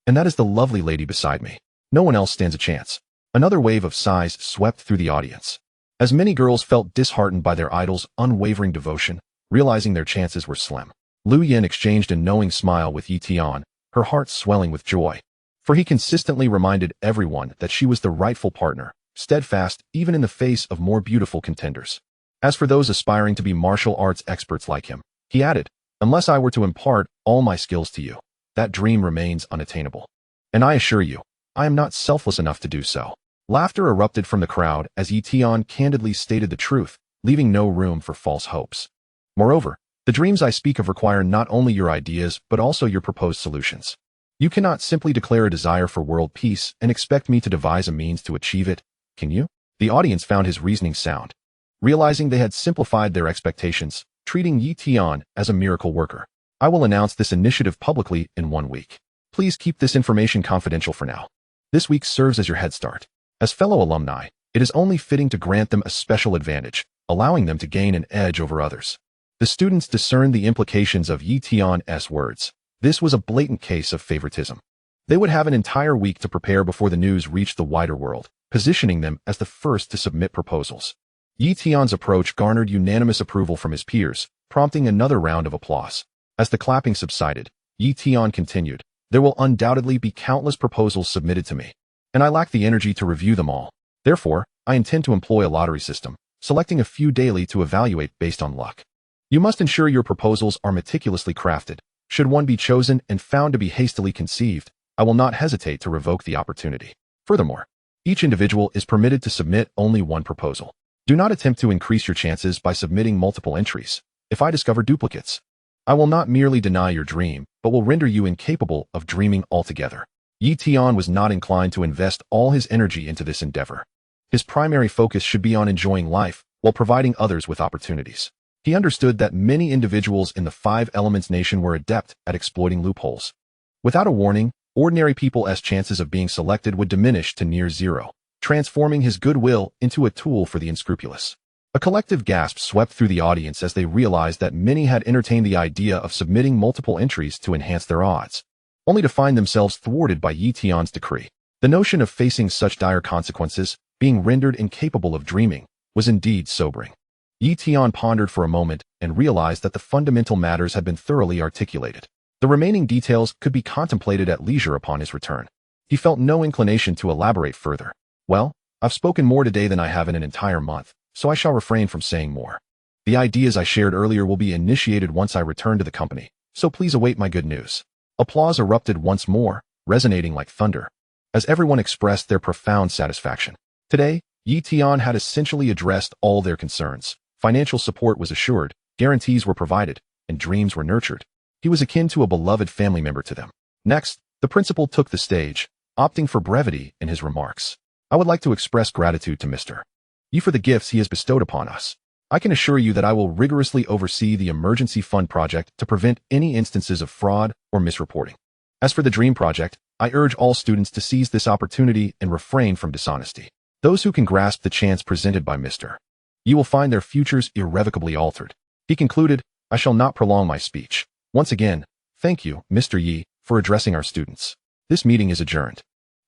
and that is the lovely lady beside me. No one else stands a chance. Another wave of sighs swept through the audience. As many girls felt disheartened by their idol's unwavering devotion, realizing their chances were slim. Lu Yin exchanged a knowing smile with Yi Tian, her heart swelling with joy. For he consistently reminded everyone that she was the rightful partner, steadfast even in the face of more beautiful contenders. As for those aspiring to be martial arts experts like him, he added, unless I were to impart all my skills to you, that dream remains unattainable. And I assure you, I am not selfless enough to do so. Laughter erupted from the crowd as Yi Tian candidly stated the truth, leaving no room for false hopes. Moreover, the dreams I speak of require not only your ideas but also your proposed solutions. You cannot simply declare a desire for world peace and expect me to devise a means to achieve it, can you? The audience found his reasoning sound. Realizing they had simplified their expectations, treating Yi Tian as a miracle worker. I will announce this initiative publicly in 1 week. Please keep this information confidential for now. This week serves as your head start. As fellow alumni, it is only fitting to grant them a special advantage, allowing them to gain an edge over others. The students discerned the implications of Yi Tian's words. This was a blatant case of favoritism. They would have an entire week to prepare before the news reached the wider world, positioning them as the first to submit proposals. Yi Tian's approach garnered unanimous approval from his peers, prompting another round of applause. As the clapping subsided, Yi Tian continued, there will undoubtedly be countless proposals submitted to me, and I lack the energy to review them all. Therefore, I intend to employ a lottery system, selecting a few daily to evaluate based on luck. You must ensure your proposals are meticulously crafted. Should one be chosen and found to be hastily conceived, I will not hesitate to revoke the opportunity. Furthermore, each individual is permitted to submit only one proposal. Do not attempt to increase your chances by submitting multiple entries. If I discover duplicates, I will not merely deny your dream, but will render you incapable of dreaming altogether. Yi Tian was not inclined to invest all his energy into this endeavor. His primary focus should be on enjoying life while providing others with opportunities. He understood that many individuals in the Five Elements Nation were adept at exploiting loopholes. Without a warning, ordinary people's chances of being selected would diminish to near zero, transforming his goodwill into a tool for the unscrupulous. A collective gasp swept through the audience as they realized that many had entertained the idea of submitting multiple entries to enhance their odds, only to find themselves thwarted by Yi Tian's decree. The notion of facing such dire consequences, being rendered incapable of dreaming, was indeed sobering. Yi Tian pondered for a moment and realized that the fundamental matters had been thoroughly articulated. The remaining details could be contemplated at leisure upon his return. He felt no inclination to elaborate further. Well, I've spoken more today than I have in an entire month, so I shall refrain from saying more. The ideas I shared earlier will be initiated once I return to the company, so please await my good news. Applause erupted once more, resonating like thunder, as everyone expressed their profound satisfaction. Today, Yi Tian had essentially addressed all their concerns. Financial support was assured, guarantees were provided, and dreams were nurtured. He was akin to a beloved family member to them. Next, the principal took the stage, opting for brevity in his remarks. I would like to express gratitude to Mr. Yi for the gifts he has bestowed upon us. I can assure you that I will rigorously oversee the emergency fund project to prevent any instances of fraud or misreporting. As for the dream project, I urge all students to seize this opportunity and refrain from dishonesty. Those who can grasp the chance presented by Mr. Yi will find their futures irrevocably altered. He concluded, I shall not prolong my speech. Once again, thank you, Mr. Yi, for addressing our students. This meeting is adjourned.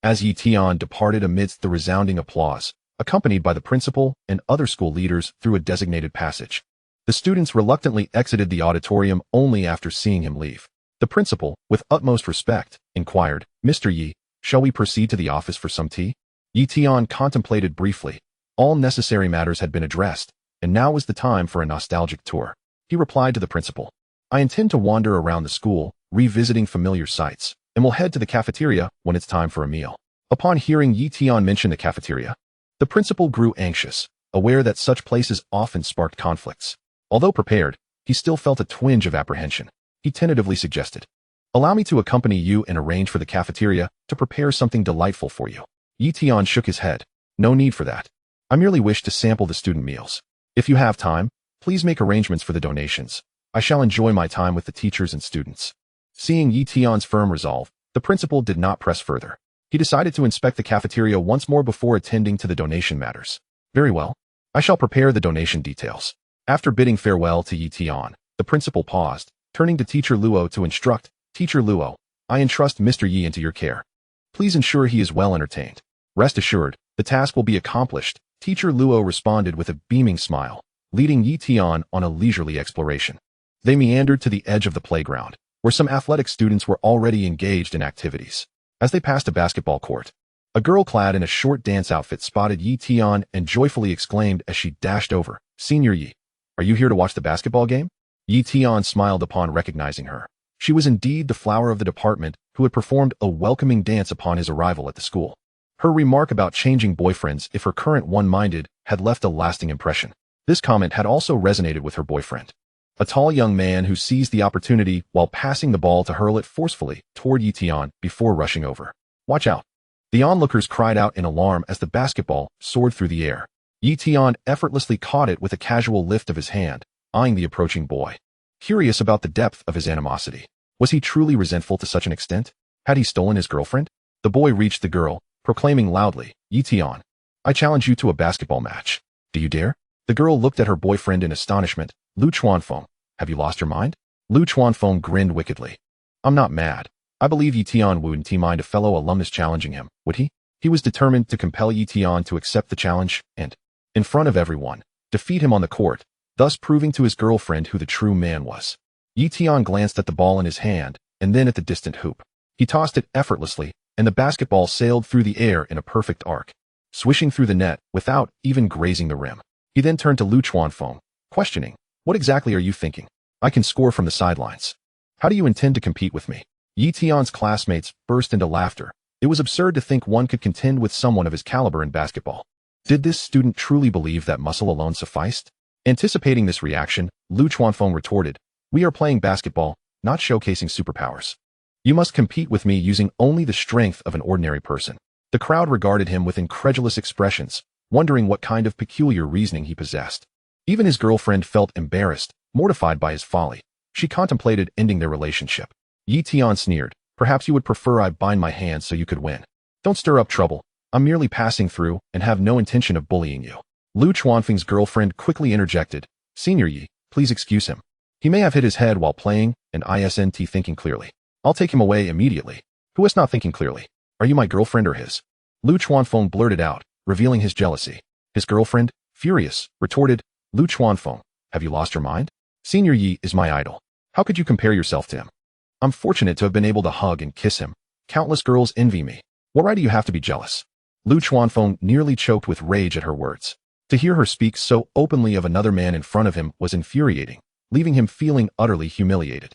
As Yi Tian departed amidst the resounding applause, accompanied by the principal and other school leaders through a designated passage, the students reluctantly exited the auditorium only after seeing him leave. The principal, with utmost respect, inquired, Mr. Yi, shall we proceed to the office for some tea? Yi Tian contemplated briefly. All necessary matters had been addressed, and now was the time for a nostalgic tour. He replied to the principal, I intend to wander around the school, revisiting familiar sights, and will head to the cafeteria when it's time for a meal. Upon hearing Yi Tian mention the cafeteria, the principal grew anxious, aware that such places often sparked conflicts. Although prepared, he still felt a twinge of apprehension. He tentatively suggested, allow me to accompany you and arrange for the cafeteria to prepare something delightful for you. Yi Tian shook his head. No need for that. I merely wish to sample the student meals. If you have time, please make arrangements for the donations. I shall enjoy my time with the teachers and students. Seeing Yi Tian's firm resolve, the principal did not press further. He decided to inspect the cafeteria once more before attending to the donation matters. Very well. I shall prepare the donation details. After bidding farewell to Yi Tian, the principal paused, turning to Teacher Luo to instruct, Teacher Luo, I entrust Mr. Yi into your care. Please ensure he is well entertained. Rest assured, the task will be accomplished, Teacher Luo responded with a beaming smile, leading Yi Tian on a leisurely exploration. They meandered to the edge of the playground, where some athletic students were already engaged in activities. As they passed a basketball court, a girl clad in a short dance outfit spotted Yi Tian and joyfully exclaimed as she dashed over, "Senior Yi, are you here to watch the basketball game?" Yi Tian smiled upon recognizing her. She was indeed the flower of the department who had performed a welcoming dance upon his arrival at the school. Her remark about changing boyfriends if her current one minded had left a lasting impression. This comment had also resonated with her boyfriend, a tall young man who seized the opportunity while passing the ball to hurl it forcefully toward Yi Tian before rushing over. "Watch out!" The onlookers cried out in alarm as the basketball soared through the air. Yi Tian effortlessly caught it with a casual lift of his hand, eyeing the approaching boy. Curious about the depth of his animosity. Was he truly resentful to such an extent? Had he stolen his girlfriend? The boy reached the girl, proclaiming loudly, "Yi Tian, I challenge you to a basketball match. Do you dare?" The girl looked at her boyfriend in astonishment. "Lu Chuanfeng, have you lost your mind?" Lu Chuanfeng grinned wickedly. "I'm not mad. I believe Yi Tian wouldn't mind a fellow alumnus challenging him, would he?" He was determined to compel Yi Tian to accept the challenge and, in front of everyone, defeat him on the court, thus proving to his girlfriend who the true man was. Yi Tian glanced at the ball in his hand and then at the distant hoop. He tossed it effortlessly, and the basketball sailed through the air in a perfect arc, swishing through the net without even grazing the rim. He then turned to Lu Chuanfeng, questioning, "What exactly are you thinking? I can score from the sidelines. How do you intend to compete with me?" Yi Tian's classmates burst into laughter. It was absurd to think one could contend with someone of his caliber in basketball. Did this student truly believe that muscle alone sufficed? Anticipating this reaction, Lu Chuanfeng retorted, "We are playing basketball, not showcasing superpowers. You must compete with me using only the strength of an ordinary person." The crowd regarded him with incredulous expressions, wondering what kind of peculiar reasoning he possessed. Even his girlfriend felt embarrassed, mortified by his folly. She contemplated ending their relationship. Yi Tian sneered, "Perhaps you would prefer I bind my hands so you could win. Don't stir up trouble. I'm merely passing through and have no intention of bullying you." Lu Chuanfeng's girlfriend quickly interjected, "Senior Yi, please excuse him. He may have hit his head while playing and isn't thinking clearly. I'll take him away immediately." "Who is not thinking clearly? Are you my girlfriend or his?" Lu Chuanfeng blurted out, revealing his jealousy. His girlfriend, furious, retorted, "Lu Chuanfeng, have you lost your mind? Senior Yi is my idol. How could you compare yourself to him? I'm fortunate to have been able to hug and kiss him. Countless girls envy me. What right do you have to be jealous?" Lu Chuanfeng nearly choked with rage at her words. To hear her speak so openly of another man in front of him was infuriating, leaving him feeling utterly humiliated.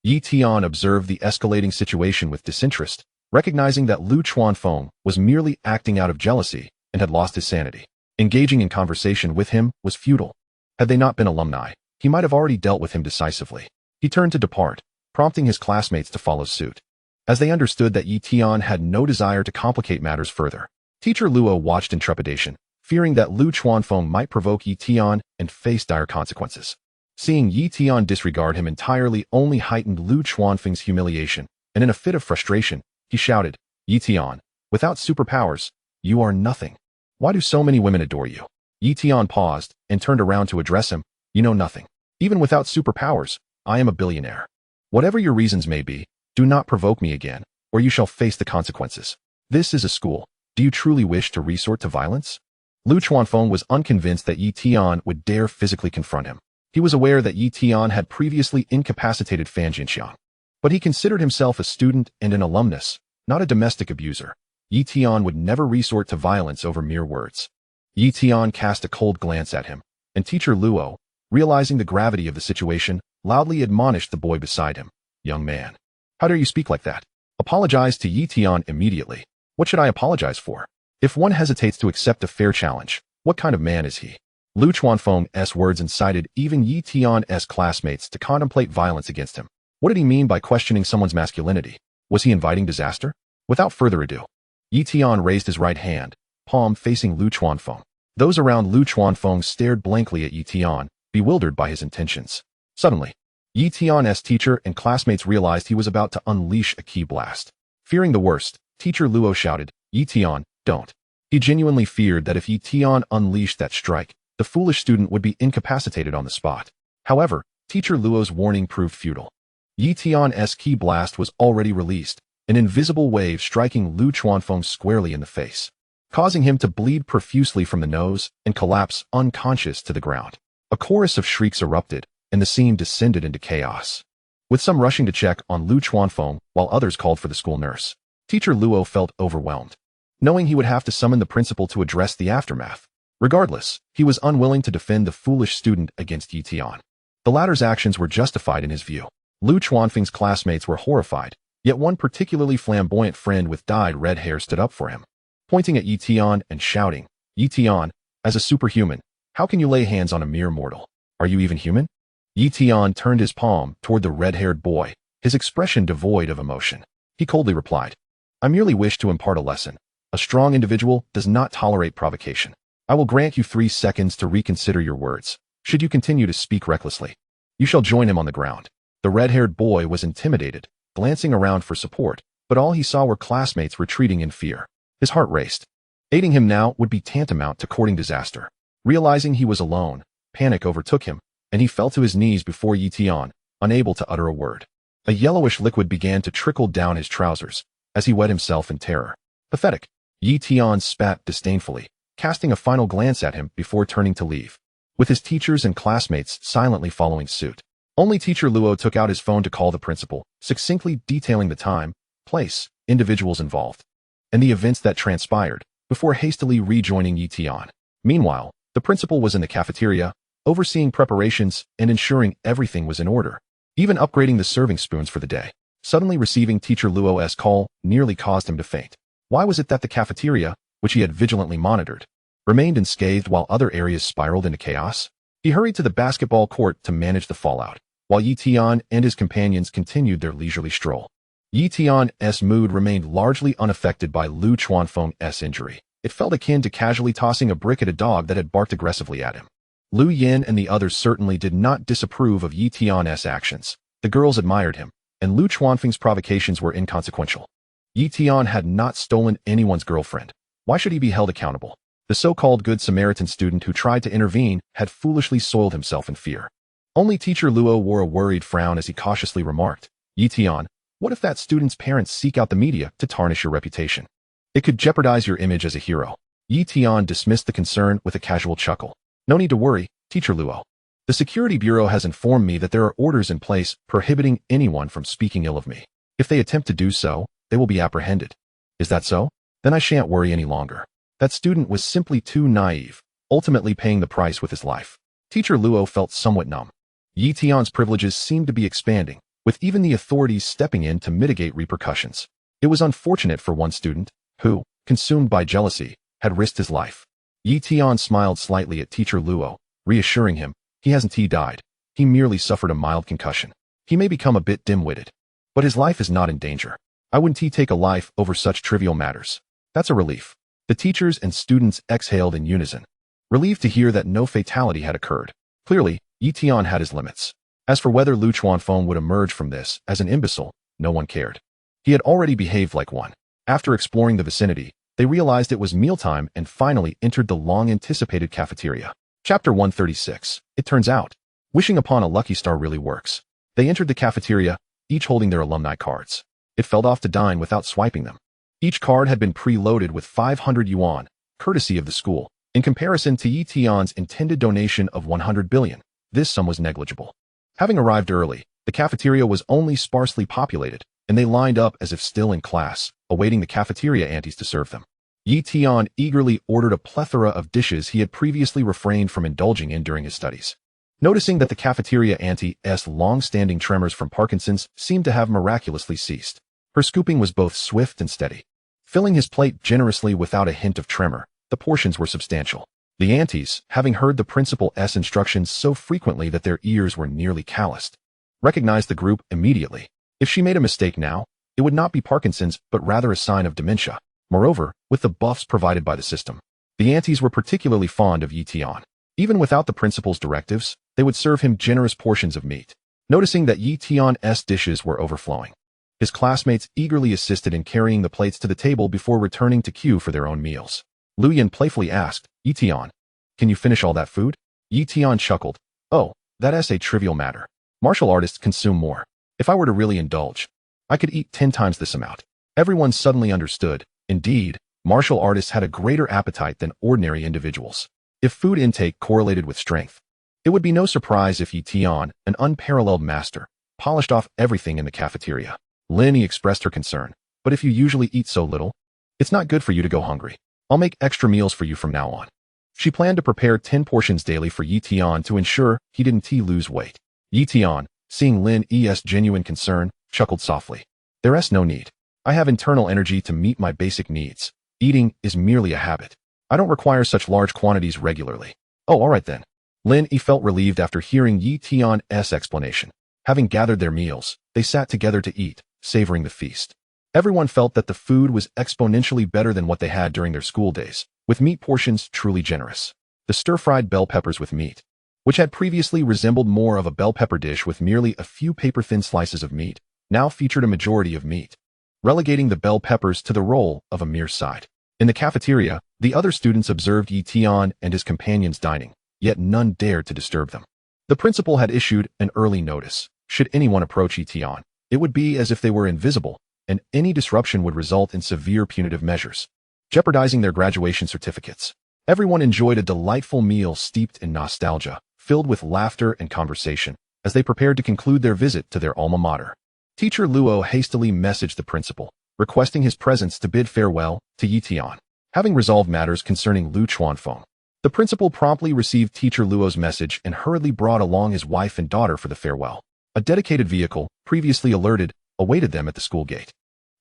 Yi Tian observed the escalating situation with disinterest, recognizing that Lu Chuanfeng was merely acting out of jealousy and had lost his sanity. Engaging in conversation with him was futile. Had they not been alumni, he might have already dealt with him decisively. He turned to depart, prompting his classmates to follow suit. As they understood that Yi Tian had no desire to complicate matters further, Teacher Luo watched in trepidation, fearing that Lu Chuanfeng might provoke Yi Tian and face dire consequences. Seeing Yi Tian disregard him entirely only heightened Lu Chuanfeng's humiliation, and in a fit of frustration, he shouted, "Yi Tian, without superpowers, you are nothing. Why do so many women adore you?" Yi Tian paused and turned around to address him. "You know nothing. Even without superpowers, I am a billionaire. Whatever your reasons may be, do not provoke me again, or you shall face the consequences. This is a school. Do you truly wish to resort to violence?" Lu Chuanfeng was unconvinced that Yi Tian would dare physically confront him. He was aware that Yi Tian had previously incapacitated Fan Jinxiang, but he considered himself a student and an alumnus, not a domestic abuser. Yi Tian would never resort to violence over mere words. Yi Tian cast a cold glance at him, and Teacher Luo, realizing the gravity of the situation, loudly admonished the boy beside him, "Young man, how dare you speak like that? Apologize to Yi Tian immediately." "What should I apologize for? If one hesitates to accept a fair challenge, what kind of man is he?" Lu Chuanfeng's words incited even Yi Tian's classmates to contemplate violence against him. What did he mean by questioning someone's masculinity? Was he inviting disaster? Without further ado, Yi Tian raised his right hand, palm facing Lu Chuanfeng. Those around Lu Chuanfeng stared blankly at Yi Tian, bewildered by his intentions. Suddenly, Yi Tian's teacher and classmates realized he was about to unleash a ki blast. Fearing the worst, Teacher Luo shouted, "Yi Tian, don't." He genuinely feared that if Yi Tian unleashed that strike, the foolish student would be incapacitated on the spot. However, Teacher Luo's warning proved futile. Yi Tian's ki blast was already released, an invisible wave striking Lu Chuanfeng squarely in the face. causing him to bleed profusely from the nose and collapse unconscious to the ground. A chorus of shrieks erupted, and the scene descended into chaos, with some rushing to check on Lu Chuanfeng while others called for the school nurse. Teacher Luo felt overwhelmed, knowing he would have to summon the principal to address the aftermath. Regardless, he was unwilling to defend the foolish student against Yi Tian. The latter's actions were justified in his view. Lu Chuanfeng's classmates were horrified, yet one particularly flamboyant friend with dyed red hair stood up for him, pointing at Yi Tian and shouting, "Yi Tian, as a superhuman, how can you lay hands on a mere mortal? Are you even human?" Yi Tian turned his palm toward the red-haired boy, his expression devoid of emotion. He coldly replied, "I merely wish to impart a lesson. A strong individual does not tolerate provocation. I will grant you 3 seconds to reconsider your words. Should you continue to speak recklessly, you shall join him on the ground." The red-haired boy was intimidated, glancing around for support, but all he saw were classmates retreating in fear. His heart raced. Aiding him now would be tantamount to courting disaster. Realizing he was alone, panic overtook him, and he fell to his knees before Yi Tian, unable to utter a word. A yellowish liquid began to trickle down his trousers as he wet himself in terror. Pathetic. Yi Tian spat disdainfully, casting a final glance at him before turning to leave, with his teachers and classmates silently following suit. Only Teacher Luo took out his phone to call the principal, succinctly detailing the time, place, individuals involved, and the events that transpired, before hastily rejoining Yi Tian. Meanwhile, the principal was in the cafeteria, overseeing preparations and ensuring everything was in order, even upgrading the serving spoons for the day. Suddenly receiving Teacher Luo's call nearly caused him to faint. Why was it that the cafeteria, which he had vigilantly monitored, remained unscathed while other areas spiraled into chaos? He hurried to the basketball court to manage the fallout, while Yi Tian and his companions continued their leisurely stroll. Yi Tian's mood remained largely unaffected by Lu Chuanfeng's injury. It felt akin to casually tossing a brick at a dog that had barked aggressively at him. Lu Yin and the others certainly did not disapprove of Yi Tian's actions. The girls admired him, and Lu Chuanfeng's provocations were inconsequential. Yi Tian had not stolen anyone's girlfriend. Why should he be held accountable? The so-called Good Samaritan student who tried to intervene had foolishly soiled himself in fear. Only Teacher Luo wore a worried frown as he cautiously remarked, "Yi Tian, what if that student's parents seek out the media to tarnish your reputation? It could jeopardize your image as a hero." Yi Tian dismissed the concern with a casual chuckle. "No need to worry, Teacher Luo. The Security Bureau has informed me that there are orders in place prohibiting anyone from speaking ill of me. If they attempt to do so, they will be apprehended." "Is that so? Then I shan't worry any longer." That student was simply too naive, ultimately paying the price with his life. Teacher Luo felt somewhat numb. Yi Tian's privileges seemed to be expanding, with even the authorities stepping in to mitigate repercussions. It was unfortunate for one student, who, consumed by jealousy, had risked his life. Yi Tian smiled slightly at Teacher Luo, reassuring him, "He hasn't died. He merely suffered a mild concussion. He may become a bit dim-witted, but his life is not in danger. I wouldn't take a life over such trivial matters." "That's a relief." The teachers and students exhaled in unison, relieved to hear that no fatality had occurred. Clearly, Yi Tian had his limits. As for whether Lu Chuanfeng would emerge from this as an imbecile, no one cared. He had already behaved like one. After exploring the vicinity, they realized it was mealtime and finally entered the long-anticipated cafeteria. Chapter 136. It turns out, wishing upon a lucky star really works. They entered the cafeteria, each holding their alumni cards. It felt off to dine without swiping them. Each card had been pre-loaded with 500 yuan, courtesy of the school. In comparison to Yi Tian's intended donation of 100 billion, this sum was negligible. Having arrived early, the cafeteria was only sparsely populated, and they lined up as if still in class, awaiting the cafeteria aunties to serve them. Yi Tian eagerly ordered a plethora of dishes he had previously refrained from indulging in during his studies. Noticing that the cafeteria auntie's long-standing tremors from Parkinson's seemed to have miraculously ceased. Her scooping was both swift and steady. Filling his plate generously without a hint of tremor, the portions were substantial. The aunties, having heard the principal's instructions so frequently that their ears were nearly calloused, recognized the group immediately. If she made a mistake now, it would not be Parkinson's but rather a sign of dementia. Moreover, with the buffs provided by the system, the aunties were particularly fond of Yi Tian. Even without the principal's directives, they would serve him generous portions of meat. Noticing that Yi Tian's dishes were overflowing, his classmates eagerly assisted in carrying the plates to the table before returning to queue for their own meals. Lu Yin playfully asked, "Yi Tian, can you finish all that food?" Yi Tian chuckled, "Oh, that's a trivial matter. Martial artists consume more. If I were to really indulge, I could eat 10 times this amount." Everyone suddenly understood. Indeed, Martial artists had a greater appetite than ordinary individuals. If food intake correlated with strength, it would be no surprise if Tian, an unparalleled master, polished off everything in the cafeteria. Lin expressed her concern. But if you usually eat so little, it's not good for you to go hungry. I'll make extra meals for you from now on. She planned to prepare 10 portions daily for Tian to ensure he didn't lose weight. Tian, seeing Lin's genuine concern, chuckled softly. There's no need. I have internal energy to meet my basic needs. Eating is merely a habit. I don't require such large quantities regularly. Oh, all right then. Lin felt relieved after hearing Tian's explanation. Having gathered their meals, they sat together to eat, savoring the feast. Everyone felt that the food was exponentially better than what they had during their school days, with meat portions truly generous. The stir-fried bell peppers with meat, which had previously resembled more of a bell pepper dish with merely a few paper-thin slices of meat, now featured a majority of meat, relegating the bell peppers to the role of a mere side. In the cafeteria, the other students observed Tian and his companions dining, yet none dared to disturb them. The principal had issued an early notice. Should anyone approach Tian, it would be as if they were invisible, and any disruption would result in severe punitive measures, jeopardizing their graduation certificates. Everyone enjoyed a delightful meal steeped in nostalgia, filled with laughter and conversation, as they prepared to conclude their visit to their alma mater. Teacher Luo hastily messaged the principal, requesting his presence to bid farewell to Tian. Having resolved matters concerning Lu Chuanfeng, the principal promptly received Teacher Luo's message and hurriedly brought along his wife and daughter for the farewell. A dedicated vehicle, previously alerted, awaited them at the school gate.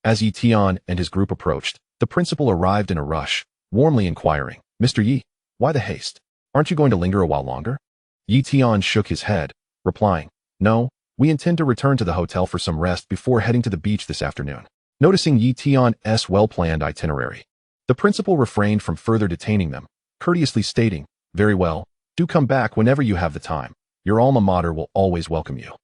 As Tian and his group approached, the principal arrived in a rush, warmly inquiring, Mr. Yi, why the haste? Aren't you going to linger a while longer? Tian shook his head, replying, No, we intend to return to the hotel for some rest before heading to the beach this afternoon. Noticing Tian's well-planned itinerary, the principal refrained from further detaining them, courteously stating, Very well, do come back whenever you have the time. Your alma mater will always welcome you.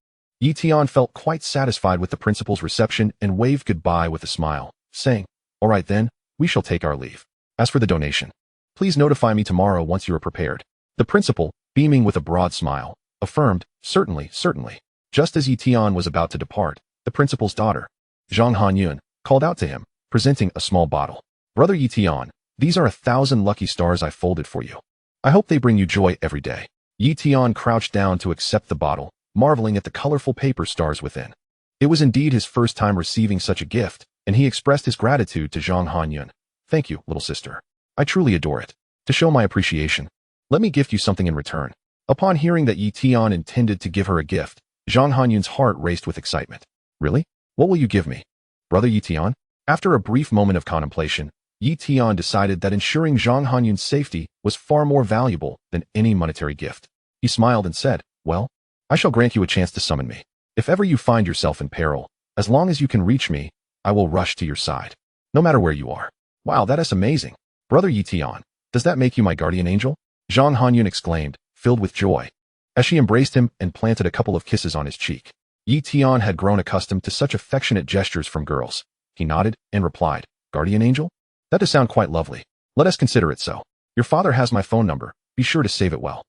Tian felt quite satisfied with the principal's reception and waved goodbye with a smile, saying, All right then, we shall take our leave. As for the donation, please notify me tomorrow once you are prepared. The principal, beaming with a broad smile, affirmed, Certainly, certainly. Just as Tian was about to depart, the principal's daughter, Zhang Hanyun, called out to him, presenting a small bottle. Brother Tian, these are 1,000 lucky stars I folded for you. I hope they bring you joy every day. Tian crouched down to accept the bottle, marveling at the colorful paper stars within. It was indeed his first time receiving such a gift, and he expressed his gratitude to Zhang Hanyun. Thank you, little sister. I truly adore it. To show my appreciation, let me gift you something in return. Upon hearing that Tian intended to give her a gift, Zhang Hanyun's heart raced with excitement. Really? What will you give me? Brother Tian? After a brief moment of contemplation, Tian decided that ensuring Zhang Hanyun's safety was far more valuable than any monetary gift. He smiled and said, Well, I shall grant you a chance to summon me. If ever you find yourself in peril, as long as you can reach me, I will rush to your side, no matter where you are. Wow, that is amazing. Brother Tian, does that make you my guardian angel? Zhang Hanyun exclaimed, filled with joy, as she embraced him and planted a couple of kisses on his cheek. Tian had grown accustomed to such affectionate gestures from girls. He nodded and replied, Guardian angel? That does sound quite lovely. Let us consider it so. Your father has my phone number. Be sure to save it well.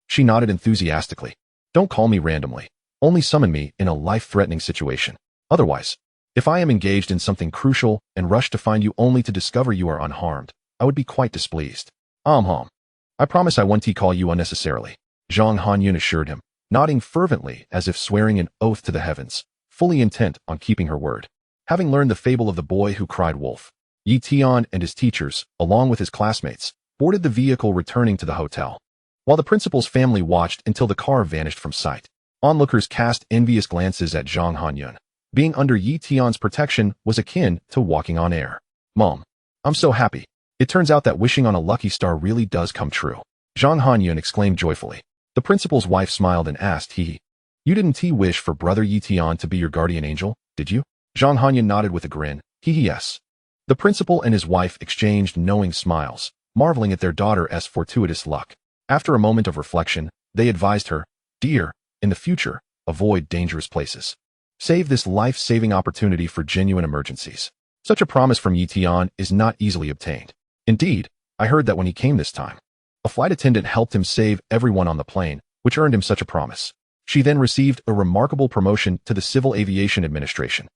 She nodded enthusiastically. Don't call me randomly. Only summon me in a life-threatening situation. Otherwise, if I am engaged in something crucial and rush to find you only to discover you are unharmed, I would be quite displeased. I promise I won't call you unnecessarily. Zhang Hanyun assured him, nodding fervently as if swearing an oath to the heavens, fully intent on keeping her word. Having learned the fable of the boy who cried wolf, Tian and his teachers, along with his classmates, boarded the vehicle returning to the hotel, while the principal's family watched until the car vanished from sight. Onlookers cast envious glances at Zhang Hanyun. Being under Tian's protection was akin to walking on air. Mom, I'm so happy. It turns out that wishing on a lucky star really does come true. Zhang Hanyun exclaimed joyfully. The principal's wife smiled and asked, You didn't wish for brother Tian to be your guardian angel, did you? Zhang Hanyun nodded with a grin. Yes. The principal and his wife exchanged knowing smiles, marveling at their daughter's fortuitous luck. After a moment of reflection, they advised her, Dear, in the future, avoid dangerous places. Save this life-saving opportunity for genuine emergencies. Such a promise from Tian is not easily obtained. Indeed, I heard that when he came this time, a flight attendant helped him save everyone on the plane, which earned him such a promise. She then received a remarkable promotion to the Civil Aviation Administration.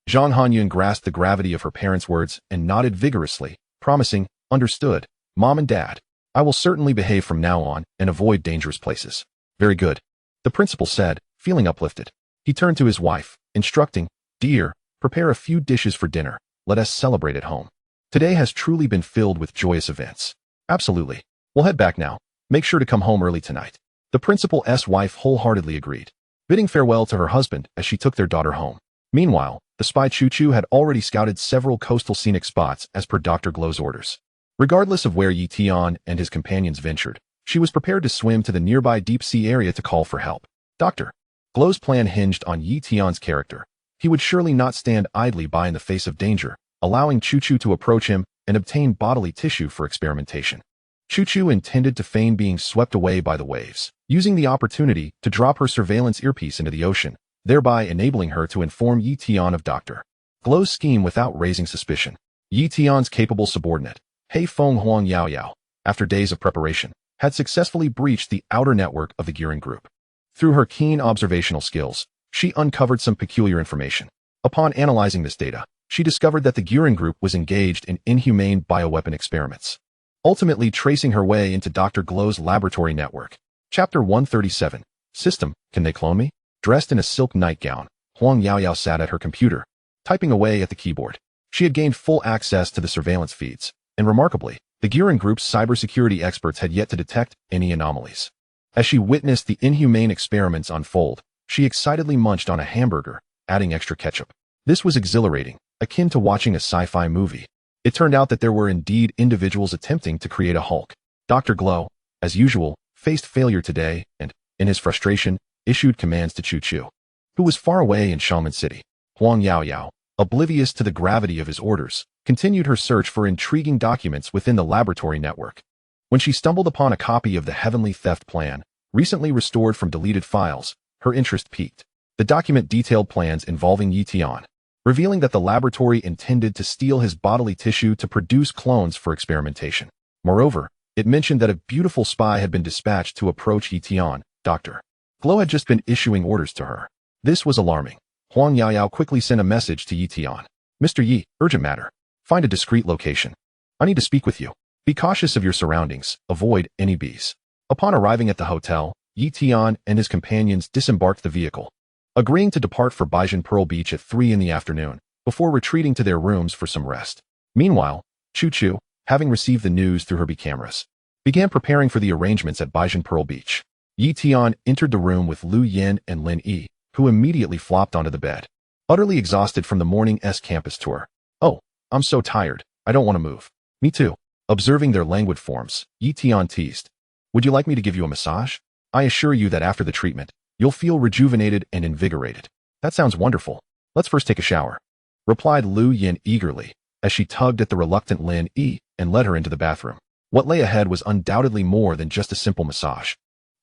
Zhang Hanyun grasped the gravity of her parents' words and nodded vigorously, promising, "Understood, Mom and Dad. I will certainly behave from now on and avoid dangerous places." "Very good," the principal said, feeling uplifted. He turned to his wife, instructing, "Dear, prepare a few dishes for dinner. Let us celebrate at home. Today has truly been filled with joyous events." "Absolutely. We'll head back now. Make sure to come home early tonight." The principal's wife wholeheartedly agreed, bidding farewell to her husband as she took their daughter home. Meanwhile, the spy Chu-Chu had already scouted several coastal scenic spots as per Dr. Glow's orders. Regardless of where Yi Tian and his companions ventured, she was prepared to swim to the nearby deep-sea area to call for help. Dr. Glow's plan hinged on Yi Tian's character. He would surely not stand idly by in the face of danger, allowing Chu-Chu to approach him and obtain bodily tissue for experimentation. Chu-Chu intended to feign being swept away by the waves, using the opportunity to drop her surveillance earpiece into the ocean, thereby enabling her to inform Yi Tian of Dr. Glow's scheme without raising suspicion. Yi Tian's capable subordinate, Hei Feng Huang Yao Yao, after days of preparation, had successfully breached the outer network of the Gearing Group. Through her keen observational skills, she uncovered some peculiar information. Upon analyzing this data, she discovered that the Gearing Group was engaged in inhumane bioweapon experiments, ultimately tracing her way into Dr. Glow's laboratory network. Chapter 137. System, Can They Clone Me? Dressed in a silk nightgown, Huang Yaoyao sat at her computer, typing away at the keyboard. She had gained full access to the surveillance feeds, and remarkably, the Gearing Group's cybersecurity experts had yet to detect any anomalies. As she witnessed the inhumane experiments unfold, she excitedly munched on a hamburger, adding extra ketchup. This was exhilarating, akin to watching a sci-fi movie. It turned out that there were indeed individuals attempting to create a Hulk. Dr. Glow, as usual, faced failure today and, in his frustration, issued commands to Chu-Chu, who was far away in Xiangmen City. Huang Yaoyao, oblivious to the gravity of his orders, continued her search for intriguing documents within the laboratory network. When she stumbled upon a copy of the Heavenly Theft Plan, recently restored from deleted files, her interest piqued. The document detailed plans involving Yi Tian, revealing that the laboratory intended to steal his bodily tissue to produce clones for experimentation. Moreover, it mentioned that a beautiful spy had been dispatched to approach Yi Tian. Dr. Glow had just been issuing orders to her. This was alarming. Huang Yaoyao quickly sent a message to Yi Tian. "Mr. Yi, urgent matter. Find a discreet location. I need to speak with you. Be cautious of your surroundings. Avoid any bees." Upon arriving at the hotel, Yi Tian and his companions disembarked the vehicle, agreeing to depart for Baijin Pearl Beach at 3 in the afternoon, before retreating to their rooms for some rest. Meanwhile, Chu-Chu, having received the news through her B cameras, began preparing for the arrangements at Baijin Pearl Beach. Yi Tian entered the room with Lu Yin and Lin Yi, who immediately flopped onto the bed, utterly exhausted from the morning's campus tour. "Oh, I'm so tired. I don't want to move." "Me too." Observing their languid forms, Yi Tian teased, "Would you like me to give you a massage? I assure you that after the treatment, you'll feel rejuvenated and invigorated." "That sounds wonderful. Let's first take a shower," replied Lu Yin eagerly, as she tugged at the reluctant Lin Yi and led her into the bathroom. What lay ahead was undoubtedly more than just a simple massage.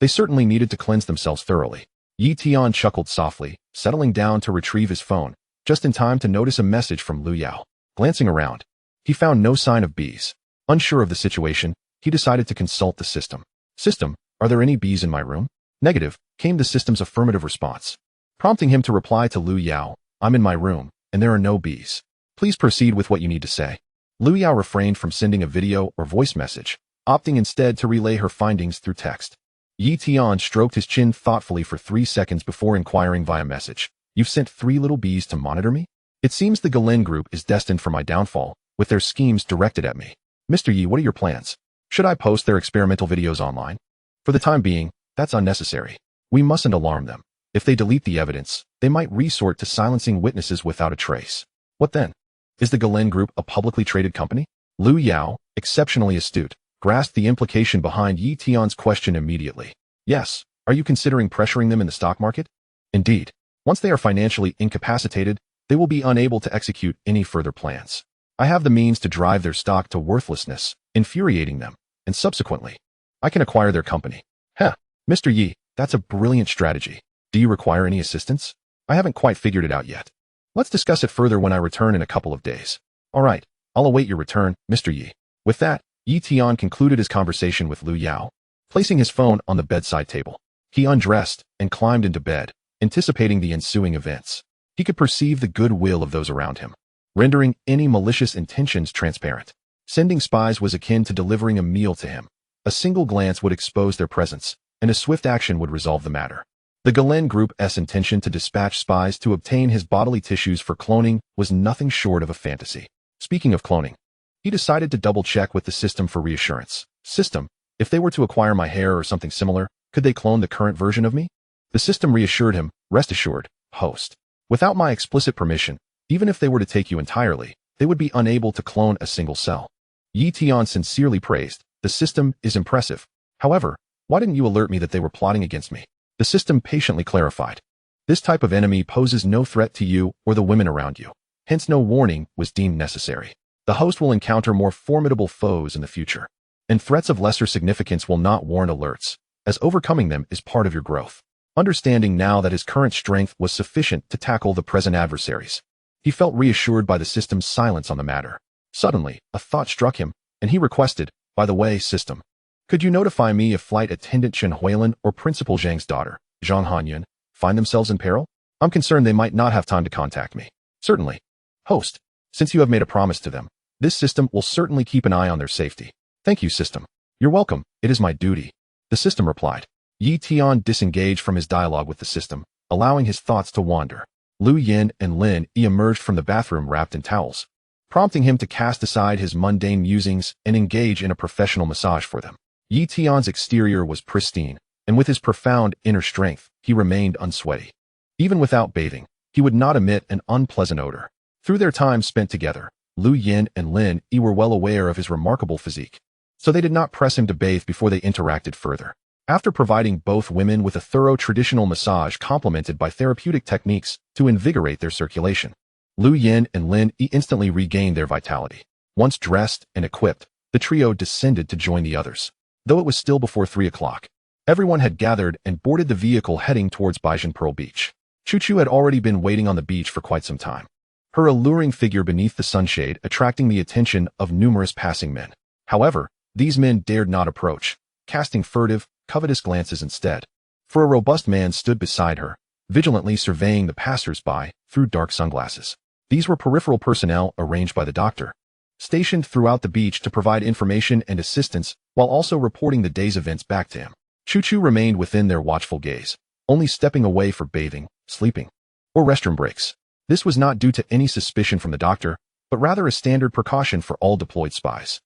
They certainly needed to cleanse themselves thoroughly. Yi Tian chuckled softly, settling down to retrieve his phone, just in time to notice a message from Lu Yao. Glancing around, he found no sign of bees. Unsure of the situation, he decided to consult the system. "System, are there any bees in my room?" "Negative," came the system's affirmative response, prompting him to reply to Lu Yao, "I'm in my room, and there are no bees. Please proceed with what you need to say." Lu Yao refrained from sending a video or voice message, opting instead to relay her findings through text. Yi Tian stroked his chin thoughtfully for 3 seconds before inquiring via message, "You've sent 3 little bees to monitor me? It seems the Galen Group is destined for my downfall, with their schemes directed at me. Mr. Yi, what are your plans? Should I post their experimental videos online?" "For the time being, that's unnecessary. We mustn't alarm them. If they delete the evidence, they might resort to silencing witnesses without a trace." "What then? Is the Galen Group a publicly traded company?" Lu Yao, exceptionally astute, grasped the implication behind Yi Tian's question immediately. "Yes. Are you considering pressuring them in the stock market?" "Indeed. Once they are financially incapacitated, they will be unable to execute any further plans. I have the means to drive their stock to worthlessness, infuriating them, and subsequently, I can acquire their company." "Heh, Mr. Yi, that's a brilliant strategy. Do you require any assistance?" "I haven't quite figured it out yet. Let's discuss it further when I return in a couple of days." "All right, I'll await your return, Mr. Yi." With that, Yi Tian concluded his conversation with Lu Yao. Placing his phone on the bedside table, he undressed and climbed into bed, anticipating the ensuing events. He could perceive the goodwill of those around him, rendering any malicious intentions transparent. Sending spies was akin to delivering a meal to him. A single glance would expose their presence, and a swift action would resolve the matter. The Galen Group's intention to dispatch spies to obtain his bodily tissues for cloning was nothing short of a fantasy. Speaking of cloning, he decided to double-check with the system for reassurance. System, if they were to acquire my hair or something similar, could they clone the current version of me? The system reassured him, rest assured, host. Without my explicit permission, even if they were to take you entirely, they would be unable to clone a single cell. Tian sincerely praised, the system is impressive. However, why didn't you alert me that they were plotting against me? The system patiently clarified. This type of enemy poses no threat to you or the women around you. Hence no warning was deemed necessary. The host will encounter more formidable foes in the future, and threats of lesser significance will not warrant alerts, as overcoming them is part of your growth. Understanding now that his current strength was sufficient to tackle the present adversaries, he felt reassured by the system's silence on the matter. Suddenly, a thought struck him, and he requested, by the way, system, could you notify me if Flight Attendant Chen Huilin or Principal Zhang's daughter, Zhang Hanyun, find themselves in peril? I'm concerned they might not have time to contact me. Certainly. Host, since you have made a promise to them, this system will certainly keep an eye on their safety. Thank you, system. You're welcome, it is my duty. The system replied. Tian disengaged from his dialogue with the system, allowing his thoughts to wander. Lu Yin and Lin Yi emerged from the bathroom wrapped in towels, prompting him to cast aside his mundane musings and engage in a professional massage for them. Tian's exterior was pristine, and with his profound inner strength, he remained unsweaty. Even without bathing, he would not emit an unpleasant odor. Through their time spent together, Lu Yin and Lin Yi were well aware of his remarkable physique, so they did not press him to bathe before they interacted further. After providing both women with a thorough traditional massage complemented by therapeutic techniques to invigorate their circulation, Lu Yin and Lin Yi instantly regained their vitality. Once dressed and equipped, the trio descended to join the others. Though it was still before 3 o'clock, everyone had gathered and boarded the vehicle heading towards Baijian Pearl Beach. Chu-Chu had already been waiting on the beach for quite some time, her alluring figure beneath the sunshade attracting the attention of numerous passing men. However, these men dared not approach, casting furtive, covetous glances instead. For a robust man stood beside her, vigilantly surveying the passers-by through dark sunglasses. These were peripheral personnel arranged by the doctor, stationed throughout the beach to provide information and assistance while also reporting the day's events back to him. Chu-Chu remained within their watchful gaze, only stepping away for bathing, sleeping, or restroom breaks. This was not due to any suspicion from the doctor, but rather a standard precaution for all deployed spies.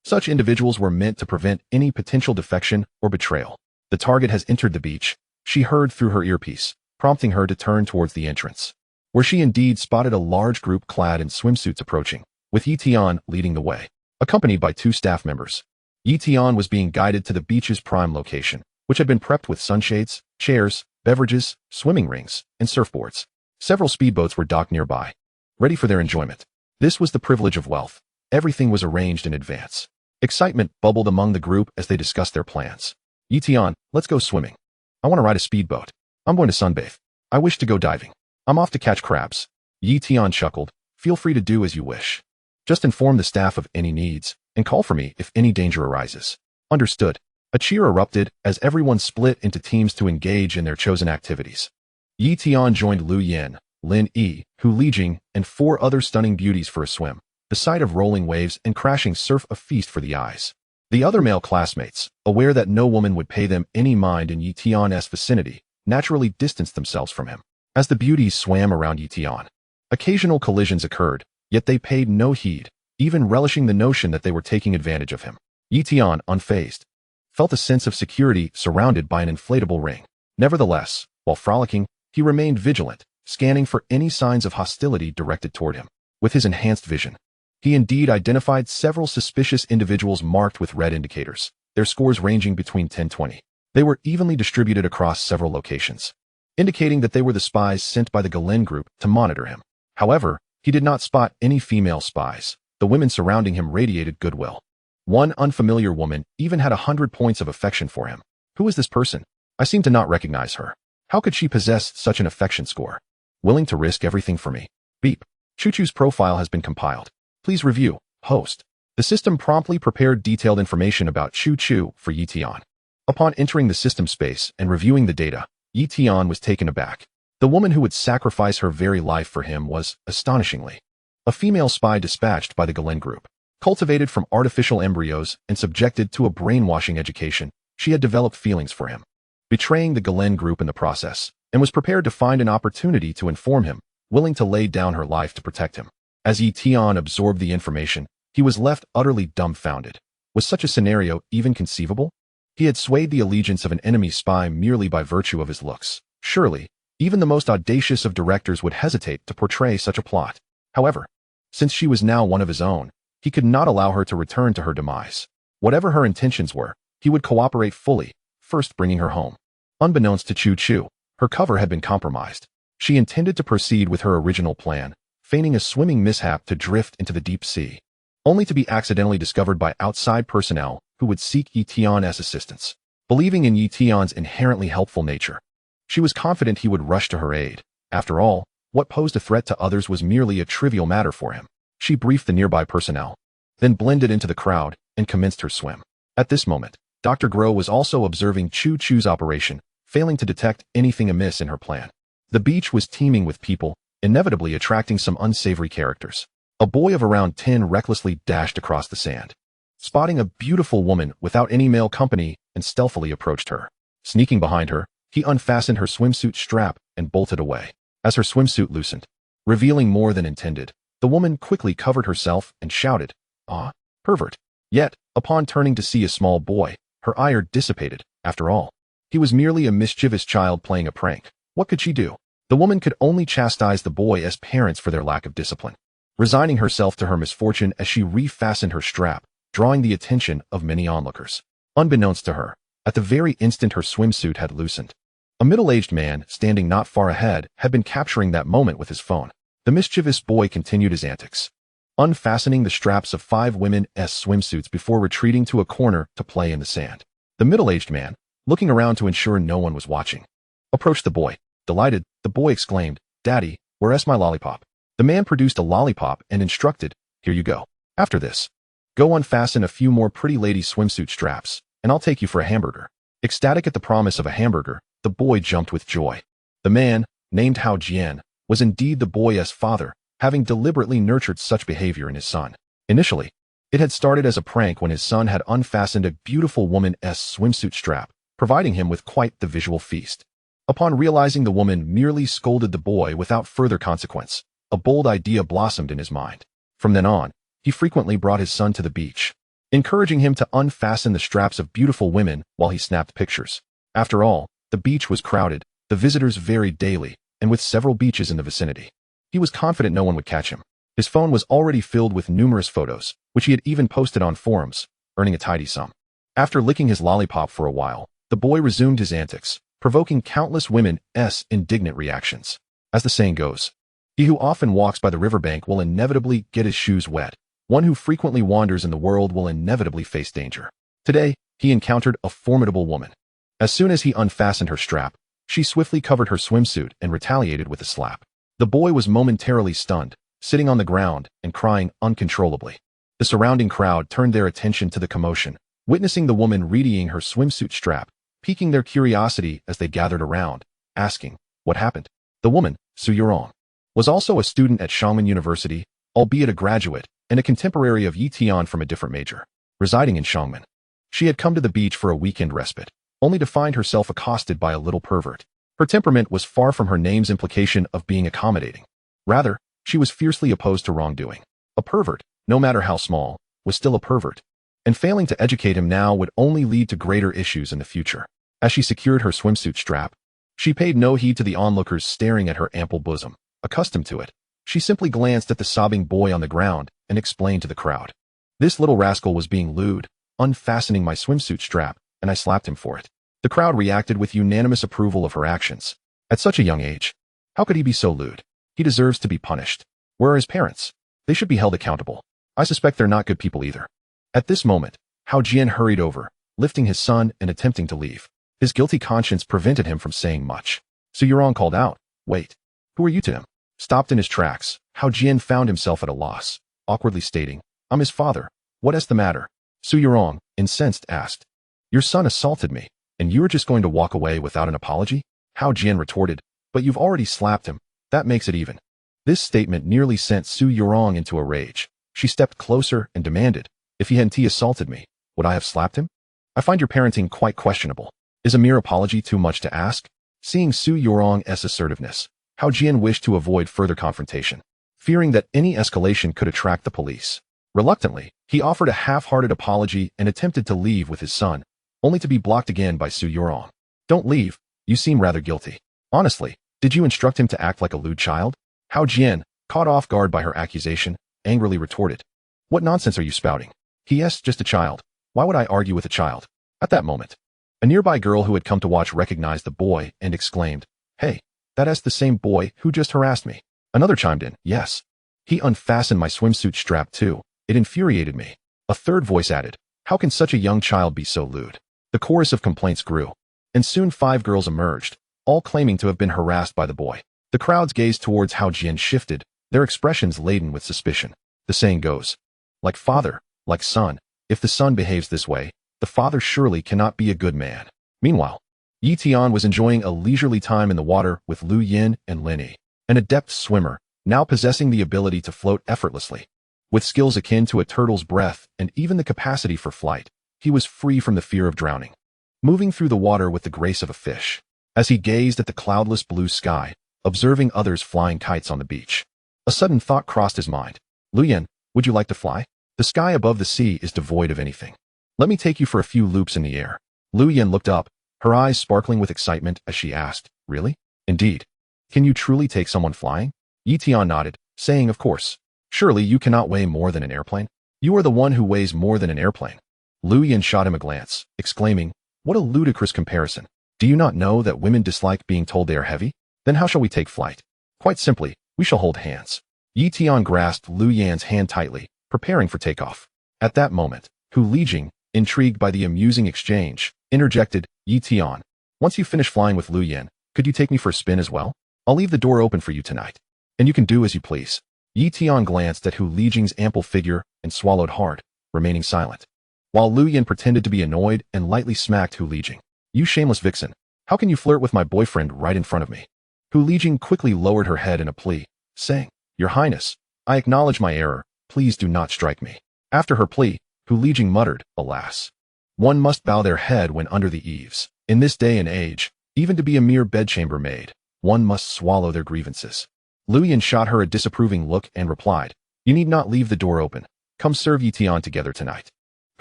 Such individuals were meant to prevent any potential defection or betrayal. The target has entered the beach, she heard through her earpiece, prompting her to turn towards the entrance, where she indeed spotted a large group clad in swimsuits approaching, with Tian leading the way, accompanied by 2 staff members. Tian was being guided to the beach's prime location, which had been prepped with sunshades, chairs, beverages, swimming rings, and surfboards. Several speedboats were docked nearby, ready for their enjoyment. This was the privilege of wealth. Everything was arranged in advance. Excitement bubbled among the group as they discussed their plans. Tian, let's go swimming. I want to ride a speedboat. I'm going to sunbathe. I wish to go diving. I'm off to catch crabs. Tian chuckled. Feel free to do as you wish. Just inform the staff of any needs, and call for me if any danger arises. Understood. A cheer erupted as everyone split into teams to engage in their chosen activities. Tian joined Lu Yin, Lin Yi, Hu Lijing, and 4 other stunning beauties for a swim. The sight of rolling waves and crashing surf a feast for the eyes. The other male classmates, aware that no woman would pay them any mind in Tian's vicinity, naturally distanced themselves from him. As the beauties swam around Tian, occasional collisions occurred, yet they paid no heed, even relishing the notion that they were taking advantage of him. Tian, unfazed, felt a sense of security surrounded by an inflatable ring. Nevertheless, while frolicking, he remained vigilant, scanning for any signs of hostility directed toward him. With his enhanced vision, he indeed identified several suspicious individuals marked with red indicators, their scores ranging between 10-20. They were evenly distributed across several locations, indicating that they were the spies sent by the Galen group to monitor him. However, he did not spot any female spies. The women surrounding him radiated goodwill. One unfamiliar woman even had 100 points of affection for him. Who is this person? I seem to not recognize her. How could she possess such an affection score? Willing to risk everything for me. Beep. Chu-Chu's profile has been compiled. Please review. Host. The system promptly prepared detailed information about Chu-Chu for Tian. Upon entering the system space and reviewing the data, Tian was taken aback. The woman who would sacrifice her very life for him was, astonishingly, a female spy dispatched by the Galen group. Cultivated from artificial embryos and subjected to a brainwashing education, she had developed feelings for him, betraying the Galen group in the process, and was prepared to find an opportunity to inform him, willing to lay down her life to protect him. As Tian absorbed the information, he was left utterly dumbfounded. Was such a scenario even conceivable? He had swayed the allegiance of an enemy spy merely by virtue of his looks. Surely, even the most audacious of directors would hesitate to portray such a plot. However, since she was now one of his own, he could not allow her to return to her demise. Whatever her intentions were, he would cooperate fully, first bringing her home. Unbeknownst to Chu, her cover had been compromised. She intended to proceed with her original plan, feigning a swimming mishap to drift into the deep sea, only to be accidentally discovered by outside personnel who would seek Tian's assistance. Believing in Tian's inherently helpful nature, she was confident he would rush to her aid. After all, what posed a threat to others was merely a trivial matter for him. She briefed the nearby personnel, then blended into the crowd and commenced her swim. At this moment, Dr. Groh was also observing Chu's operation, failing to detect anything amiss in her plan. The beach was teeming with people, inevitably attracting some unsavory characters. A boy of around 10 recklessly dashed across the sand, spotting a beautiful woman without any male company, and stealthily approached her. Sneaking behind her, he unfastened her swimsuit strap and bolted away. As her swimsuit loosened, revealing more than intended, the woman quickly covered herself and shouted, "Ah, pervert." Yet, upon turning to see a small boy, her ire dissipated. After all, he was merely a mischievous child playing a prank. What could she do? The woman could only chastise the boy as parents for their lack of discipline, resigning herself to her misfortune as she refastened her strap, drawing the attention of many onlookers. Unbeknownst to her, at the very instant her swimsuit had loosened, a middle-aged man, standing not far ahead, had been capturing that moment with his phone. The mischievous boy continued his antics, unfastening the straps of 5 women's swimsuits before retreating to a corner to play in the sand. The middle-aged man, looking around to ensure no one was watching, approached the boy. Delighted, the boy exclaimed, "Daddy, where's my lollipop?" The man produced a lollipop and instructed, "Here you go. After this, go unfasten a few more pretty lady swimsuit straps, and I'll take you for a hamburger." Ecstatic at the promise of a hamburger, the boy jumped with joy. The man, named Hao Jian, was indeed the boy's father, having deliberately nurtured such behavior in his son. Initially, it had started as a prank when his son had unfastened a beautiful woman's swimsuit strap, providing him with quite the visual feast. Upon realizing the woman merely scolded the boy without further consequence, a bold idea blossomed in his mind. From then on, he frequently brought his son to the beach, encouraging him to unfasten the straps of beautiful women while he snapped pictures. After all, the beach was crowded, the visitors varied daily, and with several beaches in the vicinity, he was confident no one would catch him. His phone was already filled with numerous photos, which he had even posted on forums, earning a tidy sum. After licking his lollipop for a while, the boy resumed his antics, provoking countless women's indignant reactions. As the saying goes, he who often walks by the riverbank will inevitably get his shoes wet. One who frequently wanders in the world will inevitably face danger. Today, he encountered a formidable woman. As soon as he unfastened her strap, she swiftly covered her swimsuit and retaliated with a slap. The boy was momentarily stunned, sitting on the ground and crying uncontrollably. The surrounding crowd turned their attention to the commotion, witnessing the woman readying her swimsuit strap, piquing their curiosity as they gathered around, asking, "What happened?" The woman, Su Yurong, was also a student at Shangman University, albeit a graduate, and a contemporary of Yi Tian from a different major. Residing in Shangman, she had come to the beach for a weekend respite, only to find herself accosted by a little pervert. Her temperament was far from her name's implication of being accommodating. Rather, she was fiercely opposed to wrongdoing. A pervert, no matter how small, was still a pervert, and failing to educate him now would only lead to greater issues in the future. As she secured her swimsuit strap, she paid no heed to the onlookers staring at her ample bosom. Accustomed to it, she simply glanced at the sobbing boy on the ground and explained to the crowd, "This little rascal was being lewd, unfastening my swimsuit strap, and I slapped him for it." The crowd reacted with unanimous approval of her actions. At such a young age, how could he be so lewd? He deserves to be punished. Where are his parents? They should be held accountable. I suspect they're not good people either. At this moment, Hao Jian hurried over, lifting his son and attempting to leave. His guilty conscience prevented him from saying much. Su Yurong called out, "Wait, who are you to him?" Stopped in his tracks, Hao Jian found himself at a loss, awkwardly stating, "I'm his father. What is the matter?" Su Yurong, incensed, asked, "Your son assaulted me, and you are just going to walk away without an apology?" Hao Jian retorted, But you've already slapped him. That makes it even. This statement nearly sent Su Yurong into a rage. She stepped closer and demanded, if he hadn't assaulted me, would I have slapped him? I find your parenting quite questionable. Is a mere apology too much to ask? Seeing Su Yurong's assertiveness, Hao Jian wished to avoid further confrontation, fearing that any escalation could attract the police. Reluctantly, he offered a half-hearted apology and attempted to leave with his son, only to be blocked again by Su Yurong. Don't leave. You seem rather guilty. Honestly, did you instruct him to act like a lewd child? Hao Jian, caught off guard by her accusation, angrily retorted. What nonsense are you spouting? He.S. just a child. Why would I argue with a child? At that moment, a nearby girl who had come to watch recognized the boy and exclaimed, Hey, that's the same boy who just harassed me. Another chimed in, Yes. He unfastened my swimsuit strap too. It infuriated me. A third voice added, How can such a young child be so lewd? The chorus of complaints grew, and soon 5 girls emerged, all claiming to have been harassed by the boy. The crowd's gaze towards Hao Jian shifted, their expressions laden with suspicion. The saying goes, like father, like son. If the son behaves this way, the father surely cannot be a good man. Meanwhile, Yi Tian was enjoying a leisurely time in the water with Lu Yin and Lin Yi, an adept swimmer, now possessing the ability to float effortlessly. With skills akin to a turtle's breath and even the capacity for flight, he was free from the fear of drowning, moving through the water with the grace of a fish. As he gazed at the cloudless blue sky, observing others flying kites on the beach, a sudden thought crossed his mind. Lu Yin, would you like to fly? The sky above the sea is devoid of anything. Let me take you for a few loops in the air. Lu Yin looked up, her eyes sparkling with excitement as she asked, Really? Indeed. Can you truly take someone flying? Yi Tian nodded, saying, Of course. Surely you cannot weigh more than an airplane? You are the one who weighs more than an airplane. Lu Yin shot him a glance, exclaiming, What a ludicrous comparison. Do you not know that women dislike being told they are heavy? Then how shall we take flight? Quite simply, we shall hold hands. Yi Tian grasped Lu Yan's hand tightly, preparing for takeoff. At that moment, Hu Lijing, intrigued by the amusing exchange, interjected, Yi Tian, once you finish flying with Lu Yan, could you take me for a spin as well? I'll leave the door open for you tonight. And you can do as you please. Yi Tian glanced at Hu Lijing's ample figure and swallowed hard, remaining silent, while Lu Yan pretended to be annoyed and lightly smacked Hu Lijing. You shameless vixen. How can you flirt with my boyfriend right in front of me? Hu Lijing quickly lowered her head in a plea, saying, Your Highness, I acknowledge my error. Please do not strike me. After her plea, Hu Lijing muttered, Alas. One must bow their head when under the eaves. In this day and age, even to be a mere bedchamber maid, one must swallow their grievances. Lu Yan shot her a disapproving look and replied, You need not leave the door open. Come serve Yi Tian together tonight.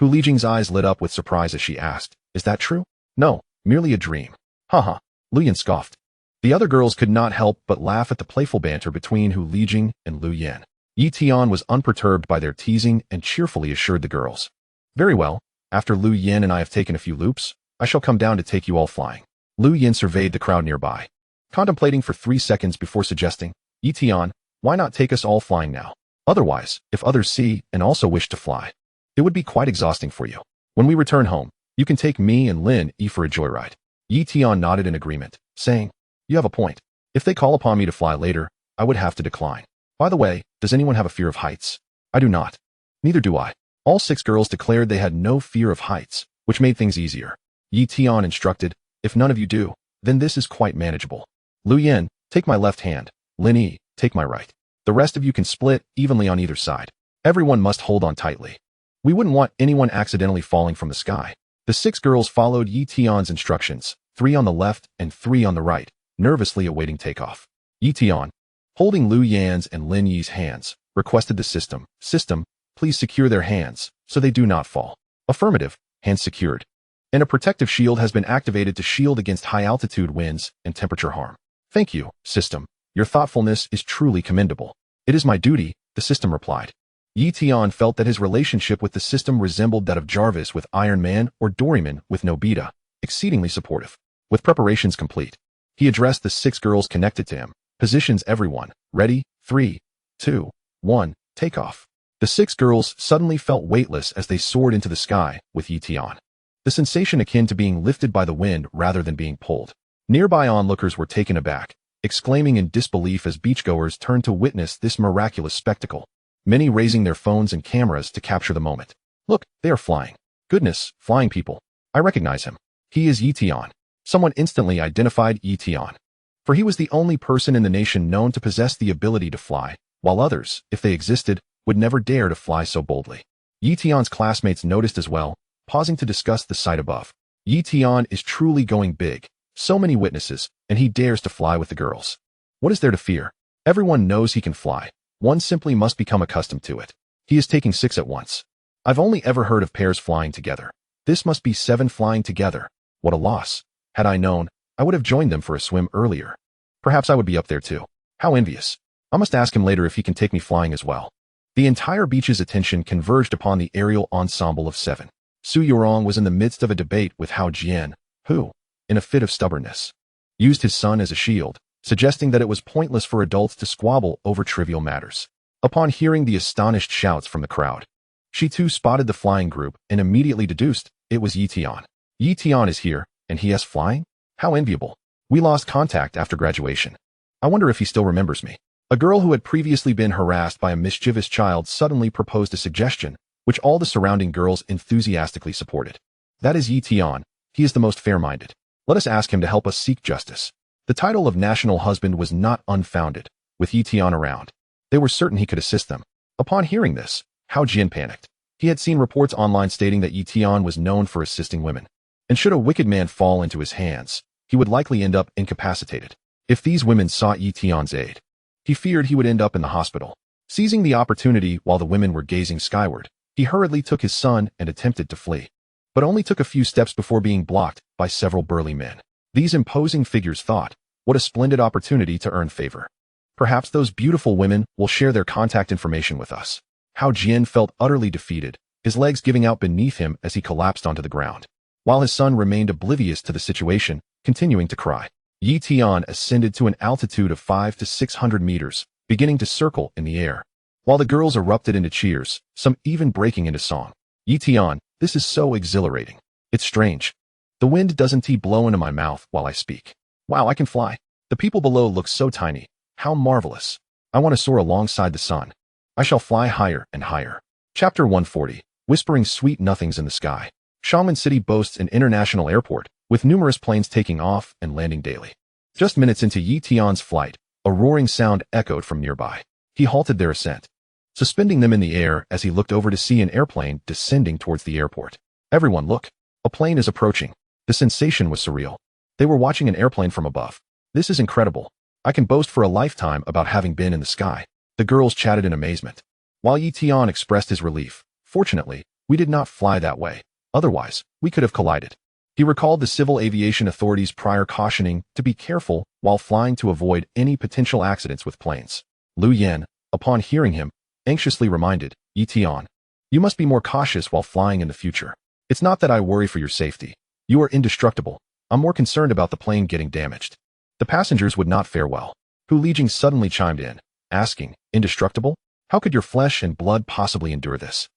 Hu Lijing's eyes lit up with surprise as she asked, Is that true? No, merely a dream. Haha, Lu Yan scoffed. The other girls could not help but laugh at the playful banter between Hu Lijing and Lu Yan. Yi Tian was unperturbed by their teasing and cheerfully assured the girls, Very well, after Lu Yan and I have taken a few loops, I shall come down to take you all flying. Lu Yan surveyed the crowd nearby, contemplating for 3 seconds before suggesting, Yi Tian, why not take us all flying now? Otherwise, if others see and also wish to fly, it would be quite exhausting for you. When we return home, you can take me and Lin Yi for a joyride. Yi Tian nodded in agreement, saying, You have a point. If they call upon me to fly later, I would have to decline. By the way, does anyone have a fear of heights? I do not. Neither do I. All 6 girls declared they had no fear of heights, which made things easier. Yi Tian instructed, If none of you do, then this is quite manageable. Lu Yin, take my left hand. Lin Yi, take my right. The rest of you can split evenly on either side. Everyone must hold on tightly. We wouldn't want anyone accidentally falling from the sky. The 6 girls followed Yi Tian's instructions, 3 on the left and 3 on the right, nervously awaiting takeoff. Yi Tian, holding Lu Yan's and Lin Yi's hands, requested the system, please secure their hands, so they do not fall. Affirmative, hands secured. And a protective shield has been activated to shield against high-altitude winds and temperature harm. Thank you, system. Your thoughtfulness is truly commendable. It is my duty, the system replied. Yi Tian felt that his relationship with the system resembled that of Jarvis with Iron Man or Doraemon with Nobita, exceedingly supportive. With preparations complete, he addressed the 6 girls connected to him, positions everyone, ready, 3, 2, 1, takeoff. The 6 girls suddenly felt weightless as they soared into the sky with Yi Tian. The sensation akin to being lifted by the wind rather than being pulled. Nearby onlookers were taken aback, exclaiming in disbelief as beachgoers turned to witness this miraculous spectacle, many raising their phones and cameras to capture the moment. Look, they are flying. Goodness, flying people. I recognize him. He is Yi Tian. Someone instantly identified Yi Tian. for he was the only person in the nation known to possess the ability to fly, while others, if they existed, would never dare to fly so boldly. Yi Tian's classmates noticed as well, pausing to discuss the sight above. Yi Tian is truly going big. So many witnesses, and he dares to fly with the girls. What is there to fear? Everyone knows he can fly. One simply must become accustomed to it. He is taking 6 at once. I've only ever heard of pairs flying together. This must be 7 flying together. What a loss. Had I known, I would have joined them for a swim earlier. Perhaps I would be up there too. How envious. I must ask him later if he can take me flying as well. The entire beach's attention converged upon the aerial ensemble of 7. Su Yorong was in the midst of a debate with Hao Jian, who, in a fit of stubbornness, used his son as a shield, suggesting that it was pointless for adults to squabble over trivial matters. Upon hearing the astonished shouts from the crowd, she too spotted the flying group and immediately deduced it was Yi Tian. Yi Tian is here, and he has flying? How enviable. We lost contact after graduation. I wonder if he still remembers me. A girl who had previously been harassed by a mischievous child suddenly proposed a suggestion, which all the surrounding girls enthusiastically supported. That is Yi Tian. He is the most fair-minded. Let us ask him to help us seek justice. The title of national husband was not unfounded. With Yi Tian around, they were certain he could assist them. Upon hearing this, Hao Jian panicked. He had seen reports online stating that Yi Tian was known for assisting women, and should a wicked man fall into his hands, he would likely end up incapacitated. If these women sought Yi Tian's aid, he feared he would end up in the hospital. Seizing the opportunity while the women were gazing skyward, he hurriedly took his son and attempted to flee, but only took a few steps before being blocked by several burly men. These imposing figures thought, what a splendid opportunity to earn favor. Perhaps those beautiful women will share their contact information with us. Hao Jian felt utterly defeated, his legs giving out beneath him as he collapsed onto the ground, while his son remained oblivious to the situation, continuing to cry. Yi Tian ascended to an altitude of 500 to 600 meters, beginning to circle in the air, while the girls erupted into cheers, some even breaking into song. Yi Tian, this is so exhilarating. It's strange. The wind doesn't blow into my mouth while I speak. Wow, I can fly. The people below look so tiny. How marvelous. I want to soar alongside the sun. I shall fly higher and higher. Chapter 140, Whispering Sweet Nothings in the Sky. Xiamen City boasts an international airport, with numerous planes taking off and landing daily. Just minutes into Yi Tian's flight, a roaring sound echoed from nearby. He halted their ascent, suspending them in the air as he looked over to see an airplane descending towards the airport. Everyone look. A plane is approaching. The sensation was surreal. They were watching an airplane from above. This is incredible. I can boast for a lifetime about having been in the sky. The girls chatted in amazement, while Yi Tian expressed his relief. Fortunately, we did not fly that way. Otherwise, we could have collided. He recalled the civil aviation authorities' prior cautioning to be careful while flying to avoid any potential accidents with planes. Lu Yan, upon hearing him, anxiously reminded, Yi Tian, you must be more cautious while flying in the future. It's not that I worry for your safety. You are indestructible. I'm more concerned about the plane getting damaged. The passengers would not fare well. Hu Lijing suddenly chimed in, asking, indestructible? How could your flesh and blood possibly endure this?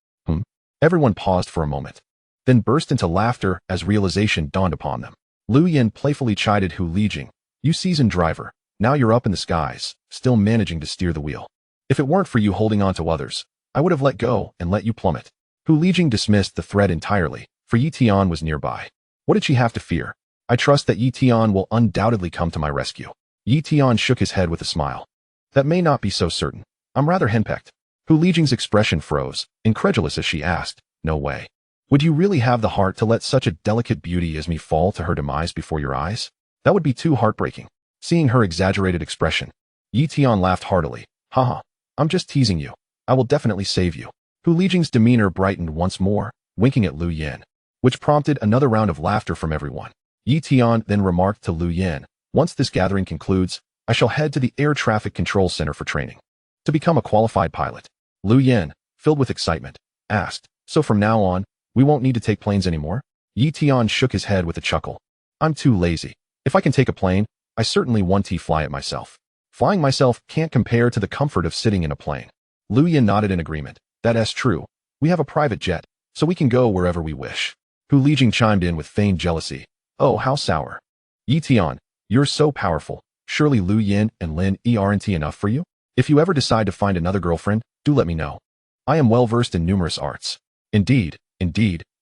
Everyone paused for a moment, then burst into laughter as realization dawned upon them. Lu Yan playfully chided Hu Lijing, you seasoned driver, now you're up in the skies, still managing to steer the wheel. If it weren't for you holding on to others, I would have let go and let you plummet. Hu Lijing dismissed the threat entirely, for Yi Tian was nearby. What did she have to fear? I trust that Yi Tian will undoubtedly come to my rescue. Yi Tian shook his head with a smile. That may not be so certain. I'm rather henpecked. Hu Lijing's expression froze, incredulous as she asked, no way. Would you really have the heart to let such a delicate beauty as me fall to her demise before your eyes? That would be too heartbreaking. Seeing her exaggerated expression, Yi Tian laughed heartily. Haha, I'm just teasing you. I will definitely save you. Hu Lijing's demeanor brightened once more, winking at Lu Yan, which prompted another round of laughter from everyone. Yi Tian then remarked to Lu Yan, once this gathering concludes, I shall head to the Air Traffic Control Center for training, to become a qualified pilot. Lu Yan, filled with excitement, asked, so from now on, we won't need to take planes anymore? Yi Tian shook his head with a chuckle. I'm too lazy. If I can take a plane, I certainly want to fly it myself. Flying myself can't compare to the comfort of sitting in a plane. Lu Yan nodded in agreement. That's true. We have a private jet, so we can go wherever we wish. Hu Lijing chimed in with feigned jealousy. Oh, how sour. Yi Tian, you're so powerful. Surely Lu Yan and Lin aren't enough for you? If you ever decide to find another girlfriend, do let me know. I am well versed in numerous arts. Indeed,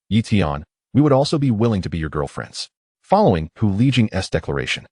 Yi Tian, we would also be willing to be your girlfriends. Following Hu Lijing's declaration,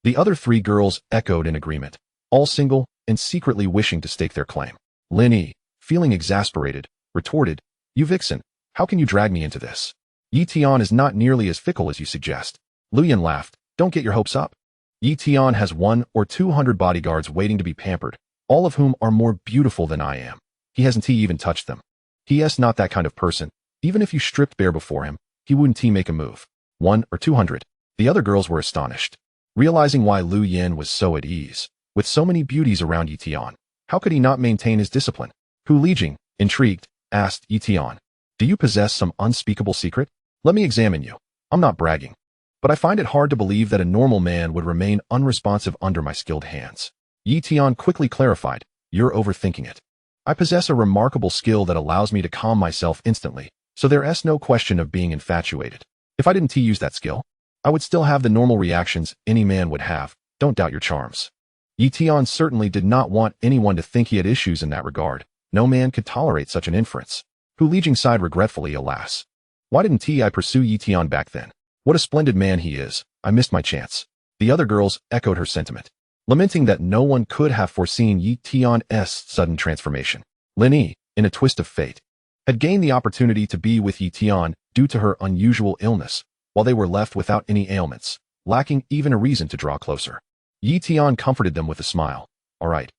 The other three girls echoed in agreement, all single and secretly wishing to stake their claim. Lin Yi, feeling exasperated, retorted, "You vixen, how can you drag me into this? Yi Tian is not nearly as fickle as you suggest." Lu Yan laughed, "Don't get your hopes up. Yi Tian has 100 or 200 bodyguards waiting to be pampered, all of whom are more beautiful than I am. He hasn't even touched them. He is not that kind of person. Even if you stripped bare before him, he wouldn't make a move. 100 or 200. The other girls were astonished, realizing why Lu Yan was so at ease. With so many beauties around Yi Tian, how could he not maintain his discipline? Hu Lijing, intrigued, asked Yi Tian, "Do you possess some unspeakable secret? Let me examine you. I'm not bragging, but I find it hard to believe that a normal man would remain unresponsive under my skilled hands." Yi Tian quickly clarified, "You're overthinking it. I possess a remarkable skill that allows me to calm myself instantly, so there's no question of being infatuated. If I didn't use that skill, I would still have the normal reactions any man would have. Don't doubt your charms." Yi Tian certainly did not want anyone to think he had issues in that regard. No man could tolerate such an inference. Hu Lijing sighed regretfully, "Alas. Why didn't I pursue Yi Tian back then? What a splendid man he is. I missed my chance." The other girls echoed her sentiment, lamenting that no one could have foreseen Yi Tian's sudden transformation. Lin Yi, in a twist of fate, had gained the opportunity to be with Yi Tian due to her unusual illness, while they were left without any ailments, lacking even a reason to draw closer. Yi Tian comforted them with a smile. All right.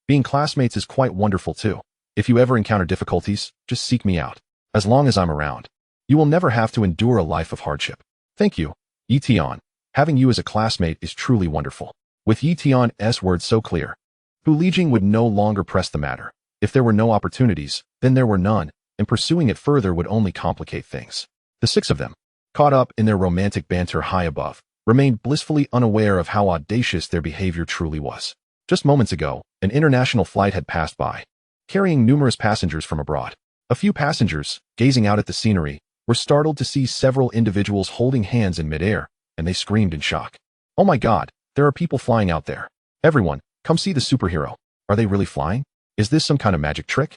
Being classmates is quite wonderful too. If you ever encounter difficulties, just seek me out. As long as I'm around, you will never have to endure a life of hardship." "Thank you, Yi Tian. Having you as a classmate is truly wonderful." With Yi Tian's words so clear, Hu Lijing would no longer press the matter. If there were no opportunities, then there were none, and pursuing it further would only complicate things. The six of them, caught up in their romantic banter high above, remained blissfully unaware of how audacious their behavior truly was. Just moments ago, an international flight had passed by, carrying numerous passengers from abroad. A few passengers, gazing out at the scenery, were startled to see several individuals holding hands in midair, and they screamed in shock. "Oh my God, there are people flying out there. Everyone, come see the superhero. Are they really flying? Is this some kind of magic trick?"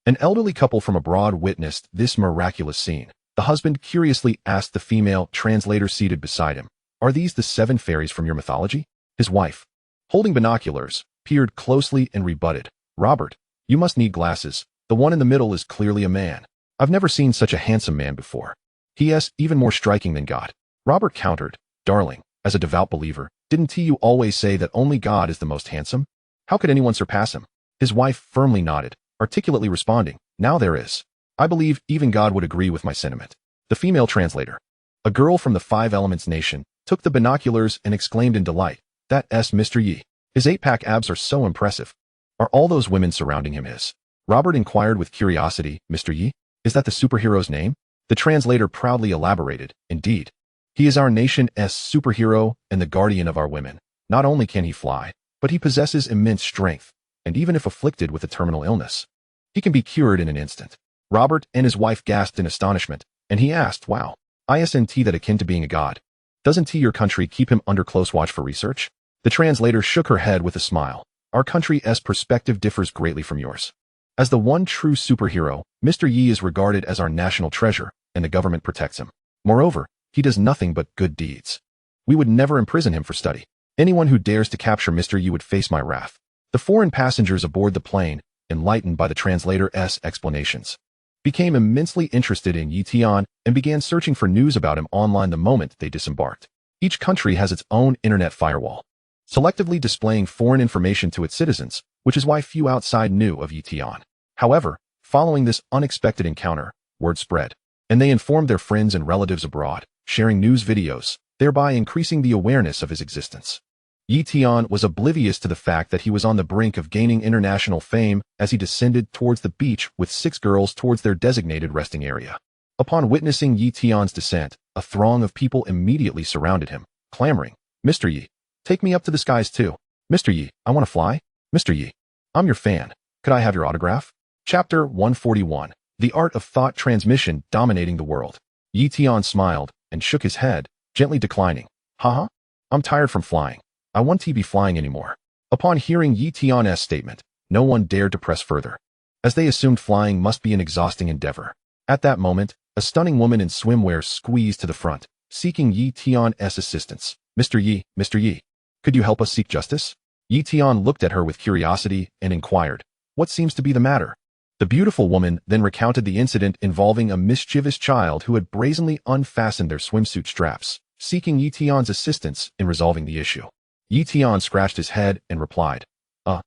An elderly couple from abroad witnessed this miraculous scene. The husband curiously asked the female translator seated beside him, "Are these the 7 fairies from your mythology?" His wife, holding binoculars, peered closely and rebutted, "Robert, you must need glasses. The one in the middle is clearly a man. I've never seen such a handsome man before. He is even more striking than God." Robert countered, "Darling, as a devout believer, didn't you always say that only God is the most handsome? How could anyone surpass him?" His wife firmly nodded, articulately responding, "Now there is. I believe even God would agree with my sentiment." The female translator, a girl from the 5 Elements nation, took the binoculars and exclaimed in delight, "That's Mr. Yi. His 8-pack abs are so impressive. Are all those women surrounding him his?" Robert inquired with curiosity, "Mr. Yi? Is that the superhero's name?" The translator proudly elaborated, "Indeed. He is our nation's superhero and the guardian of our women. Not only can he fly, but he possesses immense strength, and even if afflicted with a terminal illness, he can be cured in an instant." Robert and his wife gasped in astonishment, and he asked, "Wow, isn't that akin to being a god? Doesn't your country keep him under close watch for research?" The translator shook her head with a smile. "Our country's perspective differs greatly from yours. As the one true superhero, Mr. Yi is regarded as our national treasure, and the government protects him. Moreover, he does nothing but good deeds. We would never imprison him for study. Anyone who dares to capture Mr. Yi would face my wrath." The foreign passengers aboard the plane, enlightened by the translator's explanations, became immensely interested in Yi Tian and began searching for news about him online the moment they disembarked. Each country has its own internet firewall, selectively displaying foreign information to its citizens, which is why few outside knew of Yi Tian. However, following this unexpected encounter, word spread, and they informed their friends and relatives abroad, sharing news videos, thereby increasing the awareness of his existence. Yi Tian was oblivious to the fact that he was on the brink of gaining international fame as he descended towards the beach with 6 girls towards their designated resting area. Upon witnessing Yi Tian's descent, a throng of people immediately surrounded him, clamoring, "Mr. Yi, take me up to the skies too. Mr. Yi, I want to fly. Mr. Yi, I'm your fan. Could I have your autograph?" Chapter 141, The Art of Thought Transmission Dominating the World. Yi Tian smiled and shook his head, gently declining. "Haha, I'm tired from flying. I won't be flying anymore." Upon hearing Yi Tian's statement, no one dared to press further, as they assumed flying must be an exhausting endeavor. At that moment, a stunning woman in swimwear squeezed to the front, seeking Yi Tian's assistance. Mr. Yi, Could you help us seek justice? Yi Tian looked at her with curiosity and inquired, what seems to be the matter? The beautiful woman then recounted the incident involving a mischievous child who had brazenly unfastened their swimsuit straps, seeking Yi Tian's assistance in resolving the issue. Yi Tian scratched his head and replied,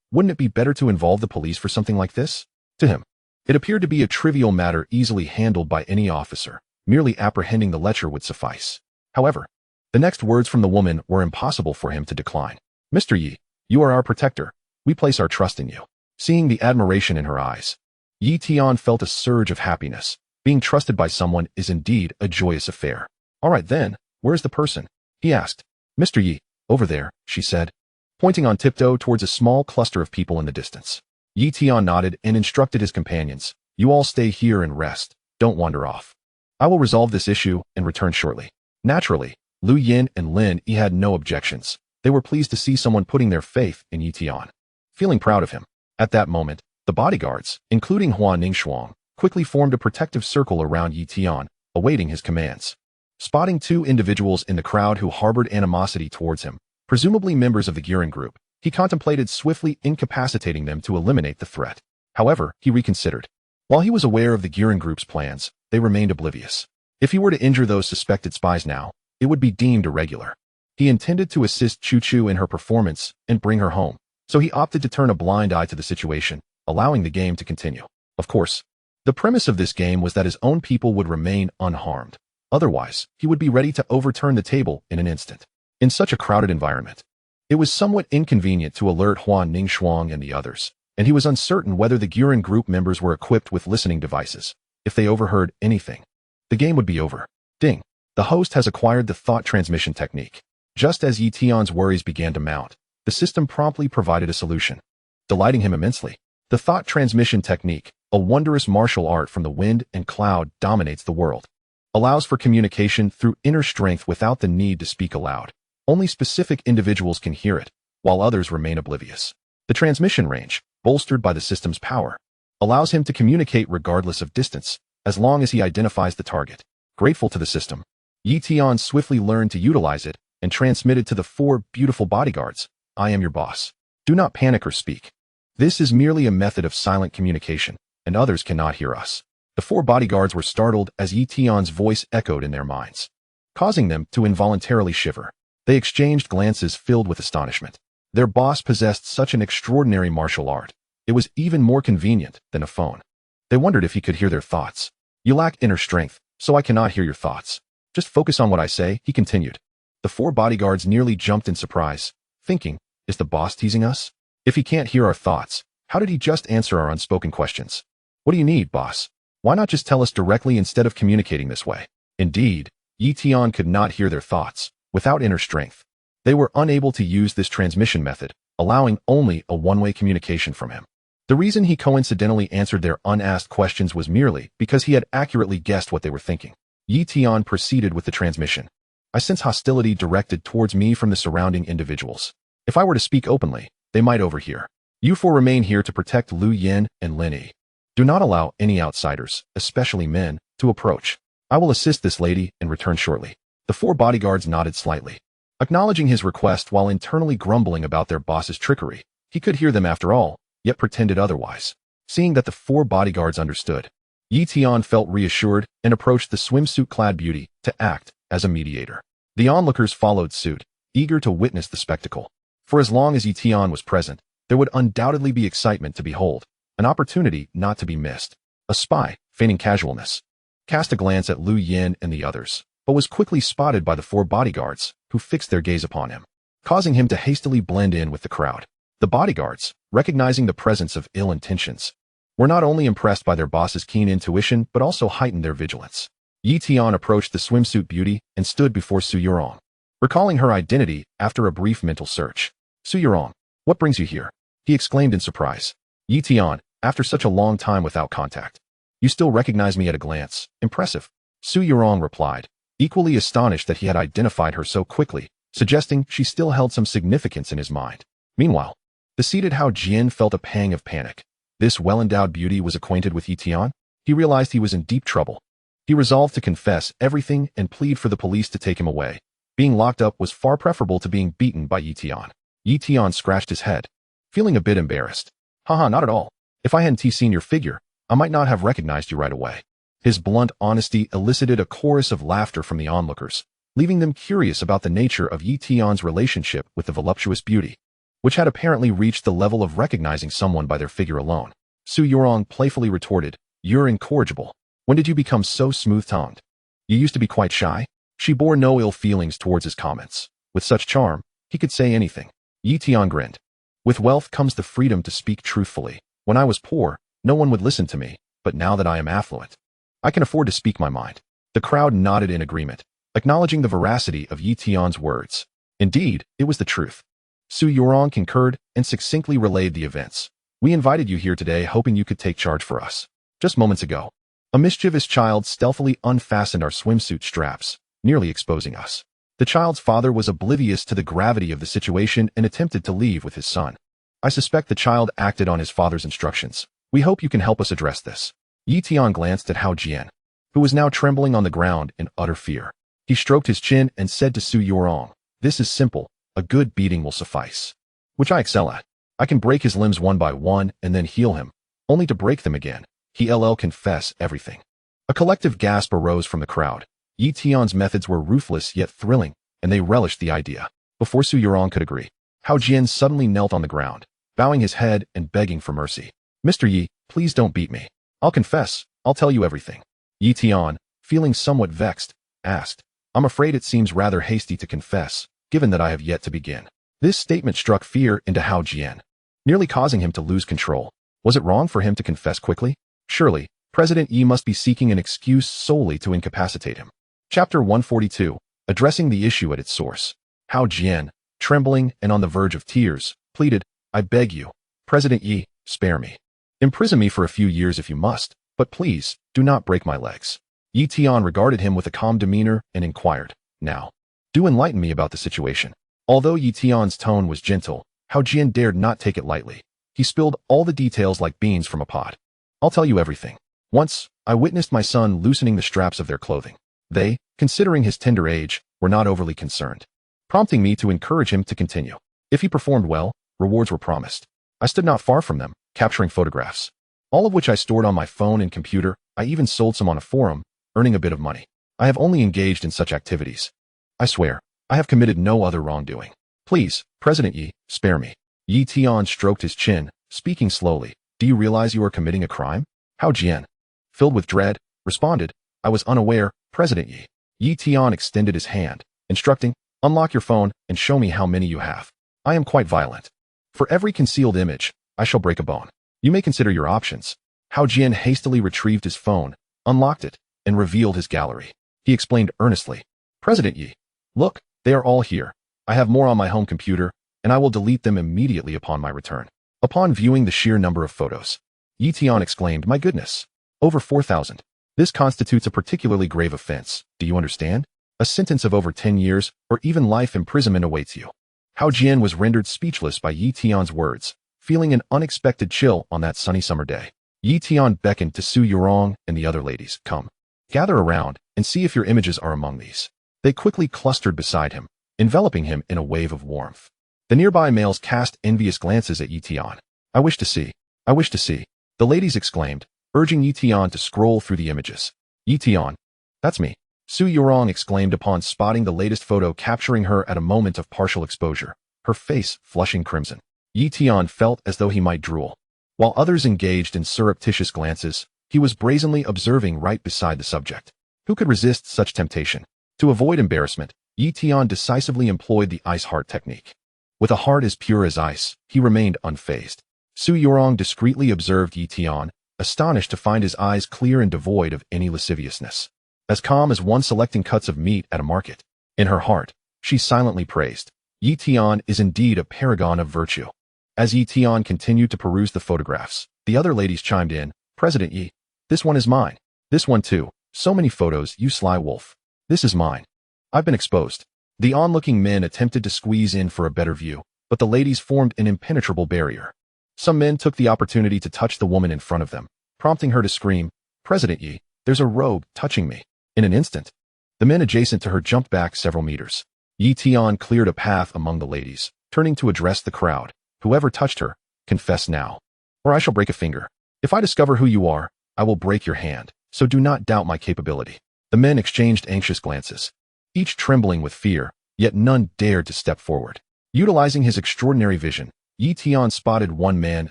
wouldn't it be better to involve the police for something like this? To him, it appeared to be a trivial matter easily handled by any officer. Merely apprehending the lecher would suffice. However, the next words from the woman were impossible for him to decline. Mr. Yi, you are our protector. We place our trust in you. Seeing the admiration in her eyes, Yi Tian felt a surge of happiness. Being trusted by someone is indeed a joyous affair. All right then, where's the person? He asked. Mr. Yi, over there, she said, pointing on tiptoe towards a small cluster of people in the distance. Yi Tian nodded and instructed his companions, you all stay here and rest. Don't wander off. I will resolve this issue and return shortly. Naturally, Lu Yin and Lin Yi had no objections. They were pleased to see someone putting their faith in Yi Tian. Feeling proud of him. At that moment, the bodyguards, including Hua Ningxuang, quickly formed a protective circle around Yi Tian, awaiting his commands. Spotting two individuals in the crowd who harbored animosity towards him, presumably members of the Guren group, he contemplated swiftly incapacitating them to eliminate the threat. However, he reconsidered. While he was aware of the Guren group's plans, they remained oblivious. If he were to injure those suspected spies now, it would be deemed irregular. He intended to assist Chu Chu in her performance and bring her home, so he opted to turn a blind eye to the situation, allowing the game to continue. Of course, the premise of this game was that his own people would remain unharmed. Otherwise, he would be ready to overturn the table in an instant. In such a crowded environment, it was somewhat inconvenient to alert Hua Ningxuang and the others, and he was uncertain whether the Guren group members were equipped with listening devices. If they overheard anything, the game would be over. Ding. The host has acquired the thought transmission technique. Just as Yi Tian's worries began to mount, the system promptly provided a solution, delighting him immensely. The thought transmission technique, a wondrous martial art from the wind and cloud, dominates the world. Allows for communication through inner strength without the need to speak aloud. Only specific individuals can hear it, while others remain oblivious. The transmission range, bolstered by the system's power, allows him to communicate regardless of distance, as long as he identifies the target. Grateful to the system, Yi Tian swiftly learned to utilize it and transmitted to the four beautiful bodyguards, I am your boss. Do not panic or speak. This is merely a method of silent communication, and others cannot hear us. The four bodyguards were startled as Yi Tian's voice echoed in their minds, causing them to involuntarily shiver. They exchanged glances filled with astonishment. Their boss possessed such an extraordinary martial art. It was even more convenient than a phone. They wondered if he could hear their thoughts. You lack inner strength, so I cannot hear your thoughts. Just focus on what I say, he continued. The four bodyguards nearly jumped in surprise, thinking, is the boss teasing us? If he can't hear our thoughts, how did he just answer our unspoken questions? What do you need, boss? Why not just tell us directly instead of communicating this way? Indeed, Yi Tian could not hear their thoughts. Without inner strength, they were unable to use this transmission method, allowing only a one-way communication from him. The reason he coincidentally answered their unasked questions was merely because he had accurately guessed what they were thinking. Yi Tian proceeded with the transmission. I sense hostility directed towards me from the surrounding individuals. If I were to speak openly, they might overhear. You four remain here to protect Lu Yin and Lin Yi. Do not allow any outsiders, especially men, to approach. I will assist this lady and return shortly. The four bodyguards nodded slightly, acknowledging his request while internally grumbling about their boss's trickery. He could hear them after all, yet pretended otherwise. Seeing that the four bodyguards understood, Yi Tian felt reassured and approached the swimsuit-clad beauty to act as a mediator. The onlookers followed suit, eager to witness the spectacle. For as long as Yi Tian was present, there would undoubtedly be excitement to behold, an opportunity not to be missed. A spy, feigning casualness, cast a glance at Lu Yin and the others, but was quickly spotted by the four bodyguards, who fixed their gaze upon him, causing him to hastily blend in with the crowd. The bodyguards, recognizing the presence of ill intentions, were not only impressed by their boss's keen intuition but also heightened their vigilance. Yi Tian approached the swimsuit beauty and stood before Su Yurong, recalling her identity after a brief mental search. Su Yurong, what brings you here? He exclaimed in surprise. Yi Tian, after such a long time without contact, you still recognize me at a glance. Impressive. Su Yurong replied, equally astonished that he had identified her so quickly, suggesting she still held some significance in his mind. Meanwhile, the seated Hao Jian felt a pang of panic. This well-endowed beauty was acquainted with Yi Tian. He realized he was in deep trouble. He resolved to confess everything and plead for the police to take him away. Being locked up was far preferable to being beaten by Yi Tian. Yi Tian scratched his head, feeling a bit embarrassed. Haha, not at all. If I hadn't seen your figure, I might not have recognized you right away. His blunt honesty elicited a chorus of laughter from the onlookers, leaving them curious about the nature of Yi Tian's relationship with the voluptuous beauty, which had apparently reached the level of recognizing someone by their figure alone. Su Yurong playfully retorted, "You're incorrigible. When did you become so smooth-tongued? You used to be quite shy?" She bore no ill feelings towards his comments. With such charm, he could say anything. Yi Tian grinned. "With wealth comes the freedom to speak truthfully. When I was poor, no one would listen to me, but now that I am affluent, I can afford to speak my mind." The crowd nodded in agreement, acknowledging the veracity of Yi Tian's words. Indeed, it was the truth. Su Yurong concurred and succinctly relayed the events. "We invited you here today hoping you could take charge for us. Just moments ago, a mischievous child stealthily unfastened our swimsuit straps, nearly exposing us. The child's father was oblivious to the gravity of the situation and attempted to leave with his son. I suspect the child acted on his father's instructions. We hope you can help us address this." Yi Tian glanced at Hao Jian, who was now trembling on the ground in utter fear. He stroked his chin and said to Su Yurong, "This is simple. A good beating will suffice, which I excel at. I can break his limbs one by one and then heal him, only to break them again. He'll confess everything." A collective gasp arose from the crowd. Yi Tian's methods were ruthless yet thrilling, and they relished the idea. Before Su Yurong could agree, Hao Jian suddenly knelt on the ground, bowing his head and begging for mercy. "Mr. Yi, please don't beat me. I'll confess. I'll tell you everything." Yi Tian, feeling somewhat vexed, asked, "I'm afraid it seems rather hasty to confess, given that I have yet to begin." This statement struck fear into Hao Jian, nearly causing him to lose control. Was it wrong for him to confess quickly? Surely, President Yi must be seeking an excuse solely to incapacitate him. Chapter 142, addressing the issue at its source. Hao Jian, trembling and on the verge of tears, pleaded, "I beg you, President Yi, spare me. Imprison me for a few years if you must, but please, do not break my legs." Yi Tian regarded him with a calm demeanor and inquired, "Now, do enlighten me about the situation." Although Yi Tian's tone was gentle, Hao Jian dared not take it lightly. He spilled all the details like beans from a pot. "I'll tell you everything. Once, I witnessed my son loosening the straps of their clothing. They, considering his tender age, were not overly concerned, prompting me to encourage him to continue. If he performed well, rewards were promised. I stood not far from them, capturing photographs, all of which I stored on my phone and computer. I even sold some on a forum, earning a bit of money. I have only engaged in such activities. I swear, I have committed no other wrongdoing. Please, President Yi, spare me." Yi Tian stroked his chin, speaking slowly. "Do you realize you are committing a crime?" Hao Jian, filled with dread, responded, "I was unaware, President Yi." Yi Tian extended his hand, instructing, "Unlock your phone and show me how many you have. I am quite violent. For every concealed image, I shall break a bone. You may consider your options." Hao Jian hastily retrieved his phone, unlocked it, and revealed his gallery. He explained earnestly, "President Yi, look, they are all here. I have more on my home computer, and I will delete them immediately upon my return." Upon viewing the sheer number of photos, Yi Tian exclaimed, "My goodness, over 4,000. This constitutes a particularly grave offense. Do you understand? A sentence of over 10 years or even life imprisonment awaits you." Hao Jian was rendered speechless by Yi Tian's words, feeling an unexpected chill on that sunny summer day. Yi Tian beckoned to Su Yurong and the other ladies. "Come, gather around and see if your images are among these." They quickly clustered beside him, enveloping him in a wave of warmth. The nearby males cast envious glances at Yi Tian. "I wish to see. I wish to see," the ladies exclaimed, urging Yi Tian to scroll through the images. "Yi Tian, that's me," Su Yurong exclaimed upon spotting the latest photo capturing her at a moment of partial exposure, her face flushing crimson. Yi Tian felt as though he might drool. While others engaged in surreptitious glances, he was brazenly observing right beside the subject. Who could resist such temptation? To avoid embarrassment, Yi Tian decisively employed the ice heart technique. With a heart as pure as ice, he remained unfazed. Su Yurong discreetly observed Yi Tian, astonished to find his eyes clear and devoid of any lasciviousness, as calm as one selecting cuts of meat at a market. In her heart, she silently praised, "Yi Tian is indeed a paragon of virtue." As Yi Tian continued to peruse the photographs, the other ladies chimed in, "President Yi, this one is mine. This one too. So many photos, you sly wolf. This is mine. I've been exposed." The onlooking men attempted to squeeze in for a better view, but the ladies formed an impenetrable barrier. Some men took the opportunity to touch the woman in front of them, prompting her to scream, "President Yi, there's a rogue touching me." In an instant, the men adjacent to her jumped back several meters. Yi Tian cleared a path among the ladies, turning to address the crowd. Whoever touched her, confess now, or I shall break a finger. If I discover who you are, I will break your hand, so do not doubt my capability. The men exchanged anxious glances, each trembling with fear, yet none dared to step forward. Utilizing his extraordinary vision, Yi Tian spotted one man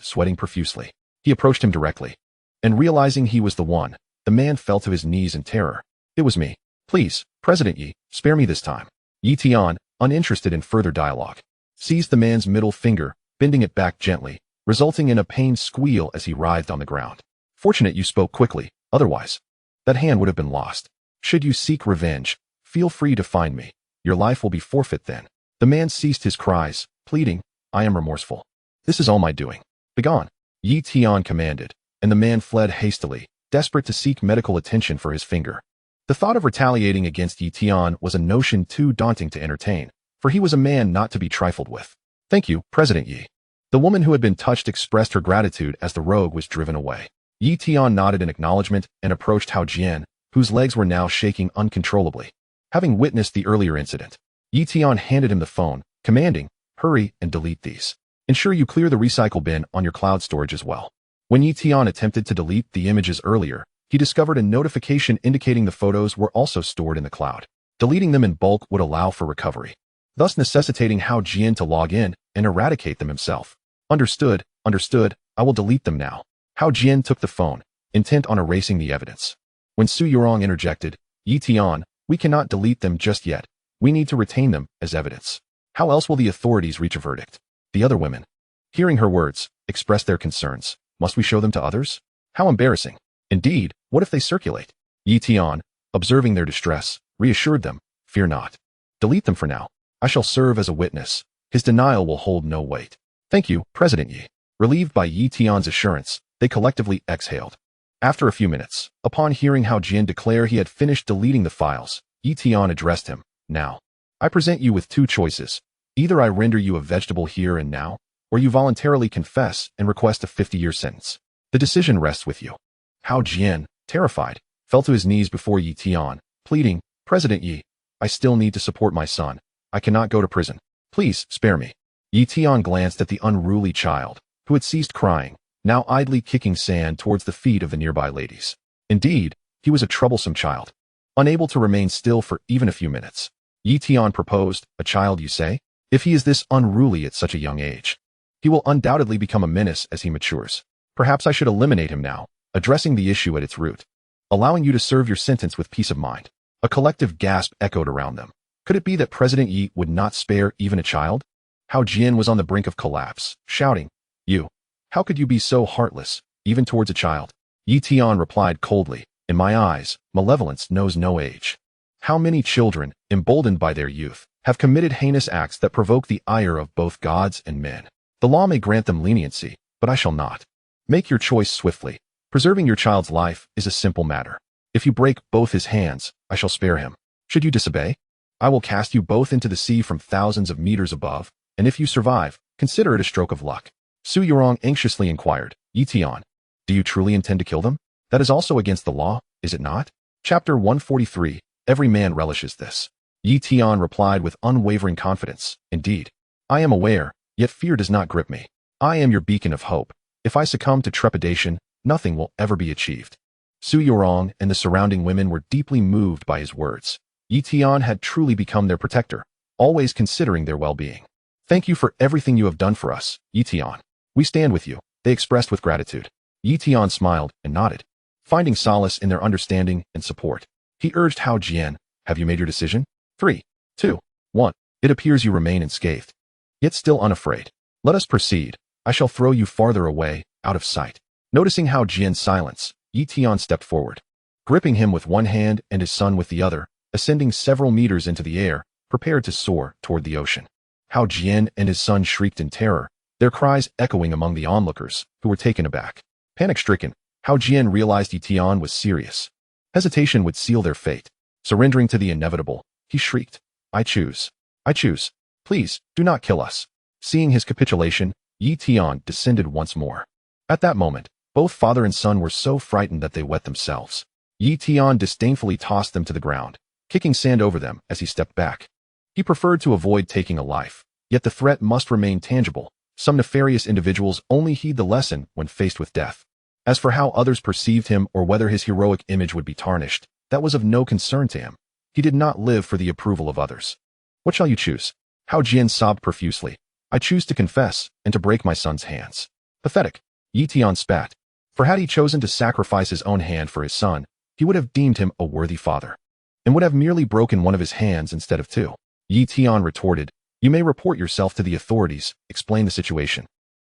sweating profusely. He approached him directly, and realizing he was the one, the man fell to his knees in terror. It was me. Please, President Yi, spare me this time. Yi Tian, uninterested in further dialogue, seized the man's middle finger, bending it back gently, resulting in a pained squeal as he writhed on the ground. Fortunate you spoke quickly, otherwise, that hand would have been lost. Should you seek revenge, feel free to find me. Your life will be forfeit then. The man ceased his cries, pleading, I am remorseful. This is all my doing. Begone. Yi Tian commanded, and the man fled hastily, desperate to seek medical attention for his finger. The thought of retaliating against Yi Tian was a notion too daunting to entertain, for he was a man not to be trifled with. Thank you, President Yi. The woman who had been touched expressed her gratitude as the rogue was driven away. Yi Tian nodded in acknowledgement and approached Hao Jian, whose legs were now shaking uncontrollably. Having witnessed the earlier incident, Yi Tian handed him the phone, commanding, hurry and delete these. Ensure you clear the recycle bin on your cloud storage as well. When Yi Tian attempted to delete the images earlier, he discovered a notification indicating the photos were also stored in the cloud. Deleting them in bulk would allow for recovery, thus necessitating Hao Jian to log in and eradicate them himself. Understood, understood, I will delete them now. Hao Jian took the phone, intent on erasing the evidence. When Su Yurong interjected, Yi Tian, we cannot delete them just yet. We need to retain them as evidence. How else will the authorities reach a verdict? The other women, hearing her words, expressed their concerns. Must we show them to others? How embarrassing. Indeed, what if they circulate? Yi Tian, observing their distress, reassured them, fear not. Delete them for now. I shall serve as a witness. His denial will hold no weight. Thank you, President Yi. Relieved by Yi Tian's assurance, they collectively exhaled. After a few minutes, upon hearing Hao Jian declare he had finished deleting the files, Yi Tian addressed him. Now, I present you with two choices. Either I render you a vegetable here and now, or you voluntarily confess and request a 50-year sentence. The decision rests with you. Hao Jian, terrified, fell to his knees before Yi Tian, pleading, President Yi, I still need to support my son. I cannot go to prison. Please, spare me. Yi Tian glanced at the unruly child, who had ceased crying, now idly kicking sand towards the feet of the nearby ladies. Indeed, he was a troublesome child, unable to remain still for even a few minutes. Yi Tian proposed, a child you say? If he is this unruly at such a young age, he will undoubtedly become a menace as he matures. Perhaps I should eliminate him now, addressing the issue at its root, allowing you to serve your sentence with peace of mind. A collective gasp echoed around them. Could it be that President Yi would not spare even a child? Hao Jian was on the brink of collapse, shouting, You, how could you be so heartless, even towards a child? Yi Tian replied coldly, In my eyes, malevolence knows no age. How many children, emboldened by their youth, have committed heinous acts that provoke the ire of both gods and men? The law may grant them leniency, but I shall not. Make your choice swiftly. Preserving your child's life is a simple matter. If you break both his hands, I shall spare him. Should you disobey, I will cast you both into the sea from thousands of meters above, and if you survive, consider it a stroke of luck. Su Yurong anxiously inquired, Yi Tian, do you truly intend to kill them? That is also against the law, is it not? Chapter 143, Every man relishes this. Yi Tian replied with unwavering confidence, Indeed, I am aware, yet fear does not grip me. I am your beacon of hope. If I succumb to trepidation, nothing will ever be achieved. Su Yurong and the surrounding women were deeply moved by his words. Yi Tian had truly become their protector, always considering their well-being. Thank you for everything you have done for us, Yi Tian. We stand with you, they expressed with gratitude. Yi Tian smiled and nodded, finding solace in their understanding and support. He urged Hao Jian, Have you made your decision? 3, 2, 1. It appears you remain unscathed, yet still unafraid. Let us proceed. I shall throw you farther away, out of sight. Noticing Hao Jian's silence, Yi Tian stepped forward, gripping him with one hand and his son with the other, ascending several meters into the air, prepared to soar toward the ocean. Hao Jian and his son shrieked in terror, their cries echoing among the onlookers, who were taken aback. Panic-stricken, Hao Jian realized Yi Tian was serious. Hesitation would seal their fate. Surrendering to the inevitable, he shrieked, I choose. I choose. Please, do not kill us. Seeing his capitulation, Yi Tian descended once more. At that moment, both father and son were so frightened that they wet themselves. Yi Tian disdainfully tossed them to the ground, kicking sand over them as he stepped back. He preferred to avoid taking a life, yet the threat must remain tangible. Some nefarious individuals only heed the lesson when faced with death. As for how others perceived him or whether his heroic image would be tarnished, that was of no concern to him. He did not live for the approval of others. What shall you choose? Hao Jian sobbed profusely. I choose to confess and to break my son's hands. Pathetic. Yi Tian spat. For had he chosen to sacrifice his own hand for his son, he would have deemed him a worthy father, and would have merely broken one of his hands instead of two. Yi Tian retorted, You may report yourself to the authorities, explain the situation,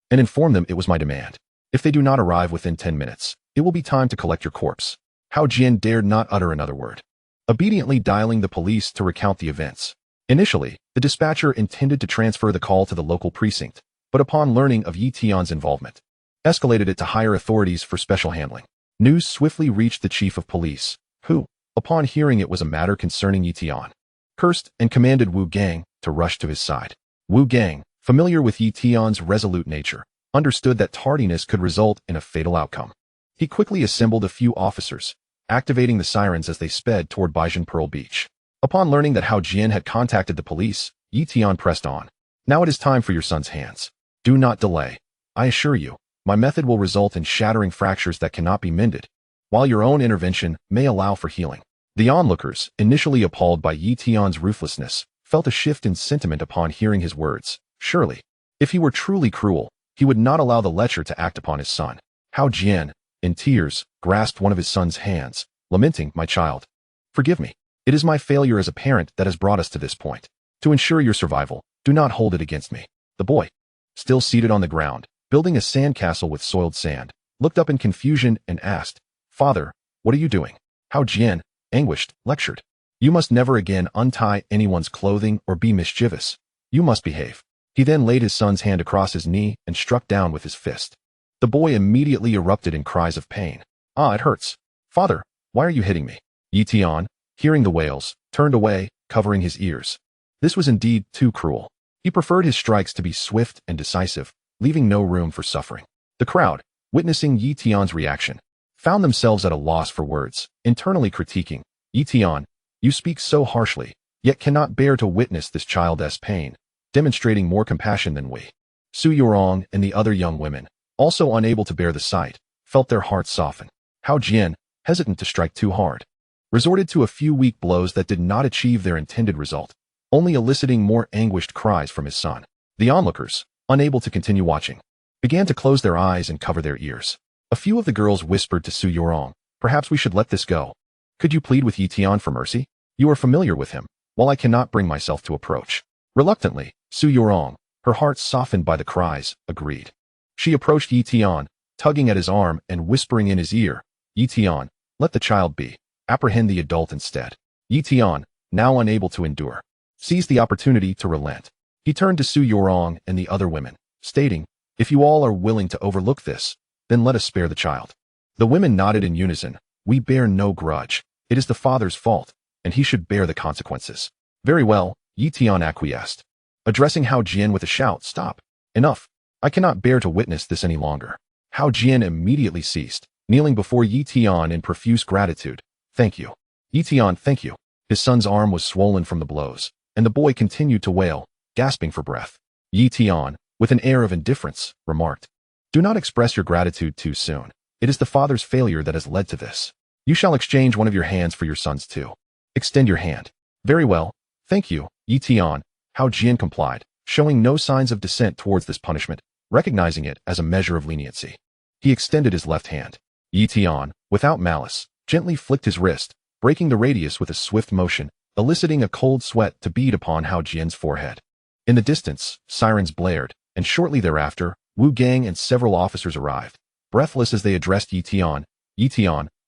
and inform them it was my demand. If they do not arrive within 10 minutes, it will be time to collect your corpse. Hao Jian dared not utter another word, obediently dialing the police to recount the events. Initially, the dispatcher intended to transfer the call to the local precinct, but upon learning of Yi Tian's involvement, escalated it to higher authorities for special handling. News swiftly reached the chief of police, who, upon hearing it was a matter concerning Yi Tian, cursed and commanded Wu Gang to rush to his side. Wu Gang, familiar with Yi Tian's resolute nature, understood that tardiness could result in a fatal outcome. He quickly assembled a few officers, activating the sirens as they sped toward Baijin Pearl Beach. Upon learning that Hao Jian had contacted the police, Yi Tian pressed on. Now it is time for your son's hands. Do not delay. I assure you, my method will result in shattering fractures that cannot be mended, while your own intervention may allow for healing. The onlookers, initially appalled by Yi Tian's ruthlessness, felt a shift in sentiment upon hearing his words. Surely, if he were truly cruel, he would not allow the lecher to act upon his son. Hao Jian, in tears, grasped one of his son's hands, lamenting, My child, forgive me. It is my failure as a parent that has brought us to this point. To ensure your survival, do not hold it against me. The boy, still seated on the ground, building a sandcastle with soiled sand, looked up in confusion and asked, Father, what are you doing? Hao Jian, anguished, lectured. You must never again untie anyone's clothing or be mischievous. You must behave. He then laid his son's hand across his knee and struck down with his fist. The boy immediately erupted in cries of pain. Ah, it hurts. Father, why are you hitting me? Yi Tian, hearing the wails, turned away, covering his ears. This was indeed too cruel. He preferred his strikes to be swift and decisive, leaving no room for suffering. The crowd, witnessing Yi Tian's reaction, found themselves at a loss for words, internally critiquing, Yi Tian, you speak so harshly, yet cannot bear to witness this child's pain, demonstrating more compassion than we. Su Yorong and the other young women, also unable to bear the sight, felt their hearts soften. Hao Jian, hesitant to strike too hard, resorted to a few weak blows that did not achieve their intended result, only eliciting more anguished cries from his son. The onlookers, unable to continue watching, began to close their eyes and cover their ears. A few of the girls whispered to Su Yorong, Perhaps we should let this go. Could you plead with Yi Tian for mercy? You are familiar with him, while I cannot bring myself to approach. Reluctantly, Su Yorong, her heart softened by the cries, agreed. She approached Yi Tian, tugging at his arm and whispering in his ear, Yi Tian, let the child be. Apprehend the adult instead. Yi Tian, now unable to endure, seized the opportunity to relent. He turned to Su Yorong and the other women, stating, If you all are willing to overlook this, then let us spare the child. The women nodded in unison. We bear no grudge. It is the father's fault, and he should bear the consequences. Very well, Yi Tian acquiesced, addressing Hao Jian with a shout, Stop. Enough. I cannot bear to witness this any longer. Hao Jian immediately ceased, kneeling before Yi Tian in profuse gratitude. Thank you. Yi Tian, thank you. His son's arm was swollen from the blows, and the boy continued to wail, gasping for breath. Yi Tian, with an air of indifference, remarked, Do not express your gratitude too soon. It is the father's failure that has led to this. You shall exchange one of your hands for your son's too. Extend your hand. Very well. Thank you, Yi Tian. Hao Jian complied, showing no signs of dissent towards this punishment, recognizing it as a measure of leniency. He extended his left hand. Yi Tian, without malice, gently flicked his wrist, breaking the radius with a swift motion, eliciting a cold sweat to bead upon Hao Jian's forehead. In the distance, sirens blared, and shortly thereafter, Wu Gang and several officers arrived. Breathless as they addressed Yi Tian,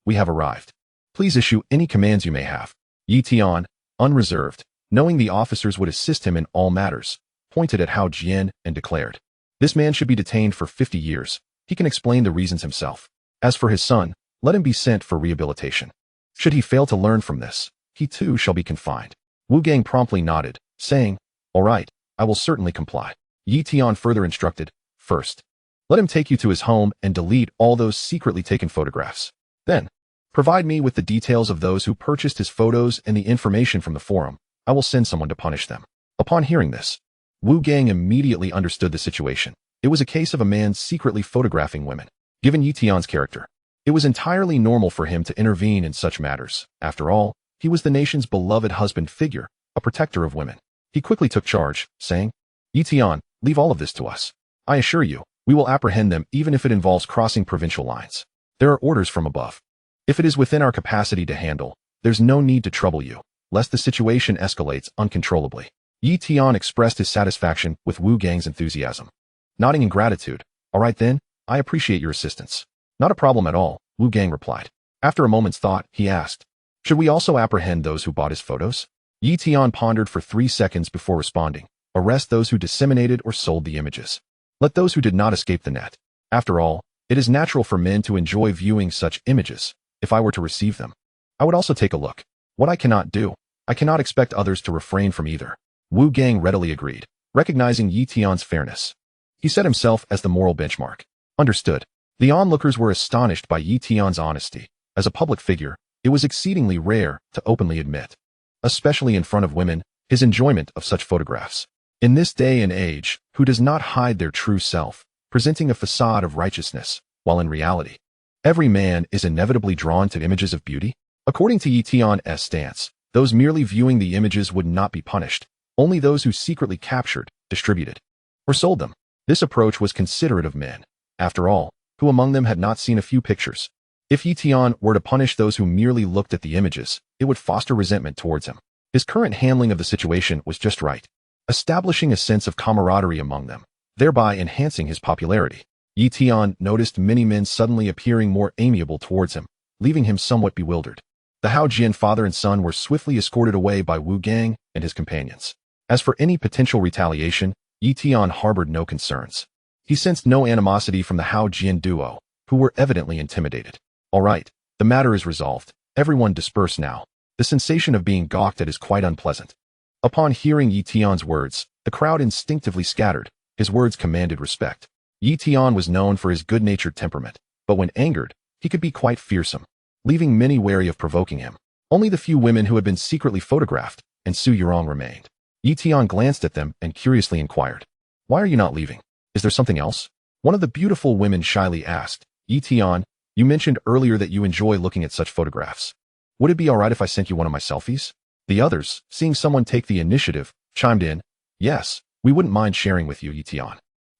we have arrived. Please issue any commands you may have. Yi Tian, unreserved, knowing the officers would assist him in all matters, pointed at Hao Jian and declared, This man should be detained for 50 years. He can explain the reasons himself. As for his son, let him be sent for rehabilitation. Should he fail to learn from this, he too shall be confined. Wu Gang promptly nodded, saying, All right, I will certainly comply. Yi Tian further instructed, First, let him take you to his home and delete all those secretly taken photographs. Then, provide me with the details of those who purchased his photos and the information from the forum. I will send someone to punish them. Upon hearing this, Wu Gang immediately understood the situation. It was a case of a man secretly photographing women. Given Yi Tian's character, it was entirely normal for him to intervene in such matters. After all, he was the nation's beloved husband figure, a protector of women. He quickly took charge, saying, Yi Tian, leave all of this to us. I assure you, we will apprehend them even if it involves crossing provincial lines. There are orders from above. If it is within our capacity to handle, there's no need to trouble you, lest the situation escalates uncontrollably. Yi Tian expressed his satisfaction with Wu Gang's enthusiasm. Nodding in gratitude, all right then, I appreciate your assistance. Not a problem at all, Wu Gang replied. After a moment's thought, he asked, should we also apprehend those who bought his photos? Yi Tian pondered for 3 seconds before responding, arrest those who disseminated or sold the images. Let those who did not escape the net. After all, it is natural for men to enjoy viewing such images. If I were to receive them, I would also take a look. What I cannot do, I cannot expect others to refrain from either. Wu Gang readily agreed, recognizing Yi Tian's fairness. He set himself as the moral benchmark. Understood. The onlookers were astonished by Yi Tian's honesty. As a public figure, it was exceedingly rare to openly admit, especially in front of women, his enjoyment of such photographs. In this day and age, who does not hide their true self, presenting a facade of righteousness, while in reality, every man is inevitably drawn to images of beauty? According to Yi Tian's stance, those merely viewing the images would not be punished, only those who secretly captured, distributed, or sold them. This approach was considerate of men. After all, who among them had not seen a few pictures? If Yi Tian were to punish those who merely looked at the images, it would foster resentment towards him. His current handling of the situation was just right, establishing a sense of camaraderie among them, thereby enhancing his popularity. Yi Tian noticed many men suddenly appearing more amiable towards him, leaving him somewhat bewildered. The Hao Jian father and son were swiftly escorted away by Wu Gang and his companions. As for any potential retaliation, Yi Tian harbored no concerns. He sensed no animosity from the Hao Jian duo, who were evidently intimidated. All right, the matter is resolved. Everyone disperse now. The sensation of being gawked at is quite unpleasant. Upon hearing Yi Tian's words, the crowd instinctively scattered. His words commanded respect. Yi Tian was known for his good-natured temperament, but when angered, he could be quite fearsome, leaving many wary of provoking him. Only the few women who had been secretly photographed and Su Yurong remained. Yi Tian glanced at them and curiously inquired, why are you not leaving? Is there something else? One of the beautiful women shyly asked, Yi Tian, you mentioned earlier that you enjoy looking at such photographs. Would it be alright if I sent you one of my selfies? The others, seeing someone take the initiative, chimed in, yes, we wouldn't mind sharing with you, Yi Tian.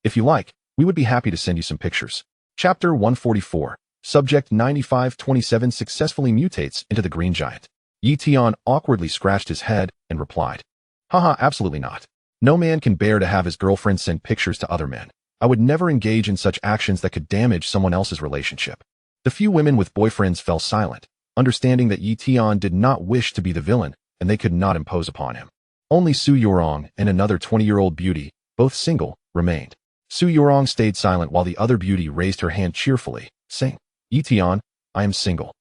If you like, we would be happy to send you some pictures. Chapter 144, Subject 9527 successfully mutates into the Green Giant. Yi Tian awkwardly scratched his head and replied, haha, absolutely not. No man can bear to have his girlfriend send pictures to other men. I would never engage in such actions that could damage someone else's relationship. The few women with boyfriends fell silent, understanding that Yi Tian did not wish to be the villain, and they could not impose upon him. Only Su Yurong and another 20-year-old beauty, both single, remained. Su Yurong stayed silent while the other beauty raised her hand cheerfully, saying, Yi Tian, I am single.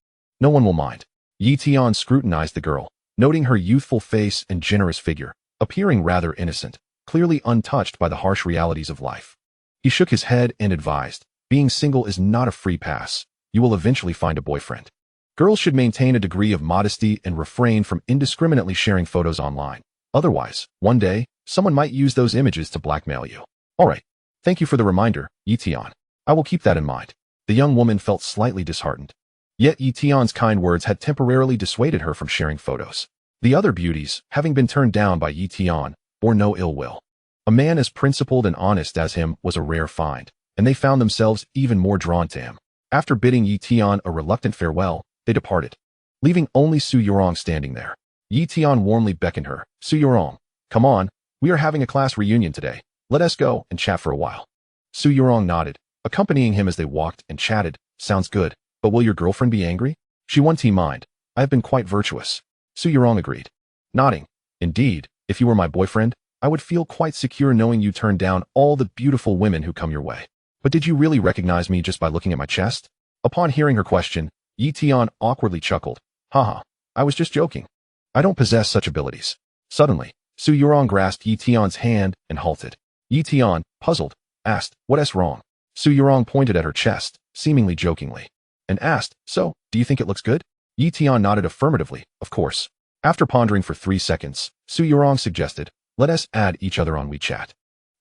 No one will mind. Yi Tian scrutinized the girl, noting her youthful face and generous figure, appearing rather innocent, clearly untouched by the harsh realities of life. He shook his head and advised, being single is not a free pass. You will eventually find a boyfriend. Girls should maintain a degree of modesty and refrain from indiscriminately sharing photos online. Otherwise, one day, someone might use those images to blackmail you. All right. Thank you for the reminder, Yi Tian. I will keep that in mind. The young woman felt slightly disheartened. Yet Yi Tian's kind words had temporarily dissuaded her from sharing photos. The other beauties, having been turned down by Yi Tian, bore no ill will. A man as principled and honest as him was a rare find, and they found themselves even more drawn to him. After bidding Yi Tian a reluctant farewell, they departed, leaving only Su Yurong standing there. Yi Tian warmly beckoned her. Su Yurong, come on, we are having a class reunion today. Let us go and chat for a while. Su Yurong nodded, accompanying him as they walked and chatted. Sounds good, but will your girlfriend be angry? She won't mind. I have been quite virtuous. Su Yurong agreed, nodding. Indeed, if you were my boyfriend, I would feel quite secure knowing you turned down all the beautiful women who come your way. But did you really recognize me just by looking at my chest? Upon hearing her question, Yi Tian awkwardly chuckled. Haha, I was just joking. I don't possess such abilities. Suddenly, Su Yurong grasped Yi Tian's hand and halted. Yi Tian, puzzled, asked, what's wrong? Su Yurong pointed at her chest, seemingly jokingly, and asked, so, do you think it looks good? Yi Tian nodded affirmatively, of course. After pondering for 3 seconds, Su Yurong suggested, Let us add each other on WeChat.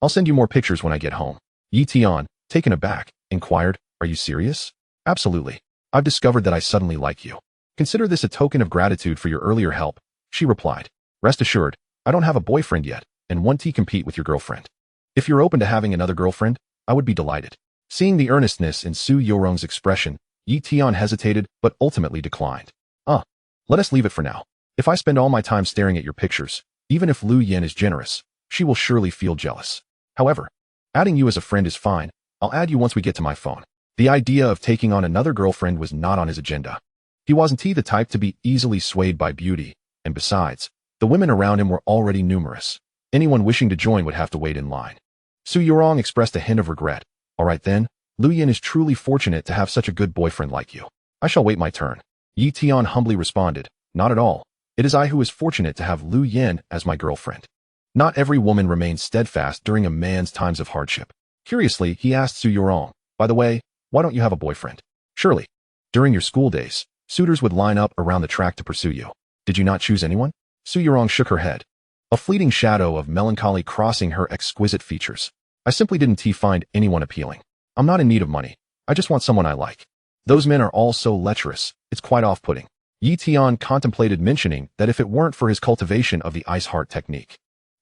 I'll send you more pictures when I get home. Yi Tian, taken aback, inquired, are you serious? Absolutely. I've discovered that I suddenly like you. Consider this a token of gratitude for your earlier help, she replied. Rest assured, I don't have a boyfriend yet, and want to compete with your girlfriend. If you're open to having another girlfriend, I would be delighted. Seeing the earnestness in Su Yorong's expression, Yi Tian hesitated but ultimately declined. Let us leave it for now. If I spend all my time staring at your pictures, even if Lu Yen is generous, she will surely feel jealous. However, adding you as a friend is fine. I'll add you once we get to my phone. The idea of taking on another girlfriend was not on his agenda. He wasn't the type to be easily swayed by beauty, and besides, the women around him were already numerous. Anyone wishing to join would have to wait in line. Su Yorong expressed a hint of regret. All right then, Lu Yen is truly fortunate to have such a good boyfriend like you. I shall wait my turn. Yi Tian humbly responded, not at all. It is I who is fortunate to have Lu Yen as my girlfriend. Not every woman remains steadfast during a man's times of hardship. Curiously, he asked Su Yorong, by the way, why don't you have a boyfriend? Surely, during your school days, suitors would line up around the track to pursue you. Did you not choose anyone? Su Yorong shook her head, a fleeting shadow of melancholy crossing her exquisite features. I simply didn't find anyone appealing. I'm not in need of money. I just want someone I like. Those men are all so lecherous, it's quite off-putting. Yi Tian contemplated mentioning that if it weren't for his cultivation of the ice heart technique,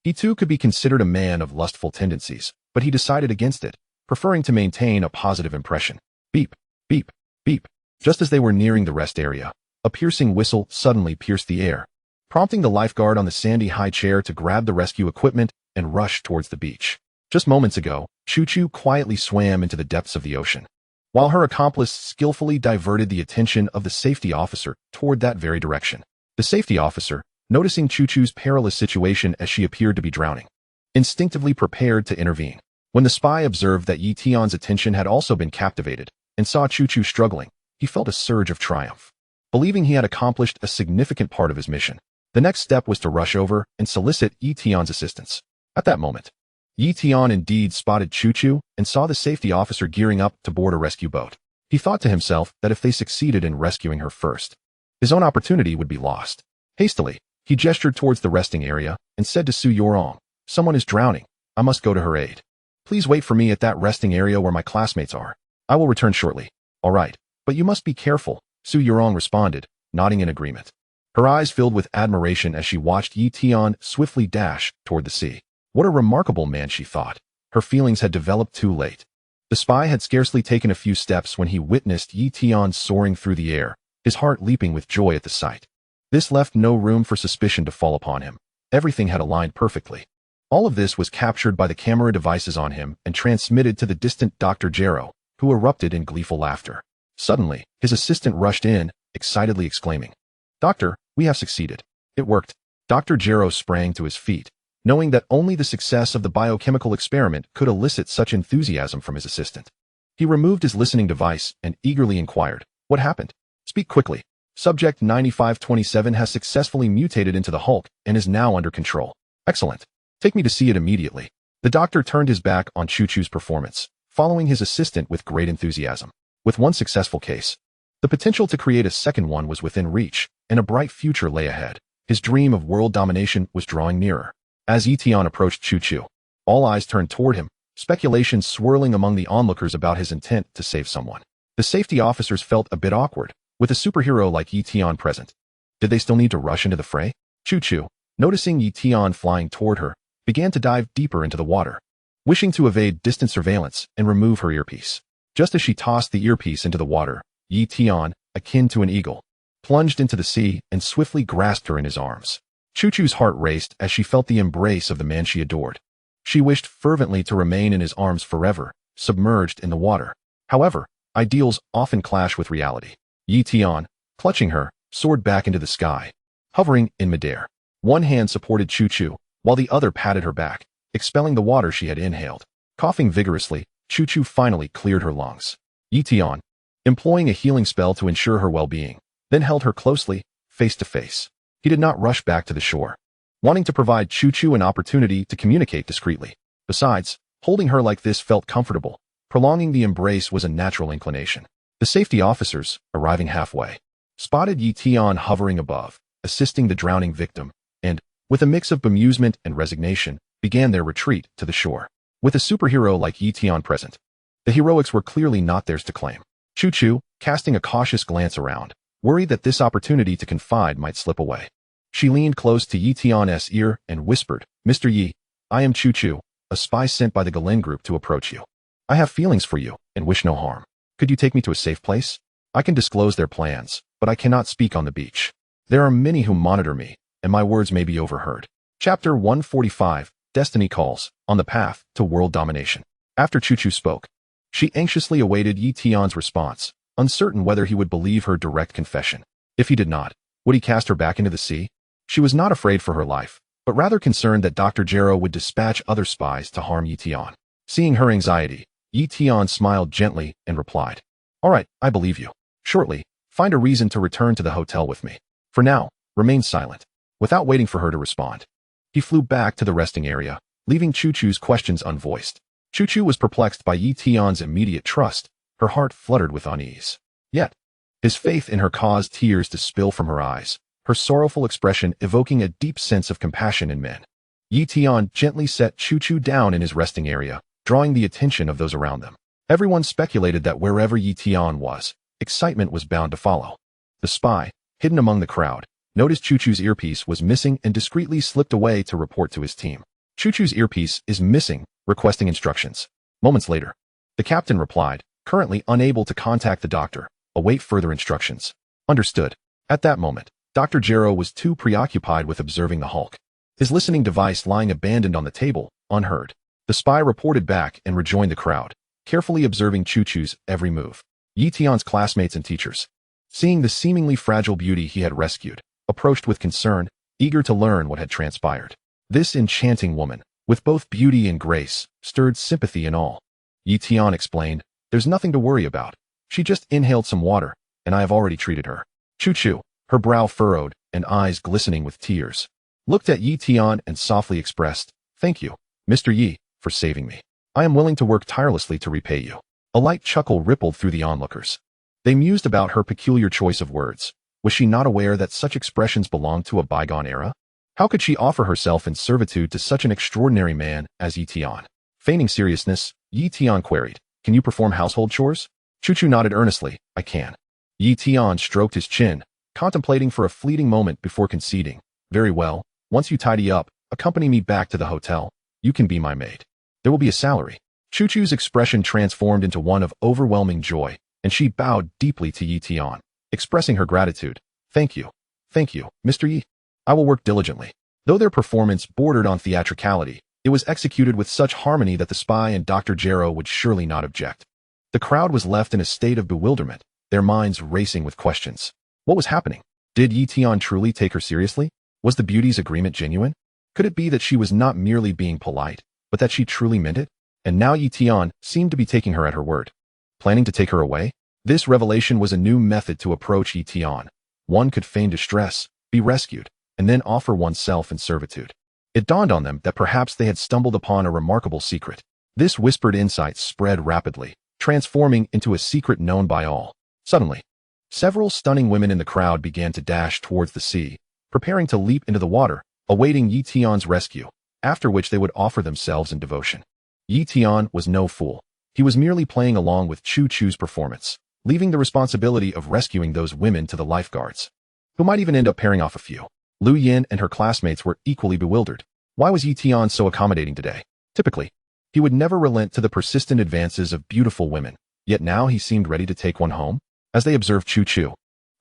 he too could be considered a man of lustful tendencies, but he decided against it, preferring to maintain a positive impression. Beep, beep, beep. Just as they were nearing the rest area, a piercing whistle suddenly pierced the air, prompting the lifeguard on the sandy high chair to grab the rescue equipment and rush towards the beach. Just moments ago, Choo-Choo quietly swam into the depths of the ocean, while her accomplice skillfully diverted the attention of the safety officer toward that very direction. The safety officer, noticing Choo-Choo's perilous situation as she appeared to be drowning, instinctively prepared to intervene. When the spy observed that Yi Tian's attention had also been captivated and saw Choo-Choo struggling, he felt a surge of triumph. Believing he had accomplished a significant part of his mission, the next step was to rush over and solicit Yi Tian's assistance. At that moment, Yi Tian indeed spotted Choo-Choo and saw the safety officer gearing up to board a rescue boat. He thought to himself that if they succeeded in rescuing her first, his own opportunity would be lost. Hastily, he gestured towards the resting area and said to Su Yorong, someone is drowning. I must go to her aid. Please wait for me at that resting area where my classmates are. I will return shortly. All right, but you must be careful, Su Yorong responded, nodding in agreement. Her eyes filled with admiration as she watched Yi Tian swiftly dash toward the sea. What a remarkable man, she thought. Her feelings had developed too late. The spy had scarcely taken a few steps when he witnessed Yi Tian soaring through the air, his heart leaping with joy at the sight. This left no room for suspicion to fall upon him. Everything had aligned perfectly. All of this was captured by the camera devices on him and transmitted to the distant Dr. Jero, who erupted in gleeful laughter. Suddenly, his assistant rushed in, excitedly exclaiming, Doctor, we have succeeded. It worked. Dr. Jero sprang to his feet, knowing that only the success of the biochemical experiment could elicit such enthusiasm from his assistant. He removed his listening device and eagerly inquired, what happened? Speak quickly. Subject 9527 has successfully mutated into the Hulk and is now under control. Excellent. Take me to see it immediately. The doctor turned his back on Choo-Choo's performance, following his assistant with great enthusiasm. With one successful case, the potential to create a second one was within reach, and a bright future lay ahead. His dream of world domination was drawing nearer. As Yi Tian approached Choo-Choo, all eyes turned toward him, speculation swirling among the onlookers about his intent to save someone. The safety officers felt a bit awkward, with a superhero like Yi Tian present. Did they still need to rush into the fray? Choo-Choo, noticing Yi Tian flying toward her, began to dive deeper into the water, wishing to evade distant surveillance and remove her earpiece. Just as she tossed the earpiece into the water, Yi Tian, akin to an eagle, plunged into the sea and swiftly grasped her in his arms. Choo-Choo's heart raced as she felt the embrace of the man she adored. She wished fervently to remain in his arms forever, submerged in the water. However, ideals often clash with reality. Yi Tian, clutching her, soared back into the sky, hovering in midair. One hand supported Choo-Choo, while the other patted her back, expelling the water she had inhaled. Coughing vigorously, Choo-Choo finally cleared her lungs. Yi Tian, employing a healing spell to ensure her well-being, then held her closely, face to face. He did not rush back to the shore, wanting to provide Choo-Choo an opportunity to communicate discreetly. Besides, holding her like this felt comfortable. Prolonging the embrace was a natural inclination. The safety officers, arriving halfway, spotted Yi Tian hovering above, assisting the drowning victim, and, with a mix of bemusement and resignation, began their retreat to the shore. With a superhero like Tian present, the heroics were clearly not theirs to claim. Chu-Chu, casting a cautious glance around, worried that this opportunity to confide might slip away. She leaned close to Tian's ear and whispered, "Mr. Yi, I am Chu-Chu, a spy sent by the Galen group to approach you. I have feelings for you and wish no harm. Could you take me to a safe place? I can disclose their plans, but I cannot speak on the beach. There are many who monitor me, and my words may be overheard." Chapter 145, Destiny Calls, on the Path to World Domination. After Chu-Chu spoke, she anxiously awaited Tian's response, uncertain whether he would believe her direct confession. If he did not, would he cast her back into the sea? She was not afraid for her life, but rather concerned that Dr. Jero would dispatch other spies to harm Tian. Seeing her anxiety, Tian smiled gently and replied, "All right, I believe you. Shortly, find a reason to return to the hotel with me. For now, remain silent." Without waiting for her to respond, he flew back to the resting area, leaving Chu-Chu's questions unvoiced. Chu-Chu was perplexed by Tian's immediate trust. Her heart fluttered with unease. Yet, his faith in her caused tears to spill from her eyes, her sorrowful expression evoking a deep sense of compassion in men. Tian gently set Chu-Chu down in his resting area, drawing the attention of those around them. Everyone speculated that wherever Tian was, excitement was bound to follow. The spy, hidden among the crowd, noticed Chu-Chu's earpiece was missing and discreetly slipped away to report to his team. "Chu-Chu's earpiece is missing, requesting instructions." Moments later, the captain replied, "Currently unable to contact the doctor. Await further instructions." Understood. At that moment, Dr. Jero was too preoccupied with observing the Hulk, his listening device lying abandoned on the table, unheard. The spy reported back and rejoined the crowd, carefully observing Chu-Chu's every move. Tian's classmates and teachers, seeing the seemingly fragile beauty he had rescued, approached with concern, eager to learn what had transpired. This enchanting woman, with both beauty and grace, stirred sympathy in all. Tian explained, "There's nothing to worry about. She just inhaled some water, and I have already treated her." Chu-Chu, her brow furrowed and eyes glistening with tears, looked at Tian and softly expressed, "Thank you, Mr. Yi, for saving me. I am willing to work tirelessly to repay you." A light chuckle rippled through the onlookers. They mused about her peculiar choice of words. Was she not aware that such expressions belonged to a bygone era? How could she offer herself in servitude to such an extraordinary man as Tian? Feigning seriousness, Tian queried, "Can you perform household chores?" Chu-Chu nodded earnestly, "I can." Tian stroked his chin, contemplating for a fleeting moment before conceding, "Very well, once you tidy up, accompany me back to the hotel. You can be my maid. There will be a salary." Chu-Chu's expression transformed into one of overwhelming joy, and she bowed deeply to Tian, expressing her gratitude. Thank you, Mr. Yi. I will work diligently." Though their performance bordered on theatricality, it was executed with such harmony that the spy and Dr. Jero would surely not object. The crowd was left in a state of bewilderment, their minds racing with questions. What was happening? Did Tian truly take her seriously? Was the beauty's agreement genuine? Could it be that she was not merely being polite, but that she truly meant it? And now Tian seemed to be taking her at her word. Planning to take her away? This revelation was a new method to approach Tian. One could feign distress, be rescued, and then offer oneself in servitude. It dawned on them that perhaps they had stumbled upon a remarkable secret. This whispered insight spread rapidly, transforming into a secret known by all. Suddenly, several stunning women in the crowd began to dash towards the sea, preparing to leap into the water, awaiting Tian's rescue, after which they would offer themselves in devotion. Tian was no fool. He was merely playing along with Chu-Chu's performance, leaving the responsibility of rescuing those women to the lifeguards, who might even end up pairing off a few. Lu Yin and her classmates were equally bewildered. Why was Tian so accommodating today? Typically, he would never relent to the persistent advances of beautiful women, yet now he seemed ready to take one home. As they observed Chu-Chu,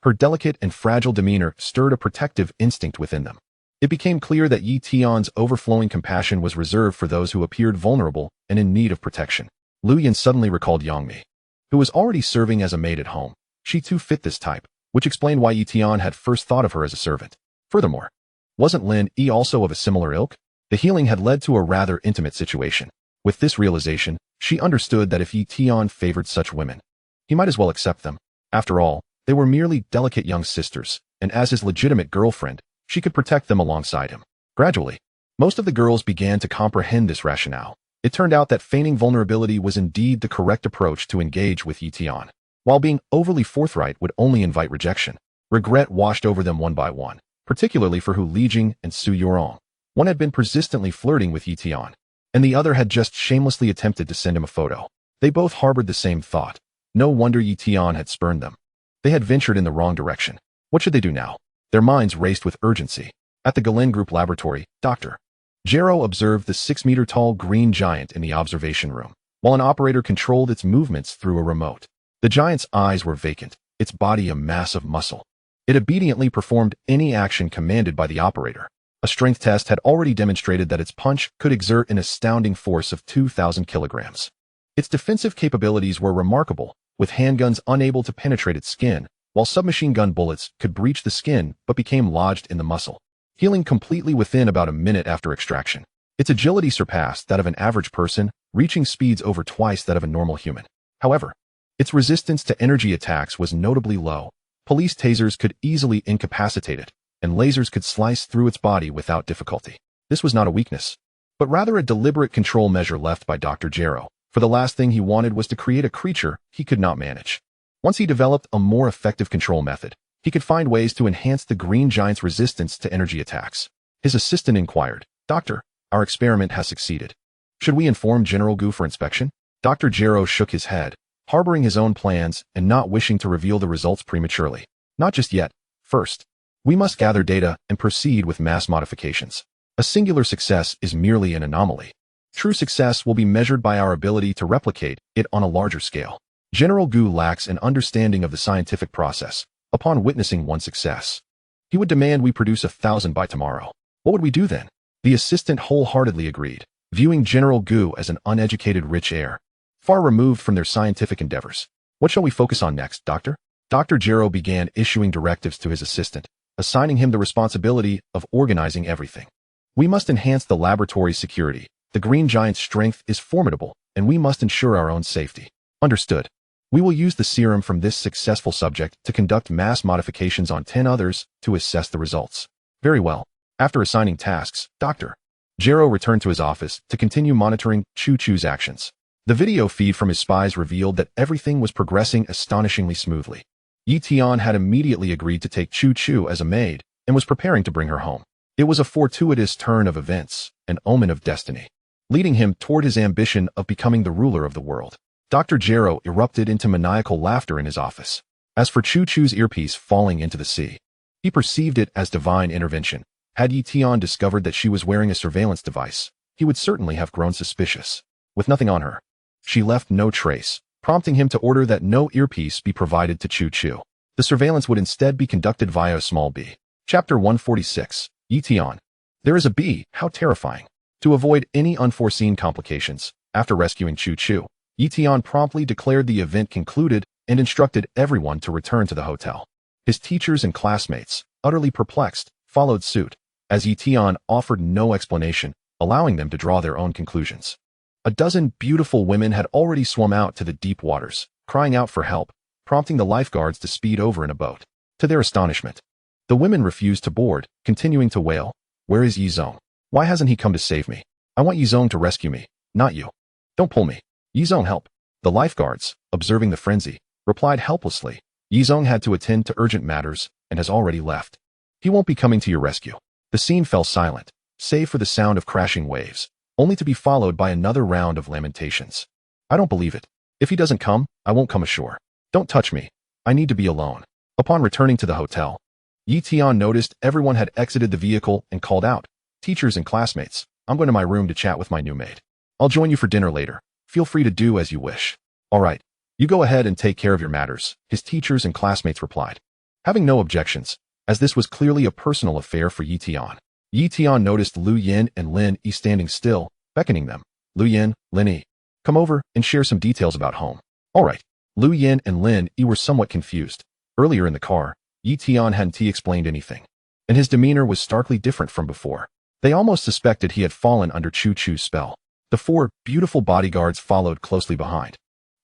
her delicate and fragile demeanor stirred a protective instinct within them. It became clear that Tian's overflowing compassion was reserved for those who appeared vulnerable and in need of protection. Lu Yin suddenly recalled Yangmi, who was already serving as a maid at home. She too fit this type, which explained why Tian had first thought of her as a servant. Furthermore, wasn't Lin Yi also of a similar ilk? The healing had led to a rather intimate situation. With this realization, she understood that if Tian favored such women, he might as well accept them. After all, they were merely delicate young sisters, and as his legitimate girlfriend, she could protect them alongside him. Gradually, most of the girls began to comprehend this rationale. It turned out that feigning vulnerability was indeed the correct approach to engage with Tian. While being overly forthright would only invite rejection, regret washed over them one by one, particularly for Hu Lijing and Su Yorong. One had been persistently flirting with Yi Tian, and the other had just shamelessly attempted to send him a photo. They both harbored the same thought. No wonder Yi Tian had spurned them. They had ventured in the wrong direction. What should they do now? Their minds raced with urgency. At the Galen Group laboratory, Dr. Jero observed the 6-meter-tall green giant in the observation room, while an operator controlled its movements through a remote. The giant's eyes were vacant, its body a mass of muscle. It obediently performed any action commanded by the operator. A strength test had already demonstrated that its punch could exert an astounding force of 2,000 kilograms. Its defensive capabilities were remarkable, with handguns unable to penetrate its skin, while submachine gun bullets could breach the skin but became lodged in the muscle, healing completely within about a minute after extraction. Its agility surpassed that of an average person, reaching speeds over twice that of a normal human. However, its resistance to energy attacks was notably low. Police tasers could easily incapacitate it, and lasers could slice through its body without difficulty. This was not a weakness, but rather a deliberate control measure left by Dr. Jero, for the last thing he wanted was to create a creature he could not manage. Once he developed a more effective control method, he could find ways to enhance the green giant's resistance to energy attacks. His assistant inquired, "Doctor, our experiment has succeeded. Should we inform General Gu for inspection?" Dr. Jero shook his head, harboring his own plans and not wishing to reveal the results prematurely. "Not just yet. First, we must gather data and proceed with mass modifications. A singular success is merely an anomaly. True success will be measured by our ability to replicate it on a larger scale. General Gu lacks an understanding of the scientific process. Upon witnessing one success, he would demand we produce 1,000 by tomorrow. What would we do then?" The assistant wholeheartedly agreed, viewing General Gu as an uneducated rich heir, far removed from their scientific endeavors. "What shall we focus on next, Doctor?" Dr. Jero began issuing directives to his assistant, assigning him the responsibility of organizing everything. "We must enhance the laboratory's security. The green giant's strength is formidable, and we must ensure our own safety." "Understood. We will use the serum from this successful subject to conduct mass modifications on 10 others to assess the results." "Very well." After assigning tasks, Dr. Jero returned to his office to continue monitoring Chu-Chu's actions. The video feed from his spies revealed that everything was progressing astonishingly smoothly. Yi Tian had immediately agreed to take Chu-Chu as a maid and was preparing to bring her home. It was a fortuitous turn of events, an omen of destiny, leading him toward his ambition of becoming the ruler of the world. Dr. Jero erupted into maniacal laughter in his office. As for Chu-Chu's earpiece falling into the sea, he perceived it as divine intervention. Had Yi Tian discovered that she was wearing a surveillance device, he would certainly have grown suspicious. With nothing on her, she left no trace, prompting him to order that no earpiece be provided to Chu-Chu. The surveillance would instead be conducted via a small bee. Chapter 146. Yi Tian. There is a bee, how terrifying. To avoid any unforeseen complications, after rescuing Chu-Chu, Yi Tian promptly declared the event concluded and instructed everyone to return to the hotel. His teachers and classmates, utterly perplexed, followed suit, as Yi Tian offered no explanation, allowing them to draw their own conclusions. A dozen beautiful women had already swum out to the deep waters, crying out for help, prompting the lifeguards to speed over in a boat. To their astonishment, the women refused to board, continuing to wail, "Where is Yi Zong? Why hasn't he come to save me? I want Yi Zong to rescue me, not you. Don't pull me. Yi Zong, help." The lifeguards, observing the frenzy, replied helplessly, "Yi Zong had to attend to urgent matters and has already left. He won't be coming to your rescue." The scene fell silent, save for the sound of crashing waves, only to be followed by another round of lamentations. "I don't believe it. If he doesn't come, I won't come ashore. Don't touch me. I need to be alone." Upon returning to the hotel, Yi Tian noticed everyone had exited the vehicle and called out, "Teachers and classmates, I'm going to my room to chat with my new maid. I'll join you for dinner later. Feel free to do as you wish." "All right. You go ahead and take care of your matters," his teachers and classmates replied, having no objections, as this was clearly a personal affair for Yi Tian. Yi Tian noticed Lu Yin and Lin Yi standing still, beckoning them. "Lu Yin, Lin Yi, come over and share some details about home." "All right." Lu Yin and Lin Yi were somewhat confused. Earlier in the car, Yi Tian hadn't explained anything, and his demeanor was starkly different from before. They almost suspected he had fallen under Chu-Chu's spell. The 4 beautiful bodyguards followed closely behind,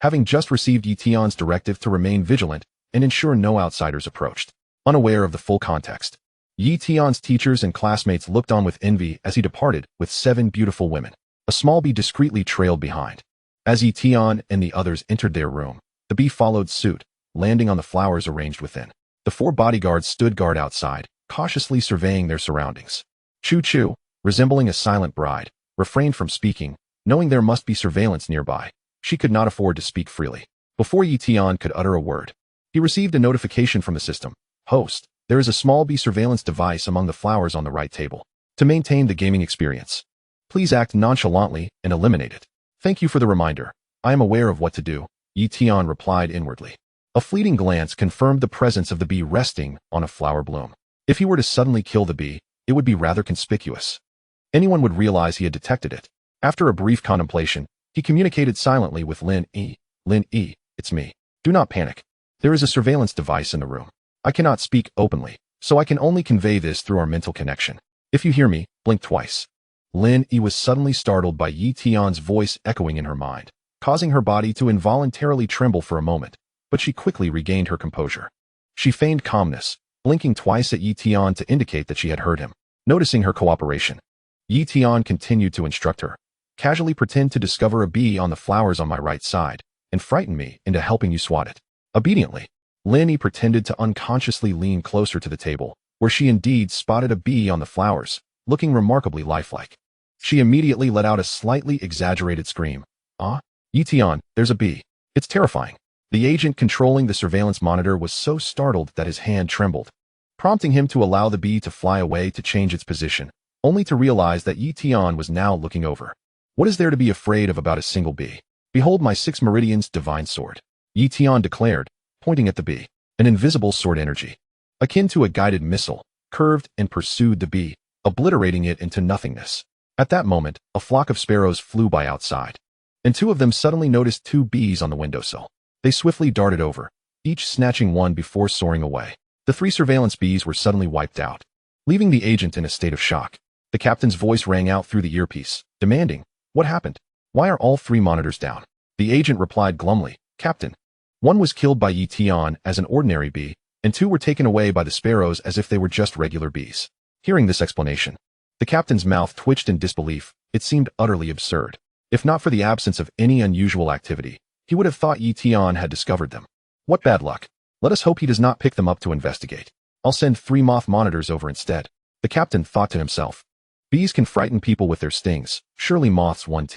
having just received Yi Tian's directive to remain vigilant and ensure no outsiders approached. Unaware of the full context, Yi Tian's teachers and classmates looked on with envy as he departed with 7 beautiful women. A small bee discreetly trailed behind. As Yi Tian and the others entered their room, the bee followed suit, landing on the flowers arranged within. The 4 bodyguards stood guard outside, cautiously surveying their surroundings. Chu Chu, resembling a silent bride, refrained from speaking, knowing there must be surveillance nearby. She could not afford to speak freely. Before Yi Tian could utter a word, he received a notification from the system. Host, there is a small bee surveillance device among the flowers on the right table. To maintain the gaming experience, please act nonchalantly and eliminate it. Thank you for the reminder. I am aware of what to do, Yi Tian replied inwardly. A fleeting glance confirmed the presence of the bee resting on a flower bloom. If he were to suddenly kill the bee, it would be rather conspicuous. Anyone would realize he had detected it. After a brief contemplation, he communicated silently with Lin Yi. Lin Yi, it's me. Do not panic. There is a surveillance device in the room. I cannot speak openly, so I can only convey this through our mental connection. If you hear me, blink twice. Lin Yi was suddenly startled by Yi Tian's voice echoing in her mind, causing her body to involuntarily tremble for a moment, but she quickly regained her composure. She feigned calmness, blinking twice at Yi Tian to indicate that she had heard him. Noticing her cooperation, Yi Tian continued to instruct her. Casually pretend to discover a bee on the flowers on my right side, and frighten me into helping you swat it. Obediently, Lin Yi pretended to unconsciously lean closer to the table, where she indeed spotted a bee on the flowers, looking remarkably lifelike. She immediately let out a slightly exaggerated scream. Ah? Yi Tian, there's a bee. It's terrifying. The agent controlling the surveillance monitor was so startled that his hand trembled, prompting him to allow the bee to fly away to change its position, only to realize that Yi Tian was now looking over. What is there to be afraid of about a single bee? Behold my 6 meridians divine sword, Yi Tian declared, pointing at the bee. An invisible sword energy, akin to a guided missile, curved and pursued the bee, obliterating it into nothingness. At that moment, a flock of sparrows flew by outside, and 2 of them suddenly noticed 2 bees on the windowsill. They swiftly darted over, each snatching one before soaring away. The 3 surveillance bees were suddenly wiped out, leaving the agent in a state of shock. The captain's voice rang out through the earpiece, demanding, "What happened? Why are all 3 monitors down?" The agent replied glumly, "Captain, 1 was killed by Yi Tian as an ordinary bee, and 2 were taken away by the sparrows as if they were just regular bees." Hearing this explanation, the captain's mouth twitched in disbelief. It seemed utterly absurd. If not for the absence of any unusual activity, he would have thought Yi Tian had discovered them. What bad luck. Let us hope he does not pick them up to investigate. I'll send 3 moth monitors over instead. The captain thought to himself. Bees can frighten people with their stings, surely moths won't.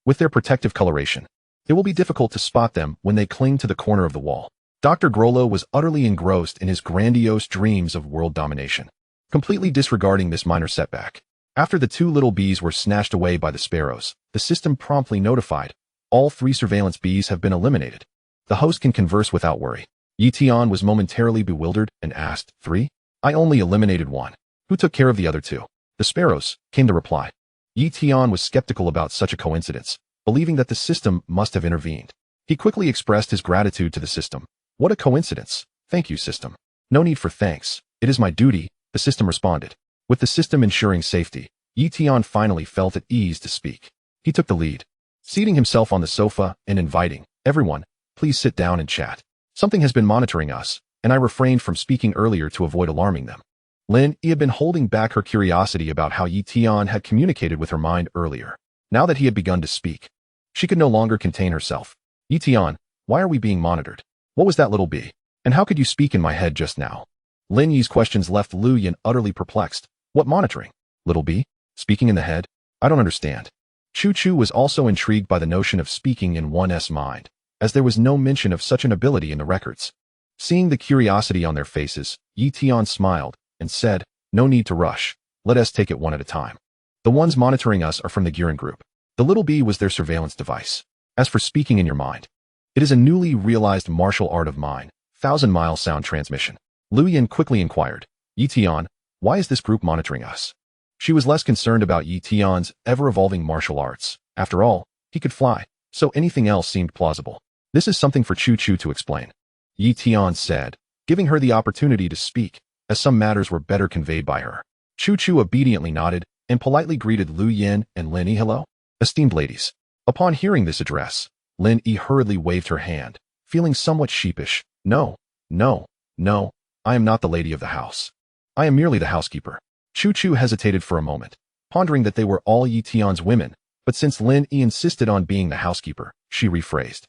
With their protective coloration, it will be difficult to spot them when they cling to the corner of the wall. Dr. Grollo was utterly engrossed in his grandiose dreams of world domination, completely disregarding this minor setback. After the 2 little bees were snatched away by the sparrows, the system promptly notified, all 3 surveillance bees have been eliminated. The host can converse without worry. Yi Tian was momentarily bewildered and asked, 3? I only eliminated 1. Who took care of the other 2? The sparrows, came the reply. Yi Tian was skeptical about such a coincidence, believing that the system must have intervened. He quickly expressed his gratitude to the system. What a coincidence. Thank you, system. No need for thanks. It is my duty, the system responded. With the system ensuring safety, Yi Tian finally felt at ease to speak. He took the lead, seating himself on the sofa and inviting, everyone, please sit down and chat. Something has been monitoring us, and I refrained from speaking earlier to avoid alarming them. Lin Yi had been holding back her curiosity about how Yi Tian had communicated with her mind earlier. Now that he had begun to speak, she could no longer contain herself. Yi Tian, why are we being monitored? What was that little bee? And how could you speak in my head just now? Lin Yi's questions left Lu Yan utterly perplexed. What monitoring? Little bee? Speaking in the head? I don't understand. Chu Chu was also intrigued by the notion of speaking in one's mind, as there was no mention of such an ability in the records. Seeing the curiosity on their faces, Yi Tian smiled and said, no need to rush. Let us take it one at a time. The ones monitoring us are from the Giran group. The little bee was their surveillance device. As for speaking in your mind, it is a newly realized martial art of mine, 1,000-mile sound transmission. Lu Yan quickly inquired, Yi Tian, why is this group monitoring us? She was less concerned about Yi Tian's ever-evolving martial arts. After all, he could fly, so anything else seemed plausible. This is something for Chu Chu to explain, Yi Tian said, giving her the opportunity to speak, as some matters were better conveyed by her. Chu Chu obediently nodded and politely greeted Lu Yan and Lin Yi. Hello, esteemed ladies. Upon hearing this address, Lin Yi hurriedly waved her hand, feeling somewhat sheepish. No, I am not the lady of the house. I am merely the housekeeper. Chu Chu hesitated for a moment, pondering that they were all Yi Tian's women, but since Lin Yi insisted on being the housekeeper, she rephrased.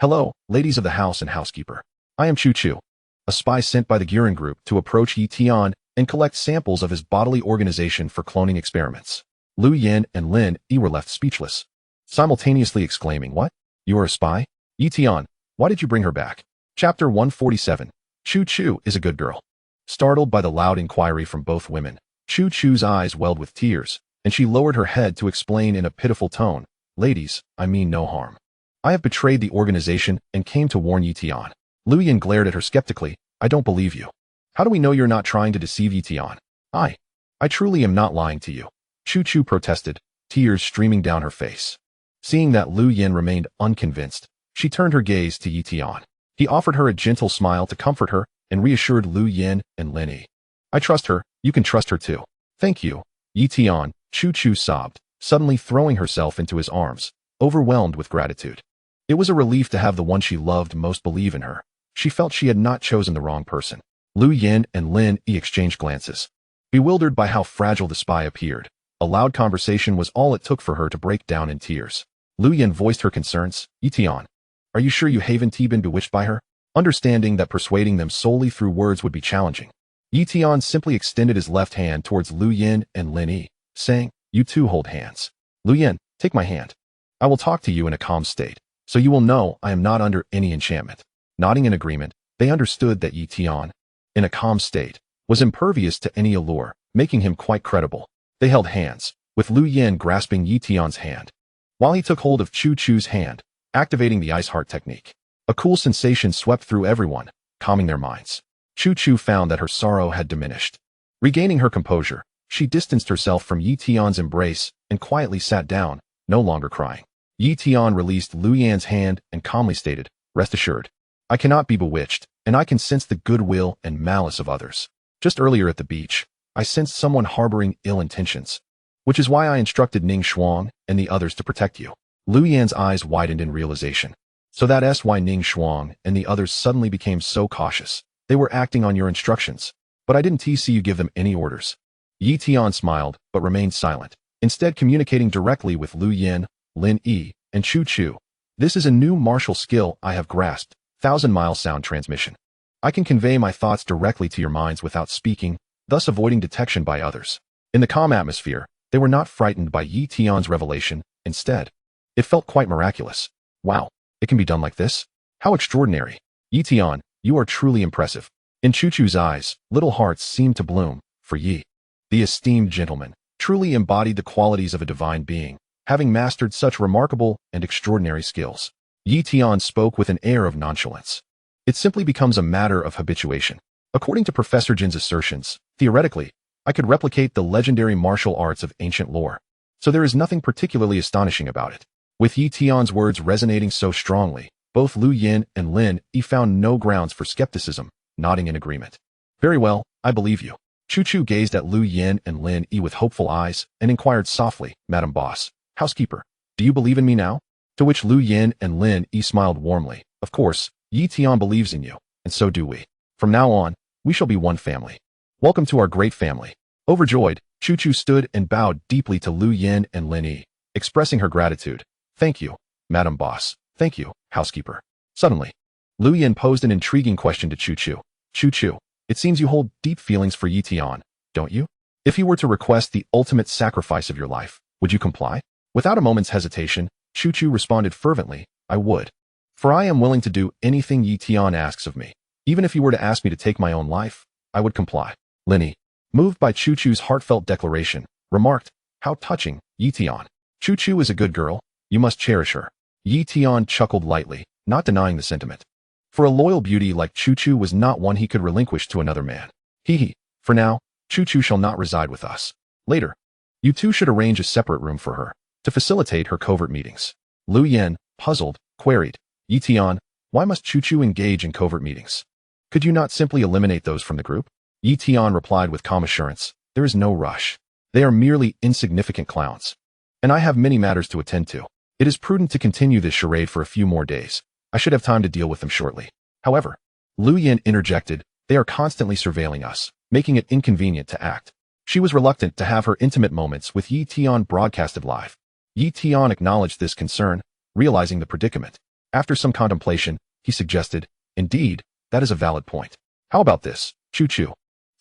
Hello, ladies of the house and housekeeper. I am Chu Chu, a spy sent by the Giran group to approach Yi Tian and collect samples of his bodily organization for cloning experiments. Lu Yin and Lin Yi were left speechless, simultaneously exclaiming, "What? You are a spy? Yi Tian, why did you bring her back?" Chapter 147. Chu Chu is a good girl. Startled by the loud inquiry from both women, Chu Chu's eyes welled with tears, and she lowered her head to explain in a pitiful tone, "Ladies, I mean no harm. I have betrayed the organization and came to warn Yi Tian." Lu Yin glared at her skeptically. "I don't believe you. How do we know you're not trying to deceive Yi Tian?" I truly am not lying to you," Chu Chu protested, tears streaming down her face. Seeing that Lu Yin remained unconvinced, she turned her gaze to Yi Tian. He offered her a gentle smile to comfort her and reassured Lu Yin and Lin Yi. "I trust her, you can trust her too." "Thank you, Yi Tian," Chu Chu sobbed, suddenly throwing herself into his arms, overwhelmed with gratitude. It was a relief to have the one she loved most believe in her. She felt she had not chosen the wrong person. Lu Yin and Lin Yi exchanged glances. Bewildered by how fragile the spy appeared, a loud conversation was all it took for her to break down in tears. Lu Yin voiced her concerns. "Yi Tian, are you sure you haven't been bewitched by her?" Understanding that persuading them solely through words would be challenging, Yi Tian simply extended his left hand towards Lu Yin and Lin Yi, saying, "You two hold hands. Lu Yin, take my hand. I will talk to you in a calm state, so you will know I am not under any enchantment." Nodding in agreement, they understood that Yi Tian, in a calm state, was impervious to any allure, making him quite credible. They held hands, with Lu Yin grasping Yi Tian's hand, while he took hold of Chu Chu's hand, activating the ice heart technique. A cool sensation swept through everyone, calming their minds. Chu Chu found that her sorrow had diminished. Regaining her composure, she distanced herself from Yi Tian's embrace and quietly sat down, no longer crying. Yi Tian released Lu Yan's hand and calmly stated, "Rest assured, I cannot be bewitched, and I can sense the goodwill and malice of others. Just earlier at the beach, I sensed someone harboring ill intentions, which is why I instructed Ning Shuang and the others to protect you." Lu Yan's eyes widened in realization. "So that's why Ning Shuang and the others suddenly became so cautious. They were acting on your instructions, but I didn't see you give them any orders." Yi Tian smiled, but remained silent, instead communicating directly with Lu Yin, Lin Yi, and Chu Chu. "This is a new martial skill I have grasped, 1,000-mile sound transmission. I can convey my thoughts directly to your minds without speaking, thus avoiding detection by others." In the calm atmosphere, they were not frightened by Yi Tian's revelation. Instead, it felt quite miraculous. "Wow, it can be done like this? How extraordinary. Yi Tian, you are truly impressive." In Chu Chu's eyes, little hearts seemed to bloom, for Yi, the esteemed gentleman, truly embodied the qualities of a divine being, having mastered such remarkable and extraordinary skills. Yi Tian spoke with an air of nonchalance. "It simply becomes a matter of habituation. According to Professor Jin's assertions, theoretically, I could replicate the legendary martial arts of ancient lore. So there is nothing particularly astonishing about it." With Yi Tian's words resonating so strongly, both Lu Yin and Lin Yi found no grounds for skepticism, nodding in agreement. "Very well, I believe you." Chu Chu gazed at Lu Yin and Lin Yi with hopeful eyes and inquired softly, "Madam Boss, housekeeper, do you believe in me now?" To which Lu Yin and Lin Yi smiled warmly. "Of course, Yi Tian believes in you, and so do we. From now on, we shall be one family. Welcome to our great family." Overjoyed, Chu Chu stood and bowed deeply to Lu Yin and Lin Yi, expressing her gratitude. "Thank you, Madam Boss. Thank you, housekeeper." Suddenly, Lu Yin posed an intriguing question to Chu Chu. "Chu Chu, it seems you hold deep feelings for Yi Tian, don't you? If he were to request the ultimate sacrifice of your life, would you comply?" Without a moment's hesitation, Chu Chu responded fervently, "I would. For I am willing to do anything Yi Tian asks of me. Even if he were to ask me to take my own life, I would comply." Lin Yi, moved by Chu Chu's heartfelt declaration, remarked, "How touching, Yi Tian. Chu Chu is a good girl. You must cherish her." Yi Tian chuckled lightly, not denying the sentiment. For a loyal beauty like Chu Chu was not one he could relinquish to another man. "Hee. For now, Chu Chu shall not reside with us. Later, you two should arrange a separate room for her, to facilitate her covert meetings." Lu Yin, puzzled, queried, "Yi Tian, why must Chu Chu engage in covert meetings? Could you not simply eliminate those from the group?" Yi Tian replied with calm assurance, "There is no rush. They are merely insignificant clowns, and I have many matters to attend to. It is prudent to continue this charade for a few more days. I should have time to deal with them shortly." However, Lu Yin interjected, "They are constantly surveilling us, making it inconvenient to act." She was reluctant to have her intimate moments with Yi Tian broadcasted live. Yi Tian acknowledged this concern, realizing the predicament. After some contemplation, he suggested, "Indeed, that is a valid point. How about this, Chu Chu?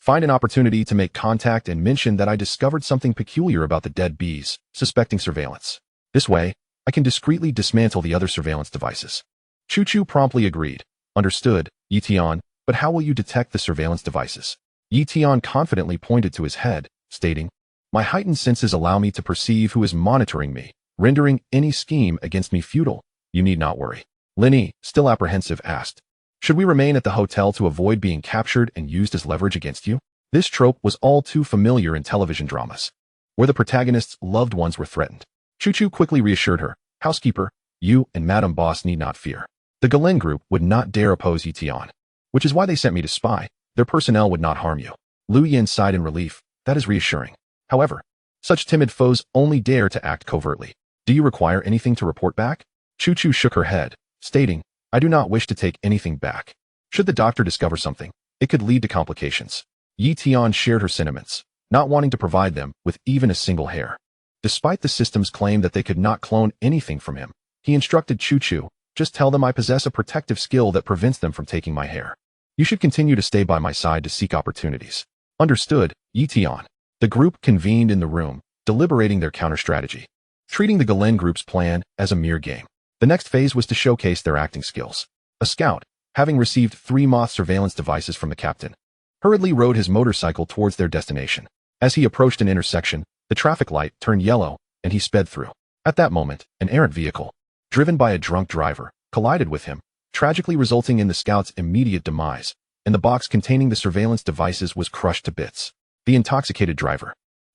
Find an opportunity to make contact and mention that I discovered something peculiar about the dead bees, suspecting surveillance. This way, I can discreetly dismantle the other surveillance devices. Chu promptly agreed. Understood, Yi Tian, but how will you detect the surveillance devices? Yi Tian confidently pointed to his head, stating, my heightened senses allow me to perceive who is monitoring me, rendering any scheme against me futile. You need not worry. Lin Yi, still apprehensive, asked, should we remain at the hotel to avoid being captured and used as leverage against you? This trope was all too familiar in television dramas, where the protagonist's loved ones were threatened. Chu quickly reassured her, housekeeper, you and Madame Boss need not fear. The Galen group would not dare oppose Yi Tian, which is why they sent me to spy. Their personnel would not harm you. Lu Yin sighed in relief. That is reassuring. However, such timid foes only dare to act covertly. Do you require anything to report back? Chu shook her head, stating, I do not wish to take anything back. Should the doctor discover something, it could lead to complications. Yi Tian shared her sentiments, not wanting to provide them with even a single hair. Despite the system's claim that they could not clone anything from him, he instructed Chu, just tell them I possess a protective skill that prevents them from taking my hair. You should continue to stay by my side to seek opportunities. Understood, Yi Tian. The group convened in the room, deliberating their counter-strategy, treating the Galen group's plan as a mere game. The next phase was to showcase their acting skills. A scout, having received 3 moth surveillance devices from the captain, hurriedly rode his motorcycle towards their destination. As he approached an intersection, the traffic light turned yellow, and he sped through. At that moment, an errant vehicle, driven by a drunk driver, collided with him, tragically resulting in the scout's immediate demise, and the box containing the surveillance devices was crushed to bits. The intoxicated driver,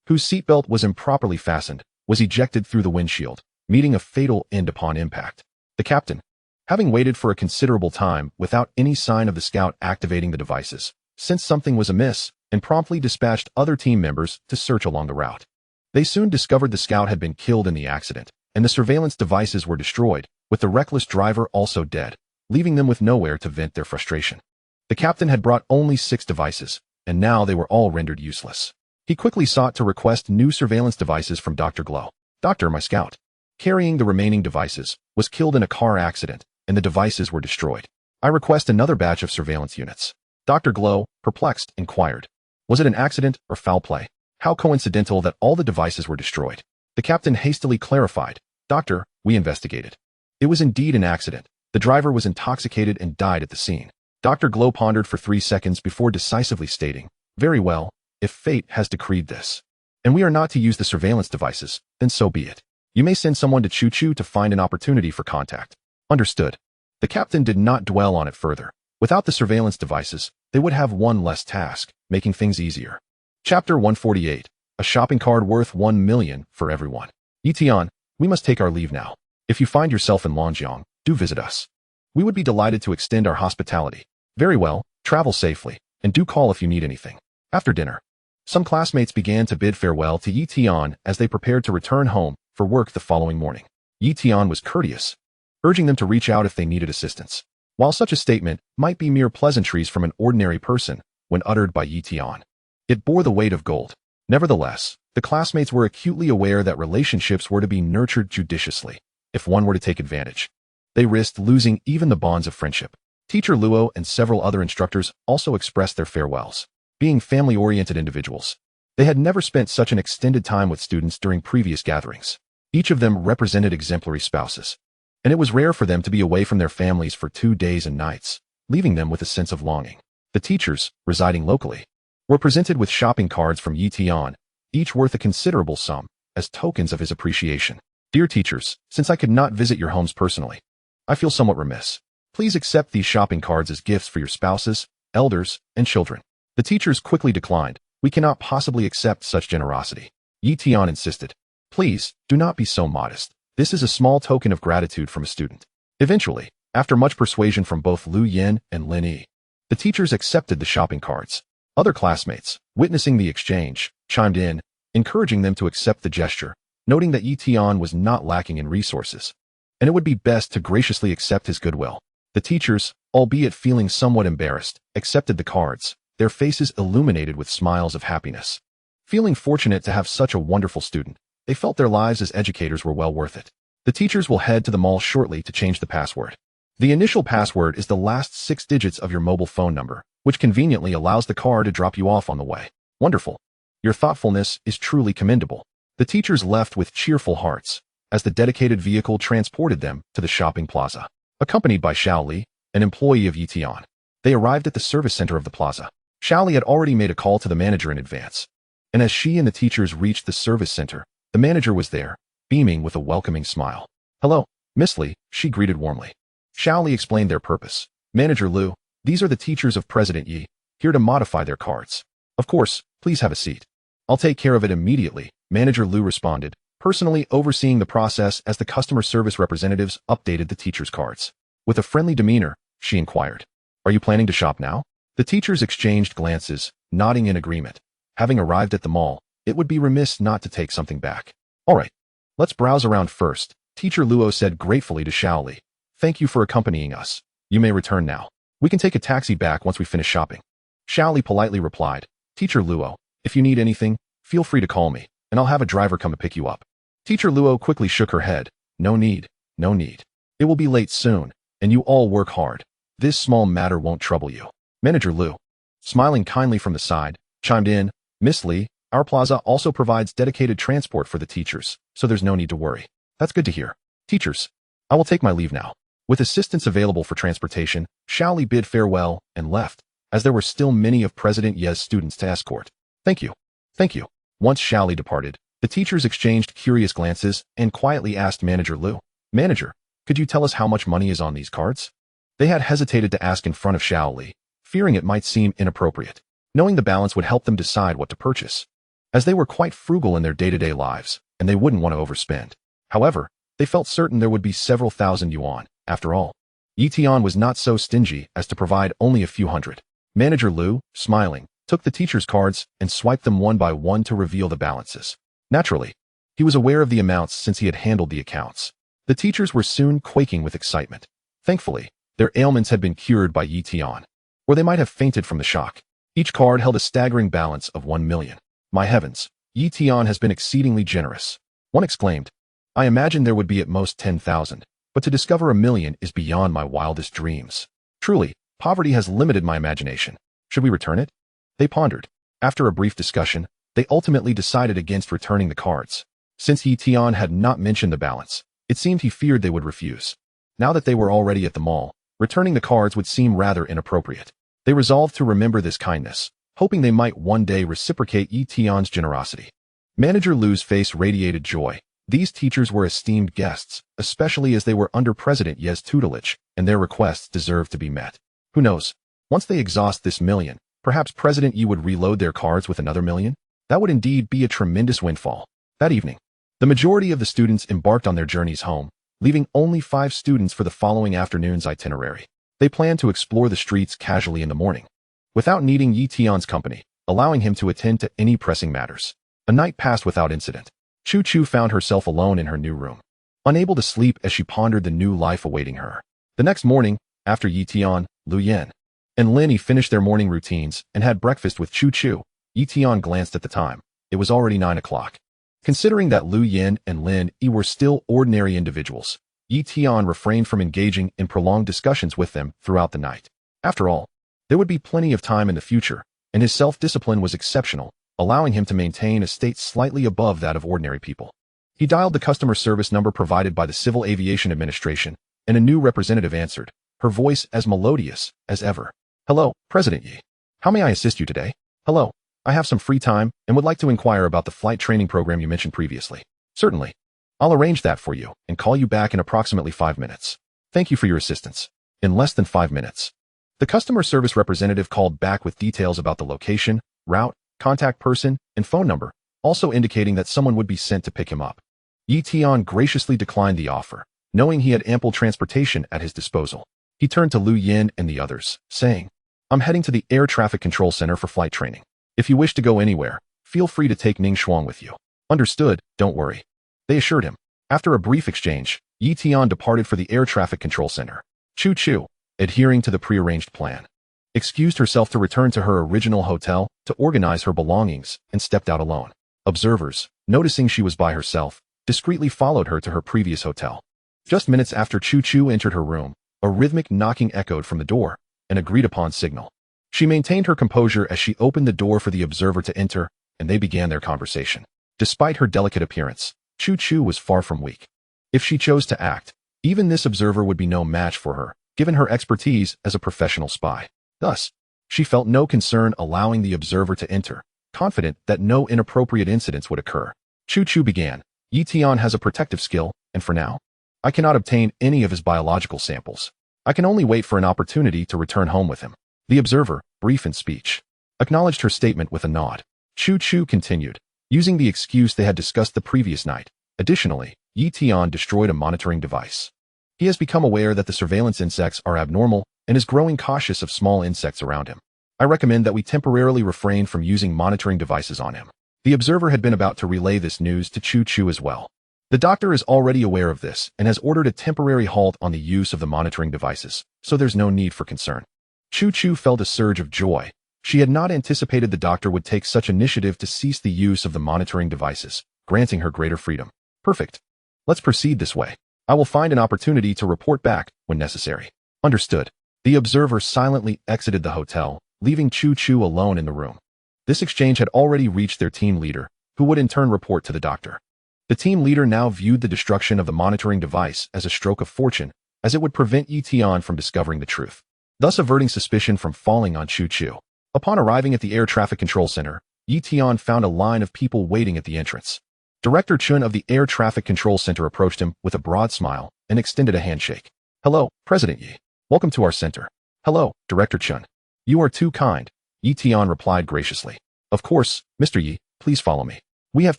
whose seatbelt was improperly fastened, was ejected through the windshield, meeting a fatal end upon impact. The captain, having waited for a considerable time without any sign of the scout activating the devices, sensed something was amiss and promptly dispatched other team members to search along the route. They soon discovered the scout had been killed in the accident, and the surveillance devices were destroyed, with the reckless driver also dead, leaving them with nowhere to vent their frustration. The captain had brought only 6 devices, and now they were all rendered useless. He quickly sought to request new surveillance devices from Dr. Glow. Doctor, my scout, carrying the remaining devices, was killed in a car accident, and the devices were destroyed. I request another batch of surveillance units. Dr. Glow, perplexed, inquired, was it an accident or foul play? How coincidental that all the devices were destroyed. The captain hastily clarified, Doctor, we investigated. It was indeed an accident. The driver was intoxicated and died at the scene. Dr. Glow pondered for 3 seconds before decisively stating, very well, if fate has decreed this, and we are not to use the surveillance devices, then so be it. You may send someone to Chu to find an opportunity for contact. Understood. The captain did not dwell on it further. Without the surveillance devices, they would have one less task, making things easier. Chapter 148. A shopping cart worth 1 million for everyone. Yi Tian, we must take our leave now. If you find yourself in Longjiang, do visit us. We would be delighted to extend our hospitality. Very well, travel safely, and do call if you need anything. After dinner, some classmates began to bid farewell to Yi Tian as they prepared to return home for work the following morning. Yi Tian was courteous, urging them to reach out if they needed assistance. While such a statement might be mere pleasantries from an ordinary person, when uttered by Yi Tian, it bore the weight of gold. Nevertheless, the classmates were acutely aware that relationships were to be nurtured judiciously. If one were to take advantage, they risked losing even the bonds of friendship. Teacher Luo and several other instructors also expressed their farewells. Being family-oriented individuals, they had never spent such an extended time with students during previous gatherings. Each of them represented exemplary spouses, and it was rare for them to be away from their families for 2 days and nights, leaving them with a sense of longing. The teachers, residing locally, were presented with shopping cards from Yi Tian, each worth a considerable sum, as tokens of his appreciation. Dear teachers, since I could not visit your homes personally, I feel somewhat remiss. Please accept these shopping cards as gifts for your spouses, elders, and children. The teachers quickly declined. We cannot possibly accept such generosity. Yi Tian insisted. Please, do not be so modest. This is a small token of gratitude from a student. Eventually, after much persuasion from both Lu Yin and Lin Yi, the teachers accepted the shopping cards. Other classmates, witnessing the exchange, chimed in, encouraging them to accept the gesture, noting that Yi Tian was not lacking in resources, and it would be best to graciously accept his goodwill. The teachers, albeit feeling somewhat embarrassed, accepted the cards, their faces illuminated with smiles of happiness. Feeling fortunate to have such a wonderful student, they felt their lives as educators were well worth it. The teachers will head to the mall shortly to change the password. The initial password is the last 6 digits of your mobile phone number, which conveniently allows the car to drop you off on the way. Wonderful. Your thoughtfulness is truly commendable. The teachers left with cheerful hearts as the dedicated vehicle transported them to the shopping plaza. Accompanied by Xiao Li, an employee of Tian, they arrived at the service center of the plaza. Xiao Li had already made a call to the manager in advance, and as she and the teachers reached the service center, the manager was there, beaming with a welcoming smile. "Hello, Miss Li," she greeted warmly. Xiao Li explained their purpose. "Manager Liu, these are the teachers of President Yi, here to modify their cards. Of course, please have a seat." "I'll take care of it immediately," Manager Liu responded, personally overseeing the process as the customer service representatives updated the teachers' cards. With a friendly demeanor, she inquired, "Are you planning to shop now?" The teachers exchanged glances, nodding in agreement. Having arrived at the mall, it would be remiss not to take something back. "All right, let's browse around first," Teacher Luo said gratefully to Xiao Li. "Thank you for accompanying us. You may return now. We can take a taxi back once we finish shopping." Xiao Li politely replied, "Teacher Luo, if you need anything, feel free to call me, and I'll have a driver come to pick you up." Teacher Luo quickly shook her head. "No need, no need. It will be late soon, and you all work hard. This small matter won't trouble you." Manager Liu, smiling kindly from the side, chimed in, "Miss Li, our plaza also provides dedicated transport for the teachers, so there's no need to worry." "That's good to hear. Teachers, I will take my leave now." With assistance available for transportation, Xiao Li bid farewell and left, as there were still many of President Ye's students to escort. "Thank you. Thank you." Once Xiao Li departed, the teachers exchanged curious glances and quietly asked Manager Liu, "Manager, could you tell us how much money is on these cards?" They had hesitated to ask in front of Xiao Li, fearing it might seem inappropriate. Knowing the balance would help them decide what to purchase, as they were quite frugal in their day-to-day lives, and they wouldn't want to overspend. However, they felt certain there would be several thousand yuan. After all, Tian was not so stingy as to provide only a few hundred. Manager Liu, smiling, took the teachers' cards and swiped them one by one to reveal the balances. Naturally, he was aware of the amounts since he had handled the accounts. The teachers were soon quaking with excitement. Thankfully, their ailments had been cured by Tian, or they might have fainted from the shock. Each card held a staggering balance of 1 million. "My heavens, Tian has been exceedingly generous." One exclaimed, "I imagined there would be at most 10,000, but to discover 1 million is beyond my wildest dreams. Truly, poverty has limited my imagination. Should we return it?" They pondered. After a brief discussion, they ultimately decided against returning the cards. Since Tian had not mentioned the balance, it seemed he feared they would refuse. Now that they were already at the mall, returning the cards would seem rather inappropriate. They resolved to remember this kindness, hoping they might one day reciprocate Tian's generosity. Manager Liu's face radiated joy. These teachers were esteemed guests, especially as they were under President Ye's tutelage, and their requests deserved to be met. Who knows? Once they exhaust this million, perhaps President Yi would reload their cards with another million? That would indeed be a tremendous windfall. That evening, the majority of the students embarked on their journeys home, leaving only 5 students for the following afternoon's itinerary. They planned to explore the streets casually in the morning, without needing Tian's company, allowing him to attend to any pressing matters. A night passed without incident. Chu Chu found herself alone in her new room, unable to sleep as she pondered the new life awaiting her. The next morning, after Tian, Lu Yan, and Lin Yi finished their morning routines and had breakfast with Chu Chu, Tian glanced at the time. It was already 9 o'clock. Considering that Lu Yan and Lin Yi were still ordinary individuals, Tian refrained from engaging in prolonged discussions with them throughout the night. After all, there would be plenty of time in the future, and his self-discipline was exceptional, allowing him to maintain a state slightly above that of ordinary people. He dialed the customer service number provided by the Civil Aviation Administration, and a new representative answered, her voice as melodious as ever. "Hello, President Yi. How may I assist you today?" "Hello, I have some free time and would like to inquire about the flight training program you mentioned previously." "Certainly. I'll arrange that for you and call you back in approximately 5 minutes. Thank you for your assistance." In less than 5 minutes, the customer service representative called back with details about the location, route, contact person, and phone number, also indicating that someone would be sent to pick him up. Tian graciously declined the offer, knowing he had ample transportation at his disposal. He turned to Lu Yin and the others, saying, "I'm heading to the Air Traffic Control Center for flight training. If you wish to go anywhere, feel free to take Ning Shuang with you." "Understood, don't worry," they assured him. After a brief exchange, Tian departed for the Air Traffic Control Center. Chu Chu, adhering to the prearranged plan, excused herself to return to her original hotel to organize her belongings and stepped out alone. Observers, noticing she was by herself, discreetly followed her to her previous hotel. Just minutes after Chu Chu entered her room, a rhythmic knocking echoed from the door, an agreed-upon signal. She maintained her composure as she opened the door for the observer to enter, and they began their conversation. Despite her delicate appearance, Chu Chu was far from weak. If she chose to act, even this observer would be no match for her, given her expertise as a professional spy. Thus, she felt no concern allowing the observer to enter, confident that no inappropriate incidents would occur. Chu Chu began. Tian has a protective skill, and for now, I cannot obtain any of his biological samples. I can only wait for an opportunity to return home with him. The observer, brief in speech, acknowledged her statement with a nod. Chu Chu continued, using the excuse they had discussed the previous night. Additionally, Tian destroyed a monitoring device. He has become aware that the surveillance insects are abnormal and is growing cautious of small insects around him. I recommend that we temporarily refrain from using monitoring devices on him. The observer had been about to relay this news to Chu Chu as well. The doctor is already aware of this and has ordered a temporary halt on the use of the monitoring devices, so there's no need for concern. Chu Chu felt a surge of joy. She had not anticipated the doctor would take such initiative to cease the use of the monitoring devices, granting her greater freedom. Perfect. Let's proceed this way. I will find an opportunity to report back when necessary. Understood. The observer silently exited the hotel, leaving Chu Chu alone in the room. This exchange had already reached their team leader, who would in turn report to the doctor. The team leader now viewed the destruction of the monitoring device as a stroke of fortune, as it would prevent Tian from discovering the truth, thus averting suspicion from falling on Chu Chu. Upon arriving at the air traffic control center, Tian found a line of people waiting at the entrance. Director Chun of the Air Traffic Control Center approached him with a broad smile and extended a handshake. Hello, President Yi. Welcome to our center. Hello, Director Chun. You are too kind, Tian replied graciously. Of course, Mr. Yi, please follow me. We have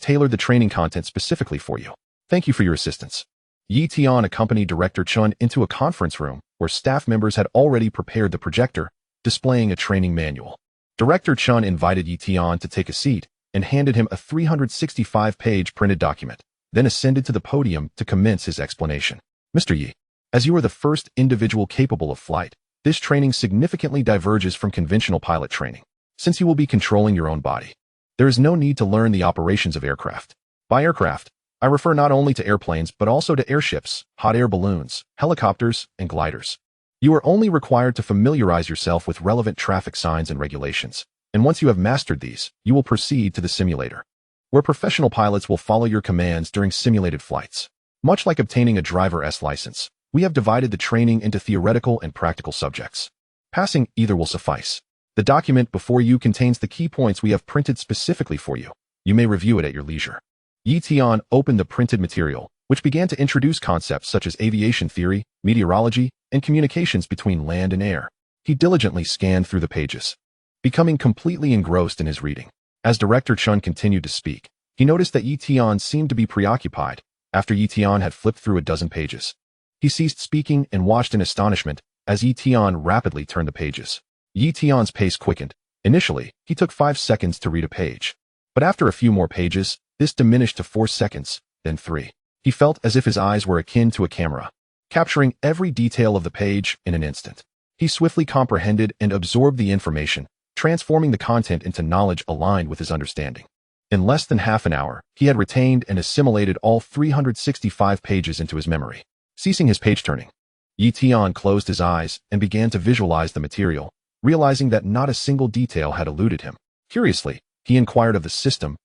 tailored the training content specifically for you. Thank you for your assistance. Tian accompanied Director Chun into a conference room where staff members had already prepared the projector, displaying a training manual. Director Chun invited Tian to take a seat and handed him a 365-page printed document, then ascended to the podium to commence his explanation. Mr. Yi, as you are the first individual capable of flight, this training significantly diverges from conventional pilot training, since you will be controlling your own body. There is no need to learn the operations of aircraft. By aircraft, I refer not only to airplanes but also to airships, hot air balloons, helicopters, and gliders. You are only required to familiarize yourself with relevant traffic signs and regulations, and once you have mastered these, you will proceed to the simulator, where professional pilots will follow your commands during simulated flights. Much like obtaining a driver's license, we have divided the training into theoretical and practical subjects. Passing either will suffice. The document before you contains the key points we have printed specifically for you. You may review it at your leisure. Tian opened the printed material, which began to introduce concepts such as aviation theory, meteorology, and communications between land and air. He diligently scanned through the pages, becoming completely engrossed in his reading. As Director Chun continued to speak, he noticed that Tian seemed to be preoccupied. After Tian had flipped through a dozen pages, he ceased speaking and watched in astonishment as Tian rapidly turned the pages. Tian's pace quickened. Initially, he took 5 seconds to read a page, but after a few more pages, this diminished to 4 seconds, then 3. He felt as if his eyes were akin to a camera, capturing every detail of the page in an instant. He swiftly comprehended and absorbed the information, transforming the content into knowledge aligned with his understanding. In less than half an hour, he had retained and assimilated all 365 pages into his memory. Ceasing his page turning, Tian closed his eyes and began to visualize the material, realizing that not a single detail had eluded him. Curiously, he inquired of the system,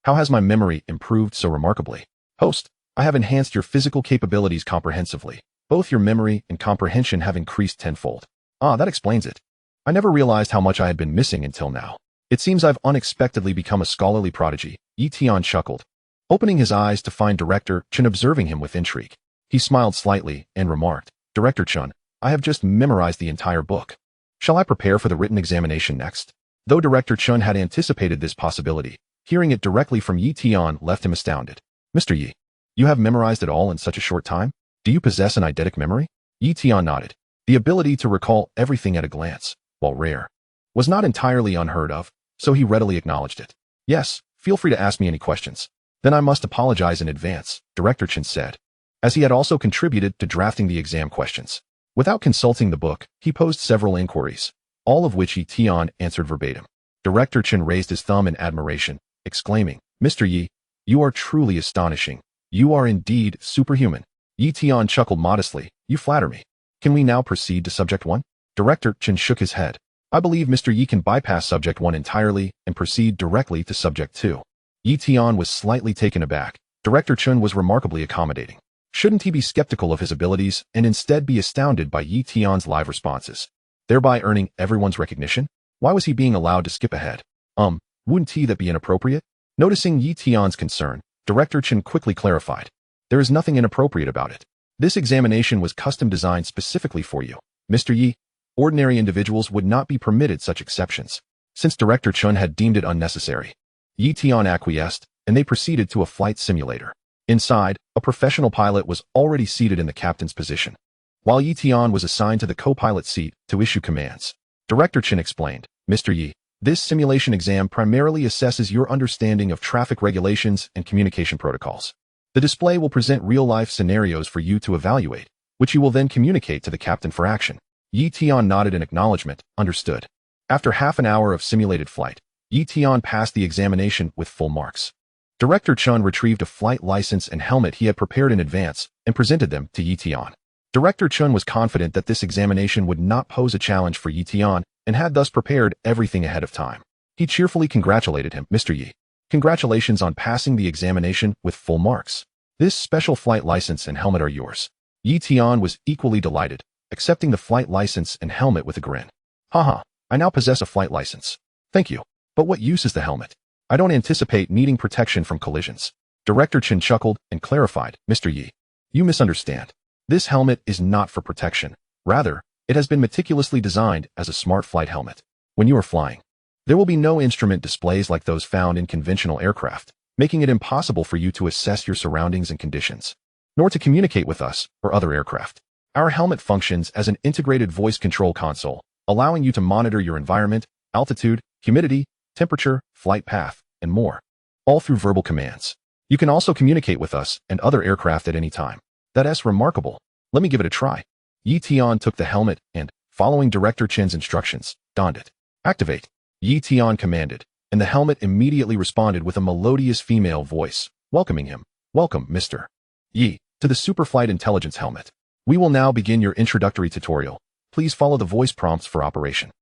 how has my memory improved so remarkably? Host, I have enhanced your physical capabilities comprehensively. Both your memory and comprehension have increased tenfold. Ah, that explains it. I never realized how much I had been missing until now. It seems I've unexpectedly become a scholarly prodigy. Tian chuckled, opening his eyes to find Director Chun observing him with intrigue. He smiled slightly and remarked, Director Chun, I have just memorized the entire book. Shall I prepare for the written examination next? Though Director Chun had anticipated this possibility, hearing it directly from Tian left him astounded. Mr. Yi, you have memorized it all in such a short time? Do you possess an eidetic memory? Tian nodded. The ability to recall everything at a glance, while rare, was not entirely unheard of, so he readily acknowledged it. Yes, feel free to ask me any questions. Then I must apologize in advance, Director Chun said, as he had also contributed to drafting the exam questions. Without consulting the book, he posed several inquiries, all of which Tian answered verbatim. Director Chun raised his thumb in admiration, exclaiming, Mr. Yi, you are truly astonishing. You are indeed superhuman. Tian chuckled modestly. You flatter me. Can we now proceed to subject 1? Director Chun shook his head. I believe Mr. Yi can bypass Subject 1 entirely and proceed directly to Subject 2. Yi Tian was slightly taken aback. Director Chun was remarkably accommodating. Shouldn't he be skeptical of his abilities and instead be astounded by Yi Tian's live responses, thereby earning everyone's recognition? Why was he being allowed to skip ahead? Wouldn't that be inappropriate? Noticing Yi Tian's concern, Director Chun quickly clarified. There is nothing inappropriate about it. This examination was custom designed specifically for you, Mr. Yi. Ordinary individuals would not be permitted such exceptions. Since Director Chun had deemed it unnecessary, Yi Tian acquiesced, and they proceeded to a flight simulator. Inside, a professional pilot was already seated in the captain's position, while Yi Tian was assigned to the co-pilot seat to issue commands. Director Chun explained, Mr. Yi, this simulation exam primarily assesses your understanding of traffic regulations and communication protocols. The display will present real-life scenarios for you to evaluate, which you will then communicate to the captain for action. Yi Tian nodded in acknowledgement, understood. After half an hour of simulated flight, Yi Tian passed the examination with full marks. Director Chun retrieved a flight license and helmet he had prepared in advance and presented them to Yi Tian. Director Chun was confident that this examination would not pose a challenge for Yi Tian and had thus prepared everything ahead of time. He cheerfully congratulated him, Mr. Yi. Congratulations on passing the examination with full marks. This special flight license and helmet are yours. Yi Tian was equally delighted, accepting the flight license and helmet with a grin. Haha, I now possess a flight license. Thank you. But what use is the helmet? I don't anticipate needing protection from collisions. Director Chun chuckled and clarified, Mr. Yi, you misunderstand. This helmet is not for protection. Rather, it has been meticulously designed as a smart flight helmet. When you are flying, there will be no instrument displays like those found in conventional aircraft, making it impossible for you to assess your surroundings and conditions, nor to communicate with us or other aircraft. Our helmet functions as an integrated voice control console, allowing you to monitor your environment, altitude, humidity, temperature, flight path, and more, all through verbal commands. You can also communicate with us and other aircraft at any time. That's remarkable. Let me give it a try. Yi Tian took the helmet and, following Director Chun's instructions, donned it. Activate. Yi Tian commanded, and the helmet immediately responded with a melodious female voice, welcoming him. Welcome, Mr. Yi, to the Superflight Intelligence Helmet. We will now begin your introductory tutorial. Please follow the voice prompts for operation.